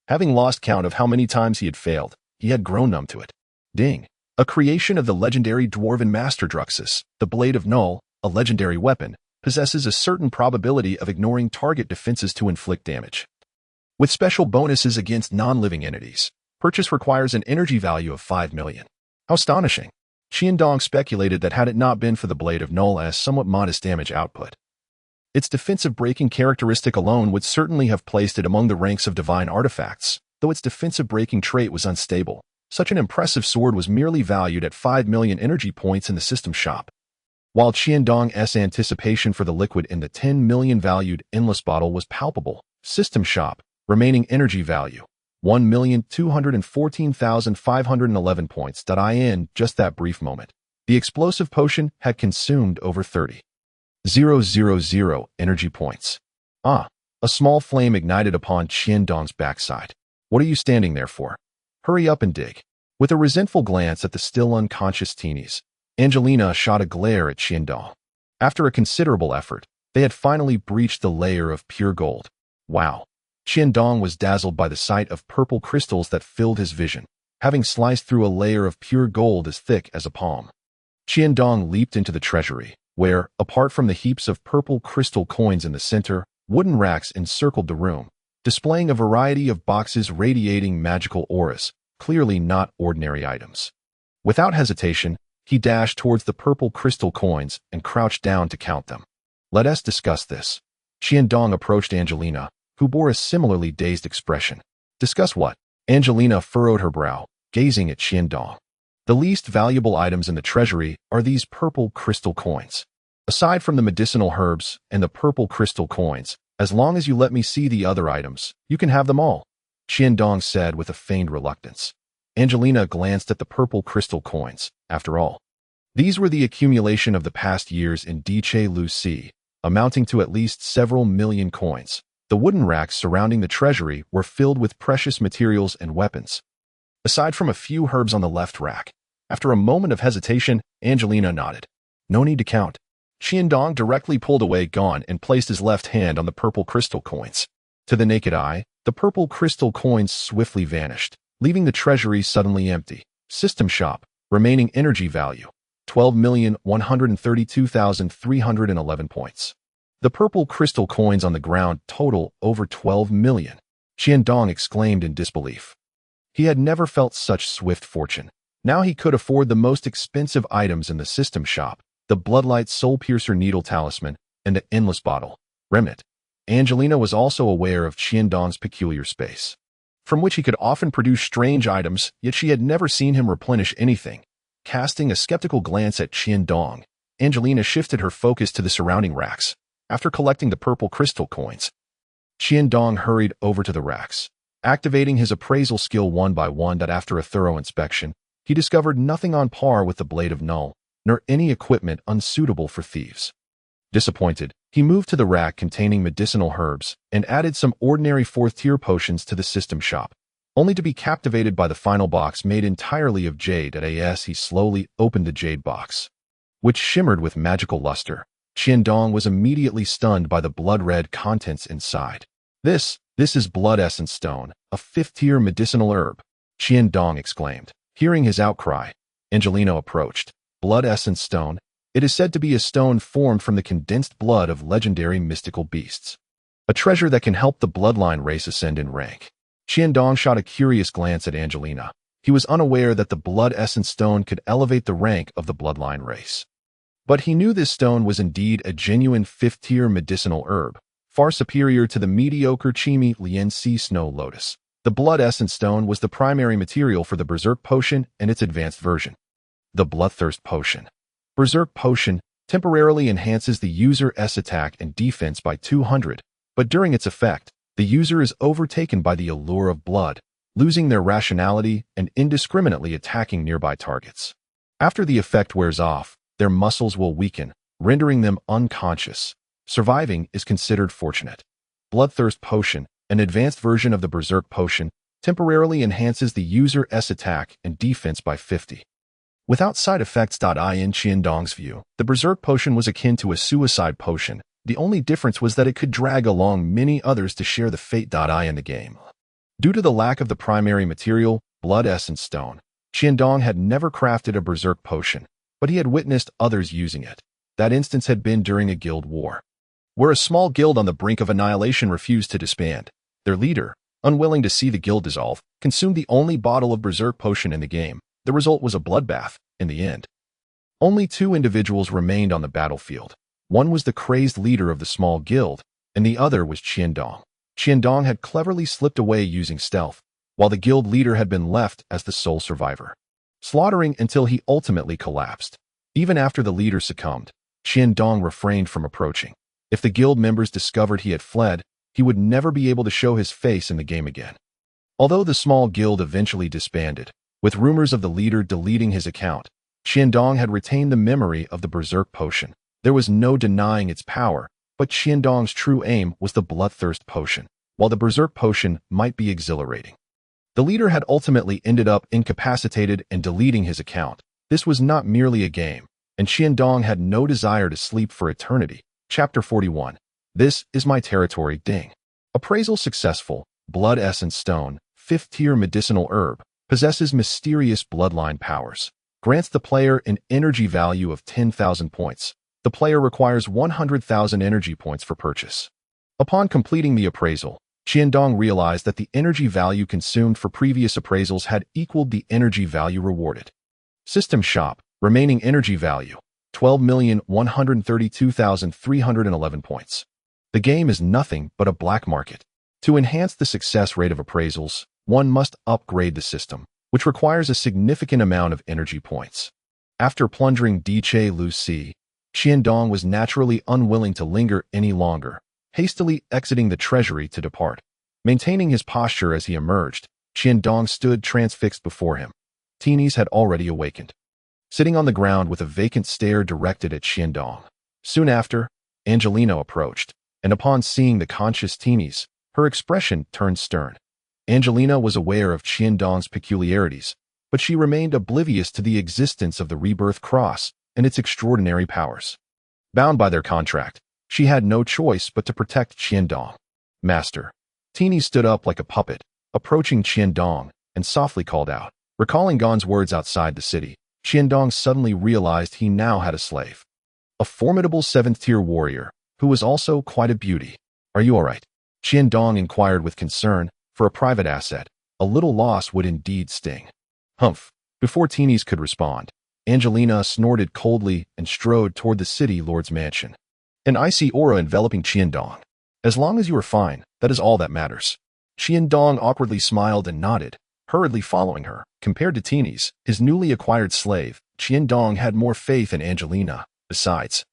Having lost count of how many times he had failed, he had grown numb to it. Ding! A creation of the legendary dwarven master Druxus, the Blade of Null, a legendary weapon, possesses a certain probability of ignoring target defenses to inflict damage. With special bonuses against non-living entities, purchase requires an energy value of 5 million. How astonishing! Qiandong speculated that had it not been for the Blade of Null's somewhat modest damage output, its defensive breaking characteristic alone would certainly have placed it among the ranks of divine artifacts, though its defensive breaking trait was unstable. Such an impressive sword was merely valued at 5 million energy points in the system shop. While Qiandong's anticipation for the liquid in the 10 million valued endless bottle was palpable, system shop, remaining energy value, 1,214,511 points. In just that brief moment, the explosive potion had consumed over 30,000 energy points. A small flame ignited upon Qiandong's backside. What are you standing there for? Hurry up and dig. With a resentful glance at the still unconscious teenies, Angelina shot a glare at Qiandong. After a considerable effort, they had finally breached the layer of pure gold. Wow! Qiandong was dazzled by the sight of purple crystals that filled his vision, having sliced through a layer of pure gold as thick as a palm. Qiandong leaped into the treasury, where, apart from the heaps of purple crystal coins in the center, wooden racks encircled the room, displaying a variety of boxes radiating magical auras, clearly not ordinary items. Without hesitation, he dashed towards the purple crystal coins and crouched down to count them. Let us discuss this. Qiandong approached Angelina, who bore a similarly dazed expression. Discuss what? Angelina furrowed her brow, gazing at Qiandong. The least valuable items in the treasury are these purple crystal coins. Aside from the medicinal herbs and the purple crystal coins, as long as you let me see the other items, you can have them all, Qiandong said with a feigned reluctance. Angelina glanced at the purple crystal coins. After all, these were the accumulation of the past years in Diche Lucy, amounting to at least several million coins. The wooden racks surrounding the treasury were filled with precious materials and weapons. Aside from a few herbs on the left rack, after a moment of hesitation, Angelina nodded. No need to count. Qiandong directly pulled away Gon and placed his left hand on the purple crystal coins. To the naked eye, the purple crystal coins swiftly vanished, leaving the treasury suddenly empty. System shop, remaining energy value, 12,132,311 points. The purple crystal coins on the ground total over 12 million. Qiandong exclaimed in disbelief. He had never felt such swift fortune. Now he could afford the most expensive items in the system shop, the Bloodlight Soul Piercer Needle Talisman, and the Endless Bottle. Remnant. Angelina was also aware of Qiandong's peculiar space, from which he could often produce strange items, yet she had never seen him replenish anything. Casting a skeptical glance at Qiandong, Angelina shifted her focus to the surrounding racks. After collecting the purple crystal coins, Qiandong hurried over to the racks, activating his appraisal skill one by one. After a thorough inspection, he discovered nothing on par with the Blade of Null, nor any equipment unsuitable for thieves. Disappointed, he moved to the rack containing medicinal herbs and added some ordinary fourth-tier potions to the system shop. only to be captivated by the final box made entirely of jade. As he slowly opened the jade box, which shimmered with magical luster, Qiandong was immediately stunned by the blood-red contents inside. This is blood essence stone, a 5th-tier medicinal herb, Qiandong exclaimed. Hearing his outcry, Angelina approached. Blood essence stone. It is said to be a stone formed from the condensed blood of legendary mystical beasts. A treasure that can help the bloodline race ascend in rank. Qiandong shot a curious glance at Angelina. He was unaware that the blood essence stone could elevate the rank of the bloodline race. But he knew this stone was indeed a genuine 5th-tier medicinal herb, far superior to the mediocre Chimi Lien Sea Snow Lotus. The blood essence stone was the primary material for the Berserk Potion and its advanced version. The Bloodthirst Potion. Berserk Potion temporarily enhances the user's attack and defense by 200, but during its effect, the user is overtaken by the allure of blood, losing their rationality and indiscriminately attacking nearby targets. After the effect wears off, their muscles will weaken, rendering them unconscious. Surviving is considered fortunate. Bloodthirst Potion, an advanced version of the Berserk Potion, temporarily enhances the user's attack and defense by 50. Without side effects. In Qiandong's view, the Berserk Potion was akin to a suicide potion. The only difference was that it could drag along many others to share the fate. In the game. Due to the lack of the primary material, blood essence stone, Qiandong had never crafted a Berserk Potion, but he had witnessed others using it. That instance had been during a guild war, where a small guild on the brink of annihilation refused to disband. Their leader, unwilling to see the guild dissolve, consumed the only bottle of Berserk Potion in the game. The result was a bloodbath. In the end, only 2 individuals remained on the battlefield. One was the crazed leader of the small guild, and the other was Qiandong. Qiandong had cleverly slipped away using stealth, while the guild leader had been left as the sole survivor, slaughtering until he ultimately collapsed. Even after the leader succumbed, Qiandong refrained from approaching. If the guild members discovered he had fled, he would never be able to show his face in the game again. Although the small guild eventually disbanded, with rumors of the leader deleting his account, Qiandong had retained the memory of the Berserk Potion. There was no denying its power, but Qiandong's true aim was the Bloodthirst Potion. While the Berserk Potion might be exhilarating, the leader had ultimately ended up incapacitated and deleting his account. This was not merely a game, and Qiandong had no desire to sleep for eternity. Chapter 41. This is my territory. Ding. Appraisal successful. Blood Essence Stone, 5th-tier medicinal herb, possesses mysterious bloodline powers. Grants the player an energy value of 10,000 points. The player requires 100,000 energy points for purchase. Upon completing the appraisal, Qiandong realized that the energy value consumed for previous appraisals had equaled the energy value rewarded. System Shop. Remaining energy value, 12,132,311 points. The game is nothing but a black market. To enhance the success rate of appraisals, one must upgrade the system, which requires a significant amount of energy points. After plundering Diche Lu Si, Qiandong was naturally unwilling to linger any longer, hastily exiting the treasury to depart. Maintaining his posture as he emerged, Qiandong stood transfixed before him. Teenies had already awakened, sitting on the ground with a vacant stare directed at Qiandong. Soon after, Angelina approached, and upon seeing the conscious Teenies, her expression turned stern. Angelina was aware of Qiandong's peculiarities, but she remained oblivious to the existence of the Rebirth Cross and its extraordinary powers. Bound by their contract, she had no choice but to protect Qiandong. Master. Teenie stood up like a puppet, approaching Qiandong, and softly called out. Recalling Gon's words outside the city, Qiandong suddenly realized he now had a slave. A formidable 7th-tier warrior, who was also quite a beauty. Are you all right? Qiandong inquired with concern. For a private asset, a little loss would indeed sting. Humph. Before Teenies could respond, Angelina snorted coldly and strode toward the city lord's mansion. An icy aura enveloping Qiandong. As long as you are fine, that is all that matters. Qiandong awkwardly smiled and nodded, hurriedly following her. Compared to Teenies, his newly acquired slave, Qiandong had more faith in Angelina. Besides,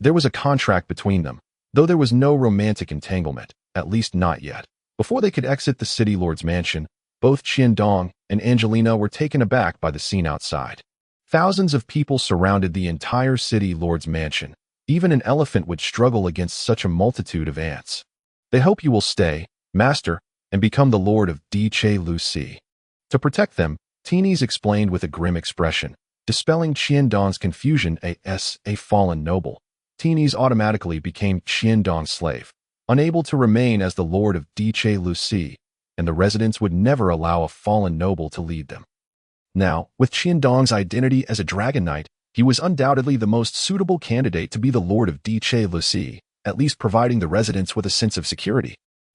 there was a contract between them, though there was no romantic entanglement, at least not yet. Before they could exit the city lord's mansion, both Qiandong and Angelina were taken aback by the scene outside. Thousands of people surrounded the entire city lord's mansion. Even an elephant would struggle against such a multitude of ants. They hope you will stay, master, and become the lord of Lucy. To protect them, Teenies explained with a grim expression, dispelling Qiandong's confusion. As a fallen noble, Teenies automatically became Qiandong's slave, unable to remain as the lord of Lucy, and the residents would never allow a fallen noble to lead them. Now, with Qiandong's identity as a dragon knight, he was undoubtedly the most suitable candidate to be the lord of Lucy, at least providing the residents with a sense of security.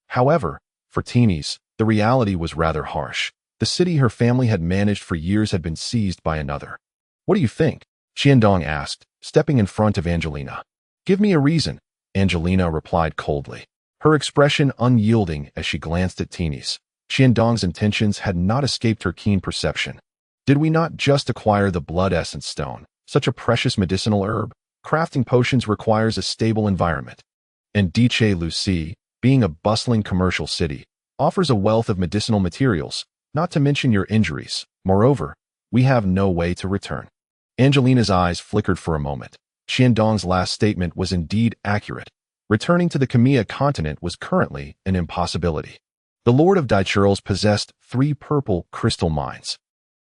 However, for Teenies, the reality was rather harsh. The city her family had managed for years had been seized by another. What do you think? Qiandong asked, stepping in front of Angelina. Give me a reason, Angelina replied coldly, her expression unyielding as she glanced at Teenies. Qiandong's intentions had not escaped her keen perception. Did we not just acquire the blood essence stone, such a precious medicinal herb? Crafting potions requires a stable environment. And Lucy, being a bustling commercial city, offers a wealth of medicinal materials, not to mention your injuries. Moreover, we have no way to return. Angelina's eyes flickered for a moment. Qiandong's last statement was indeed accurate. Returning to the Khmer continent was currently an impossibility. The Lord of Dichurls possessed 3 purple crystal mines,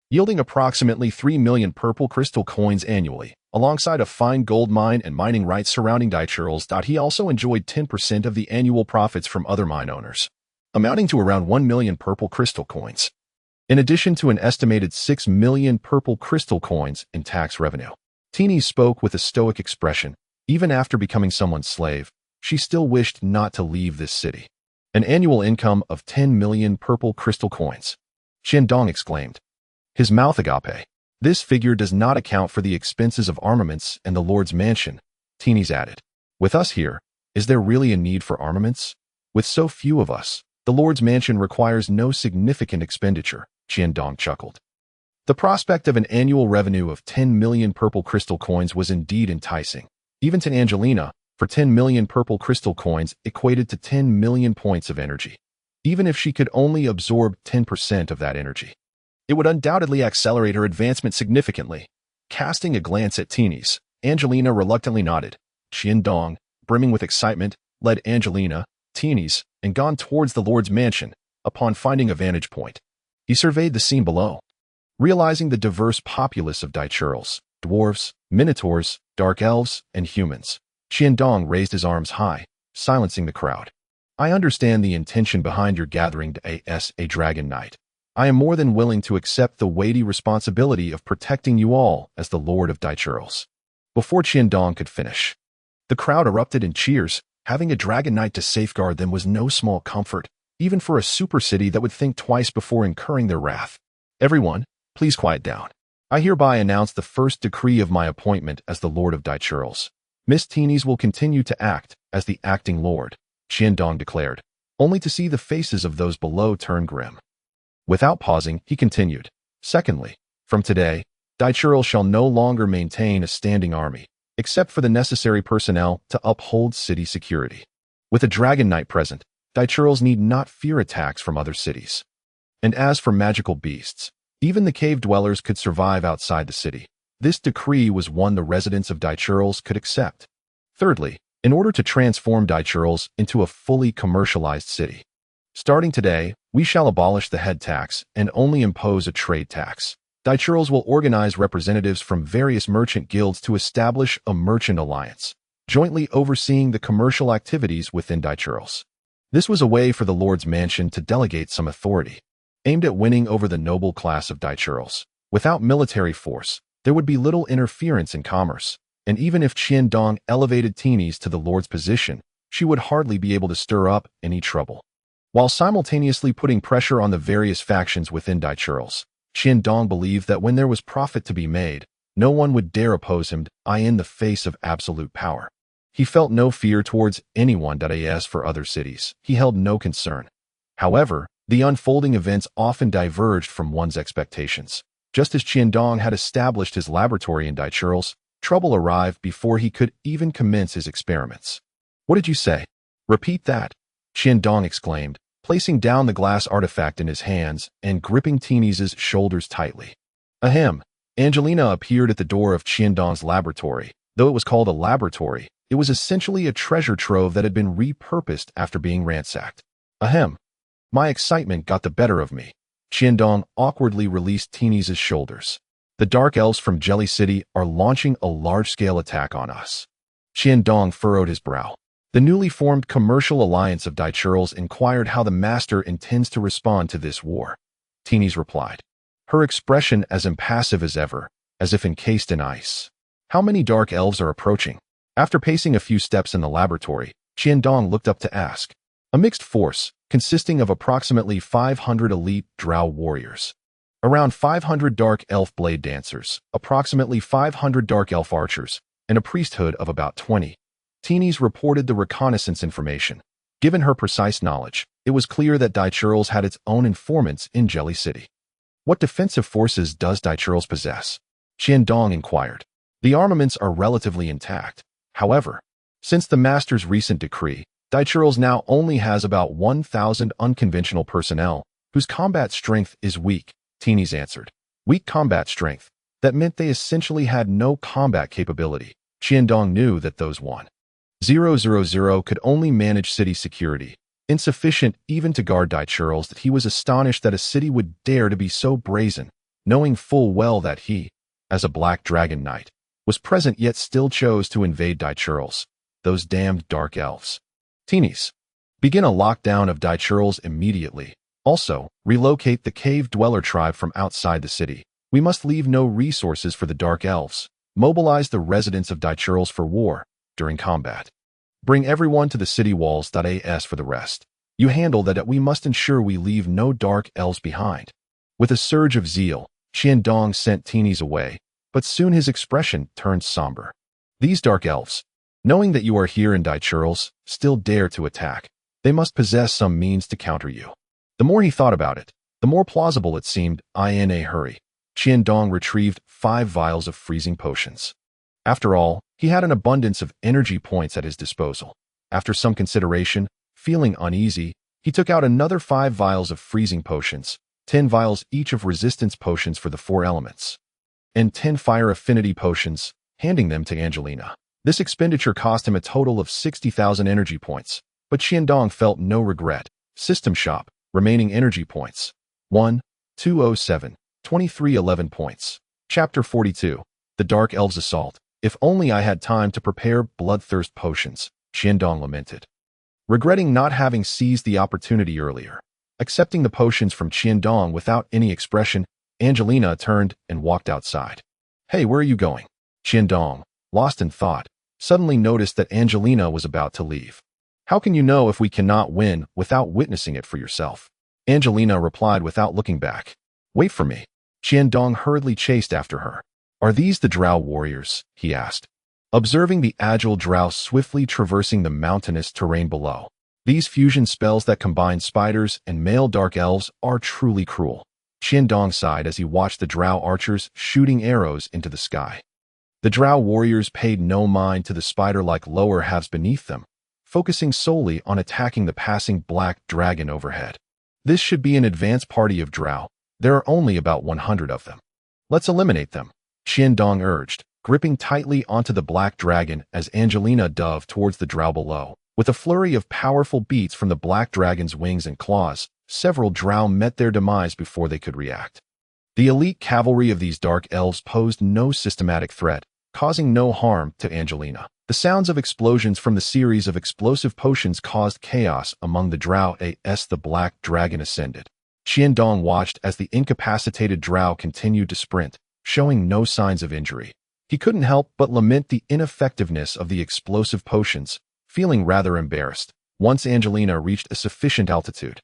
yielding approximately 3 million purple crystal coins annually, alongside a fine gold mine and mining rights surrounding Dichurls. He also enjoyed 10% of the annual profits from other mine owners, amounting to around 1 million purple crystal coins, in addition to an estimated 6 million purple crystal coins in tax revenue. Teenies spoke with a stoic expression. Even after becoming someone's slave, she still wished not to leave this city. An annual income of 10 million purple crystal coins, Qiandong exclaimed, his mouth agape. This figure does not account for the expenses of armaments and the Lord's mansion, Teenies added. With us here, is there really a need for armaments? With so few of us, the Lord's mansion requires no significant expenditure, Qiandong chuckled. The prospect of an annual revenue of 10 million purple crystal coins was indeed enticing. Even to Angelina, for 10 million purple crystal coins equated to 10 million points of energy. Even if she could only absorb 10% of that energy, it would undoubtedly accelerate her advancement significantly. Casting a glance at Teenies, Angelina reluctantly nodded. Qiandong, brimming with excitement, led Angelina, Teenies, and gone towards the Lord's mansion. Upon finding a vantage point, he surveyed the scene below. Realizing the diverse populace of Dichurls, dwarves, minotaurs, dark elves, and humans, Qiandong raised his arms high, silencing the crowd. I understand the intention behind your gathering as a dragon knight. I am more than willing to accept the weighty responsibility of protecting you all as the Lord of Dichurls. Before Qiandong could finish, the crowd erupted in cheers. Having a dragon knight to safeguard them was no small comfort, even for a super city that would think twice before incurring their wrath. Everyone, please quiet down. I hereby announce the first decree of my appointment as the Lord of Dichurls. Miss Teenies will continue to act as the acting Lord, Qiandong declared, only to see the faces of those below turn grim. Without pausing, he continued, secondly, from today, Dichurls shall no longer maintain a standing army, except for the necessary personnel to uphold city security. With a dragon knight present, Dichurls need not fear attacks from other cities. And as for magical beasts, even the cave dwellers could survive outside the city. This decree was one the residents of Dichurls could accept. Thirdly, in order to transform Dichurls into a fully commercialized city, starting today, we shall abolish the head tax and only impose a trade tax. Dichurls will organize representatives from various merchant guilds to establish a merchant alliance, jointly overseeing the commercial activities within Dichurls. This was a way for the Lord's mansion to delegate some authority, aimed at winning over the noble class of Dichurls. Without military force, there would be little interference in commerce, and even if Qiandong elevated Teenies to the Lord's position, she would hardly be able to stir up any trouble. While simultaneously putting pressure on the various factions within Dichurls, Qiandong believed that when there was profit to be made, no one would dare oppose him in the face of absolute power. He felt no fear towards anyone. As for other cities, he held no concern. However, the unfolding events often diverged from one's expectations. Just as Qiandong had established his laboratory in Dichurls, trouble arrived before he could even commence his experiments. What did you say? Repeat that, Qiandong exclaimed, placing down the glass artifact in his hands and gripping Teenies' shoulders tightly. Ahem. Angelina appeared at the door of Qiandong's laboratory. Though it was called a laboratory, it was essentially a treasure trove that had been repurposed after being ransacked. Ahem. My excitement got the better of me. Qiandong awkwardly released Teeny's shoulders. The Dark Elves from Jelly City are launching a large-scale attack on us. Qiandong furrowed his brow. The newly formed commercial alliance of Daichurls inquired how the master intends to respond to this war. Teeny's replied, her expression as impassive as ever, as if encased in ice. How many Dark Elves are approaching? After pacing a few steps in the laboratory, Qiandong looked up to ask. A mixed force, consisting of approximately 500 elite Drow warriors. Around 500 Dark Elf blade dancers, approximately 500 Dark Elf archers, and a priesthood of about 20. Teeny's reported the reconnaissance information. Given her precise knowledge, it was clear that Daichurls had its own informants in Jelly City. What defensive forces does Daichurls possess? Qiandong inquired. The armaments are relatively intact. However, since the Master's recent decree, Daichurls now only has about 1,000 unconventional personnel, whose combat strength is weak, Teeny's answered. Weak combat strength. That meant they essentially had no combat capability. Qiandong knew that those 1,000 could only manage city security, insufficient even to guard Daichurls. That he was astonished that a city would dare to be so brazen, knowing full well that he, as a Black Dragon Knight, was present yet still chose to invade Daichurls, those damned Dark Elves. Teenies. Begin a lockdown of Daichurls immediately. Also, relocate the Cave Dweller tribe from outside the city. We must leave no resources for the Dark Elves. Mobilize the residents of Daichurls for war during combat. Bring everyone to the city walls. As for the rest, you handle that. We must ensure we leave no Dark Elves behind. With a surge of zeal, Qiandong sent Teeny's away, but soon his expression turned somber. These Dark Elves, knowing that you are here in Daichurls, still dare to attack. They must possess some means to counter you. The more he thought about it, the more plausible it seemed. In a hurry, Qiandong retrieved 5 vials of freezing potions. After all, he had an abundance of energy points at his disposal. After some consideration, feeling uneasy, he took out another 5 vials of freezing potions, 10 vials each of resistance potions for the 4 elements, and 10 fire affinity potions, handing them to Angelina. This expenditure cost him a total of 60,000 energy points, but Qiandong felt no regret. System shop, remaining energy points, 1,207, 2311 points. Chapter 42, The Dark Elves Assault. If only I had time to prepare bloodthirst potions, Qiandong lamented, regretting not having seized the opportunity earlier. Accepting the potions from Qiandong without any expression, Angelina turned and walked outside. Hey, where are you going? Qiandong, lost in thought, suddenly noticed that Angelina was about to leave. How can you know if we cannot win without witnessing it for yourself? Angelina replied without looking back. Wait for me. Qiandong hurriedly chased after her. Are these the Drow warriors? He asked, observing the agile Drow swiftly traversing the mountainous terrain below. These fusion spells that combine spiders and male Dark Elves are truly cruel. Qiandong sighed as he watched the Drow archers shooting arrows into the sky. The Drow warriors paid no mind to the spider-like lower halves beneath them, focusing solely on attacking the passing black dragon overhead. This should be an advance party of Drow. There are only about 100 of them. Let's eliminate them, Qiandong urged, gripping tightly onto the black dragon as Angelina dove towards the Drow below. With a flurry of powerful beats from the black dragon's wings and claws, several Drow met their demise before they could react. The elite cavalry of these Dark Elves posed no systematic threat, causing no harm to Angelina. The sounds of explosions from the series of explosive potions caused chaos among the Drow as the black dragon ascended. Qiandong watched as the incapacitated Drow continued to sprint, showing no signs of injury. He couldn't help but lament the ineffectiveness of the explosive potions, feeling rather embarrassed. Once Angelina reached a sufficient altitude,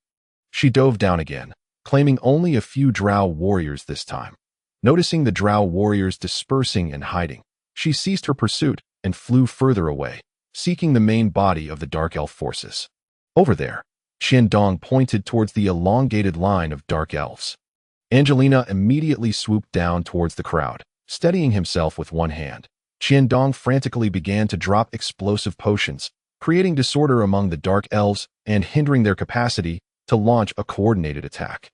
she dove down again, claiming only a few Drow warriors this time. Noticing the Drow warriors dispersing and hiding, she ceased her pursuit and flew further away, seeking the main body of the Dark Elf forces. Over there, Qiandong pointed towards the elongated line of Dark Elves. Angelina immediately swooped down towards the crowd, steadying himself with one hand. Qiandong frantically began to drop explosive potions, creating disorder among the Dark Elves and hindering their capacity to launch a coordinated attack.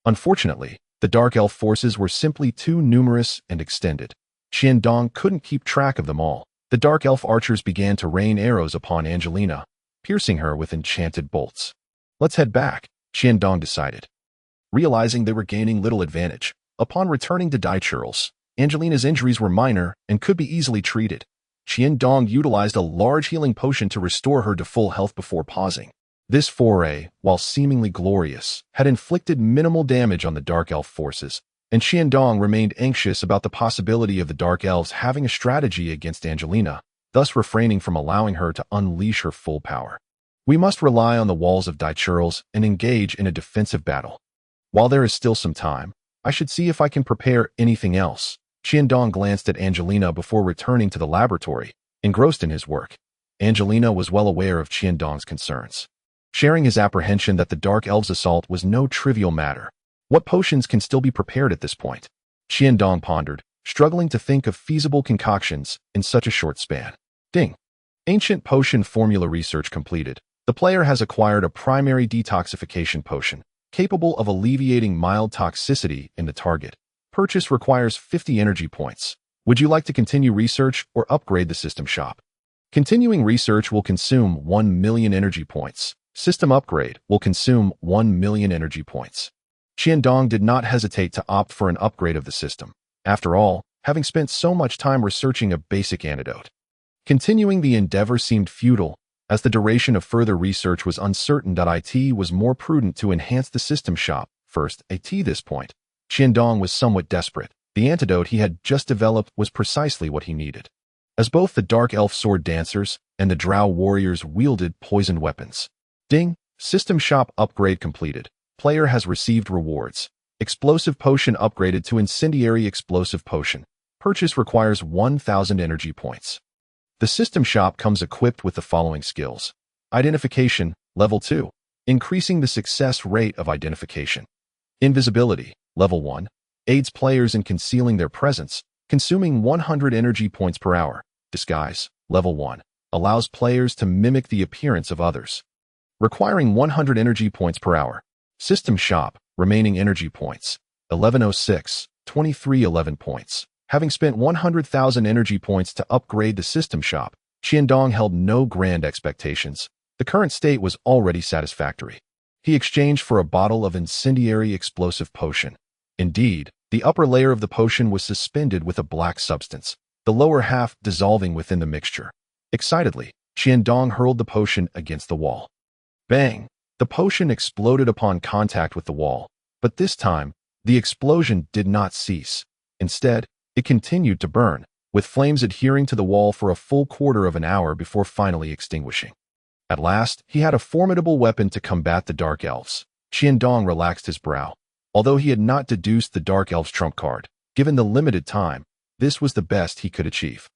Unfortunately, the Dark Elf forces were simply too numerous and extended. Qiandong couldn't keep track of them all. The Dark Elf archers began to rain arrows upon Angelina, piercing her with enchanted bolts. Let's head back, Qiandong decided. Realizing they were gaining little advantage, upon returning to Daichurls, Angelina's injuries were minor and could be easily treated. Qiandong utilized a large healing potion to restore her to full health before pausing. This foray, while seemingly glorious, had inflicted minimal damage on the Dark Elf forces, and Qiandong remained anxious about the possibility of the Dark Elves having a strategy against Angelina, thus refraining from allowing her to unleash her full power. We must rely on the walls of Daichurls and engage in a defensive battle. While there is still some time, I should see if I can prepare anything else. Qiandong glanced at Angelina before returning to the laboratory, engrossed in his work. Angelina was well aware of Qiandong's concerns, sharing his apprehension that the Dark Elves' assault was no trivial matter. What potions can still be prepared at this point? Qiandong pondered, struggling to think of feasible concoctions in such a short span. Ding! Ancient potion formula research completed. The player has acquired a primary detoxification potion, capable of alleviating mild toxicity in the target. Purchase requires 50 energy points. Would you like to continue research or upgrade the system shop? Continuing research will consume 1 million energy points. System upgrade will consume 1 million energy points. Qiandong did not hesitate to opt for an upgrade of the system. After all, having spent so much time researching a basic antidote. Continuing the endeavor seemed futile, as the duration of further research was uncertain. It was more prudent to enhance the system shop first. At this point, Qiandong was somewhat desperate. The antidote he had just developed was precisely what he needed, as both the Dark Elf sword dancers and the Drow warriors wielded poisoned weapons. Ding! System shop upgrade completed. Player has received rewards. Explosive potion upgraded to incendiary explosive potion. Purchase requires 1,000 energy points. The system shop comes equipped with the following skills. Identification, level 2, increasing the success rate of identification. Invisibility, level 1, aids players in concealing their presence, consuming 100 energy points per hour. Disguise, level 1, allows players to mimic the appearance of others, requiring 100 energy points per hour. System shop, remaining energy points, 1106, 2311 points. Having spent 100,000 energy points to upgrade the system shop, Qiandong held no grand expectations. The current state was already satisfactory. He exchanged for a bottle of incendiary explosive potion. Indeed, the upper layer of the potion was suspended with a black substance, the lower half dissolving within the mixture. Excitedly, Qiandong hurled the potion against the wall. Bang! The potion exploded upon contact with the wall, but this time, the explosion did not cease. Instead, it continued to burn, with flames adhering to the wall for a full quarter of an hour before finally extinguishing. At last, he had a formidable weapon to combat the Dark Elves. Qiandong relaxed his brow. Although he had not deduced the Dark Elves' trump card, given the limited time, this was the best he could achieve.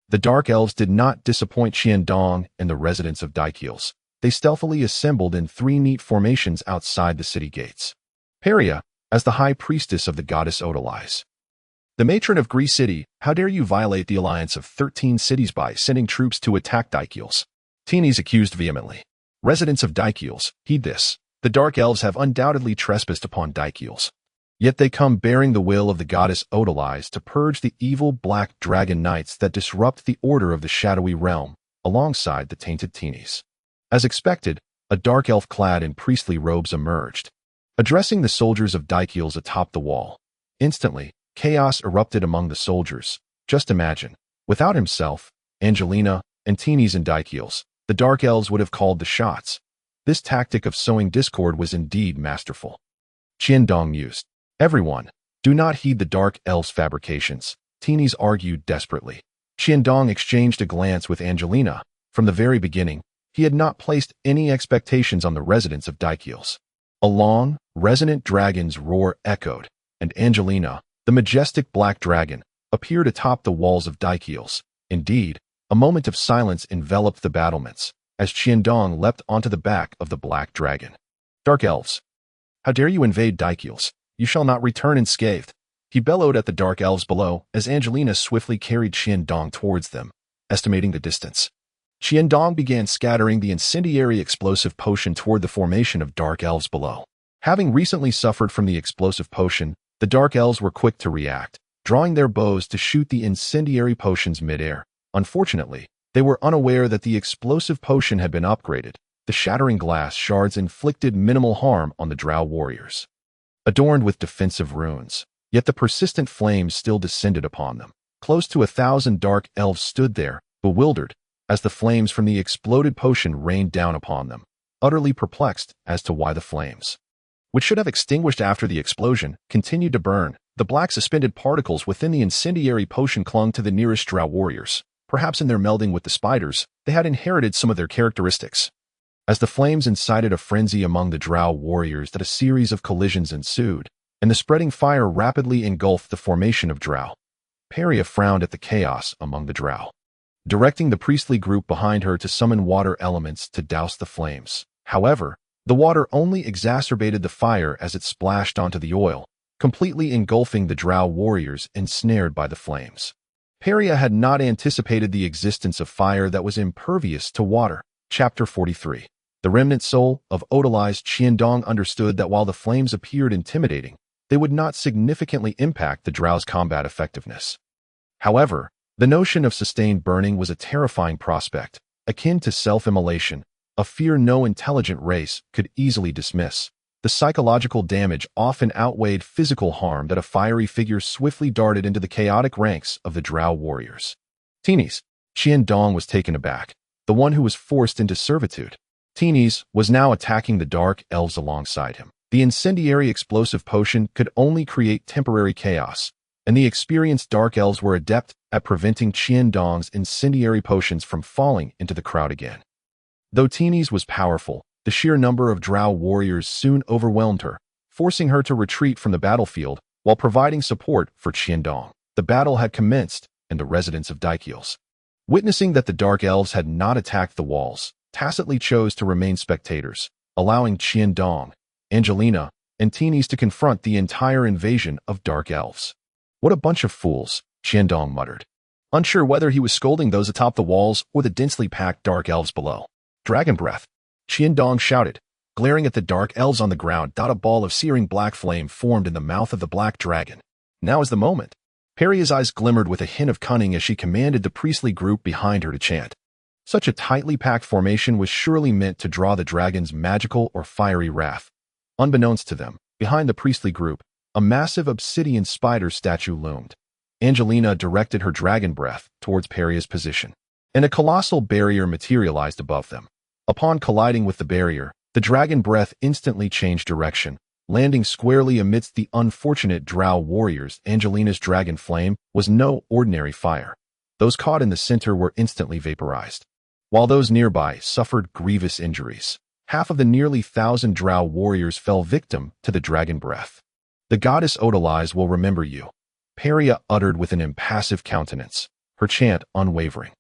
The Dark Elves did not disappoint Qiandong and the residents of Daichurls. They stealthily assembled in 3 neat formations outside the city gates. Peria, as the high priestess of the goddess Odalize. The matron of Greece City, how dare you violate the alliance of 13 cities by sending troops to attack Daichurls? Teenies accused vehemently. Residents of Daichurls, heed this. The Dark Elves have undoubtedly trespassed upon Daichurls. Yet they come bearing the will of the goddess Odalize to purge the evil black dragon knights that disrupt the order of the shadowy realm, alongside the tainted teenies. As expected, a Dark Elf clad in priestly robes emerged, addressing the soldiers of Daichurls atop the wall. Instantly, chaos erupted among the soldiers. Just imagine, without himself, Angelina, and teenies in Daichurls, the Dark Elves would have called the shots. This tactic of sowing discord was indeed masterful. Qiandong mused. Everyone, do not heed the Dark Elves' fabrications, teenies argued desperately. Qiandong exchanged a glance with Angelina. From the very beginning, he had not placed any expectations on the residents of Daichurls. A long, resonant dragon's roar echoed, and Angelina, the majestic black dragon, appeared atop the walls of Daichurls. Indeed, a moment of silence enveloped the battlements, as Qiandong leapt onto the back of the black dragon. Dark Elves, how dare you invade Daichurls? You shall not return unscathed. He bellowed at the Dark Elves below as Angelina swiftly carried Qiandong towards them, estimating the distance. Qiandong began scattering the incendiary explosive potion toward the formation of Dark Elves below. Having recently suffered from the explosive potion, the Dark Elves were quick to react, drawing their bows to shoot the incendiary potions mid-air. Unfortunately, they were unaware that the explosive potion had been upgraded. The shattering glass shards inflicted minimal harm on the drow warriors, adorned with defensive runes, yet the persistent flames still descended upon them. Close to 1,000 dark elves stood there, bewildered, as the flames from the exploded potion rained down upon them, utterly perplexed as to why the flames, which should have extinguished after the explosion, continued to burn. The black suspended particles within the incendiary potion clung to the nearest drow warriors. Perhaps in their melding with the spiders, they had inherited some of their characteristics. As the flames incited a frenzy among the drow warriors, that a series of collisions ensued, and the spreading fire rapidly engulfed the formation of drow. Peria frowned at the chaos among the drow, directing the priestly group behind her to summon water elements to douse the flames. However, the water only exacerbated the fire as it splashed onto the oil, completely engulfing the drow warriors ensnared by the flames. Peria had not anticipated the existence of fire that was impervious to water. Chapter 43. The remnant soul of Odali's Qiandong understood that while the flames appeared intimidating, they would not significantly impact the drow's combat effectiveness. However, the notion of sustained burning was a terrifying prospect, akin to self-immolation, a fear no intelligent race could easily dismiss. The psychological damage often outweighed physical harm that a fiery figure swiftly darted into the chaotic ranks of the drow warriors. Teenies. Qiandong was taken aback, the one who was forced into servitude. Teenies was now attacking the dark elves alongside him. The incendiary explosive potion could only create temporary chaos, and the experienced dark elves were adept at preventing Qiandong's incendiary potions from falling into the crowd again. Though Teenies was powerful, the sheer number of drow warriors soon overwhelmed her, forcing her to retreat from the battlefield while providing support for Qiandong. The battle had commenced, and the residents of Daikiels, witnessing that the dark elves had not attacked the walls, tacitly chose to remain spectators, allowing Qiandong, Angelina, and Teenies to confront the entire invasion of dark elves. What a bunch of fools, Qiandong muttered, unsure whether he was scolding those atop the walls or the densely packed dark elves below. Dragon breath, Qiandong shouted, glaring at the dark elves on the ground. A ball of searing black flame formed in the mouth of the black dragon. Now is the moment. Peria's eyes glimmered with a hint of cunning as she commanded the priestly group behind her to chant. Such a tightly packed formation was surely meant to draw the dragon's magical or fiery wrath. Unbeknownst to them, behind the priestly group, a massive obsidian spider statue loomed. Angelina directed her dragon breath towards Peria's position, and a colossal barrier materialized above them. Upon colliding with the barrier, the dragon breath instantly changed direction, landing squarely amidst the unfortunate drow warriors. Angelina's dragon flame was no ordinary fire. Those caught in the center were instantly vaporized, while those nearby suffered grievous injuries. Half of the nearly 1,000 drow warriors fell victim to the dragon breath. The goddess Odali's will remember you, Peria uttered with an impassive countenance, her chant unwavering.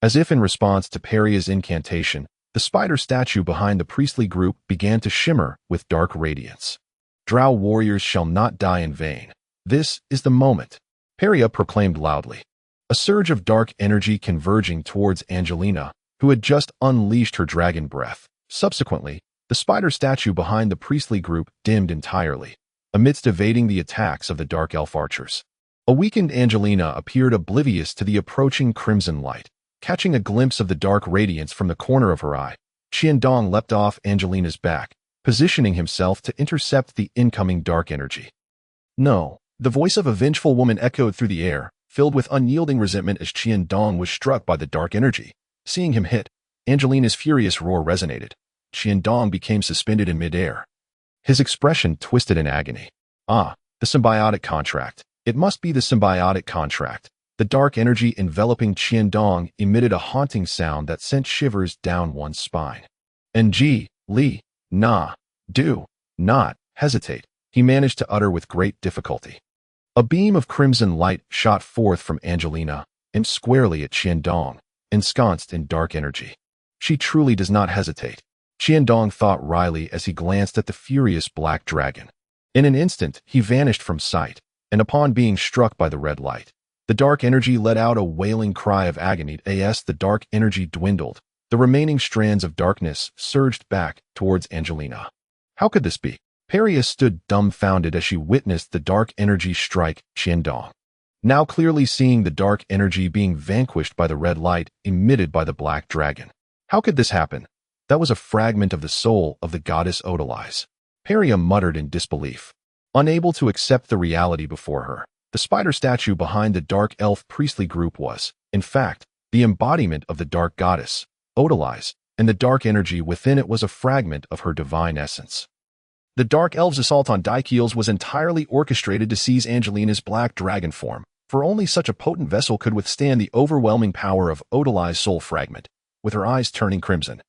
As if in response to Peria's incantation, the spider statue behind the priestly group began to shimmer with dark radiance. Drow warriors shall not die in vain. This is the moment, Peria proclaimed loudly. A surge of dark energy converging towards Angelina, who had just unleashed her dragon breath. Subsequently, the spider statue behind the priestly group dimmed entirely, amidst evading the attacks of the dark elf archers. A weakened Angelina appeared oblivious to the approaching crimson light. Catching a glimpse of the dark radiance from the corner of her eye, Qiandong leapt off Angelina's back, positioning himself to intercept the incoming dark energy. No, the voice of a vengeful woman echoed through the air, filled with unyielding resentment as Qiandong was struck by the dark energy. Seeing him hit, Angelina's furious roar resonated. Qiandong became suspended in midair, his expression twisted in agony. Ah, the symbiotic contract. It must be the symbiotic contract. The dark energy enveloping Qiandong emitted a haunting sound that sent shivers down one's spine. Do not hesitate, he managed to utter with great difficulty. A beam of crimson light shot forth from Angelina, aimed squarely at Qiandong, ensconced in dark energy. She truly does not hesitate, Qiandong thought wryly as he glanced at the furious black dragon. In an instant, he vanished from sight, and upon being struck by the red light, the dark energy let out a wailing cry of agony. As the dark energy dwindled, the remaining strands of darkness surged back towards Angelina. How could this be? Peria stood dumbfounded as she witnessed the dark energy strike Qiandong. Now clearly seeing the dark energy being vanquished by the red light emitted by the black dragon. How could this happen? That was a fragment of the soul of the goddess Odalize. Peria muttered in disbelief. Unable to accept the reality before her, the spider statue behind the dark elf priestly group was, in fact, the embodiment of the dark goddess, Odalize, and the dark energy within it was a fragment of her divine essence. The dark elf's assault on Daikiels was entirely orchestrated to seize Angelina's black dragon form, for only such a potent vessel could withstand the overwhelming power of Odalize's soul fragment. With her eyes turning crimson,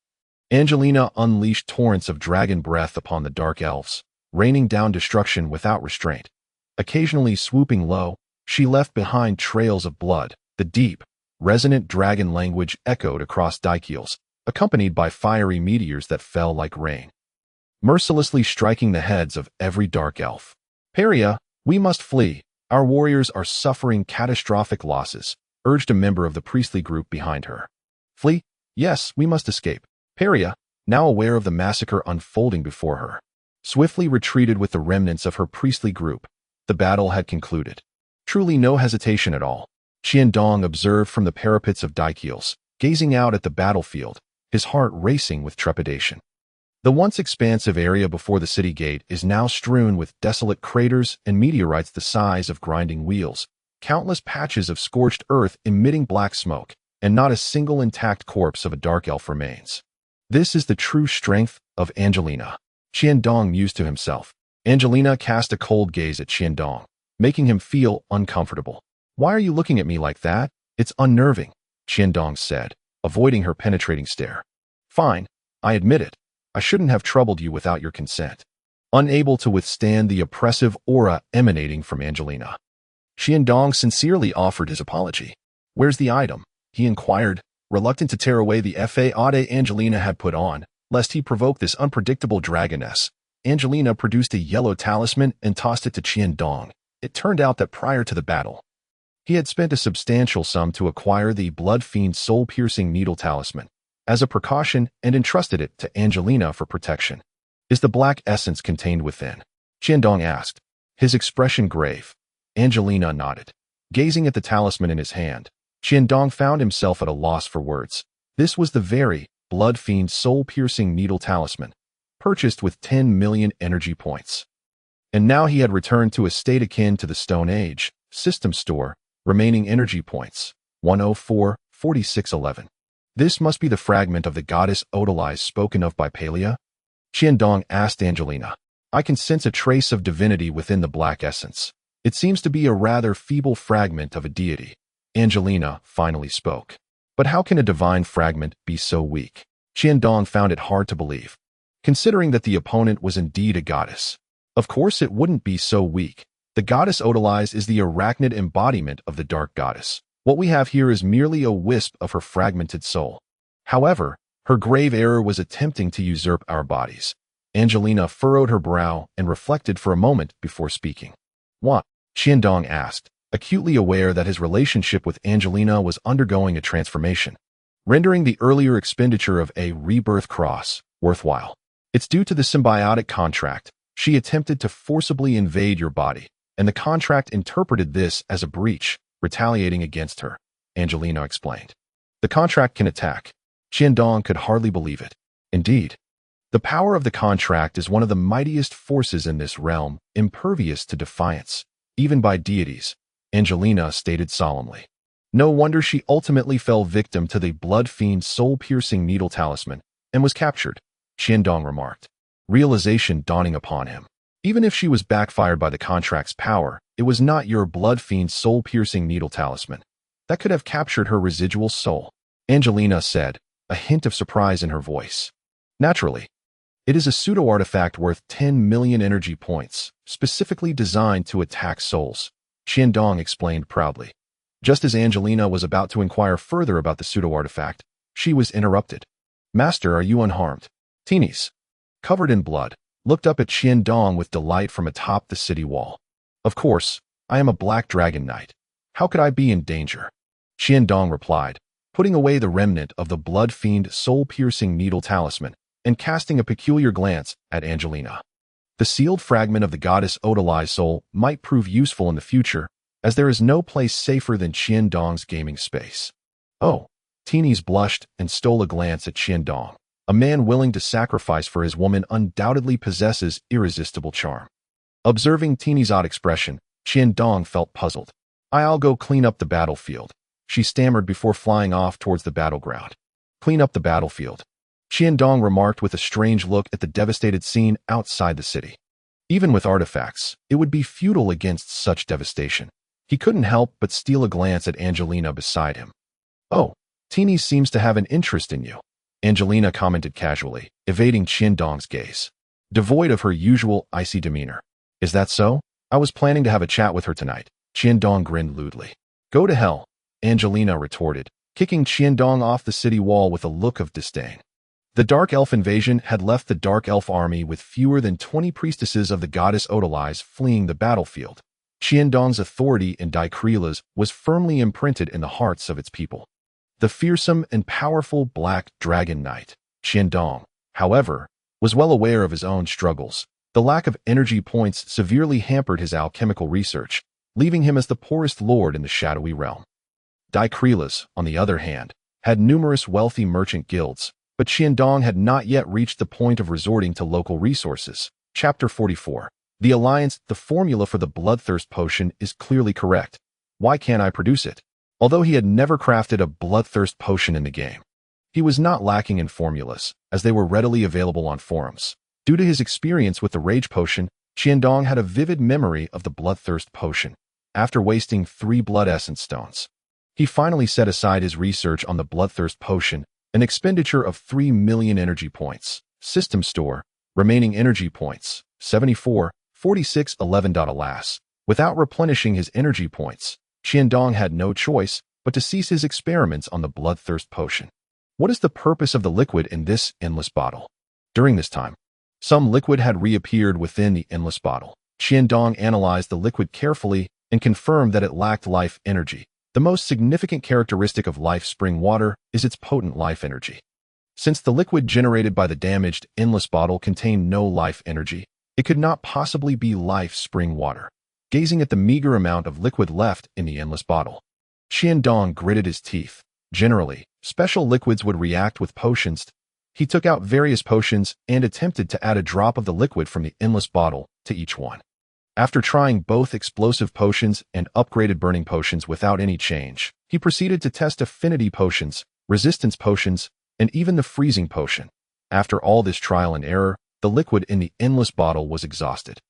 Angelina unleashed torrents of dragon breath upon the dark elves, raining down destruction without restraint. Occasionally swooping low, she left behind trails of blood. The deep, resonant dragon language echoed across Daikiels, accompanied by fiery meteors that fell like rain, mercilessly striking the heads of every dark elf. Peria, we must flee. Our warriors are suffering catastrophic losses, urged a member of the priestly group behind her. Flee? Yes, we must escape. Peria, now aware of the massacre unfolding before her, swiftly retreated with the remnants of her priestly group. The battle had concluded. Truly no hesitation at all. Qiandong observed from the parapets of Daikiels, gazing out at the battlefield, his heart racing with trepidation. The once expansive area before the city gate is now strewn with desolate craters and meteorites the size of grinding wheels, countless patches of scorched earth emitting black smoke, and not a single intact corpse of a dark elf remains. This is the true strength of Angelina, Qiandong mused to himself. Angelina cast a cold gaze at Qiandong, making him feel uncomfortable. Why are you looking at me like that? It's unnerving, Qiandong said, avoiding her penetrating stare. Fine, I admit it. I shouldn't have troubled you without your consent. Unable to withstand the oppressive aura emanating from Angelina, Qiandong sincerely offered his apology. Where's the item? He inquired, reluctant to tear away the fade Angelina had put on, lest he provoke this unpredictable dragoness. Angelina produced a yellow talisman and tossed it to Qiandong. It turned out that prior to the battle, he had spent a substantial sum to acquire the Blood Fiend soul-piercing needle talisman as a precaution and entrusted it to Angelina for protection. Is the black essence contained within? Qiandong asked, his expression grave. Angelina nodded. Gazing at the talisman in his hand, Qiandong found himself at a loss for words. This was the very Blood Fiend soul-piercing needle talisman, purchased with 10 million energy points. And now he had returned to a state akin to the Stone Age system store, remaining energy points, 104,4611. This must be the fragment of the goddess Odalize spoken of by Pelia? Qiandong asked Angelina. I can sense a trace of divinity within the black essence. It seems to be a rather feeble fragment of a deity. Angelina finally spoke. But how can a divine fragment be so weak? Qiandong found it hard to believe, considering that the opponent was indeed a goddess. Of course it wouldn't be so weak. The goddess Odalize is the arachnid embodiment of the dark goddess. What we have here is merely a wisp of her fragmented soul. However, her grave error was attempting to usurp our bodies. Angelina furrowed her brow and reflected for a moment before speaking. What? Qiandong asked, acutely aware that his relationship with Angelina was undergoing a transformation, rendering the earlier expenditure of a rebirth cross worthwhile. It's due to the symbiotic contract. She attempted to forcibly invade your body, and the contract interpreted this as a breach, retaliating against her, Angelina explained. The contract can attack. Qiandong could hardly believe it. Indeed, the power of the contract is one of the mightiest forces in this realm, impervious to defiance, even by deities, Angelina stated solemnly. No wonder she ultimately fell victim to the Blood Fiend soul-piercing needle talisman and was captured, Qiandong remarked, realization dawning upon him. Even if she was backfired by the contract's power, it was not your Blood Fiend soul-piercing needle talisman that could have captured her residual soul, Angelina said, a hint of surprise in her voice. Naturally, it is a pseudo-artifact worth 10 million energy points, specifically designed to attack souls, Qiandong explained proudly. Just as Angelina was about to inquire further about the pseudo-artifact, she was interrupted. Master, are you unharmed? Teenies, covered in blood, looked up at Qiandong with delight from atop the city wall. Of course, I am a black dragon knight. How could I be in danger? Qiandong replied, putting away the remnant of the Blood Fiend soul-piercing needle talisman and casting a peculiar glance at Angelina. The sealed fragment of the goddess Odalize's soul might prove useful in the future, as there is no place safer than Qiandong's gaming space. Oh, Teenies blushed and stole a glance at Qiandong, A man willing to sacrifice for his woman undoubtedly possesses irresistible charm. Observing Teeny's odd expression, Qiandong felt puzzled. "I'll go clean up the battlefield," she stammered before flying off towards the battleground. "Clean up the battlefield," Qiandong remarked with a strange look at the devastated scene outside the city. Even with artifacts, it would be futile against such devastation. He couldn't help but steal a glance at Angelina beside him. "Oh, Teeny seems to have an interest in you," Angelina commented casually, evading Qiandong's gaze. Devoid of her usual icy demeanor. "Is that so? I was planning to have a chat with her tonight," Qiandong grinned lewdly. "Go to hell," Angelina retorted, kicking Qiandong off the city wall with a look of disdain. The Dark Elf invasion had left the Dark Elf army with fewer than 20 priestesses of the goddess Odalize fleeing the battlefield. Qiandong's authority in Dicrylas was firmly imprinted in the hearts of its people. The fearsome and powerful Black Dragon Knight, Qiandong, however, was well aware of his own struggles. The lack of energy points severely hampered his alchemical research, leaving him as the poorest lord in the shadowy realm. Dicrylas, on the other hand, had numerous wealthy merchant guilds, but Qiandong had not yet reached the point of resorting to local resources. Chapter 44. The Alliance. The formula for the Bloodthirst potion is clearly correct. Why can't I produce it? Although he had never crafted a Bloodthirst potion in the game, he was not lacking in formulas, as they were readily available on forums. Due to his experience with the Rage potion, Qiandong had a vivid memory of the Bloodthirst potion. After wasting 3 blood essence stones, he finally set aside his research on the Bloodthirst potion, an expenditure of 3 million energy points. System store, remaining energy points, 74, 46, 11. Alas, without replenishing his energy points, Qiandong had no choice but to cease his experiments on the Bloodthirst potion. What is the purpose of the liquid in this endless bottle? During this time, some liquid had reappeared within the endless bottle. Qiandong analyzed the liquid carefully and confirmed that it lacked life energy. The most significant characteristic of life spring water is its potent life energy. Since the liquid generated by the damaged endless bottle contained no life energy, it could not possibly be life spring water. Gazing at the meager amount of liquid left in the endless bottle, Qiandong gritted his teeth. Generally, special liquids would react with potions. He took out various potions and attempted to add a drop of the liquid from the endless bottle to each one. After trying both explosive potions and upgraded burning potions without any change, he proceeded to test affinity potions, resistance potions, and even the freezing potion. After all this trial and error, the liquid in the endless bottle was exhausted,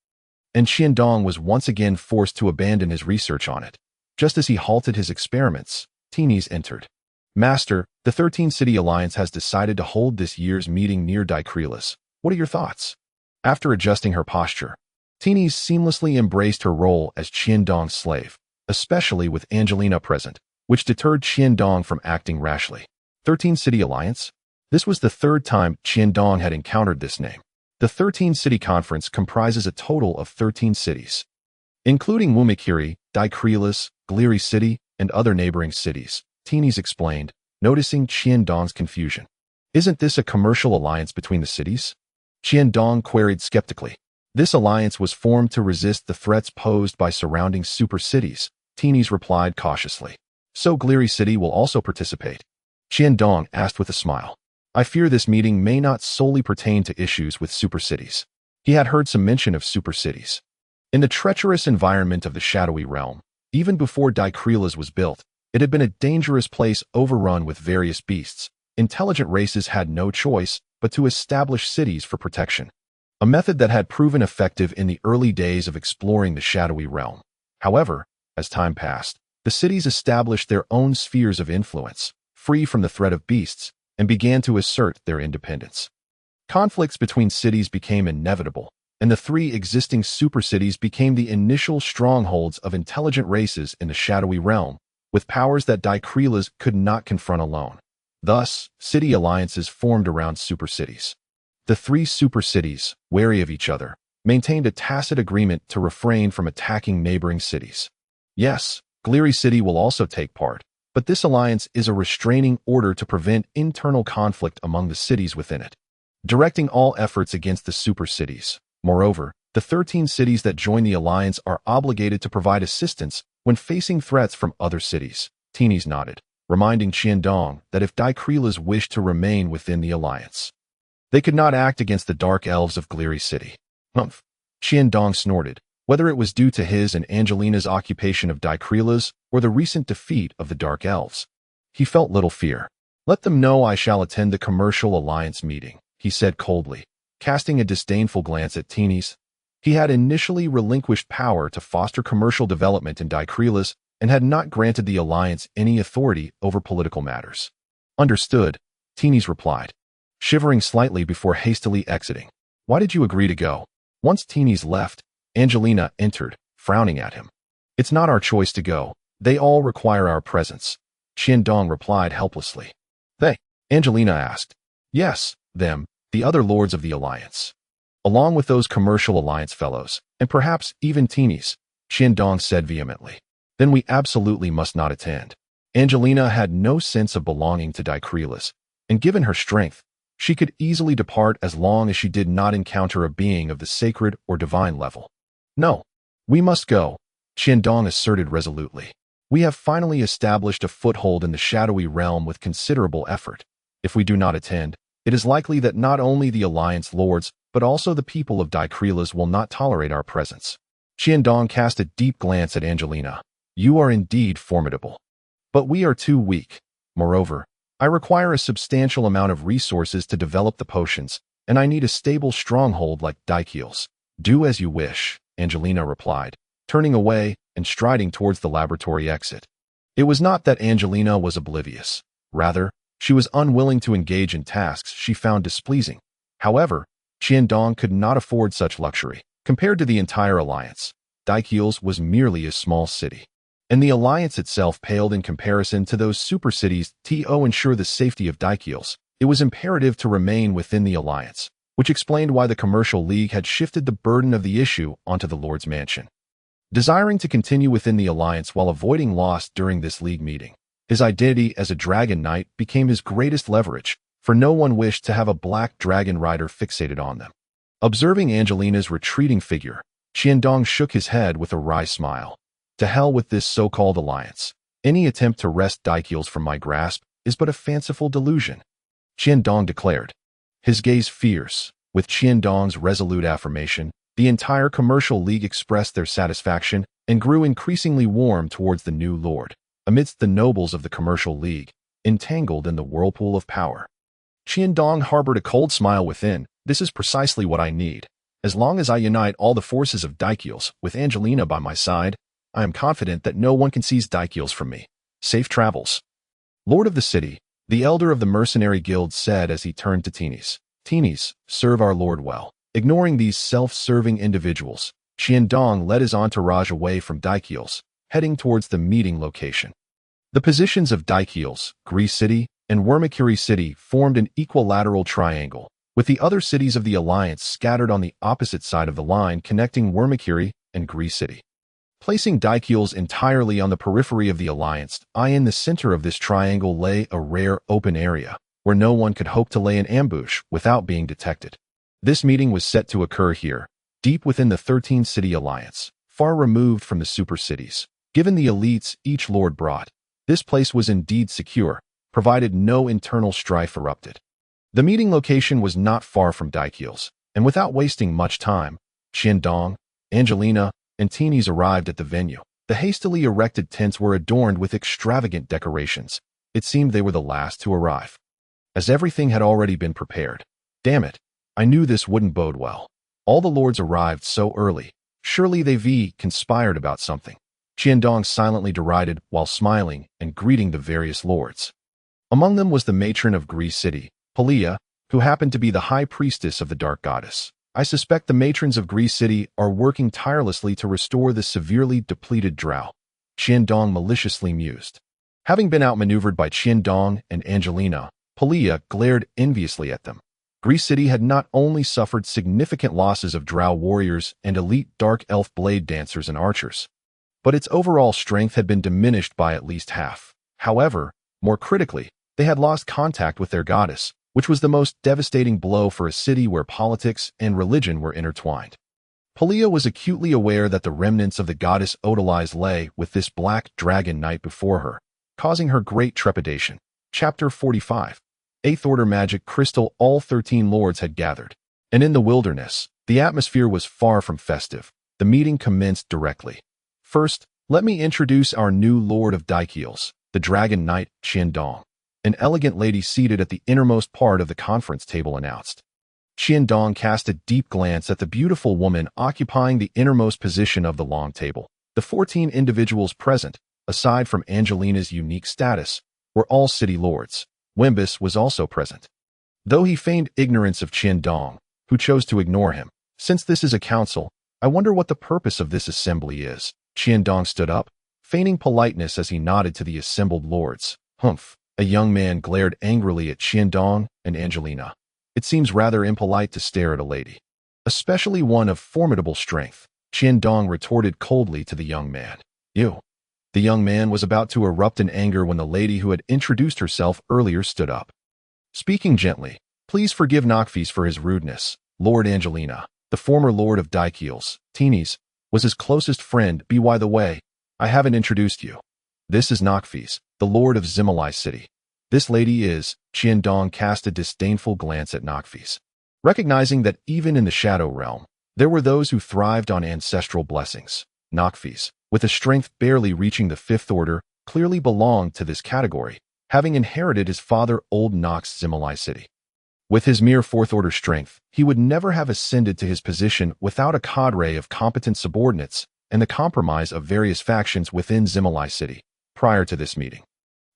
and Qiandong was once again forced to abandon his research on it. Just as he halted his experiments, Teenys entered. "Master, the 13-City Alliance has decided to hold this year's meeting near Dicrylas. What are your thoughts?" After adjusting her posture, Teenys seamlessly embraced her role as Qiandong's slave, especially with Angelina present, which deterred Qiandong from acting rashly. 13-City Alliance? This was the third time Qiandong had encountered this name. The 13-City Conference comprises a total of 13 cities, including Wumikiri, Dicrylas, Gliry City, and other neighboring cities, Teenys explained, noticing Qiandong's confusion. "Isn't this a commercial alliance between the cities?" Qiandong queried skeptically. "This alliance was formed to resist the threats posed by surrounding super cities," Teenys replied cautiously. "So Gliry City will also participate?" Qiandong asked with a smile. "I fear this meeting may not solely pertain to issues with super cities." He had heard some mention of super cities. In the treacherous environment of the shadowy realm, even before Dicrylas was built, it had been a dangerous place overrun with various beasts. Intelligent races had no choice but to establish cities for protection, a method that had proven effective in the early days of exploring the shadowy realm. However, as time passed, the cities established their own spheres of influence, free from the threat of beasts, and began to assert their independence. Conflicts between cities became inevitable, and the 3 existing super cities became the initial strongholds of intelligent races in the shadowy realm, with powers that Dicrylas could not confront alone. Thus, city alliances formed around super cities. The 3 super cities, wary of each other, maintained a tacit agreement to refrain from attacking neighboring cities. Yes, Gliry City will also take part, but this alliance is a restraining order to prevent internal conflict among the cities within it, directing all efforts against the super cities. Moreover, the 13 cities that join the alliance are obligated to provide assistance when facing threats from other cities. Teenys nodded, reminding Qiandong that if Dicrylas wished to remain within the alliance, They could not act against the dark elves of Gleary City. Humph. Qiandong snorted, whether it was due to his and Angelina's occupation of Dicrelas or the recent defeat of the dark elves. He felt little fear. Let them know I shall attend the Commercial Alliance meeting, he said coldly, casting a disdainful glance at Teenies. He had initially relinquished power to foster commercial development in Dicrelas and had not granted the Alliance any authority over political matters. Understood, Teenies replied, shivering slightly before hastily exiting. Why did you agree to go? Once Teenies left, Angelina entered, frowning at him. It's not our choice to go. They all require our presence, Qiandong replied helplessly. They? Angelina asked. Yes, them, the other lords of the Alliance. Along with those Commercial Alliance fellows, and perhaps even Teenies, Qiandong said vehemently. Then we absolutely must not attend. Angelina had no sense of belonging to Dicrelas, and given her strength, she could easily depart as long as she did not encounter a being of the sacred or divine level. No, we must go, Qiandong asserted resolutely. We have finally established a foothold in the shadowy realm with considerable effort. If we do not attend, it is likely that not only the Alliance lords, but also the people of Dicrelas will not tolerate our presence. Qiandong cast a deep glance at Angelina. You are indeed formidable. But we are too weak. Moreover, I require a substantial amount of resources to develop the potions, and I need a stable stronghold like Dicrelas. Do as you wish, Angelina replied, turning away and striding towards the laboratory exit. It was not that Angelina was oblivious. Rather, she was unwilling to engage in tasks she found displeasing. However, Qiandong could not afford such luxury. Compared to the entire Alliance, Dicrelas was merely a small city. And the Alliance itself paled in comparison to those super cities. To ensure the safety of Dicrelas, it was imperative to remain within the Alliance, which explained why the Commercial League had shifted the burden of the issue onto the Lord's Mansion. Desiring to continue within the Alliance while avoiding loss during this League meeting, his identity as a Dragon Knight became his greatest leverage, for no one wished to have a black dragon rider fixated on them. Observing Angelina's retreating figure, Qiandong shook his head with a wry smile. To hell with this so-called alliance. Any attempt to wrest Dicrelas from my grasp is but a fanciful delusion, Qiandong declared. His gaze fierce. With Qiandong's resolute affirmation, the entire Commercial League expressed their satisfaction and grew increasingly warm towards the new lord, amidst the nobles of the Commercial League, entangled in the whirlpool of power. Qiandong harbored a cold smile within. This is precisely what I need. As long as I unite all the forces of Dicrelas with Angelina by my side, I am confident that no one can seize Dicrelas from me. Safe travels. Lord of the city, the elder of the mercenary guild said as he turned to Teenies. Teenies, serve our lord well. Ignoring these self-serving individuals, Qiandong led his entourage away from Dicrelas, heading towards the meeting location. The positions of Dicrelas, Grease City, and Wormicary City formed an equilateral triangle, with the other cities of the Alliance scattered on the opposite side of the line connecting Wormicary and Grease City. Placing Dicrelas entirely on the periphery of the Alliance, in the center of this triangle lay a rare open area, where no one could hope to lay an ambush without being detected. This meeting was set to occur here, deep within the 13-city Alliance, far removed from the super cities. Given the elites each lord brought, this place was indeed secure, provided no internal strife erupted. The meeting location was not far from Dicrelas, and without wasting much time, Qiandong, Angelina, and Teenies arrived at the venue. The hastily erected tents were adorned with extravagant decorations. It seemed they were the last to arrive, as everything had already been prepared. Damn it, I knew this wouldn't bode well. All the lords arrived so early. Surely they conspired about something. Qiandong silently derided while smiling and greeting the various lords. Among them was the matron of Grease City, Palia, who happened to be the high priestess of the Dark Goddess. I suspect the matrons of Grease City are working tirelessly to restore the severely depleted drow, Qiandong maliciously mused. Having been outmaneuvered by Qiandong and Angelina, Palia glared enviously at them. Grease City had not only suffered significant losses of drow warriors and elite dark elf blade dancers and archers, but its overall strength had been diminished by at least half. However, more critically, they had lost contact with their goddess, which was the most devastating blow for a city where politics and religion were intertwined. Palia was acutely aware that the remnants of the goddess Odalize lay with this black dragon knight before her, causing her great trepidation. Chapter 45. 8th Order magic crystal all 13 lords had gathered. And in the wilderness, the atmosphere was far from festive. The meeting commenced directly. First, let me introduce our new Lord of Daikeels, the Dragon Knight, Qiandong. An elegant lady seated at the innermost part of the conference table announced. Qiandong cast a deep glance at the beautiful woman occupying the innermost position of the long table. The 14 individuals present, aside from Angelina's unique status, were all city lords. Wimbus was also present. Though he feigned ignorance of Qiandong, who chose to ignore him. Since this is a council, I wonder what the purpose of this assembly is. Qiandong stood up, feigning politeness as he nodded to the assembled lords. Humph! A young man glared angrily at Qiandong and Angelina. It seems rather impolite to stare at a lady, especially one of formidable strength. Qiandong retorted coldly to the young man. You. The young man was about to erupt in anger when the lady who had introduced herself earlier stood up. Speaking gently, please forgive Nocfis for his rudeness. Lord Angelina, the former Lord of Daikeels, Teenies, was his closest friend. By the way, I haven't introduced you. This is Nocfis, the Lord of Zimali City. This lady is, Qiandong cast a disdainful glance at Nocfis. Recognizing that even in the Shadow Realm, there were those who thrived on ancestral blessings. Nocfis, with a strength barely reaching the 5th Order, clearly belonged to this category, having inherited his father Old Nox Zimali City. With his mere 4th Order strength, he would never have ascended to his position without a cadre of competent subordinates and the compromise of various factions within Zimali City. Prior to this meeting,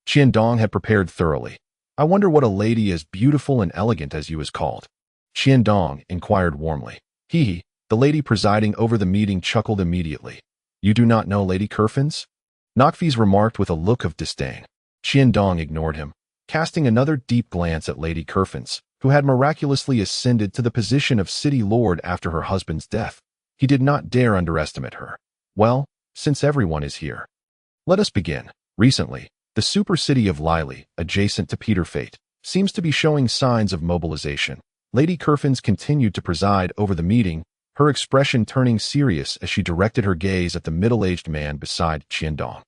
Qiandong had prepared thoroughly. I wonder what a lady as beautiful and elegant as you is called. Qiandong inquired warmly. The lady presiding over the meeting chuckled immediately. You do not know Lady Curfins? Nocfis remarked with a look of disdain. Qiandong ignored him, casting another deep glance at Lady Curfins, who had miraculously ascended to the position of city lord after her husband's death. He did not dare underestimate her. Well, since everyone is here, let us begin. Recently, the super city of Lily, adjacent to Peterfate, seems to be showing signs of mobilization. Lady Curfins continued to preside over the meeting, her expression turning serious as she directed her gaze at the middle-aged man beside Qiandong.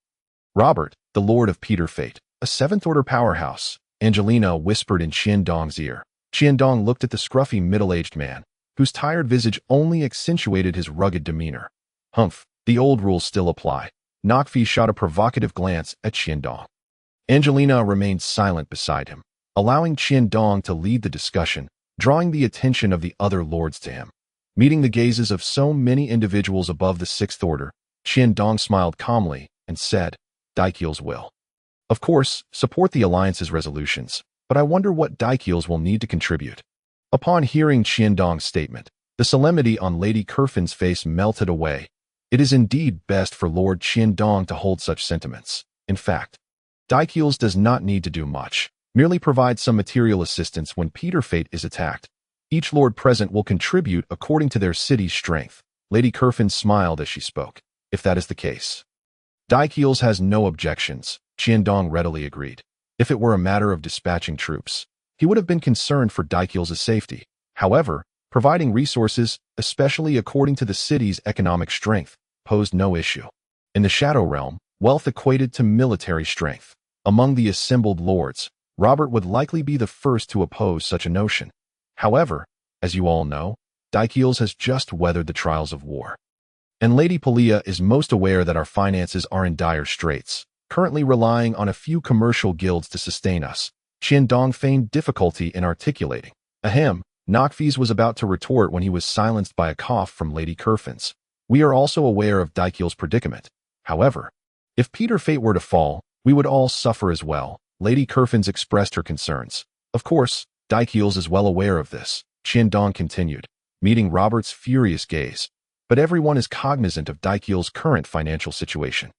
Robert, the Lord of Peterfate, a 7th Order powerhouse, Angelina whispered in Qiandong's ear. Qiandong looked at the scruffy middle-aged man, whose tired visage only accentuated his rugged demeanor. Humph, the old rules still apply. Nocfis shot a provocative glance at Qiandong. Angelina remained silent beside him, allowing Qiandong to lead the discussion, drawing the attention of the other lords to him. Meeting the gazes of so many individuals above the 6th Order, Qiandong smiled calmly and said, Daikeels will, of course, support the Alliance's resolutions, but I wonder what Daikeels will need to contribute. Upon hearing Qiandong's statement, the solemnity on Lady Curfin's face melted away. It is indeed best for Lord Qiandong to hold such sentiments. In fact, Daikeels does not need to do much, merely provide some material assistance when Peterfate is attacked. Each lord present will contribute according to their city's strength. Lady Curfin smiled as she spoke. If that is the case, Daikeels has no objections, Qiandong readily agreed. If it were a matter of dispatching troops, he would have been concerned for Daikeels' safety. However, providing resources, especially according to the city's economic strength, posed no issue. In the Shadow Realm, wealth equated to military strength. Among the assembled lords, Robert would likely be the first to oppose such a notion. However, as you all know, Daikeels has just weathered the trials of war. And Lady Palia is most aware that our finances are in dire straits, currently relying on a few commercial guilds to sustain us. Qiandong feigned difficulty in articulating. Ahem, Nocfis was about to retort when he was silenced by a cough from Lady Curfins. We are also aware of Daikeels' predicament. However, if Peterfate were to fall, we would all suffer as well. Lady Curfins expressed her concerns. Of course, Daikeels is well aware of this, Qiandong continued, meeting Robert's furious gaze. But everyone is cognizant of Daikeels' current financial situation.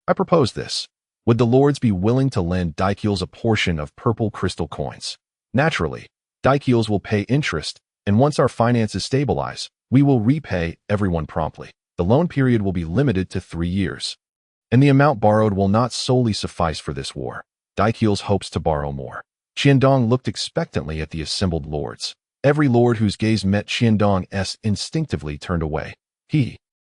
I propose this. Would the lords be willing to lend Daikeels a portion of purple crystal coins? Naturally, Daikeels will pay interest, and once our finances stabilize, we will repay everyone promptly. The loan period will be limited to 3 years. And the amount borrowed will not solely suffice for this war. Daikeels hopes to borrow more. Qiandong looked expectantly at the assembled lords. Every lord whose gaze met Qiandong's instinctively turned away.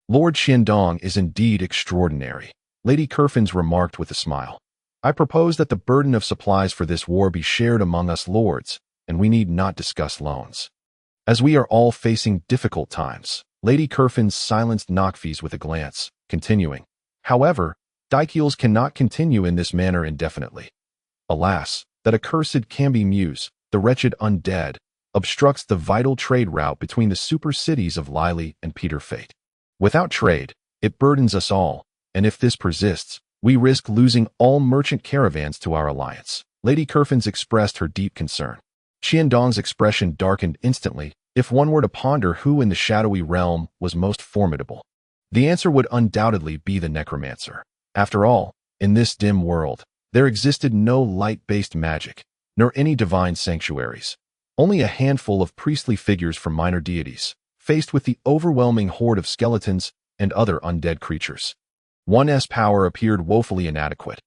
Lord Qiandong is indeed extraordinary, Lady Curfins remarked with a smile. I propose that the burden of supplies for this war be shared among us lords, and we need not discuss loans. As we are all facing difficult times, Lady Curfin silenced Knockfees with a glance, continuing, however, Dikeels cannot continue in this manner indefinitely. Alas, that accursed Camby Muse, the wretched undead, obstructs the vital trade route between the super cities of Lily and Peter Fate. Without trade, it burdens us all, and if this persists, we risk losing all merchant caravans to our alliance. Lady Curfins expressed her deep concern. Qiandong's expression darkened instantly. If one were to ponder who in the shadowy realm was most formidable, the answer would undoubtedly be the necromancer. After all, in this dim world, there existed no light-based magic, nor any divine sanctuaries. Only a handful of priestly figures from minor deities, faced with the overwhelming horde of skeletons and other undead creatures. One's power appeared woefully inadequate.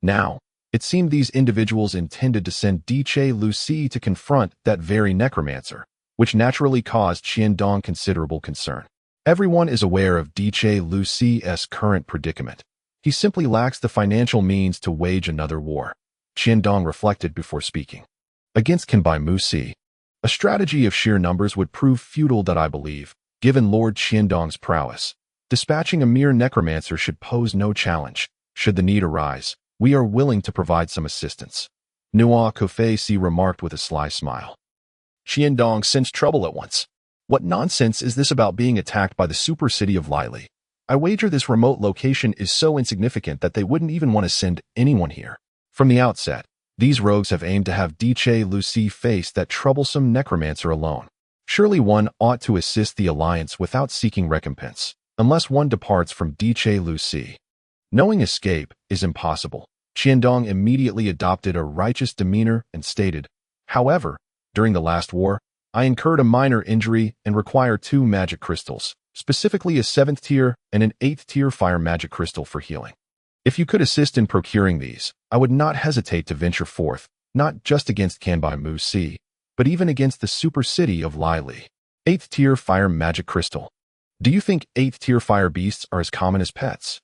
Now, it seemed these individuals intended to send DJ Lucy to confront that very necromancer, which naturally caused Qiandong considerable concern. Everyone is aware of DJ Lucy's current predicament. He simply lacks the financial means to wage another war. Qiandong reflected before speaking. Against Kenbai Musi, a strategy of sheer numbers would prove futile that I believe, given Lord Qiandong's prowess. Dispatching a mere necromancer should pose no challenge. Should the need arise, we are willing to provide some assistance. Nua Kofei remarked with a sly smile. Qiandong sensed trouble at once. What nonsense is this about being attacked by the super city of Lily? I wager this remote location is so insignificant that they wouldn't even want to send anyone here. From the outset, these rogues have aimed to have DJ Lucy face that troublesome necromancer alone. Surely one ought to assist the alliance without seeking recompense, unless one departs from DJ Lucy. Knowing escape is impossible, Qiandong immediately adopted a righteous demeanor and stated, however, during the last war, I incurred a minor injury and require 2 magic crystals, specifically a 7th tier and an 8th tier fire magic crystal for healing. If you could assist in procuring these, I would not hesitate to venture forth, not just against Kanbai Musi, but even against the super city of Lily. 8th tier fire magic crystal. Do you think 8th tier fire beasts are as common as pets?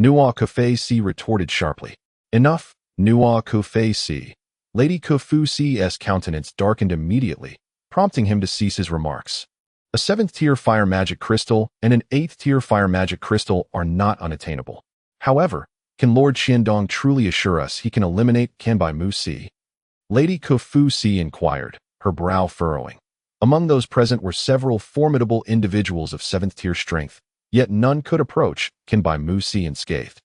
Nua Kofei retorted sharply. Enough, Nua Kofei. Lady Kofu's countenance darkened immediately, prompting him to cease his remarks. A 7th tier fire magic crystal and an 8th tier fire magic crystal are not unattainable. However, can Lord Qiandong truly assure us he can eliminate Kanbai Musi? Lady Kofu inquired, her brow furrowing. Among those present were several formidable individuals of 7th tier strength, yet none could approach Kanbai Musi unscathed.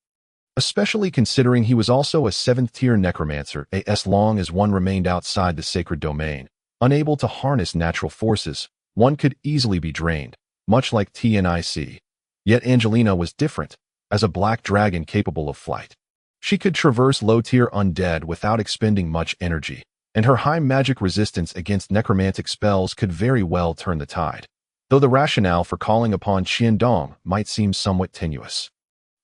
Especially considering he was also a 7th tier necromancer, as long as one remained outside the sacred domain, unable to harness natural forces, one could easily be drained, much like TNIC. Yet Angelina was different, as a black dragon capable of flight. She could traverse low-tier undead without expending much energy, and her high magic resistance against necromantic spells could very well turn the tide, though the rationale for calling upon Qiandong might seem somewhat tenuous.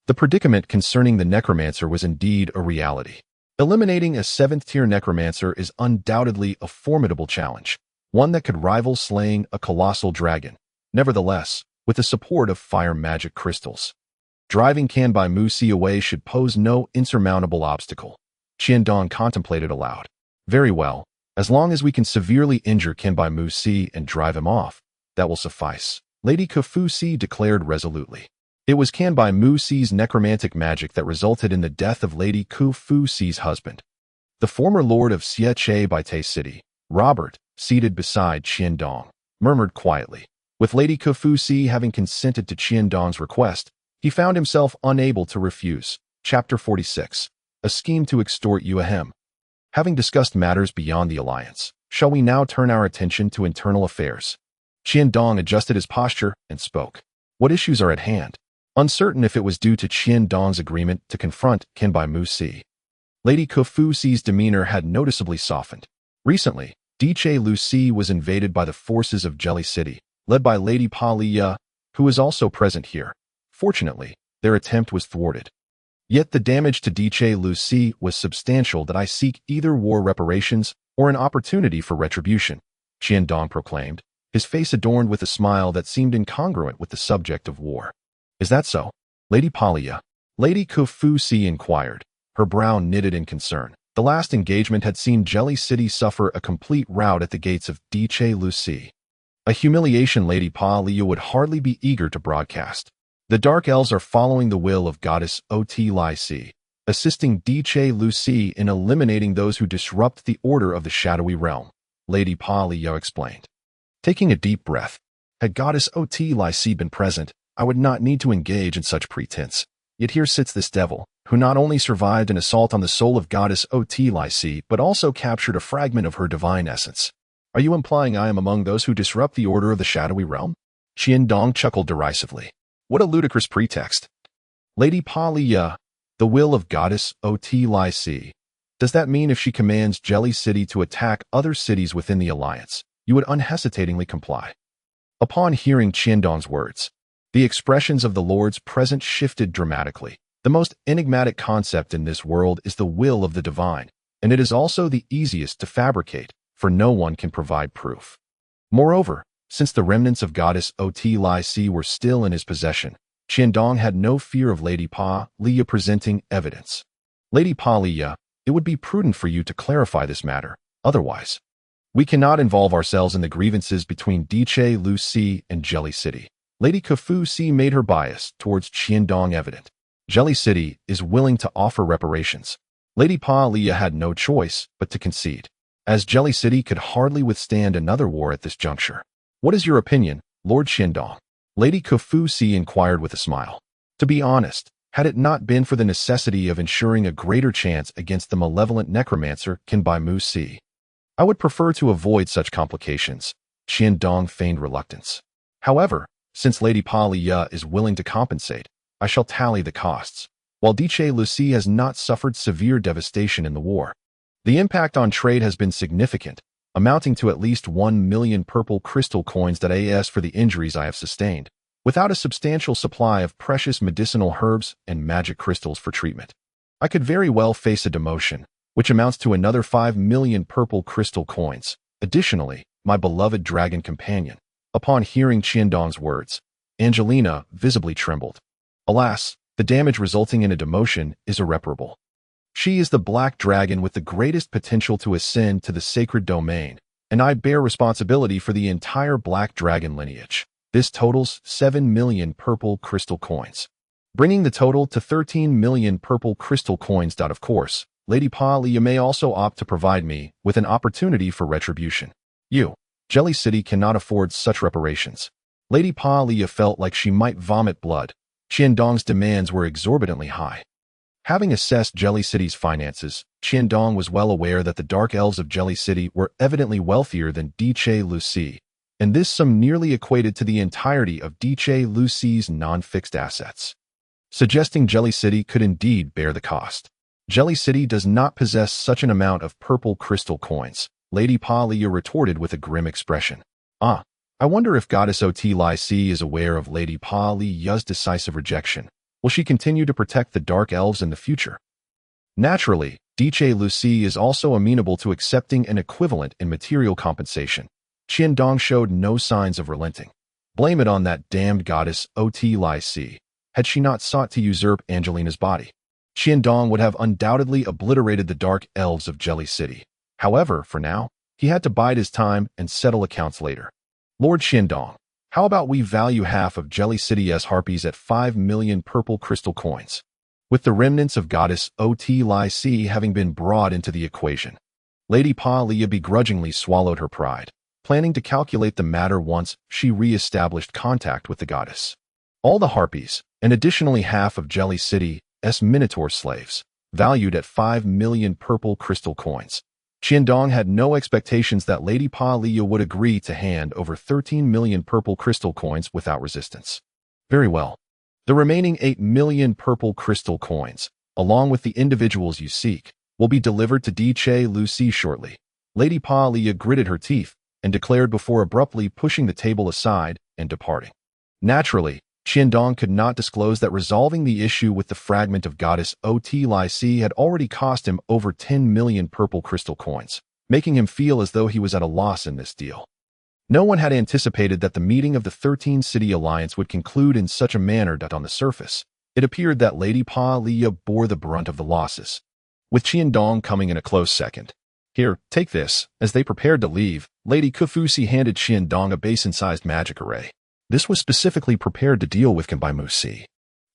The predicament concerning the necromancer was indeed a reality. Eliminating a 7th tier necromancer is undoubtedly a formidable challenge, one that could rival slaying a colossal dragon. Nevertheless, with the support of fire magic crystals, driving Kanbai Musi away should pose no insurmountable obstacle. Qiandong contemplated aloud. Very well, as long as we can severely injure Kanbai Musi and drive him off, that will suffice, Lady Kofu declared resolutely. It was Kanbai Musi's necromantic magic that resulted in the death of Lady Kofu's husband. The former lord of Xieche Baite City, Robert, seated beside Qiandong, murmured quietly. With Lady Kofu having consented to Qiandong's request, he found himself unable to refuse. Chapter 46. A scheme to extort Hmph. Having discussed matters beyond the alliance, shall we now turn our attention to internal affairs? Qiandong adjusted his posture and spoke. What issues are at hand? Uncertain if it was due to Qiandong's agreement to confront Kanbai Musi, Lady Kofu's demeanor had noticeably softened. Recently, DJ Lucy was invaded by the forces of Jelly City, led by Lady Palia, who was also present here. Fortunately, their attempt was thwarted. Yet the damage to DJ Lucy was substantial that I seek either war reparations or an opportunity for retribution, Qiandong proclaimed, his face adorned with a smile that seemed incongruent with the subject of war. Is that so, Lady Palia? Lady Kofu inquired, her brow knitted in concern. The last engagement had seen Jelly City suffer a complete rout at the gates of Diche Lucy. A humiliation Lady Pa-Lia would hardly be eager to broadcast. The Dark Elves are following the will of Goddess Ot-Lyce, assisting Diche Lucy in eliminating those who disrupt the order of the shadowy realm, Lady Pa-Lia explained. Taking a deep breath, had Goddess Ot-Lyce been present, I would not need to engage in such pretense. Yet here sits this devil, who not only survived an assault on the soul of Goddess Ot-Lyce, but also captured a fragment of her divine essence. Are you implying I am among those who disrupt the order of the shadowy realm? Qiandong chuckled derisively. What a ludicrous pretext. Lady Pa-Lia, the will of Goddess Ot-Lyce. Does that mean if she commands Jelly City to attack other cities within the alliance, you would unhesitatingly comply? Upon hearing Qiandong's words, the expressions of the lords present shifted dramatically. The most enigmatic concept in this world is the will of the divine, and it is also the easiest to fabricate, for no one can provide proof. Moreover, since the remnants of Goddess Ot-Lyce were still in his possession, Qiandong had no fear of Lady Pa-Lia presenting evidence. Lady Pa-Lia, it would be prudent for you to clarify this matter, otherwise, we cannot involve ourselves in the grievances between Diche Lucy and Jelly City. Lady Kafu-Si made her bias towards Qiandong evident. Jelly City is willing to offer reparations. Lady Pa-Lia had no choice but to concede, as Jelly City could hardly withstand another war at this juncture. What is your opinion, Lord Qiandong? Lady Kafu-Si inquired with a smile. To be honest, had it not been for the necessity of ensuring a greater chance against the malevolent necromancer Kenbret, I would prefer to avoid such complications. Qiandong feigned reluctance. However, since Lady Pa-Lia is willing to compensate, I shall tally the costs. While Diche Lucy has not suffered severe devastation in the war, the impact on trade has been significant, amounting to at least 1 million purple crystal coins as for the injuries I have sustained, without a substantial supply of precious medicinal herbs and magic crystals for treatment. I could very well face a demotion, which amounts to another 5 million purple crystal coins. Additionally, my beloved dragon companion, upon hearing Qiandong's words, Angelina visibly trembled. Alas, the damage resulting in a demotion is irreparable. She is the black dragon with the greatest potential to ascend to the sacred domain, and I bear responsibility for the entire black dragon lineage. This totals 7 million purple crystal coins, bringing the total to 13 million purple crystal coins. Of course, Lady Pa-Lia may also opt to provide me with an opportunity for retribution. Jelly City cannot afford such reparations. Lady Pa-Lia felt like she might vomit blood. Qiandong's demands were exorbitantly high. Having assessed Jelly City's finances, Qiandong was well aware that the Dark Elves of Jelly City were evidently wealthier than Diche Lucy, and this sum nearly equated to the entirety of Diche Lucy's non-fixed assets, suggesting Jelly City could indeed bear the cost. Jelly City does not possess such an amount of purple crystal coins, Lady Pa-Lia retorted with a grim expression. I wonder if Goddess Ot-Lyce is aware of Lady Pa-Lia's decisive rejection. Will she continue to protect the Dark Elves in the future? Naturally, Diche Lucy is also amenable to accepting an equivalent in material compensation. Qiandong showed no signs of relenting. Blame it on that damned Goddess Ot-Lyce. Had she not sought to usurp Angelina's body, Qiandong would have undoubtedly obliterated the Dark Elves of Jelly City. However, for now, he had to bide his time and settle accounts later. Lord Qiandong, how about we value half of Jelly City's harpies at 5 million purple crystal coins, with the remnants of Goddess Ot-Lyce having been brought into the equation? Lady Pa-Lia begrudgingly swallowed her pride, planning to calculate the matter once she re-established contact with the goddess. All the harpies, and additionally half of Jelly City's Minotaur slaves, valued at 5 million purple crystal coins. Qiandong had no expectations that Lady Pa-Lia would agree to hand over 13 million purple crystal coins without resistance. Very well. The remaining 8 million purple crystal coins, along with the individuals you seek, will be delivered to Diche Lucy shortly. Lady Pa-Lia gritted her teeth and declared before abruptly pushing the table aside and departing. Naturally, Qiandong could not disclose that resolving the issue with the fragment of Goddess Ot-Lyce had already cost him over 10 million purple crystal coins, making him feel as though he was at a loss in this deal. No one had anticipated that the meeting of the 13-city alliance would conclude in such a manner that on the surface, It appeared that Lady Pa Liya bore the brunt of the losses, with Qiandong coming in a close second. Here, take this. As they prepared to leave, Lady Kufusi handed Qiandong a basin-sized magic array. This was specifically prepared to deal with Kenbret.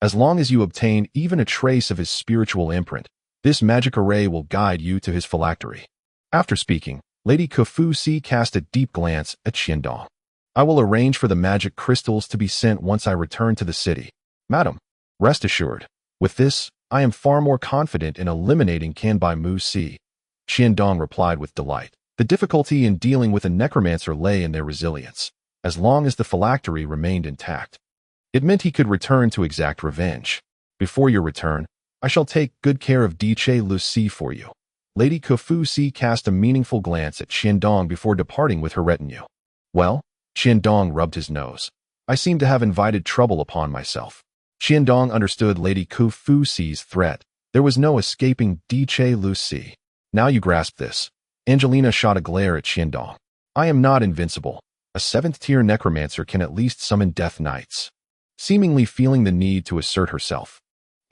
As long as you obtain even a trace of his spiritual imprint, this magic array will guide you to his phylactery. After speaking, Lady Kufusi cast a deep glance at Qiandong. I will arrange for the magic crystals to be sent once I return to the city. Madam, rest assured. With this, I am far more confident in eliminating Kenbret. Qiandong replied with delight. The difficulty in dealing with a necromancer lay in their resilience. As long as the phylactery remained intact, it meant he could return to exact revenge. Before your return, I shall take good care of DJ Lucy for you. Lady Kufusi cast a meaningful glance at Qiandong before departing with her retinue. Well, Qiandong rubbed his nose. I seem to have invited trouble upon myself. Qiandong understood Lady Kufusi's threat. There was no escaping DJ Lucy. Now you grasp this. Angelina shot a glare at Qiandong. I am not invincible. A 7th-tier necromancer can at least summon death knights. Seemingly feeling the need to assert herself,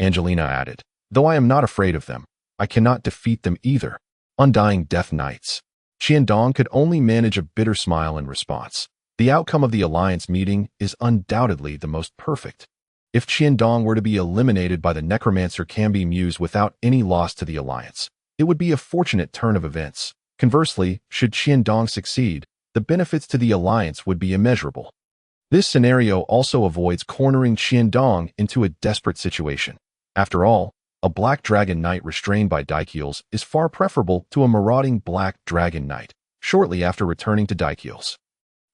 Angelina added, though I am not afraid of them, I cannot defeat them either. Undying death knights. Qiandong could only manage a bitter smile in response. The outcome of the alliance meeting is undoubtedly the most perfect. If Qiandong were to be eliminated by the necromancer Muse without any loss to the alliance, it would be a fortunate turn of events. Conversely, should Qiandong succeed, the benefits to the alliance would be immeasurable. This scenario also avoids cornering Qiandong into a desperate situation. After all, a black dragon knight restrained by Daikyols is far preferable to a marauding black dragon knight, shortly after returning to Daikyols.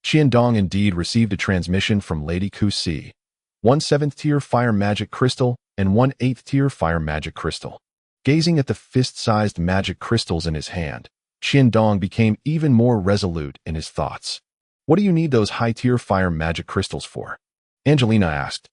Qiandong indeed received a transmission from Lady Kusi, 1 7th-tier fire magic crystal and 1 8th-tier fire magic crystal. Gazing at the fist-sized magic crystals in his hand, Qiandong became even more resolute in his thoughts. What do you need those high-tier fire magic crystals for? Angelina asked,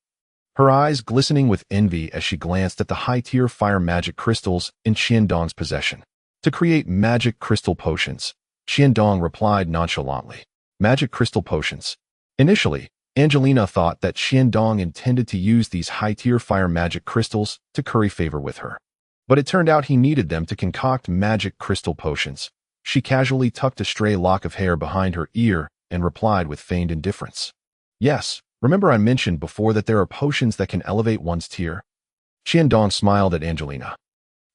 her eyes glistening with envy as she glanced at the high-tier fire magic crystals in Qiandong's possession. To create magic crystal potions, Qiandong replied nonchalantly. Magic crystal potions. Initially, Angelina thought that Qiandong intended to use these high-tier fire magic crystals to curry favor with her. But it turned out he needed them to concoct magic crystal potions. She casually tucked a stray lock of hair behind her ear and replied with feigned indifference. Yes, remember I mentioned before that there are potions that can elevate one's tier? Qiandong smiled at Angelina,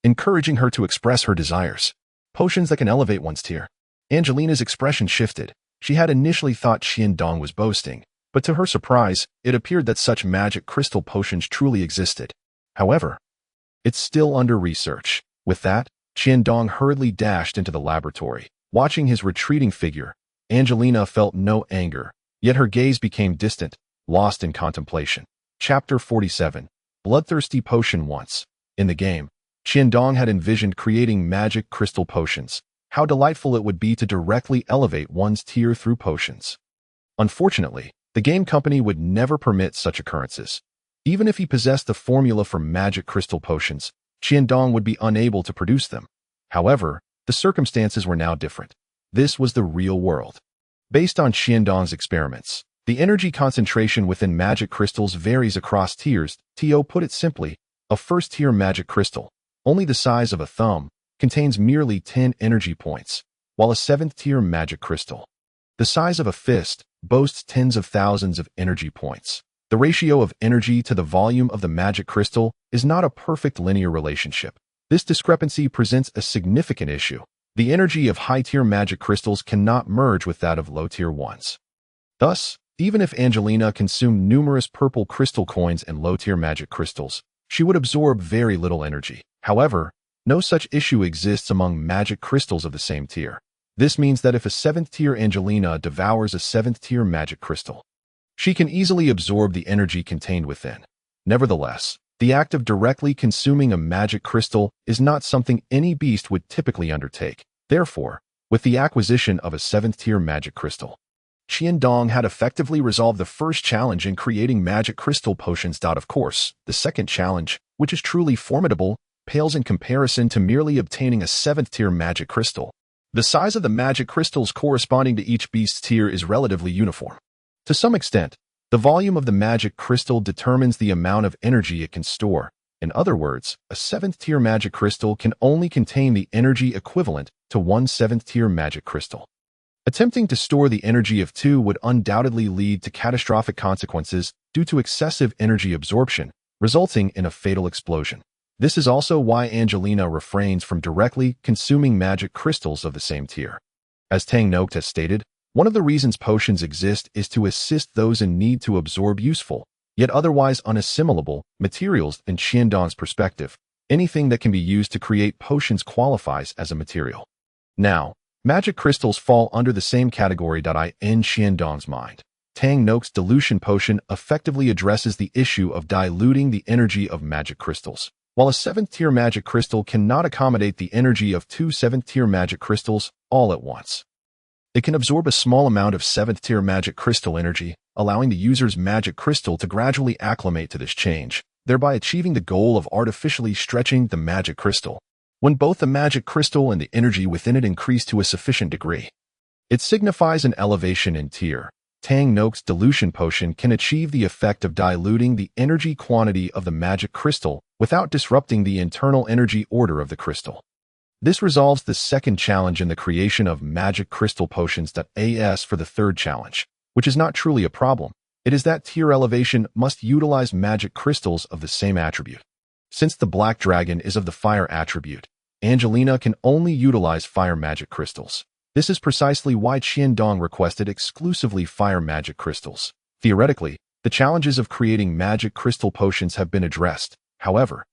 encouraging her to express her desires. Potions that can elevate one's tier. Angelina's expression shifted. She had initially thought Qiandong was boasting, but to her surprise, it appeared that such magic crystal potions truly existed. However, it's still under research. With that, Qiandong hurriedly dashed into the laboratory. Watching his retreating figure, Angelina felt no anger, yet her gaze became distant, lost in contemplation. Chapter 47. Bloodthirsty Potion. Once in the game, Qiandong had envisioned creating magic crystal potions. How delightful it would be to directly elevate one's tier through potions. Unfortunately, the game company would never permit such occurrences. Even if he possessed the formula for magic crystal potions, Qiandong would be unable to produce them. However, the circumstances were now different. This was the real world. Based on Qiandong's experiments, the energy concentration within magic crystals varies across tiers. To put it simply, a first-tier magic crystal, only the size of a thumb, contains merely 10 energy points, while a 7th-tier magic crystal, the size of a fist, boasts tens of thousands of energy points. The ratio of energy to the volume of the magic crystal is not a perfect linear relationship. This discrepancy presents a significant issue. The energy of high-tier magic crystals cannot merge with that of low-tier ones. Thus, even if Angelina consumed numerous purple crystal coins and low-tier magic crystals, she would absorb very little energy. However, no such issue exists among magic crystals of the same tier. This means that if a 7th-tier Angelina devours a 7th-tier magic crystal, she can easily absorb the energy contained within. Nevertheless, the act of directly consuming a magic crystal is not something any beast would typically undertake. Therefore, with the acquisition of a 7th-tier magic crystal, Qiandong had effectively resolved the first challenge in creating magic crystal potions. Of course, the second challenge, which is truly formidable, pales in comparison to merely obtaining a 7th-tier magic crystal. The size of the magic crystals corresponding to each beast's tier is relatively uniform. To some extent, The volume of the magic crystal determines the amount of energy it can store. In other words, a 7th-tier magic crystal can only contain the energy equivalent to one 7th-tier magic crystal. Attempting to store the energy of 2 would undoubtedly lead to catastrophic consequences due to excessive energy absorption, resulting in a fatal explosion. This is also why Angelina refrains from directly consuming magic crystals of the same tier. As Tang Noct has stated, one of the reasons potions exist is to assist those in need to absorb useful, yet otherwise unassimilable, materials. In Qiandong's perspective, anything that can be used to create potions qualifies as a material. Now, magic crystals fall under the same category. In Qiandong's mind, Tang Noct's dilution potion effectively addresses the issue of diluting the energy of magic crystals. While a 7th-tier magic crystal cannot accommodate the energy of 2 7th-tier magic crystals all at once, it can absorb a small amount of 7th-tier magic crystal energy, allowing the user's magic crystal to gradually acclimate to this change, thereby achieving the goal of artificially stretching the magic crystal. When both the magic crystal and the energy within it increase to a sufficient degree, it signifies an elevation in tier. Tang Noct's dilution potion can achieve the effect of diluting the energy quantity of the magic crystal without disrupting the internal energy order of the crystal. This resolves the second challenge in the creation of magic crystal potions. As for the third challenge, which is not truly a problem, it is that tier elevation must utilize magic crystals of the same attribute. Since the black dragon is of the fire attribute, Angelina can only utilize fire magic crystals. This is precisely why Qiandong requested exclusively fire magic crystals. Theoretically, the challenges of creating magic crystal potions have been addressed. However,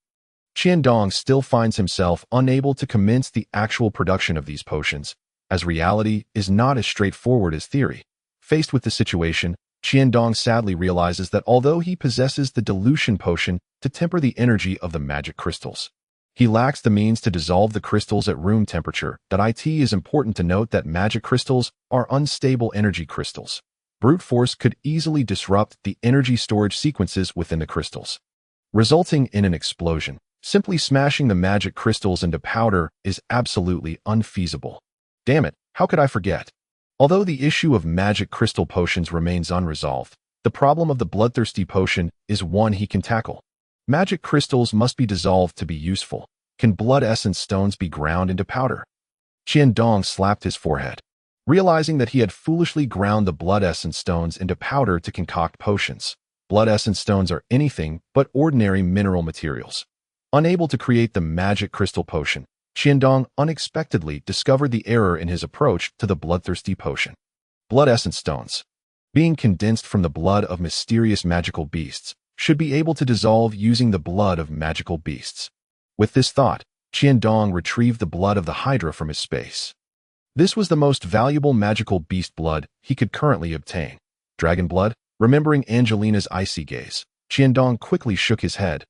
Qiandong still finds himself unable to commence the actual production of these potions, as reality is not as straightforward as theory. Faced with the situation, Qiandong sadly realizes that although he possesses the dilution potion to temper the energy of the magic crystals, he lacks the means to dissolve the crystals at room temperature. It is important to note that magic crystals are unstable energy crystals. Brute force could easily disrupt the energy storage sequences within the crystals, resulting in an explosion. Simply smashing the magic crystals into powder is absolutely unfeasible. Damn it, how could I forget? Although the issue of magic crystal potions remains unresolved, the problem of the bloodthirsty potion is one he can tackle. Magic crystals must be dissolved to be useful. Can blood essence stones be ground into powder? Qiandong slapped his forehead, realizing that he had foolishly ground the blood essence stones into powder to concoct potions. Blood essence stones are anything but ordinary mineral materials. Unable to create the magic crystal potion, Qiandong unexpectedly discovered the error in his approach to the bloodthirsty potion. Blood essence stones, being condensed from the blood of mysterious magical beasts, should be able to dissolve using the blood of magical beasts. With this thought, Qiandong retrieved the blood of the Hydra from his space. This was the most valuable magical beast blood he could currently obtain. Dragon blood? Remembering Angelina's icy gaze, Qiandong quickly shook his head.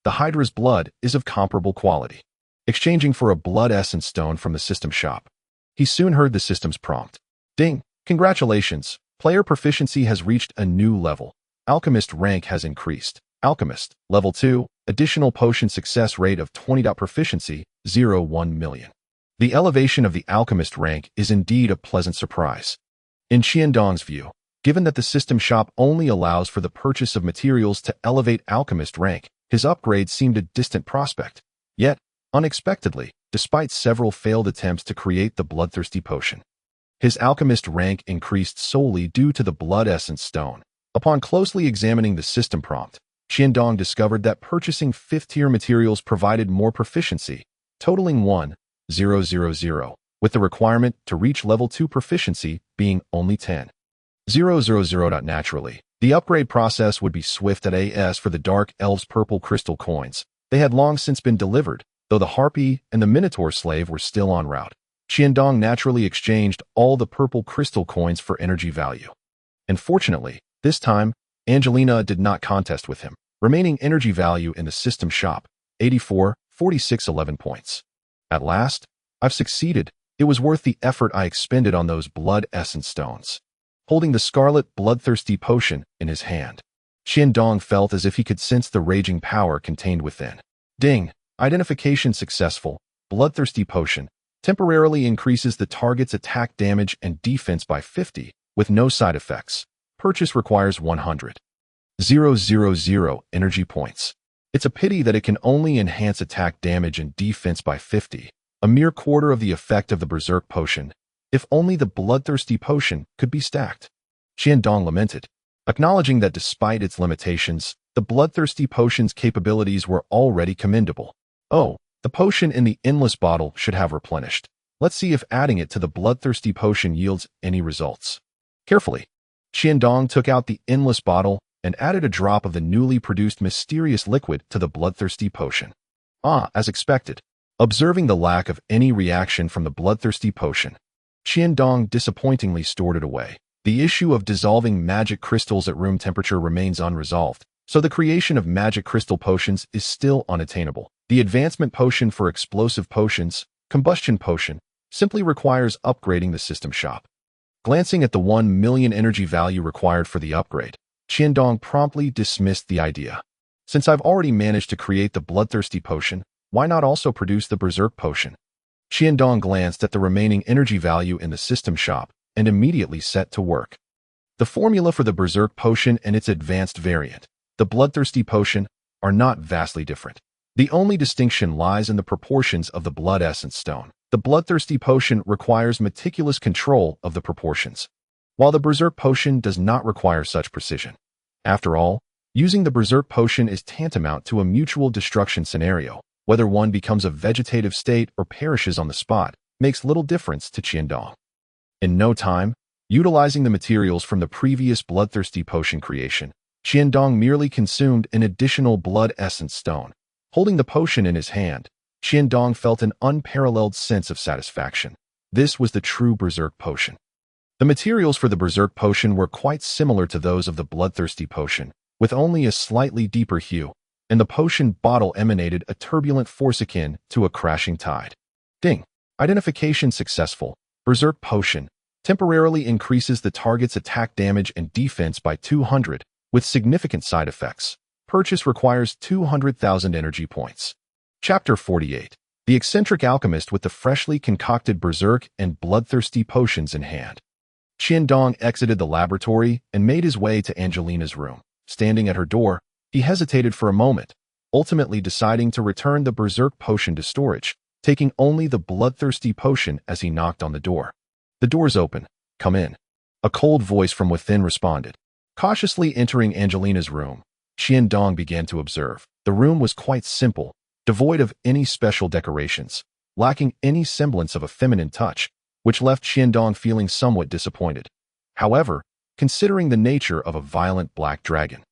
The Hydra's blood is of comparable quality. Exchanging for a blood essence stone from the system shop, he soon heard the system's prompt. Ding! Congratulations! Player proficiency has reached a new level. Alchemist rank has increased. Alchemist, level 2, additional potion success rate of 20. Proficiency, 0.1 million. The elevation of the Alchemist rank is indeed a pleasant surprise. In Qiandong's view, given that the system shop only allows for the purchase of materials to elevate Alchemist rank, his upgrade seemed a distant prospect. Yet, unexpectedly, despite several failed attempts to create the bloodthirsty potion, his Alchemist rank increased solely due to the blood essence stone. Upon closely examining the system prompt, Qiandong discovered that purchasing 5th-tier materials provided more proficiency, totaling 1,000, with the requirement to reach level 2 proficiency being only 10,000. Naturally, the upgrade process would be swift. As for the Dark Elves' purple crystal coins, they had long since been delivered, though the Harpy and the Minotaur slave were still en route. Qiandong naturally exchanged all the purple crystal coins for energy value. And fortunately, this time, Angelina did not contest with him. Remaining energy value in the system shop, 84,4611 points. At last, I've succeeded. It was worth the effort I expended on those blood essence stones. Holding the scarlet bloodthirsty potion in his hand, Qiandong felt as if he could sense the raging power contained within. Ding! Identification successful. Bloodthirsty potion temporarily increases the target's attack damage and defense by 50, with no side effects. Purchase requires 100,000 energy points. It's a pity that it can only enhance attack damage and defense by 50, a mere quarter of the effect of the Berserk potion. If only the Bloodthirsty potion could be stacked. Qiandong lamented, acknowledging that despite its limitations, the Bloodthirsty potion's capabilities were already commendable. Oh, the potion in the endless bottle should have replenished. Let's see if adding it to the Bloodthirsty potion yields any results. Carefully, Qiandong took out the endless bottle and added a drop of the newly produced mysterious liquid to the Bloodthirsty potion. As expected, observing the lack of any reaction from the Bloodthirsty potion, Qiandong disappointingly stored it away. The issue of dissolving magic crystals at room temperature remains unresolved, so the creation of magic crystal potions is still unattainable. The advancement potion for explosive potions, combustion potion, simply requires upgrading the system shop. Glancing at the 1 million energy value required for the upgrade, Qiandong promptly dismissed the idea. Since I've already managed to create the Bloodthirsty potion, why not also produce the Berserk potion? Qiandong glanced at the remaining energy value in the system shop and immediately set to work. The formula for the Berserk potion and its advanced variant, the Bloodthirsty potion, are not vastly different. The only distinction lies in the proportions of the blood essence stone. The Bloodthirsty potion requires meticulous control of the proportions, while the Berserk potion does not require such precision. After all, using the Berserk potion is tantamount to a mutual destruction scenario. Whether one becomes a vegetative state or perishes on the spot makes little difference to Qiandong. In no time, utilizing the materials from the previous Bloodthirsty potion creation, Qiandong merely consumed an additional blood essence stone. Holding the potion in his hand, Qiandong felt an unparalleled sense of satisfaction. This was the true Berserk potion. The materials for the Berserk potion were quite similar to those of the Bloodthirsty potion, with only a slightly deeper hue, and the potion bottle emanated a turbulent force akin to a crashing tide. Ding! Identification successful. Berserk potion temporarily increases the target's attack damage and defense by 200, with significant side effects. Purchase requires 200,000 energy points. Chapter 48. The eccentric alchemist with the freshly concocted Berserk and Bloodthirsty potions in hand. Qiandong exited the laboratory and made his way to Angelina's room. Standing at her door, he hesitated for a moment, ultimately deciding to return the Berserk potion to storage, taking only the Bloodthirsty potion as he knocked on the door. The door's open. Come in. A cold voice from within responded. Cautiously entering Angelina's room, Qiandong began to observe. The room was quite simple, devoid of any special decorations, lacking any semblance of a feminine touch, which left Qiandong feeling somewhat disappointed. However, considering the nature of a violent black dragon,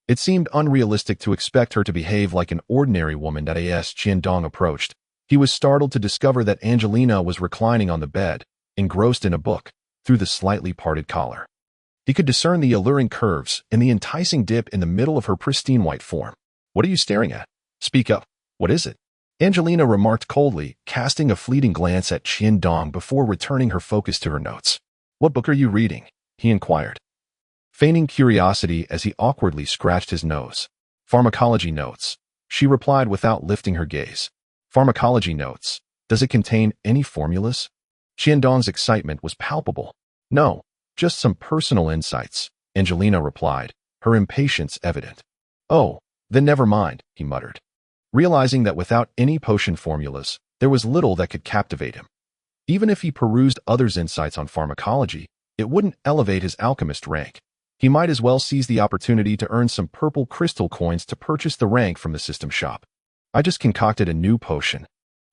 it seemed unrealistic to expect her to behave like an ordinary woman. As Qiandong approached, he was startled to discover that Angelina was reclining on the bed, engrossed in a book, through the slightly parted collar. He could discern the alluring curves and the enticing dip in the middle of her pristine white form. What are you staring at? Speak up. What is it? Angelina remarked coldly, casting a fleeting glance at Qiandong before returning her focus to her notes. What book are you reading? He inquired, feigning curiosity as he awkwardly scratched his nose. Pharmacology notes, she replied without lifting her gaze. Pharmacology notes. Does it contain any formulas? Qiandong's excitement was palpable. No, just some personal insights, Angelina replied, her impatience evident. Oh, then never mind, he muttered, realizing that without any potion formulas, there was little that could captivate him. Even if he perused others' insights on pharmacology, it wouldn't elevate his alchemist rank. He might as well seize the opportunity to earn some purple crystal coins to purchase the rank from the system shop. I just concocted a new potion.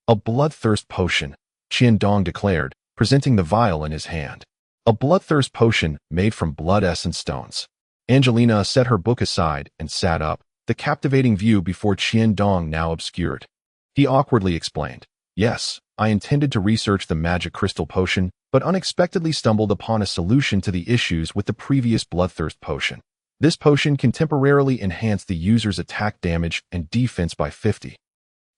A bloodthirst potion, Qiandong declared, presenting the vial in his hand. A bloodthirst potion made from blood essence stones. Angelina set her book aside and sat up, the captivating view before Qiandong now obscured. He awkwardly explained, Yes, I intended to research the magic crystal potion, but unexpectedly stumbled upon a solution to the issues with the previous bloodthirst potion. This potion can temporarily enhance the user's attack damage and defense by 50.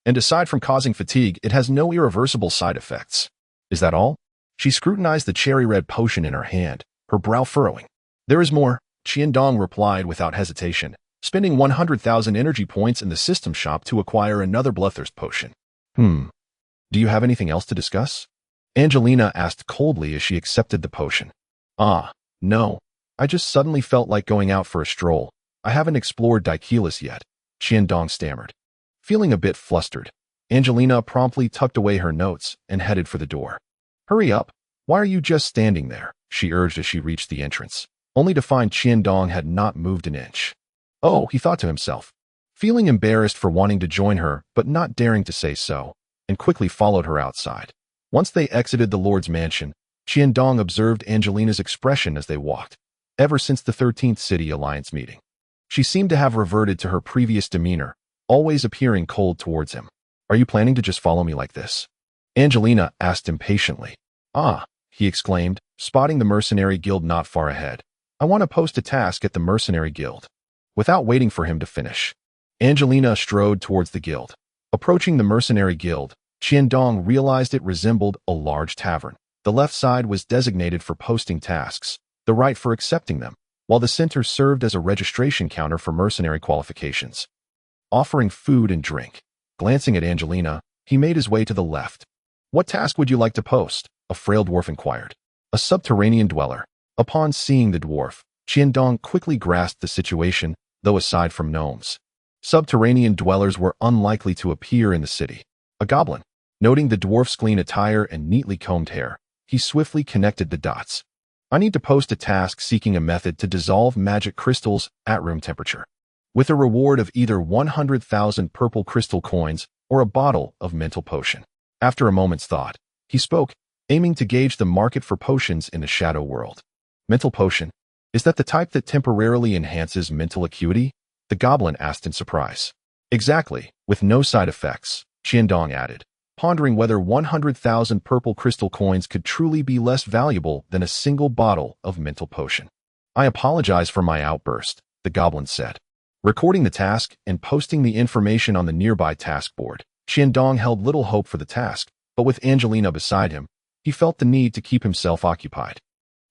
And aside from causing fatigue, it has no irreversible side effects. Is that all? She scrutinized the cherry-red potion in her hand, her brow furrowing. There is more, Qiandong replied without hesitation, spending 100,000 energy points in the system shop to acquire another bloodthirst potion. Do you have anything else to discuss? Angelina asked coldly as she accepted the potion. No. I just suddenly felt like going out for a stroll. I haven't explored Daikilis yet, Qiandong stammered. Feeling a bit flustered, Angelina promptly tucked away her notes and headed for the door. Hurry up. Why are you just standing there? She urged as she reached the entrance, only to find Qiandong had not moved an inch. Oh, he thought to himself, feeling embarrassed for wanting to join her but not daring to say so, and quickly followed her outside. Once they exited the Lord's mansion, Qiandong observed Angelina's expression as they walked. Ever since the 13th City Alliance meeting, she seemed to have reverted to her previous demeanor, always appearing cold towards him. Are you planning to just follow me like this? Angelina asked impatiently. Ah, he exclaimed, spotting the mercenary guild not far ahead. I want to post a task at the mercenary guild. Without waiting for him to finish, Angelina strode towards the guild. Approaching the mercenary guild, Qiandong realized it resembled a large tavern. The left side was designated for posting tasks, the right for accepting them, while the center served as a registration counter for mercenary qualifications. Offering food and drink. Glancing at Angelina, he made his way to the left. What task would you like to post? A frail dwarf inquired. A subterranean dweller. Upon seeing the dwarf, Qiandong quickly grasped the situation, though aside from gnomes, subterranean dwellers were unlikely to appear in the city. A goblin. Noting the dwarf's clean attire and neatly combed hair, he swiftly connected the dots. I need to post a task seeking a method to dissolve magic crystals at room temperature, with a reward of either 100,000 purple crystal coins or a bottle of mental potion. After a moment's thought, he spoke, aiming to gauge the market for potions in the shadow world. Mental potion? Is that the type that temporarily enhances mental acuity? The goblin asked in surprise. Exactly, with no side effects, Qiandong added, pondering whether 100,000 purple crystal coins could truly be less valuable than a single bottle of mental potion. I apologize for my outburst, the goblin said. Recording the task and posting the information on the nearby task board, Qiandong held little hope for the task, but with Angelina beside him, he felt the need to keep himself occupied.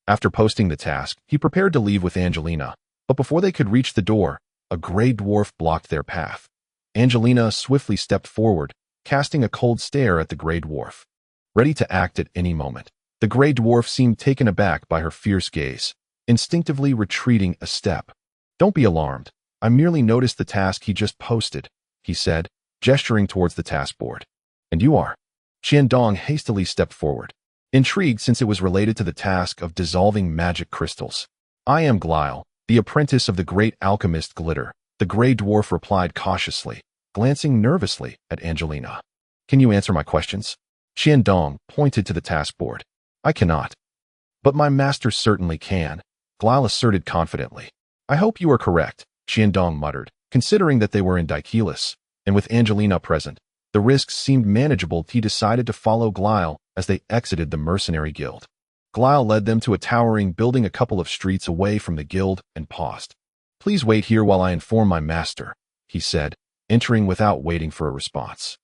After posting the task, he prepared to leave with Angelina, but before they could reach the door, a gray dwarf blocked their path. Angelina swiftly stepped forward, casting a cold stare at the gray dwarf. Ready to act at any moment, the gray dwarf seemed taken aback by her fierce gaze, instinctively retreating a step. Don't be alarmed. I merely noticed the task he just posted, he said, gesturing towards the task board. And you are? Qiandong hastily stepped forward, intrigued since it was related to the task of dissolving magic crystals. I am Glyle, the apprentice of the great alchemist Glitter, the gray dwarf replied cautiously, glancing nervously at Angelina. Can you answer my questions? Qiandong pointed to the task board. I cannot. But my master certainly can, Glyle asserted confidently. I hope you are correct, Qiandong muttered, considering that they were in Daikilis, and with Angelina present, the risks seemed manageable. He decided to follow Glyle as they exited the mercenary guild. Glyle led them to a towering building a couple of streets away from the guild and paused. Please wait here while I inform my master, he said, entering without waiting for a response.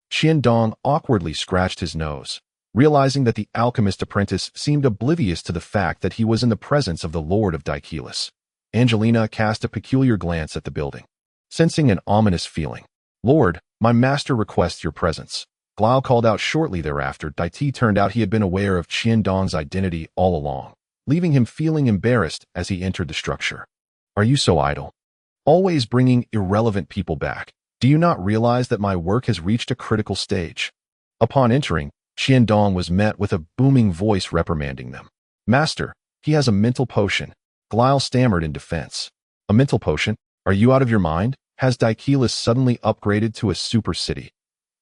Qiandong awkwardly scratched his nose, realizing that the alchemist apprentice seemed oblivious to the fact that he was in the presence of the Lord of Daikilis. Angelina cast a peculiar glance at the building, sensing an ominous feeling. Lord, my master requests your presence. Glyle called out shortly thereafter. Daiti turned out he had been aware of Qiandong's identity all along, leaving him feeling embarrassed as he entered the structure. Are you so idle? Always bringing irrelevant people back. Do you not realize that my work has reached a critical stage? Upon entering, Qiandong was met with a booming voice reprimanding them. Master, he has a mental potion. Glyle stammered in defense. A mental potion? Are you out of your mind? Has Daikilis suddenly upgraded to a super city?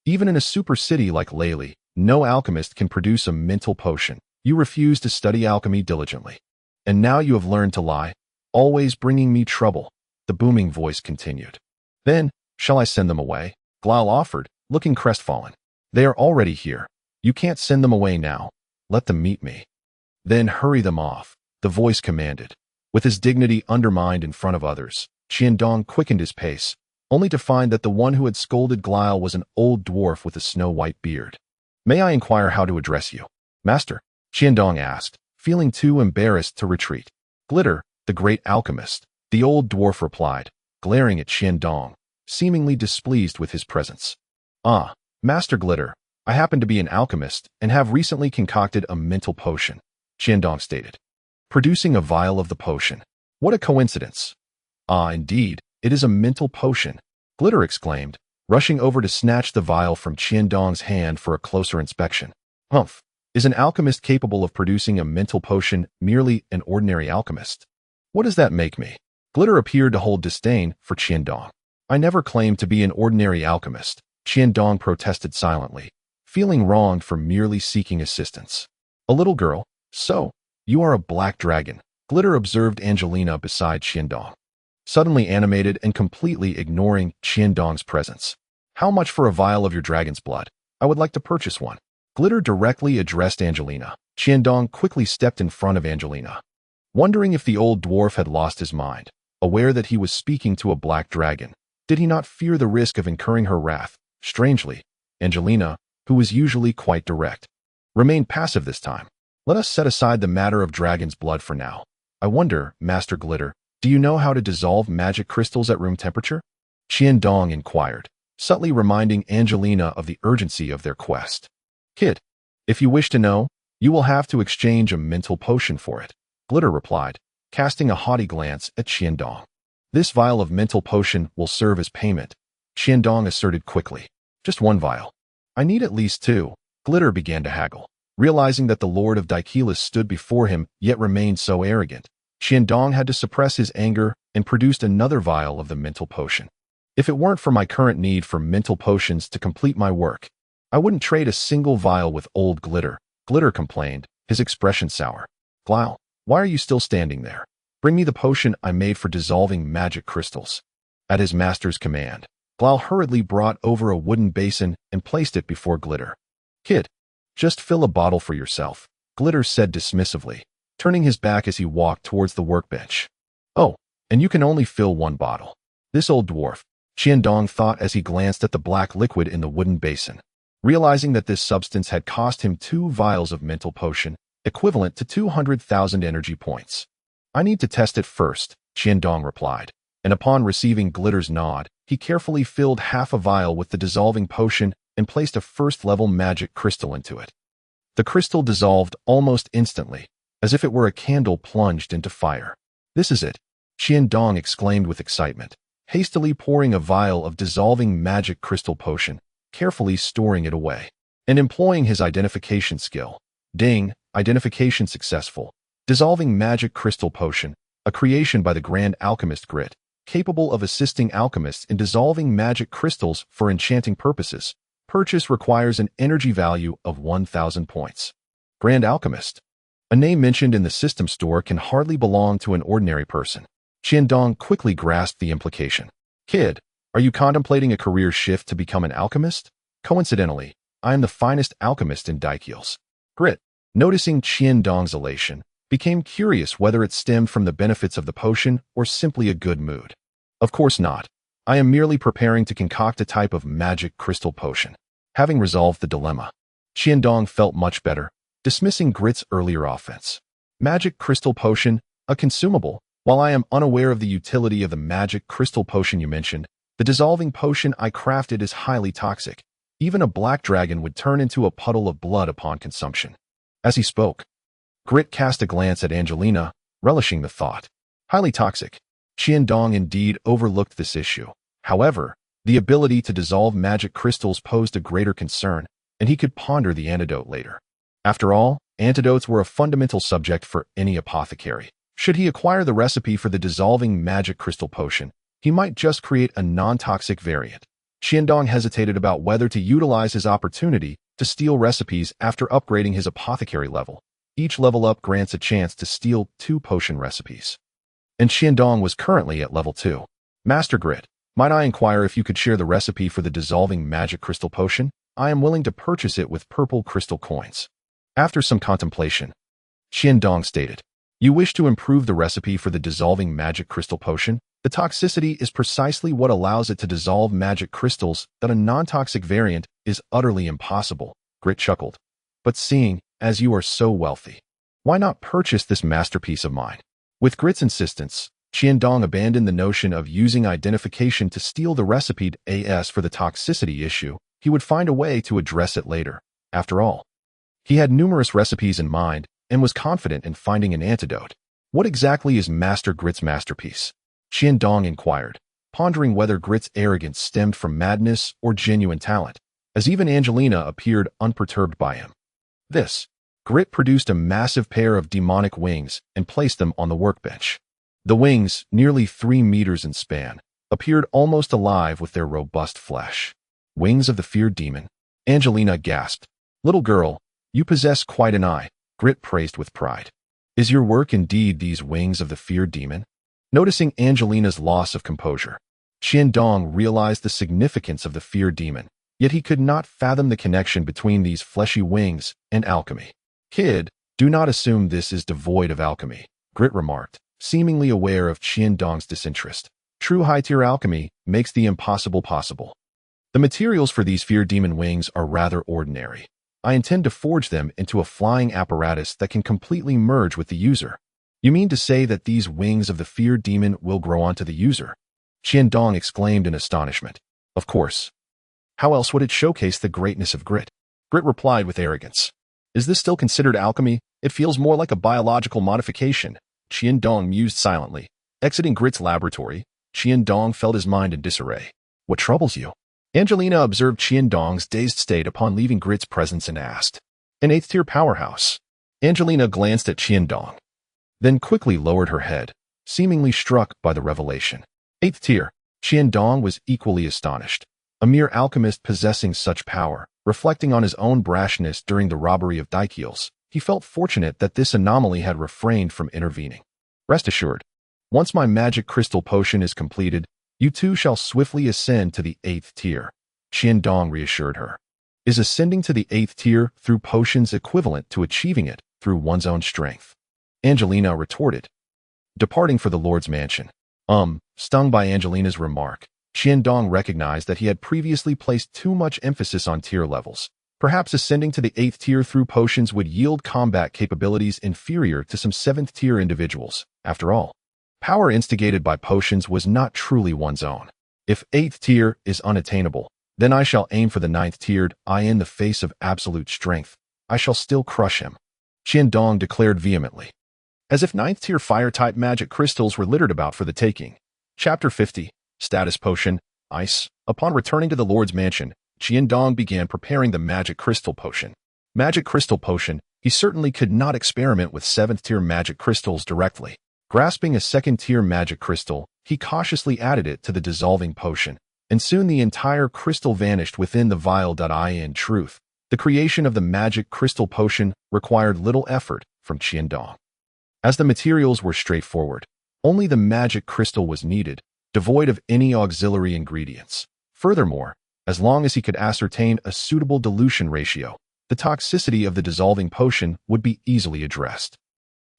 Even in a super city like Lely, no alchemist can produce a mental potion. You refuse to study alchemy diligently. And now you have learned to lie, always bringing me trouble, the booming voice continued. Then, shall I send them away? Glyle offered, looking crestfallen. They are already here. You can't send them away now. Let them meet me. Then hurry them off, the voice commanded. With his dignity undermined in front of others, Qiandong quickened his pace, only to find that the one who had scolded Glyle was an old dwarf with a snow-white beard. May I inquire how to address you? Master, Qiandong asked, feeling too embarrassed to retreat. Glitter, the great alchemist, the old dwarf replied, glaring at Qiandong, seemingly displeased with his presence. Ah, Master Glitter, I happen to be an alchemist and have recently concocted a mental potion, Qiandong stated. producing a vial of the potion. What a coincidence. Ah, indeed, it is a mental potion, Glitter exclaimed, rushing over to snatch the vial from Qiandong's hand for a closer inspection. Humph! Is an alchemist capable of producing a mental potion merely an ordinary alchemist? What does that make me? Glitter appeared to hold disdain for Qiandong. I never claimed to be an ordinary alchemist, Qiandong protested silently, feeling wronged for merely seeking assistance. A little girl? So, you are a black dragon, Glitter observed Angelina beside Qiandong, suddenly animated and completely ignoring Qiandong's presence. How much for a vial of your dragon's blood? I would like to purchase one. Glitter directly addressed Angelina. Qiandong quickly stepped in front of Angelina, wondering if the old dwarf had lost his mind. Aware that he was speaking to a black dragon, did he not fear the risk of incurring her wrath? Strangely, Angelina, who was usually quite direct, remained passive this time. Let us set aside the matter of dragon's blood for now. I wonder, Master Glitter, do you know how to dissolve magic crystals at room temperature? Qiandong inquired, subtly reminding Angelina of the urgency of their quest. Kid, if you wish to know, you will have to exchange a mental potion for it, Glitter replied, casting a haughty glance at Qiandong. This vial of mental potion will serve as payment, Qiandong asserted quickly. Just one vial. I need at least two. Glitter began to haggle, realizing that the Lord of Daikilis stood before him yet remained so arrogant. Qiandong had to suppress his anger and produced another vial of the mental potion. If it weren't for my current need for mental potions to complete my work, I wouldn't trade a single vial with old Glitter, Glitter complained, his expression sour. Glau, why are you still standing there? Bring me the potion I made for dissolving magic crystals. At his master's command, Glau hurriedly brought over a wooden basin and placed it before Glitter. Kid, just fill a bottle for yourself, Glitter said dismissively, turning his back as he walked towards the workbench. Oh, and you can only fill one bottle. This old dwarf, Qiandong thought as he glanced at the black liquid in the wooden basin, realizing that this substance had cost him 2 vials of mental potion, equivalent to 200,000 energy points. I need to test it first, Qiandong replied, and upon receiving Glitter's nod, he carefully filled half a vial with the dissolving potion and placed a first-level magic crystal into it. The crystal dissolved almost instantly, as if it were a candle plunged into fire. This is it, Qiandong exclaimed with excitement, hastily pouring a vial of dissolving magic crystal potion, carefully storing it away, and employing his identification skill. Ding, identification successful. Dissolving magic crystal potion, a creation by the Grand Alchemist Grit, capable of assisting alchemists in dissolving magic crystals for enchanting purposes. Purchase requires an energy value of 1,000 points. Grand Alchemist. A name mentioned in the system store can hardly belong to an ordinary person. Qiandong quickly grasped the implication. Kid, are you contemplating a career shift to become an alchemist? Coincidentally, I am the finest alchemist in Daikilis. Grit, noticing Qiandong's elation, became curious whether it stemmed from the benefits of the potion or simply a good mood. Of course not. I am merely preparing to concoct a type of magic crystal potion. Having resolved the dilemma, Qiandong felt much better, dismissing Grit's earlier offense. Magic crystal potion, a consumable. While I am unaware of the utility of the magic crystal potion you mentioned, the dissolving potion I crafted is highly toxic. Even a black dragon would turn into a puddle of blood upon consumption. As he spoke, Grit cast a glance at Angelina, relishing the thought. Highly toxic. Qiandong indeed overlooked this issue. However, the ability to dissolve magic crystals posed a greater concern, and he could ponder the antidote later. After all, antidotes were a fundamental subject for any apothecary. Should he acquire the recipe for the dissolving magic crystal potion, he might just create a non-toxic variant. Qiandong hesitated about whether to utilize his opportunity to steal recipes after upgrading his apothecary level. Each level up grants a chance to steal 2 potion recipes. And Qiandong was currently at level 2. Master Grit, might I inquire if you could share the recipe for the dissolving magic crystal potion? I am willing to purchase it with purple crystal coins. After some contemplation, Qiandong stated, you wish to improve the recipe for the dissolving magic crystal potion? The toxicity is precisely what allows it to dissolve magic crystals that a non-toxic variant is utterly impossible, Grit chuckled. But seeing as you are so wealthy, why not purchase this masterpiece of mine? With Grit's insistence, Qiandong abandoned the notion of using identification to steal the recipe as for the toxicity issue. He would find a way to address it later. After all, he had numerous recipes in mind and was confident in finding an antidote. What exactly is Master Grit's masterpiece? Qiandong inquired, pondering whether Grit's arrogance stemmed from madness or genuine talent, as even Angelina appeared unperturbed by him. This. Grit produced a massive pair of demonic wings and placed them on the workbench. The wings, nearly 3 meters in span, appeared almost alive with their robust flesh. Wings of the feared demon. Angelina gasped. Little girl, you possess quite an eye, Grit praised with pride. Is your work indeed these wings of the feared demon? Noticing Angelina's loss of composure, Qiandong realized the significance of the feared demon, yet he could not fathom the connection between these fleshy wings and alchemy. Kid, do not assume this is devoid of alchemy, Grit remarked, seemingly aware of Qiandong's disinterest. True high-tier alchemy makes the impossible possible. The materials for these feared demon wings are rather ordinary. I intend to forge them into a flying apparatus that can completely merge with the user. You mean to say that these wings of the feared demon will grow onto the user? Qiandong exclaimed in astonishment. Of course. How else would it showcase the greatness of Grit? Grit replied with arrogance. Is this still considered alchemy? It feels more like a biological modification. Qiandong mused silently. Exiting Grit's laboratory, Qiandong felt his mind in disarray. What troubles you? Angelina observed Qiandong's dazed state upon leaving Grit's presence and asked. An 8th-tier powerhouse. Angelina glanced at Qiandong, then quickly lowered her head, seemingly struck by the revelation. 8th tier. Qiandong was equally astonished. A mere alchemist possessing such power, reflecting on his own brashness during the robbery of Daikiels, he felt fortunate that this anomaly had refrained from intervening. Rest assured, once my magic crystal potion is completed, you too shall swiftly ascend to the 8th tier, Qiandong reassured her. Is ascending to the 8th tier through potions equivalent to achieving it through one's own strength? Angelina retorted. Departing for the Lord's mansion. Stung by Angelina's remark, Qiandong recognized that he had previously placed too much emphasis on tier levels. Perhaps ascending to the 8th tier through potions would yield combat capabilities inferior to some 7th tier individuals. After all, power instigated by potions was not truly one's own. If 8th tier is unattainable, then I shall aim for the 9th tiered. In the face of absolute strength, I shall still crush him, Qiandong declared vehemently. As if 9th tier fire-type magic crystals were littered about for the taking. Chapter 50, Status Potion, Ice. Upon returning to the Lord's mansion, Qiandong began preparing the magic crystal potion. Magic crystal potion, he certainly could not experiment with 7th tier magic crystals directly. Grasping a 2nd tier magic crystal, he cautiously added it to the dissolving potion, and soon the entire crystal vanished within the vial. In truth, the creation of the magic crystal potion required little effort from Qiandong. As the materials were straightforward, only the magic crystal was needed, devoid of any auxiliary ingredients. Furthermore, as long as he could ascertain a suitable dilution ratio, the toxicity of the dissolving potion would be easily addressed.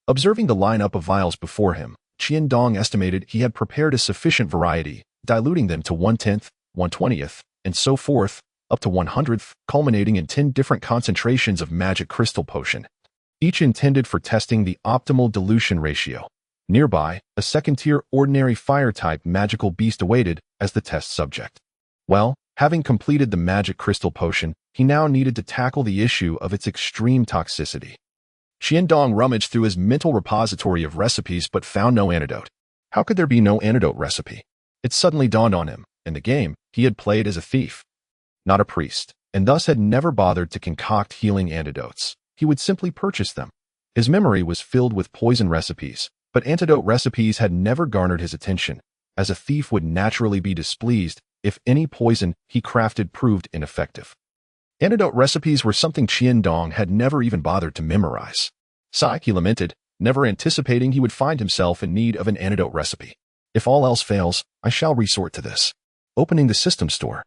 Observing the lineup of vials before him, Qiandong estimated he had prepared a sufficient variety, diluting them to 1/10, 1/20th, and so forth, up to 100th, culminating in 10 different concentrations of magic crystal potion, each intended for testing the optimal dilution ratio. Nearby, a 2nd tier ordinary fire-type magical beast awaited as the test subject. Well, having completed the magic crystal potion, he now needed to tackle the issue of its extreme toxicity. Qiandong rummaged through his mental repository of recipes but found no antidote. How could there be no antidote recipe? It suddenly dawned on him, in the game, he had played as a thief, not a priest, and thus had never bothered to concoct healing antidotes. He would simply purchase them. His memory was filled with poison recipes, but antidote recipes had never garnered his attention, as a thief would naturally be displeased if any poison he crafted proved ineffective. Antidote recipes were something Qiandong had never even bothered to memorize. Sigh, he lamented, never anticipating he would find himself in need of an antidote recipe. If all else fails, I shall resort to this. Opening the system store,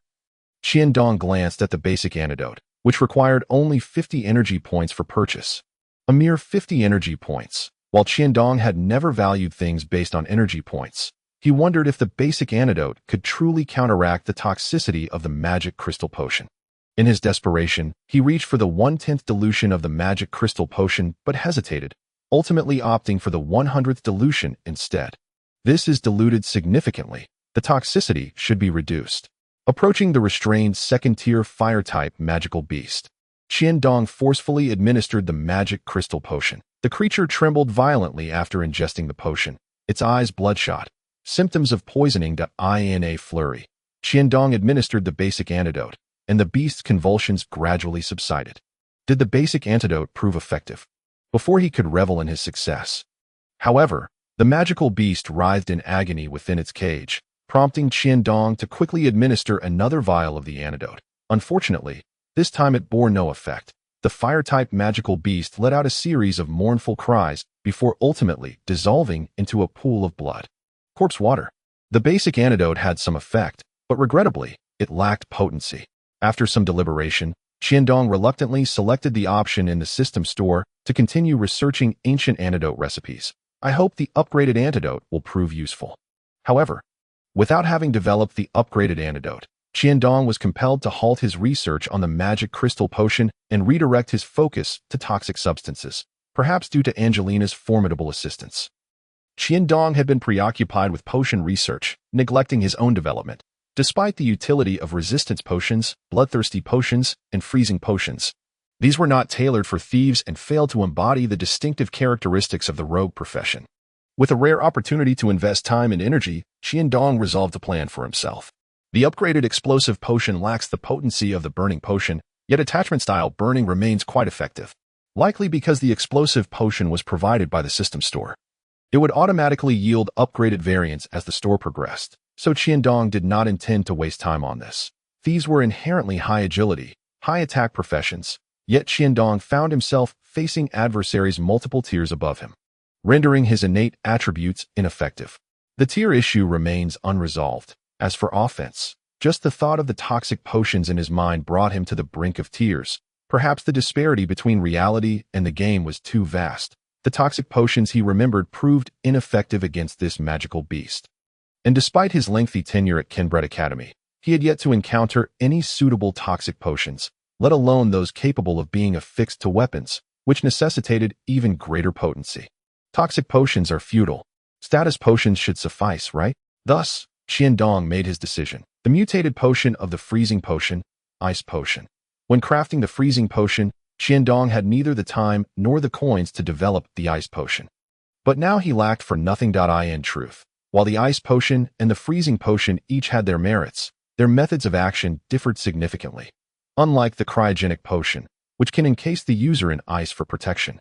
Qiandong glanced at the basic antidote, which required only 50 energy points for purchase. A mere 50 energy points. While Qiandong had never valued things based on energy points, he wondered if the basic antidote could truly counteract the toxicity of the magic crystal potion. In his desperation, he reached for the 1/10th dilution of the magic crystal potion but hesitated, ultimately opting for the 100th dilution instead. This is diluted significantly. The toxicity should be reduced. Approaching the restrained 2nd tier fire-type magical beast, Qiandong forcefully administered the magic crystal potion. The creature trembled violently after ingesting the potion, its eyes bloodshot. Symptoms of poisoning. In a flurry, Qiandong administered the basic antidote, and the beast's convulsions gradually subsided. Did the basic antidote prove effective? Before he could revel in his success. However, the magical beast writhed in agony within its cage, prompting Qiandong to quickly administer another vial of the antidote. Unfortunately, this time it bore no effect. The fire-type magical beast let out a series of mournful cries before ultimately dissolving into a pool of blood. Corpse water. The basic antidote had some effect, but regrettably, it lacked potency. After some deliberation, Qiandong reluctantly selected the option in the system store to continue researching ancient antidote recipes. I hope the upgraded antidote will prove useful. However, without having developed the upgraded antidote, Qiandong was compelled to halt his research on the magic crystal potion and redirect his focus to toxic substances, perhaps due to Angelina's formidable assistance. Qiandong had been preoccupied with potion research, neglecting his own development. Despite the utility of resistance potions, bloodthirsty potions, and freezing potions, these were not tailored for thieves and failed to embody the distinctive characteristics of the rogue profession. With a rare opportunity to invest time and energy, Qiandong resolved a plan for himself. The upgraded explosive potion lacks the potency of the burning potion, yet attachment-style burning remains quite effective, likely because the explosive potion was provided by the system store. It would automatically yield upgraded variants as the store progressed, so Qiandong did not intend to waste time on this. Thieves were inherently high agility, high attack professions, yet Qiandong found himself facing adversaries multiple tiers above him, rendering his innate attributes ineffective. The tier issue remains unresolved. As for offense, just the thought of the toxic potions in his mind brought him to the brink of tears. Perhaps the disparity between reality and the game was too vast. The toxic potions he remembered proved ineffective against this magical beast. And despite his lengthy tenure at Kenbret Academy, he had yet to encounter any suitable toxic potions, let alone those capable of being affixed to weapons, which necessitated even greater potency. Toxic potions are futile. Status potions should suffice, right? Thus, Qiandong made his decision. The mutated potion of the freezing potion, ice potion. When crafting the freezing potion, Qiandong had neither the time nor the coins to develop the ice potion. But now he lacked for nothing. In truth, while the ice potion and the freezing potion each had their merits, their methods of action differed significantly. Unlike the cryogenic potion, which can encase the user in ice for protection,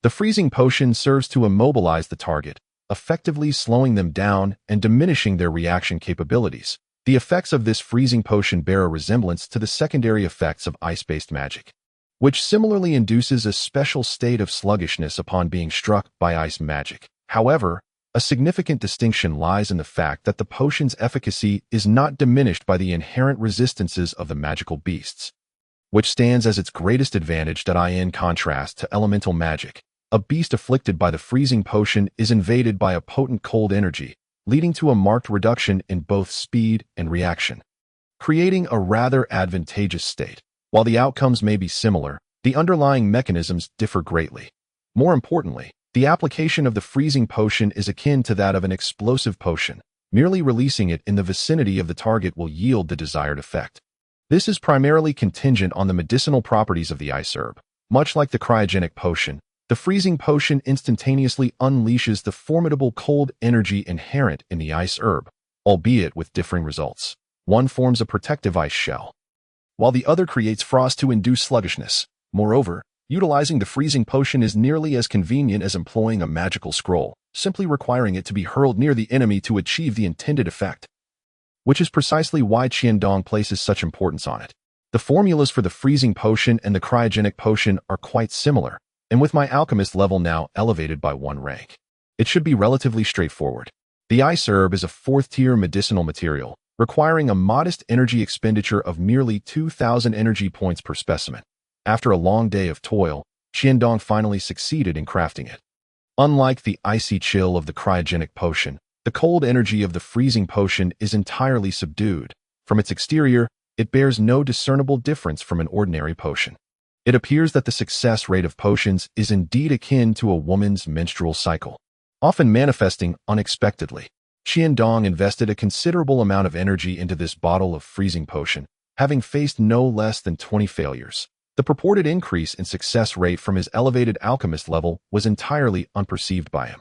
the freezing potion serves to immobilize the target, effectively slowing them down and diminishing their reaction capabilities. The effects of this freezing potion bear a resemblance to the secondary effects of ice-based magic, which similarly induces a special state of sluggishness upon being struck by ice magic. However, a significant distinction lies in the fact that the potion's efficacy is not diminished by the inherent resistances of the magical beasts, which stands as its greatest advantage. In contrast to elemental magic, a beast afflicted by the freezing potion is invaded by a potent cold energy, leading to a marked reduction in both speed and reaction, creating a rather advantageous state. While the outcomes may be similar, the underlying mechanisms differ greatly. More importantly, the application of the freezing potion is akin to that of an explosive potion. Merely releasing it in the vicinity of the target will yield the desired effect. This is primarily contingent on the medicinal properties of the ice herb. Much like the cryogenic potion, the freezing potion instantaneously unleashes the formidable cold energy inherent in the ice herb, albeit with differing results. One forms a protective ice shell, while the other creates frost to induce sluggishness. Moreover, utilizing the freezing potion is nearly as convenient as employing a magical scroll, simply requiring it to be hurled near the enemy to achieve the intended effect, which is precisely why Qiandong places such importance on it. The formulas for the freezing potion and the cryogenic potion are quite similar, and with my alchemist level now elevated by 1 rank, it should be relatively straightforward. The ice herb is a 4th-tier medicinal material, requiring a modest energy expenditure of merely 2,000 energy points per specimen. After a long day of toil, Qiandong finally succeeded in crafting it. Unlike the icy chill of the cryogenic potion, the cold energy of the freezing potion is entirely subdued. From its exterior, it bears no discernible difference from an ordinary potion. It appears that the success rate of potions is indeed akin to a woman's menstrual cycle, often manifesting unexpectedly. Qiandong invested a considerable amount of energy into this bottle of freezing potion, having faced no less than 20 failures. The purported increase in success rate from his elevated alchemist level was entirely unperceived by him.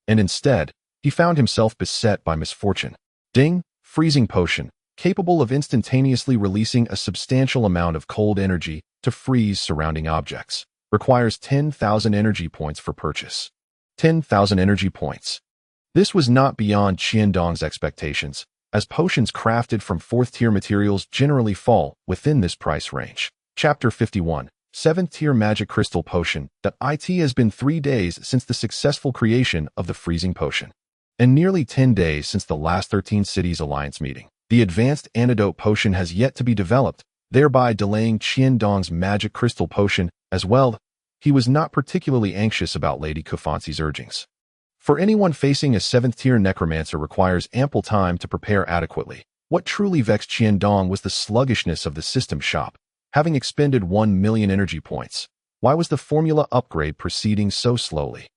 And instead, he found himself beset by misfortune. Ding, freezing potion, capable of instantaneously releasing a substantial amount of cold energy to freeze surrounding objects. Requires 10,000 energy points for purchase. 10,000 energy points. This was not beyond Qiandong's expectations, as potions crafted from 4th-tier materials generally fall within this price range. Chapter 51. 7th-tier Magic Crystal Potion. That it has been 3 days since the successful creation of the freezing potion, and nearly 10 days since the last 13 Cities Alliance meeting. The advanced antidote potion has yet to be developed, thereby delaying Qiandong's Magic Crystal Potion as well. He was not particularly anxious about Lady Kufansi's urgings. For anyone facing a 7th-tier necromancer requires ample time to prepare adequately. What truly vexed Qiandong was the sluggishness of the system shop. Having expended 1 million energy points, why was the formula upgrade proceeding so slowly?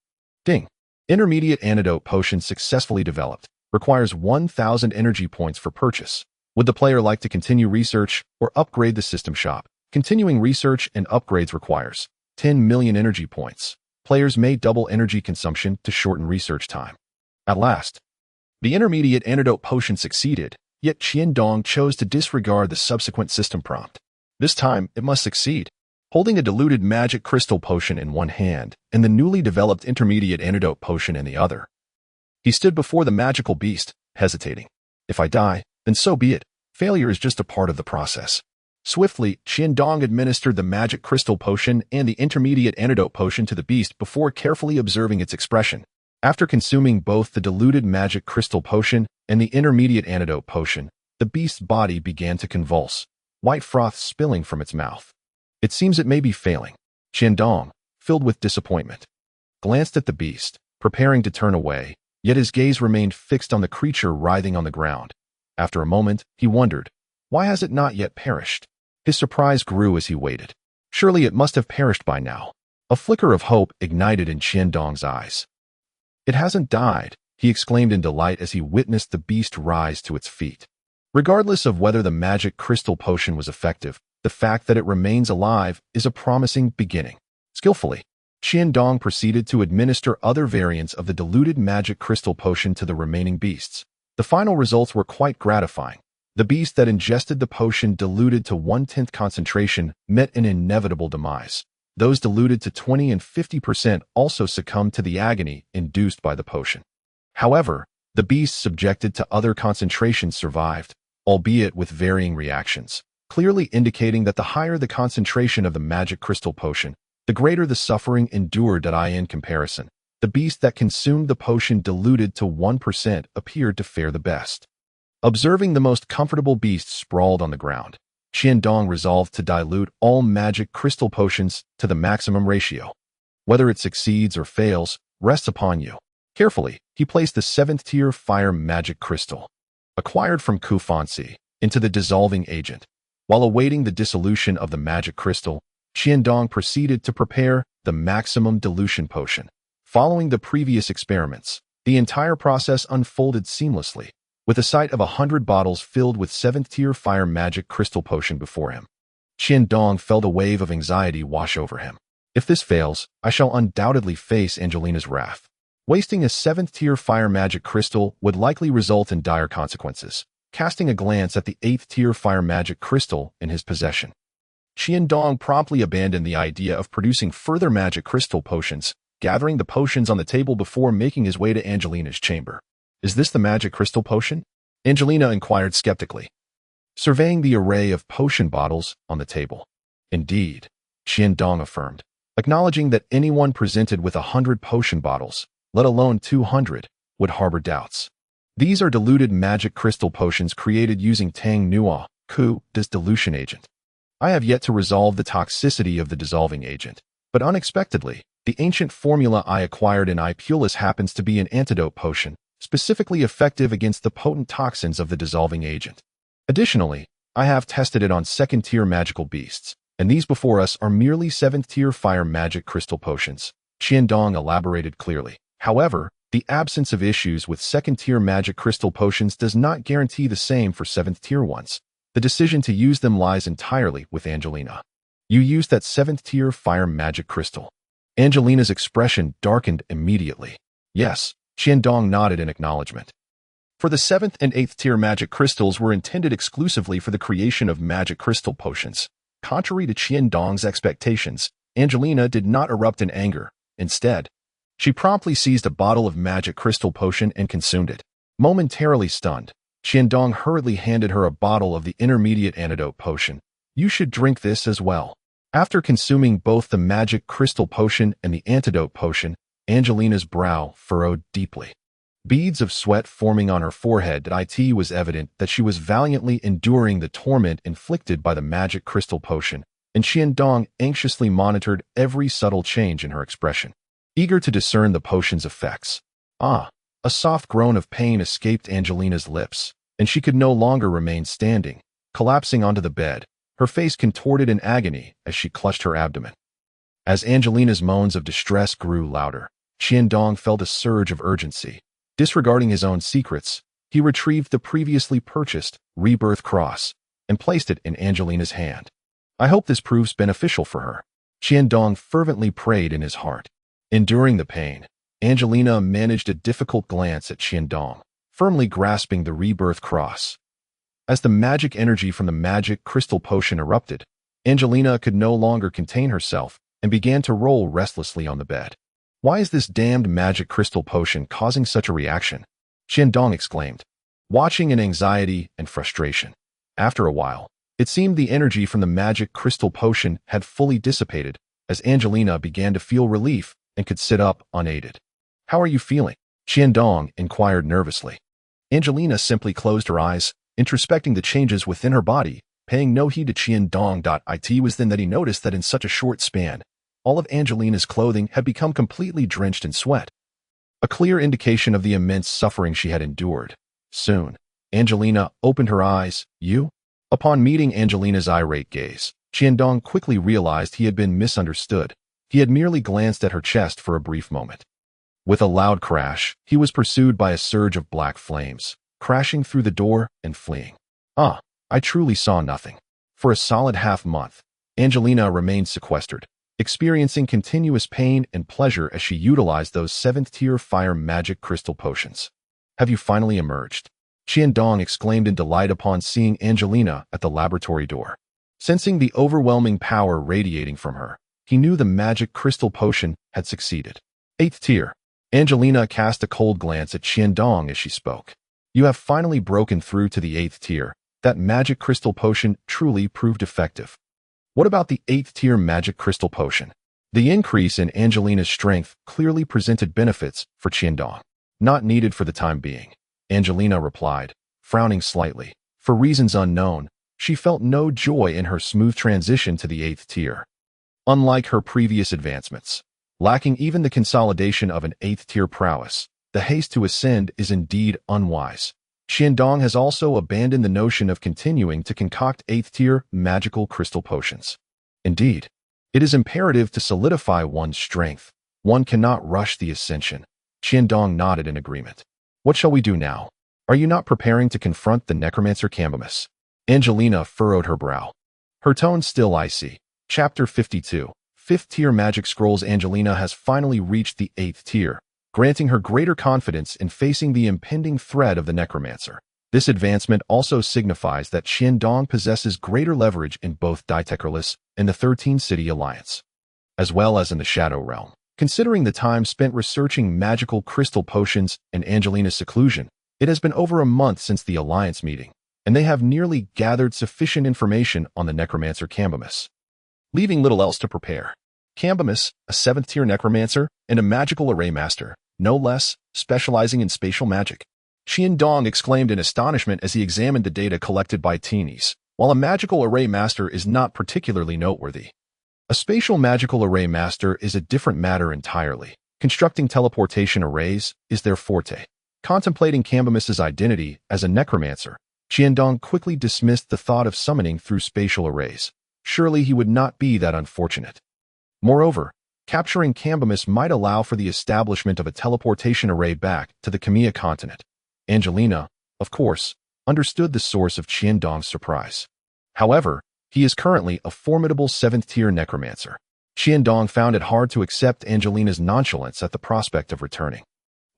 Ding. Intermediate antidote potion successfully developed. Requires 1,000 energy points for purchase. Would the player like to continue research or upgrade the system shop? Continuing research and upgrades requires 10 million energy points. Players may double energy consumption to shorten research time. At last, the intermediate antidote potion succeeded, yet Qiandong chose to disregard the subsequent system prompt. This time, it must succeed. Holding a diluted magic crystal potion in one hand and the newly developed intermediate antidote potion in the other, he stood before the magical beast, hesitating. If I die, then so be it. Failure is just a part of the process. Swiftly, Qiandong administered the magic crystal potion and the intermediate antidote potion to the beast before carefully observing its expression. After consuming both the diluted magic crystal potion and the intermediate antidote potion, the beast's body began to convulse, white froth spilling from its mouth. It seems it may be failing. Qiandong, filled with disappointment, glanced at the beast, preparing to turn away, yet his gaze remained fixed on the creature writhing on the ground. After a moment, he wondered, why has it not yet perished? His surprise grew as he waited. Surely it must have perished by now. A flicker of hope ignited in Qiandong's eyes. It hasn't died, he exclaimed in delight as he witnessed the beast rise to its feet. Regardless of whether the magic crystal potion was effective, the fact that it remains alive is a promising beginning. Skillfully, Qiandong proceeded to administer other variants of the diluted magic crystal potion to the remaining beasts. The final results were quite gratifying. The beast that ingested the potion diluted to 1/10 concentration met an inevitable demise. Those diluted to 20 and 50% also succumbed to the agony induced by the potion. However, the beasts subjected to other concentrations survived, albeit with varying reactions, clearly indicating that the higher the concentration of the magic crystal potion, the greater the suffering endured. In comparison, the beast that consumed the potion diluted to 1% appeared to fare the best. Observing the most comfortable beast sprawled on the ground, Qiandong resolved to dilute all magic crystal potions to the maximum ratio. Whether it succeeds or fails rests upon you. Carefully, he placed the 7th-tier fire magic crystal, acquired from Kufansi, into the dissolving agent. While awaiting the dissolution of the magic crystal, Qiandong proceeded to prepare the maximum dilution potion. Following the previous experiments, the entire process unfolded seamlessly, with a sight of 100 bottles filled with 7th-tier fire magic crystal potion before him. Qiandong felt a wave of anxiety wash over him. If this fails, I shall undoubtedly face Angelina's wrath. Wasting a 7th-tier fire magic crystal would likely result in dire consequences. Casting a glance at the 8th-tier fire magic crystal in his possession, Qiandong promptly abandoned the idea of producing further magic crystal potions, gathering the potions on the table before making his way to Angelina's chamber. Is this the magic crystal potion? Angelina inquired skeptically, surveying the array of potion bottles on the table. Indeed, Qiandong affirmed, acknowledging that anyone presented with 100 potion bottles, let alone 200, would harbor doubts. These are diluted magic crystal potions created using Tang Nuo, Ku's dilution agent. I have yet to resolve the toxicity of the dissolving agent, but unexpectedly, the ancient formula I acquired in Ipulus happens to be an antidote potion, specifically effective against the potent toxins of the dissolving agent. Additionally, I have tested it on 2nd-tier magical beasts, and these before us are merely 7th-tier fire magic crystal potions. Qiandong elaborated clearly. However, the absence of issues with 2nd-tier magic crystal potions does not guarantee the same for 7th-tier ones. The decision to use them lies entirely with Angelina. You used that 7th-tier fire magic crystal. Angelina's expression darkened immediately. Yes, Qiandong nodded in acknowledgement. For the 7th and 8th-tier magic crystals were intended exclusively for the creation of magic crystal potions. Contrary to Qiandong's expectations, Angelina did not erupt in anger. Instead, she promptly seized a bottle of magic crystal potion and consumed it. Momentarily stunned, Qiandong hurriedly handed her a bottle of the intermediate antidote potion. You should drink this as well. After consuming both the magic crystal potion and the antidote potion, Angelina's brow furrowed deeply. Beads of sweat forming on her forehead. It was evident that she was valiantly enduring the torment inflicted by the magic crystal potion, and Qiandong anxiously monitored every subtle change in her expression, eager to discern the potion's effects. A soft groan of pain escaped Angelina's lips, and she could no longer remain standing, collapsing onto the bed, her face contorted in agony as she clutched her abdomen. As Angelina's moans of distress grew louder, Qiandong felt a surge of urgency. Disregarding his own secrets, he retrieved the previously purchased rebirth cross and placed it in Angelina's hand. I hope this proves beneficial for her, Qiandong fervently prayed in his heart. Enduring the pain, Angelina managed a difficult glance at Qiandong, firmly grasping the rebirth cross. As the magic energy from the magic crystal potion erupted, Angelina could no longer contain herself and began to roll restlessly on the bed. Why is this damned magic crystal potion causing such a reaction? Qiandong exclaimed, watching in anxiety and frustration. After a while, it seemed the energy from the magic crystal potion had fully dissipated as Angelina began to feel relief and could sit up unaided. How are you feeling? Qiandong inquired nervously. Angelina simply closed her eyes, introspecting the changes within her body, paying no heed to Qiandong. It was then that he noticed that in such a short span, all of Angelina's clothing had become completely drenched in sweat, a clear indication of the immense suffering she had endured. Soon, Angelina opened her eyes. You? Upon meeting Angelina's irate gaze, Qiandong quickly realized he had been misunderstood. He had merely glanced at her chest for a brief moment. With a loud crash, he was pursued by a surge of black flames, crashing through the door and fleeing. I truly saw nothing. For a solid half-month, Angelina remained sequestered, experiencing continuous pain and pleasure as she utilized those 7th-tier fire magic crystal potions. Have you finally emerged? Qiandong exclaimed in delight upon seeing Angelina at the laboratory door. Sensing the overwhelming power radiating from her, he knew the magic crystal potion had succeeded. 8th tier. Angelina cast a cold glance at Qiandong as she spoke. You have finally broken through to the 8th tier. That magic crystal potion truly proved effective. What about the 8th tier magic crystal potion? The increase in Angelina's strength clearly presented benefits for Qiandong. Not needed for the time being, Angelina replied, frowning slightly. For reasons unknown, she felt no joy in her smooth transition to the 8th tier. Unlike her previous advancements, lacking even the consolidation of an 8th tier prowess, the haste to ascend is indeed unwise. Qiandong has also abandoned the notion of continuing to concoct 8th tier magical crystal potions. Indeed, it is imperative to solidify one's strength. One cannot rush the ascension. Qiandong nodded in agreement. What shall we do now? Are you not preparing to confront the necromancer Hmph? Angelina furrowed her brow, her tone still icy. Chapter 52. 5th tier magic scrolls. Angelina has finally reached the 8th tier, granting her greater confidence in facing the impending threat of the necromancer. This advancement also signifies that Qiandong possesses greater leverage in both Dietekerless and the 13-City Alliance, as well as in the Shadow Realm. Considering the time spent researching magical crystal potions and Angelina's seclusion, it has been over a month since the Alliance meeting, and they have nearly gathered sufficient information on the necromancer Hmph, leaving little else to prepare. Hmph, a 7th tier necromancer and a magical array master, no less, specializing in spatial magic. Qiandong exclaimed in astonishment as he examined the data collected by Teenies. While a magical array master is not particularly noteworthy, a spatial magical array master is a different matter entirely. Constructing teleportation arrays is their forte. Contemplating Hmph's identity as a necromancer, Qiandong quickly dismissed the thought of summoning through spatial arrays. Surely he would not be that unfortunate. Moreover, capturing Hmph might allow for the establishment of a teleportation array back to the Khmer continent. Angelina, of course, understood the source of Qiandong's surprise. However, He is currently a formidable 7th-tier necromancer. Qiandong found it hard to accept Angelina's nonchalance at the prospect of returning.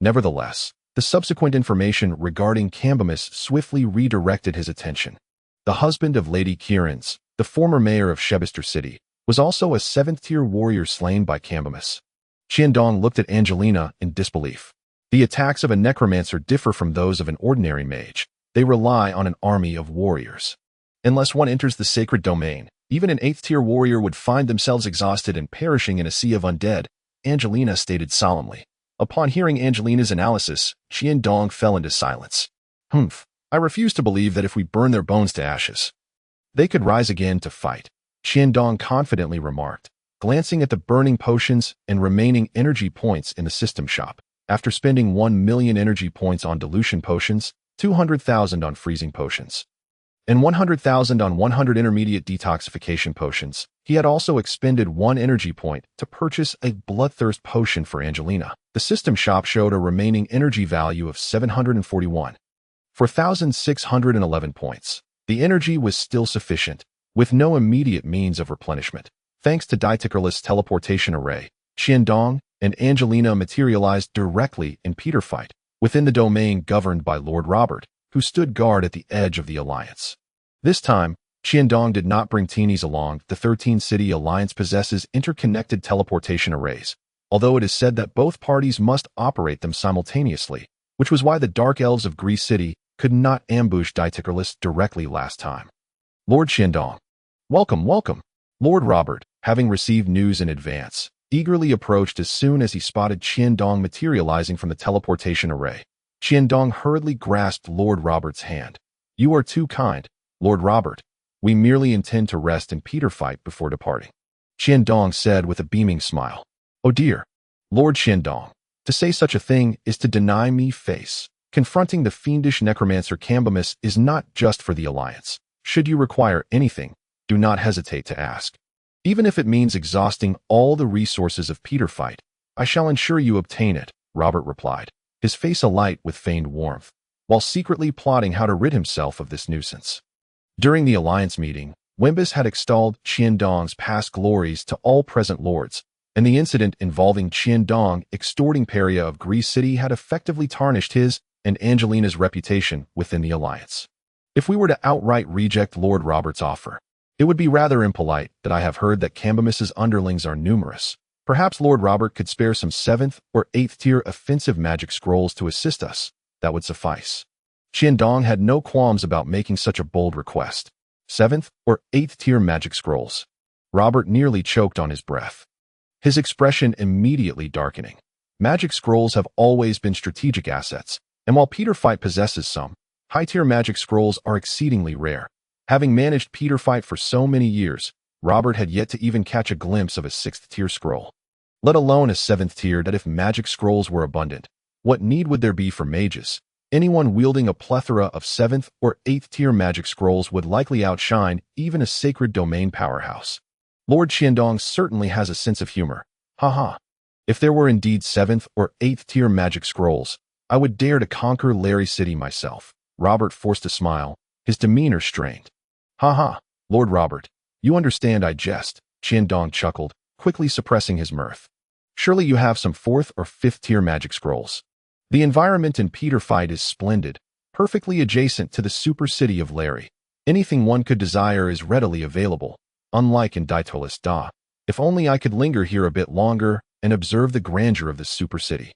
Nevertheless, the subsequent information regarding Cambus swiftly redirected his attention. The husband of Lady Kieran's, the former mayor of Shebester City, was also a 7th-tier warrior slain by Cambus. Qiandong looked at Angelina in disbelief. The attacks of a necromancer differ from those of an ordinary mage. They rely on an army of warriors. Unless one enters the sacred domain, even an 8th-tier warrior would find themselves exhausted and perishing in a sea of undead, Angelina stated solemnly. Upon hearing Angelina's analysis, Qiandong fell into silence. Hmph, I refuse to believe that if we burn their bones to ashes, they could rise again to fight, Qiandong confidently remarked, glancing at the burning potions and remaining energy points in the system shop. After spending 1 million energy points on dilution potions, 200,000 on freezing potions, and 100,000 on 100 intermediate detoxification potions, he had also expended 1 energy point to purchase a bloodthirst potion for Angelina. The system shop showed a remaining energy value of 741. For 1,611 points, the energy was still sufficient, with no immediate means of replenishment. Thanks to Dietickerless teleportation array, Qiandong and Angelina materialized directly in Peterfight, within the domain governed by Lord Robert, who stood guard at the edge of the Alliance. This time, Qiandong did not bring teenies along. The 13-city Alliance possesses interconnected teleportation arrays, although it is said that both parties must operate them simultaneously, which was why the Dark Elves of Grease City could not ambush Dietickerless directly last time. Lord Qiandong. Welcome, welcome. Lord Robert, having received news in advance, eagerly approached as soon as he spotted Qiandong materializing from the teleportation array. Qiandong hurriedly grasped Lord Robert's hand. You are too kind, Lord Robert. We merely intend to rest in Peterfight before departing, Qiandong said with a beaming smile. Oh dear, Lord Qiandong, to say such a thing is to deny me face. Confronting the fiendish necromancer Cambus is not just for the Alliance. Should you require anything, do not hesitate to ask. Even if it means exhausting all the resources of Peterfight, I shall ensure you obtain it, Robert replied, his face alight with feigned warmth, while secretly plotting how to rid himself of this nuisance. During the Alliance meeting, Wimbus had extolled Qiandong's past glories to all present lords, and the incident involving Qiandong extorting Paria of Grease City had effectively tarnished his and Angelina's reputation within the Alliance. If we were to outright reject Lord Robert's offer, it would be rather impolite that I have heard that Cambus's underlings are numerous. Perhaps Lord Robert could spare some 7th or 8th tier offensive magic scrolls to assist us. That would suffice. Qiandong had no qualms about making such a bold request. 7th or 8th tier magic scrolls. Robert nearly choked on his breath, his expression immediately darkening. Magic scrolls have always been strategic assets, and while Peterfight possesses some, high-tier magic scrolls are exceedingly rare. Having managed Peterfight for so many years, Robert had yet to even catch a glimpse of a 6th-tier scroll, let alone a 7th tier. That if magic scrolls were abundant, what need would there be for mages? Anyone wielding a plethora of 7th or 8th tier magic scrolls would likely outshine even a sacred domain powerhouse. Lord Qiandong certainly has a sense of humor. Haha. If there were indeed 7th or 8th tier magic scrolls, I would dare to conquer Larry City myself. Robert forced a smile, his demeanor strained. Haha, Lord Robert, you understand I jest, Qiandong chuckled, quickly suppressing his mirth. Surely you have some 4th or 5th tier magic scrolls. The environment in Peterfight is splendid, perfectly adjacent to the super city of Larry. Anything one could desire is readily available, unlike in Dietickerless Da. If only I could linger here a bit longer and observe the grandeur of the super city.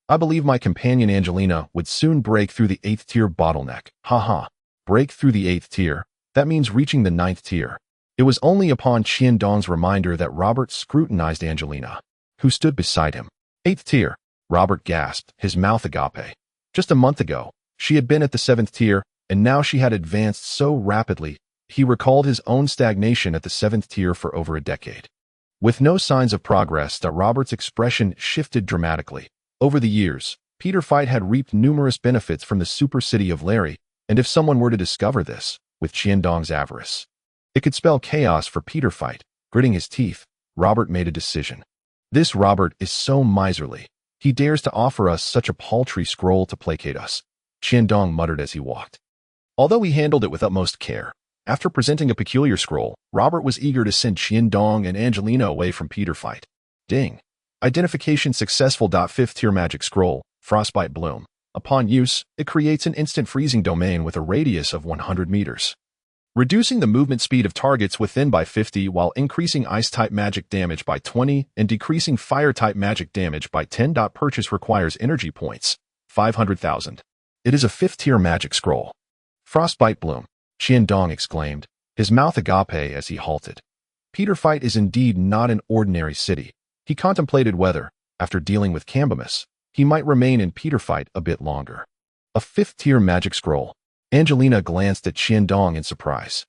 I believe my companion Angelina would soon break through the 8th tier bottleneck. Haha, break through the 8th tier. That means reaching the 9th tier. It was only upon Qiandong's reminder that Robert scrutinized Angelina, who stood beside him. 8th tier, Robert gasped, his mouth agape. Just a month ago, she had been at the 7th tier, and now she had advanced so rapidly, he recalled his own stagnation at the 7th tier for over a decade. With no signs of progress, Robert's expression shifted dramatically. Over the years, Peterfight had reaped numerous benefits from the super city of Larry, and if someone were to discover this, with Qiandong's avarice, it could spell chaos for Peterfight. Gritting his teeth, Robert made a decision. This Robert is so miserly. He dares to offer us such a paltry scroll to placate us, Qiandong muttered as he walked. Although he handled it with utmost care, After presenting a peculiar scroll, Robert was eager to send Qiandong and Angelina away from Peter Fight. Ding. Identification successful. 5th tier magic scroll, Frostbite Bloom. Upon use, it creates an instant freezing domain with a radius of 100 meters, reducing the movement speed of targets within by 50 while increasing ice-type magic damage by 20 and decreasing fire-type magic damage by 10. Purchase requires energy points, 500,000. It is a 5th tier magic scroll. Frostbite Bloom, Qiandong exclaimed, his mouth agape as he halted. Peter Fight is indeed not an ordinary city. He contemplated whether, after dealing with Cambimus, he might remain in Peter Fight a bit longer. A 5th tier magic scroll. Angelina glanced at Qiandong in surprise.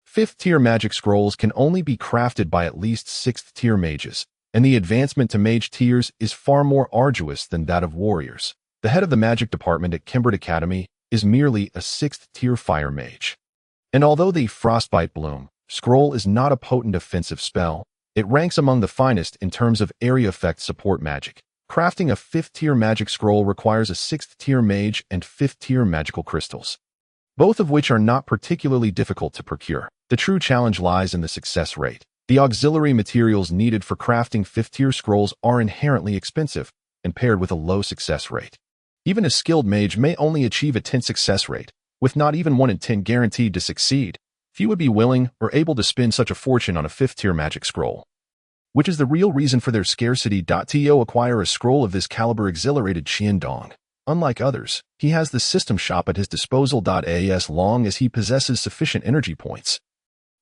5th tier magic scrolls can only be crafted by at least 6th tier mages, and the advancement to mage tiers is far more arduous than that of warriors. The head of the magic department at Kenbret Academy is merely a 6th tier fire mage. And although the Frostbite Bloom scroll is not a potent offensive spell, it ranks among the finest in terms of area effect support magic. Crafting a 5th tier magic scroll requires a 6th tier mage and 5th tier magical crystals, both of which are not particularly difficult to procure. The true challenge lies in the success rate. The auxiliary materials needed for crafting 5th tier scrolls are inherently expensive and paired with a low success rate. Even a skilled mage may only achieve a 10 success rate, with not even 1 in 10 guaranteed to succeed. Few would be willing or able to spend such a fortune on a 5th tier magic scroll, which is the real reason for their scarcity. To acquire a scroll of this caliber exhilarated Qiandong. Unlike others, he has the system shop at his disposal. As long as he possesses sufficient energy points,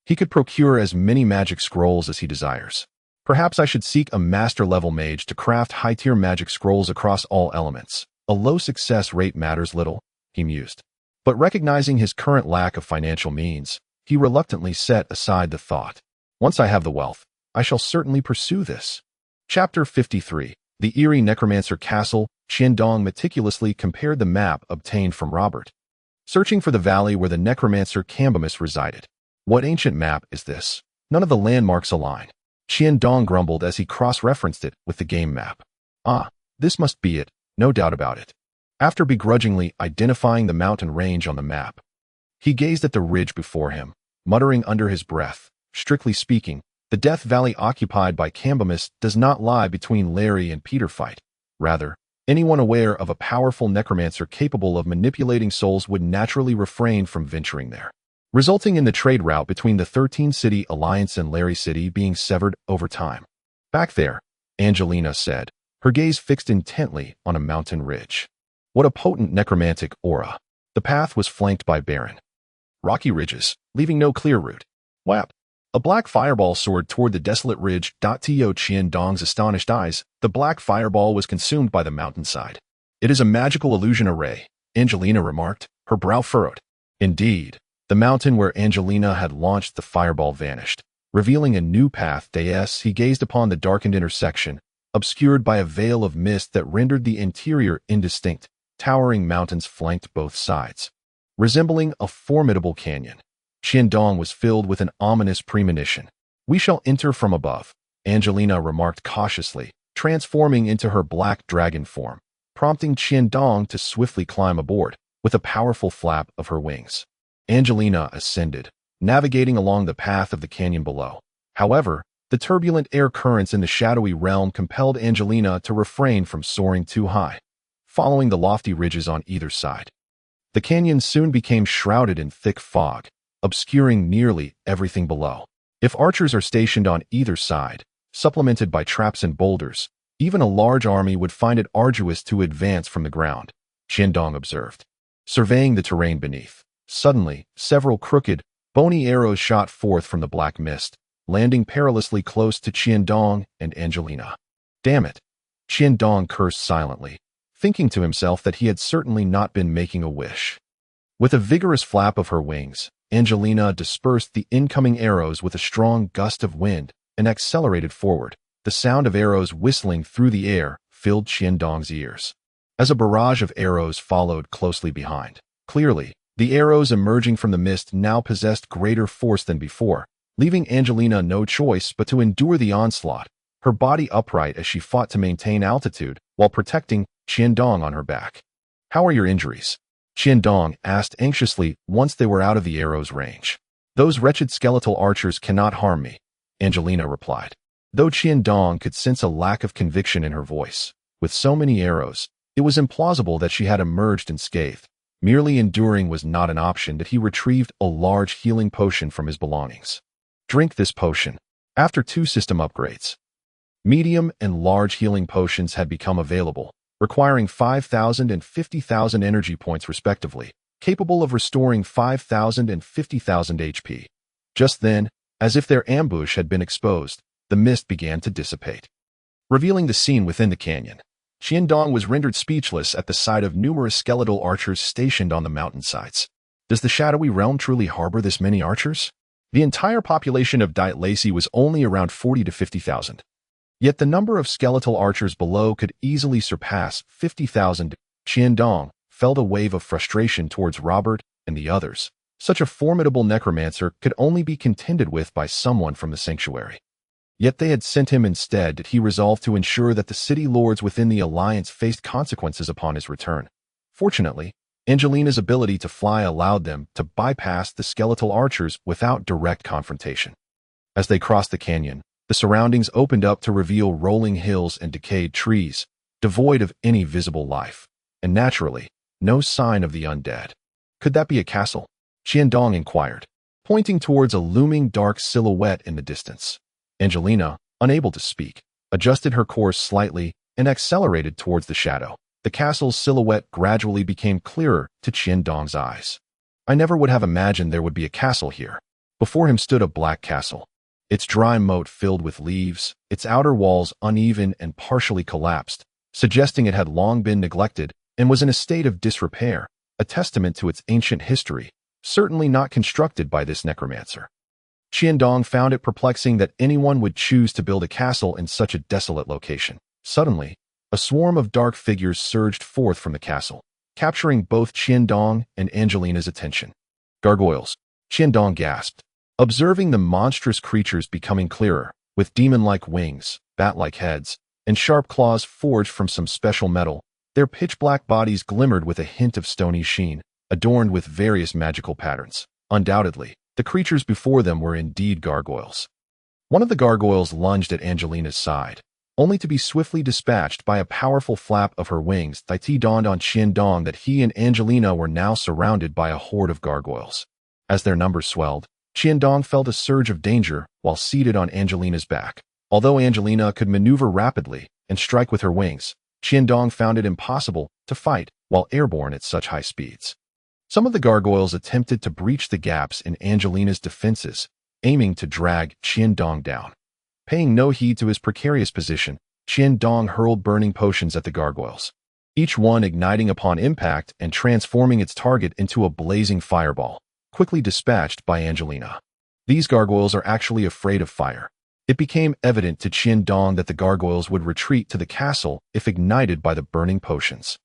he could procure as many magic scrolls as he desires. Perhaps I should seek a master-level mage to craft high-tier magic scrolls across all elements. A low success rate matters little, he mused. But recognizing his current lack of financial means, he reluctantly set aside the thought. Once I have the wealth, I shall certainly pursue this. Chapter 53. The eerie necromancer castle. Qiandong meticulously compared the map obtained from Robert, searching for the valley where the necromancer Cambimus resided. What ancient map is this? None of the landmarks align. Qiandong grumbled as he cross-referenced it with the game map. Ah, this must be it, no doubt about it. After begrudgingly identifying the mountain range on the map, he gazed at the ridge before him, muttering under his breath. Strictly speaking, the Death Valley occupied by Cambimus does not lie between Larry and Peter Fight. Rather, anyone aware of a powerful necromancer capable of manipulating souls would naturally refrain from venturing there, resulting in the trade route between the 13-city alliance and Larry City being severed over time. Back there, Angelina said, her gaze fixed intently on a mountain ridge. What a potent necromantic aura. The path was flanked by barren, rocky ridges, leaving no clear route. Whap! A black fireball soared toward the desolate ridge. To Qiandong's astonished eyes, the black fireball was consumed by the mountainside. It is a magical illusion array, Angelina remarked, her brow furrowed. Indeed, the mountain where Angelina had launched the fireball vanished, revealing a new path. As he gazed upon the darkened intersection, obscured by a veil of mist that rendered the interior indistinct, towering mountains flanked both sides, resembling a formidable canyon. Qiandong was filled with an ominous premonition. We shall enter from above, Angelina remarked cautiously, transforming into her black dragon form, prompting Qiandong to swiftly climb aboard, with a powerful flap of her wings. Angelina ascended, navigating along the path of the canyon below. However, the turbulent air currents in the shadowy realm compelled Angelina to refrain from soaring too high, following the lofty ridges on either side. The canyon soon became shrouded in thick fog, obscuring nearly everything below. If archers are stationed on either side, supplemented by traps and boulders, even a large army would find it arduous to advance from the ground, Qiandong observed, surveying the terrain beneath. Suddenly, several crooked, bony arrows shot forth from the black mist, landing perilously close to Qiandong and Angelina. Damn it! Qiandong cursed silently, thinking to himself that he had certainly not been making a wish. With a vigorous flap of her wings, Angelina dispersed the incoming arrows with a strong gust of wind and accelerated forward. The sound of arrows whistling through the air filled Qiandong's ears, as a barrage of arrows followed closely behind. Clearly, the arrows emerging from the mist now possessed greater force than before, leaving Angelina no choice but to endure the onslaught, her body upright as she fought to maintain altitude while protecting Qiandong on her back. "How are your injuries?" Qiandong asked anxiously once they were out of the arrow's range. Those wretched skeletal archers cannot harm me, Angelina replied. Though Qiandong could sense a lack of conviction in her voice. With so many arrows, it was implausible that she had emerged unscathed. Merely enduring was not an option. That he retrieved a large healing potion from his belongings. Drink this potion. After 2 system upgrades, medium and large healing potions had become available, requiring 5,000 and 50,000 energy points respectively, capable of restoring 5,000 and 50,000 HP. Just then, as if their ambush had been exposed, the mist began to dissipate, revealing the scene within the canyon. Qiandong was rendered speechless at the sight of numerous skeletal archers stationed on the mountainsides. Does the shadowy realm truly harbor this many archers? The entire population of Diet Lacey was only around 40 to 50,000. Yet the number of skeletal archers below could easily surpass 50,000. Qiandong felt a wave of frustration towards Robert and the others. Such a formidable necromancer could only be contended with by someone from the sanctuary. Yet they had sent him instead. That he resolved to ensure that the city lords within the alliance faced consequences upon his return. Fortunately, Angelina's ability to fly allowed them to bypass the skeletal archers without direct confrontation. As they crossed the canyon, the surroundings opened up to reveal rolling hills and decayed trees, devoid of any visible life, and naturally, no sign of the undead. Could that be a castle? Qiandong inquired, pointing towards a looming dark silhouette in the distance. Angelina, unable to speak, adjusted her course slightly and accelerated towards the shadow. The castle's silhouette gradually became clearer to Qiandong's eyes. I never would have imagined there would be a castle here. Before him stood a black castle, its dry moat filled with leaves, its outer walls uneven and partially collapsed, suggesting it had long been neglected and was in a state of disrepair, a testament to its ancient history, certainly not constructed by this necromancer. Qiandong found it perplexing that anyone would choose to build a castle in such a desolate location. Suddenly, a swarm of dark figures surged forth from the castle, capturing both Qiandong and Angelina's attention. Gargoyles, Qiandong gasped, observing the monstrous creatures becoming clearer, with demon-like wings, bat-like heads, and sharp claws forged from some special metal. Their pitch-black bodies glimmered with a hint of stony sheen, adorned with various magical patterns. Undoubtedly, the creatures before them were indeed gargoyles. One of the gargoyles lunged at Angelina's side, only to be swiftly dispatched by a powerful flap of her wings. It dawned on Qiandong that he and Angelina were now surrounded by a horde of gargoyles. As their numbers swelled, Qiandong felt a surge of danger while seated on Angelina's back. Although Angelina could maneuver rapidly and strike with her wings, Qiandong found it impossible to fight while airborne at such high speeds. Some of the gargoyles attempted to breach the gaps in Angelina's defenses, aiming to drag Qiandong down. Paying no heed to his precarious position, Qiandong hurled burning potions at the gargoyles, each one igniting upon impact and transforming its target into a blazing fireball, quickly dispatched by Angelina. These gargoyles are actually afraid of fire. It became evident to Qiandong that the gargoyles would retreat to the castle if ignited by the burning potions.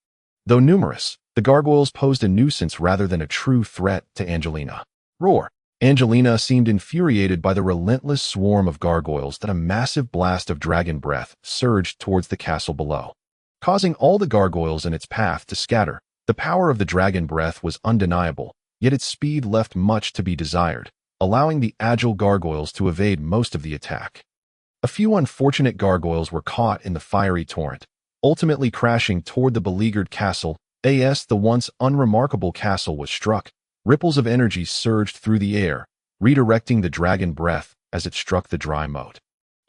Though numerous, the gargoyles posed a nuisance rather than a true threat to Angelina. Roar! Angelina seemed infuriated by the relentless swarm of gargoyles. That a massive blast of dragon breath surged towards the castle below, causing all the gargoyles in its path to scatter. The power of the dragon breath was undeniable, yet its speed left much to be desired, allowing the agile gargoyles to evade most of the attack. A few unfortunate gargoyles were caught in the fiery torrent, ultimately crashing toward the beleaguered castle. The once unremarkable castle was struck. Ripples of energy surged through the air, redirecting the dragon breath as it struck the dry moat,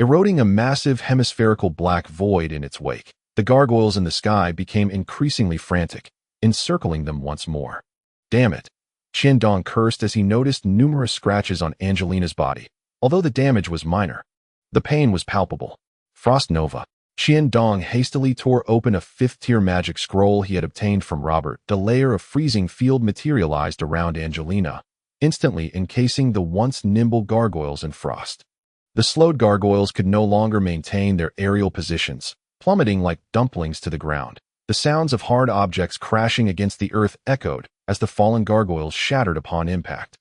eroding a massive hemispherical black void in its wake. The gargoyles in the sky became increasingly frantic, encircling them once more. Damn it! Qiandong cursed as he noticed numerous scratches on Angelina's body. Although the damage was minor, the pain was palpable. Frost Nova. Qiandong hastily tore open a 5th-tier magic scroll he had obtained from Robert. The layer of freezing field materialized around Angelina, instantly encasing the once nimble gargoyles in frost. The slowed gargoyles could no longer maintain their aerial positions, plummeting like dumplings to the ground. The sounds of hard objects crashing against the earth echoed as the fallen gargoyles shattered upon impact.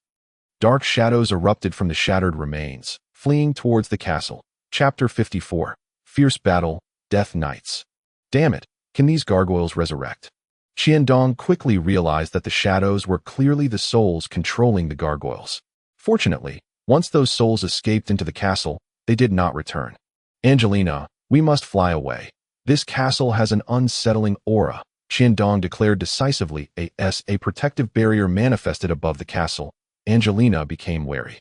Dark shadows erupted from the shattered remains, fleeing towards the castle. Chapter 54. Fierce Battle, Death Knights. Damn it, can these gargoyles resurrect? Qiandong quickly realized that the shadows were clearly the souls controlling the gargoyles. Fortunately, once those souls escaped into the castle, they did not return. Angelina, we must fly away. This castle has an unsettling aura, Qiandong declared decisively. A protective barrier manifested above the castle. Angelina became wary,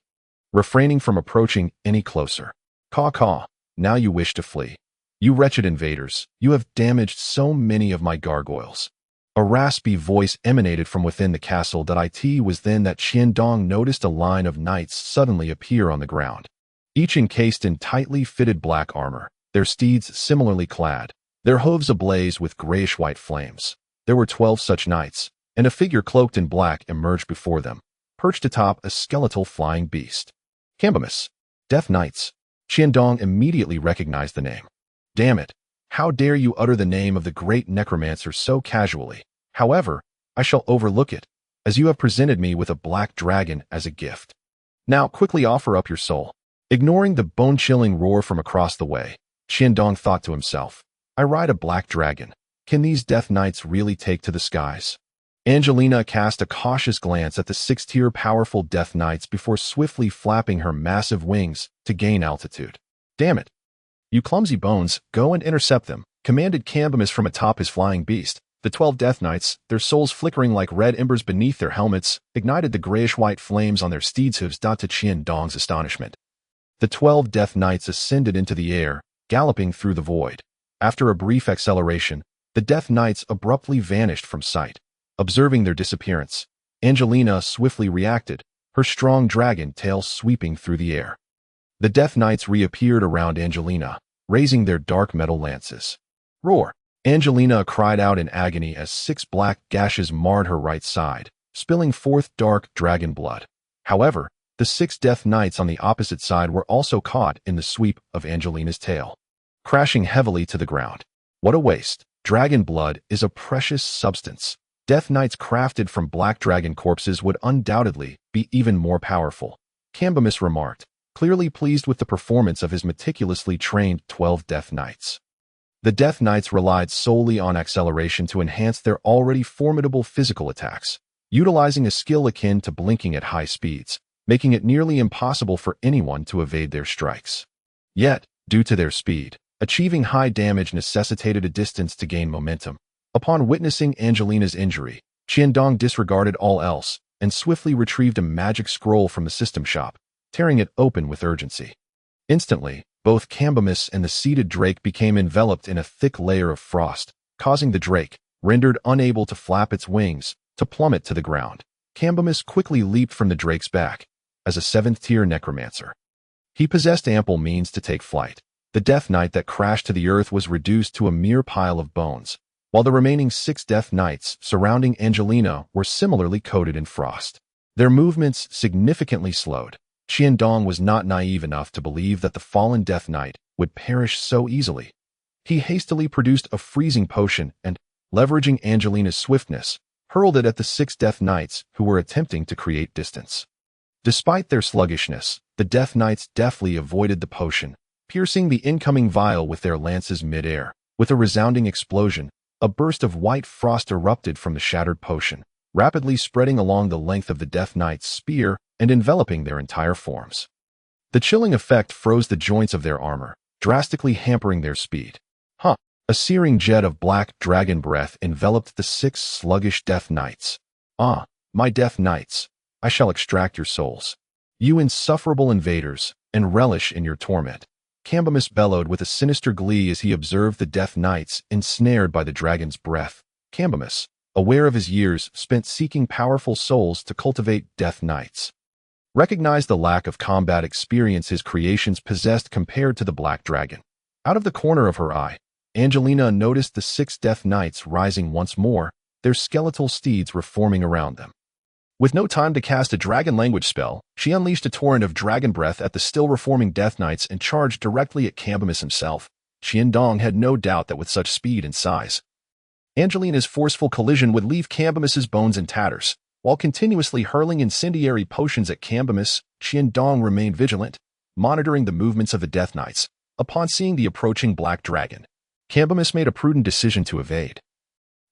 refraining from approaching any closer. Caw, now you wish to flee. You wretched invaders, you have damaged so many of my gargoyles. A raspy voice emanated from within the castle. It was then that Qiandong noticed a line of knights suddenly appear on the ground, each encased in tightly fitted black armor, their steeds similarly clad, their hooves ablaze with grayish-white flames. There were 12 such knights, and a figure cloaked in black emerged before them, perched atop a skeletal flying beast. Cambus, Death Knights. Qiandong immediately recognized the name. Damn it! How dare you utter the name of the great necromancer so casually? However, I shall overlook it, as you have presented me with a black dragon as a gift. Now quickly offer up your soul. Ignoring the bone-chilling roar from across the way, Qiandong thought to himself, I ride a black dragon. Can these Death Knights really take to the skies? Angelina cast a cautious glance at the 6-tier powerful Death Knights before swiftly flapping her massive wings to gain altitude. Damn it! You clumsy bones, go and intercept them, commanded Cambus from atop his flying beast. The 12 Death Knights, their souls flickering like red embers beneath their helmets, ignited the grayish-white flames on their steeds' hooves. To Qiandong's astonishment, the 12 Death Knights ascended into the air, galloping through the void. After a brief acceleration, the Death Knights abruptly vanished from sight. Observing their disappearance, Angelina swiftly reacted, her strong dragon tail sweeping through the air. The Death Knights reappeared around Angelina, raising their dark metal lances. Roar! Angelina cried out in agony as 6 black gashes marred her right side, spilling forth dark dragon blood. However, the 6 Death Knights on the opposite side were also caught in the sweep of Angelina's tail, crashing heavily to the ground. What a waste! Dragon blood is a precious substance. Death Knights crafted from black dragon corpses would undoubtedly be even more powerful, Cambus remarked, clearly pleased with the performance of his meticulously trained 12 Death Knights. The Death Knights relied solely on acceleration to enhance their already formidable physical attacks, utilizing a skill akin to blinking at high speeds, making it nearly impossible for anyone to evade their strikes. Yet, due to their speed, achieving high damage necessitated a distance to gain momentum. Upon witnessing Angelina's injury, Qiandong disregarded all else and swiftly retrieved a magic scroll from the system shop, tearing it open with urgency. Instantly, both Cambus and the seated drake became enveloped in a thick layer of frost, causing the drake, rendered unable to flap its wings, to plummet to the ground. Cambus quickly leaped from the drake's back. As a 7th-tier necromancer, he possessed ample means to take flight. The Death Knight that crashed to the earth was reduced to a mere pile of bones, while the remaining 6 Death Knights surrounding Angelina were similarly coated in frost. Their movements significantly slowed. Qiandong was not naive enough to believe that the fallen Death Knight would perish so easily. He hastily produced a freezing potion and, leveraging Angelina's swiftness, hurled it at the 6 Death Knights who were attempting to create distance. Despite their sluggishness, the Death Knights deftly avoided the potion, piercing the incoming vial with their lances mid-air. With a resounding explosion, a burst of white frost erupted from the shattered potion, rapidly spreading along the length of the Death Knight's spear and enveloping their entire forms. The chilling effect froze the joints of their armor, drastically hampering their speed. A searing jet of black dragon breath enveloped the 6 sluggish Death Knights. Ah, my Death Knights, I shall extract your souls, you insufferable invaders, and relish in your torment. Cambus bellowed with a sinister glee as he observed the Death Knights ensnared by the dragon's breath. Cambus, aware of his years spent seeking powerful souls to cultivate Death Knights, recognized the lack of combat experience his creations possessed compared to the black dragon. Out of the corner of her eye, Angelina noticed the 6 Death Knights rising once more, their skeletal steeds reforming around them. With no time to cast a dragon language spell, she unleashed a torrent of dragon breath at the still reforming Death Knights and charged directly at Cambus himself. Qiandong had no doubt that with such speed and size, Angelina's forceful collision would leave Cambus's bones in tatters. While continuously hurling incendiary potions at Cambus, Qiandong remained vigilant, monitoring the movements of the Death Knights. Upon seeing the approaching black dragon, Cambus made a prudent decision to evade.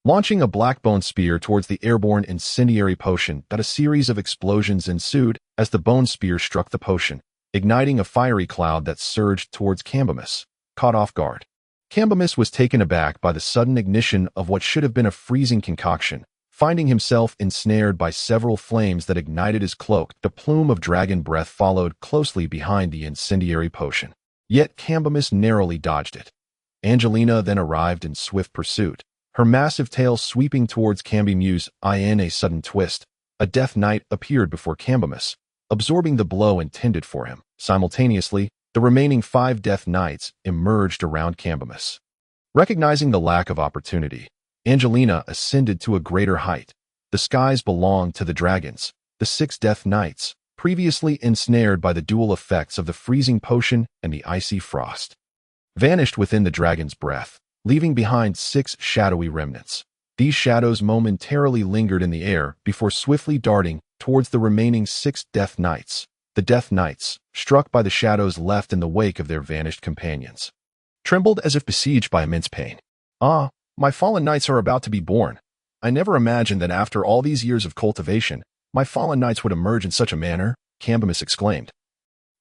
Launching a black-bone spear towards the airborne incendiary potion, a series of explosions ensued as the bone spear struck the potion, igniting a fiery cloud that surged towards Cambimus, caught off guard. Cambimus was taken aback by the sudden ignition of what should have been a freezing concoction, finding himself ensnared by several flames that ignited his cloak. The plume of dragon breath followed closely behind the incendiary potion. Yet Cambimus narrowly dodged it. Angelina then arrived in swift pursuit, her massive tail sweeping towards Cambimus. In a sudden twist, a Death Knight appeared before Cambimus, absorbing the blow intended for him. Simultaneously, the remaining 5 Death Knights emerged around Cambimus. Recognizing the lack of opportunity, Angelina ascended to a greater height. The skies belonged to the dragons, the 6 Death Knights, previously ensnared by the dual effects of the freezing potion and the icy frost, vanished within the dragon's breath, leaving behind 6 shadowy remnants. These shadows momentarily lingered in the air before swiftly darting towards the remaining 6 Death Knights. The Death Knights, struck by the shadows left in the wake of their vanished companions, trembled as if besieged by immense pain. "Ah, my fallen knights are about to be born. I never imagined that after all these years of cultivation, my fallen knights would emerge in such a manner," Cambimus exclaimed,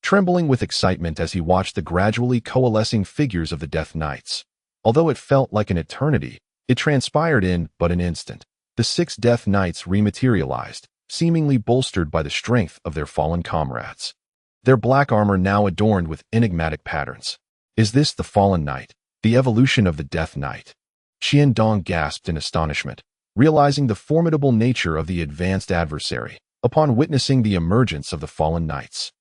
trembling with excitement as he watched the gradually coalescing figures of the Death Knights. Although it felt like an eternity, it transpired in but an instant. The 6 Death Knights rematerialized, seemingly bolstered by the strength of their fallen comrades, their black armor now adorned with enigmatic patterns. "Is this the fallen knight, the evolution of the Death Knight?" Qiandong gasped in astonishment, realizing the formidable nature of the advanced adversary upon witnessing the emergence of the fallen knights.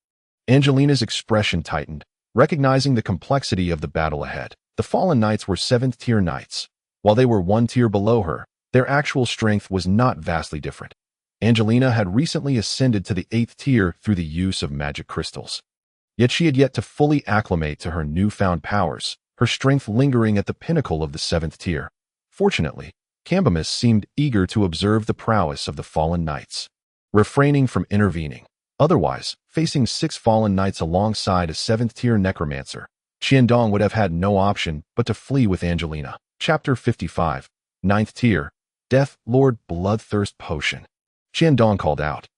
Angelina's expression tightened, recognizing the complexity of the battle ahead. The fallen knights were 7th-tier knights. While they were 1 tier below her, their actual strength was not vastly different. Angelina had recently ascended to the 8th tier through the use of magic crystals. Yet she had yet to fully acclimate to her newfound powers, her strength lingering at the pinnacle of the 7th tier. Fortunately, Cambimus seemed eager to observe the prowess of the fallen knights, refraining from intervening. Otherwise, facing 6 fallen knights alongside a 7th-tier necromancer, Qiandong would have had no option but to flee with Angelina. Chapter 55, 9th tier, Death Lord Bloodthirst Potion. Qiandong called out,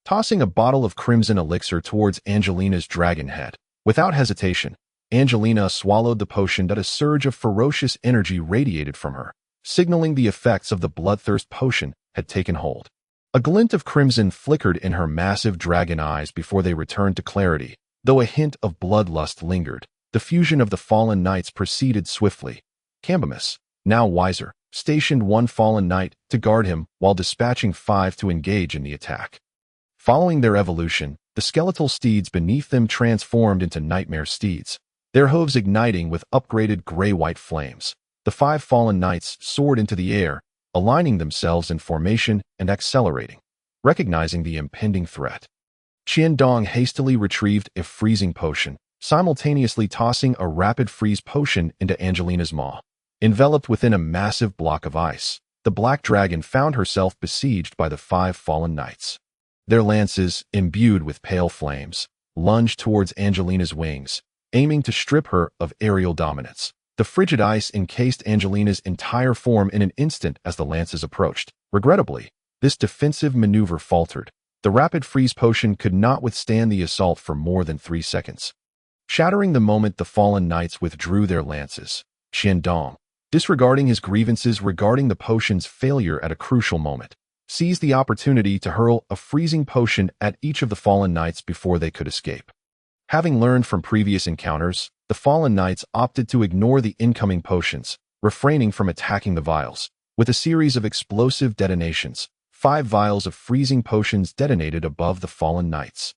tossing a bottle of crimson elixir towards Angelina's dragon head. Without hesitation, Angelina swallowed the potion. A surge of ferocious energy radiated from her, signaling the effects of the bloodthirst potion had taken hold. A glint of crimson flickered in her massive dragon eyes before they returned to clarity, though a hint of bloodlust lingered. The fusion of the fallen knights proceeded swiftly. Cambimus, now wiser, stationed 1 fallen knight to guard him while dispatching 5 to engage in the attack. Following their evolution, the skeletal steeds beneath them transformed into nightmare steeds, their hooves igniting with upgraded gray-white flames. The 5 fallen knights soared into the air, aligning themselves in formation and accelerating, recognizing the impending threat. Qiandong hastily retrieved a freezing potion, simultaneously tossing a rapid freeze potion into Angelina's maw. Enveloped within a massive block of ice, the black dragon found herself besieged by the 5 fallen knights. Their lances, imbued with pale flames, lunged towards Angelina's wings, aiming to strip her of aerial dominance. The frigid ice encased Angelina's entire form in an instant as the lances approached. Regrettably, this defensive maneuver faltered. The rapid freeze potion could not withstand the assault for more than 3 seconds. Shattering the moment the fallen knights withdrew their lances, Qiandong, disregarding his grievances regarding the potion's failure at a crucial moment, seized the opportunity to hurl a freezing potion at each of the fallen knights before they could escape. Having learned from previous encounters, the fallen knights opted to ignore the incoming potions, refraining from attacking the vials. With a series of explosive detonations, 5 vials of freezing potions detonated above the fallen knights,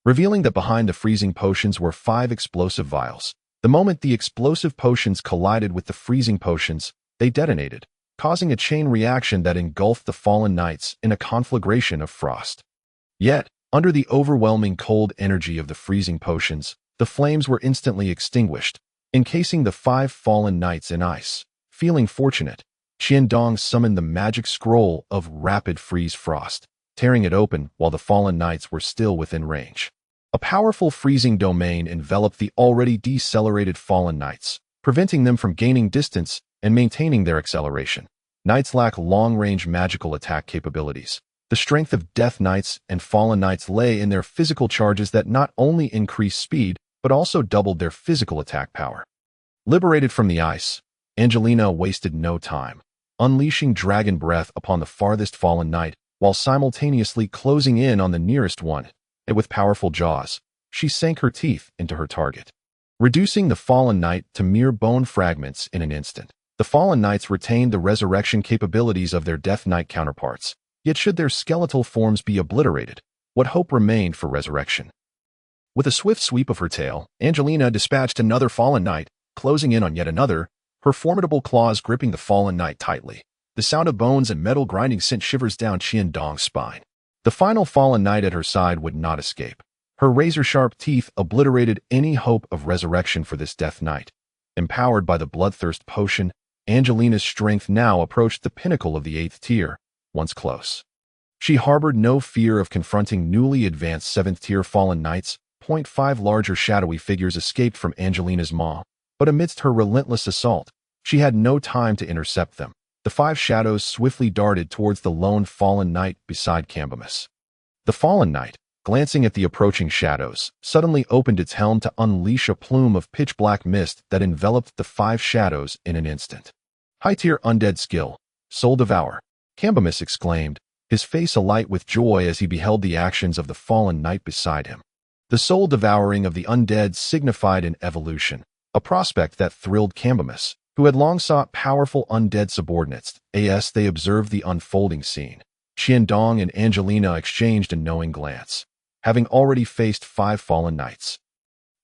revealing that behind the freezing potions were 5 explosive vials. The moment the explosive potions collided with the freezing potions, they detonated, causing a chain reaction that engulfed the fallen knights in a conflagration of frost. Yet, under the overwhelming cold energy of the freezing potions, the flames were instantly extinguished, encasing the 5 fallen knights in ice. Feeling fortunate, Qiandong summoned the magic scroll of Rapid Freeze Frost, tearing it open while the fallen knights were still within range. A powerful freezing domain enveloped the already decelerated fallen knights, preventing them from gaining distance and maintaining their acceleration. Knights lack long-range magical attack capabilities. The strength of Death Knights and Fallen Knights lay in their physical charges that not only increased speed, but also doubled their physical attack power. Liberated from the ice, Angelina wasted no time, unleashing dragon breath upon the farthest fallen knight, while simultaneously closing in on the nearest one, and with powerful jaws, she sank her teeth into her target, reducing the fallen knight to mere bone fragments in an instant. The fallen knights retained the resurrection capabilities of their Death Knight counterparts, yet should their skeletal forms be obliterated, what hope remained for resurrection? With a swift sweep of her tail, Angelina dispatched another fallen knight, closing in on yet another, her formidable claws gripping the fallen knight tightly. The sound of bones and metal grinding sent shivers down Qiandong's spine. The final fallen knight at her side would not escape. Her razor-sharp teeth obliterated any hope of resurrection for this Death Knight. Empowered by the Bloodthirst potion, Angelina's strength now approached the pinnacle of the 8th tier, once close. She harbored no fear of confronting newly advanced 7th tier fallen knights. 0.5 larger shadowy figures escaped from Angelina's maw, but amidst her relentless assault, she had no time to intercept them. The 5 shadows swiftly darted towards the lone fallen knight beside Hmph. The fallen knight, glancing at the approaching shadows, suddenly opened its helm to unleash a plume of pitch-black mist that enveloped the 5 shadows in an instant. High-tier undead skill, Soul Devour, Hmph exclaimed, his face alight with joy as he beheld the actions of the fallen knight beside him. The soul devouring of the undead signified an evolution, a prospect that thrilled Hmph, who had long sought powerful undead subordinates. As they observed the unfolding scene, Qiandong and Angelina exchanged a knowing glance, having already faced 5 fallen knights.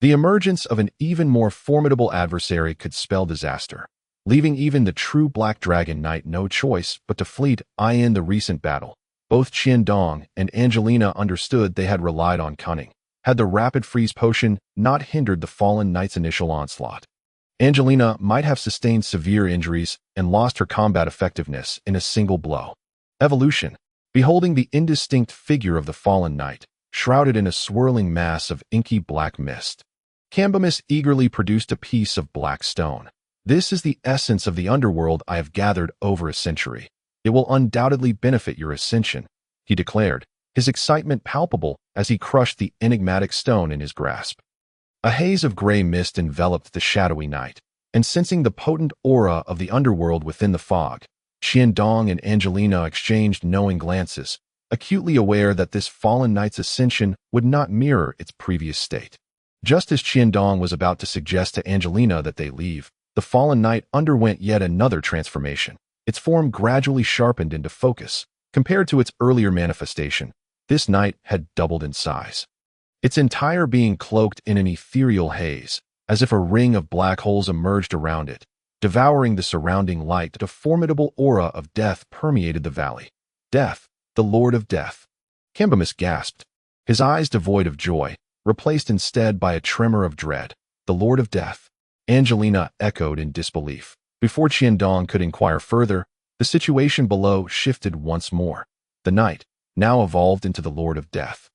The emergence of an even more formidable adversary could spell disaster, leaving even the true Black Dragon Knight no choice but to flee. In the recent battle, both Qiandong and Angelina understood they had relied on cunning. Had the rapid freeze potion not hindered the fallen knight's initial onslaught, Angelina might have sustained severe injuries and lost her combat effectiveness in a single blow. Evolution. Beholding the indistinct figure of the fallen knight, shrouded in a swirling mass of inky black mist, Hmph eagerly produced a piece of black stone. This is the essence of the underworld I have gathered over a century. It will undoubtedly benefit your ascension, he declared, his excitement palpable as he crushed the enigmatic stone in his grasp. A haze of gray mist enveloped the shadowy knight, and sensing the potent aura of the underworld within the fog, Qiandong and Angelina exchanged knowing glances, acutely aware that this fallen knight's ascension would not mirror its previous state. Just as Qiandong was about to suggest to Angelina that they leave, the fallen knight underwent yet another transformation. Its form gradually sharpened into focus. Compared to its earlier manifestation, this knight had doubled in size, its entire being cloaked in an ethereal haze, as if a ring of black holes emerged around it, devouring the surrounding light. A formidable aura of death permeated the valley. Death, the Lord of Death. Hmph gasped, his eyes devoid of joy, replaced instead by a tremor of dread. The Lord of Death. Angelina echoed in disbelief. Before Qiandong could inquire further, the situation below shifted once more. The knight, now evolved into the Lord of Death,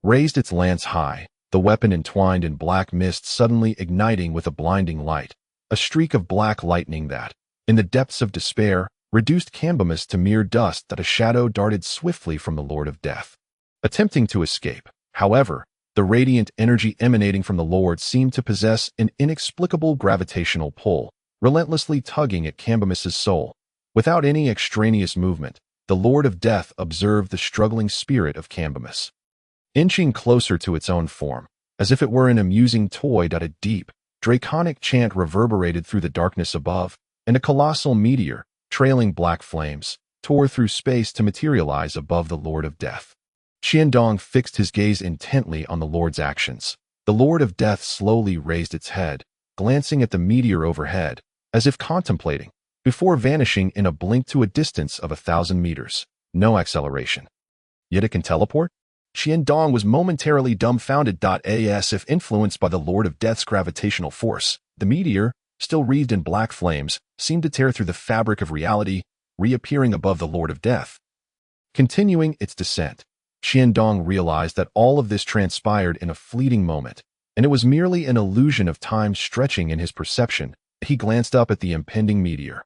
raised its lance high, the weapon entwined in black mist suddenly igniting with a blinding light, a streak of black lightning that, in the depths of despair, reduced Hmph to mere dust. That a shadow darted swiftly from the Lord of Death, attempting to escape. However, the radiant energy emanating from the Lord seemed to possess an inexplicable gravitational pull, relentlessly tugging at Hmph's soul. Without any extraneous movement, the Lord of Death observed the struggling spirit of Hmph, inching closer to its own form, as if it were an amusing toy. A deep, draconic chant reverberated through the darkness above, and a colossal meteor, trailing black flames, tore through space to materialize above the Lord of Death. Qiandong fixed his gaze intently on the Lord's actions. The Lord of Death slowly raised its head, glancing at the meteor overhead, as if contemplating, before vanishing in a blink to a distance of 1,000 meters. No acceleration. Yet it can teleport? Qiandong was momentarily dumbfounded. As if influenced by the Lord of Death's gravitational force, the meteor, still wreathed in black flames, seemed to tear through the fabric of reality, reappearing above the Lord of Death. Continuing its descent, Qiandong realized that all of this transpired in a fleeting moment, and it was merely an illusion of time stretching in his perception. He glanced up at the impending meteor.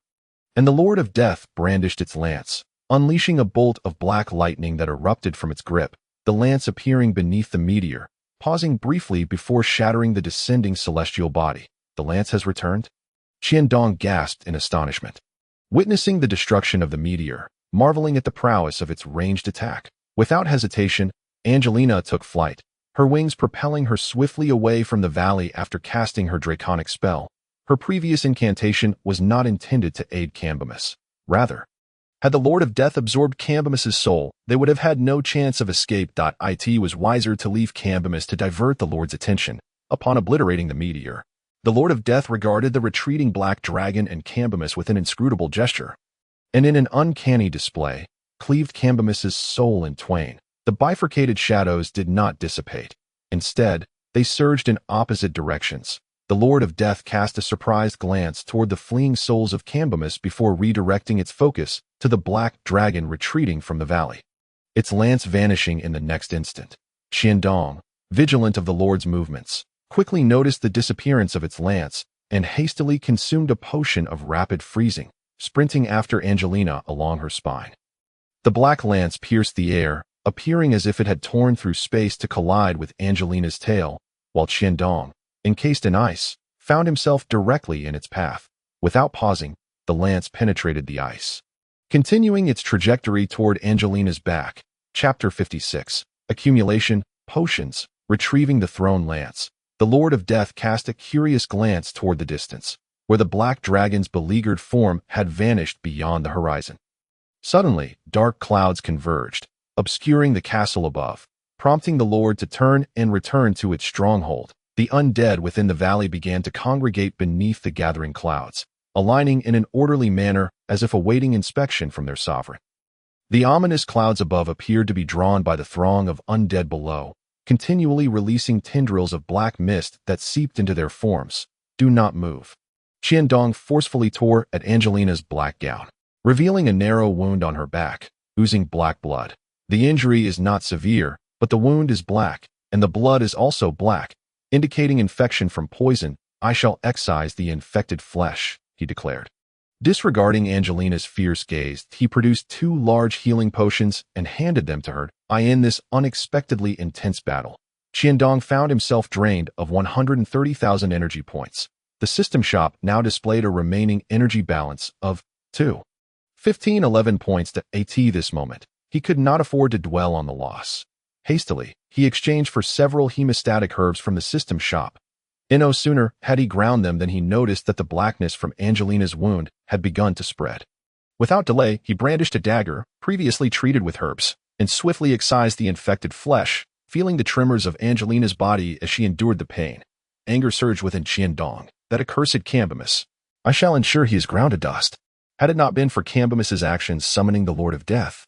and the Lord of Death brandished its lance, unleashing a bolt of black lightning that erupted from its grip, the lance appearing beneath the meteor, pausing briefly before shattering the descending celestial body. The lance has returned? Qiandong gasped in astonishment, witnessing the destruction of the meteor, marveling at the prowess of its ranged attack. Without hesitation, Angelina took flight, her wings propelling her swiftly away from the valley after casting her draconic spell. Her previous incantation was not intended to aid Cambimus. Rather, had the Lord of Death absorbed Cambimus's soul, they would have had no chance of escape. It was wiser to leave Cambimus to divert the Lord's attention. Upon obliterating the meteor, the Lord of Death regarded the retreating black dragon and Cambimus with an inscrutable gesture, and in an uncanny display, cleaved Cambimus's soul in twain. The bifurcated shadows did not dissipate. Instead, they surged in opposite directions. The Lord of Death cast a surprised glance toward the fleeing souls of Cambimus before redirecting its focus to the black dragon retreating from the valley, its lance vanishing in the next instant. Qiandong, vigilant of the Lord's movements, quickly noticed the disappearance of its lance and hastily consumed a potion of rapid freezing, sprinting after Angelina along her spine. The black lance pierced the air, appearing as if it had torn through space to collide with Angelina's tail, while Qiandong, encased in ice, found himself directly in its path. Without pausing, the lance penetrated the ice, continuing its trajectory toward Angelina's back. Chapter 56. Accumulation, Potions, Retrieving the Thrown Lance. The Lord of Death cast a curious glance toward the distance, where the black dragon's beleaguered form had vanished beyond the horizon. Suddenly, dark clouds converged, obscuring the castle above, prompting the Lord to turn and return to its stronghold. The undead within the valley began to congregate beneath the gathering clouds, aligning in an orderly manner as if awaiting inspection from their sovereign. The ominous clouds above appeared to be drawn by the throng of undead below, continually releasing tendrils of black mist that seeped into their forms. Do not move. Qiandong forcefully tore at Angelina's black gown, revealing a narrow wound on her back, oozing black blood. The injury is not severe, but the wound is black, and the blood is also black, indicating infection from poison. I shall excise the infected flesh, he declared. Disregarding Angelina's fierce gaze, he produced 2 large healing potions and handed them to her. I end this unexpectedly intense battle. Qiandong found himself drained of 130,000 energy points. The system shop now displayed a remaining energy balance of 2,1511 points to AT. This moment, he could not afford to dwell on the loss. Hastily, he exchanged for several hemostatic herbs from the system shop. No sooner had he ground them than he noticed that the blackness from Angelina's wound had begun to spread. Without delay, he brandished a dagger, previously treated with herbs, and swiftly excised the infected flesh, feeling the tremors of Angelina's body as she endured the pain. Anger surged within Qiandong. That accursed Cambimus. I shall ensure he is ground to dust. Had it not been for Cambimus's actions summoning the Lord of Death,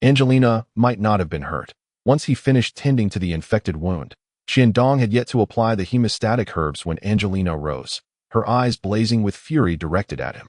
Angelina might not have been hurt. Once he finished tending to the infected wound, Qiandong had yet to apply the hemostatic herbs when Angelina rose, her eyes blazing with fury directed at him.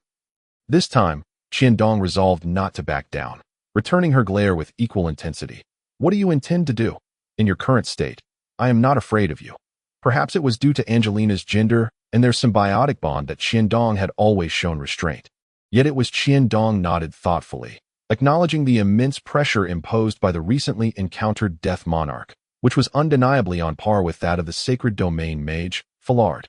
This time, Qiandong resolved not to back down, returning her glare with equal intensity. What do you intend to do? In your current state, I am not afraid of you. Perhaps it was due to Angelina's gender and their symbiotic bond that Qiandong had always shown restraint. Yet it was Qiandong nodded thoughtfully, acknowledging the immense pressure imposed by the recently encountered Death Monarch, which was undeniably on par with that of the Sacred Domain Mage, Fallard.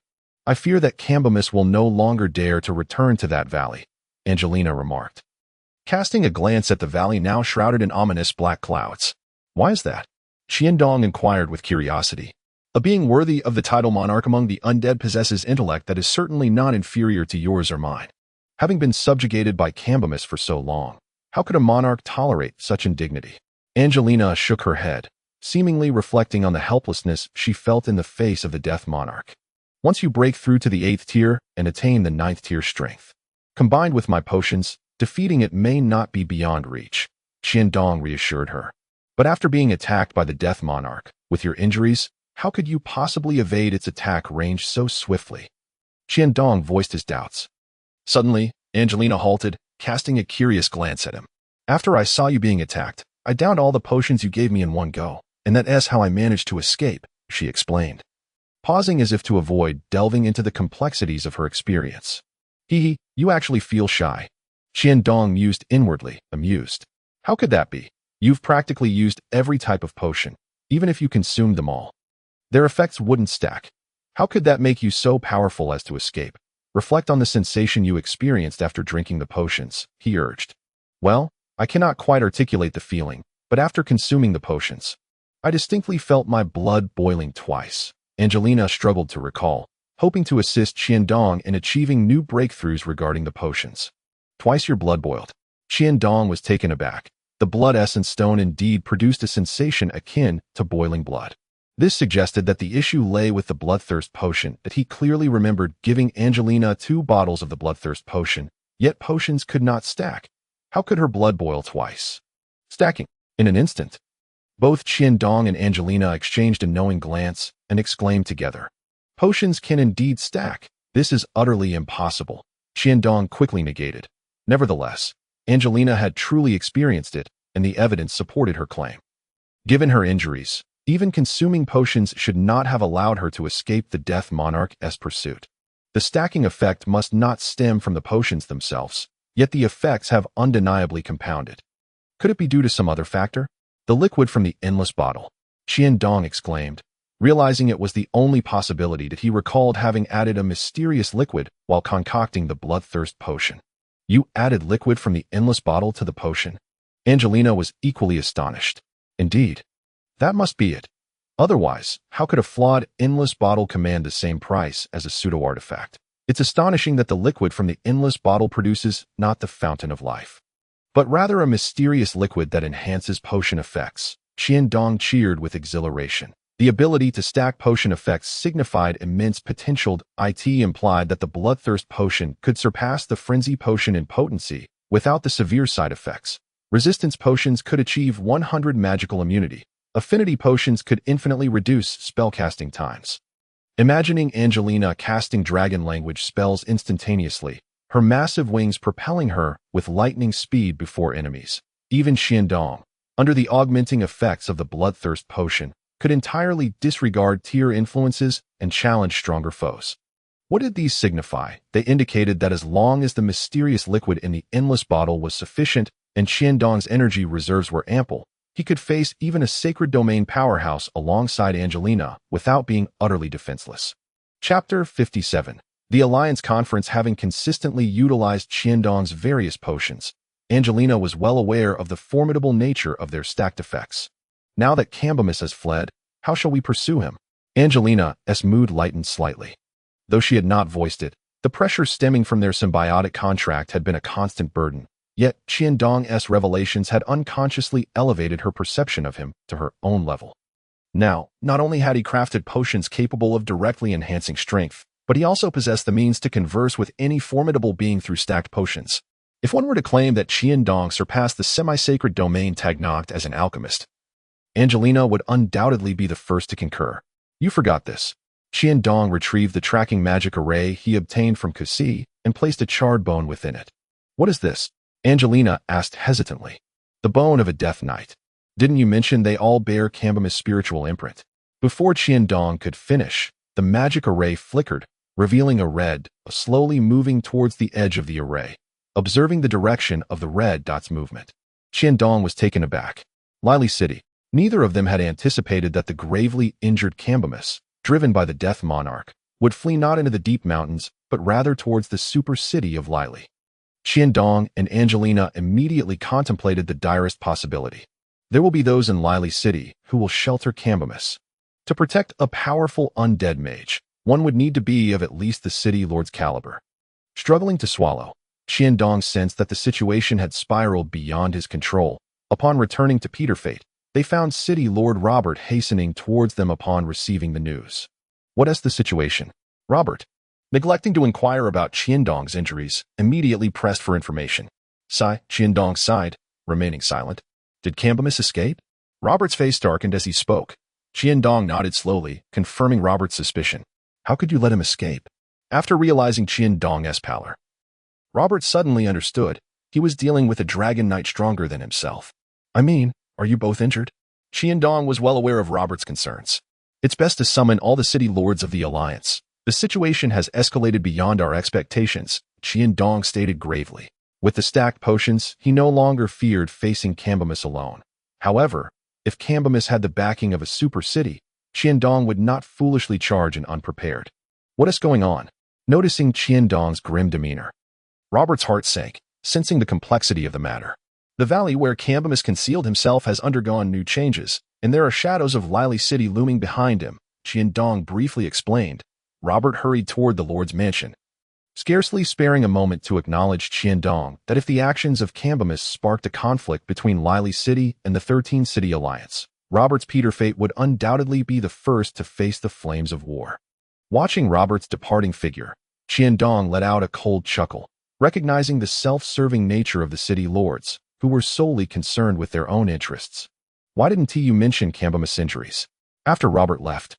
I fear that Cambimus will no longer dare to return to that valley, Angelina remarked, casting a glance at the valley now shrouded in ominous black clouds. Why is that? Qiandong inquired with curiosity. A being worthy of the title monarch among the undead possesses intellect that is certainly not inferior to yours or mine. Having been subjugated by Cambimus for so long, how could a monarch tolerate such indignity? Angelina shook her head, seemingly reflecting on the helplessness she felt in the face of the Death Monarch. Once you break through to the 8th tier and attain the 9th tier strength, combined with my potions, defeating it may not be beyond reach, Qiandong reassured her. But after being attacked by the Death Monarch, with your injuries, how could you possibly evade its attack range so swiftly? Qiandong voiced his doubts. Suddenly, Angelina halted, casting a curious glance at him. After I saw you being attacked, I downed all the potions you gave me in one go, and that's how I managed to escape, she explained, pausing as if to avoid delving into the complexities of her experience. You actually feel shy. Dong mused inwardly, amused. How could that be? You've practically used every type of potion, even if you consumed them all. Their effects wouldn't stack. How could that make you so powerful as to escape? Reflect on the sensation you experienced after drinking the potions, he urged. Well, I cannot quite articulate the feeling, but after consuming the potions, I distinctly felt my blood boiling twice. Angelina struggled to recall, hoping to assist Dong in achieving new breakthroughs regarding the potions. Twice your blood boiled. Dong was taken aback. The blood essence stone indeed produced a sensation akin to boiling blood. This suggested that the issue lay with the bloodthirst potion, that he clearly remembered giving Angelina 2 bottles of the bloodthirst potion, yet potions could not stack. How could her blood boil twice? Stacking. In an instant. Both Dong and Angelina exchanged a knowing glance and exclaimed together. Potions can indeed stack. This is utterly impossible. Dong quickly negated. Nevertheless, Angelina had truly experienced it, and the evidence supported her claim. Given her injuries, even consuming potions should not have allowed her to escape the Death Monarch's pursuit. The stacking effect must not stem from the potions themselves, yet the effects have undeniably compounded. Could it be due to some other factor? The liquid from the endless bottle. Dong exclaimed, realizing it was the only possibility that he recalled having added a mysterious liquid while concocting the bloodthirst potion. You added liquid from the endless bottle to the potion? Angelina was equally astonished. Indeed. That must be it. Otherwise, how could a flawed endless bottle command the same price as a pseudo-artifact? It's astonishing that the liquid from the endless bottle produces not the fountain of life, but rather a mysterious liquid that enhances potion effects. Dong cheered with exhilaration. The ability to stack potion effects signified immense potential. It implied that the bloodthirst potion could surpass the frenzy potion in potency without the severe side effects. Resistance potions could achieve 100 magical immunity. Affinity potions could infinitely reduce spellcasting times. Imagining Angelina casting dragon language spells instantaneously, her massive wings propelling her with lightning speed before enemies. Even Dong, under the augmenting effects of the bloodthirst potion, could entirely disregard tier influences and challenge stronger foes. What did these signify? They indicated that as long as the mysterious liquid in the endless bottle was sufficient and Dong's energy reserves were ample, he could face even a sacred domain powerhouse alongside Angelina without being utterly defenseless. Chapter 57. The Alliance Conference. Having consistently utilized Dong's various potions, Angelina was well aware of the formidable nature of their stacked effects. Now that Hmph has fled, how shall we pursue him? Angelina's mood lightened slightly. Though she had not voiced it, the pressure stemming from their symbiotic contract had been a constant burden. Yet, Dong's revelations had unconsciously elevated her perception of him to her own level. Now, not only had he crafted potions capable of directly enhancing strength, but he also possessed the means to converse with any formidable being through stacked potions. If one were to claim that Dong surpassed the semi-sacred domain tagged as an alchemist, Angelina would undoubtedly be the first to concur. You forgot this. Dong retrieved the tracking magic array he obtained from Sigh and placed a charred bone within it. What is this? Angelina asked hesitantly. The bone of a death knight. Didn't you mention they all bear Hmph's spiritual imprint? Before Dong could finish, the magic array flickered, revealing a red, slowly moving towards the edge of the array. Observing the direction of the red dot's movement, Dong was taken aback. Lily City. Neither of them had anticipated that the gravely injured Hmph, driven by the Death Monarch, would flee not into the deep mountains, but rather towards the super city of Lily. Dong and Angelina immediately contemplated the direst possibility. There will be those in Lily City who will shelter Hmph. To protect a powerful undead mage, one would need to be of at least the city lord's caliber. Struggling to swallow, Dong sensed that the situation had spiraled beyond his control. Upon returning to Peterfate, they found City Lord Robert hastening towards them upon receiving the news. What is the situation? Robert, neglecting to inquire about Dong's injuries, immediately pressed for information. Sigh. Dong sighed, remaining silent. Did Hmph escape? Robert's face darkened as he spoke. Dong nodded slowly, confirming Robert's suspicion. How could you let him escape? After realizing Dong's pallor, Robert suddenly understood. He was dealing with a dragon knight stronger than himself. I mean, are you both injured? Dong was well aware of Robert's concerns. It's best to summon all the city lords of the Alliance. The situation has escalated beyond our expectations, Dong stated gravely. With the stacked potions, he no longer feared facing Cambimus alone. However, if Cambimus had the backing of a super city, Qiandong would not foolishly charge in unprepared. What is going on? Noticing Qiandong's grim demeanor, Robert's heart sank, sensing the complexity of the matter. The valley where Cambimus concealed himself has undergone new changes, and there are shadows of Lily City looming behind him, Qiandong briefly explained. Robert hurried toward the Lord's mansion, scarcely sparing a moment to acknowledge Qiandong that if the actions of Cambimus sparked a conflict between Lily City and the 13-City Alliance, Robert's Peter Fate would undoubtedly be the first to face the flames of war. Watching Robert's departing figure, Qiandong let out a cold chuckle, recognizing the self-serving nature of the city lords, who were solely concerned with their own interests. Why didn't you mention Cambimus' injuries? After Robert left,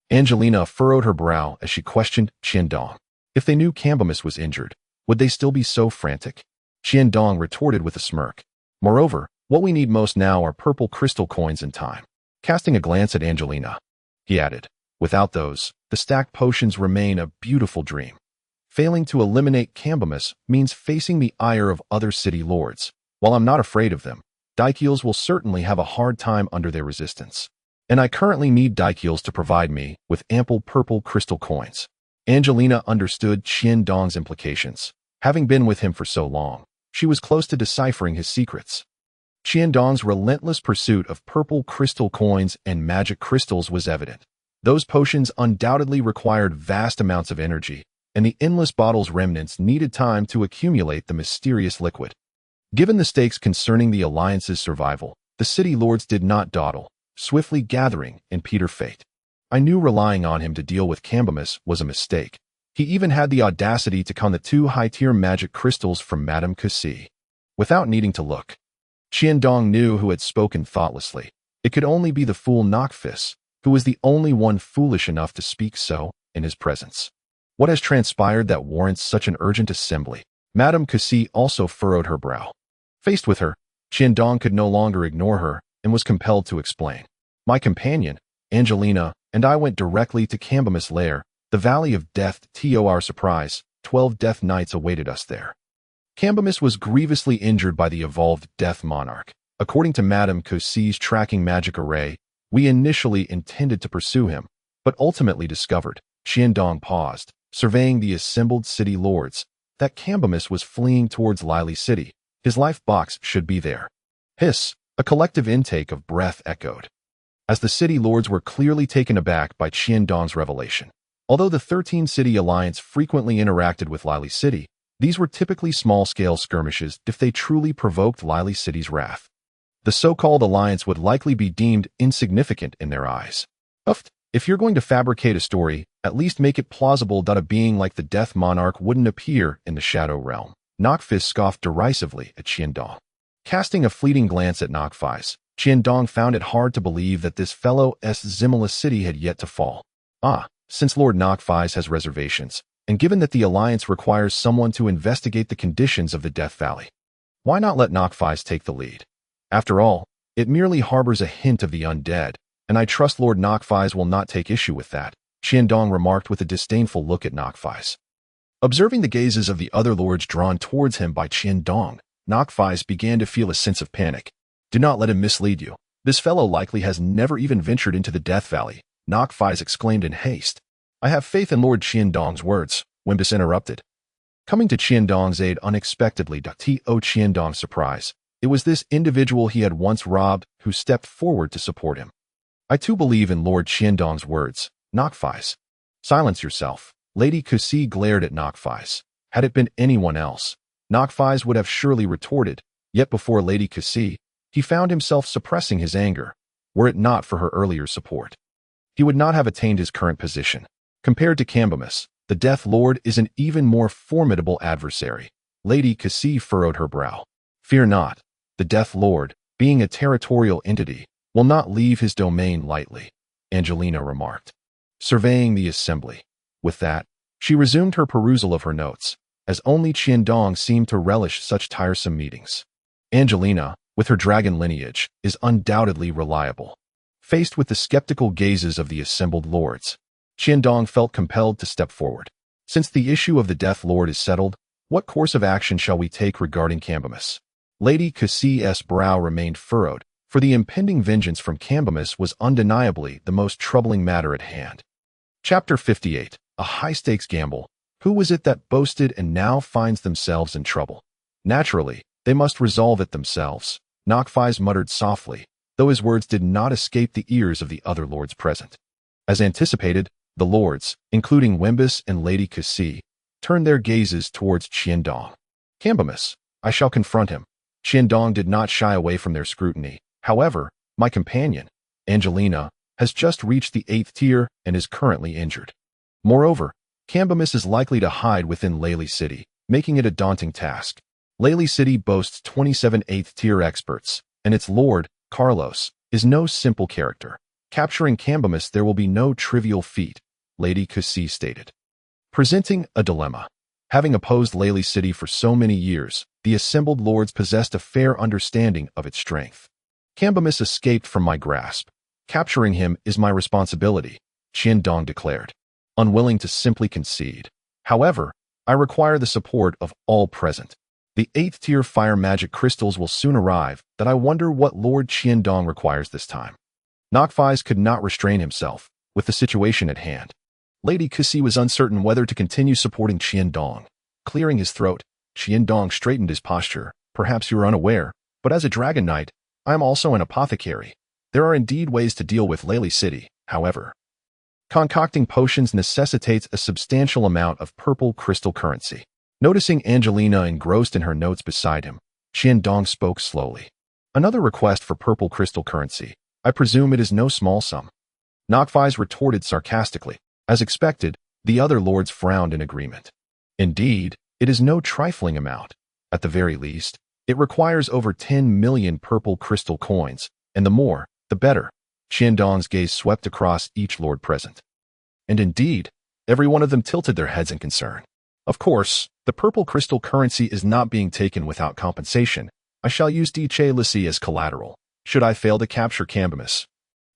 Angelina furrowed her brow as she questioned Qiandong. If they knew Cambimus was injured, would they still be so frantic? Qiandong retorted with a smirk. Moreover, what we need most now are purple crystal coins and time. Casting a glance at Angelina, he added, without those, the stacked potions remain a beautiful dream. Failing to eliminate Cambimus means facing the ire of other city lords. While I'm not afraid of them, Daikiels will certainly have a hard time under their resistance. And I currently need Daikiels to provide me with ample purple crystal coins. Angelina understood Qiandong's implications. Having been with him for so long, she was close to deciphering his secrets. Qiandong's relentless pursuit of purple crystal coins and magic crystals was evident. Those potions undoubtedly required vast amounts of energy, and the endless bottle's remnants needed time to accumulate the mysterious liquid. Given the stakes concerning the Alliance's survival, the city lords did not dawdle, swiftly gathering in Peter Fate. I knew relying on him to deal with Cambimus was a mistake. He even had the audacity to con the 2 high-tier magic crystals from Madame Cassie. Without needing to look, Qiandong knew who had spoken thoughtlessly. It could only be the fool Knockfist, who was the only one foolish enough to speak so in his presence. What has transpired that warrants such an urgent assembly? Madame Cassie also furrowed her brow. Faced with her, Qiandong could no longer ignore her and was compelled to explain. My companion, Angelina, and I went directly to Cambimus' lair, the Valley of Death. To our surprise, 12 Death Knights awaited us there. Cambimus was grievously injured by the evolved Death Monarch. According to Madame Cassie's tracking magic array, we initially intended to pursue him, but ultimately discovered, Qiandong paused, surveying the assembled city lords, that Cambimus was fleeing towards Lily City. His life box should be there. Hiss, a collective intake of breath echoed, as the city lords were clearly taken aback by Qiandong's revelation. Although the 13-City Alliance frequently interacted with Lily City, these were typically small-scale skirmishes if they truly provoked Lily City's wrath. The so-called alliance would likely be deemed insignificant in their eyes. If you're going to fabricate a story, at least make it plausible that a being like the Death Monarch wouldn't appear in the Shadow Realm. Knockfist scoffed derisively at Qiandong. Casting a fleeting glance at Knockfist, Qiandong found it hard to believe that this fellow's Zimala city had yet to fall. Since Lord Knockfist has reservations, and given that the Alliance requires someone to investigate the conditions of the Death Valley, why not let Knockfist take the lead? After all, it merely harbors a hint of the undead, and I trust Lord Knockfist will not take issue with that, Qiandong remarked with a disdainful look at Knockfist. Observing the gazes of the other lords drawn towards him by Qiandong, Knockfist began to feel a sense of panic. Do not let him mislead you. This fellow likely has never even ventured into the Death Valley, Knockfist exclaimed in haste. I have faith in Lord Qiandong's words, Wimbus interrupted. Coming to Qiandong's aid unexpectedly to Qiandong's surprise, it was this individual he had once robbed who stepped forward to support him. I too believe in Lord Qiandong's words, Knockfist. Silence yourself. Lady Cassie glared at Knockfist. Had it been anyone else, Knockfist would have surely retorted, yet before Lady Cassie, he found himself suppressing his anger. Were it not for her earlier support, he would not have attained his current position. Compared to Cambimus, the Death Lord is an even more formidable adversary. Lady Cassie furrowed her brow. Fear not. The Death Lord, being a territorial entity, will not leave his domain lightly, Angelina remarked, surveying the assembly. With that, she resumed her perusal of her notes, as only Qiandong seemed to relish such tiresome meetings. Angelina, with her dragon lineage, is undoubtedly reliable. Faced with the skeptical gazes of the assembled lords, Qiandong felt compelled to step forward. Since the issue of the Death Lord is settled, What course of action shall we take regarding Cambimus? Lady Cassie's brow remained furrowed, for the impending vengeance from Cambimus was undeniably the most troubling matter at hand. Chapter 58. A high-stakes gamble. Who was it that boasted and now finds themselves in trouble? Naturally, they must resolve it themselves, Knockfies muttered softly, though his words did not escape the ears of the other lords present. As anticipated, the lords, including Wembus and Lady Cassie, turned their gazes towards Qiandong. Cambimus, I shall confront him. Qiandong did not shy away from their scrutiny. However, my companion, Angelina, has just reached the 8th tier and is currently injured. Moreover, Cambimus is likely to hide within Lely City, making it a daunting task. Lely City boasts 27 8th tier experts, and its lord, Carlos, is no simple character. Capturing Cambimus there will be no trivial feat, Lady Cassie stated. Presenting a dilemma. Having opposed Lely City for so many years, the assembled lords possessed a fair understanding of its strength. Cambimus escaped from my grasp. Capturing him is my responsibility, Qiandong declared, unwilling to simply concede. However, I require the support of all present. The 8th tier fire magic crystals will soon arrive, that I wonder what Lord Qiandong requires this time. Knockfies could not restrain himself, with the situation at hand. Lady Cassie was uncertain whether to continue supporting Qiandong. Clearing his throat, Qiandong straightened his posture. Perhaps you are unaware, but as a dragon knight, I am also an apothecary. There are indeed ways to deal with Lely City, however. Concocting potions necessitates a substantial amount of purple crystal currency. Noticing Angelina engrossed in her notes beside him, Qiandong spoke slowly. Another request for purple crystal currency. I presume it is no small sum. Knockfies retorted sarcastically. As expected, the other lords frowned in agreement. Indeed, it is no trifling amount. At the very least, it requires over 10 million purple crystal coins, and the more, the better. Qiandong's gaze swept across each lord present. And indeed, every one of them tilted their heads in concern. Of course, the purple crystal currency is not being taken without compensation. I shall use DJ Lucy as collateral, should I fail to capture Cambimus.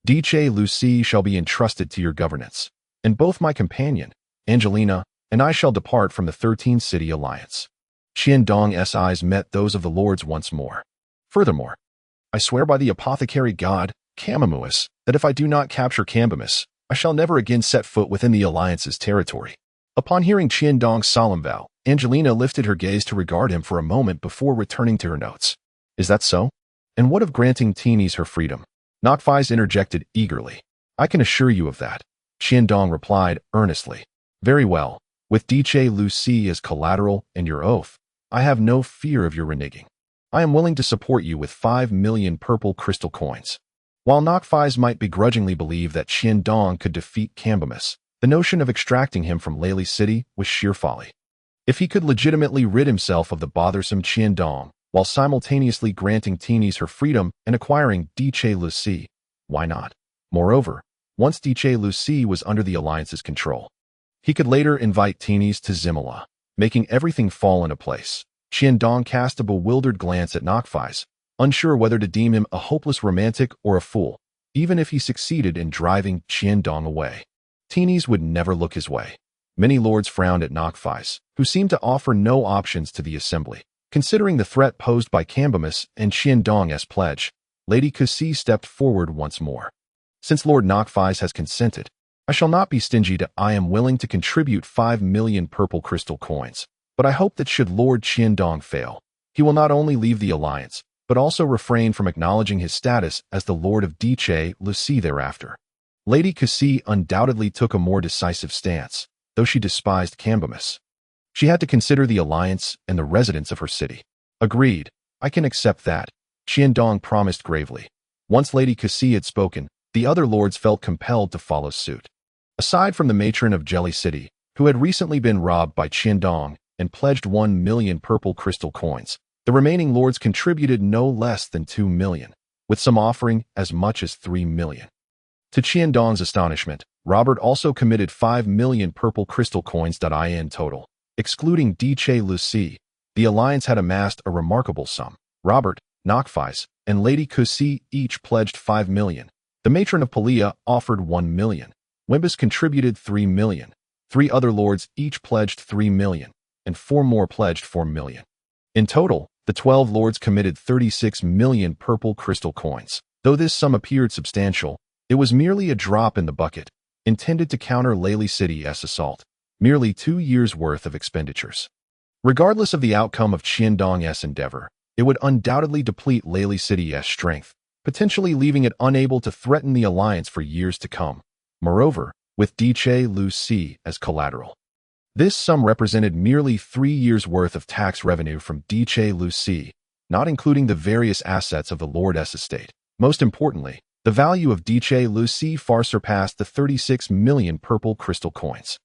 DJ Lucy shall be entrusted to your governance, and both my companion, Angelina, and I shall depart from the 13-city alliance. Qiandong's eyes met those of the lords once more. Furthermore, I swear by the apothecary god, Cambimus, that if I do not capture Cambimus, I shall never again set foot within the alliance's territory. Upon hearing Qiandong's solemn vow, Angelina lifted her gaze to regard him for a moment before returning to her notes. Is that so? And what of granting Teenies her freedom? Knockfies interjected eagerly. I can assure you of that, Qiandong replied earnestly. Very well, with DJ Lucy as collateral and your oath, I have no fear of your reneging. I am willing to support you with 5 million purple crystal coins. While Knockfies might begrudgingly believe that Qiandong could defeat Cambimus, the notion of extracting him from Lely City was sheer folly. If he could legitimately rid himself of the bothersome Qiandong, while simultaneously granting Teenies her freedom and acquiring DJ Lucy, why not? Moreover, once DJ Lucy was under the Alliance's control, he could later invite Teenies to Zimala, making everything fall into place. Qiandong cast a bewildered glance at Knockfies, unsure whether to deem him a hopeless romantic or a fool, even if he succeeded in driving Qiandong away. Teenies would never look his way. Many lords frowned at Knockfies, who seemed to offer no options to the assembly. Considering the threat posed by Cambimus and Qiandong's pledge, Lady Cassie stepped forward once more. Since Lord Knockfies has consented, I shall not be stingy. I am willing to contribute 5 million purple crystal coins, but I hope that should Lord Qiandong fail, he will not only leave the alliance, but also refrain from acknowledging his status as the Lord of DJ Lucy thereafter. Lady Cassie undoubtedly took a more decisive stance, though she despised Cambimus. She had to consider the alliance and the residents of her city. Agreed, I can accept that, Qiandong promised gravely. Once Lady Cassie had spoken, the other lords felt compelled to follow suit. Aside from the matron of Jelly City, who had recently been robbed by Qiandong and pledged 1 million purple crystal coins, the remaining lords contributed no less than 2 million, with some offering as much as 3 million. To Qiandong's astonishment, Robert also committed 5 million purple crystal coins. In total, excluding DJ Lucy, the alliance had amassed a remarkable sum. Robert, Knockfies, and Lady Cassie each pledged 5 million. The matron of Palia offered 1 million. Wembus contributed 3 million. 3 other lords each pledged 3 million. and 4 more pledged 4 million. In total, the 12 lords committed 36 million purple crystal coins. Though this sum appeared substantial, it was merely a drop in the bucket, intended to counter Lely City's assault, merely 2 years' worth of expenditures. Regardless of the outcome of Qiandong's endeavor, it would undoubtedly deplete Lely City's strength, potentially leaving it unable to threaten the alliance for years to come. Moreover, with Lu as collateral, this sum represented merely 3 years' worth of tax revenue from Lu, not including the various assets of the Lord's estate. Most importantly, the value of Lu far surpassed the 36 million purple crystal coins.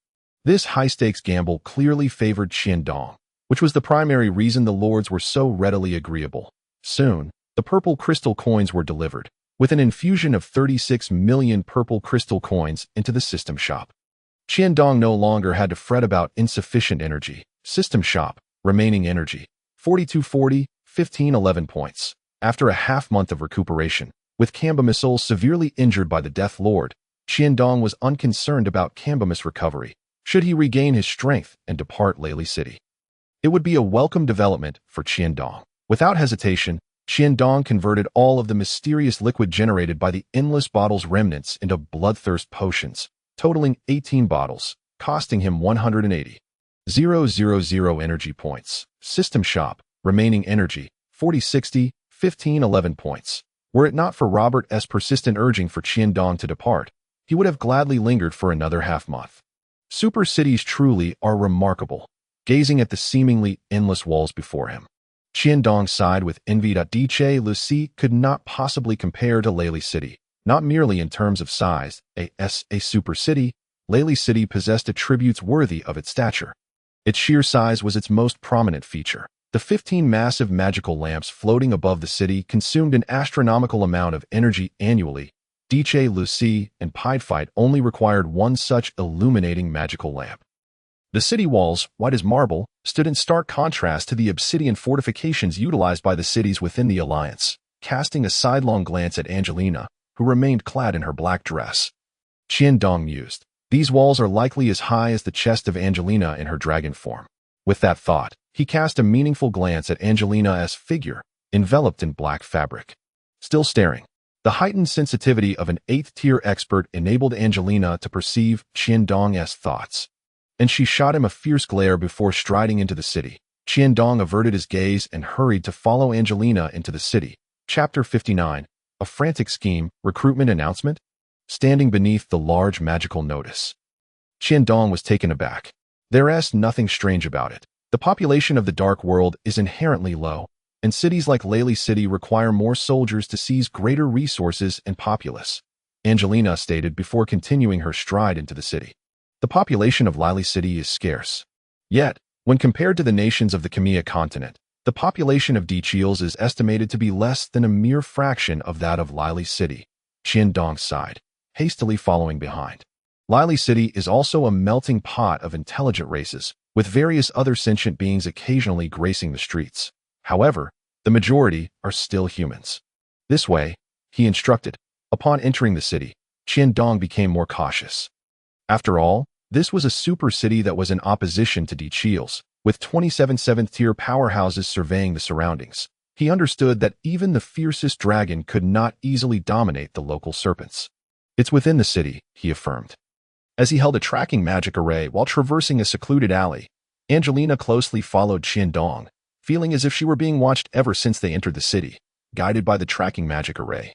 This high-stakes gamble clearly favored Qiandong, which was the primary reason the lords were so readily agreeable. Soon, the purple crystal coins were delivered, with an infusion of 36 million purple crystal coins into the system shop. Qiandong no longer had to fret about insufficient energy. System shop, remaining energy, 4240, 1511 points. After a half-month of recuperation, with Cambimisol severely injured by the Death Lord, Qiandong was unconcerned about Cambimis' recovery, should he regain his strength and depart Lely City. It would be a welcome development for Qiandong. Without hesitation, Qiandong converted all of the mysterious liquid generated by the endless bottles' remnants into bloodthirst potions, totaling 18 bottles, costing him 180,000 energy points. System shop, remaining energy, 4060, 1511 points. Were it not for Robert's persistent urging for Qiandong to depart, he would have gladly lingered for another half-month. Super cities truly are remarkable, gazing at the seemingly endless walls before him. Qiandong sighed with envy that Lu could not possibly compare to Lely City. Not merely in terms of size, a super city, Lely City possessed attributes worthy of its stature. Its sheer size was its most prominent feature. The 15 massive magical lamps floating above the city consumed an astronomical amount of energy annually. Lu and Piedfight only required one such illuminating magical lamp. The city walls, white as marble, stood in stark contrast to the obsidian fortifications utilized by the cities within the alliance. Casting a sidelong glance at Angelina, who remained clad in her black dress, Qiandong mused, "These walls are likely as high as the chest of Angelina in her dragon form." With that thought, he cast a meaningful glance at Angelina's figure, enveloped in black fabric. Still staring, the heightened sensitivity of an 8th-tier expert enabled Angelina to perceive Qiandong's thoughts, and she shot him a fierce glare before striding into the city. Qiandong averted his gaze and hurried to follow Angelina into the city. Chapter 59. A frantic scheme, recruitment announcement? Standing beneath the large magical notice, Qiandong was taken aback. There's nothing strange about it. The population of the Dark World is inherently low, and cities like Lely City require more soldiers to seize greater resources and populace, Angelina stated before continuing her stride into the city. The population of Lely City is scarce. Yet, when compared to the nations of the Khmer continent, the population of Dichiels is estimated to be less than a mere fraction of that of Lely City. Qiandong sighed, hastily following behind. Lely City is also a melting pot of intelligent races, with various other sentient beings occasionally gracing the streets. However, the majority are still humans. This way, he instructed. Upon entering the city, Qiandong became more cautious. After all, this was a super city that was in opposition to Dichiels, with 27 7th-tier powerhouses surveying the surroundings. He understood that even the fiercest dragon could not easily dominate the local serpents. "It's within the city," he affirmed. As he held a tracking magic array while traversing a secluded alley, Angelina closely followed Qiandong, feeling as if she were being watched ever since they entered the city, guided by the tracking magic array.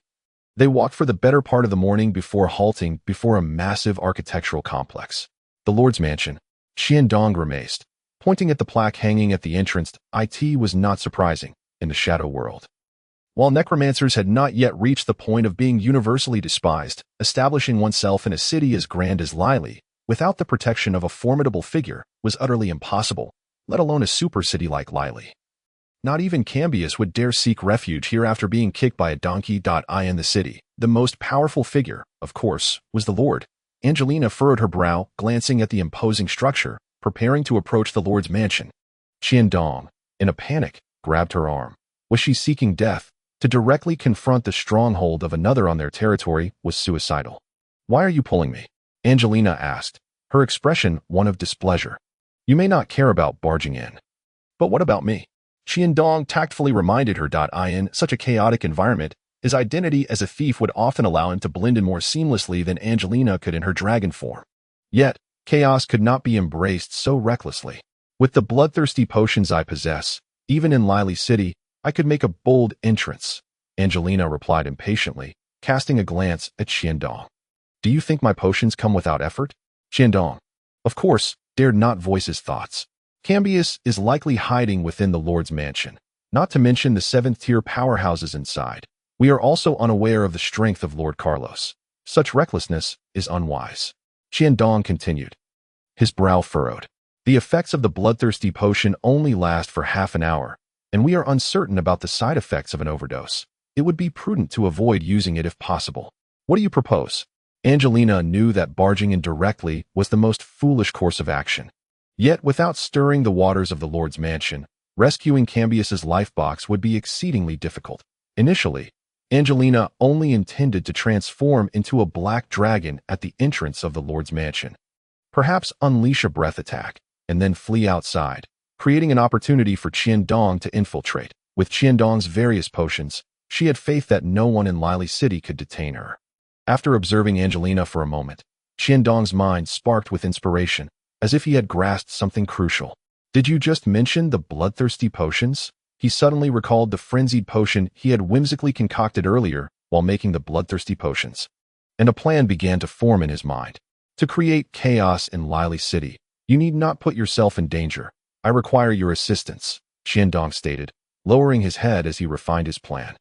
They walked for the better part of the morning before halting before a massive architectural complex. The Lord's Mansion. Qiandong grimaced, pointing at the plaque hanging at the entrance. It was not surprising in the shadow world. While necromancers had not yet reached the point of being universally despised, establishing oneself in a city as grand as Lely, without the protection of a formidable figure, was utterly impossible, let alone a super city like Lely. Not even Cambius would dare seek refuge here after being kicked by a donkey. In the city, the most powerful figure, of course, was the Lord. Angelina furrowed her brow, glancing at the imposing structure, preparing to approach the Lord's mansion. Qiandong, in a panic, grabbed her arm. Was she seeking death? To directly confront the stronghold of another on their territory was suicidal. "Why are you pulling me?" Angelina asked, her expression one of displeasure. You may not care about barging in. But what about me? Qiandong tactfully reminded her. In such a chaotic environment, his identity as a thief would often allow him to blend in more seamlessly than Angelina could in her dragon form. Yet, chaos could not be embraced so recklessly. With the bloodthirsty potions I possess, even in Lily City, I could make a bold entrance, Angelina replied impatiently, casting a glance at Qiandong. Do you think my potions come without effort? Qiandong, of course, dared not voice his thoughts. Cambius is likely hiding within the Lord's mansion, not to mention the 7th-tier powerhouses inside. We are also unaware of the strength of Lord Carlos. Such recklessness is unwise. Qiandong continued. His brow furrowed. The effects of the bloodthirsty potion only last for half an hour, and we are uncertain about the side effects of an overdose. It would be prudent to avoid using it if possible. What do you propose? Angelina knew that barging in directly was the most foolish course of action. Yet, without stirring the waters of the Lord's mansion, rescuing Cambius's life box would be exceedingly difficult. Initially, Angelina only intended to transform into a black dragon at the entrance of the Lord's mansion. Perhaps unleash a breath attack, and then flee outside, creating an opportunity for Qiandong to infiltrate. With Qiandong's various potions, she had faith that no one in Lily City could detain her. After observing Angelina for a moment, Qiandong's mind sparked with inspiration, as if he had grasped something crucial. Did you just mention the bloodthirsty potions? He suddenly recalled the frenzied potion he had whimsically concocted earlier while making the bloodthirsty potions. And a plan began to form in his mind. To create chaos in Lily City, you need not put yourself in danger. I require your assistance, Qiandong stated, lowering his head as he refined his plan.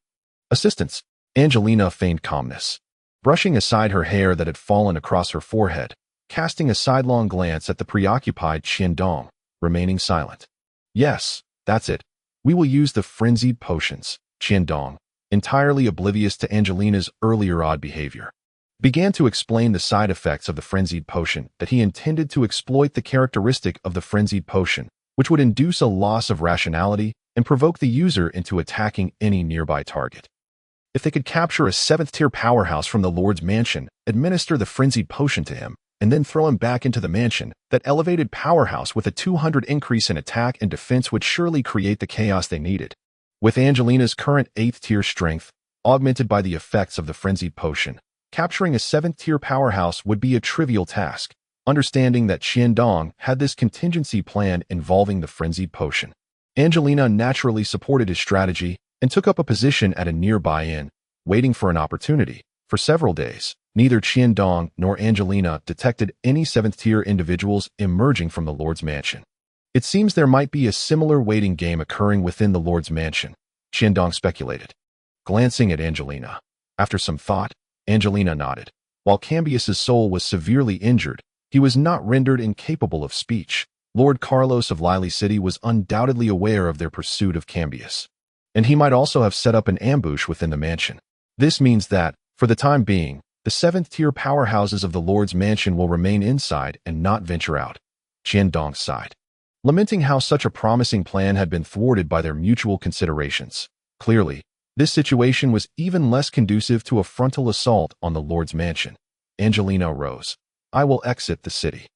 Assistance? Angelina feigned calmness, brushing aside her hair that had fallen across her forehead, casting a sidelong glance at the preoccupied Qiandong, remaining silent. Yes, that's it. We will use the frenzied potions, Qiandong, entirely oblivious to Angelina's earlier odd behavior, began to explain the side effects of the frenzied potion that he intended to exploit the characteristic of the frenzied potion, which would induce a loss of rationality and provoke the user into attacking any nearby target. If they could capture a 7th-tier powerhouse from the Lord's mansion, administer the frenzied potion to him, and then throw him back into the mansion, that elevated powerhouse with a 200 increase in attack and defense would surely create the chaos they needed. With Angelina's current 8th-tier strength, augmented by the effects of the frenzied potion, capturing a 7th-tier powerhouse would be a trivial task, understanding that Qiandong had this contingency plan involving the frenzied potion. Angelina naturally supported his strategy and took up a position at a nearby inn, waiting for an opportunity. For several days, neither Qiandong nor Angelina detected any 7th-tier individuals emerging from the Lord's mansion. It seems there might be a similar waiting game occurring within the Lord's mansion, Qiandong speculated, glancing at Angelina. After some thought, Angelina nodded. While Cambius's soul was severely injured, he was not rendered incapable of speech. Lord Carlos of Lily City was undoubtedly aware of their pursuit of Cambius, and he might also have set up an ambush within the mansion. This means that, for the time being, the 7th-tier powerhouses of the Lord's mansion will remain inside and not venture out. Qiandong sighed, lamenting how such a promising plan had been thwarted by their mutual considerations. Clearly, this situation was even less conducive to a frontal assault on the Lord's mansion. Angelina rose. I will exit the city.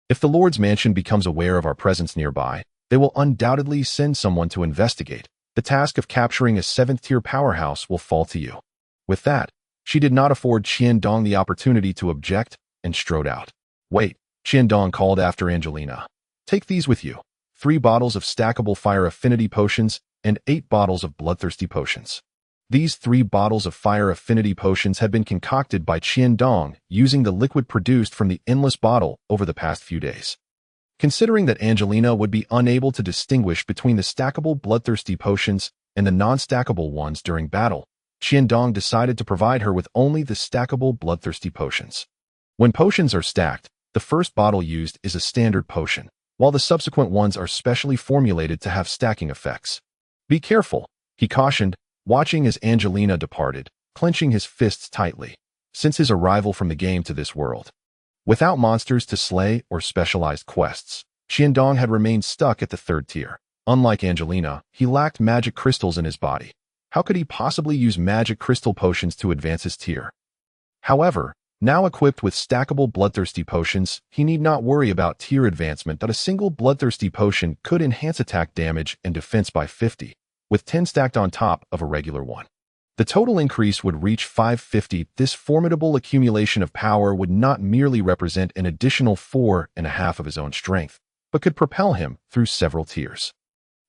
If the Lord's mansion becomes aware of our presence nearby, they will undoubtedly send someone to investigate. The task of capturing a 7th-tier powerhouse will fall to you. With that, she did not afford Qiandong the opportunity to object and strode out. Wait, Qiandong called after Angelina. Take these with you. 3 bottles of stackable fire affinity potions and 8 bottles of bloodthirsty potions. These 3 bottles of fire affinity potions had been concocted by Qiandong using the liquid produced from the endless bottle over the past few days. Considering that Angelina would be unable to distinguish between the stackable bloodthirsty potions and the non-stackable ones during battle, Qiandong decided to provide her with only the stackable bloodthirsty potions. When potions are stacked, the first bottle used is a standard potion, while the subsequent ones are specially formulated to have stacking effects. Be careful, he cautioned, watching as Angelina departed, clenching his fists tightly. Since his arrival from the game to this world, without monsters to slay or specialized quests, Qiandong had remained stuck at the 3rd tier. Unlike Angelina, he lacked magic crystals in his body. How could he possibly use magic crystal potions to advance his tier? However, Now equipped with stackable bloodthirsty potions, he need not worry about tier advancement that a single bloodthirsty potion could enhance attack damage and defense by 50, with 10 stacked on top of a regular one. The total increase would reach 550. This formidable accumulation of power would not merely represent an additional 4.5 of his own strength, but could propel him through several tiers.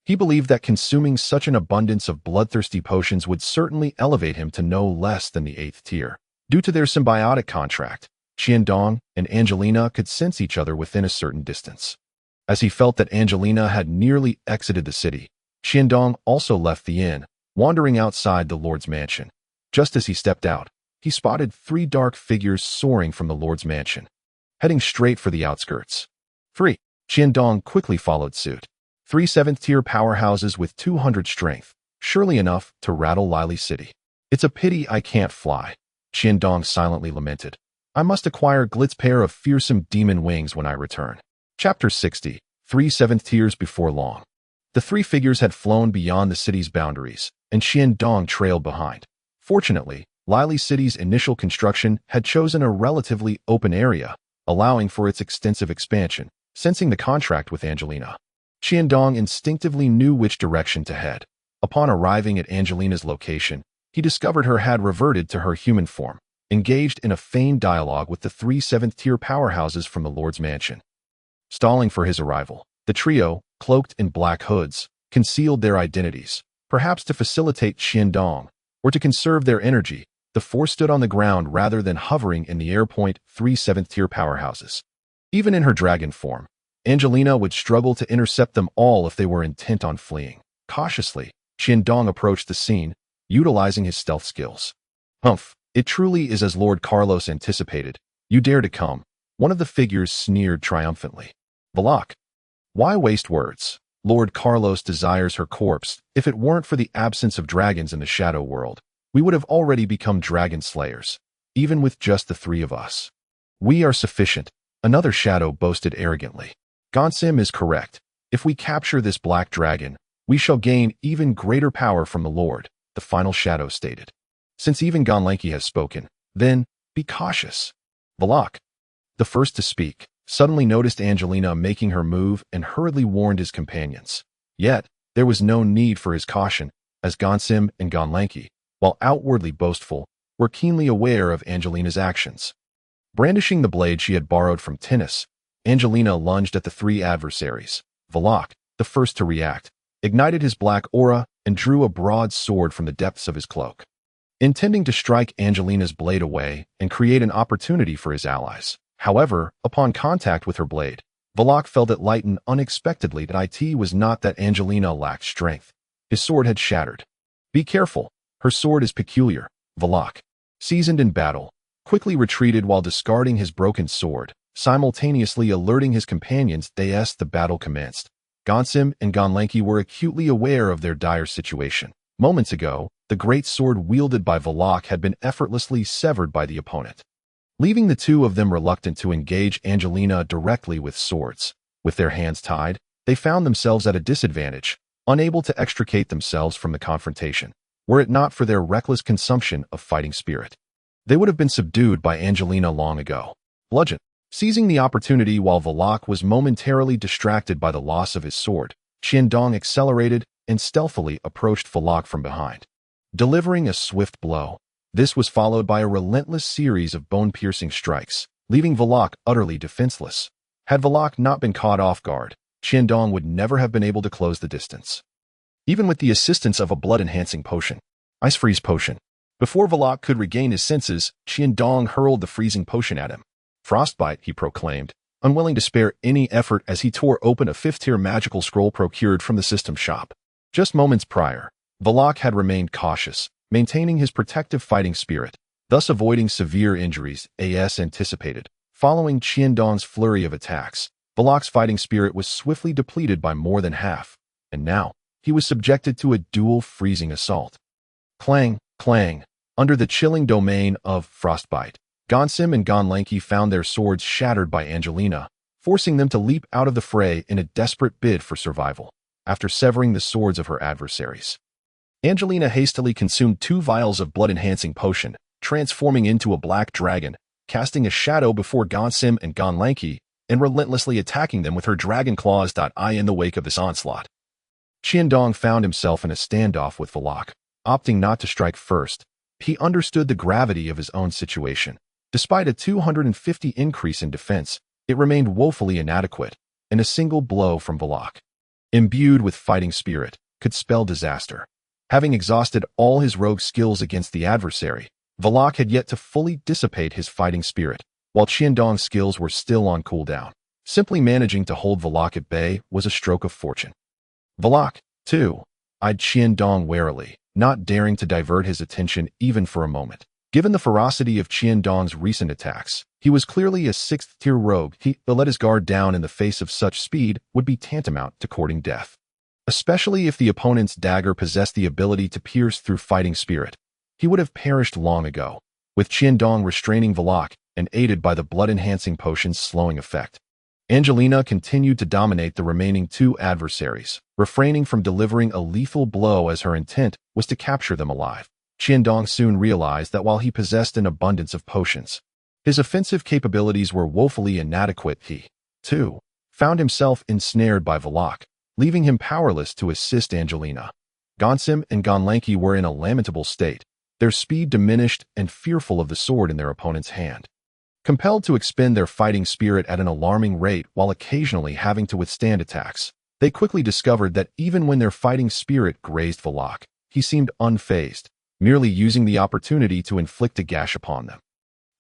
He believed that consuming such an abundance of bloodthirsty potions would certainly elevate him to no less than the 8th tier. Due to their symbiotic contract, Qiandong and Angelina could sense each other within a certain distance. As he felt that Angelina had nearly exited the city, Qiandong also left the inn, wandering outside the Lord's mansion. Just as he stepped out, he spotted 3 dark figures soaring from the Lord's mansion, heading straight for the outskirts. 3. Qiandong quickly followed suit. 3 7th-tier powerhouses with 200 strength, surely enough to rattle Lily City. It's a pity I can't fly, Qiandong silently lamented. I must acquire Glit's pair of fearsome demon wings when I return. Chapter 60. 3 7th tiers before long. The 3 figures had flown beyond the city's boundaries, and Qiandong trailed behind. Fortunately, Lily City's initial construction had chosen a relatively open area, allowing for its extensive expansion. Sensing the contract with Angelina, Qiandong instinctively knew which direction to head. Upon arriving at Angelina's location, he discovered her had reverted to her human form, engaged in a feigned dialogue with the 3 7th-tier powerhouses from the Lord's mansion. Stalling for his arrival, the trio, cloaked in black hoods, concealed their identities, perhaps to facilitate Qiandong, or to conserve their energy. The 4 stood on the ground rather than hovering in the air. 3 7th-tier powerhouses. Even in her dragon form, Angelina would struggle to intercept them all if they were intent on fleeing. Cautiously, Qiandong approached the scene, utilizing his stealth skills. Humph, it truly is as Lord Carlos anticipated. You dare to come. One of the figures sneered triumphantly. Valak. Why waste words? Lord Carlos desires her corpse. If it weren't for the absence of dragons in the shadow world, we would have already become dragon slayers, even with just the 3 of us. We are sufficient, another shadow boasted arrogantly. Gonsim is correct. If we capture this black dragon, we shall gain even greater power from the Lord, the final shadow stated. Since even Gonlanki has spoken, then be cautious. Valak, the first to speak, suddenly noticed Angelina making her move and hurriedly warned his companions. Yet, there was no need for his caution, as Gonsim and Gonlanki, while outwardly boastful, were keenly aware of Angelina's actions. Brandishing the blade she had borrowed from Tinnis, Angelina lunged at the 3 adversaries. Valak, the first to react, ignited his black aura and drew a broad sword from the depths of his cloak, intending to strike Angelina's blade away and create an opportunity for his allies. However, upon contact with her blade, Valak felt it lighten unexpectedly. That it was not that Angelina lacked strength. His sword had shattered. Be careful, her sword is peculiar. Valak, seasoned in battle, quickly retreated while discarding his broken sword, simultaneously alerting his companions as the battle commenced. Gonsim and Gonlanki were acutely aware of their dire situation. Moments ago, the great sword wielded by Valak had been effortlessly severed by the opponent, leaving the 2 of them reluctant to engage Angelina directly with swords. With their hands tied, they found themselves at a disadvantage, unable to extricate themselves from the confrontation. Were it not for their reckless consumption of fighting spirit, they would have been subdued by Angelina long ago. Bludgeon. Seizing the opportunity while Valak was momentarily distracted by the loss of his sword, Qiandong accelerated and stealthily approached Valak from behind, delivering a swift blow. This was followed by a relentless series of bone-piercing strikes, leaving Valak utterly defenseless. Had Valak not been caught off guard, Qiandong would never have been able to close the distance, even with the assistance of a blood-enhancing potion. Ice freeze potion. Before Valak could regain his senses, Qiandong hurled the freezing potion at him. Frostbite, he proclaimed, unwilling to spare any effort as he tore open a 5th-tier magical scroll procured from the system shop. Just moments prior, Valak had remained cautious, maintaining his protective fighting spirit, thus avoiding severe injuries as anticipated. Following Qiandong's flurry of attacks, Valak's fighting spirit was swiftly depleted by more than half, and now he was subjected to a dual freezing assault. Clang, clang. Under the chilling domain of Frostbite, Gonsim and Gonlanki found their swords shattered by Angelina, forcing them to leap out of the fray in a desperate bid for survival. After severing the swords of her adversaries, Angelina hastily consumed 2 vials of blood-enhancing potion, transforming into a black dragon, casting a shadow before Gansim and Ganlanki, and relentlessly attacking them with her dragon claws. In the wake of this onslaught, Qiandong found himself in a standoff with Valak, opting not to strike first. He understood the gravity of his own situation. Despite a 250 increase in defense, it remained woefully inadequate, and a single blow from Valak, imbued with fighting spirit, could spell disaster. Having exhausted all his rogue skills against the adversary, Valak had yet to fully dissipate his fighting spirit, while Qiandong's skills were still on cooldown. Simply managing to hold Valak at bay was a stroke of fortune. Valak, too, eyed Qiandong warily, not daring to divert his attention even for a moment. Given the ferocity of Qiandong's recent attacks, he was clearly a 6th-tier rogue. To let his guard down in the face of such speed would be tantamount to courting death. Especially if the opponent's dagger possessed the ability to pierce through fighting spirit. He would have perished long ago, with Qiandong restraining Valak and aided by the blood-enhancing potion's slowing effect. Angelina continued to dominate the remaining 2 adversaries, refraining from delivering a lethal blow as her intent was to capture them alive. Qiandong soon realized that while he possessed an abundance of potions, his offensive capabilities were woefully inadequate. He, too, found himself ensnared by Valak, leaving him powerless to assist Angelina. Gansim and Ganlanki were in a lamentable state, their speed diminished and fearful of the sword in their opponent's hand. Compelled to expend their fighting spirit at an alarming rate while occasionally having to withstand attacks, they quickly discovered that even when their fighting spirit grazed Valak, he seemed unfazed, merely using the opportunity to inflict a gash upon them.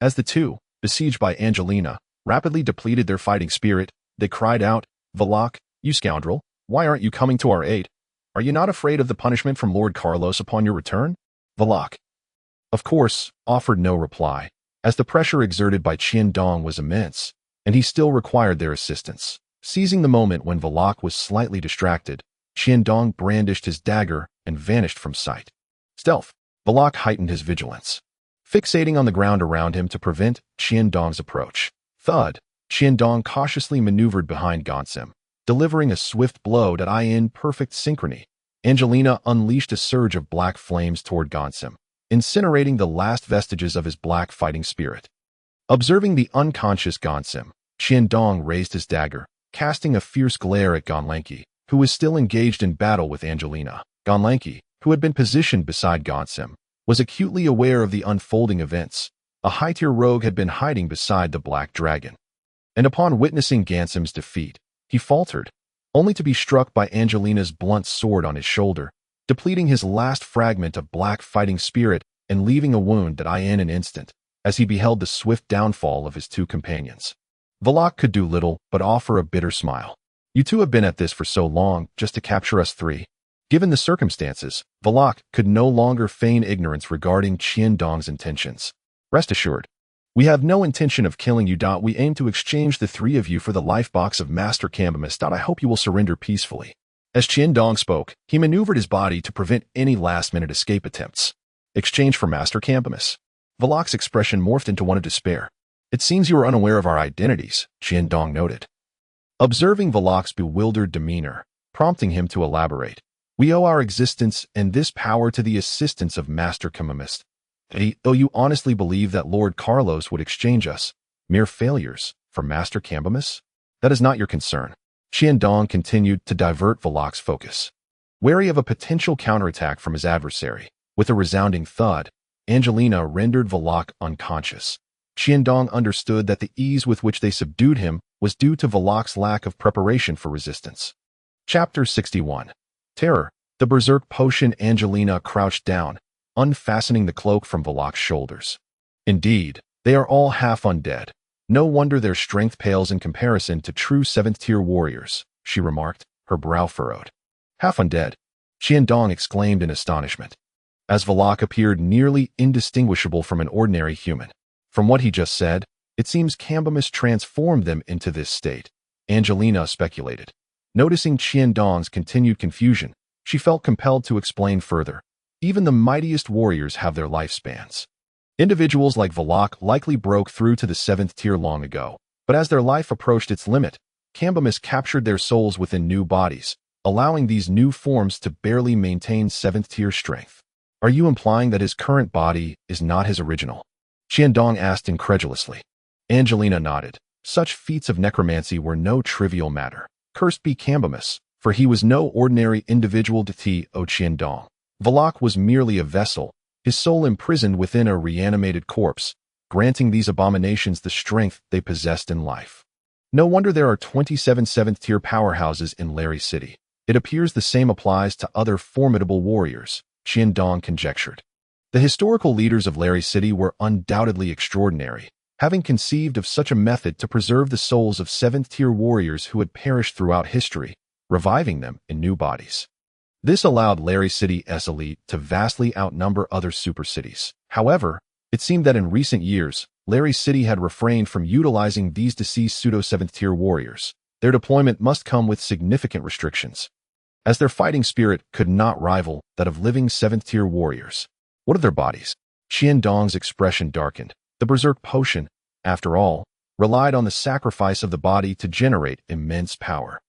As the 2, besieged by Angelina, rapidly depleted their fighting spirit, they cried out, "Valak, you scoundrel, why aren't you coming to our aid? Are you not afraid of the punishment from Lord Carlos upon your return?" Valak, of course, offered no reply, as the pressure exerted by Qiandong was immense, and he still required their assistance. Seizing the moment when Valak was slightly distracted, Qiandong brandished his dagger and vanished from sight. Stealth. Valak heightened his vigilance, fixating on the ground around him to prevent Qiandong's approach. Thud. Qiandong cautiously maneuvered behind Gansim, delivering a swift blow that in perfect synchrony. Angelina unleashed a surge of black flames toward Gansim, incinerating the last vestiges of his black fighting spirit. Observing the unconscious Gansim, Qiandong raised his dagger, casting a fierce glare at Ganlanki, who was still engaged in battle with Angelina. Ganlanki, who had been positioned beside Gansim, was acutely aware of the unfolding events. A high-tier rogue had been hiding beside the black dragon, and upon witnessing Gansim's defeat, he faltered, only to be struck by Angelina's blunt sword on his shoulder, depleting his last fragment of black fighting spirit and leaving a wound in an instant, as he beheld the swift downfall of his 2 companions. Valak could do little but offer a bitter smile. "You 2 have been at this for so long, just to capture us 3. Given the circumstances, Valak could no longer feign ignorance regarding Qiandong's intentions. "Rest assured, we have no intention of killing you. We aim to exchange the 3 of you for the life box of Master Alchemist. I hope you will surrender peacefully." As Qiandong spoke, he maneuvered his body to prevent any last-minute escape attempts. "Exchange for Master Alchemist." Valak's expression morphed into one of despair. "It seems you are unaware of our identities," Qiandong noted. Observing Valak's bewildered demeanor, prompting him to elaborate, "We owe our existence and this power to the assistance of Master Alchemist. Though you honestly believe that Lord Carlos would exchange us, mere failures, for Master Alchemist? That is not your concern." Qiandong continued to divert Valak's focus. Wary of a potential counterattack from his adversary, with a resounding thud, Angelina rendered Valak unconscious. Qiandong understood that the ease with which they subdued him was due to Valak's lack of preparation for resistance. Chapter 61. Terror. The berserk potion. Angelina crouched down, unfastening the cloak from Valak's shoulders. "Indeed, they are all half undead. No wonder their strength pales in comparison to true 7th-tier warriors," she remarked, her brow furrowed. "Half undead?" Qiandong exclaimed in astonishment, as Valak appeared nearly indistinguishable from an ordinary human. From what he just said, it seems Alchemist transformed them into this state, Angelina speculated. Noticing Qiandong's continued confusion, she felt compelled to explain further. Even the mightiest warriors have their lifespans. Individuals like Valak likely broke through to the 7th tier long ago, but as their life approached its limit, Alchemist captured their souls within new bodies, allowing these new forms to barely maintain 7th tier strength. "Are you implying that his current body is not his original?" Qiandong asked incredulously. Angelina nodded. Such feats of necromancy were no trivial matter. Cursed be Cambimus, for he was no ordinary individual deity o Qiandong. Valak was merely a vessel, his soul imprisoned within a reanimated corpse, granting these abominations the strength they possessed in life. No wonder there are 27 7th-tier powerhouses in Larry City. It appears the same applies to other formidable warriors, Qiandong conjectured. The historical leaders of Larry City were undoubtedly extraordinary, having conceived of such a method to preserve the souls of 7th-tier warriors who had perished throughout history, reviving them in new bodies. This allowed Larry City's elite to vastly outnumber other super cities. However, it seemed that in recent years, Larry City had refrained from utilizing these deceased pseudo-7th-tier warriors. Their deployment must come with significant restrictions, as their fighting spirit could not rival that of living 7th-tier warriors. What of their bodies? Qiandong's expression darkened. The berserk potion, after all, relied on the sacrifice of the body to generate immense power.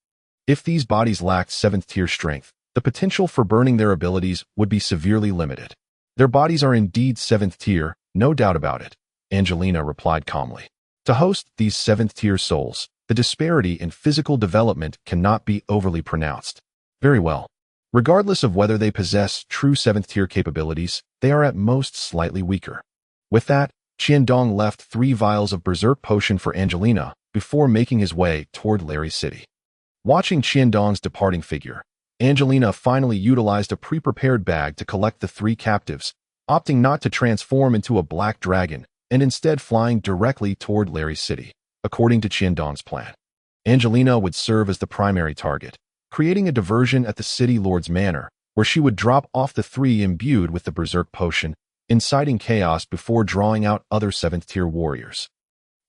If these bodies lacked 7th-tier strength, the potential for burning their abilities would be severely limited. Their bodies are indeed 7th tier, no doubt about it, Angelina replied calmly. To host these 7th-tier souls, the disparity in physical development cannot be overly pronounced. Very well. Regardless of whether they possess true 7th-tier capabilities, they are at most slightly weaker. With that, Qiandong left 3 vials of berserk potion for Angelina before making his way toward Larry City. Watching Qiandong's departing figure, Angelina finally utilized a pre-prepared bag to collect the 3 captives, opting not to transform into a black dragon and instead flying directly toward Larry City, according to Qiandong's plan. Angelina would serve as the primary target, creating a diversion at the City Lord's Manor, where she would drop off the 3 imbued with the berserk potion, inciting chaos before drawing out other 7th-tier warriors.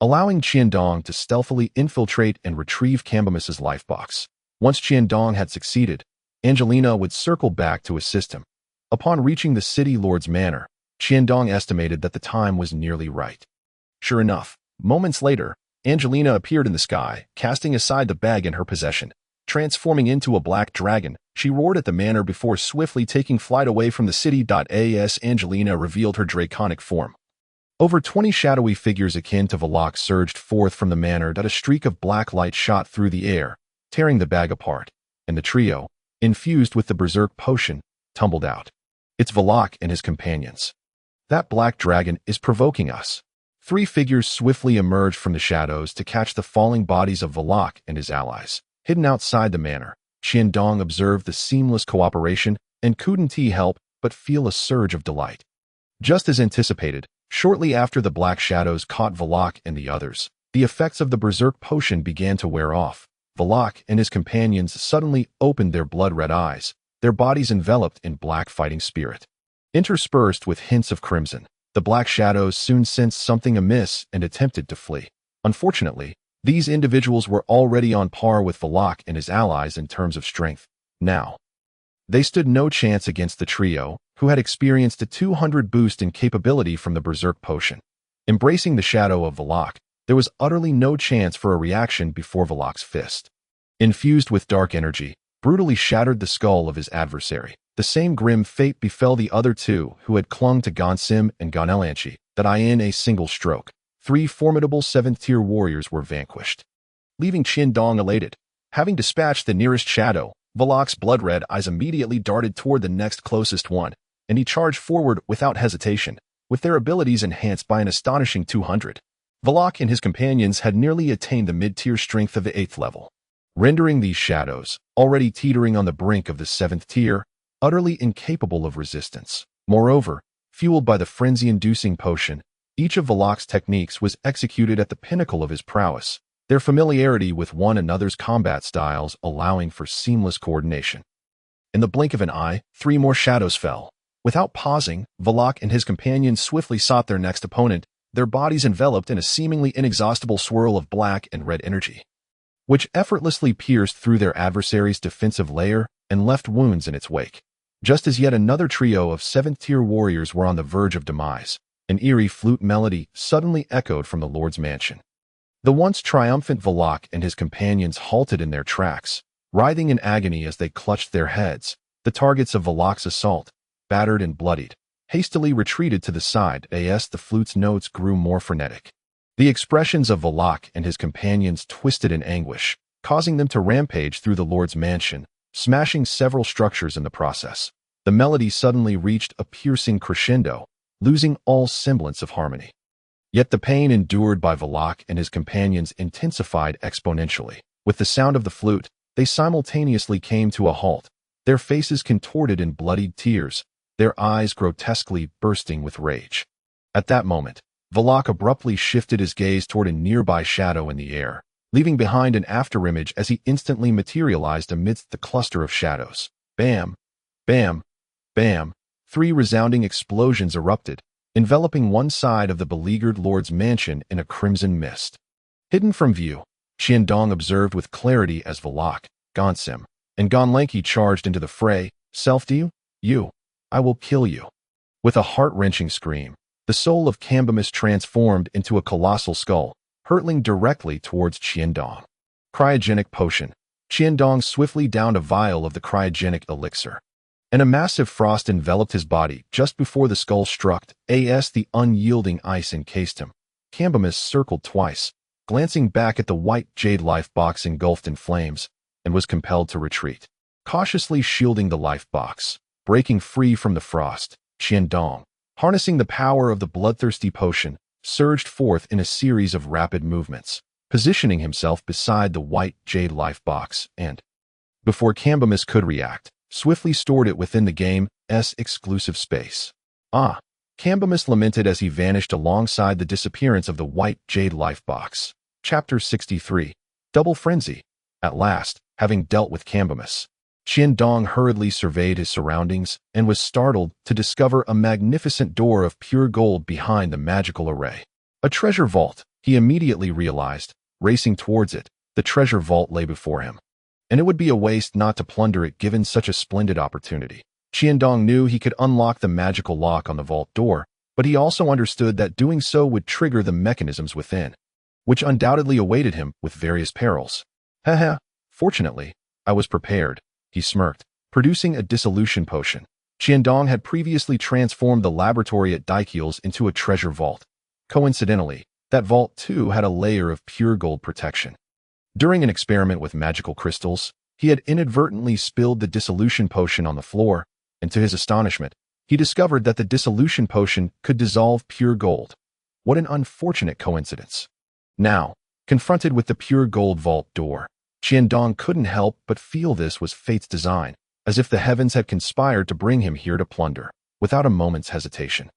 Allowing Qiandong to stealthily infiltrate and retrieve Cambimus's lifebox. Once Qiandong had succeeded, Angelina would circle back to assist him. Upon reaching the City Lord's Manor, Qiandong estimated that the time was nearly right. Sure enough, moments later, Angelina appeared in the sky, casting aside the bag in her possession. Transforming into a black dragon, she roared at the manor before swiftly taking flight away from the city. As Angelina revealed her draconic form, over 20 shadowy figures akin to Valak surged forth from the manor. A streak of black light shot through the air, tearing the bag apart, and the trio, infused with the berserk potion, tumbled out. It's Valak and his companions. That black dragon is provoking us. 3 figures swiftly emerged from the shadows to catch the falling bodies of Valak and his allies. Hidden outside the manor, Qiandong observed the seamless cooperation and couldn't help but feel a surge of delight. Just as anticipated, shortly after the black shadows caught Valak and the others, the effects of the berserk potion began to wear off. Valak and his companions suddenly opened their blood-red eyes, their bodies enveloped in black fighting spirit. Interspersed with hints of crimson, the black shadows soon sensed something amiss and attempted to flee. Unfortunately, these individuals were already on par with Valak and his allies in terms of strength. Now, they stood no chance against the trio, who had experienced a 200 boost in capability from the berserk potion. Embracing the shadow of Valak, there was utterly no chance for a reaction before Valak's fist, infused with dark energy, brutally shattered the skull of his adversary. The same grim fate befell the other 2 who had clung to Gonsim and Gonelanchi, that in a single stroke, 3 formidable 7th-tier warriors were vanquished. Leaving Qiandong elated, having dispatched the nearest shadow, Valak's blood-red eyes immediately darted toward the next closest one, and he charged forward without hesitation, with their abilities enhanced by an astonishing 200. Valak and his companions had nearly attained the mid-tier strength of the 8th level, rendering these shadows, already teetering on the brink of the 7th tier, utterly incapable of resistance. Moreover, fueled by the frenzy-inducing potion, each of Valak's techniques was executed at the pinnacle of his prowess, their familiarity with one another's combat styles allowing for seamless coordination. In the blink of an eye, 3 more shadows fell. Without pausing, Valak and his companions swiftly sought their next opponent, their bodies enveloped in a seemingly inexhaustible swirl of black and red energy, which effortlessly pierced through their adversary's defensive layer and left wounds in its wake. Just as yet another trio of 7th-tier warriors were on the verge of demise, an eerie flute melody suddenly echoed from the Lord's mansion. The once triumphant Valak and his companions halted in their tracks, writhing in agony as they clutched their heads, the targets of Valak's assault, battered and bloodied, hastily retreated to the side as the flute's notes grew more frenetic. The expressions of Valak and his companions twisted in anguish, causing them to rampage through the Lord's mansion, smashing several structures in the process. The melody suddenly reached a piercing crescendo, losing all semblance of harmony. Yet the pain endured by Valak and his companions intensified exponentially. With the sound of the flute, they simultaneously came to a halt, their faces contorted in bloodied tears, their eyes grotesquely bursting with rage. At that moment, Valak abruptly shifted his gaze toward a nearby shadow in the air, leaving behind an afterimage as he instantly materialized amidst the cluster of shadows. Bam! Bam! Bam! 3 resounding explosions erupted, enveloping one side of the beleaguered Lord's mansion in a crimson mist. Hidden from view, Qiandong observed with clarity as Valak, Gonsim, and Gonlanki charged into the fray. Self-do? You. I will kill you. With a heart-wrenching scream, the soul of Cambimus transformed into a colossal skull, hurtling directly towards Qiandong. Cryogenic potion. Qiandong swiftly downed a vial of the cryogenic elixir, and a massive frost enveloped his body just before the skull struck. As the unyielding ice encased him, Cambimus circled twice, glancing back at the white jade life box engulfed in flames, and was compelled to retreat. Cautiously shielding the life box, breaking free from the frost, Qiandong, harnessing the power of the bloodthirsty potion, surged forth in a series of rapid movements, positioning himself beside the white jade life box and, before Cambimus could react, swiftly stored it within the game's exclusive space. Ah! Cambimus lamented as he vanished alongside the disappearance of the white jade life box. Chapter 63. Double Frenzy. At last, having dealt with Cambimus, Qiandong hurriedly surveyed his surroundings and was startled to discover a magnificent door of pure gold behind the magical array. A treasure vault, he immediately realized. Racing towards it, the treasure vault lay before him, and it would be a waste not to plunder it given such a splendid opportunity. Qiandong knew he could unlock the magical lock on the vault door, but he also understood that doing so would trigger the mechanisms within, which undoubtedly awaited him with various perils. Haha, fortunately, I was prepared, he smirked, producing a dissolution potion. Qiandong had previously transformed the laboratory at Daikiel's into a treasure vault. Coincidentally, that vault too had a layer of pure gold protection. During an experiment with magical crystals, he had inadvertently spilled the dissolution potion on the floor, and to his astonishment, he discovered that the dissolution potion could dissolve pure gold. What an unfortunate coincidence. Now, confronted with the pure gold vault door, Qiandong couldn't help but feel this was fate's design, as if the heavens had conspired to bring him here to plunder, without a moment's hesitation.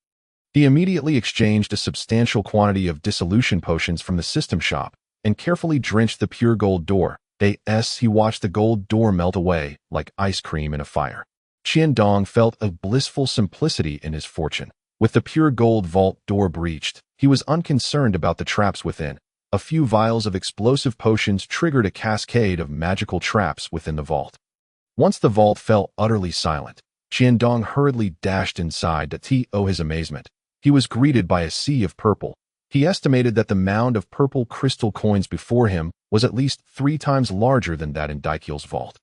He immediately exchanged a substantial quantity of dissolution potions from the system shop and carefully drenched the pure gold door. He watched the gold door melt away like ice cream in a fire. Qiandong felt a blissful simplicity in his fortune. With the pure gold vault door breached, he was unconcerned about the traps within. A few vials of explosive potions triggered a cascade of magical traps within the vault. Once the vault fell utterly silent, Qiandong hurriedly dashed inside. To his amazement, he was greeted by a sea of purple. He estimated that the mound of purple crystal coins before him was at least 3 times larger than that in Daikiel's vault,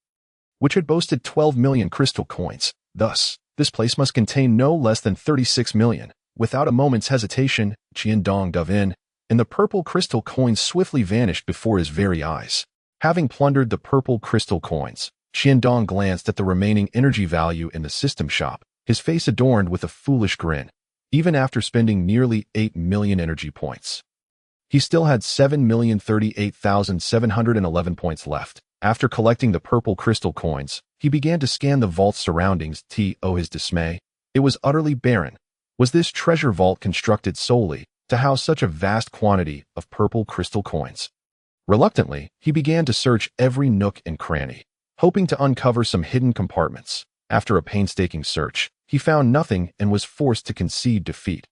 which had boasted 12 million crystal coins. Thus, this place must contain no less than 36 million. Without a moment's hesitation, Qiandong dove in, and the purple crystal coins swiftly vanished before his very eyes. Having plundered the purple crystal coins, Qiandong glanced at the remaining energy value in the system shop, his face adorned with a foolish grin. Even after spending nearly 8 million energy points, he still had 7,038,711 points left. After collecting the purple crystal coins, he began to scan the vault's surroundings. To his dismay, it was utterly barren. Was this treasure vault constructed solely to house such a vast quantity of purple crystal coins? Reluctantly, he began to search every nook and cranny, hoping to uncover some hidden compartments. After a painstaking search, he found nothing and was forced to concede defeat.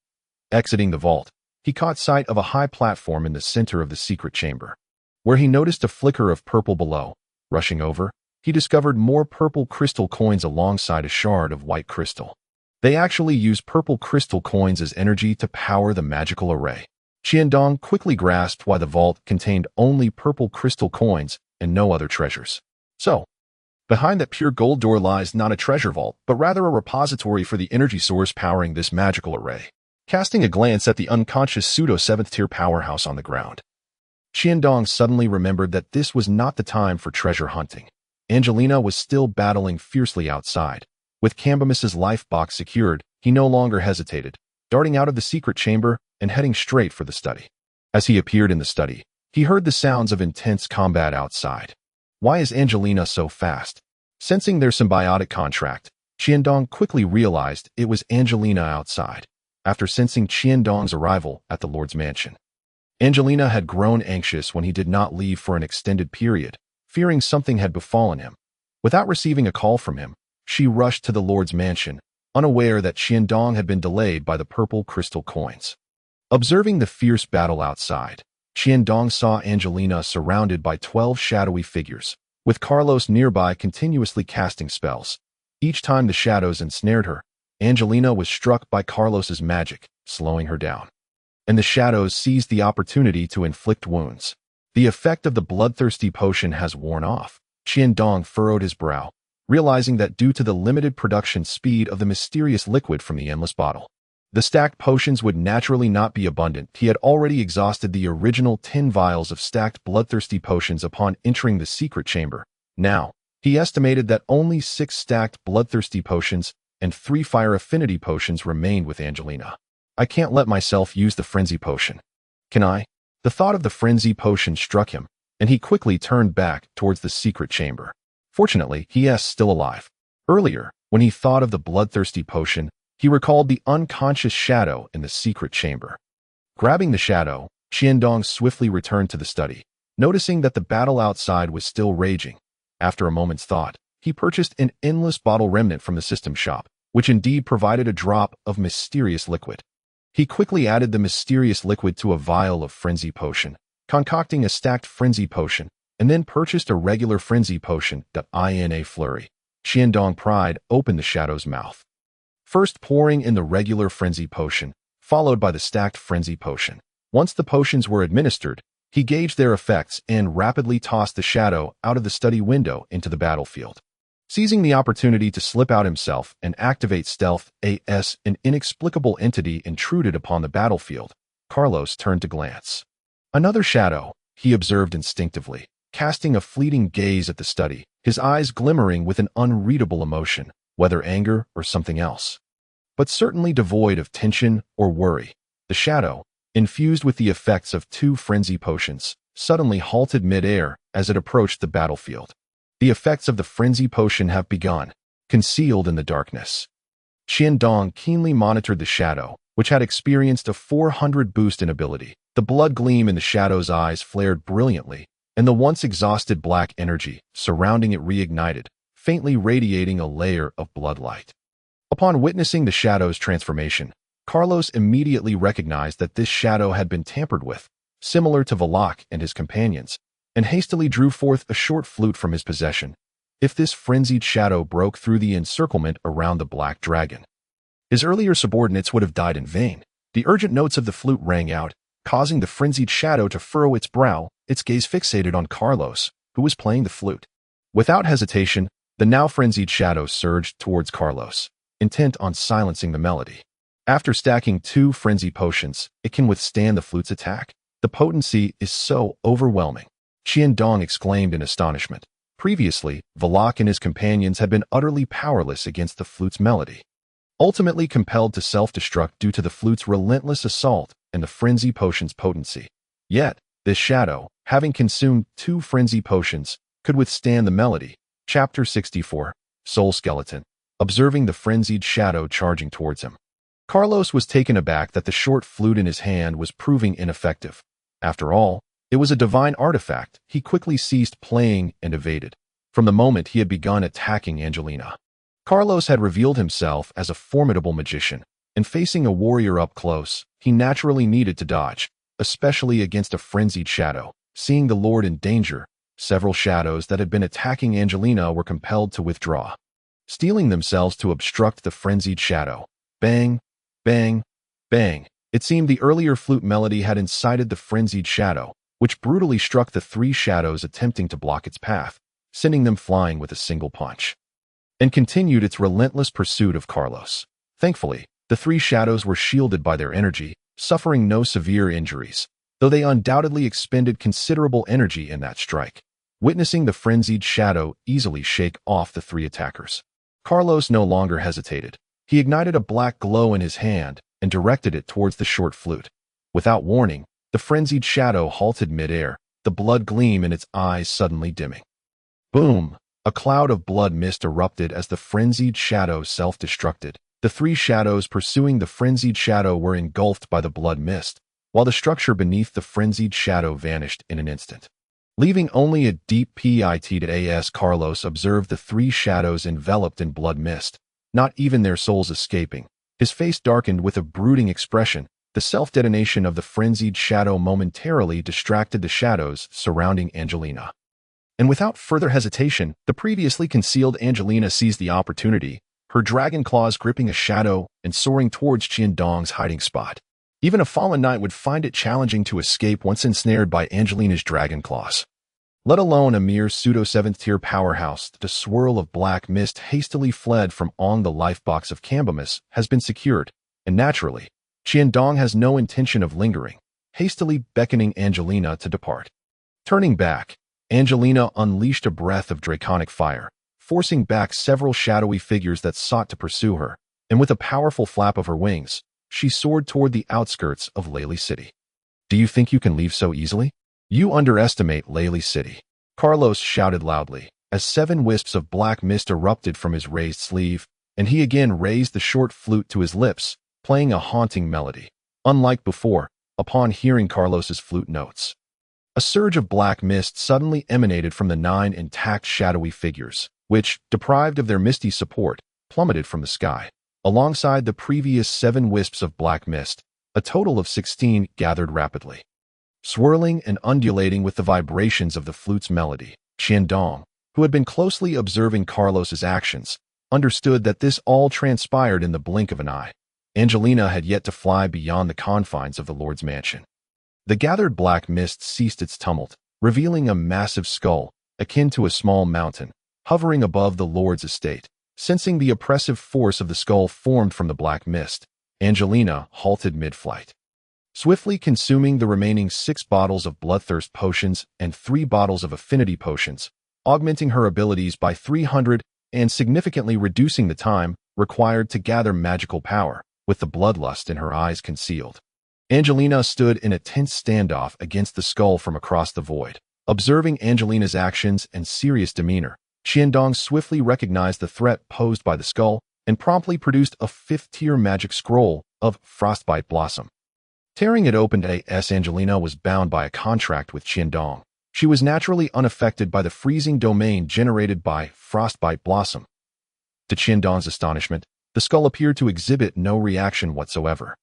Exiting the vault, he caught sight of a high platform in the center of the secret chamber, where he noticed a flicker of purple below. Rushing over, he discovered more purple crystal coins alongside a shard of white crystal. They actually used purple crystal coins as energy to power the magical array. Qiandong quickly grasped why the vault contained only purple crystal coins and no other treasures. So, Behind that pure gold door lies not a treasure vault, but rather a repository for the energy source powering this magical array. Casting a glance at the unconscious pseudo-7th-tier powerhouse on the ground, Qiandong suddenly remembered that this was not the time for treasure hunting. Angelina was still battling fiercely outside. With Cambamis's life box secured, he no longer hesitated, darting out of the secret chamber and heading straight for the study. As he appeared in the study, he heard the sounds of intense combat outside. Why is Angelina so fast? Sensing their symbiotic contract, Qiandong quickly realized it was Angelina outside. After sensing Qiandong's arrival at the Lord's mansion, Angelina had grown anxious when he did not leave for an extended period, fearing something had befallen him. Without receiving a call from him, she rushed to the Lord's mansion, unaware that Qiandong had been delayed by the purple crystal coins. Observing the fierce battle outside, Qiandong saw Angelina surrounded by 12 shadowy figures, with Carlos nearby continuously casting spells. Each time the shadows ensnared her, Angelina was struck by Carlos's magic, slowing her down. And the shadows seized the opportunity to inflict wounds. The effect of the bloodthirsty potion has worn off. Qiandong furrowed his brow, realizing that due to the limited production speed of the mysterious liquid from the endless bottle, the stacked potions would naturally not be abundant. He had already exhausted the original 10 vials of stacked bloodthirsty potions upon entering the secret chamber. Now, he estimated that only 6 stacked bloodthirsty potions and 3 fire affinity potions remained with Angelina. I can't let myself use the frenzy potion. Can I? The thought of the frenzy potion struck him, and he quickly turned back towards the secret chamber. Fortunately, he is still alive. Earlier, when he thought of the bloodthirsty potion, he recalled the unconscious shadow in the secret chamber. Grabbing the shadow, Qiandong swiftly returned to the study, noticing that the battle outside was still raging. After a moment's thought, he purchased an endless bottle remnant from the system shop, which indeed provided a drop of mysterious liquid. He quickly added the mysterious liquid to a vial of frenzy potion, concocting a stacked frenzy potion, and then purchased a regular frenzy potion. In a flurry, Qiandong pried open the shadow's mouth, first pouring in the regular frenzy potion, followed by the stacked frenzy potion. Once the potions were administered, he gauged their effects and rapidly tossed the shadow out of the study window into the battlefield. Seizing the opportunity to slip out himself and activate stealth, as an inexplicable entity intruded upon the battlefield, Carlos turned to glance. Another shadow, he observed instinctively, casting a fleeting gaze at the study, his eyes glimmering with an unreadable emotion, whether anger or something else, but certainly devoid of tension or worry. The shadow, infused with the effects of 2 frenzy potions, suddenly halted mid-air as it approached the battlefield. The effects of the frenzy potion have begun, concealed in the darkness. Qiandong keenly monitored the shadow, which had experienced a 400 boost in ability. The blood gleam in the shadow's eyes flared brilliantly, and the once exhausted black energy surrounding it reignited, faintly radiating a layer of blood light. Upon witnessing the shadow's transformation, Carlos immediately recognized that this shadow had been tampered with, similar to Valak and his companions, and hastily drew forth a short flute from his possession. If this frenzied shadow broke through the encirclement around the black dragon, his earlier subordinates would have died in vain. The urgent notes of the flute rang out, causing the frenzied shadow to furrow its brow, its gaze fixated on Carlos, who was playing the flute. Without hesitation, the now frenzied shadow surged towards Carlos, intent on silencing the melody. After stacking 2 frenzy potions, it can withstand the flute's attack. The potency is so overwhelming, Qiandong exclaimed in astonishment. Previously, Valak and his companions had been utterly powerless against the flute's melody, ultimately compelled to self-destruct due to the flute's relentless assault and the frenzy potion's potency. Yet, this shadow, having consumed 2 frenzy potions, could withstand the melody. Chapter 64, Soul Skeleton. Observing the frenzied shadow charging towards him, Carlos was taken aback that the short flute in his hand was proving ineffective. After all, it was a divine artifact. He quickly ceased playing and evaded. From the moment he had begun attacking Angelina, Carlos had revealed himself as a formidable magician, and facing a warrior up close, he naturally needed to dodge, especially against a frenzied shadow. Seeing the Lord in danger, several shadows that had been attacking Angelina were compelled to withdraw, steeling themselves to obstruct the frenzied shadow. Bang, bang, bang. It seemed the earlier flute melody had incited the frenzied shadow, which brutally struck the 3 shadows attempting to block its path. sending them flying with a single punch, and continued its relentless pursuit of Carlos. Thankfully, the three shadows were shielded by their energy, suffering no severe injuries, though they undoubtedly expended considerable energy in that strike. Witnessing the frenzied shadow easily shake off the three attackers, Carlos no longer hesitated. He ignited a black glow in his hand and directed it towards the short flute. Without warning, the frenzied shadow halted mid-air, the blood gleam in its eyes suddenly dimming. Boom! A cloud of blood mist erupted as the frenzied shadow self-destructed. The three shadows pursuing the frenzied shadow were engulfed by the blood mist, while the structure beneath the frenzied shadow vanished in an instant. Leaving only a deep pit as Carlos observed the three shadows enveloped in blood mist, not even their souls escaping. His face darkened with a brooding expression. The self-detonation of the frenzied shadow momentarily distracted the shadows surrounding Angelina. And without further hesitation, the previously concealed Angelina seized the opportunity, her dragon claws gripping a shadow and soaring towards Qiandong's hiding spot. Even a fallen knight would find it challenging to escape once ensnared by Angelina's dragon claws, let alone a mere pseudo-7th-tier powerhouse. The swirl of black mist hastily fled from on the lifebox of Cambamus has been secured, and naturally, Qiandong has no intention of lingering, hastily beckoning Angelina to depart. Turning back, Angelina unleashed a breath of draconic fire, forcing back several shadowy figures that sought to pursue her, and with a powerful flap of her wings, she soared toward the outskirts of Lely City. Do you think you can leave so easily? You underestimate Lely City, Carlos shouted loudly, as 7 wisps of black mist erupted from his raised sleeve, and he again raised the short flute to his lips, playing a haunting melody. Unlike before, upon hearing Carlos's flute notes, a surge of black mist suddenly emanated from the 9 intact shadowy figures, which, deprived of their misty support, plummeted from the sky. Alongside the previous 7 wisps of black mist, a total of 16 gathered rapidly, swirling and undulating with the vibrations of the flute's melody. Qiandong, who had been closely observing Carlos's actions, understood that this all transpired in the blink of an eye. Angelina had yet to fly beyond the confines of the Lord's mansion. The gathered black mist ceased its tumult, revealing a massive skull, akin to a small mountain, hovering above the Lord's estate. Sensing the oppressive force of the skull formed from the black mist, Angelina halted mid-flight, swiftly consuming the remaining 6 bottles of bloodthirst potions and 3 bottles of affinity potions, augmenting her abilities by 300 and significantly reducing the time required to gather magical power, with the bloodlust in her eyes concealed. Angelina stood in a tense standoff against the skull from across the void. Observing Angelina's actions and serious demeanor, Qiandong swiftly recognized the threat posed by the skull and promptly produced a 5th-tier magic scroll of Frostbite Blossom. Tearing it open, Angelina was bound by a contract with Qiandong. She was naturally unaffected by the freezing domain generated by Frostbite Blossom. To Qiandong's astonishment, the skull appeared to exhibit no reaction whatsoever.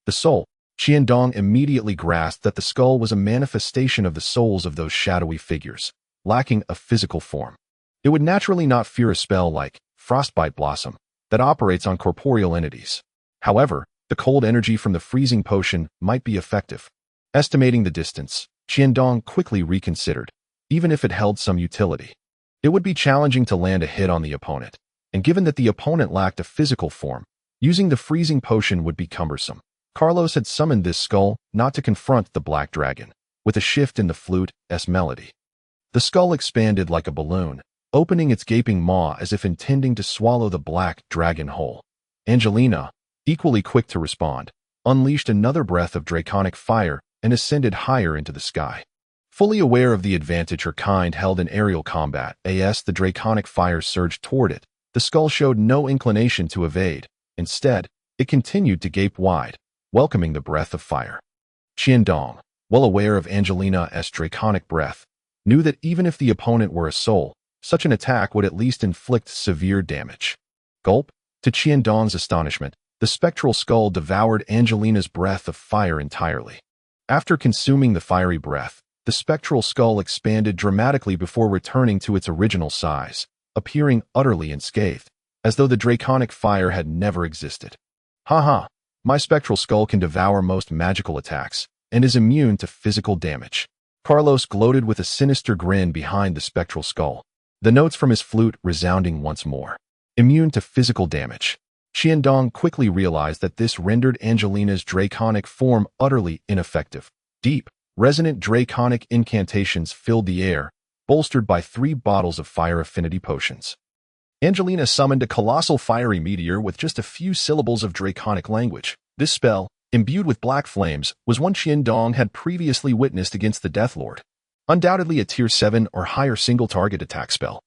The soul, Qiandong immediately grasped that the skull was a manifestation of the souls of those shadowy figures, lacking a physical form. It would naturally not fear a spell like Frostbite Blossom that operates on corporeal entities. However, the cold energy from the freezing potion might be effective. Estimating the distance, Qiandong quickly reconsidered. Even if it held some utility, it would be challenging to land a hit on the opponent, and given that the opponent lacked a physical form, using the freezing potion would be cumbersome. Carlos had summoned this skull not to confront the black dragon. With a shift in the flute's melody, the skull expanded like a balloon, opening its gaping maw as if intending to swallow the black dragon whole. Angelina, equally quick to respond, unleashed another breath of draconic fire and ascended higher into the sky. Fully aware of the advantage her kind held in aerial combat, as the draconic fire surged toward it, the skull showed no inclination to evade. Instead, it continued to gape wide, welcoming the breath of fire. Qiandong, well aware of Angelina's draconic breath, knew that even if the opponent were a soul, such an attack would at least inflict severe damage. Gulp! To Qiandong's astonishment, the spectral skull devoured Angelina's breath of fire entirely. After consuming the fiery breath, the spectral skull expanded dramatically before returning to its original size, appearing utterly unscathed, as though the draconic fire had never existed. Haha! My spectral skull can devour most magical attacks, and is immune to physical damage. Carlos gloated with a sinister grin behind the spectral skull. the notes from his flute resounding once more. Immune to physical damage. Qiandong quickly realized that this rendered Angelina's draconic form utterly ineffective. Deep, resonant draconic incantations filled the air, bolstered by 3 bottles of fire affinity potions. Angelina summoned a colossal fiery meteor with just a few syllables of draconic language. This spell, imbued with black flames, was one Qiandong had previously witnessed against the Death Lord. Undoubtedly a Tier 7 or higher single-target attack spell.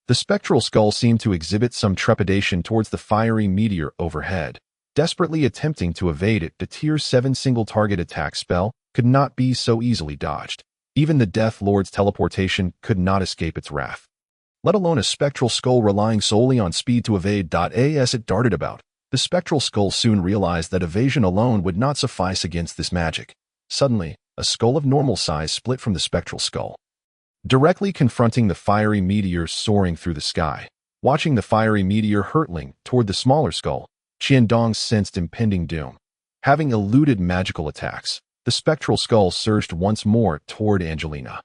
The spectral skull seemed to exhibit some trepidation towards the fiery meteor overhead. Desperately attempting to evade it, the Tier 7 single-target attack spell could not be so easily dodged. Even the Death Lord's teleportation could not escape its wrath. Let alone a spectral skull relying solely on speed to evade. As it darted about, the spectral skull soon realized that evasion alone would not suffice against this magic. Suddenly, a skull of normal size split from the spectral skull, directly confronting the fiery meteor soaring through the sky. Watching the fiery meteor hurtling toward the smaller skull, Qiandong sensed impending doom. Having eluded magical attacks, the spectral skull surged once more toward Angelina.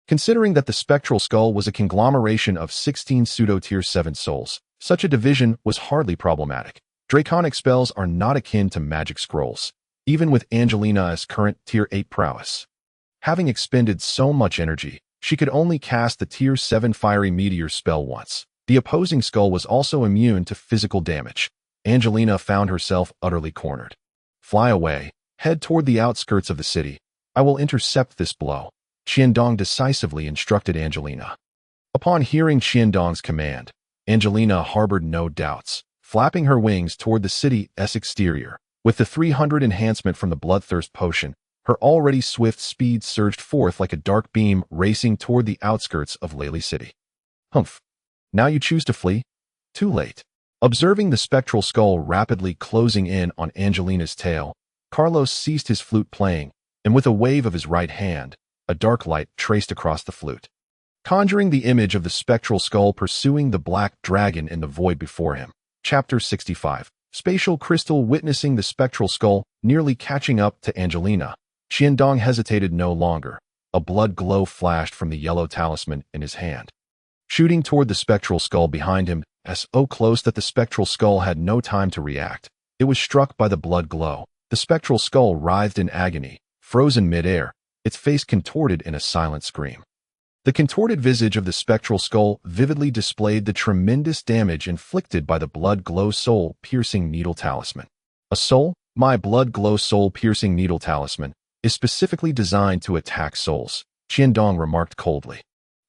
Considering that the spectral skull was a conglomeration of 16 pseudo-Tier 7 souls, such a division was hardly problematic. Draconic spells are not akin to magic scrolls, even with Angelina's current Tier 8 prowess. Having expended so much energy, she could only cast the Tier 7 Fiery Meteor spell once. The opposing skull was also immune to physical damage. Angelina found herself utterly cornered. Fly away, head toward the outskirts of the city. I will intercept this blow, Qiandong decisively instructed Angelina. Upon hearing Qiandong's command, Angelina harbored no doubts, flapping her wings toward the city's exterior. With the 300 enhancement from the Bloodthirst potion, her already swift speed surged forth like a dark beam racing toward the outskirts of Lely City. Humph. Now you choose to flee? Too late. Observing the spectral skull rapidly closing in on Angelina's tail, Carlos ceased his flute playing, and with a wave of his right hand, a dark light traced across the flute, conjuring the image of the spectral skull pursuing the black dragon in the void before him. Chapter 65. Spatial Crystal. Witnessing the spectral skull nearly catching up to Angelina, Qiandong hesitated no longer. A blood glow flashed from the yellow talisman in his hand, shooting toward the spectral skull behind him, so close that the spectral skull had no time to react. It was struck by the blood glow. The spectral skull writhed in agony, frozen mid-air, its face contorted in a silent scream. The contorted visage of the spectral skull vividly displayed the tremendous damage inflicted by the blood glow soul-piercing needle talisman. A soul? My blood glow soul-piercing needle talisman is specifically designed to attack souls, Qiandong remarked coldly.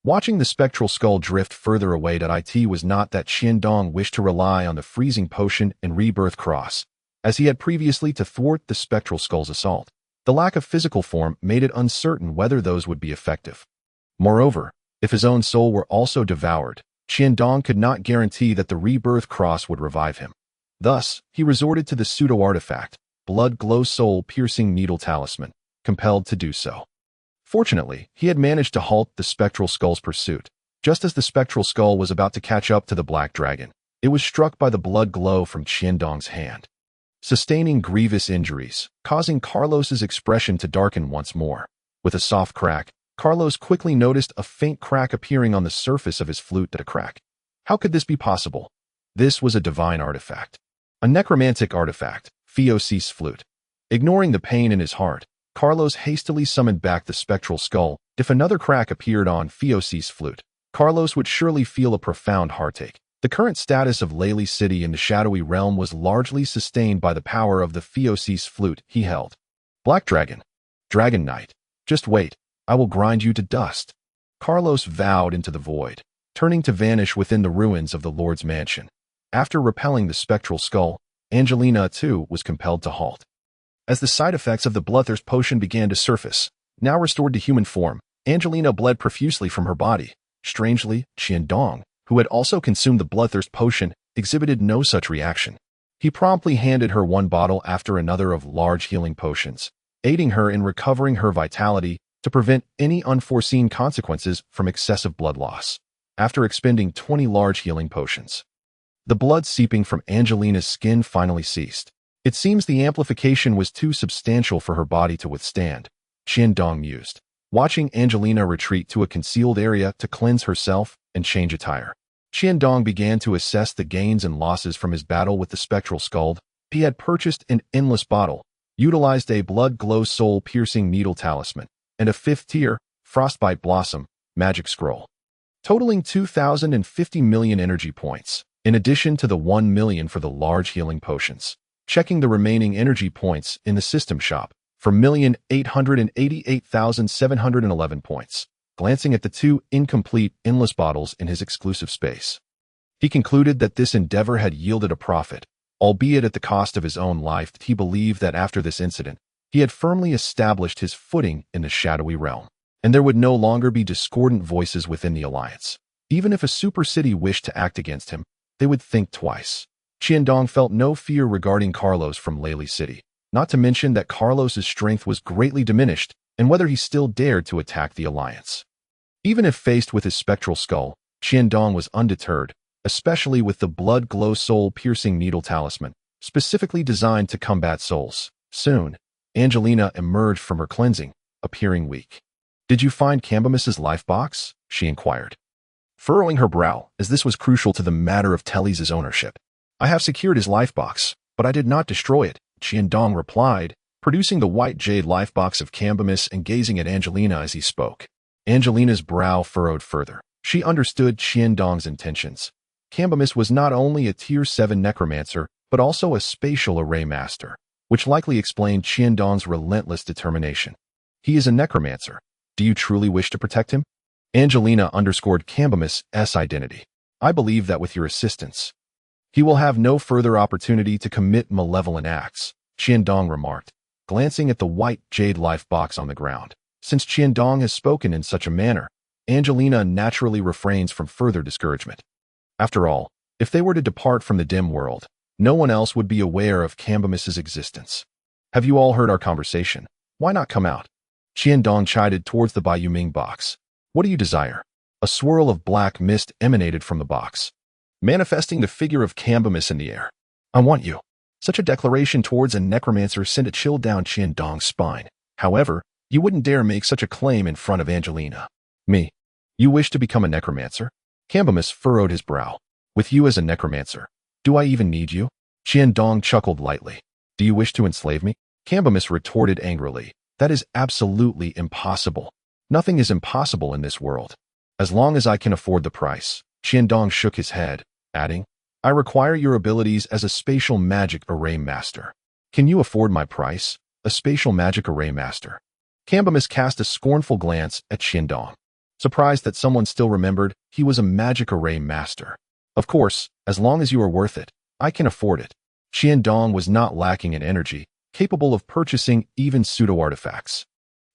Watching the spectral skull drift further away, it was not that Qiandong wished to rely on the freezing potion and rebirth cross, as he had previously to thwart the spectral skull's assault. The lack of physical form made it uncertain whether those would be effective. Moreover, if his own soul were also devoured, Qiandong could not guarantee that the rebirth cross would revive him. Thus, he resorted to the pseudo-artifact, blood glow soul-piercing needle talisman, compelled to do so. Fortunately, he had managed to halt the spectral skull's pursuit. Just as the spectral skull was about to catch up to the black dragon, it was struck by the blood glow from Qiandong's hand, sustaining grievous injuries, causing Carlos's expression to darken once more. With a soft crack, Carlos quickly noticed a faint crack appearing on the surface of his flute. A crack. How could this be possible? This was a divine artifact. A necromantic artifact, Theos's flute. Ignoring the pain in his heart, Carlos hastily summoned back the spectral skull. If another crack appeared on Theos's flute, Carlos would surely feel a profound heartache. The current status of Lely City in the shadowy realm was largely sustained by the power of the Theos's flute he held. Black Dragon. Dragon Knight. Just wait. I will grind you to dust. Carlos vowed into the void, turning to vanish within the ruins of the Lord's mansion. After repelling the spectral skull, Angelina, too, was compelled to halt. As the side effects of the Bloodthirst potion began to surface, now restored to human form, Angelina bled profusely from her body. Strangely, Qiandong, who had also consumed the Bloodthirst potion, exhibited no such reaction. He promptly handed her one bottle after another of large healing potions, aiding her in recovering her vitality to prevent any unforeseen consequences from excessive blood loss. After expending 20 large healing potions, the blood seeping from Angelina's skin finally ceased. It seems the amplification was too substantial for her body to withstand, Qiandong mused. Watching Angelina retreat to a concealed area to cleanse herself and change attire. Qiandong began to assess the gains and losses from his battle with the spectral skull. He had purchased an endless bottle, utilized a blood glow soul-piercing needle talisman, and a 5th tier, frostbite blossom, magic scroll, totaling 2,050 million energy points, in addition to the 1 million for the large healing potions. Checking the remaining energy points in the system shop for 1,888,711 points, glancing at the 2 incomplete endless bottles in his exclusive space. He concluded that this endeavor had yielded a profit, albeit at the cost of his own life. He believed that after this incident, he had firmly established his footing in the shadowy realm, and there would no longer be discordant voices within the alliance. Even if a super city wished to act against him, they would think twice. Qiandong felt no fear regarding Carlos from Lely City, not to mention that Carlos's strength was greatly diminished and whether he still dared to attack the alliance. Even if faced with his spectral skull, Qiandong was undeterred, especially with the blood glow soul-piercing needle talisman, specifically designed to combat souls. Soon, Angelina emerged from her cleansing, appearing weak. "Did you find Cambamis's life box?" she inquired, furrowing her brow, as this was crucial to the matter of Telly's ownership. "I have secured his life box, but I did not destroy it," Qiandong replied, producing the white jade life box of Cambamis and gazing at Angelina as he spoke. Angelina's brow furrowed further. She understood Qiandong's intentions. Cambamis was not only a Tier 7 necromancer, but also a spatial array master, which likely explained Qiandong's relentless determination. "He is a necromancer. Do you truly wish to protect him?" Angelina underscored Cambamis's identity. "I believe that with your assistance, he will have no further opportunity to commit malevolent acts," Qiandong remarked, glancing at the white jade life box on the ground. Since Qiandong has spoken in such a manner, Angelina naturally refrains from further discouragement. After all, if they were to depart from the dim world, no one else would be aware of Cambamis's existence. "Have you all heard our conversation? Why not come out?" Qiandong chided towards the Bai Yuming box. "What do you desire?" A swirl of black mist emanated from the box, manifesting the figure of Cambamis in the air. "I want you." Such a declaration towards a necromancer sent a chill down Qiandong's spine. However, you wouldn't dare make such a claim in front of Angelina. "Me? You wish to become a necromancer?" Cambamis furrowed his brow. "With you as a necromancer, do I even need you?" Qiandong chuckled lightly. "Do you wish to enslave me?" Cambamis retorted angrily. "That is absolutely impossible. Nothing is impossible in this world. As long as I can afford the price." Qiandong shook his head, adding, "I require your abilities as a spatial magic array master." "Can you afford my price? A spatial magic array master?" Cambamis cast a scornful glance at Qiandong, surprised that someone still remembered he was a magic array master. "Of course, as long as you are worth it, I can afford it." Qiandong was not lacking in energy, capable of purchasing even pseudo-artifacts.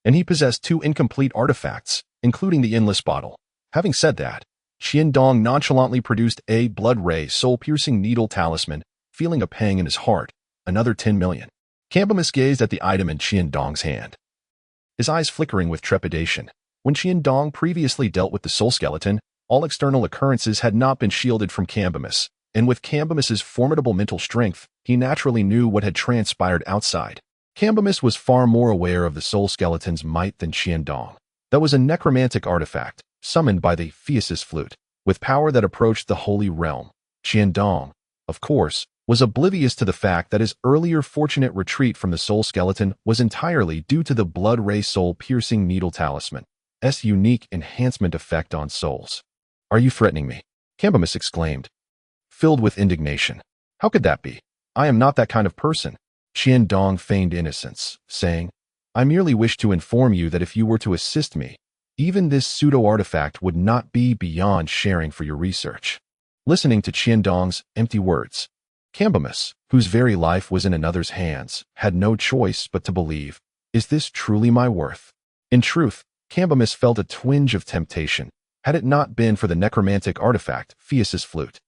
And he possessed 2 incomplete artifacts, including the endless bottle. Having said that, Qiandong nonchalantly produced a blood ray soul-piercing needle talisman, feeling a pang in his heart. Another 10 million. Cambamis gazed at the item in Qiandong's hand, his eyes flickering with trepidation. When Qiandong previously dealt with the soul skeleton, all external occurrences had not been shielded from Cambamis, and with Cambamis's formidable mental strength, he naturally knew what had transpired outside. Cambamis was far more aware of the soul skeleton's might than Qiandong. That was a necromantic artifact, summoned by the Phaeus flute, with power that approached the holy realm. Qiandong, of course, was oblivious to the fact that his earlier fortunate retreat from the soul skeleton was entirely due to the blood ray soul-piercing needle talisman's unique enhancement effect on souls. "Are you threatening me?" Cambamis exclaimed, filled with indignation. "How could that be? I am not that kind of person." Qiandong feigned innocence, saying, "I merely wish to inform you that if you were to assist me, even this pseudo-artifact would not be beyond sharing for your research." Listening to Qiandong's empty words, Cambamis, whose very life was in another's hands, had no choice but to believe, "Is this truly my worth?" In truth, Cambamis felt a twinge of temptation. Had it not been for the necromantic artifact, Phaeus' flute,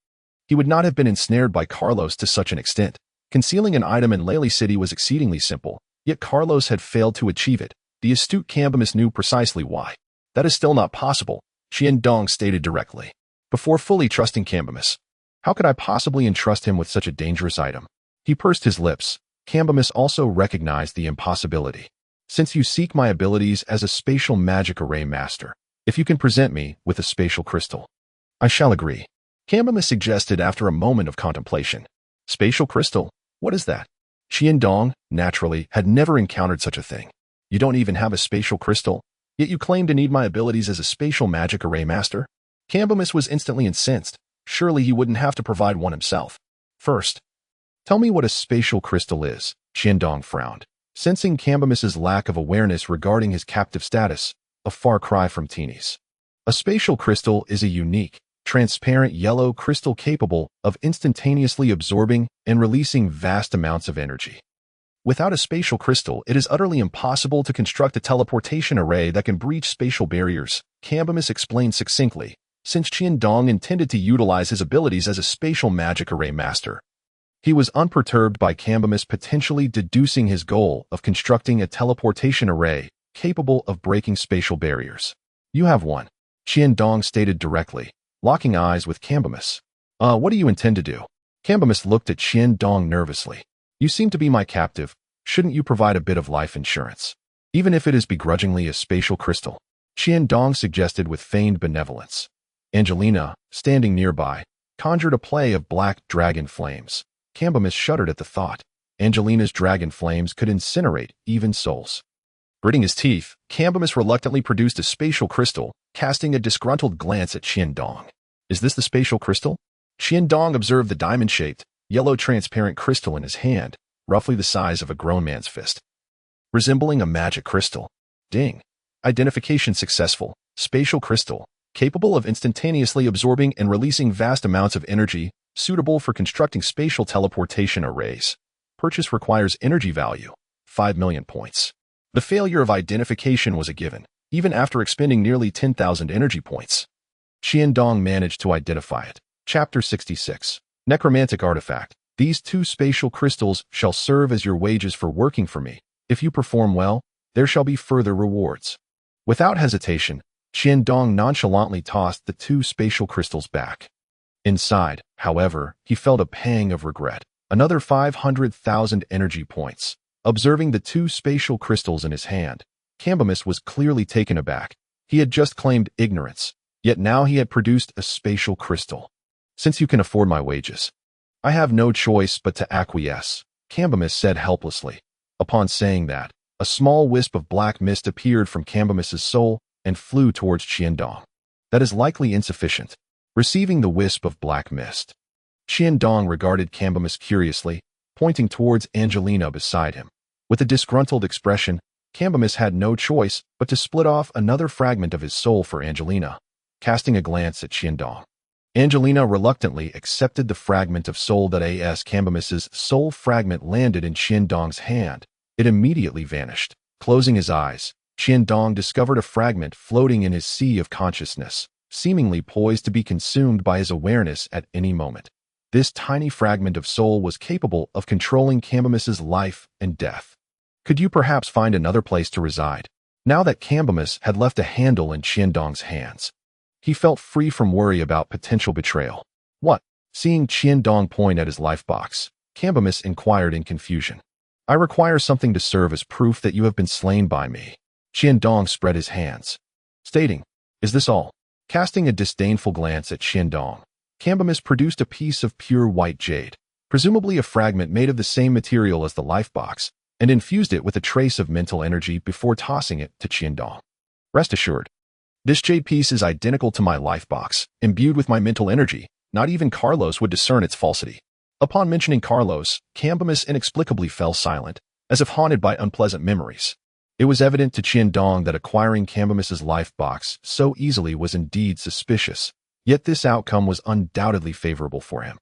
he would not have been ensnared by Carlos to such an extent. Concealing an item in Lely City was exceedingly simple, yet Carlos had failed to achieve it. The astute Cambamis knew precisely why. "That is still not possible," Qiandong stated directly. Before fully trusting Cambamis, how could I possibly entrust him with such a dangerous item? He pursed his lips. Cambamis also recognized the impossibility. "Since you seek my abilities as a spatial magic array master, if you can present me with a spatial crystal, I shall agree. Cambimus suggested after a moment of contemplation. Spatial crystal? What is that? Qiandong, naturally, had never encountered such a thing. You don't even have a spatial crystal, yet you claim to need my abilities as a spatial magic array master? Cambimus was instantly incensed. Surely he wouldn't have to provide one himself. First, tell me what a spatial crystal is. Qiandong frowned, sensing Cambimus's lack of awareness regarding his captive status, a far cry from teenies. A spatial crystal is a unique, transparent yellow crystal capable of instantaneously absorbing and releasing vast amounts of energy. Without a spatial crystal, it is utterly impossible to construct a teleportation array that can breach spatial barriers, Cambimus explained succinctly, since Qiandong intended to utilize his abilities as a spatial magic array master. He was unperturbed by Cambimus potentially deducing his goal of constructing a teleportation array capable of breaking spatial barriers. You have one, Qiandong stated directly, locking eyes with Cambimus. What do you intend to do? Cambimus looked at Qiandong nervously. You seem to be my captive. Shouldn't you provide a bit of life insurance? Even if it is begrudgingly a spatial crystal, Qiandong suggested with feigned benevolence. Angelina, standing nearby, conjured a play of black dragon flames. Cambimus shuddered at the thought. Angelina's dragon flames could incinerate even souls. Gritting his teeth, Cambimus reluctantly produced a spatial crystal, casting a disgruntled glance at Qiandong. Is this the spatial crystal? Qiandong observed the diamond-shaped, yellow transparent crystal in his hand, roughly the size of a grown man's fist. Resembling a magic crystal. Ding. Identification successful. Spatial crystal, capable of instantaneously absorbing and releasing vast amounts of energy, suitable for constructing spatial teleportation arrays. Purchase requires energy value, 5 million points. The failure of identification was a given, even after expending nearly 10,000 energy points. Qiandong managed to identify it. Chapter 66. Necromantic artifact. These two spatial crystals shall serve as your wages for working for me. If you perform well, there shall be further rewards. Without hesitation, Qiandong nonchalantly tossed the two spatial crystals back. Inside, however, he felt a pang of regret. Another 500,000 energy points. Observing the two spatial crystals in his hand, Cambimus was clearly taken aback. He had just claimed ignorance, yet now he had produced a spatial crystal. Since you can afford my wages, I have no choice but to acquiesce, Cambimus said helplessly. Upon saying that, a small wisp of black mist appeared from Cambimus's soul and flew towards Qiandong. That is likely insufficient. Receiving the wisp of black mist, Qiandong regarded Cambimus curiously, pointing towards Angelina beside him. With a disgruntled expression, Cambimus had no choice but to split off another fragment of his soul for Angelina, casting a glance at Qiandong. Angelina reluctantly accepted the fragment of soul that as Cambimus's soul fragment landed in Qiandong's hand. It immediately vanished. Closing his eyes, Qiandong discovered a fragment floating in his sea of consciousness, seemingly poised to be consumed by his awareness at any moment. This tiny fragment of soul was capable of controlling Cambimus's life and death. Could you perhaps find another place to reside? Now that Cambimus had left a handle in Qiandong's hands, he felt free from worry about potential betrayal. What? Seeing Qiandong point at his life box, Cambimus inquired in confusion. I require something to serve as proof that you have been slain by me. Qiandong spread his hands, stating, Is this all? Casting a disdainful glance at Qiandong, Cambimus produced a piece of pure white jade, presumably a fragment made of the same material as the life box, and infused it with a trace of mental energy before tossing it to Qiandong. Rest assured, this jade piece is identical to my life box, imbued with my mental energy. Not even Carlos would discern its falsity. Upon mentioning Carlos, Cambimus inexplicably fell silent, as if haunted by unpleasant memories. It was evident to Qiandong that acquiring Cambimus's life box so easily was indeed suspicious, yet this outcome was undoubtedly favorable for him.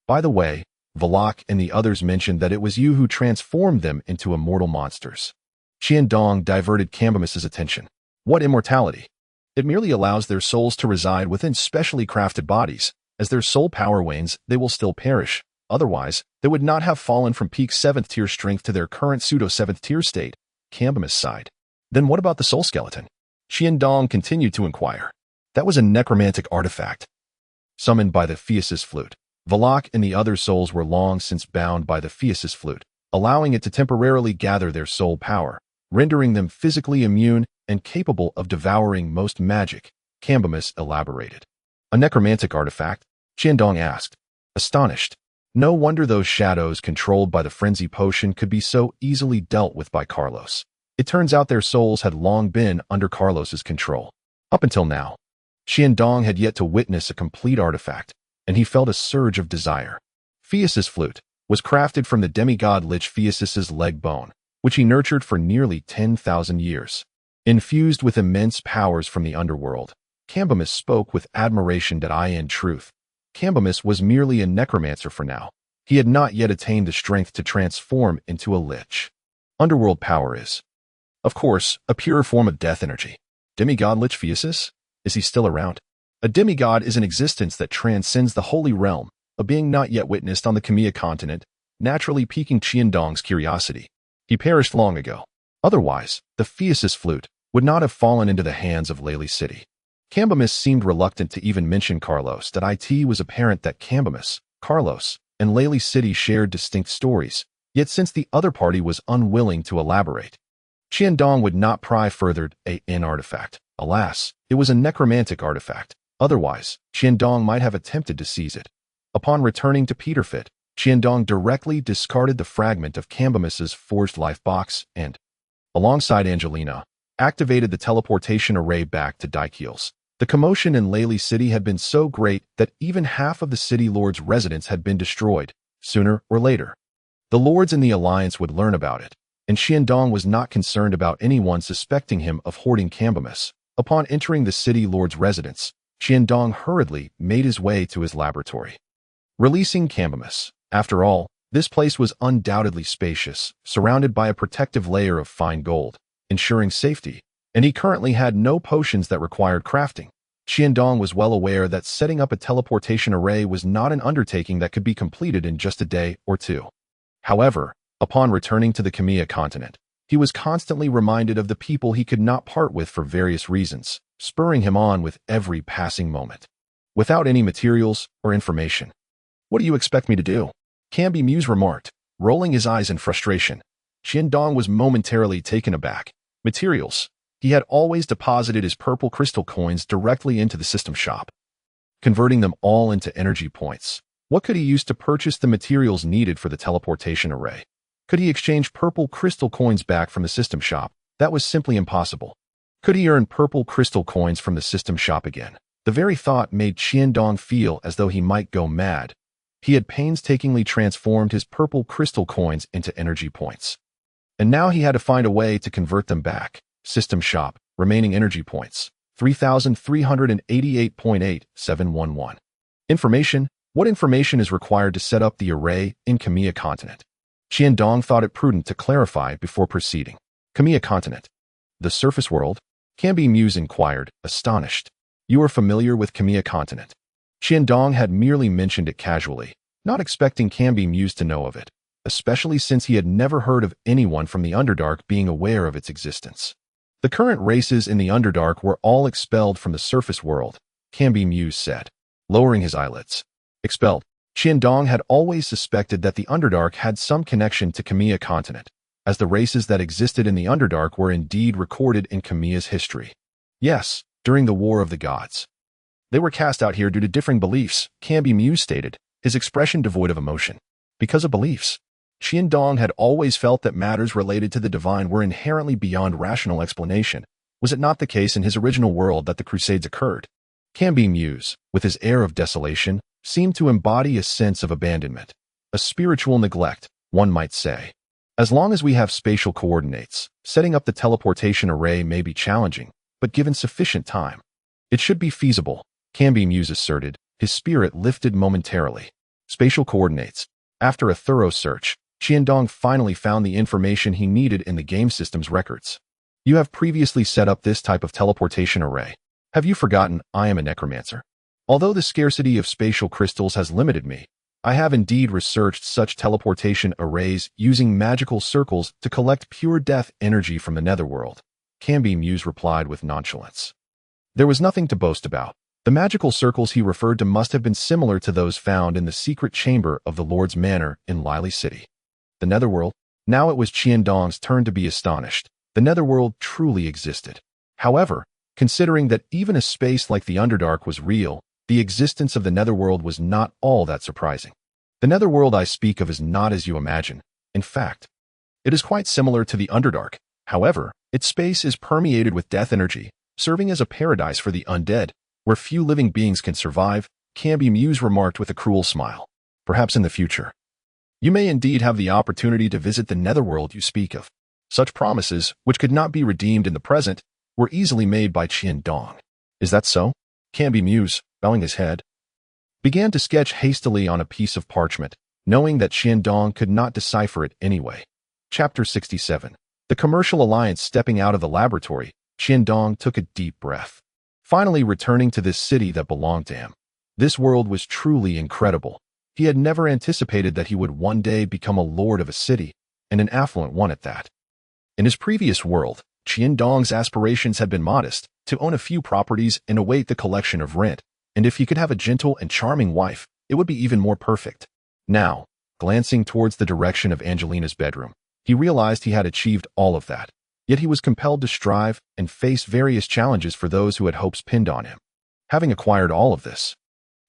By the way, Valak and the others mentioned that it was you who transformed them into immortal monsters. Qiandong diverted Cambimus's attention. What immortality? It merely allows their souls to reside within specially crafted bodies. As their soul power wanes, they will still perish. Otherwise, they would not have fallen from peak 7th tier strength to their current pseudo-7th tier state. Cambimus sighed. Then what about the soul skeleton? Qiandong continued to inquire. That was a necromantic artifact, summoned by the Theasis flute. Valak and the other souls were long since bound by the Theasis flute, allowing it to temporarily gather their soul power, rendering them physically immune and capable of devouring most magic, Cambimus elaborated. A necromantic artifact? Qiandong asked, astonished. No wonder those shadows controlled by the frenzy potion could be so easily dealt with by Carlos. It turns out their souls had long been under Carlos's control. Up until now, Qiandong had yet to witness a complete artifact, and he felt a surge of desire. Phaeus's flute was crafted from the demigod lich Phaeus's leg bone, which he nurtured for nearly 10,000 years. Infused with immense powers from the underworld, Camblemus spoke with admiration that in truth, Camblemus was merely a necromancer for now. He had not yet attained the strength to transform into a lich. Underworld power is, of course, a pure form of death energy. Demigod lich Phaeus? Is he still around? A demigod is an existence that transcends the holy realm, a being not yet witnessed on the Hmph continent, naturally piquing Qiandong's curiosity. He perished long ago. Otherwise, the Phaeus flute would not have fallen into the hands of Lely City. Camblemus seemed reluctant to even mention Carlos. That it was apparent that Camblemus, Carlos, and Lely City shared distinct stories, yet since the other party was unwilling to elaborate, Qiandong would not pry further an artifact. Alas, it was a necromantic artifact. Otherwise, Qiandong might have attempted to seize it. Upon returning to Counterfeit, Qiandong directly discarded the fragment of Camblemus's forged life box and, alongside Angelina, activated the teleportation array back to Daikiel's. The commotion in Lely City had been so great that even half of the city lord's residence had been destroyed, sooner or later. The lords in the alliance would learn about it, and Qiandong was not concerned about anyone suspecting him of hoarding Camblemus. Upon entering the city lord's residence, Qiandong hurriedly made his way to his laboratory. Releasing Camblemus. After all, this place was undoubtedly spacious, surrounded by a protective layer of fine gold, ensuring safety, and he currently had no potions that required crafting. Qiandong was well aware that setting up a teleportation array was not an undertaking that could be completed in just a day or two. However, upon returning to the Hmph continent, he was constantly reminded of the people he could not part with for various reasons, spurring him on with every passing moment. Without any materials or information. What do you expect me to do? Camblemus remarked, rolling his eyes in frustration. Qiandong was momentarily taken aback. Materials. He had always deposited his purple crystal coins directly into the system shop, converting them all into energy points. What could he use to purchase the materials needed for the teleportation array? Could he exchange purple crystal coins back from the system shop? That was simply impossible. Could he earn purple crystal coins from the system shop again? The very thought made Qiandong feel as though he might go mad. He had painstakingly transformed his purple crystal coins into energy points, and now he had to find a way to convert them back. System shop, remaining energy points, 3,388.8711. Information. What information is required to set up the array in Hmph continent? Qiandong thought it prudent to clarify before proceeding. Hmph continent. The surface world? Camblemus inquired, astonished. You are familiar with Hmph continent? Qiandong had merely mentioned it casually, not expecting Camblemus to know of it, especially since he had never heard of anyone from the Underdark being aware of its existence. The current races in the Underdark were all expelled from the surface world, Camblemus said, lowering his eyelids. Expelled. Qiandong had always suspected that the Underdark had some connection to Hmph continent, as the races that existed in the Underdark were indeed recorded in Hmph's history. Yes, during the War of the Gods. They were cast out here due to differing beliefs, Camblemus stated, his expression devoid of emotion. Because of beliefs. Qiandong had always felt that matters related to the divine were inherently beyond rational explanation. Was it not the case in his original world that the Crusades occurred? Camblemus, with his air of desolation, seemed to embody a sense of abandonment, a spiritual neglect, one might say. As long as we have spatial coordinates, setting up the teleportation array may be challenging, but given sufficient time, it should be feasible, Camblemus asserted, his spirit lifted momentarily. Spatial coordinates. After a thorough search, Qiandong finally found the information he needed in the game system's records. You have previously set up this type of teleportation array. Have you forgotten I am a necromancer? Although the scarcity of spatial crystals has limited me, I have indeed researched such teleportation arrays using magical circles to collect pure death energy from the netherworld. Camblemus replied with nonchalance. There was nothing to boast about. The magical circles he referred to must have been similar to those found in the secret chamber of the Lord's Manor in Lely City. The netherworld? Now it was Qiandong's turn to be astonished. The netherworld truly existed. However, considering that even a space like the Underdark was real, the existence of the netherworld was not all that surprising. The netherworld I speak of is not as you imagine. In fact, it is quite similar to the Underdark. However, its space is permeated with death energy, serving as a paradise for the undead, where few living beings can survive. Hmph remarked with a cruel smile. Perhaps in the future, you may indeed have the opportunity to visit the netherworld you speak of. Such promises, which could not be redeemed in the present, were easily made by Dong. Is that so? Hmph, bowing his head, began to sketch hastily on a piece of parchment, knowing that Dong could not decipher it anyway. Chapter 67. The Commercial Alliance. Stepping out of the laboratory, Dong took a deep breath. Finally returning to this city that belonged to him. This world was truly incredible. He had never anticipated that he would one day become a lord of a city, and an affluent one at that. In his previous world, Dong's aspirations had been modest, to own a few properties and await the collection of rent, and if he could have a gentle and charming wife, it would be even more perfect. Now, glancing towards the direction of Angelina's bedroom, he realized he had achieved all of that, yet he was compelled to strive and face various challenges for those who had hopes pinned on him. Having acquired all of this,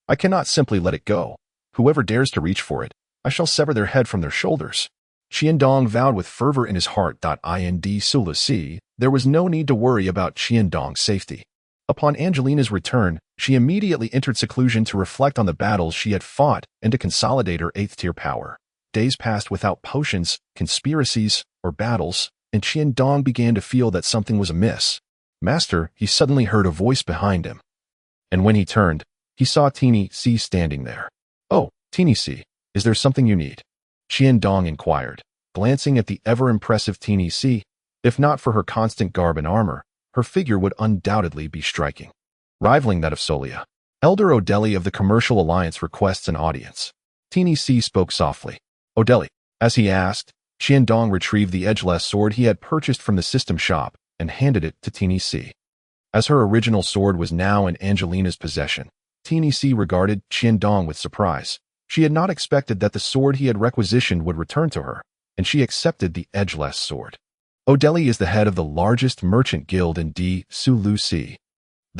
I cannot simply let it go. Whoever dares to reach for it, I shall sever their head from their shoulders. Dong vowed with fervor in his heart. There was no need to worry about Dong's safety. Upon Angelina's return, she immediately entered seclusion to reflect on the battles she had fought and to consolidate her 8th-tier power. Days passed without potions, conspiracies, or battles, and Dong began to feel that something was amiss. Master, he suddenly heard a voice behind him. And when he turned, he saw Sigh standing there. Oh, Sigh, is there something you need? Dong inquired, glancing at the ever-impressive Sigh. If not for her constant garb and armor, her figure would undoubtedly be striking, rivaling that of Solia. Elder Odeli of the Commercial Alliance requests an audience. Sigh spoke softly. Odeli. As he asked, Dong retrieved the edgeless sword he had purchased from the system shop and handed it to Sigh. As her original sword was now in Angelina's possession, Sigh regarded Dong with surprise. She had not expected that the sword he had requisitioned would return to her, and she accepted the edgeless sword. Odeli is the head of the largest merchant guild in the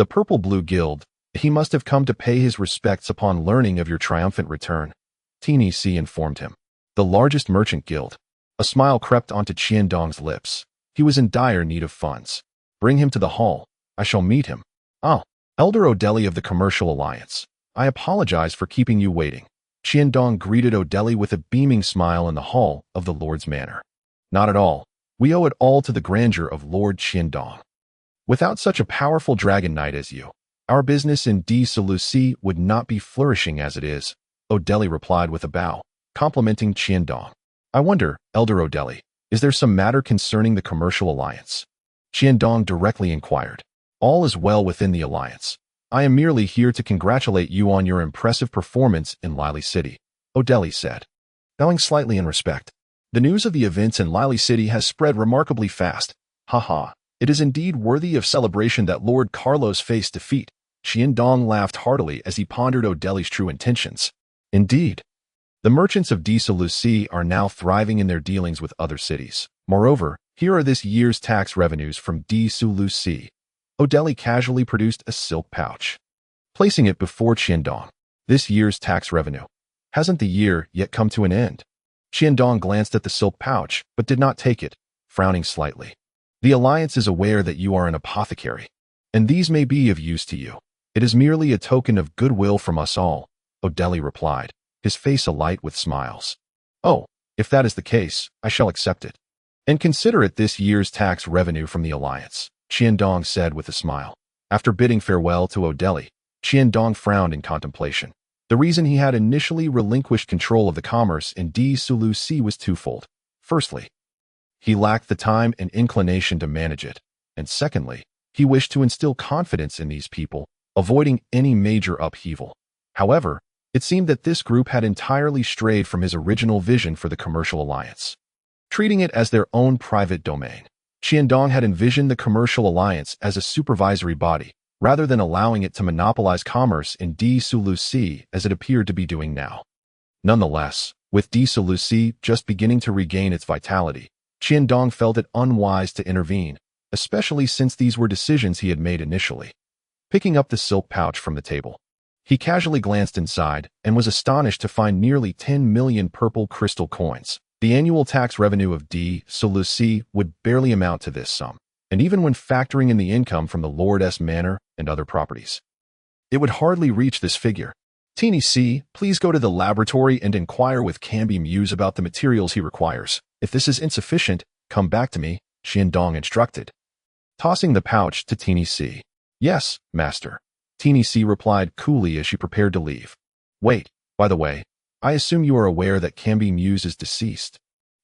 Purple-Blue Guild. He must have come to pay his respects upon learning of your triumphant return, Sigh informed him. The largest merchant guild. A smile crept onto Dong's lips. He was in dire need of funds. Bring him to the hall. I shall meet him. Ah, Elder Odeli of the Commercial Alliance. I apologize for keeping you waiting. Dong greeted Odeli with a beaming smile in the hall of the Lord's Manor. Not at all. We owe it all to the grandeur of Lord Dong. Without such a powerful dragon knight as you, our business in would not be flourishing as it is, Odeli replied with a bow, complimenting Dong. I wonder, Elder Odeli, is there some matter concerning the Commercial Alliance? Dong directly inquired. All is well within the alliance. I am merely here to congratulate you on your impressive performance in Lily City, Odeli said, bowing slightly in respect. The news of the events in Lily City has spread remarkably fast. Haha, it is indeed worthy of celebration that Lord Carlos faced defeat. Dong laughed heartily as he pondered Odeli's true intentions. Indeed, the merchants of are now thriving in their dealings with other cities. Moreover, here are this year's tax revenues from Odeli casually produced a silk pouch, placing it before Dong. This year's tax revenue. Hasn't the year yet come to an end? Dong glanced at the silk pouch, but did not take it, frowning slightly. The Alliance is aware that you are an apothecary, and these may be of use to you. It is merely a token of goodwill from us all, Odeli replied, his face alight with smiles. Oh, if that is the case, I shall accept it. And consider it this year's tax revenue from the Alliance, Dong said with a smile. After bidding farewell to Odeli, Dong frowned in contemplation. The reason he had initially relinquished control of the commerce in was twofold. Firstly, he lacked the time and inclination to manage it, and secondly, he wished to instill confidence in these people, avoiding any major upheaval. However, it seemed that this group had entirely strayed from his original vision for the Commercial Alliance, treating it as their own private domain. Dong had envisioned the Commercial Alliance as a supervisory body, rather than allowing it to monopolize commerce in as it appeared to be doing now. Nonetheless, with just beginning to regain its vitality, Dong felt it unwise to intervene, especially since these were decisions he had made initially. Picking up the silk pouch from the table, He casually glanced inside and was astonished to find nearly 10 million purple crystal coins. The annual tax revenue of D. Solusi would barely amount to this sum, and even when factoring in the income from the Lord's manor and other properties, it would hardly reach this figure. Teeny C, please go to the laboratory and inquire with Camby Muse about the materials he requires. If this is insufficient, come back to me, Qiandong instructed, tossing the pouch to Teeny C. Yes, master, Teeny C replied coolly as she prepared to leave. Wait, by the way, I assume you are aware that Camby Muse is deceased.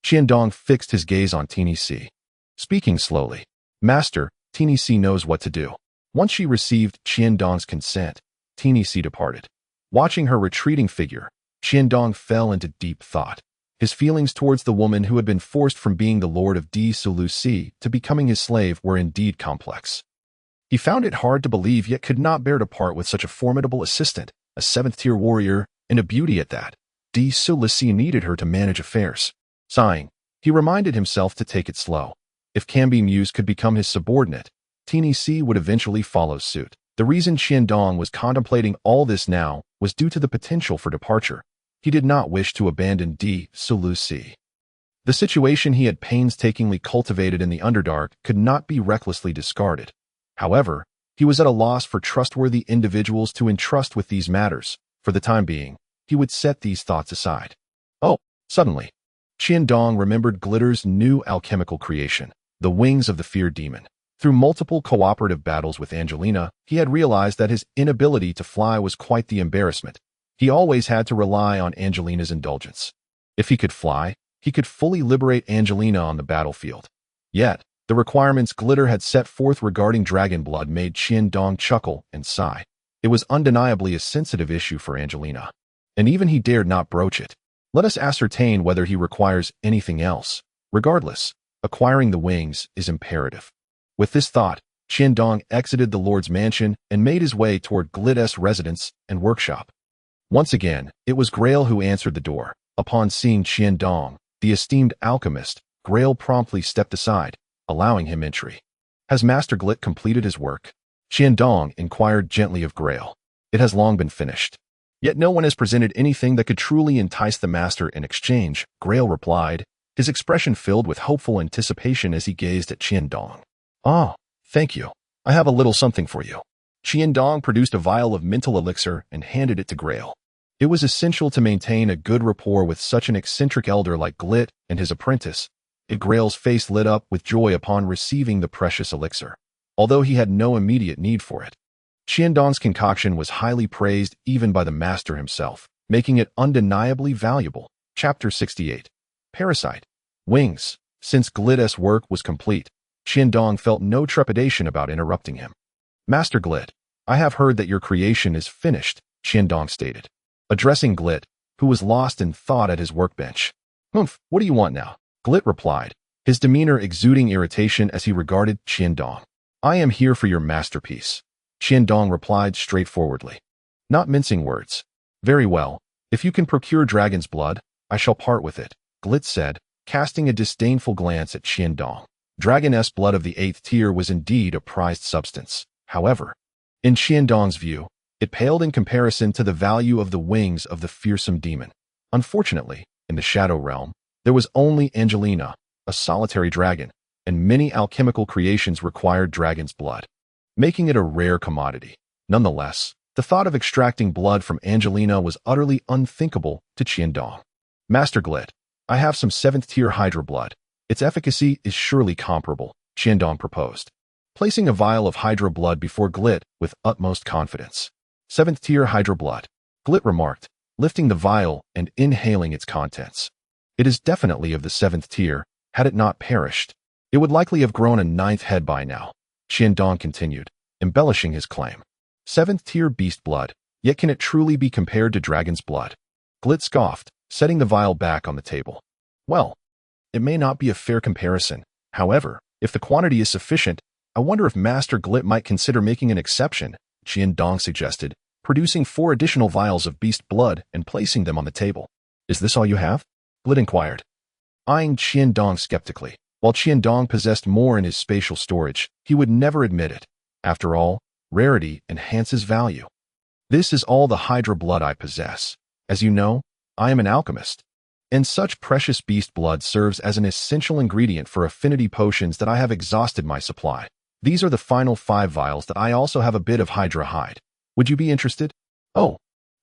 Qiandong fixed his gaze on Teeny C, speaking slowly. Master, Teeny C knows what to do. Once she received Qiandong's consent, Teeny C departed. Watching her retreating figure, Qiandong fell into deep thought. His feelings towards the woman who had been forced from being the lord of D. Solusi to becoming his slave were indeed complex. He found it hard to believe, yet could not bear to part with such a formidable assistant, a 7th-tier warrior, and a beauty at that. D. Solusi needed her to manage affairs. Sighing, he reminded himself to take it slow. If Camby Muse could become his subordinate, Teeny C would eventually follow suit. The reason Qiandong was contemplating all this now was due to the potential for departure. He did not wish to abandon D. Solusi. The situation he had painstakingly cultivated in the Underdark could not be recklessly discarded. However, he was at a loss for trustworthy individuals to entrust with these matters. For the time being, he would set these thoughts aside. Oh, suddenly, Qiandong remembered Glitter's new alchemical creation, the wings of the fear demon. Through multiple cooperative battles with Angelina, he had realized that his inability to fly was quite the embarrassment. He always had to rely on Angelina's indulgence. If he could fly, he could fully liberate Angelina on the battlefield. Yet, the requirements Glitter had set forth regarding dragon blood made Qiandong chuckle and sigh. It was undeniably a sensitive issue for Angelina, and even he dared not broach it. Let us ascertain whether he requires anything else. Regardless, acquiring the wings is imperative. With this thought, Qiandong exited the Lord's mansion and made his way toward Glit's residence and workshop. Once again, it was Grail who answered the door. Upon seeing Qiandong, the esteemed alchemist, Grail promptly stepped aside, allowing him entry. Has Master Glit completed his work? Qiandong inquired gently of Grail. It has long been finished. Yet no one has presented anything that could truly entice the master in exchange, Grail replied, his expression filled with hopeful anticipation as he gazed at Qiandong. Ah, thank you. I have a little something for you. Qiandong produced a vial of mental elixir and handed it to Grail. It was essential to maintain a good rapport with such an eccentric elder like Glit and his apprentice. Grail's face lit up with joy upon receiving the precious elixir, although he had no immediate need for it. Qiandong's concoction was highly praised even by the master himself, making it undeniably valuable. Chapter 68. Parasite. Wings. Since Glit's work was complete, Qiandong felt no trepidation about interrupting him. Master Glit, I have heard that your creation is finished, Qiandong stated, addressing Glit, who was lost in thought at his workbench. Hmph, what do you want now? Glit replied, his demeanor exuding irritation as he regarded Qiandong. I am here for your masterpiece, Qiandong replied straightforwardly, not mincing words. Very well, if you can procure dragon's blood, I shall part with it, Glit said, casting a disdainful glance at Qiandong. Dragoness blood of the 8th tier was indeed a prized substance. However, in Qiandong's view, it paled in comparison to the value of the wings of the fearsome demon. Unfortunately, in the Shadow Realm, there was only Angelina, a solitary dragon, and many alchemical creations required dragon's blood, making it a rare commodity. Nonetheless, the thought of extracting blood from Angelina was utterly unthinkable to Qiandong. Master Glit, I have some 7th-tier Hydra blood. Its efficacy is surely comparable, Qiandong proposed, placing a vial of Hydra blood before Glit with utmost confidence. 7th-tier Hydra blood, Glit remarked, lifting the vial and inhaling its contents. It is definitely of the 7th tier. Had it not perished, it would likely have grown a 9th head by now, Qiandong continued, embellishing his claim. 7th-tier beast blood, yet can it truly be compared to dragon's blood? Glit scoffed, setting the vial back on the table. Well, it may not be a fair comparison. However, if the quantity is sufficient, I wonder if Master Glit might consider making an exception, Qiandong suggested, producing 4 additional vials of beast blood and placing them on the table. Is this all you have? Glit inquired, eyeing Qiandong skeptically. While Qiandong possessed more in his spatial storage, he would never admit it. After all, rarity enhances value. This is all the Hydra blood I possess. As you know, I am an alchemist. And such precious beast blood serves as an essential ingredient for affinity potions that I have exhausted my supply. These are the final 5 vials that I also have a bit of Hydra hide. Would you be interested? Oh,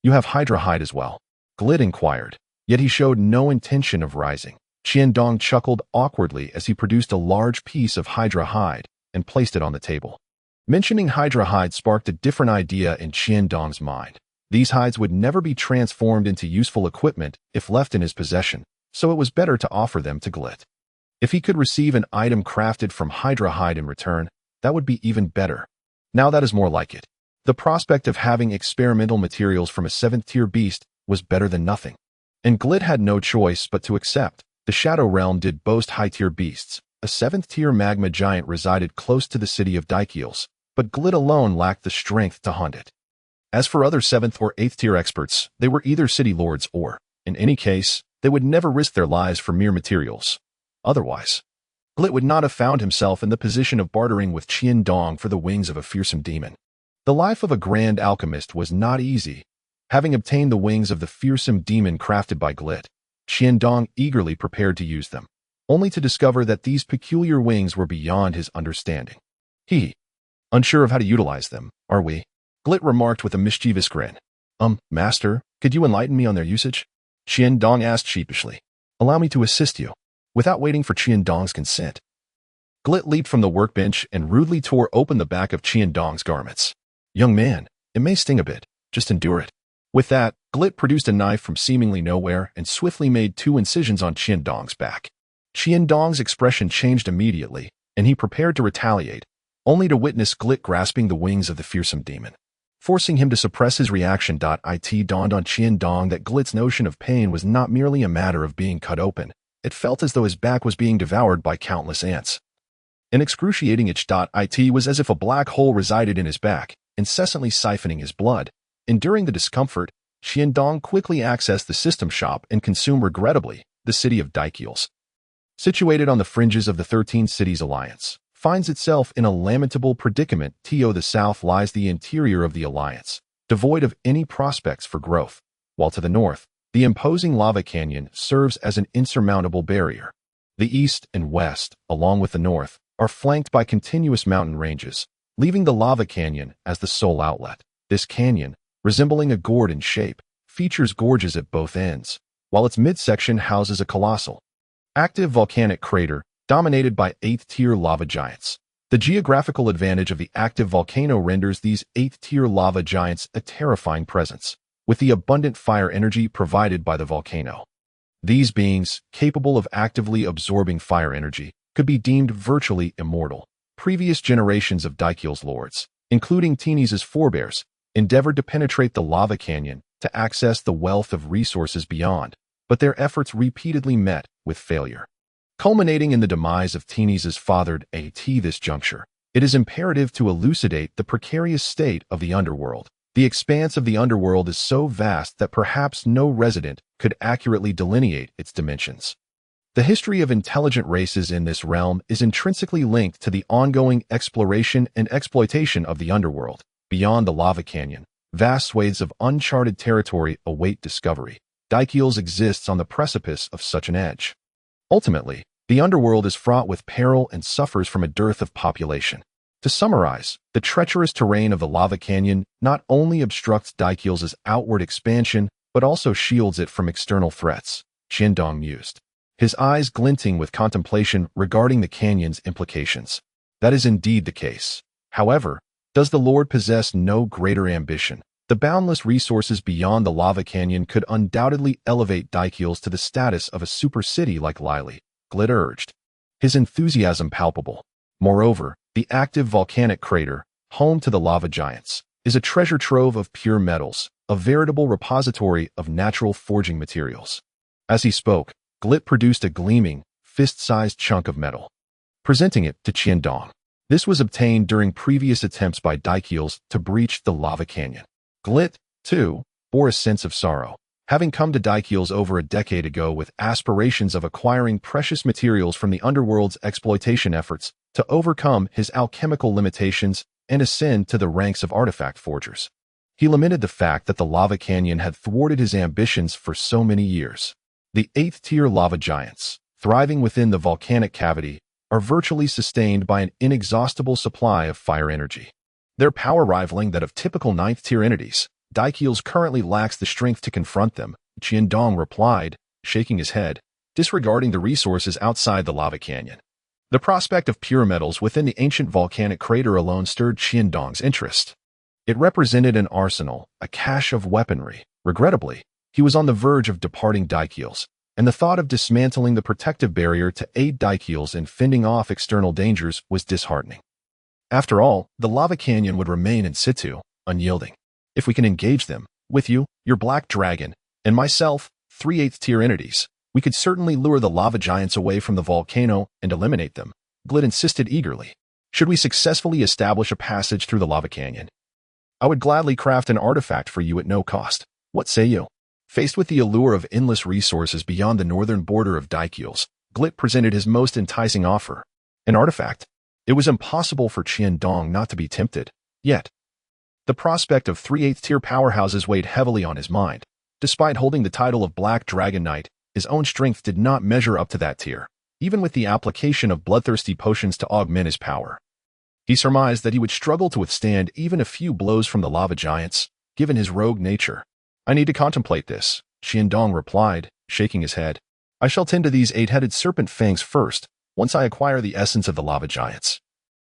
you have Hydra hide as well? Glit inquired, yet he showed no intention of rising. Qiandong chuckled awkwardly as he produced a large piece of Hydra hide and placed it on the table. Mentioning Hydra hide sparked a different idea in Qiandong's mind. These hides would never be transformed into useful equipment if left in his possession, so it was better to offer them to Glit. If he could receive an item crafted from Hydra hide in return, that would be even better. Now that is more like it. The prospect of having experimental materials from a 7th-tier beast was better than nothing. And Glit had no choice but to accept. The Shadow Realm did boast high-tier beasts. A 7th-tier magma giant resided close to the city of Daikiels, but Glit alone lacked the strength to hunt it. As for other 7th or 8th-tier experts, they were either city lords or, in any case, they would never risk their lives for mere materials. Otherwise, Glit would not have found himself in the position of bartering with Qiandong for the wings of a fearsome demon. The life of a grand alchemist was not easy. Having obtained the wings of the fearsome demon crafted by Glit, Qiandong eagerly prepared to use them, only to discover that these peculiar wings were beyond his understanding. Unsure of how to utilize them, are we? Glit remarked with a mischievous grin. Master, could you enlighten me on their usage? Qiandong asked sheepishly. Allow me to assist you. Without waiting for Qiandong's consent, Glit leaped from the workbench and rudely tore open the back of Qiandong's garments. Young man, it may sting a bit. Just endure it. With that, Glit produced a knife from seemingly nowhere and swiftly made 2 incisions on Qiandong's back. Qiandong's expression changed immediately, and he prepared to retaliate, only to witness Glit grasping the wings of the fearsome demon. Forcing him to suppress his reaction. It dawned on Qiandong that Glit's notion of pain was not merely a matter of being cut open. It felt as though his back was being devoured by countless ants. An excruciating itch. It was as if a black hole resided in his back, incessantly siphoning his blood. Enduring the discomfort, Qiandong quickly accessed the system shop and consumed regrettably the city of Daikiels. Situated on the fringes of the 13 Cities Alliance, finds itself in a lamentable predicament. To the south lies the interior of the Alliance, devoid of any prospects for growth, while to the north, the imposing lava canyon serves as an insurmountable barrier. The east and west, along with the north, are flanked by continuous mountain ranges, leaving the lava canyon as the sole outlet. This canyon, resembling a gourd in shape, features gorges at both ends, while its midsection houses a colossal, active volcanic crater dominated by 8th-tier lava giants. The geographical advantage of the active volcano renders these 8th-tier lava giants a terrifying presence, with the abundant fire energy provided by the volcano. These beings, capable of actively absorbing fire energy, could be deemed virtually immortal. Previous generations of Daikiels lords, including Teeny's forebears, endeavored to penetrate the lava canyon to access the wealth of resources beyond, but their efforts repeatedly met with failure. Culminating in the demise of Teeny's fathered at this juncture, it is imperative to elucidate the precarious state of the underworld. The expanse of the underworld is so vast that perhaps no resident could accurately delineate its dimensions. The history of intelligent races in this realm is intrinsically linked to the ongoing exploration and exploitation of the underworld. Beyond the lava canyon, vast swathes of uncharted territory await discovery. Daikiels exists on the precipice of such an edge. Ultimately, the underworld is fraught with peril and suffers from a dearth of population. To summarize, the treacherous terrain of the lava canyon not only obstructs Daikiels' outward expansion, but also shields it from external threats, Qiandong mused, his eyes glinting with contemplation regarding the canyon's implications. That is indeed the case. However, does the Lord possess no greater ambition? The boundless resources beyond the lava canyon could undoubtedly elevate Daikiels to the status of a super city like Lily, Glit urged, his enthusiasm palpable. Moreover, the active volcanic crater, home to the lava giants, is a treasure trove of pure metals, a veritable repository of natural forging materials. As he spoke, Glit produced a gleaming, fist-sized chunk of metal, presenting it to Qiandong. This was obtained during previous attempts by Daikiels to breach the lava canyon. Glit, too, bore a sense of sorrow. Having come to Daikiels over a decade ago with aspirations of acquiring precious materials from the underworld's exploitation efforts to overcome his alchemical limitations and ascend to the ranks of artifact forgers. He lamented the fact that the lava canyon had thwarted his ambitions for so many years. The 8th-tier lava giants, thriving within the volcanic cavity, are virtually sustained by an inexhaustible supply of fire energy. Their power rivaling that of typical 9th-tier entities, Daikils currently lacks the strength to confront them, Qiandong replied, shaking his head, disregarding the resources outside the lava canyon. The prospect of pure metals within the ancient volcanic crater alone stirred Qiandong's interest. It represented an arsenal, a cache of weaponry. Regrettably, he was on the verge of departing Daikils, and the thought of dismantling the protective barrier to aid Daikils in fending off external dangers was disheartening. After all, the lava canyon would remain in situ, unyielding. If we can engage them, with you, your black dragon, and myself, 3 8th-tier entities, we could certainly lure the lava giants away from the volcano and eliminate them, Glit insisted eagerly. Should we successfully establish a passage through the lava canyon, I would gladly craft an artifact for you at no cost. What say you? Faced with the allure of endless resources beyond the northern border of Daikils, Glit presented his most enticing offer. An artifact? It was impossible for Qiandong not to be tempted. Yet, the prospect of 3 8th-tier powerhouses weighed heavily on his mind. Despite holding the title of Black Dragon Knight, his own strength did not measure up to that tier, even with the application of bloodthirsty potions to augment his power. He surmised that he would struggle to withstand even a few blows from the lava giants, given his rogue nature. I need to contemplate this, Qiandong replied, shaking his head. I shall tend to these 8-headed serpent fangs first, once I acquire the essence of the lava giants.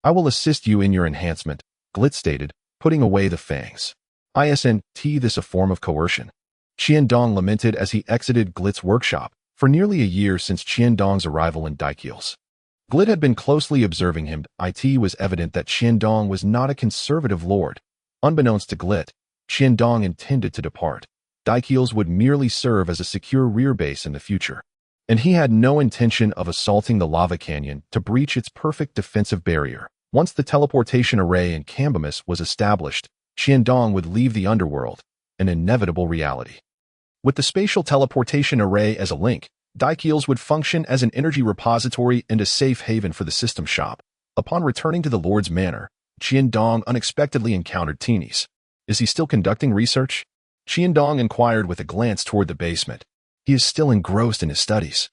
I will assist you in your enhancement, Glit stated, putting away the fangs. Isn't this a form of coercion? Qiandong lamented as he exited Glit's workshop, for nearly a year since Qiandong's arrival in Daikils. Glit had been closely observing him. It was evident that Qiandong was not a conservative lord. Unbeknownst to Glit, Qiandong intended to depart. Daikils would merely serve as a secure rear base in the future, and he had no intention of assaulting the lava canyon to breach its perfect defensive barrier. Once the teleportation array in Cambimus was established, Qiandong would leave the underworld, an inevitable reality. With the spatial teleportation array as a link, Daikils would function as an energy repository and a safe haven for the system shop. Upon returning to the Lord's Manor, Qiandong unexpectedly encountered Teenies. Is he still conducting research? Qiandong inquired with a glance toward the basement. He is still engrossed in his studies.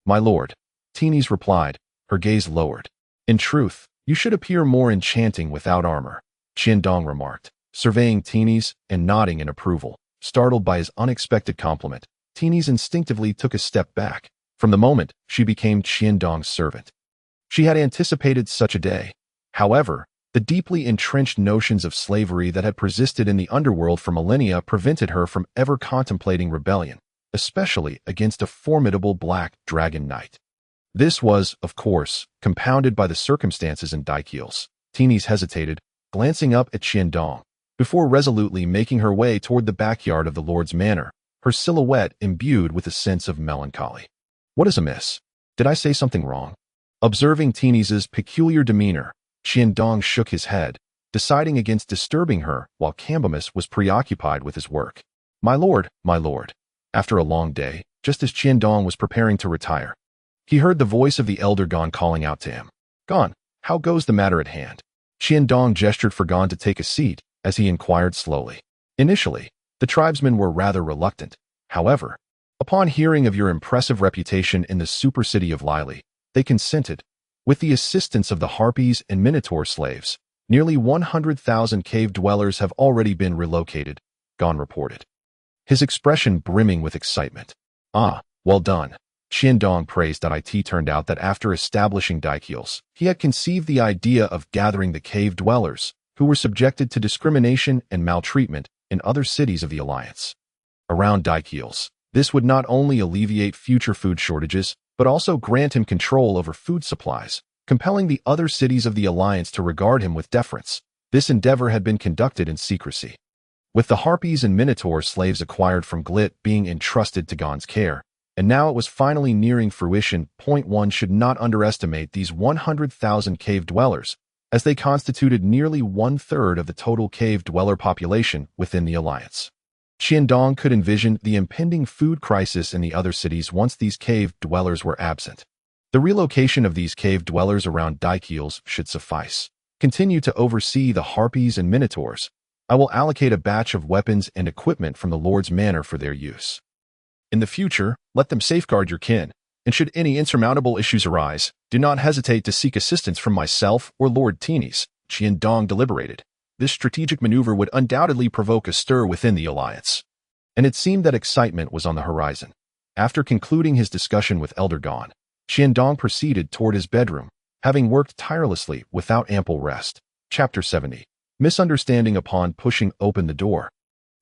My lord, Teenies replied, her gaze lowered. In truth, you should appear more enchanting without armor, Qiandong remarked, surveying Teenies and nodding in approval. Startled by his unexpected compliment, Teenies instinctively took a step back. From the moment, she became Qiandong's servant. She had anticipated such a day. However, the deeply entrenched notions of slavery that had persisted in the underworld for millennia prevented her from ever contemplating rebellion, especially against a formidable black dragon knight. This was, of course, compounded by the circumstances in Daikils. Teenies hesitated, glancing up at Qiandong, before resolutely making her way toward the backyard of the Lord's Manor, her silhouette imbued with a sense of melancholy. What is amiss? Did I say something wrong? Observing Teenies' peculiar demeanor, Qiandong shook his head, deciding against disturbing her while Cambimus was preoccupied with his work. My lord, after a long day, just as Qiandong was preparing to retire, he heard the voice of the elder Gon calling out to him. Gon, how goes the matter at hand? Qiandong gestured for Gon to take a seat as he inquired slowly. Initially, the tribesmen were rather reluctant. However, upon hearing of your impressive reputation in the super city of Lily, they consented. With the assistance of the Harpies and Minotaur slaves, nearly 100,000 cave dwellers have already been relocated, Gon reported, his expression brimming with excitement. Ah, well done. Qiandong praised. It turned out that after establishing Daikils, he had conceived the idea of gathering the cave dwellers, who were subjected to discrimination and maltreatment in other cities of the Alliance, around Daikils. This would not only alleviate future food shortages, but also grant him control over food supplies, compelling the other cities of the Alliance to regard him with deference. This endeavor had been conducted in secrecy, with the Harpies and Minotaur slaves acquired from Glit being entrusted to Gon's care, and now it was finally nearing fruition. One should not underestimate these 100,000 cave dwellers, as they constituted nearly 1/3 of the total cave dweller population within the Alliance. Qiandong could envision the impending food crisis in the other cities once these cave dwellers were absent. The relocation of these cave dwellers around Daikils should suffice. Continue to oversee the Harpies and Minotaurs. I will allocate a batch of weapons and equipment from the Lord's manor for their use. In the future, let them safeguard your kin, and should any insurmountable issues arise, do not hesitate to seek assistance from myself or Lord Teenies. Qiandong deliberated. This strategic maneuver would undoubtedly provoke a stir within the alliance. And it seemed that excitement was on the horizon. After concluding his discussion with Elder Dawn, Qiandong proceeded toward his bedroom, having worked tirelessly without ample rest. Chapter 70. Misunderstanding. Upon pushing open the door,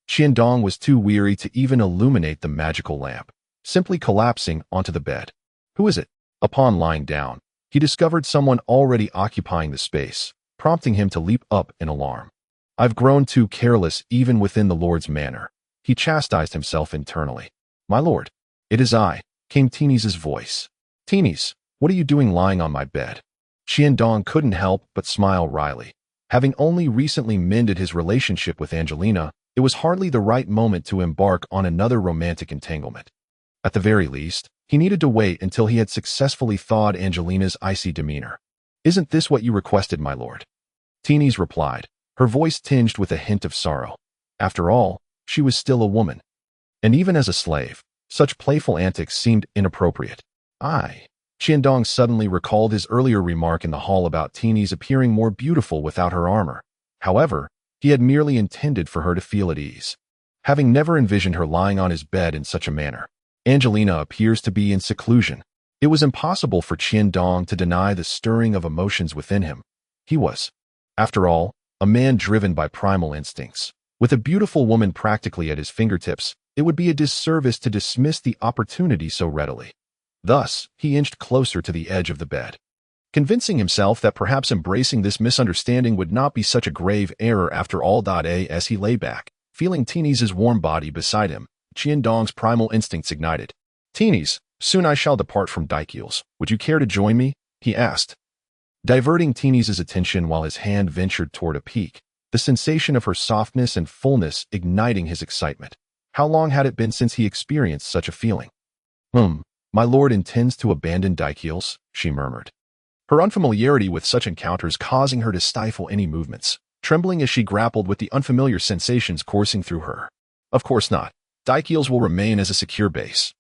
Qiandong was too weary to even illuminate the magical lamp, simply collapsing onto the bed. Who is it? Upon lying down, he discovered someone already occupying the space, prompting him to leap up in alarm. I've grown too careless even within the Lord's manor, he chastised himself internally. My lord, it is I, came Teenies' voice. Teenies, what are you doing lying on my bed? Qiandong couldn't help but smile wryly. Having only recently mended his relationship with Angelina, it was hardly the right moment to embark on another romantic entanglement. At the very least, he needed to wait until he had successfully thawed Angelina's icy demeanor. Isn't this what you requested, my lord? Teenies replied, her voice tinged with a hint of sorrow. After all, she was still a woman. And even as a slave, such playful antics seemed inappropriate. Qiandong suddenly recalled his earlier remark in the hall about Teenies appearing more beautiful without her armor. However, he had merely intended for her to feel at ease. Having never envisioned her lying on his bed in such a manner, Angelina appears to be in seclusion. It was impossible for Qiandong to deny the stirring of emotions within him. He was, after all, a man driven by primal instincts. With a beautiful woman practically at his fingertips, it would be a disservice to dismiss the opportunity so readily. Thus, he inched closer to the edge of the bed. Convincing himself that perhaps embracing this misunderstanding would not be such a grave error after all. As he lay back, feeling Teenies' warm body beside him, Qiandong's primal instincts ignited. Teenies, soon I shall depart from Dikeels. Would you care to join me? He asked. Diverting Teenies' attention while his hand ventured toward a peak, the sensation of her softness and fullness igniting his excitement. How long had it been since he experienced such a feeling? My lord intends to abandon Dikeels, she murmured. Her unfamiliarity with such encounters causing her to stifle any movements, trembling as she grappled with the unfamiliar sensations coursing through her. Of course not. Dikeels will remain as a secure base.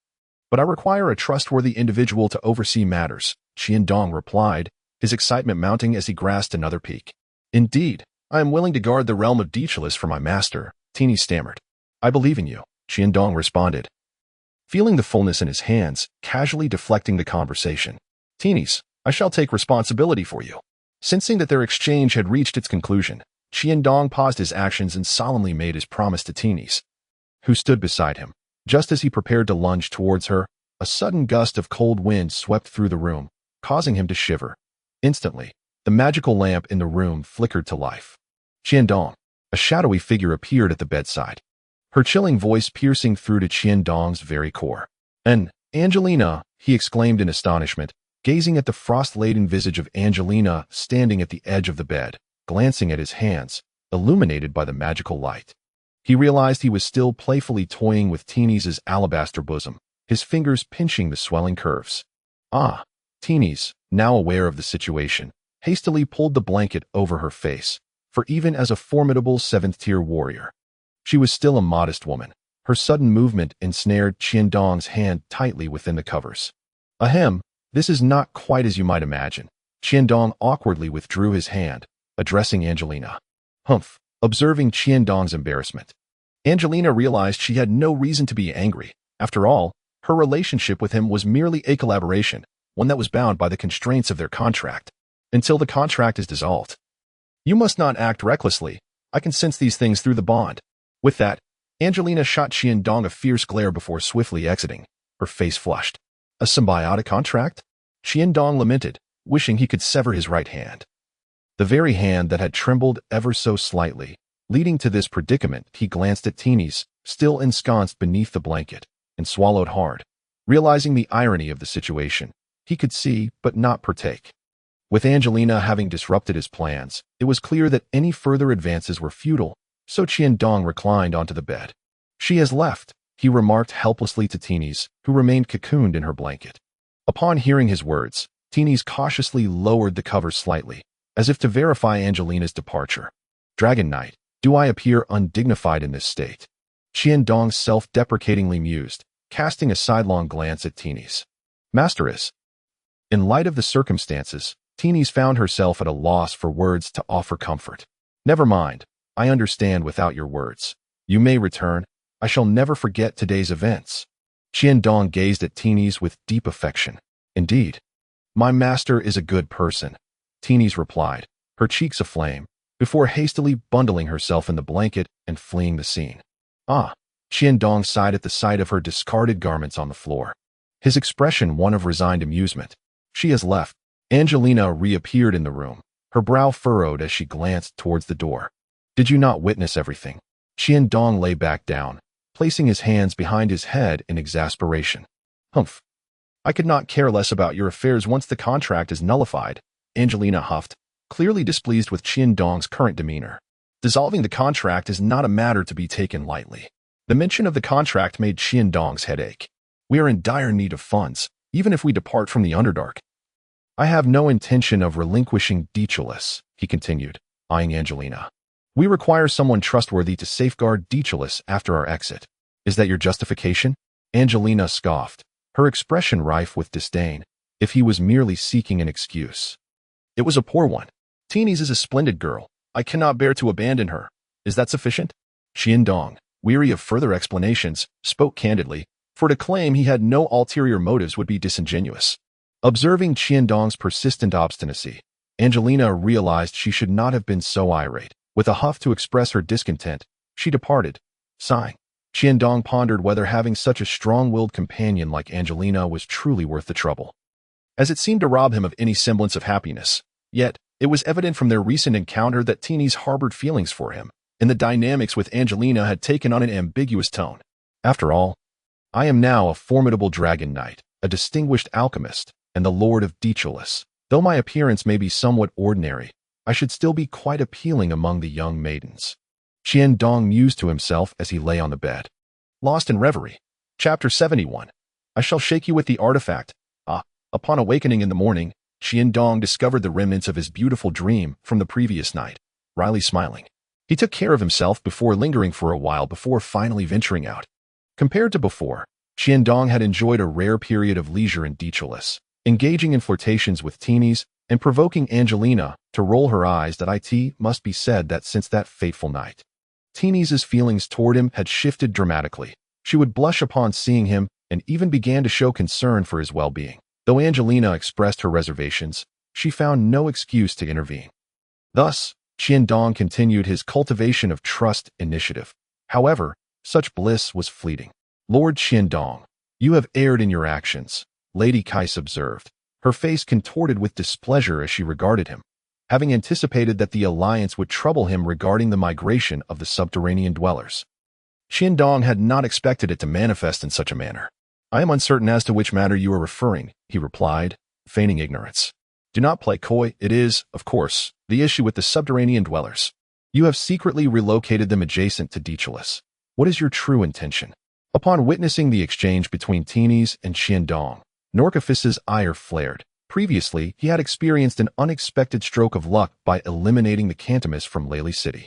But I require a trustworthy individual to oversee matters, Qiandong replied, his excitement mounting as he grasped another peak. Indeed, I am willing to guard the realm of Dikeels for my master, Teenie stammered. I believe in you, Qiandong responded. Feeling the fullness in his hands, casually deflecting the conversation. Teenies, I shall take responsibility for you. Sensing that their exchange had reached its conclusion, Qiandong paused his actions and solemnly made his promise to Teenies, who stood beside him. Just as he prepared to lunge towards her, a sudden gust of cold wind swept through the room, causing him to shiver. Instantly, the magical lamp in the room flickered to life. Qiandong, a shadowy figure appeared at the bedside, her chilling voice piercing through to Qiandong's very core. Angelina, he exclaimed in astonishment, gazing at the frost-laden visage of Angelina standing at the edge of the bed, glancing at his hands, illuminated by the magical light. He realized he was still playfully toying with Teenies' alabaster bosom, his fingers pinching the swelling curves. Teenies, now aware of the situation, hastily pulled the blanket over her face, for even as a formidable seventh-tier warrior, she was still a modest woman. Her sudden movement ensnared Qiandong's hand tightly within the covers. This is not quite as you might imagine. Qiandong awkwardly withdrew his hand, addressing Angelina. Observing Qiandong's embarrassment, Angelina realized she had no reason to be angry. After all, her relationship with him was merely a collaboration, one that was bound by the constraints of their contract. Until the contract is dissolved. You must not act recklessly. I can sense these things through the bond. With that, Angelina shot Qiandong a fierce glare before swiftly exiting, her face flushed. A symbiotic contract? Qiandong lamented, wishing he could sever his right hand. The very hand that had trembled ever so slightly. Leading to this predicament, he glanced at Teenies, still ensconced beneath the blanket, and swallowed hard. Realizing the irony of the situation, he could see but not partake. With Angelina having disrupted his plans, it was clear that any further advances were futile, so Qiandong reclined onto the bed. She has left, he remarked helplessly to Teenies, who remained cocooned in her blanket. Upon hearing his words, Teenies cautiously lowered the cover slightly, as if to verify Angelina's departure. Dragon Knight, Do I appear undignified in this state? Qiandong self-deprecatingly mused, casting a sidelong glance at Teeny's. Masteress. In light of the circumstances, Teeny's found herself at a loss for words to offer comfort. Never mind, I understand without your words. You may return. I shall never forget today's events. Qiandong gazed at Teeny's with deep affection. Indeed. My master is a good person, Teeny's replied, her cheeks aflame, before hastily bundling herself in the blanket and fleeing the scene. Ah, Qiandong sighed at the sight of her discarded garments on the floor. His expression one of resigned amusement. She has left. Angelina reappeared in the room, her brow furrowed as she glanced towards the door. Did you not witness everything? Qiandong lay back down, placing his hands behind his head in exasperation. Humph. I could not care less about your affairs once the contract is nullified, Angelina huffed, clearly displeased with Qiandong's current demeanor. Dissolving the contract is not a matter to be taken lightly. The mention of the contract made Qiandong's head ache. We are in dire need of funds, even if we depart from the Underdark. I have no intention of relinquishing Deechulis, he continued, eyeing Angelina. We require someone trustworthy to safeguard Deechulis after our exit. Is that your justification? Angelina scoffed, her expression rife with disdain, if he was merely seeking an excuse. It was a poor one. Teeny's is a splendid girl. I cannot bear to abandon her. Is that sufficient? Qiandong, weary of further explanations, spoke candidly, for to claim he had no ulterior motives would be disingenuous. Observing Qiandong's persistent obstinacy, Angelina realized she should not have been so irate. With a huff to express her discontent, she departed, sighing. Qiandong pondered whether having such a strong-willed companion like Angelina was truly worth the trouble, as it seemed to rob him of any semblance of happiness. Yet, it was evident from their recent encounter that Teeny's harbored feelings for him, and the dynamics with Angelina had taken on an ambiguous tone. After all, I am now a formidable dragon knight, a distinguished alchemist, and the lord of Deechulis. Though my appearance may be somewhat ordinary, I should still be quite appealing among the young maidens. Qiandong mused to himself as he lay on the bed. Lost in reverie. Chapter 71. I shall shake you with the artifact. Upon awakening in the morning, Qiandong discovered the remnants of his beautiful dream from the previous night, wryly smiling. He took care of himself before lingering for a while before finally venturing out. Compared to before, Qiandong had enjoyed a rare period of leisure in Deechulis, engaging in flirtations with Teeny's and provoking Angelina to roll her eyes. That it must be said that since that fateful night, Teeny's feelings toward him had shifted dramatically. She would blush upon seeing him and even began to show concern for his well-being. Though Angelina expressed her reservations, she found no excuse to intervene. Thus, Qiandong continued his cultivation of trust initiative. However, such bliss was fleeting. Lord Qiandong, you have erred in your actions, Lady Kais observed, her face contorted with displeasure as she regarded him, having anticipated that the alliance would trouble him regarding the migration of the subterranean dwellers. Qiandong had not expected it to manifest in such a manner. I am uncertain as to which matter you are referring, he replied, feigning ignorance. Do not play coy. It is, of course, the issue with the subterranean dwellers. You have secretly relocated them adjacent to Deechulis. What is your true intention? Upon witnessing the exchange between Teeny's and Qiandong, Norcafis's ire flared. Previously, he had experienced an unexpected stroke of luck by eliminating the Cantimus from Lely City.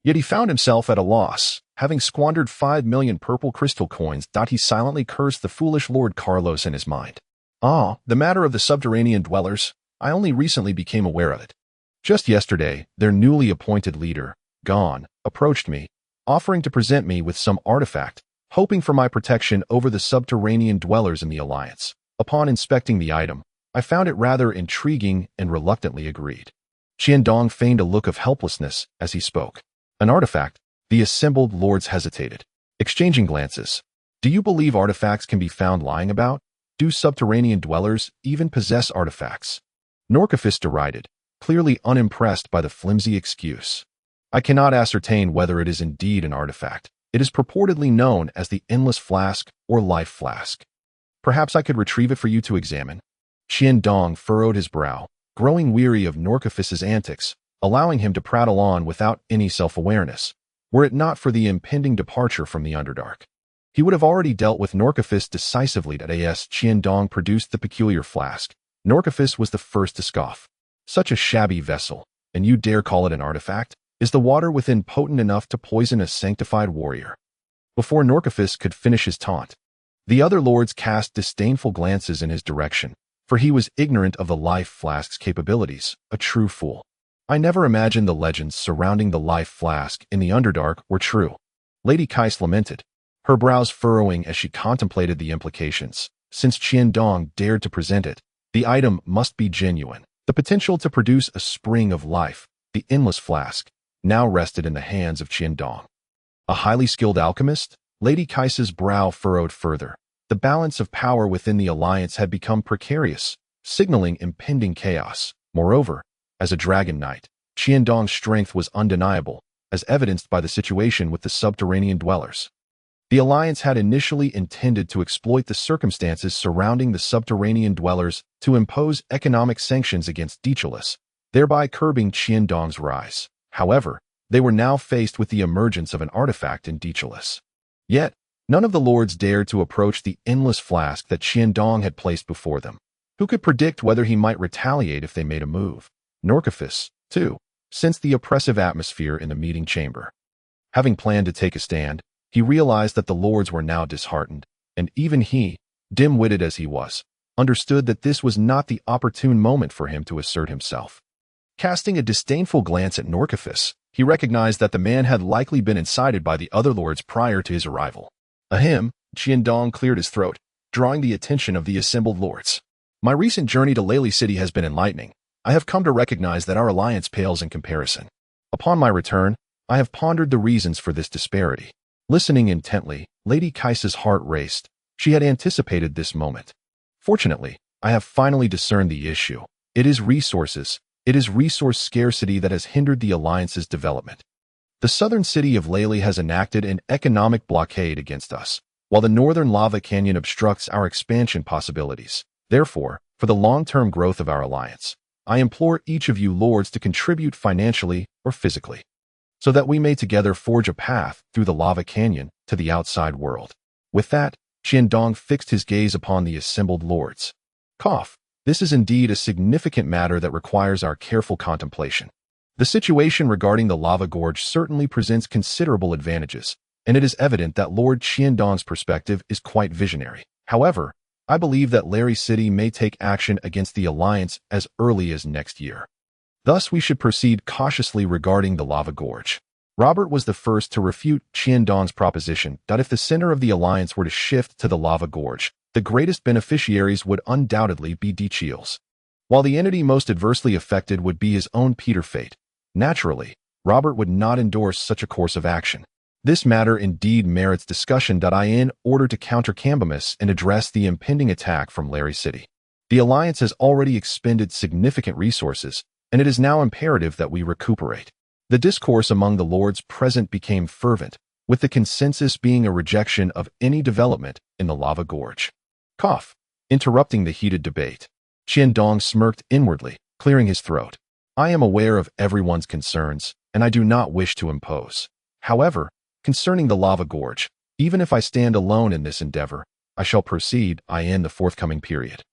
Yet he found himself at a loss, having squandered 5 million purple crystal coins. He silently cursed the foolish Lord Carlos in his mind. The matter of the subterranean dwellers, I only recently became aware of it. Just yesterday, their newly appointed leader, Gon, approached me, offering to present me with some artifact, hoping for my protection over the subterranean dwellers in the Alliance. Upon inspecting the item, I found it rather intriguing and reluctantly agreed. Qiandong feigned a look of helplessness as he spoke. An artifact? The assembled lords hesitated, exchanging glances. Do you believe artifacts can be found lying about? Do subterranean dwellers even possess artifacts? Norcafis derided, clearly unimpressed by the flimsy excuse. I cannot ascertain whether it is indeed an artifact. It is purportedly known as the Endless Flask or Life Flask. Perhaps I could retrieve it for you to examine. Qiandong furrowed his brow, growing weary of Norcafis's antics, allowing him to prattle on without any self-awareness, were it not for the impending departure from the Underdark. He would have already dealt with Norcafis decisively. As Qiandong produced the peculiar flask, Norcafis was the first to scoff. Such a shabby vessel, and you dare call it an artifact? Is the water within potent enough to poison a sanctified warrior? Before Norcaphus could finish his taunt, the other lords cast disdainful glances in his direction, for he was ignorant of the life flask's capabilities, a true fool. I never imagined the legends surrounding the life flask in the Underdark were true. Lady Kais lamented, her brows furrowing as she contemplated the implications. Since Qiandong dared to present it, the item must be genuine. The potential to produce a spring of life, the endless flask, now rested in the hands of Qiandong. A highly skilled alchemist? Lady Kais's brow furrowed further. The balance of power within the alliance had become precarious, signaling impending chaos. Moreover, as a dragon knight, Qiandong's strength was undeniable, as evidenced by the situation with the subterranean dwellers. The alliance had initially intended to exploit the circumstances surrounding the subterranean dwellers to impose economic sanctions against Dicholas, thereby curbing Qiandong's rise. However, they were now faced with the emergence of an artifact in Dicholas. Yet, none of the lords dared to approach the endless flask that Qiandong had placed before them. Who could predict whether he might retaliate if they made a move? Norcaphus, too, sensed the oppressive atmosphere in the meeting chamber. Having planned to take a stand, he realized that the lords were now disheartened, and even he, dim-witted as he was, understood that this was not the opportune moment for him to assert himself. Casting a disdainful glance at Norcaphus, he recognized that the man had likely been incited by the other lords prior to his arrival. Ahem, Qiandong cleared his throat, drawing the attention of the assembled lords. My recent journey to Lely City has been enlightening. I have come to recognize that our alliance pales in comparison. Upon my return, I have pondered the reasons for this disparity. Listening intently, Lady Kais's heart raced. She had anticipated this moment. Fortunately, I have finally discerned the issue. It is resources. It is resource scarcity that has hindered the alliance's development. The southern city of Lely has enacted an economic blockade against us, while the northern lava canyon obstructs our expansion possibilities. Therefore, for the long-term growth of our alliance, I implore each of you lords to contribute financially or physically, so that we may together forge a path through the lava canyon to the outside world. With that, Qiandong fixed his gaze upon the assembled lords. Cough. This is indeed a significant matter that requires our careful contemplation. The situation regarding the lava gorge certainly presents considerable advantages, and it is evident that Lord Qiandong's perspective is quite visionary. However, I believe that Lely City may take action against the alliance as early as next year. Thus, we should proceed cautiously regarding the lava gorge. Robert was the first to refute Qiandong's proposition that if the center of the alliance were to shift to the lava gorge, the greatest beneficiaries would undoubtedly be Dicholas, while the entity most adversely affected would be his own Peter Fate. Naturally, Robert would not endorse such a course of action. This matter indeed merits discussion. In order to counter Angelina and address the impending attack from Lely City, the alliance has already expended significant resources, and it is now imperative that we recuperate. The discourse among the lords present became fervent, with the consensus being a rejection of any development in the lava gorge. Cough. Interrupting the heated debate, Qiandong smirked inwardly, clearing his throat. I am aware of everyone's concerns, and I do not wish to impose. However, concerning the lava gorge, even if I stand alone in this endeavor, I shall proceed in the forthcoming period.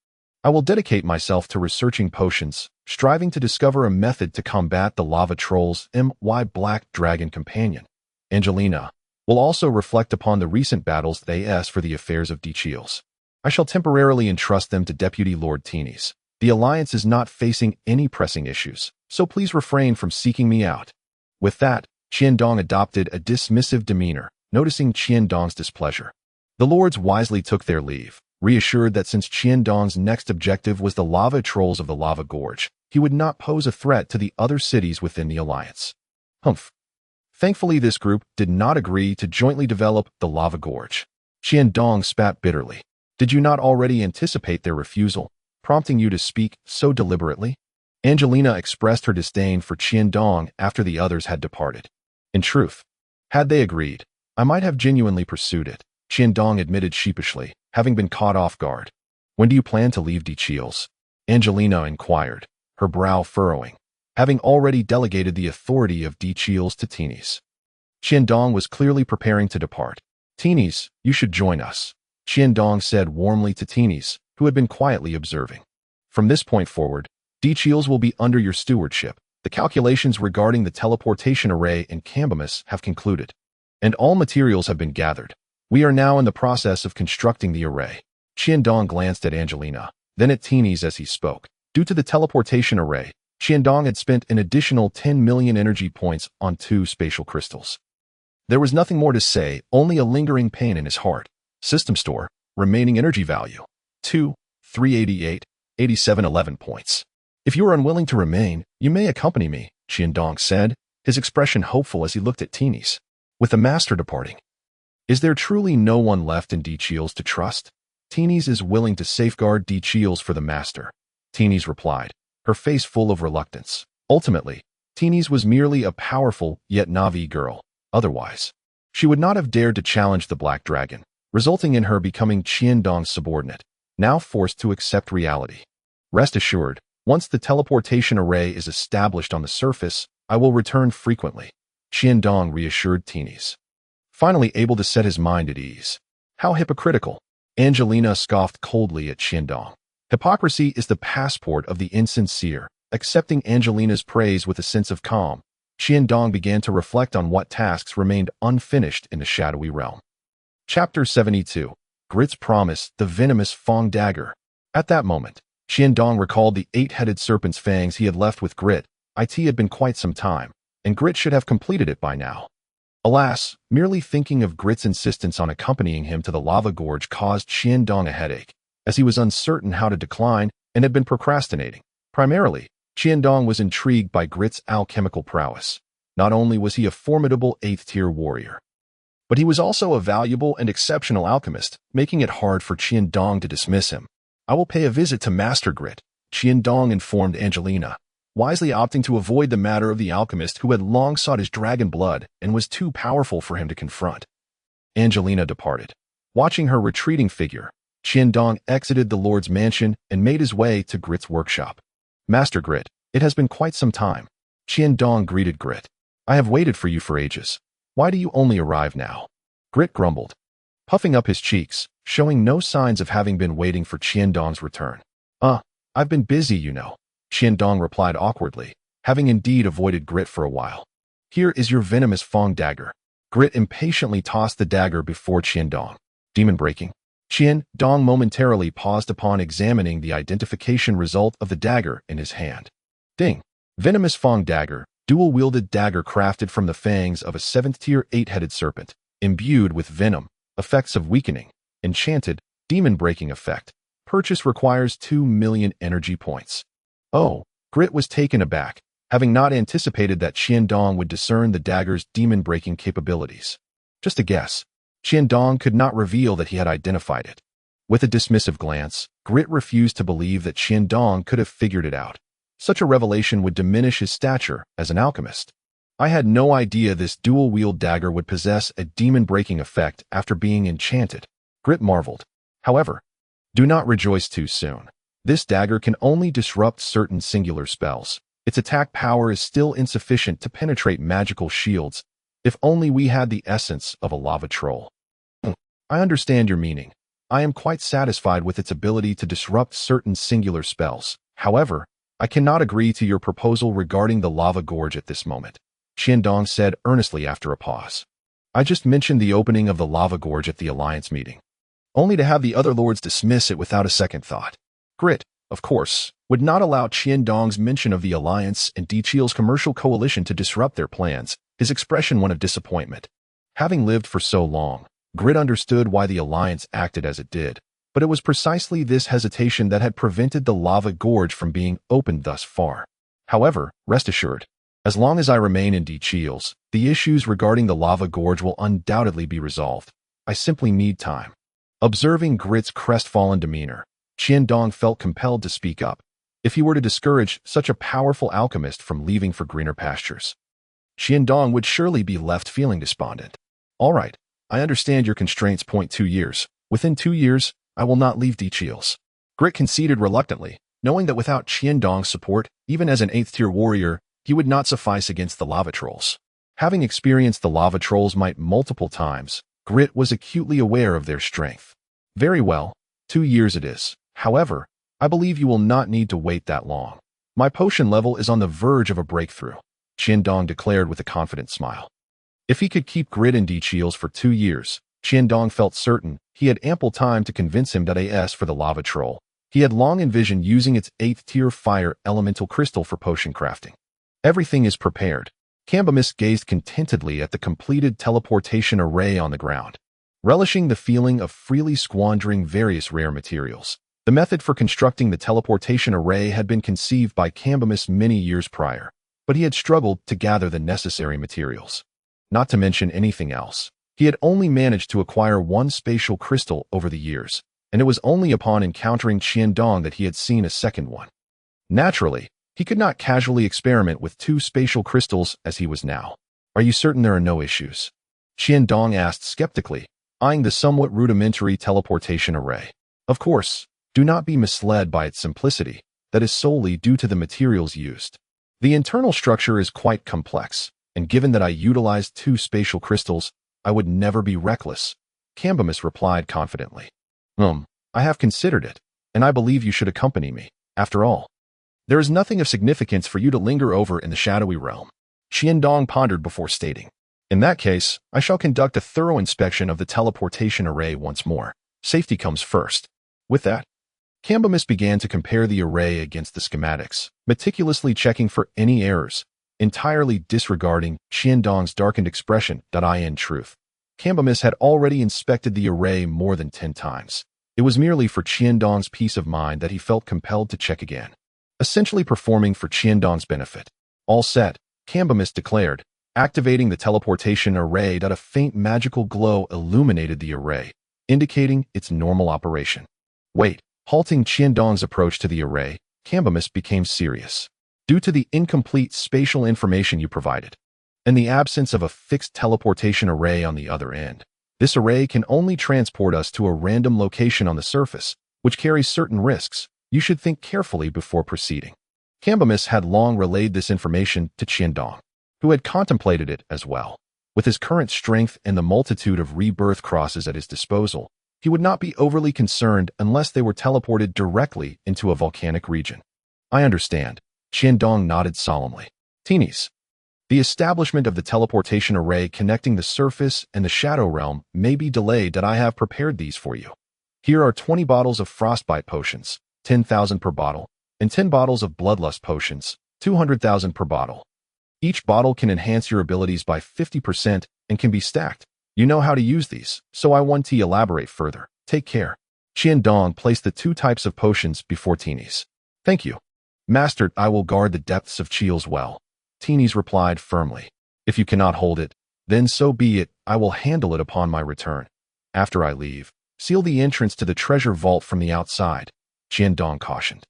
I will dedicate myself to researching potions, striving to discover a method to combat the lava trolls. My Black Dragon companion, Angelina, will also reflect upon the recent battles for the affairs of Dicholas. I shall temporarily entrust them to Deputy Lord Teenies. The alliance is not facing any pressing issues, so please refrain from seeking me out. With that, Qiandong adopted a dismissive demeanor, noticing Qiandong's displeasure. The lords wisely took their leave, reassured that since Qiandong's next objective was the lava trolls of the lava gorge, he would not pose a threat to the other cities within the alliance. Humph. Thankfully, this group did not agree to jointly develop the lava gorge. Qiandong spat bitterly. Did you not already anticipate their refusal, prompting you to speak so deliberately? Angelina expressed her disdain for Qiandong after the others had departed. In truth, had they agreed, I might have genuinely pursued it, Qiandong admitted sheepishly, having been caught off guard. When do you plan to leave Dicholas? Angelina inquired, her brow furrowing, having already delegated the authority of Dicholas to Teenies. Qiandong was clearly preparing to depart. Teenies, you should join us, Qiandong said warmly to Teenies, who had been quietly observing. From this point forward, Dicholas will be under your stewardship. The calculations regarding the teleportation array in Entangements have concluded, and all materials have been gathered. We are now in the process of constructing the array. Qiandong glanced at Angelina, then at Teenies as he spoke. Due to the teleportation array, Qiandong had spent an additional 10 million energy points on 2 spatial crystals. There was nothing more to say, only a lingering pain in his heart. System store, remaining energy value, 388, 8711 points. If you are unwilling to remain, you may accompany me, Qiandong said, his expression hopeful as he looked at Teenies. With the master departing, is there truly no one left in Dichiels to trust? Teenies is willing to safeguard Dichiels for the master, Teenies replied, her face full of reluctance. Ultimately, Teenies was merely a powerful yet Na'vi girl. Otherwise, she would not have dared to challenge the Black Dragon, resulting in her becoming Qiandong's subordinate, now forced to accept reality. Rest assured, once the teleportation array is established on the surface, I will return frequently, Qiandong reassured Teenies, finally able to set his mind at ease. How hypocritical! Angelina scoffed coldly at Qiandong. Hypocrisy is the passport of the insincere. Accepting Angelina's praise with a sense of calm, Qiandong began to reflect on what tasks remained unfinished in the shadowy realm. Chapter 72. Grit's Promise, the Venomous Fang Dagger. At that moment, Qiandong recalled the 8-headed serpent's fangs he had left with Grit. It had been quite some time, and Grit should have completed it by now. Alas, merely thinking of Grit's insistence on accompanying him to the lava gorge caused Qiandong a headache, as he was uncertain how to decline and had been procrastinating. Primarily, Qiandong was intrigued by Grit's alchemical prowess. Not only was he a formidable 8th-tier warrior, but he was also a valuable and exceptional alchemist, making it hard for Qiandong to dismiss him. I will pay a visit to Master Grit, Qiandong informed Angelina, wisely opting to avoid the matter of the alchemist who had long sought his dragon blood and was too powerful for him to confront. Angelina departed. Watching her retreating figure, Qiandong exited the Lord's mansion and made his way to Grit's workshop. Master Grit, it has been quite some time. Qiandong greeted Grit. I have waited for you for ages. Why do you only arrive now? Grit grumbled, puffing up his cheeks, showing no signs of having been waiting for Qiandong's return. I've been busy, you know, Qiandong replied awkwardly, having indeed avoided Grit for a while. Here is your venomous Fang dagger. Grit impatiently tossed the dagger before Qiandong. Demon breaking. Qiandong momentarily paused upon examining the identification result of the dagger in his hand. Ding! Venomous Fang dagger, dual-wielded dagger crafted from the fangs of a 7th-tier 8-headed serpent, imbued with venom, effects of weakening, enchanted, demon-breaking effect. Purchase requires 2 million energy points. Oh, Grit was taken aback, having not anticipated that Qiandong would discern the dagger's demon-breaking capabilities. Just a guess. Qiandong could not reveal that he had identified it. With a dismissive glance, Grit refused to believe that Qiandong could have figured it out. Such a revelation would diminish his stature as an alchemist. I had no idea this dual-wield dagger would possess a demon-breaking effect after being enchanted, Grit marveled. However, do not rejoice too soon. This dagger can only disrupt certain singular spells. Its attack power is still insufficient to penetrate magical shields. If only we had the essence of a lava troll. I understand your meaning. I am quite satisfied with its ability to disrupt certain singular spells. However, I cannot agree to your proposal regarding the lava gorge at this moment, Qiandong said earnestly after a pause. I just mentioned the opening of the lava gorge at the Alliance meeting, only to have the other lords dismiss it without a second thought. Grit, of course, would not allow Qiandong's mention of the Alliance and Dichiel's commercial coalition to disrupt their plans, his expression one of disappointment. Having lived for so long, Grit understood why the Alliance acted as it did, but it was precisely this hesitation that had prevented the lava gorge from being opened thus far. However, rest assured, as long as I remain in Dichiel's, the issues regarding the lava gorge will undoubtedly be resolved. I simply need time. Observing Grit's crestfallen demeanor, Qiandong felt compelled to speak up, if he were to discourage such a powerful alchemist from leaving for greener pastures. Qiandong would surely be left feeling despondent. All right, I understand your constraints. 2 years. Within 2 years, I will not leave Dichiel's. Grit conceded reluctantly, knowing that without Qiandong's support, even as an 8th-tier warrior, he would not suffice against the lava trolls. Having experienced the lava trolls might multiple times, Grit was acutely aware of their strength. Very well, 2 years it is. However, I believe you will not need to wait that long. My potion level is on the verge of a breakthrough, Qiandong declared with a confident smile. If he could keep grid and Dichiels for 2 years, Qiandong felt certain he had ample time to convince him that as for the lava troll, he had long envisioned using its 8th-tier fire elemental crystal for potion crafting. Everything is prepared. Alchemist gazed contentedly at the completed teleportation array on the ground, relishing the feeling of freely squandering various rare materials. The method for constructing the teleportation array had been conceived by Alchemist many years prior, but he had struggled to gather the necessary materials. Not to mention anything else, he had only managed to acquire 1 spatial crystal over the years, and it was only upon encountering Qiandong that he had seen a second one. Naturally, he could not casually experiment with 2 spatial crystals as he was now. Are you certain there are no issues? Qiandong asked skeptically, eyeing the somewhat rudimentary teleportation array. Of course, do not be misled by its simplicity. That is solely due to the materials used. The internal structure is quite complex, and given that I utilized 2 spatial crystals, I would never be reckless, Alchemist replied confidently. I have considered it, and I believe you should accompany me. After all, there is nothing of significance for you to linger over in the shadowy realm. Qiandong pondered before stating. In that case, I shall conduct a thorough inspection of the teleportation array once more. Safety comes first. With that, Alchemist began to compare the array against the schematics, meticulously checking for any errors, entirely disregarding Qiandong's darkened expression. In truth, Alchemist had already inspected the array more than 10 times. It was merely for Qiandong's peace of mind that he felt compelled to check again, essentially performing for Qiandong's benefit. All set, Alchemist declared, activating the teleportation array. A faint magical glow illuminated the array, indicating its normal operation. Wait. Halting Qiandong's approach to the array, Alchemist became serious. Due to the incomplete spatial information you provided, and the absence of a fixed teleportation array on the other end, this array can only transport us to a random location on the surface, which carries certain risks. You should think carefully before proceeding. Alchemist had long relayed this information to Qiandong, who had contemplated it as well. With his current strength and the multitude of rebirth crosses at his disposal, he would not be overly concerned unless they were teleported directly into a volcanic region. I understand, Qiandong nodded solemnly. Teenies. The establishment of the teleportation array connecting the surface and the shadow realm may be delayed. I have prepared these for you. Here are 20 bottles of frostbite potions, 10,000 per bottle, and 10 bottles of bloodlust potions, 200,000 per bottle. Each bottle can enhance your abilities by 50% and can be stacked. You know how to use these, so I want to elaborate further. Take care. Qiandong placed the 2 types of potions before Teenies. Thank you. Master, I will guard the depths of Chiels well. Teenies replied firmly. If you cannot hold it, then so be it. I will handle it upon my return. After I leave, seal the entrance to the treasure vault from the outside, Qiandong cautioned.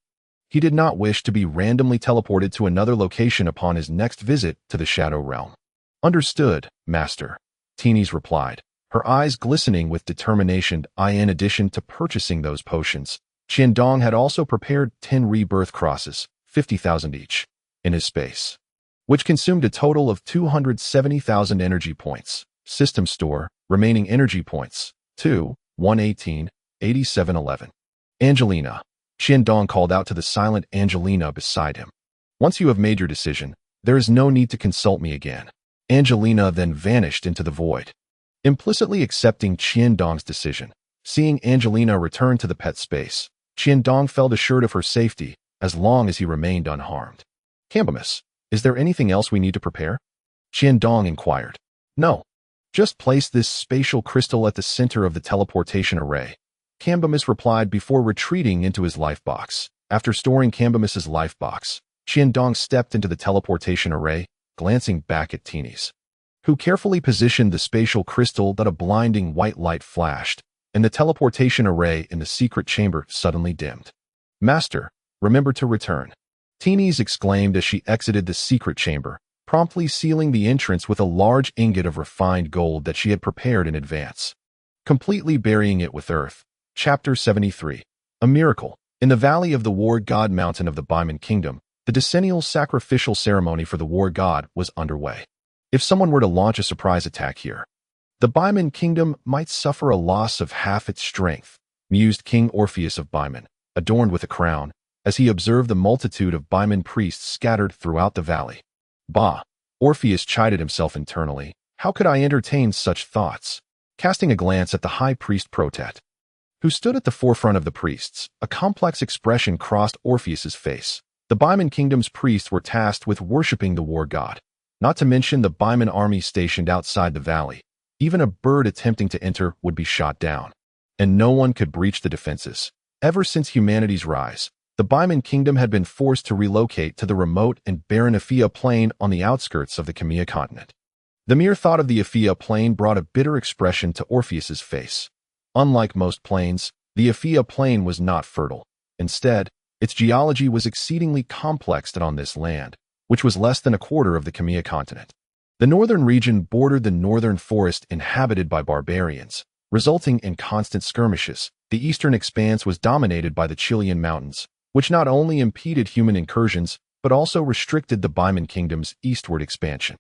He did not wish to be randomly teleported to another location upon his next visit to the Shadow Realm. Understood, Master, Teenies replied, her eyes glistening with determination. In addition to purchasing those potions, Qiandong had also prepared 10 rebirth crosses, 50,000 each, in his space, which consumed a total of 270,000 energy points. System store, remaining energy points, 2, 118, 8711. Angelina. Qiandong called out to the silent Angelina beside him. Once you have made your decision, there is no need to consult me again. Angelina then vanished into the void. Implicitly accepting Qiandong's decision, seeing Angelina return to the pet space, Qiandong felt assured of her safety as long as he remained unharmed. Alchemist, is there anything else we need to prepare? Qiandong inquired. No. Just place this spatial crystal at the center of the teleportation array, Alchemist replied before retreating into his life box. After storing Alchemist's life box, Qiandong stepped into the teleportation array, glancing back at Teenies, who carefully positioned the spatial crystal. That a blinding white light flashed, and the teleportation array in the secret chamber suddenly dimmed. Master, remember to return, Teenies exclaimed as she exited the secret chamber, promptly sealing the entrance with a large ingot of refined gold that she had prepared in advance, completely burying it with earth. Chapter 73. A Miracle. In the valley of the war god mountain of the Baiman Kingdom, the decennial sacrificial ceremony for the war god was underway. If someone were to launch a surprise attack here, the Baiman Kingdom might suffer a loss of half its strength, mused King Orpheus of Baiman, adorned with a crown, as he observed the multitude of Baiman priests scattered throughout the valley. Bah! Orpheus chided himself internally. How could I entertain such thoughts? Casting a glance at the high priest Protet, who stood at the forefront of the priests, a complex expression crossed Orpheus's face. The Baiman kingdom's priests were tasked with worshipping the war god, not to mention the Baiman army stationed outside the valley. Even a bird attempting to enter would be shot down, and no one could breach the defenses. Ever since humanity's rise, the Baiman kingdom had been forced to relocate to the remote and barren Aphia plain on the outskirts of the Chemia continent. The mere thought of the Aphia plain brought a bitter expression to Orpheus's face. Unlike most plains, the Aphia plain was not fertile. Instead, its geology was exceedingly complex on this land, which was less than a quarter of the Chemia continent. The northern region bordered the northern forest inhabited by barbarians, resulting in constant skirmishes. The eastern expanse was dominated by the Chilean mountains, which not only impeded human incursions, but also restricted the Baiman kingdom's eastward expansion.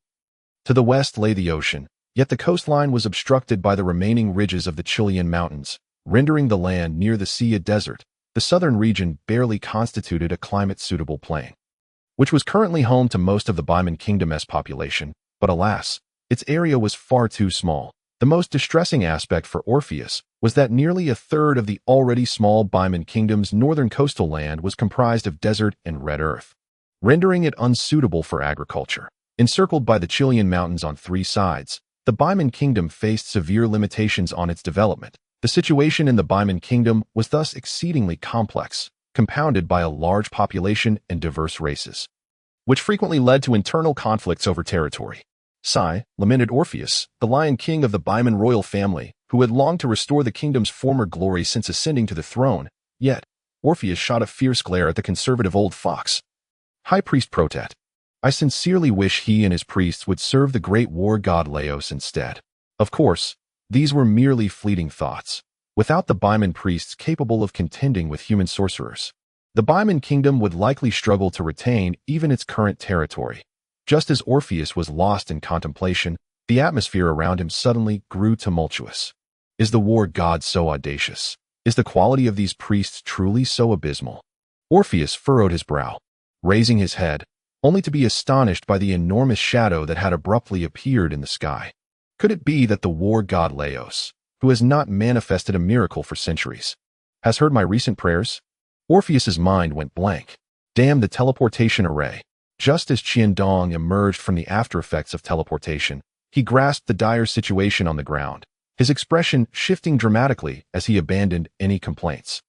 To the west lay the ocean, yet the coastline was obstructed by the remaining ridges of the Chilean mountains, rendering the land near the sea a desert. The southern region barely constituted a climate-suitable plain, which was currently home to most of the Baiman kingdom's population, but alas, its area was far too small. The most distressing aspect for Orpheus was that nearly a third of the already small Baiman kingdom's northern coastal land was comprised of desert and red earth, rendering it unsuitable for agriculture. Encircled by the Chilean mountains on three sides, the Baiman kingdom faced severe limitations on its development. The situation in the Baiman kingdom was thus exceedingly complex, compounded by a large population and diverse races, which frequently led to internal conflicts over territory. Sigh, lamented Orpheus, the Lion King of the Baiman royal family, who had longed to restore the kingdom's former glory since ascending to the throne. Yet, Orpheus shot a fierce glare at the conservative old fox. High Priest Protet, I sincerely wish he and his priests would serve the great war god Laos instead. Of course, these were merely fleeting thoughts. Without the Baiman priests capable of contending with human sorcerers, the Baiman kingdom would likely struggle to retain even its current territory. Just as Orpheus was lost in contemplation, the atmosphere around him suddenly grew tumultuous. Is the war god so audacious? Is the quality of these priests truly so abysmal? Orpheus furrowed his brow, raising his head, only to be astonished by the enormous shadow that had abruptly appeared in the sky. Could it be that the war god Laos, who has not manifested a miracle for centuries, has heard my recent prayers? Orpheus's mind went blank. Damn the teleportation array. Just as Qiandong emerged from the after-effects of teleportation, he grasped the dire situation on the ground, his expression shifting dramatically as he abandoned any complaints.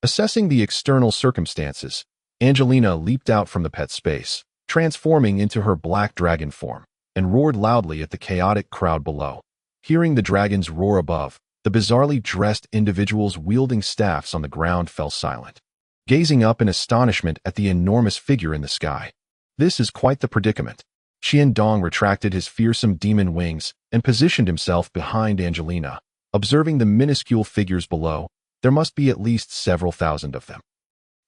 Assessing the external circumstances, Angelina leaped out from the pet space, transforming into her black dragon form, and roared loudly at the chaotic crowd below. Hearing the dragon's roar above, the bizarrely dressed individuals wielding staffs on the ground fell silent, gazing up in astonishment at the enormous figure in the sky. This is quite the predicament. Qiandong retracted his fearsome demon wings and positioned himself behind Angelina. Observing the minuscule figures below, there must be at least several thousand of them.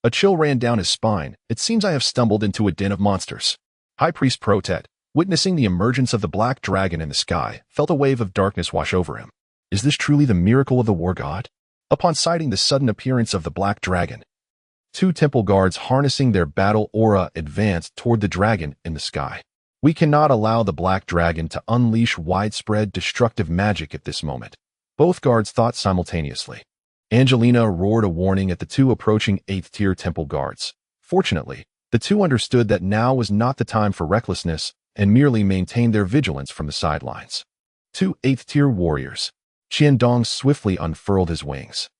A chill ran down his spine. It seems I have stumbled into a den of monsters. High Priest Protet, witnessing the emergence of the black dragon in the sky, felt a wave of darkness wash over him. Is this truly the miracle of the war god? Upon sighting the sudden appearance of the black dragon, two temple guards harnessing their battle aura advanced toward the dragon in the sky. We cannot allow the black dragon to unleash widespread destructive magic at this moment. Both guards thought simultaneously. Angelina roared a warning at the two approaching 8th-tier temple guards. Fortunately, the two understood that now was not the time for recklessness and merely maintained their vigilance from the sidelines. Two 8th-tier warriors. Qiandong swiftly unfurled his wings,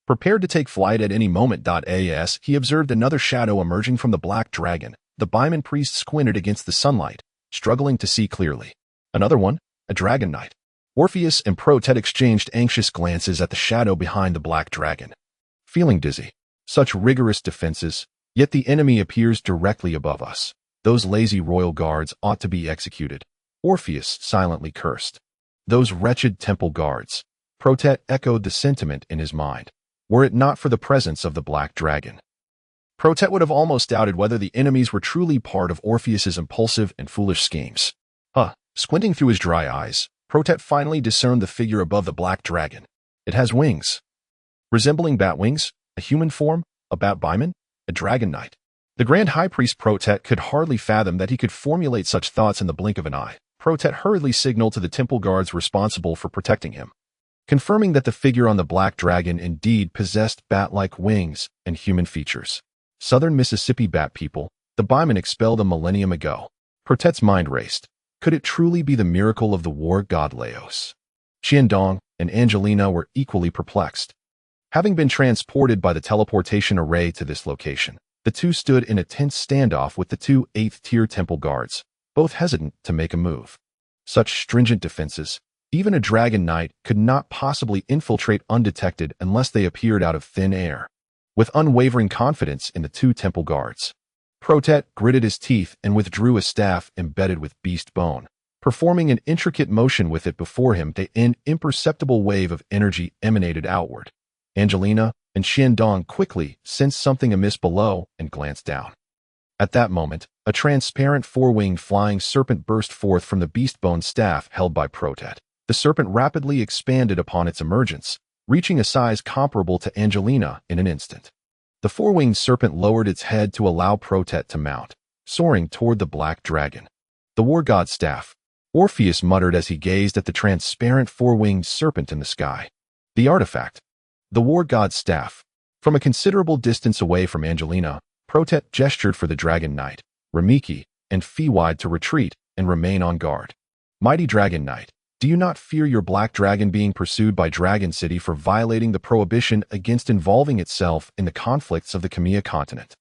prepared to take flight at any moment. As he observed another shadow emerging from the black dragon, the Baiman priest squinted against the sunlight, struggling to see clearly. Another one, a dragon knight. Orpheus and Protet exchanged anxious glances at the shadow behind the black dragon. Feeling dizzy. Such rigorous defenses, yet the enemy appears directly above us. Those lazy royal guards ought to be executed. Orpheus silently cursed. Those wretched temple guards. Protet echoed the sentiment in his mind. Were it not for the presence of the black dragon, Protet would have almost doubted whether the enemies were truly part of Orpheus's impulsive and foolish schemes. Squinting through his dry eyes, Protet finally discerned the figure above the black dragon. It has wings. Resembling bat wings, a human form, a bat Baiman? a dragon knight. The Grand High Priest Protet could hardly fathom that he could formulate such thoughts in the blink of an eye. Protet hurriedly signaled to the temple guards responsible for protecting him, confirming that the figure on the black dragon indeed possessed bat-like wings and human features. Southern Mississippi bat people, the Baiman expelled a millennium ago. Protet's mind raced. Could it truly be the miracle of the war god Laos? Qiandong and Angelina were equally perplexed. Having been transported by the teleportation array to this location, the two stood in a tense standoff with the two 8th-tier temple guards, both hesitant to make a move. Such stringent defenses, even a dragon knight could not possibly infiltrate undetected unless they appeared out of thin air. With unwavering confidence in the two temple guards, Protet gritted his teeth and withdrew a staff embedded with beast bone, performing an intricate motion with it before him. An imperceptible wave of energy emanated outward. Angelina and Qiandong quickly sensed something amiss below and glanced down. At that moment, a transparent four-winged flying serpent burst forth from the beast bone staff held by Protet. The serpent rapidly expanded upon its emergence, reaching a size comparable to Angelina in an instant. The four-winged serpent lowered its head to allow Protet to mount, soaring toward the black dragon. The war god's staff, Orpheus muttered as he gazed at the transparent four-winged serpent in the sky. The artifact, the war god's staff. From a considerable distance away from Angelina, Protet gestured for the dragon knight, Ramiki, and Fiwide to retreat and remain on guard. Mighty dragon knight, do you not fear your black dragon being pursued by Dragon City for violating the prohibition against involving itself in the conflicts of the Khmer continent?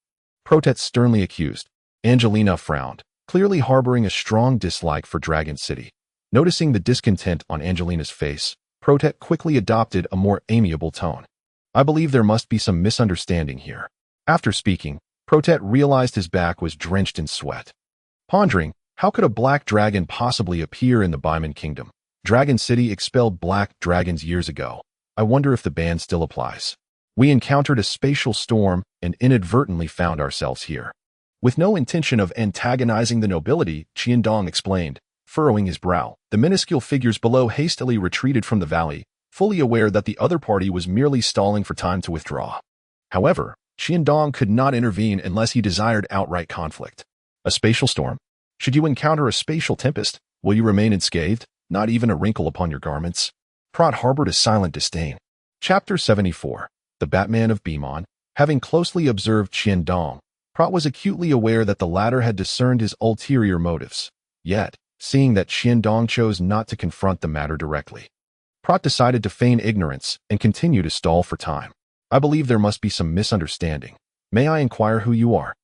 Protet sternly accused. Angelina frowned, clearly harboring a strong dislike for Dragon City. Noticing the discontent on Angelina's face, Protet quickly adopted a more amiable tone. I believe there must be some misunderstanding here. After speaking, Protet realized his back was drenched in sweat. Pondering, how could a black dragon possibly appear in the Baiman Kingdom? Dragon City expelled black dragons years ago. I wonder if the ban still applies. We encountered a spatial storm and inadvertently found ourselves here. With no intention of antagonizing the nobility, Qiandong explained, furrowing his brow. The minuscule figures below hastily retreated from the valley, fully aware that the other party was merely stalling for time to withdraw. However, Qiandong could not intervene unless he desired outright conflict. A spatial storm? Should you encounter a spatial tempest, will you remain unscathed? Not even a wrinkle upon your garments? Prot harbored a silent disdain. Chapter 74. The Batman of Beemon. Having closely observed Qiandong, Prot was acutely aware that the latter had discerned his ulterior motives. Yet, seeing that Qiandong chose not to confront the matter directly, Prot decided to feign ignorance and continue to stall for time. I believe there must be some misunderstanding. May I inquire who you are?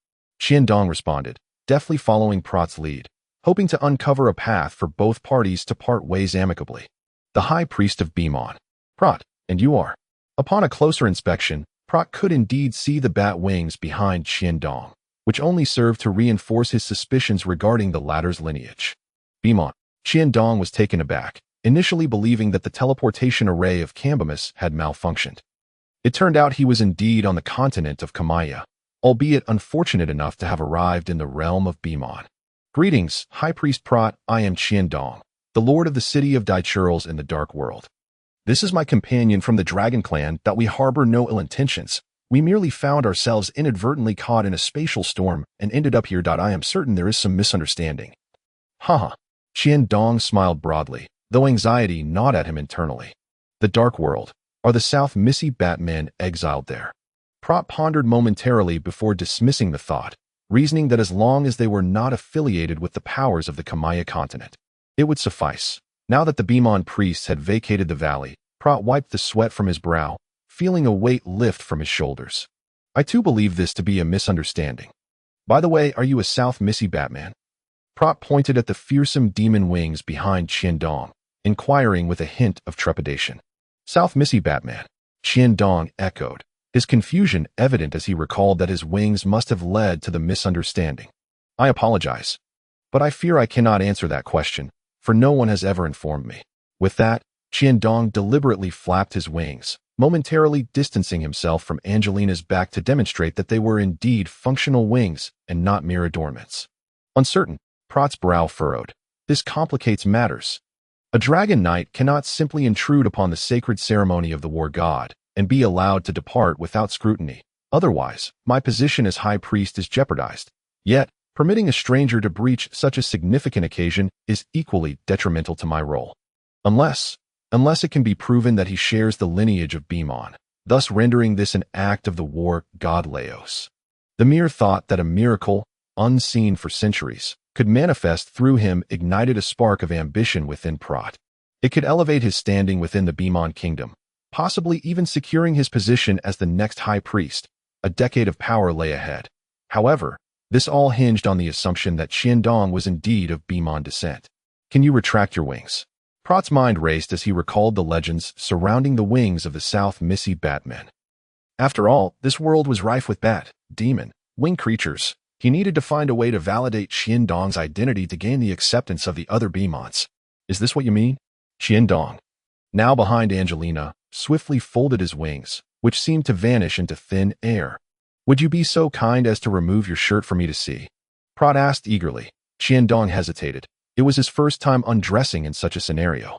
Qiandong responded, deftly following Prot's lead, hoping to uncover a path for both parties to part ways amicably. The High Priest of Beemon. Prot, and you are? Upon a closer inspection, Prot could indeed see the bat wings behind Qiandong, which only served to reinforce his suspicions regarding the latter's lineage. Beemon. Qiandong was taken aback, initially believing that the teleportation array of Cambimus had malfunctioned. It turned out he was indeed on the continent of Kamaya, albeit unfortunate enough to have arrived in the realm of Beemon. Greetings, High Priest Prot. I am Qiandong, the Lord of the City of Daichurls in the Dark World. This is my companion from the Dragon Clan. That we harbor no ill intentions. We merely found ourselves inadvertently caught in a spatial storm and ended up here. I am certain there is some misunderstanding. Haha. Qiandong smiled broadly, though anxiety gnawed at him internally. The Dark World. Are the South Missy Batmen exiled there? Prot pondered momentarily before dismissing the thought, reasoning that as long as they were not affiliated with the powers of the Kamaya continent, it would suffice. Now that the Beemon priests had vacated the valley, Prot wiped the sweat from his brow, feeling a weight lift from his shoulders. I too believe this to be a misunderstanding. By the way, are you a South Missy Batman? Prot pointed at the fearsome demon wings behind Qiandong, inquiring with a hint of trepidation. South Missy Batman, Qiandong echoed, his confusion evident as he recalled that his wings must have led to the misunderstanding. I apologize, but I fear I cannot answer that question, for no one has ever informed me. With that, Qiandong deliberately flapped his wings, momentarily distancing himself from Angelina's back to demonstrate that they were indeed functional wings and not mere adornments. Uncertain, Prot's brow furrowed. This complicates matters. A dragon knight cannot simply intrude upon the sacred ceremony of the war god and be allowed to depart without scrutiny. Otherwise, my position as High Priest is jeopardized. Yet, permitting a stranger to breach such a significant occasion is equally detrimental to my role. Unless it can be proven that he shares the lineage of Beemon, thus rendering this an act of the war god Laos. The mere thought that a miracle, unseen for centuries, could manifest through him ignited a spark of ambition within Prat. It could elevate his standing within the Beemon kingdom, possibly even securing his position as the next high priest. A decade of power lay ahead. However, this all hinged on the assumption that Qiandong was indeed of Beemon descent. Can you retract your wings? Prat's mind raced as he recalled the legends surrounding the wings of the South Missy Batmen. After all, this world was rife with bat, demon, wing creatures. He needed to find a way to validate Qiandong's identity to gain the acceptance of the other Beemons. Is this what you mean? Qiandong, now behind Angelina, swiftly folded his wings, which seemed to vanish into thin air. Would you be so kind as to remove your shirt for me to see? Prat asked eagerly. Qiandong hesitated. It was his first time undressing in such a scenario.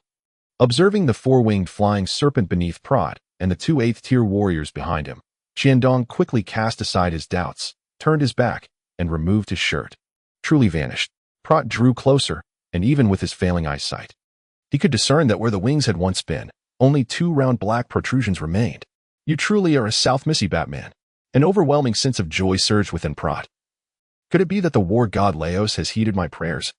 Observing the four-winged flying serpent beneath Prat and the two 8th-tier warriors behind him, Qiandong quickly cast aside his doubts, turned his back, and removed his shirt. Truly vanished. Prat drew closer, and even with his failing eyesight, he could discern that where the wings had once been, only 2 round black protrusions remained. You truly are a South Missy Batman. An overwhelming sense of joy surged within Prat. Could it be that the war god Laos has heeded my prayers,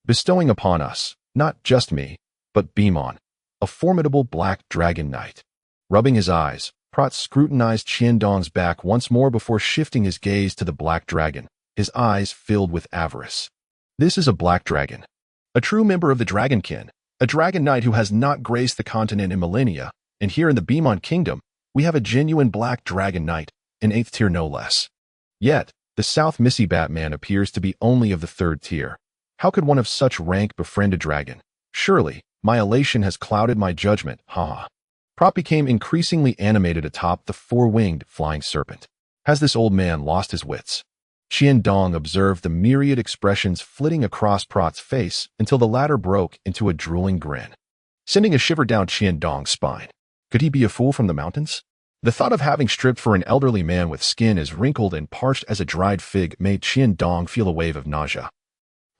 bestowing upon us, not just me, but Beemon, a formidable black dragon knight? Rubbing his eyes, Prat scrutinized Qiandong's back once more before shifting his gaze to the black dragon, his eyes filled with avarice. This is a black dragon, a true member of the dragonkin, a dragon knight who has not graced the continent in millennia, and here in the Beemon kingdom, we have a genuine black dragon knight, an 8th tier no less. Yet, the South Missy Batman appears to be only of the 3rd tier. How could one of such rank befriend a dragon? Surely, my elation has clouded my judgment, haha. Prat became increasingly animated atop the four-winged flying serpent. Has this old man lost his wits? Qiandong observed the myriad expressions flitting across Prat's face until the latter broke into a drooling grin, sending a shiver down Qiandong's spine. Could he be a fool from the mountains? The thought of having stripped for an elderly man with skin as wrinkled and parched as a dried fig made Qiandong feel a wave of nausea,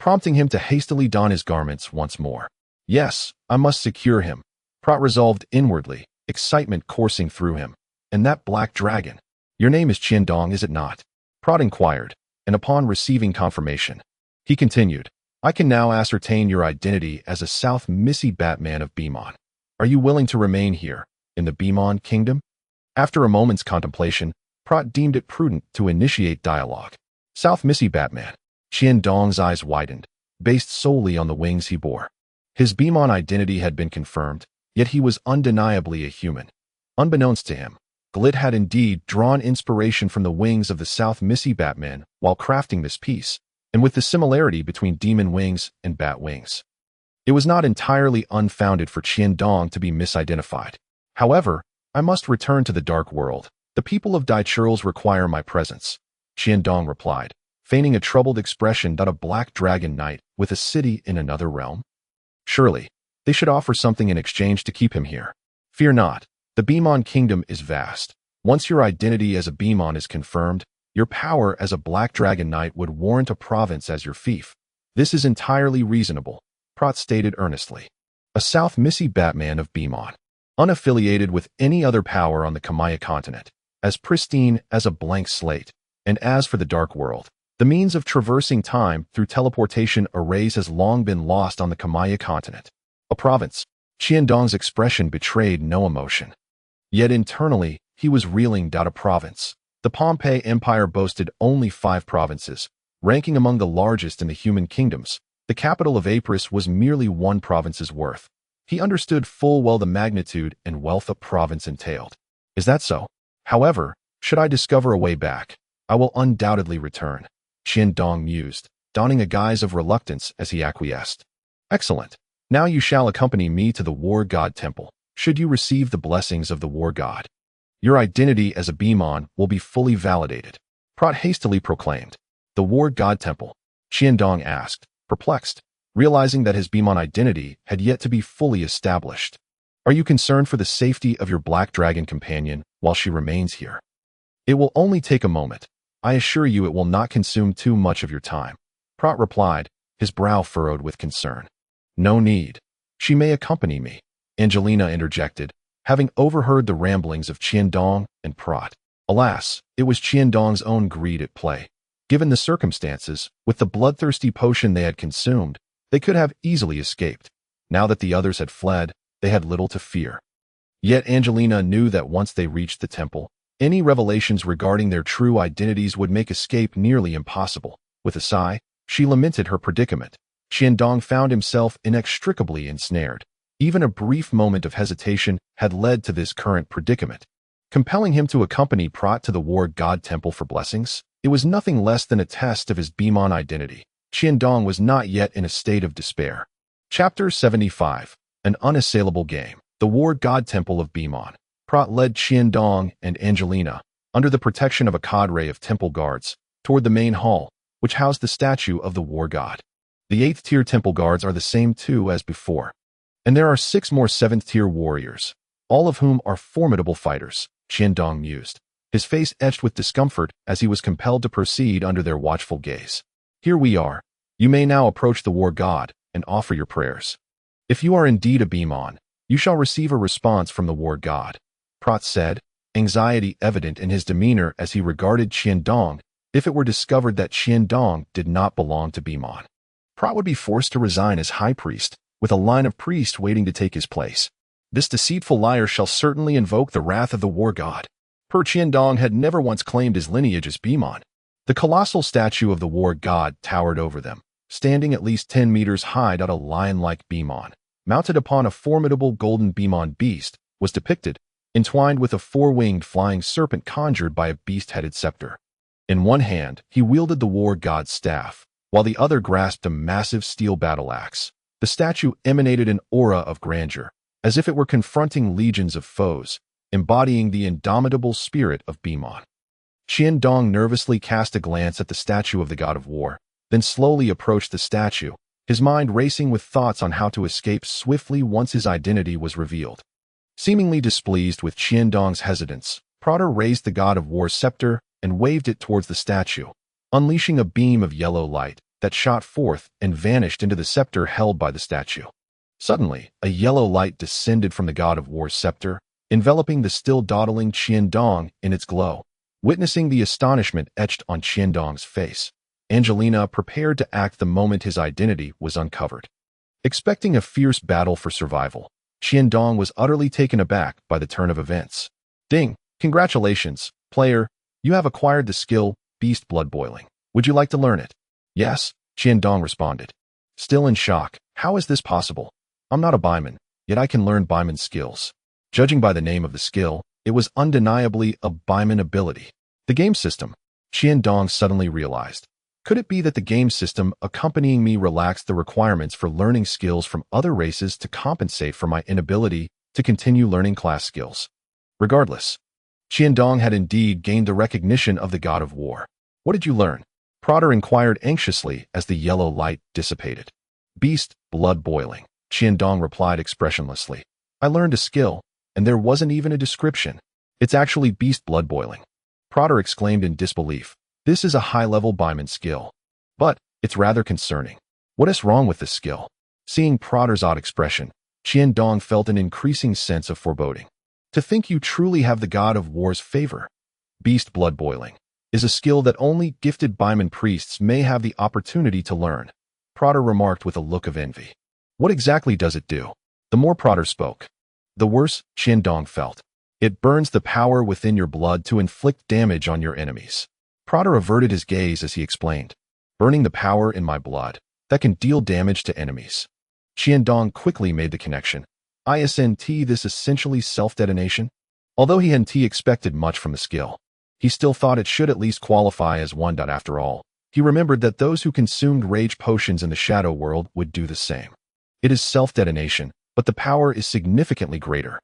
prompting him to hastily don his garments once more. Yes, I must secure him, Prat resolved inwardly, excitement coursing through him. And that black dragon. Your name is Qiandong, is it not? Prat inquired, and upon receiving confirmation, he continued, I can now ascertain your identity as a South Missy Batman of Beemon. Are you willing to remain here, in the Beemon kingdom? After a moment's contemplation, Prat deemed it prudent to initiate dialogue. South Missy Batman. Qiandong's eyes widened, based solely on the wings he bore. His Beemon identity had been confirmed, yet he was undeniably a human. Unbeknownst to him, Glit had indeed drawn inspiration from the wings of the South Missy Batman while crafting this piece, and with the similarity between demon wings and bat wings. It was not entirely unfounded for Qiandong to be misidentified. However, I must return to the dark world. The people of Daichurls require my presence, Qiandong replied, feigning a troubled expression that a black dragon knight with a city in another realm. Surely, they should offer something in exchange to keep him here. Fear not, the Beemon kingdom is vast. Once your identity as a Beemon is confirmed, your power as a black dragon knight would warrant a province as your fief. This is entirely reasonable, Prat stated earnestly. A South Missy Batman of Beemon, unaffiliated with any other power on the Kamaya continent, as pristine as a blank slate. And as for the dark world, the means of traversing time through teleportation arrays has long been lost on the Kamaya continent. A province. Qiandong's expression betrayed no emotion. Yet internally, he was reeling. A province. The Pompeii Empire boasted only 5 provinces, ranking among the largest in the human kingdoms. The capital of Apris was merely 1 province's worth. He understood full well the magnitude and wealth a province entailed. Is that so? However, should I discover a way back, I will undoubtedly return, Qiandong mused, donning a guise of reluctance as he acquiesced. Excellent. Now you shall accompany me to the War God Temple, should you receive the blessings of the War God. Your identity as a Beemon will be fully validated, Prat hastily proclaimed. The War God Temple? Qiandong asked, perplexed, realizing that his Beemon identity had yet to be fully established. Are you concerned for the safety of your black dragon companion while she remains here? It will only take a moment. I assure you it will not consume too much of your time. Prat replied, his brow furrowed with concern. No need. She may accompany me, Angelina interjected, having overheard the ramblings of Qiandong and Prat. Alas, it was Qiandong's own greed at play. Given the circumstances, with the bloodthirsty potion they had consumed, they could have easily escaped. Now that the others had fled, they had little to fear. Yet Angelina knew that once they reached the temple, any revelations regarding their true identities would make escape nearly impossible. With a sigh, she lamented her predicament. Qiandong found himself inextricably ensnared. Even a brief moment of hesitation had led to this current predicament. Compelling him to accompany Prat to the war god temple for blessings, it was nothing less than a test of his Bimon identity. Qiandong was not yet in a state of despair. Chapter 75. An Unassailable Game. The War God Temple of Bimon. Prat led Qiandong and Angelina, under the protection of a cadre of temple guards, toward the main hall, which housed the statue of the war god. The 8th-tier temple guards are the same too as before, and there are 6 more 7th-tier warriors, all of whom are formidable fighters, Qiandong mused, his face etched with discomfort as he was compelled to proceed under their watchful gaze. Here we are. You may now approach the war god and offer your prayers. If you are indeed a Bimon, you shall receive a response from the war god, Prat said, anxiety evident in his demeanor as he regarded Qiandong. If it were discovered that Qiandong did not belong to Bimon, Prat would be forced to resign as high priest, with a line of priests waiting to take his place. This deceitful liar shall certainly invoke the wrath of the war god. Qiandong had never once claimed his lineage as Bimon. The colossal statue of the war god towered over them, standing at least 10 meters high. A lion-like Bimon, mounted upon a formidable golden Bimon beast, was depicted, entwined with a 4-winged flying serpent conjured by a beast-headed scepter. In one hand, he wielded the war god's staff, while the other grasped a massive steel battle axe. The statue emanated an aura of grandeur, as if it were confronting legions of foes, embodying the indomitable spirit of Bimon. Qiandong nervously cast a glance at the statue of the god of war, then slowly approached the statue, his mind racing with thoughts on how to escape swiftly once his identity was revealed. Seemingly displeased with Qiandong's hesitance, Prat raised the god of war's scepter and waved it towards the statue, unleashing a beam of yellow light that shot forth and vanished into the scepter held by the statue. Suddenly, a yellow light descended from the god of war's scepter, enveloping the still dawdling Qiandong in its glow. Witnessing the astonishment etched on Qiandong's face, Angelina prepared to act the moment his identity was uncovered. Expecting a fierce battle for survival, Qiandong was utterly taken aback by the turn of events. Ding! Congratulations, player. You have acquired the skill, Beast Blood Boiling. Would you like to learn it? Yes, Qiandong responded. Still in shock, how is this possible? I'm not a Bimon, yet I can learn Bimon skills. Judging by the name of the skill, it was undeniably a Bimon ability. The game system, Qiandong suddenly realized. Could it be that the game system accompanying me relaxed the requirements for learning skills from other races to compensate for my inability to continue learning class skills? Regardless, Qiandong had indeed gained the recognition of the god of war. What did you learn? Prat inquired anxiously as the yellow light dissipated. Beast Blood Boiling, Qiandong replied expressionlessly. I learned a skill, and there wasn't even a description. It's actually Beast Blood Boiling. Prat exclaimed in disbelief. This is a high-level Bimon skill. But it's rather concerning. What is wrong with this skill? Seeing Prat's odd expression, Qiandong felt an increasing sense of foreboding. To think you truly have the god of war's favor. Beast Blood Boiling is a skill that only gifted Bimon priests may have the opportunity to learn, Prat remarked with a look of envy. What exactly does it do? The more Prat spoke, the worse Qiandong felt. It burns the power within your blood to inflict damage on your enemies. Prat averted his gaze as he explained, burning the power in my blood that can deal damage to enemies. Qiandong quickly made the connection. Isn't this essentially self-detonation? Although he hadn't expected much from the skill, he still thought it should at least qualify as one. After all, he remembered that those who consumed rage potions in the shadow world would do the same. It is self-detonation, but the power is significantly greater.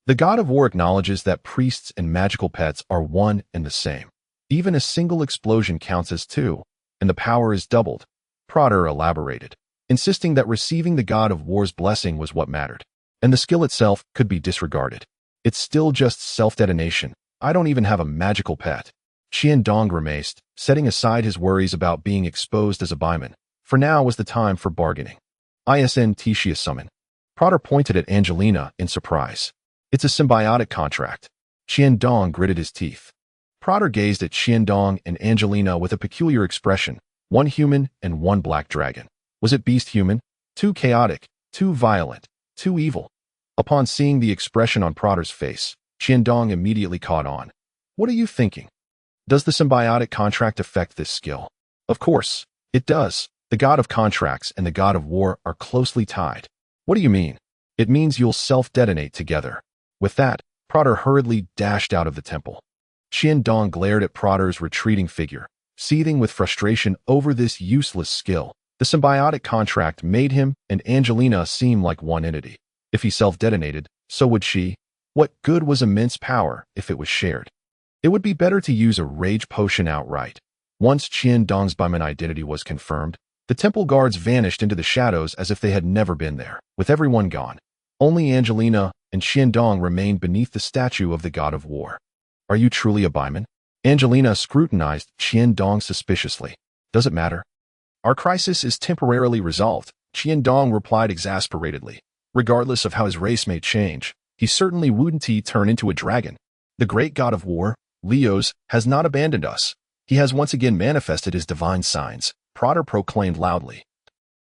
The god of war acknowledges that priests and magical pets are one and the same. Even a single explosion counts as 2, and the power is doubled, Prat elaborated, insisting that receiving the god of war's blessing was what mattered, and the skill itself could be disregarded. It's still just self-detonation, I don't even have a magical pet. Qiandong grimaced, setting aside his worries about being exposed as a buyman. For now was the time for bargaining. Isn summon. Prater pointed at Angelina in surprise. It's a symbiotic contract. Qiandong gritted his teeth. Prater gazed at Qiandong and Angelina with a peculiar expression, one human and one black dragon. Was it beast human? Too chaotic, too violent, too evil. Upon seeing the expression on Prater's face, Qiandong immediately caught on. What are you thinking? Does the symbiotic contract affect this skill? Of course, it does. The god of contracts and the god of war are closely tied. What do you mean? It means you'll self-detonate together. With that, Prater hurriedly dashed out of the temple. Qiandong glared at Prater's retreating figure, seething with frustration over this useless skill. The symbiotic contract made him and Angelina seem like one entity. If he self-detonated, so would she. What good was immense power if it was shared? It would be better to use a rage potion outright. Once Qiandong's buyman identity was confirmed, the temple guards vanished into the shadows as if they had never been there. With everyone gone, only Angelina and Qiandong remained beneath the statue of the god of war. Are you truly a buyman? Angelina scrutinized Qiandong suspiciously. Does it matter? Our crisis is temporarily resolved, Qiandong replied exasperatedly. Regardless of how his race may change, he certainly wouldn't turn into a dragon. The great god of war, Leos, has not abandoned us. He has once again manifested his divine signs, Prater proclaimed loudly,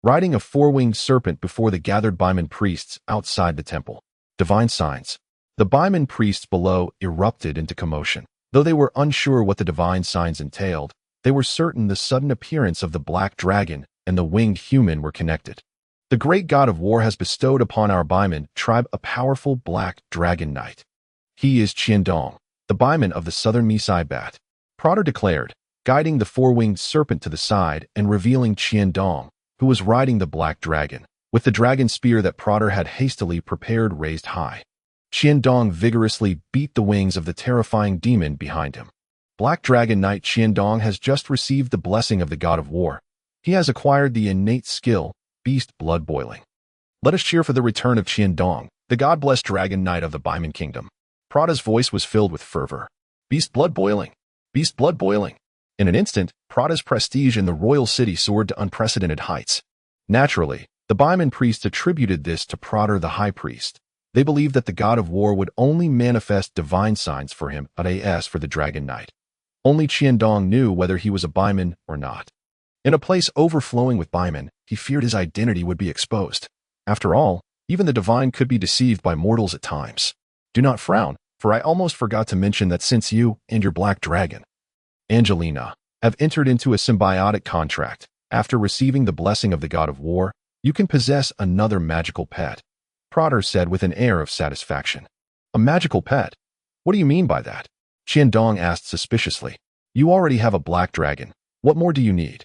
riding a four-winged serpent before the gathered buyman priests outside the temple. Divine signs. The buyman priests below erupted into commotion. Though they were unsure what the divine signs entailed, they were certain the sudden appearance of the black dragon and the winged human were connected. The great god of war has bestowed upon our buyman tribe a powerful black dragon knight. He is Qiandong, the buyman of the southern Misai bat. Prater declared, guiding the four-winged serpent to the side and revealing Qiandong, who was riding the black dragon, with the dragon spear that Prater had hastily prepared raised high. Qiandong vigorously beat the wings of the terrifying demon behind him. Black Dragon Knight Qiandong has just received the blessing of the god of war. He has acquired the innate skill, beast blood boiling. Let us cheer for the return of Qiandong, the god-blessed dragon knight of the Buyman Kingdom. Prater's voice was filled with fervor. Beast blood boiling! Beast blood boiling! In an instant, Prater's prestige in the royal city soared to unprecedented heights. Naturally, the Buyman priests attributed this to Prater the high priest. They believed that the god of war would only manifest divine signs for him, but as for the dragon knight. Only Qiandong knew whether he was a Buyman or not. In a place overflowing with Buyman, he feared his identity would be exposed. After all, even the divine could be deceived by mortals at times. Do not frown, for I almost forgot to mention that since you and your black dragon, Angelina, have entered into a symbiotic contract, after receiving the blessing of the god of war, you can possess another magical pet. Prater said with an air of satisfaction. A magical pet? What do you mean by that? Qiandong asked suspiciously. You already have a black dragon. What more do you need?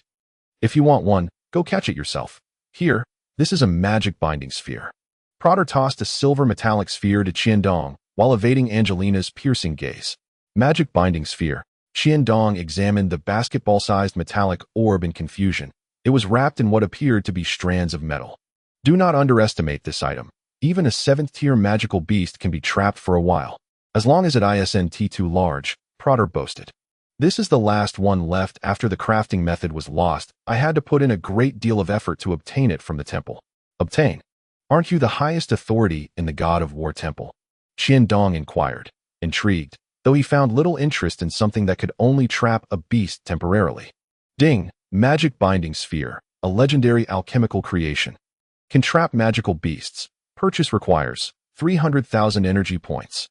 If you want one, go catch it yourself. Here, this is a magic binding sphere. Prater tossed a silver metallic sphere to Qiandong while evading Angelina's piercing gaze. Magic binding sphere. Qiandong examined the basketball-sized metallic orb in confusion. It was wrapped in what appeared to be strands of metal. Do not underestimate this item. Even a 7th-tier magical beast can be trapped for a while, as long as it isn't too large, Prater boasted. This is the last one left after the crafting method was lost. I had to put in a great deal of effort to obtain it from the temple. Obtain? Aren't you the highest authority in the god of war temple? Qiandong inquired, intrigued, though he found little interest in something that could only trap a beast temporarily. Ding, magic binding sphere, a legendary alchemical creation. Can trap magical beasts. Purchase requires 300,000 energy points.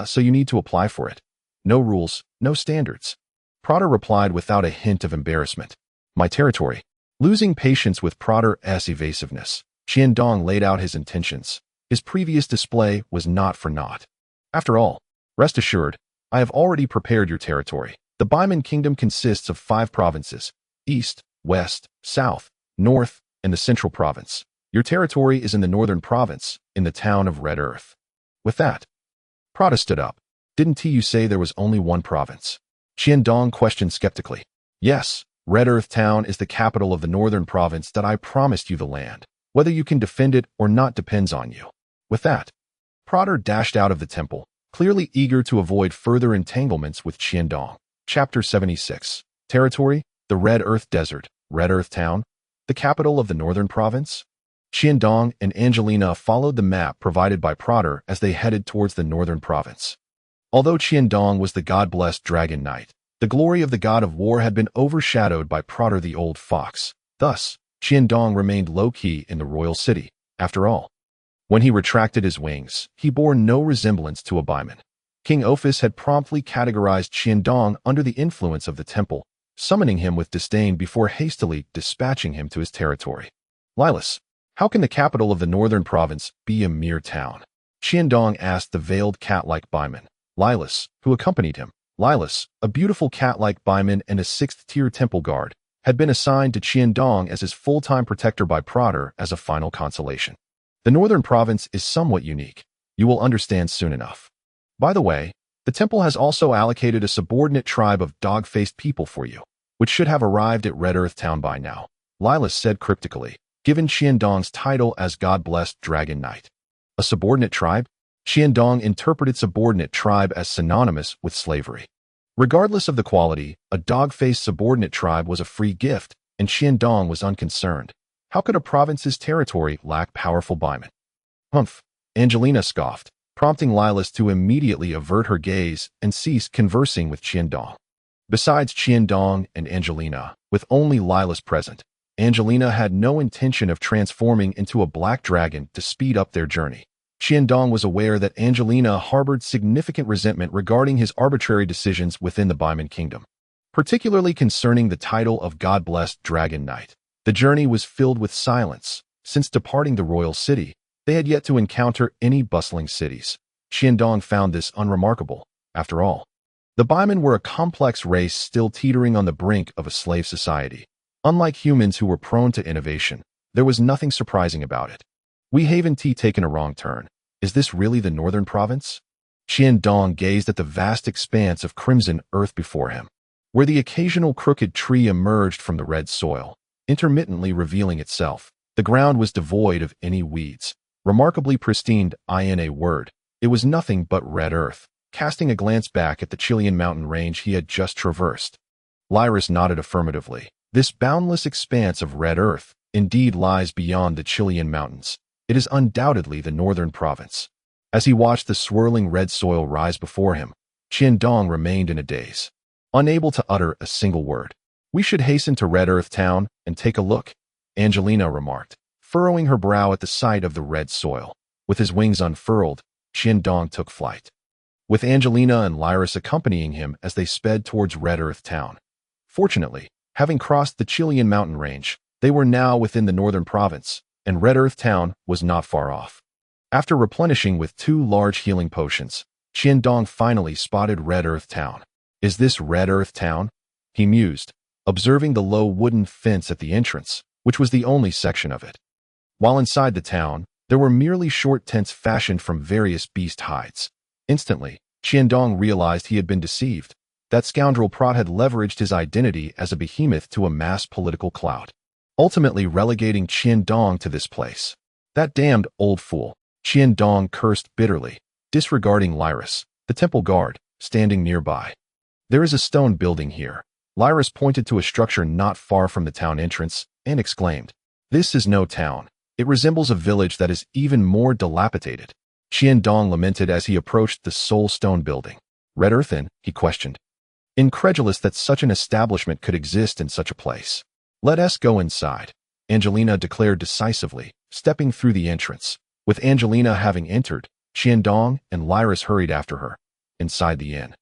So you need to apply for it. No rules, no standards. Prater replied without a hint of embarrassment. My territory. Losing patience with Prater's evasiveness, Qiandong laid out his intentions. His previous display was not for naught. After all, rest assured, I have already prepared your territory. The Buyman Kingdom consists of 5 provinces, East, West, South, North, and the Central Province. Your territory is in the Northern Province, in the town of Red Earth. With that, Prater stood up. Didn't you say there was only one province? Qiandong questioned skeptically. Yes, Red Earth Town is the capital of the Northern Province that I promised you the land. Whether you can defend it or not depends on you. With that, Prater dashed out of the temple, clearly eager to avoid further entanglements with Qiandong. Chapter 76. Territory, the Red Earth Desert, Red Earth Town, the capital of the northern province. Qiandong and Angelina followed the map provided by Prater as they headed towards the northern province. Although Qiandong was the god-blessed dragon knight, the glory of the god of war had been overshadowed by Prater the old fox. Thus, Qiandong remained low-key in the royal city. After all, when he retracted his wings, he bore no resemblance to a Baiman. King Ophis had promptly categorized Qiandong under the influence of the temple, summoning him with disdain before hastily dispatching him to his territory. Lilas, how can the capital of the northern province be a mere town? Qiandong asked the veiled cat-like Baiman, Lilas, who accompanied him. Lilas, a beautiful cat-like Baiman and a 6th-tier temple guard, had been assigned to Qiandong as his full-time protector by Prater as a final consolation. The northern province is somewhat unique. You will understand soon enough. By the way, the temple has also allocated a subordinate tribe of dog-faced people for you, which should have arrived at Red Earth Town by now, Lilas said cryptically, given Qiandong's title as God-blessed Dragon Knight. A subordinate tribe? Qiandong interpreted subordinate tribe as synonymous with slavery. Regardless of the quality, a dog-faced subordinate tribe was a free gift, and Qiandong was unconcerned. How could a province's territory lack powerful Baiman? Humph, Angelina scoffed, prompting Lilas to immediately avert her gaze and cease conversing with Qiandong. Besides Qiandong and Angelina, with only Lilas present, Angelina had no intention of transforming into a black dragon to speed up their journey. Qiandong was aware that Angelina harbored significant resentment regarding his arbitrary decisions within the Baiman kingdom, particularly concerning the title of God-blessed Dragon Knight. The journey was filled with silence. Since departing the royal city, they had yet to encounter any bustling cities. Qiandong found this unremarkable. After all, the Baiman were a complex race still teetering on the brink of a slave society. Unlike humans who were prone to innovation, there was nothing surprising about it. We haven't taken a wrong turn. Is this really the northern province? Qiandong gazed at the vast expanse of crimson earth before him, where the occasional crooked tree emerged from the red soil, intermittently revealing itself. The ground was devoid of any weeds. Remarkably pristine, in a word, it was nothing but red earth. Casting a glance back at the Chilean mountain range he had just traversed, Lilas nodded affirmatively. This boundless expanse of red earth indeed lies beyond the Chilean mountains. It is undoubtedly the northern province. As he watched the swirling red soil rise before him, Qiandong remained in a daze, unable to utter a single word. We should hasten to Red Earth Town and take a look, Angelina remarked, furrowing her brow at the sight of the red soil. With his wings unfurled, Qiandong took flight, with Angelina and Lilas accompanying him as they sped towards Red Earth Town. Fortunately, having crossed the Chilean mountain range, they were now within the northern province, and Red Earth Town was not far off. After replenishing with 2 large healing potions, Qiandong finally spotted Red Earth Town. Is this Red Earth Town? He mused, observing the low wooden fence at the entrance, which was the only section of it. While inside the town, there were merely short tents fashioned from various beast hides. Instantly, Qiandong realized he had been deceived. That scoundrel Prat had leveraged his identity as a behemoth to amass political clout, ultimately relegating Qiandong to this place. That damned old fool, Qiandong cursed bitterly, disregarding Lilas, the temple guard, standing nearby. There is a stone building here. Lilas pointed to a structure not far from the town entrance and exclaimed, "This is no town. It resembles a village that is even more dilapidated." Qiandong lamented as he approached the sole stone building. Red Earth Inn? He questioned, incredulous that such an establishment could exist in such a place. "Let us go inside," Angelina declared decisively, stepping through the entrance. With Angelina having entered, Qiandong and Lilas hurried after her. Inside the inn,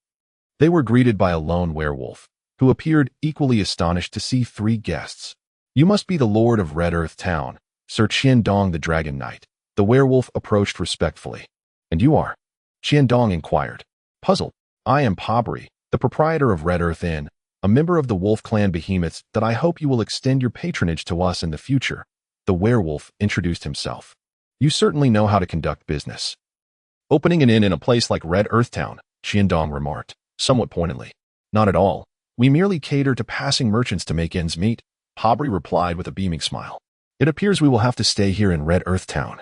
they were greeted by a lone werewolf, who appeared equally astonished to see 3 guests. "You must be the lord of Red Earth Town, Sir Qiandong the Dragon Knight." The werewolf approached respectfully. "And you are?" Qiandong inquired, puzzled. "I am Pabri, the proprietor of Red Earth Inn, a member of the wolf clan behemoths that I hope you will extend your patronage to us in the future." The werewolf introduced himself. "You certainly know how to conduct business." "Opening an inn in a place like Red Earth Town," Qiandong remarked, somewhat pointedly. "Not at all. We merely cater to passing merchants to make ends meet," Pabri replied with a beaming smile. "It appears we will have to stay here in Red Earth Town."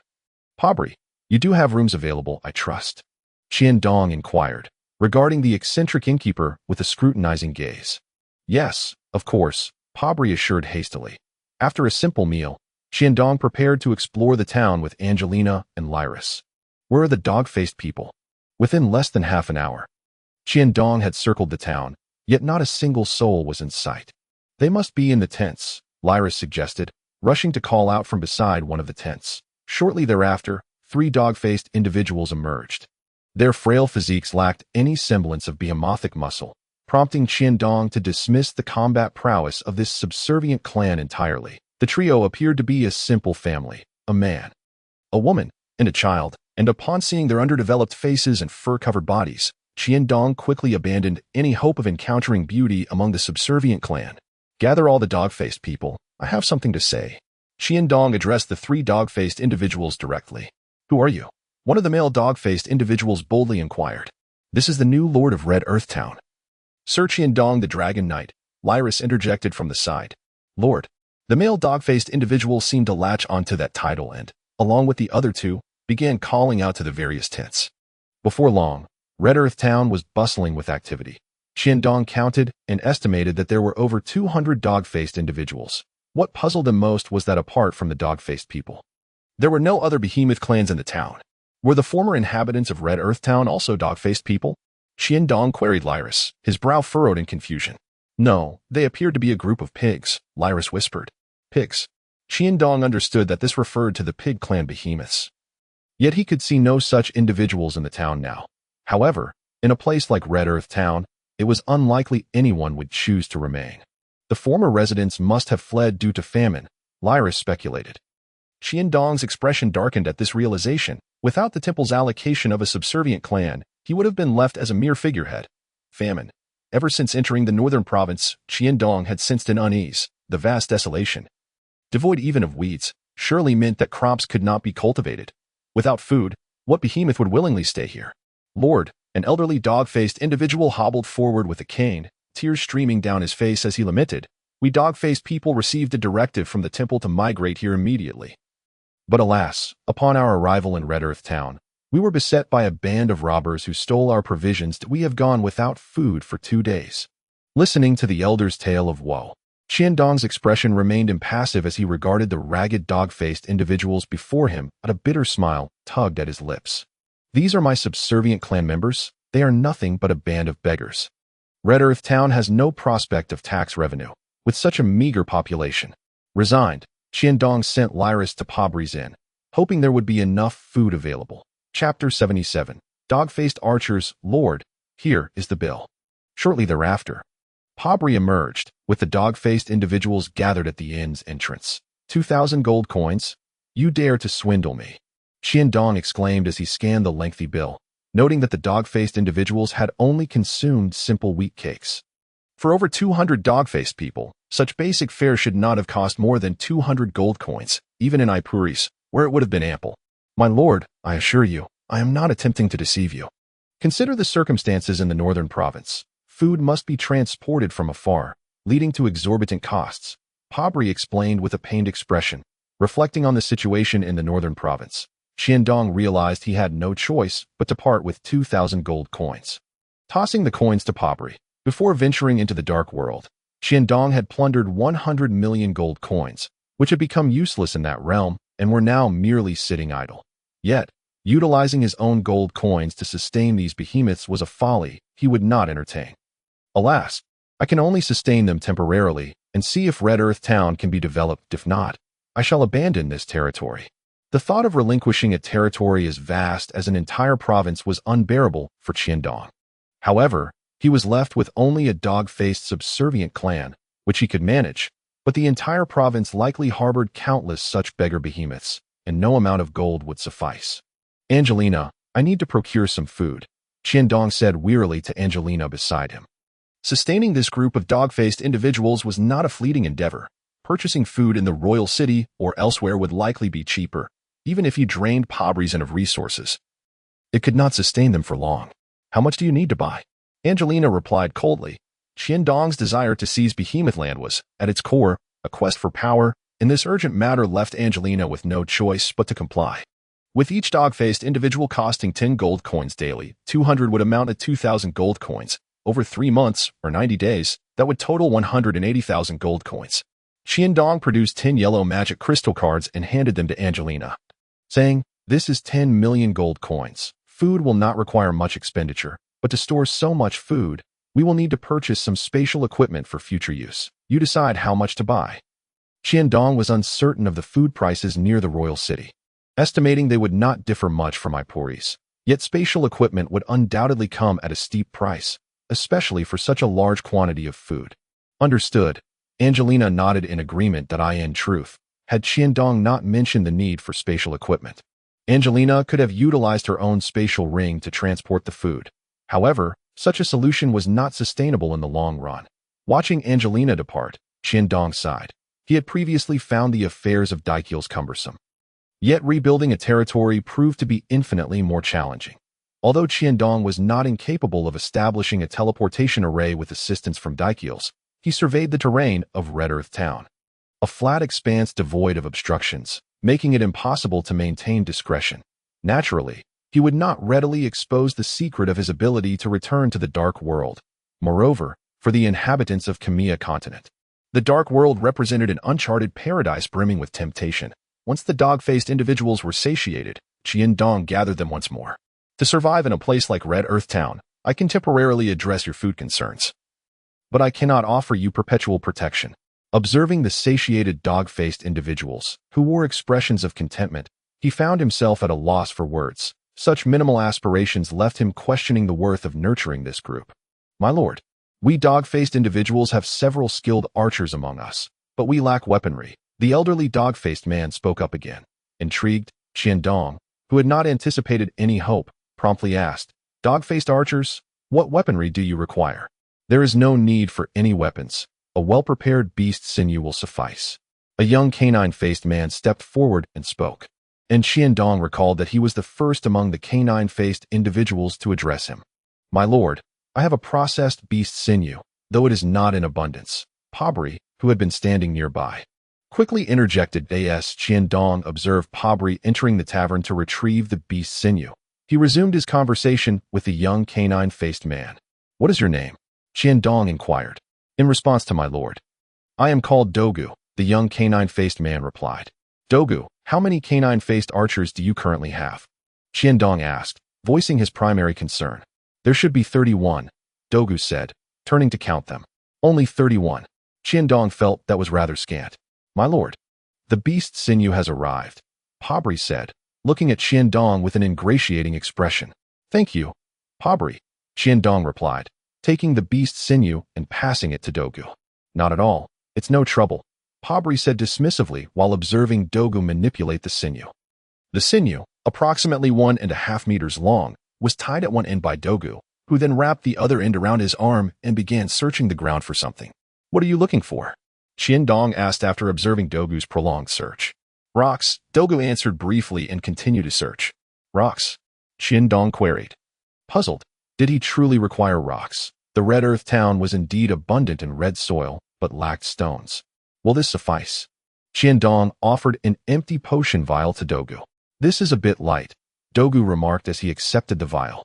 "Pabri, you do have rooms available, I trust." Dong inquired, regarding the eccentric innkeeper with a scrutinizing gaze. Yes, of course, Pabri assured hastily. After a simple meal, Dong prepared to explore the town with Angelina and Lyris. Where are the dog-faced people? Within less than half an hour, Dong had circled the town, yet not a single soul was in sight. They must be in the tents, Lyris suggested, rushing to call out from beside one of the tents. Shortly thereafter, 3 dog-faced individuals emerged. Their frail physiques lacked any semblance of behemothic muscle, prompting Dong to dismiss the combat prowess of this subservient clan entirely. The trio appeared to be a simple family, a man, a woman, and a child, and upon seeing their underdeveloped faces and fur-covered bodies, Dong quickly abandoned any hope of encountering beauty among the subservient clan. Gather all the dog-faced people, I have something to say. Dong addressed the 3 dog-faced individuals directly. Who are you? One of the male dog-faced individuals boldly inquired. This is the new lord of Red Earth Town. Sir Dong the Dragon Knight, Lyris interjected from the side. Lord. The male dog-faced individual seemed to latch onto that title and, along with the other 2, began calling out to the various tents. Before long, Red Earth Town was bustling with activity. Dong counted and estimated that there were over 200 dog-faced individuals. What puzzled him most was that apart from the dog-faced people, there were no other behemoth clans in the town. Were the former inhabitants of Red Earth Town also dog-faced people? Dong queried Lyris, his brow furrowed in confusion. No, they appeared to be a group of pigs, Lyris whispered. Pigs. Dong understood that this referred to the pig clan behemoths. Yet he could see no such individuals in the town now. However, in a place like Red Earth Town, it was unlikely anyone would choose to remain. The former residents must have fled due to famine, Lyris speculated. Dong's expression darkened at this realization. Without the temple's allocation of a subservient clan, he would have been left as a mere figurehead. Famine. Ever since entering the northern province, Dong had sensed an unease. The vast desolation, devoid even of weeds, surely meant that crops could not be cultivated. Without food, what behemoth would willingly stay here? Lord, an elderly dog-faced individual hobbled forward with a cane, tears streaming down his face as he lamented. We dog-faced people received a directive from the temple to migrate here immediately. But alas, upon our arrival in Red Earth Town, we were beset by a band of robbers who stole our provisions. We have gone without food for 2 days. Listening to the elder's tale of woe, Dong's expression remained impassive as he regarded the ragged dog-faced individuals before him, but a bitter smile tugged at his lips. These are my subservient clan members. They are nothing but a band of beggars. Red Earth Town has no prospect of tax revenue, with such a meager population. Resigned, Dong sent Lyris to Pabri's Inn, hoping there would be enough food available. Chapter 77. Dog-faced archers, Lord, here is the bill. Shortly thereafter, Pabri emerged, with the dog-faced individuals gathered at the inn's entrance. 2,000 gold coins? You dare to swindle me? Dong exclaimed as he scanned the lengthy bill, noting that the dog-faced individuals had only consumed simple wheat cakes. For over 200 dog-faced people, such basic fare should not have cost more than 200 gold coins, even in Ipuris, where it would have been ample. My lord, I assure you, I am not attempting to deceive you. Consider the circumstances in the northern province. Food must be transported from afar, leading to exorbitant costs. Pabri explained with a pained expression, reflecting on the situation in the northern province. Dong realized he had no choice but to part with 2,000 gold coins. Tossing the coins to Pabri, before venturing into the dark world, Dong had plundered 100 million gold coins, which had become useless in that realm and were now merely sitting idle. Yet, utilizing his own gold coins to sustain these behemoths was a folly he would not entertain. Alas, I can only sustain them temporarily and see if Red Earth Town can be developed. If not, I shall abandon this territory. The thought of relinquishing a territory as vast as an entire province was unbearable for Dong. However, he was left with only a dog-faced subservient clan, which he could manage, but the entire province likely harbored countless such beggar behemoths, and no amount of gold would suffice. Angelina, I need to procure some food, Dong said wearily to Angelina beside him. Sustaining this group of dog-faced individuals was not a fleeting endeavor. Purchasing food in the royal city or elsewhere would likely be cheaper, even if he drained Pabri's Inn of resources. It could not sustain them for long. How much do you need to buy? Angelina replied coldly. Dong's desire to seize behemoth land was, at its core, a quest for power, and this urgent matter left Angelina with no choice but to comply. With each dog-faced individual costing 10 gold coins daily, 200 would amount to 2,000 gold coins. Over 3 months, or 90 days, that would total 180,000 gold coins. Qiandong produced 10 yellow magic crystal cards and handed them to Angelina, saying, "This is 10 million gold coins. Food will not require much expenditure, but to store so much food, we will need to purchase some spatial equipment for future use. You decide how much to buy." Qiandong was uncertain of the food prices near the royal city, estimating they would not differ much from Ipori's. Yet spatial equipment would undoubtedly come at a steep price, especially for such a large quantity of food. Understood. Angelina nodded in agreement that in truth, had Qiandong not mentioned the need for spatial equipment, Angelina could have utilized her own spatial ring to transport the food. However, such a solution was not sustainable in the long run. Watching Angelina depart, Qiandong sighed. He had previously found the affairs of Daikils cumbersome. Yet rebuilding a territory proved to be infinitely more challenging. Although Qiandong was not incapable of establishing a teleportation array with assistance from Daikils, he surveyed the terrain of Red Earth Town. A flat expanse devoid of obstructions, making it impossible to maintain discretion. Naturally, he would not readily expose the secret of his ability to return to the Dark World. Moreover, for the inhabitants of Hmph continent, the Dark World represented an uncharted paradise brimming with temptation. Once the dog-faced individuals were satiated, Qiandong gathered them once more. To survive in a place like Red Earth Town, I can temporarily address your food concerns, but I cannot offer you perpetual protection. Observing the satiated dog-faced individuals, who wore expressions of contentment, he found himself at a loss for words. Such minimal aspirations left him questioning the worth of nurturing this group. "My lord, we dog-faced individuals have several skilled archers among us, but we lack weaponry." The elderly dog-faced man spoke up again. Intrigued, Qiandong, who had not anticipated any hope, promptly asked, "Dog-faced archers, what weaponry do you require?" "There is no need for any weapons. A well-prepared beast sinew will suffice." A young canine-faced man stepped forward and spoke. And Qiandong recalled that he was the first among the canine-faced individuals to address him. "My lord, I have a processed beast sinew, though it is not in abundance." Pabri, who had been standing nearby, quickly interjected. As Qiandong observed Pabri entering the tavern to retrieve the beast sinew, he resumed his conversation with the young canine-faced man. "What is your name?" Qiandong inquired. "In response to my lord, I am called Dogu," the young canine-faced man replied. "Dogu, how many canine-faced archers do you currently have?" Qiandong asked, voicing his primary concern. "There should be 31, Dogu said, turning to count them. "Only 31. Qiandong felt that was rather scant. "My lord, the beast sinew has arrived," Pabri said, looking at Qiandong with an ingratiating expression. "Thank you, Pabri," Qiandong replied, taking the beast sinew and passing it to Dogu. "Not at all. It's no trouble," Pabri said dismissively while observing Dogu manipulate the sinew. The sinew, approximately 1.5 meters long, was tied at one end by Dogu, who then wrapped the other end around his arm and began searching the ground for something. "What are you looking for?" Qiandong asked after observing Dogu's prolonged search. "Rocks," Dogu answered briefly and continued to search. "Rocks?" Qiandong queried. Puzzled, did he truly require rocks? The Red Earth Town was indeed abundant in red soil, but lacked stones. "Will this suffice?" Qiandong offered an empty potion vial to Dogu. "This is a bit light," Dogu remarked as he accepted the vial,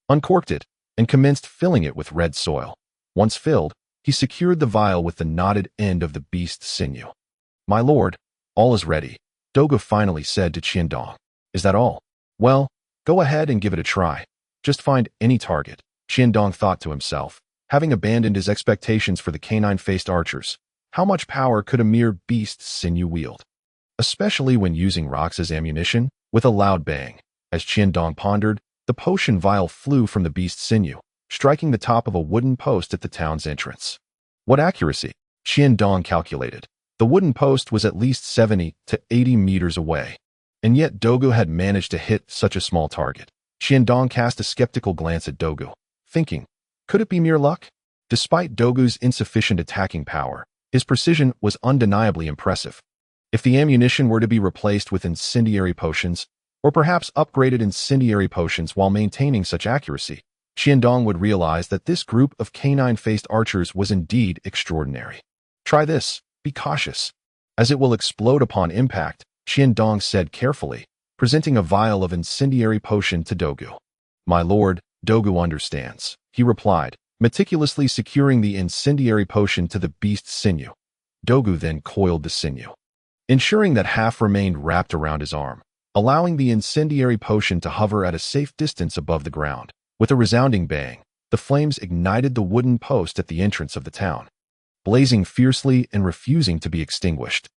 uncorked it, and commenced filling it with red soil. Once filled, he secured the vial with the knotted end of the beast sinew. "My lord, all is ready," Dogu finally said to Qiandong. "Is that all? Well, go ahead and give it a try. Just find any target," Qiandong thought to himself, having abandoned his expectations for the canine-faced archers. How much power could a mere beast sinew wield? Especially when using rocks as ammunition? With a loud bang, as Qiandong pondered, the potion vial flew from the beast sinew, striking the top of a wooden post at the town's entrance. What accuracy! Qiandong calculated. The wooden post was at least 70 to 80 meters away, and yet Dogu had managed to hit such a small target. Qiandong cast a skeptical glance at Dogu, thinking, could it be mere luck? Despite Dogu's insufficient attacking power, his precision was undeniably impressive. If the ammunition were to be replaced with incendiary potions, or perhaps upgraded incendiary potions while maintaining such accuracy, Qiandong would realize that this group of canine-faced archers was indeed extraordinary. "Try this. Be cautious, as it will explode upon impact," Qiandong said carefully, presenting a vial of incendiary potion to Dogu. "My lord, Dogu understands," he replied, meticulously securing the incendiary potion to the beast's sinew. Dogu then coiled the sinew, ensuring that half remained wrapped around his arm, allowing the incendiary potion to hover at a safe distance above the ground. With a resounding bang, the flames ignited the wooden post at the entrance of the town, blazing fiercely and refusing to be extinguished.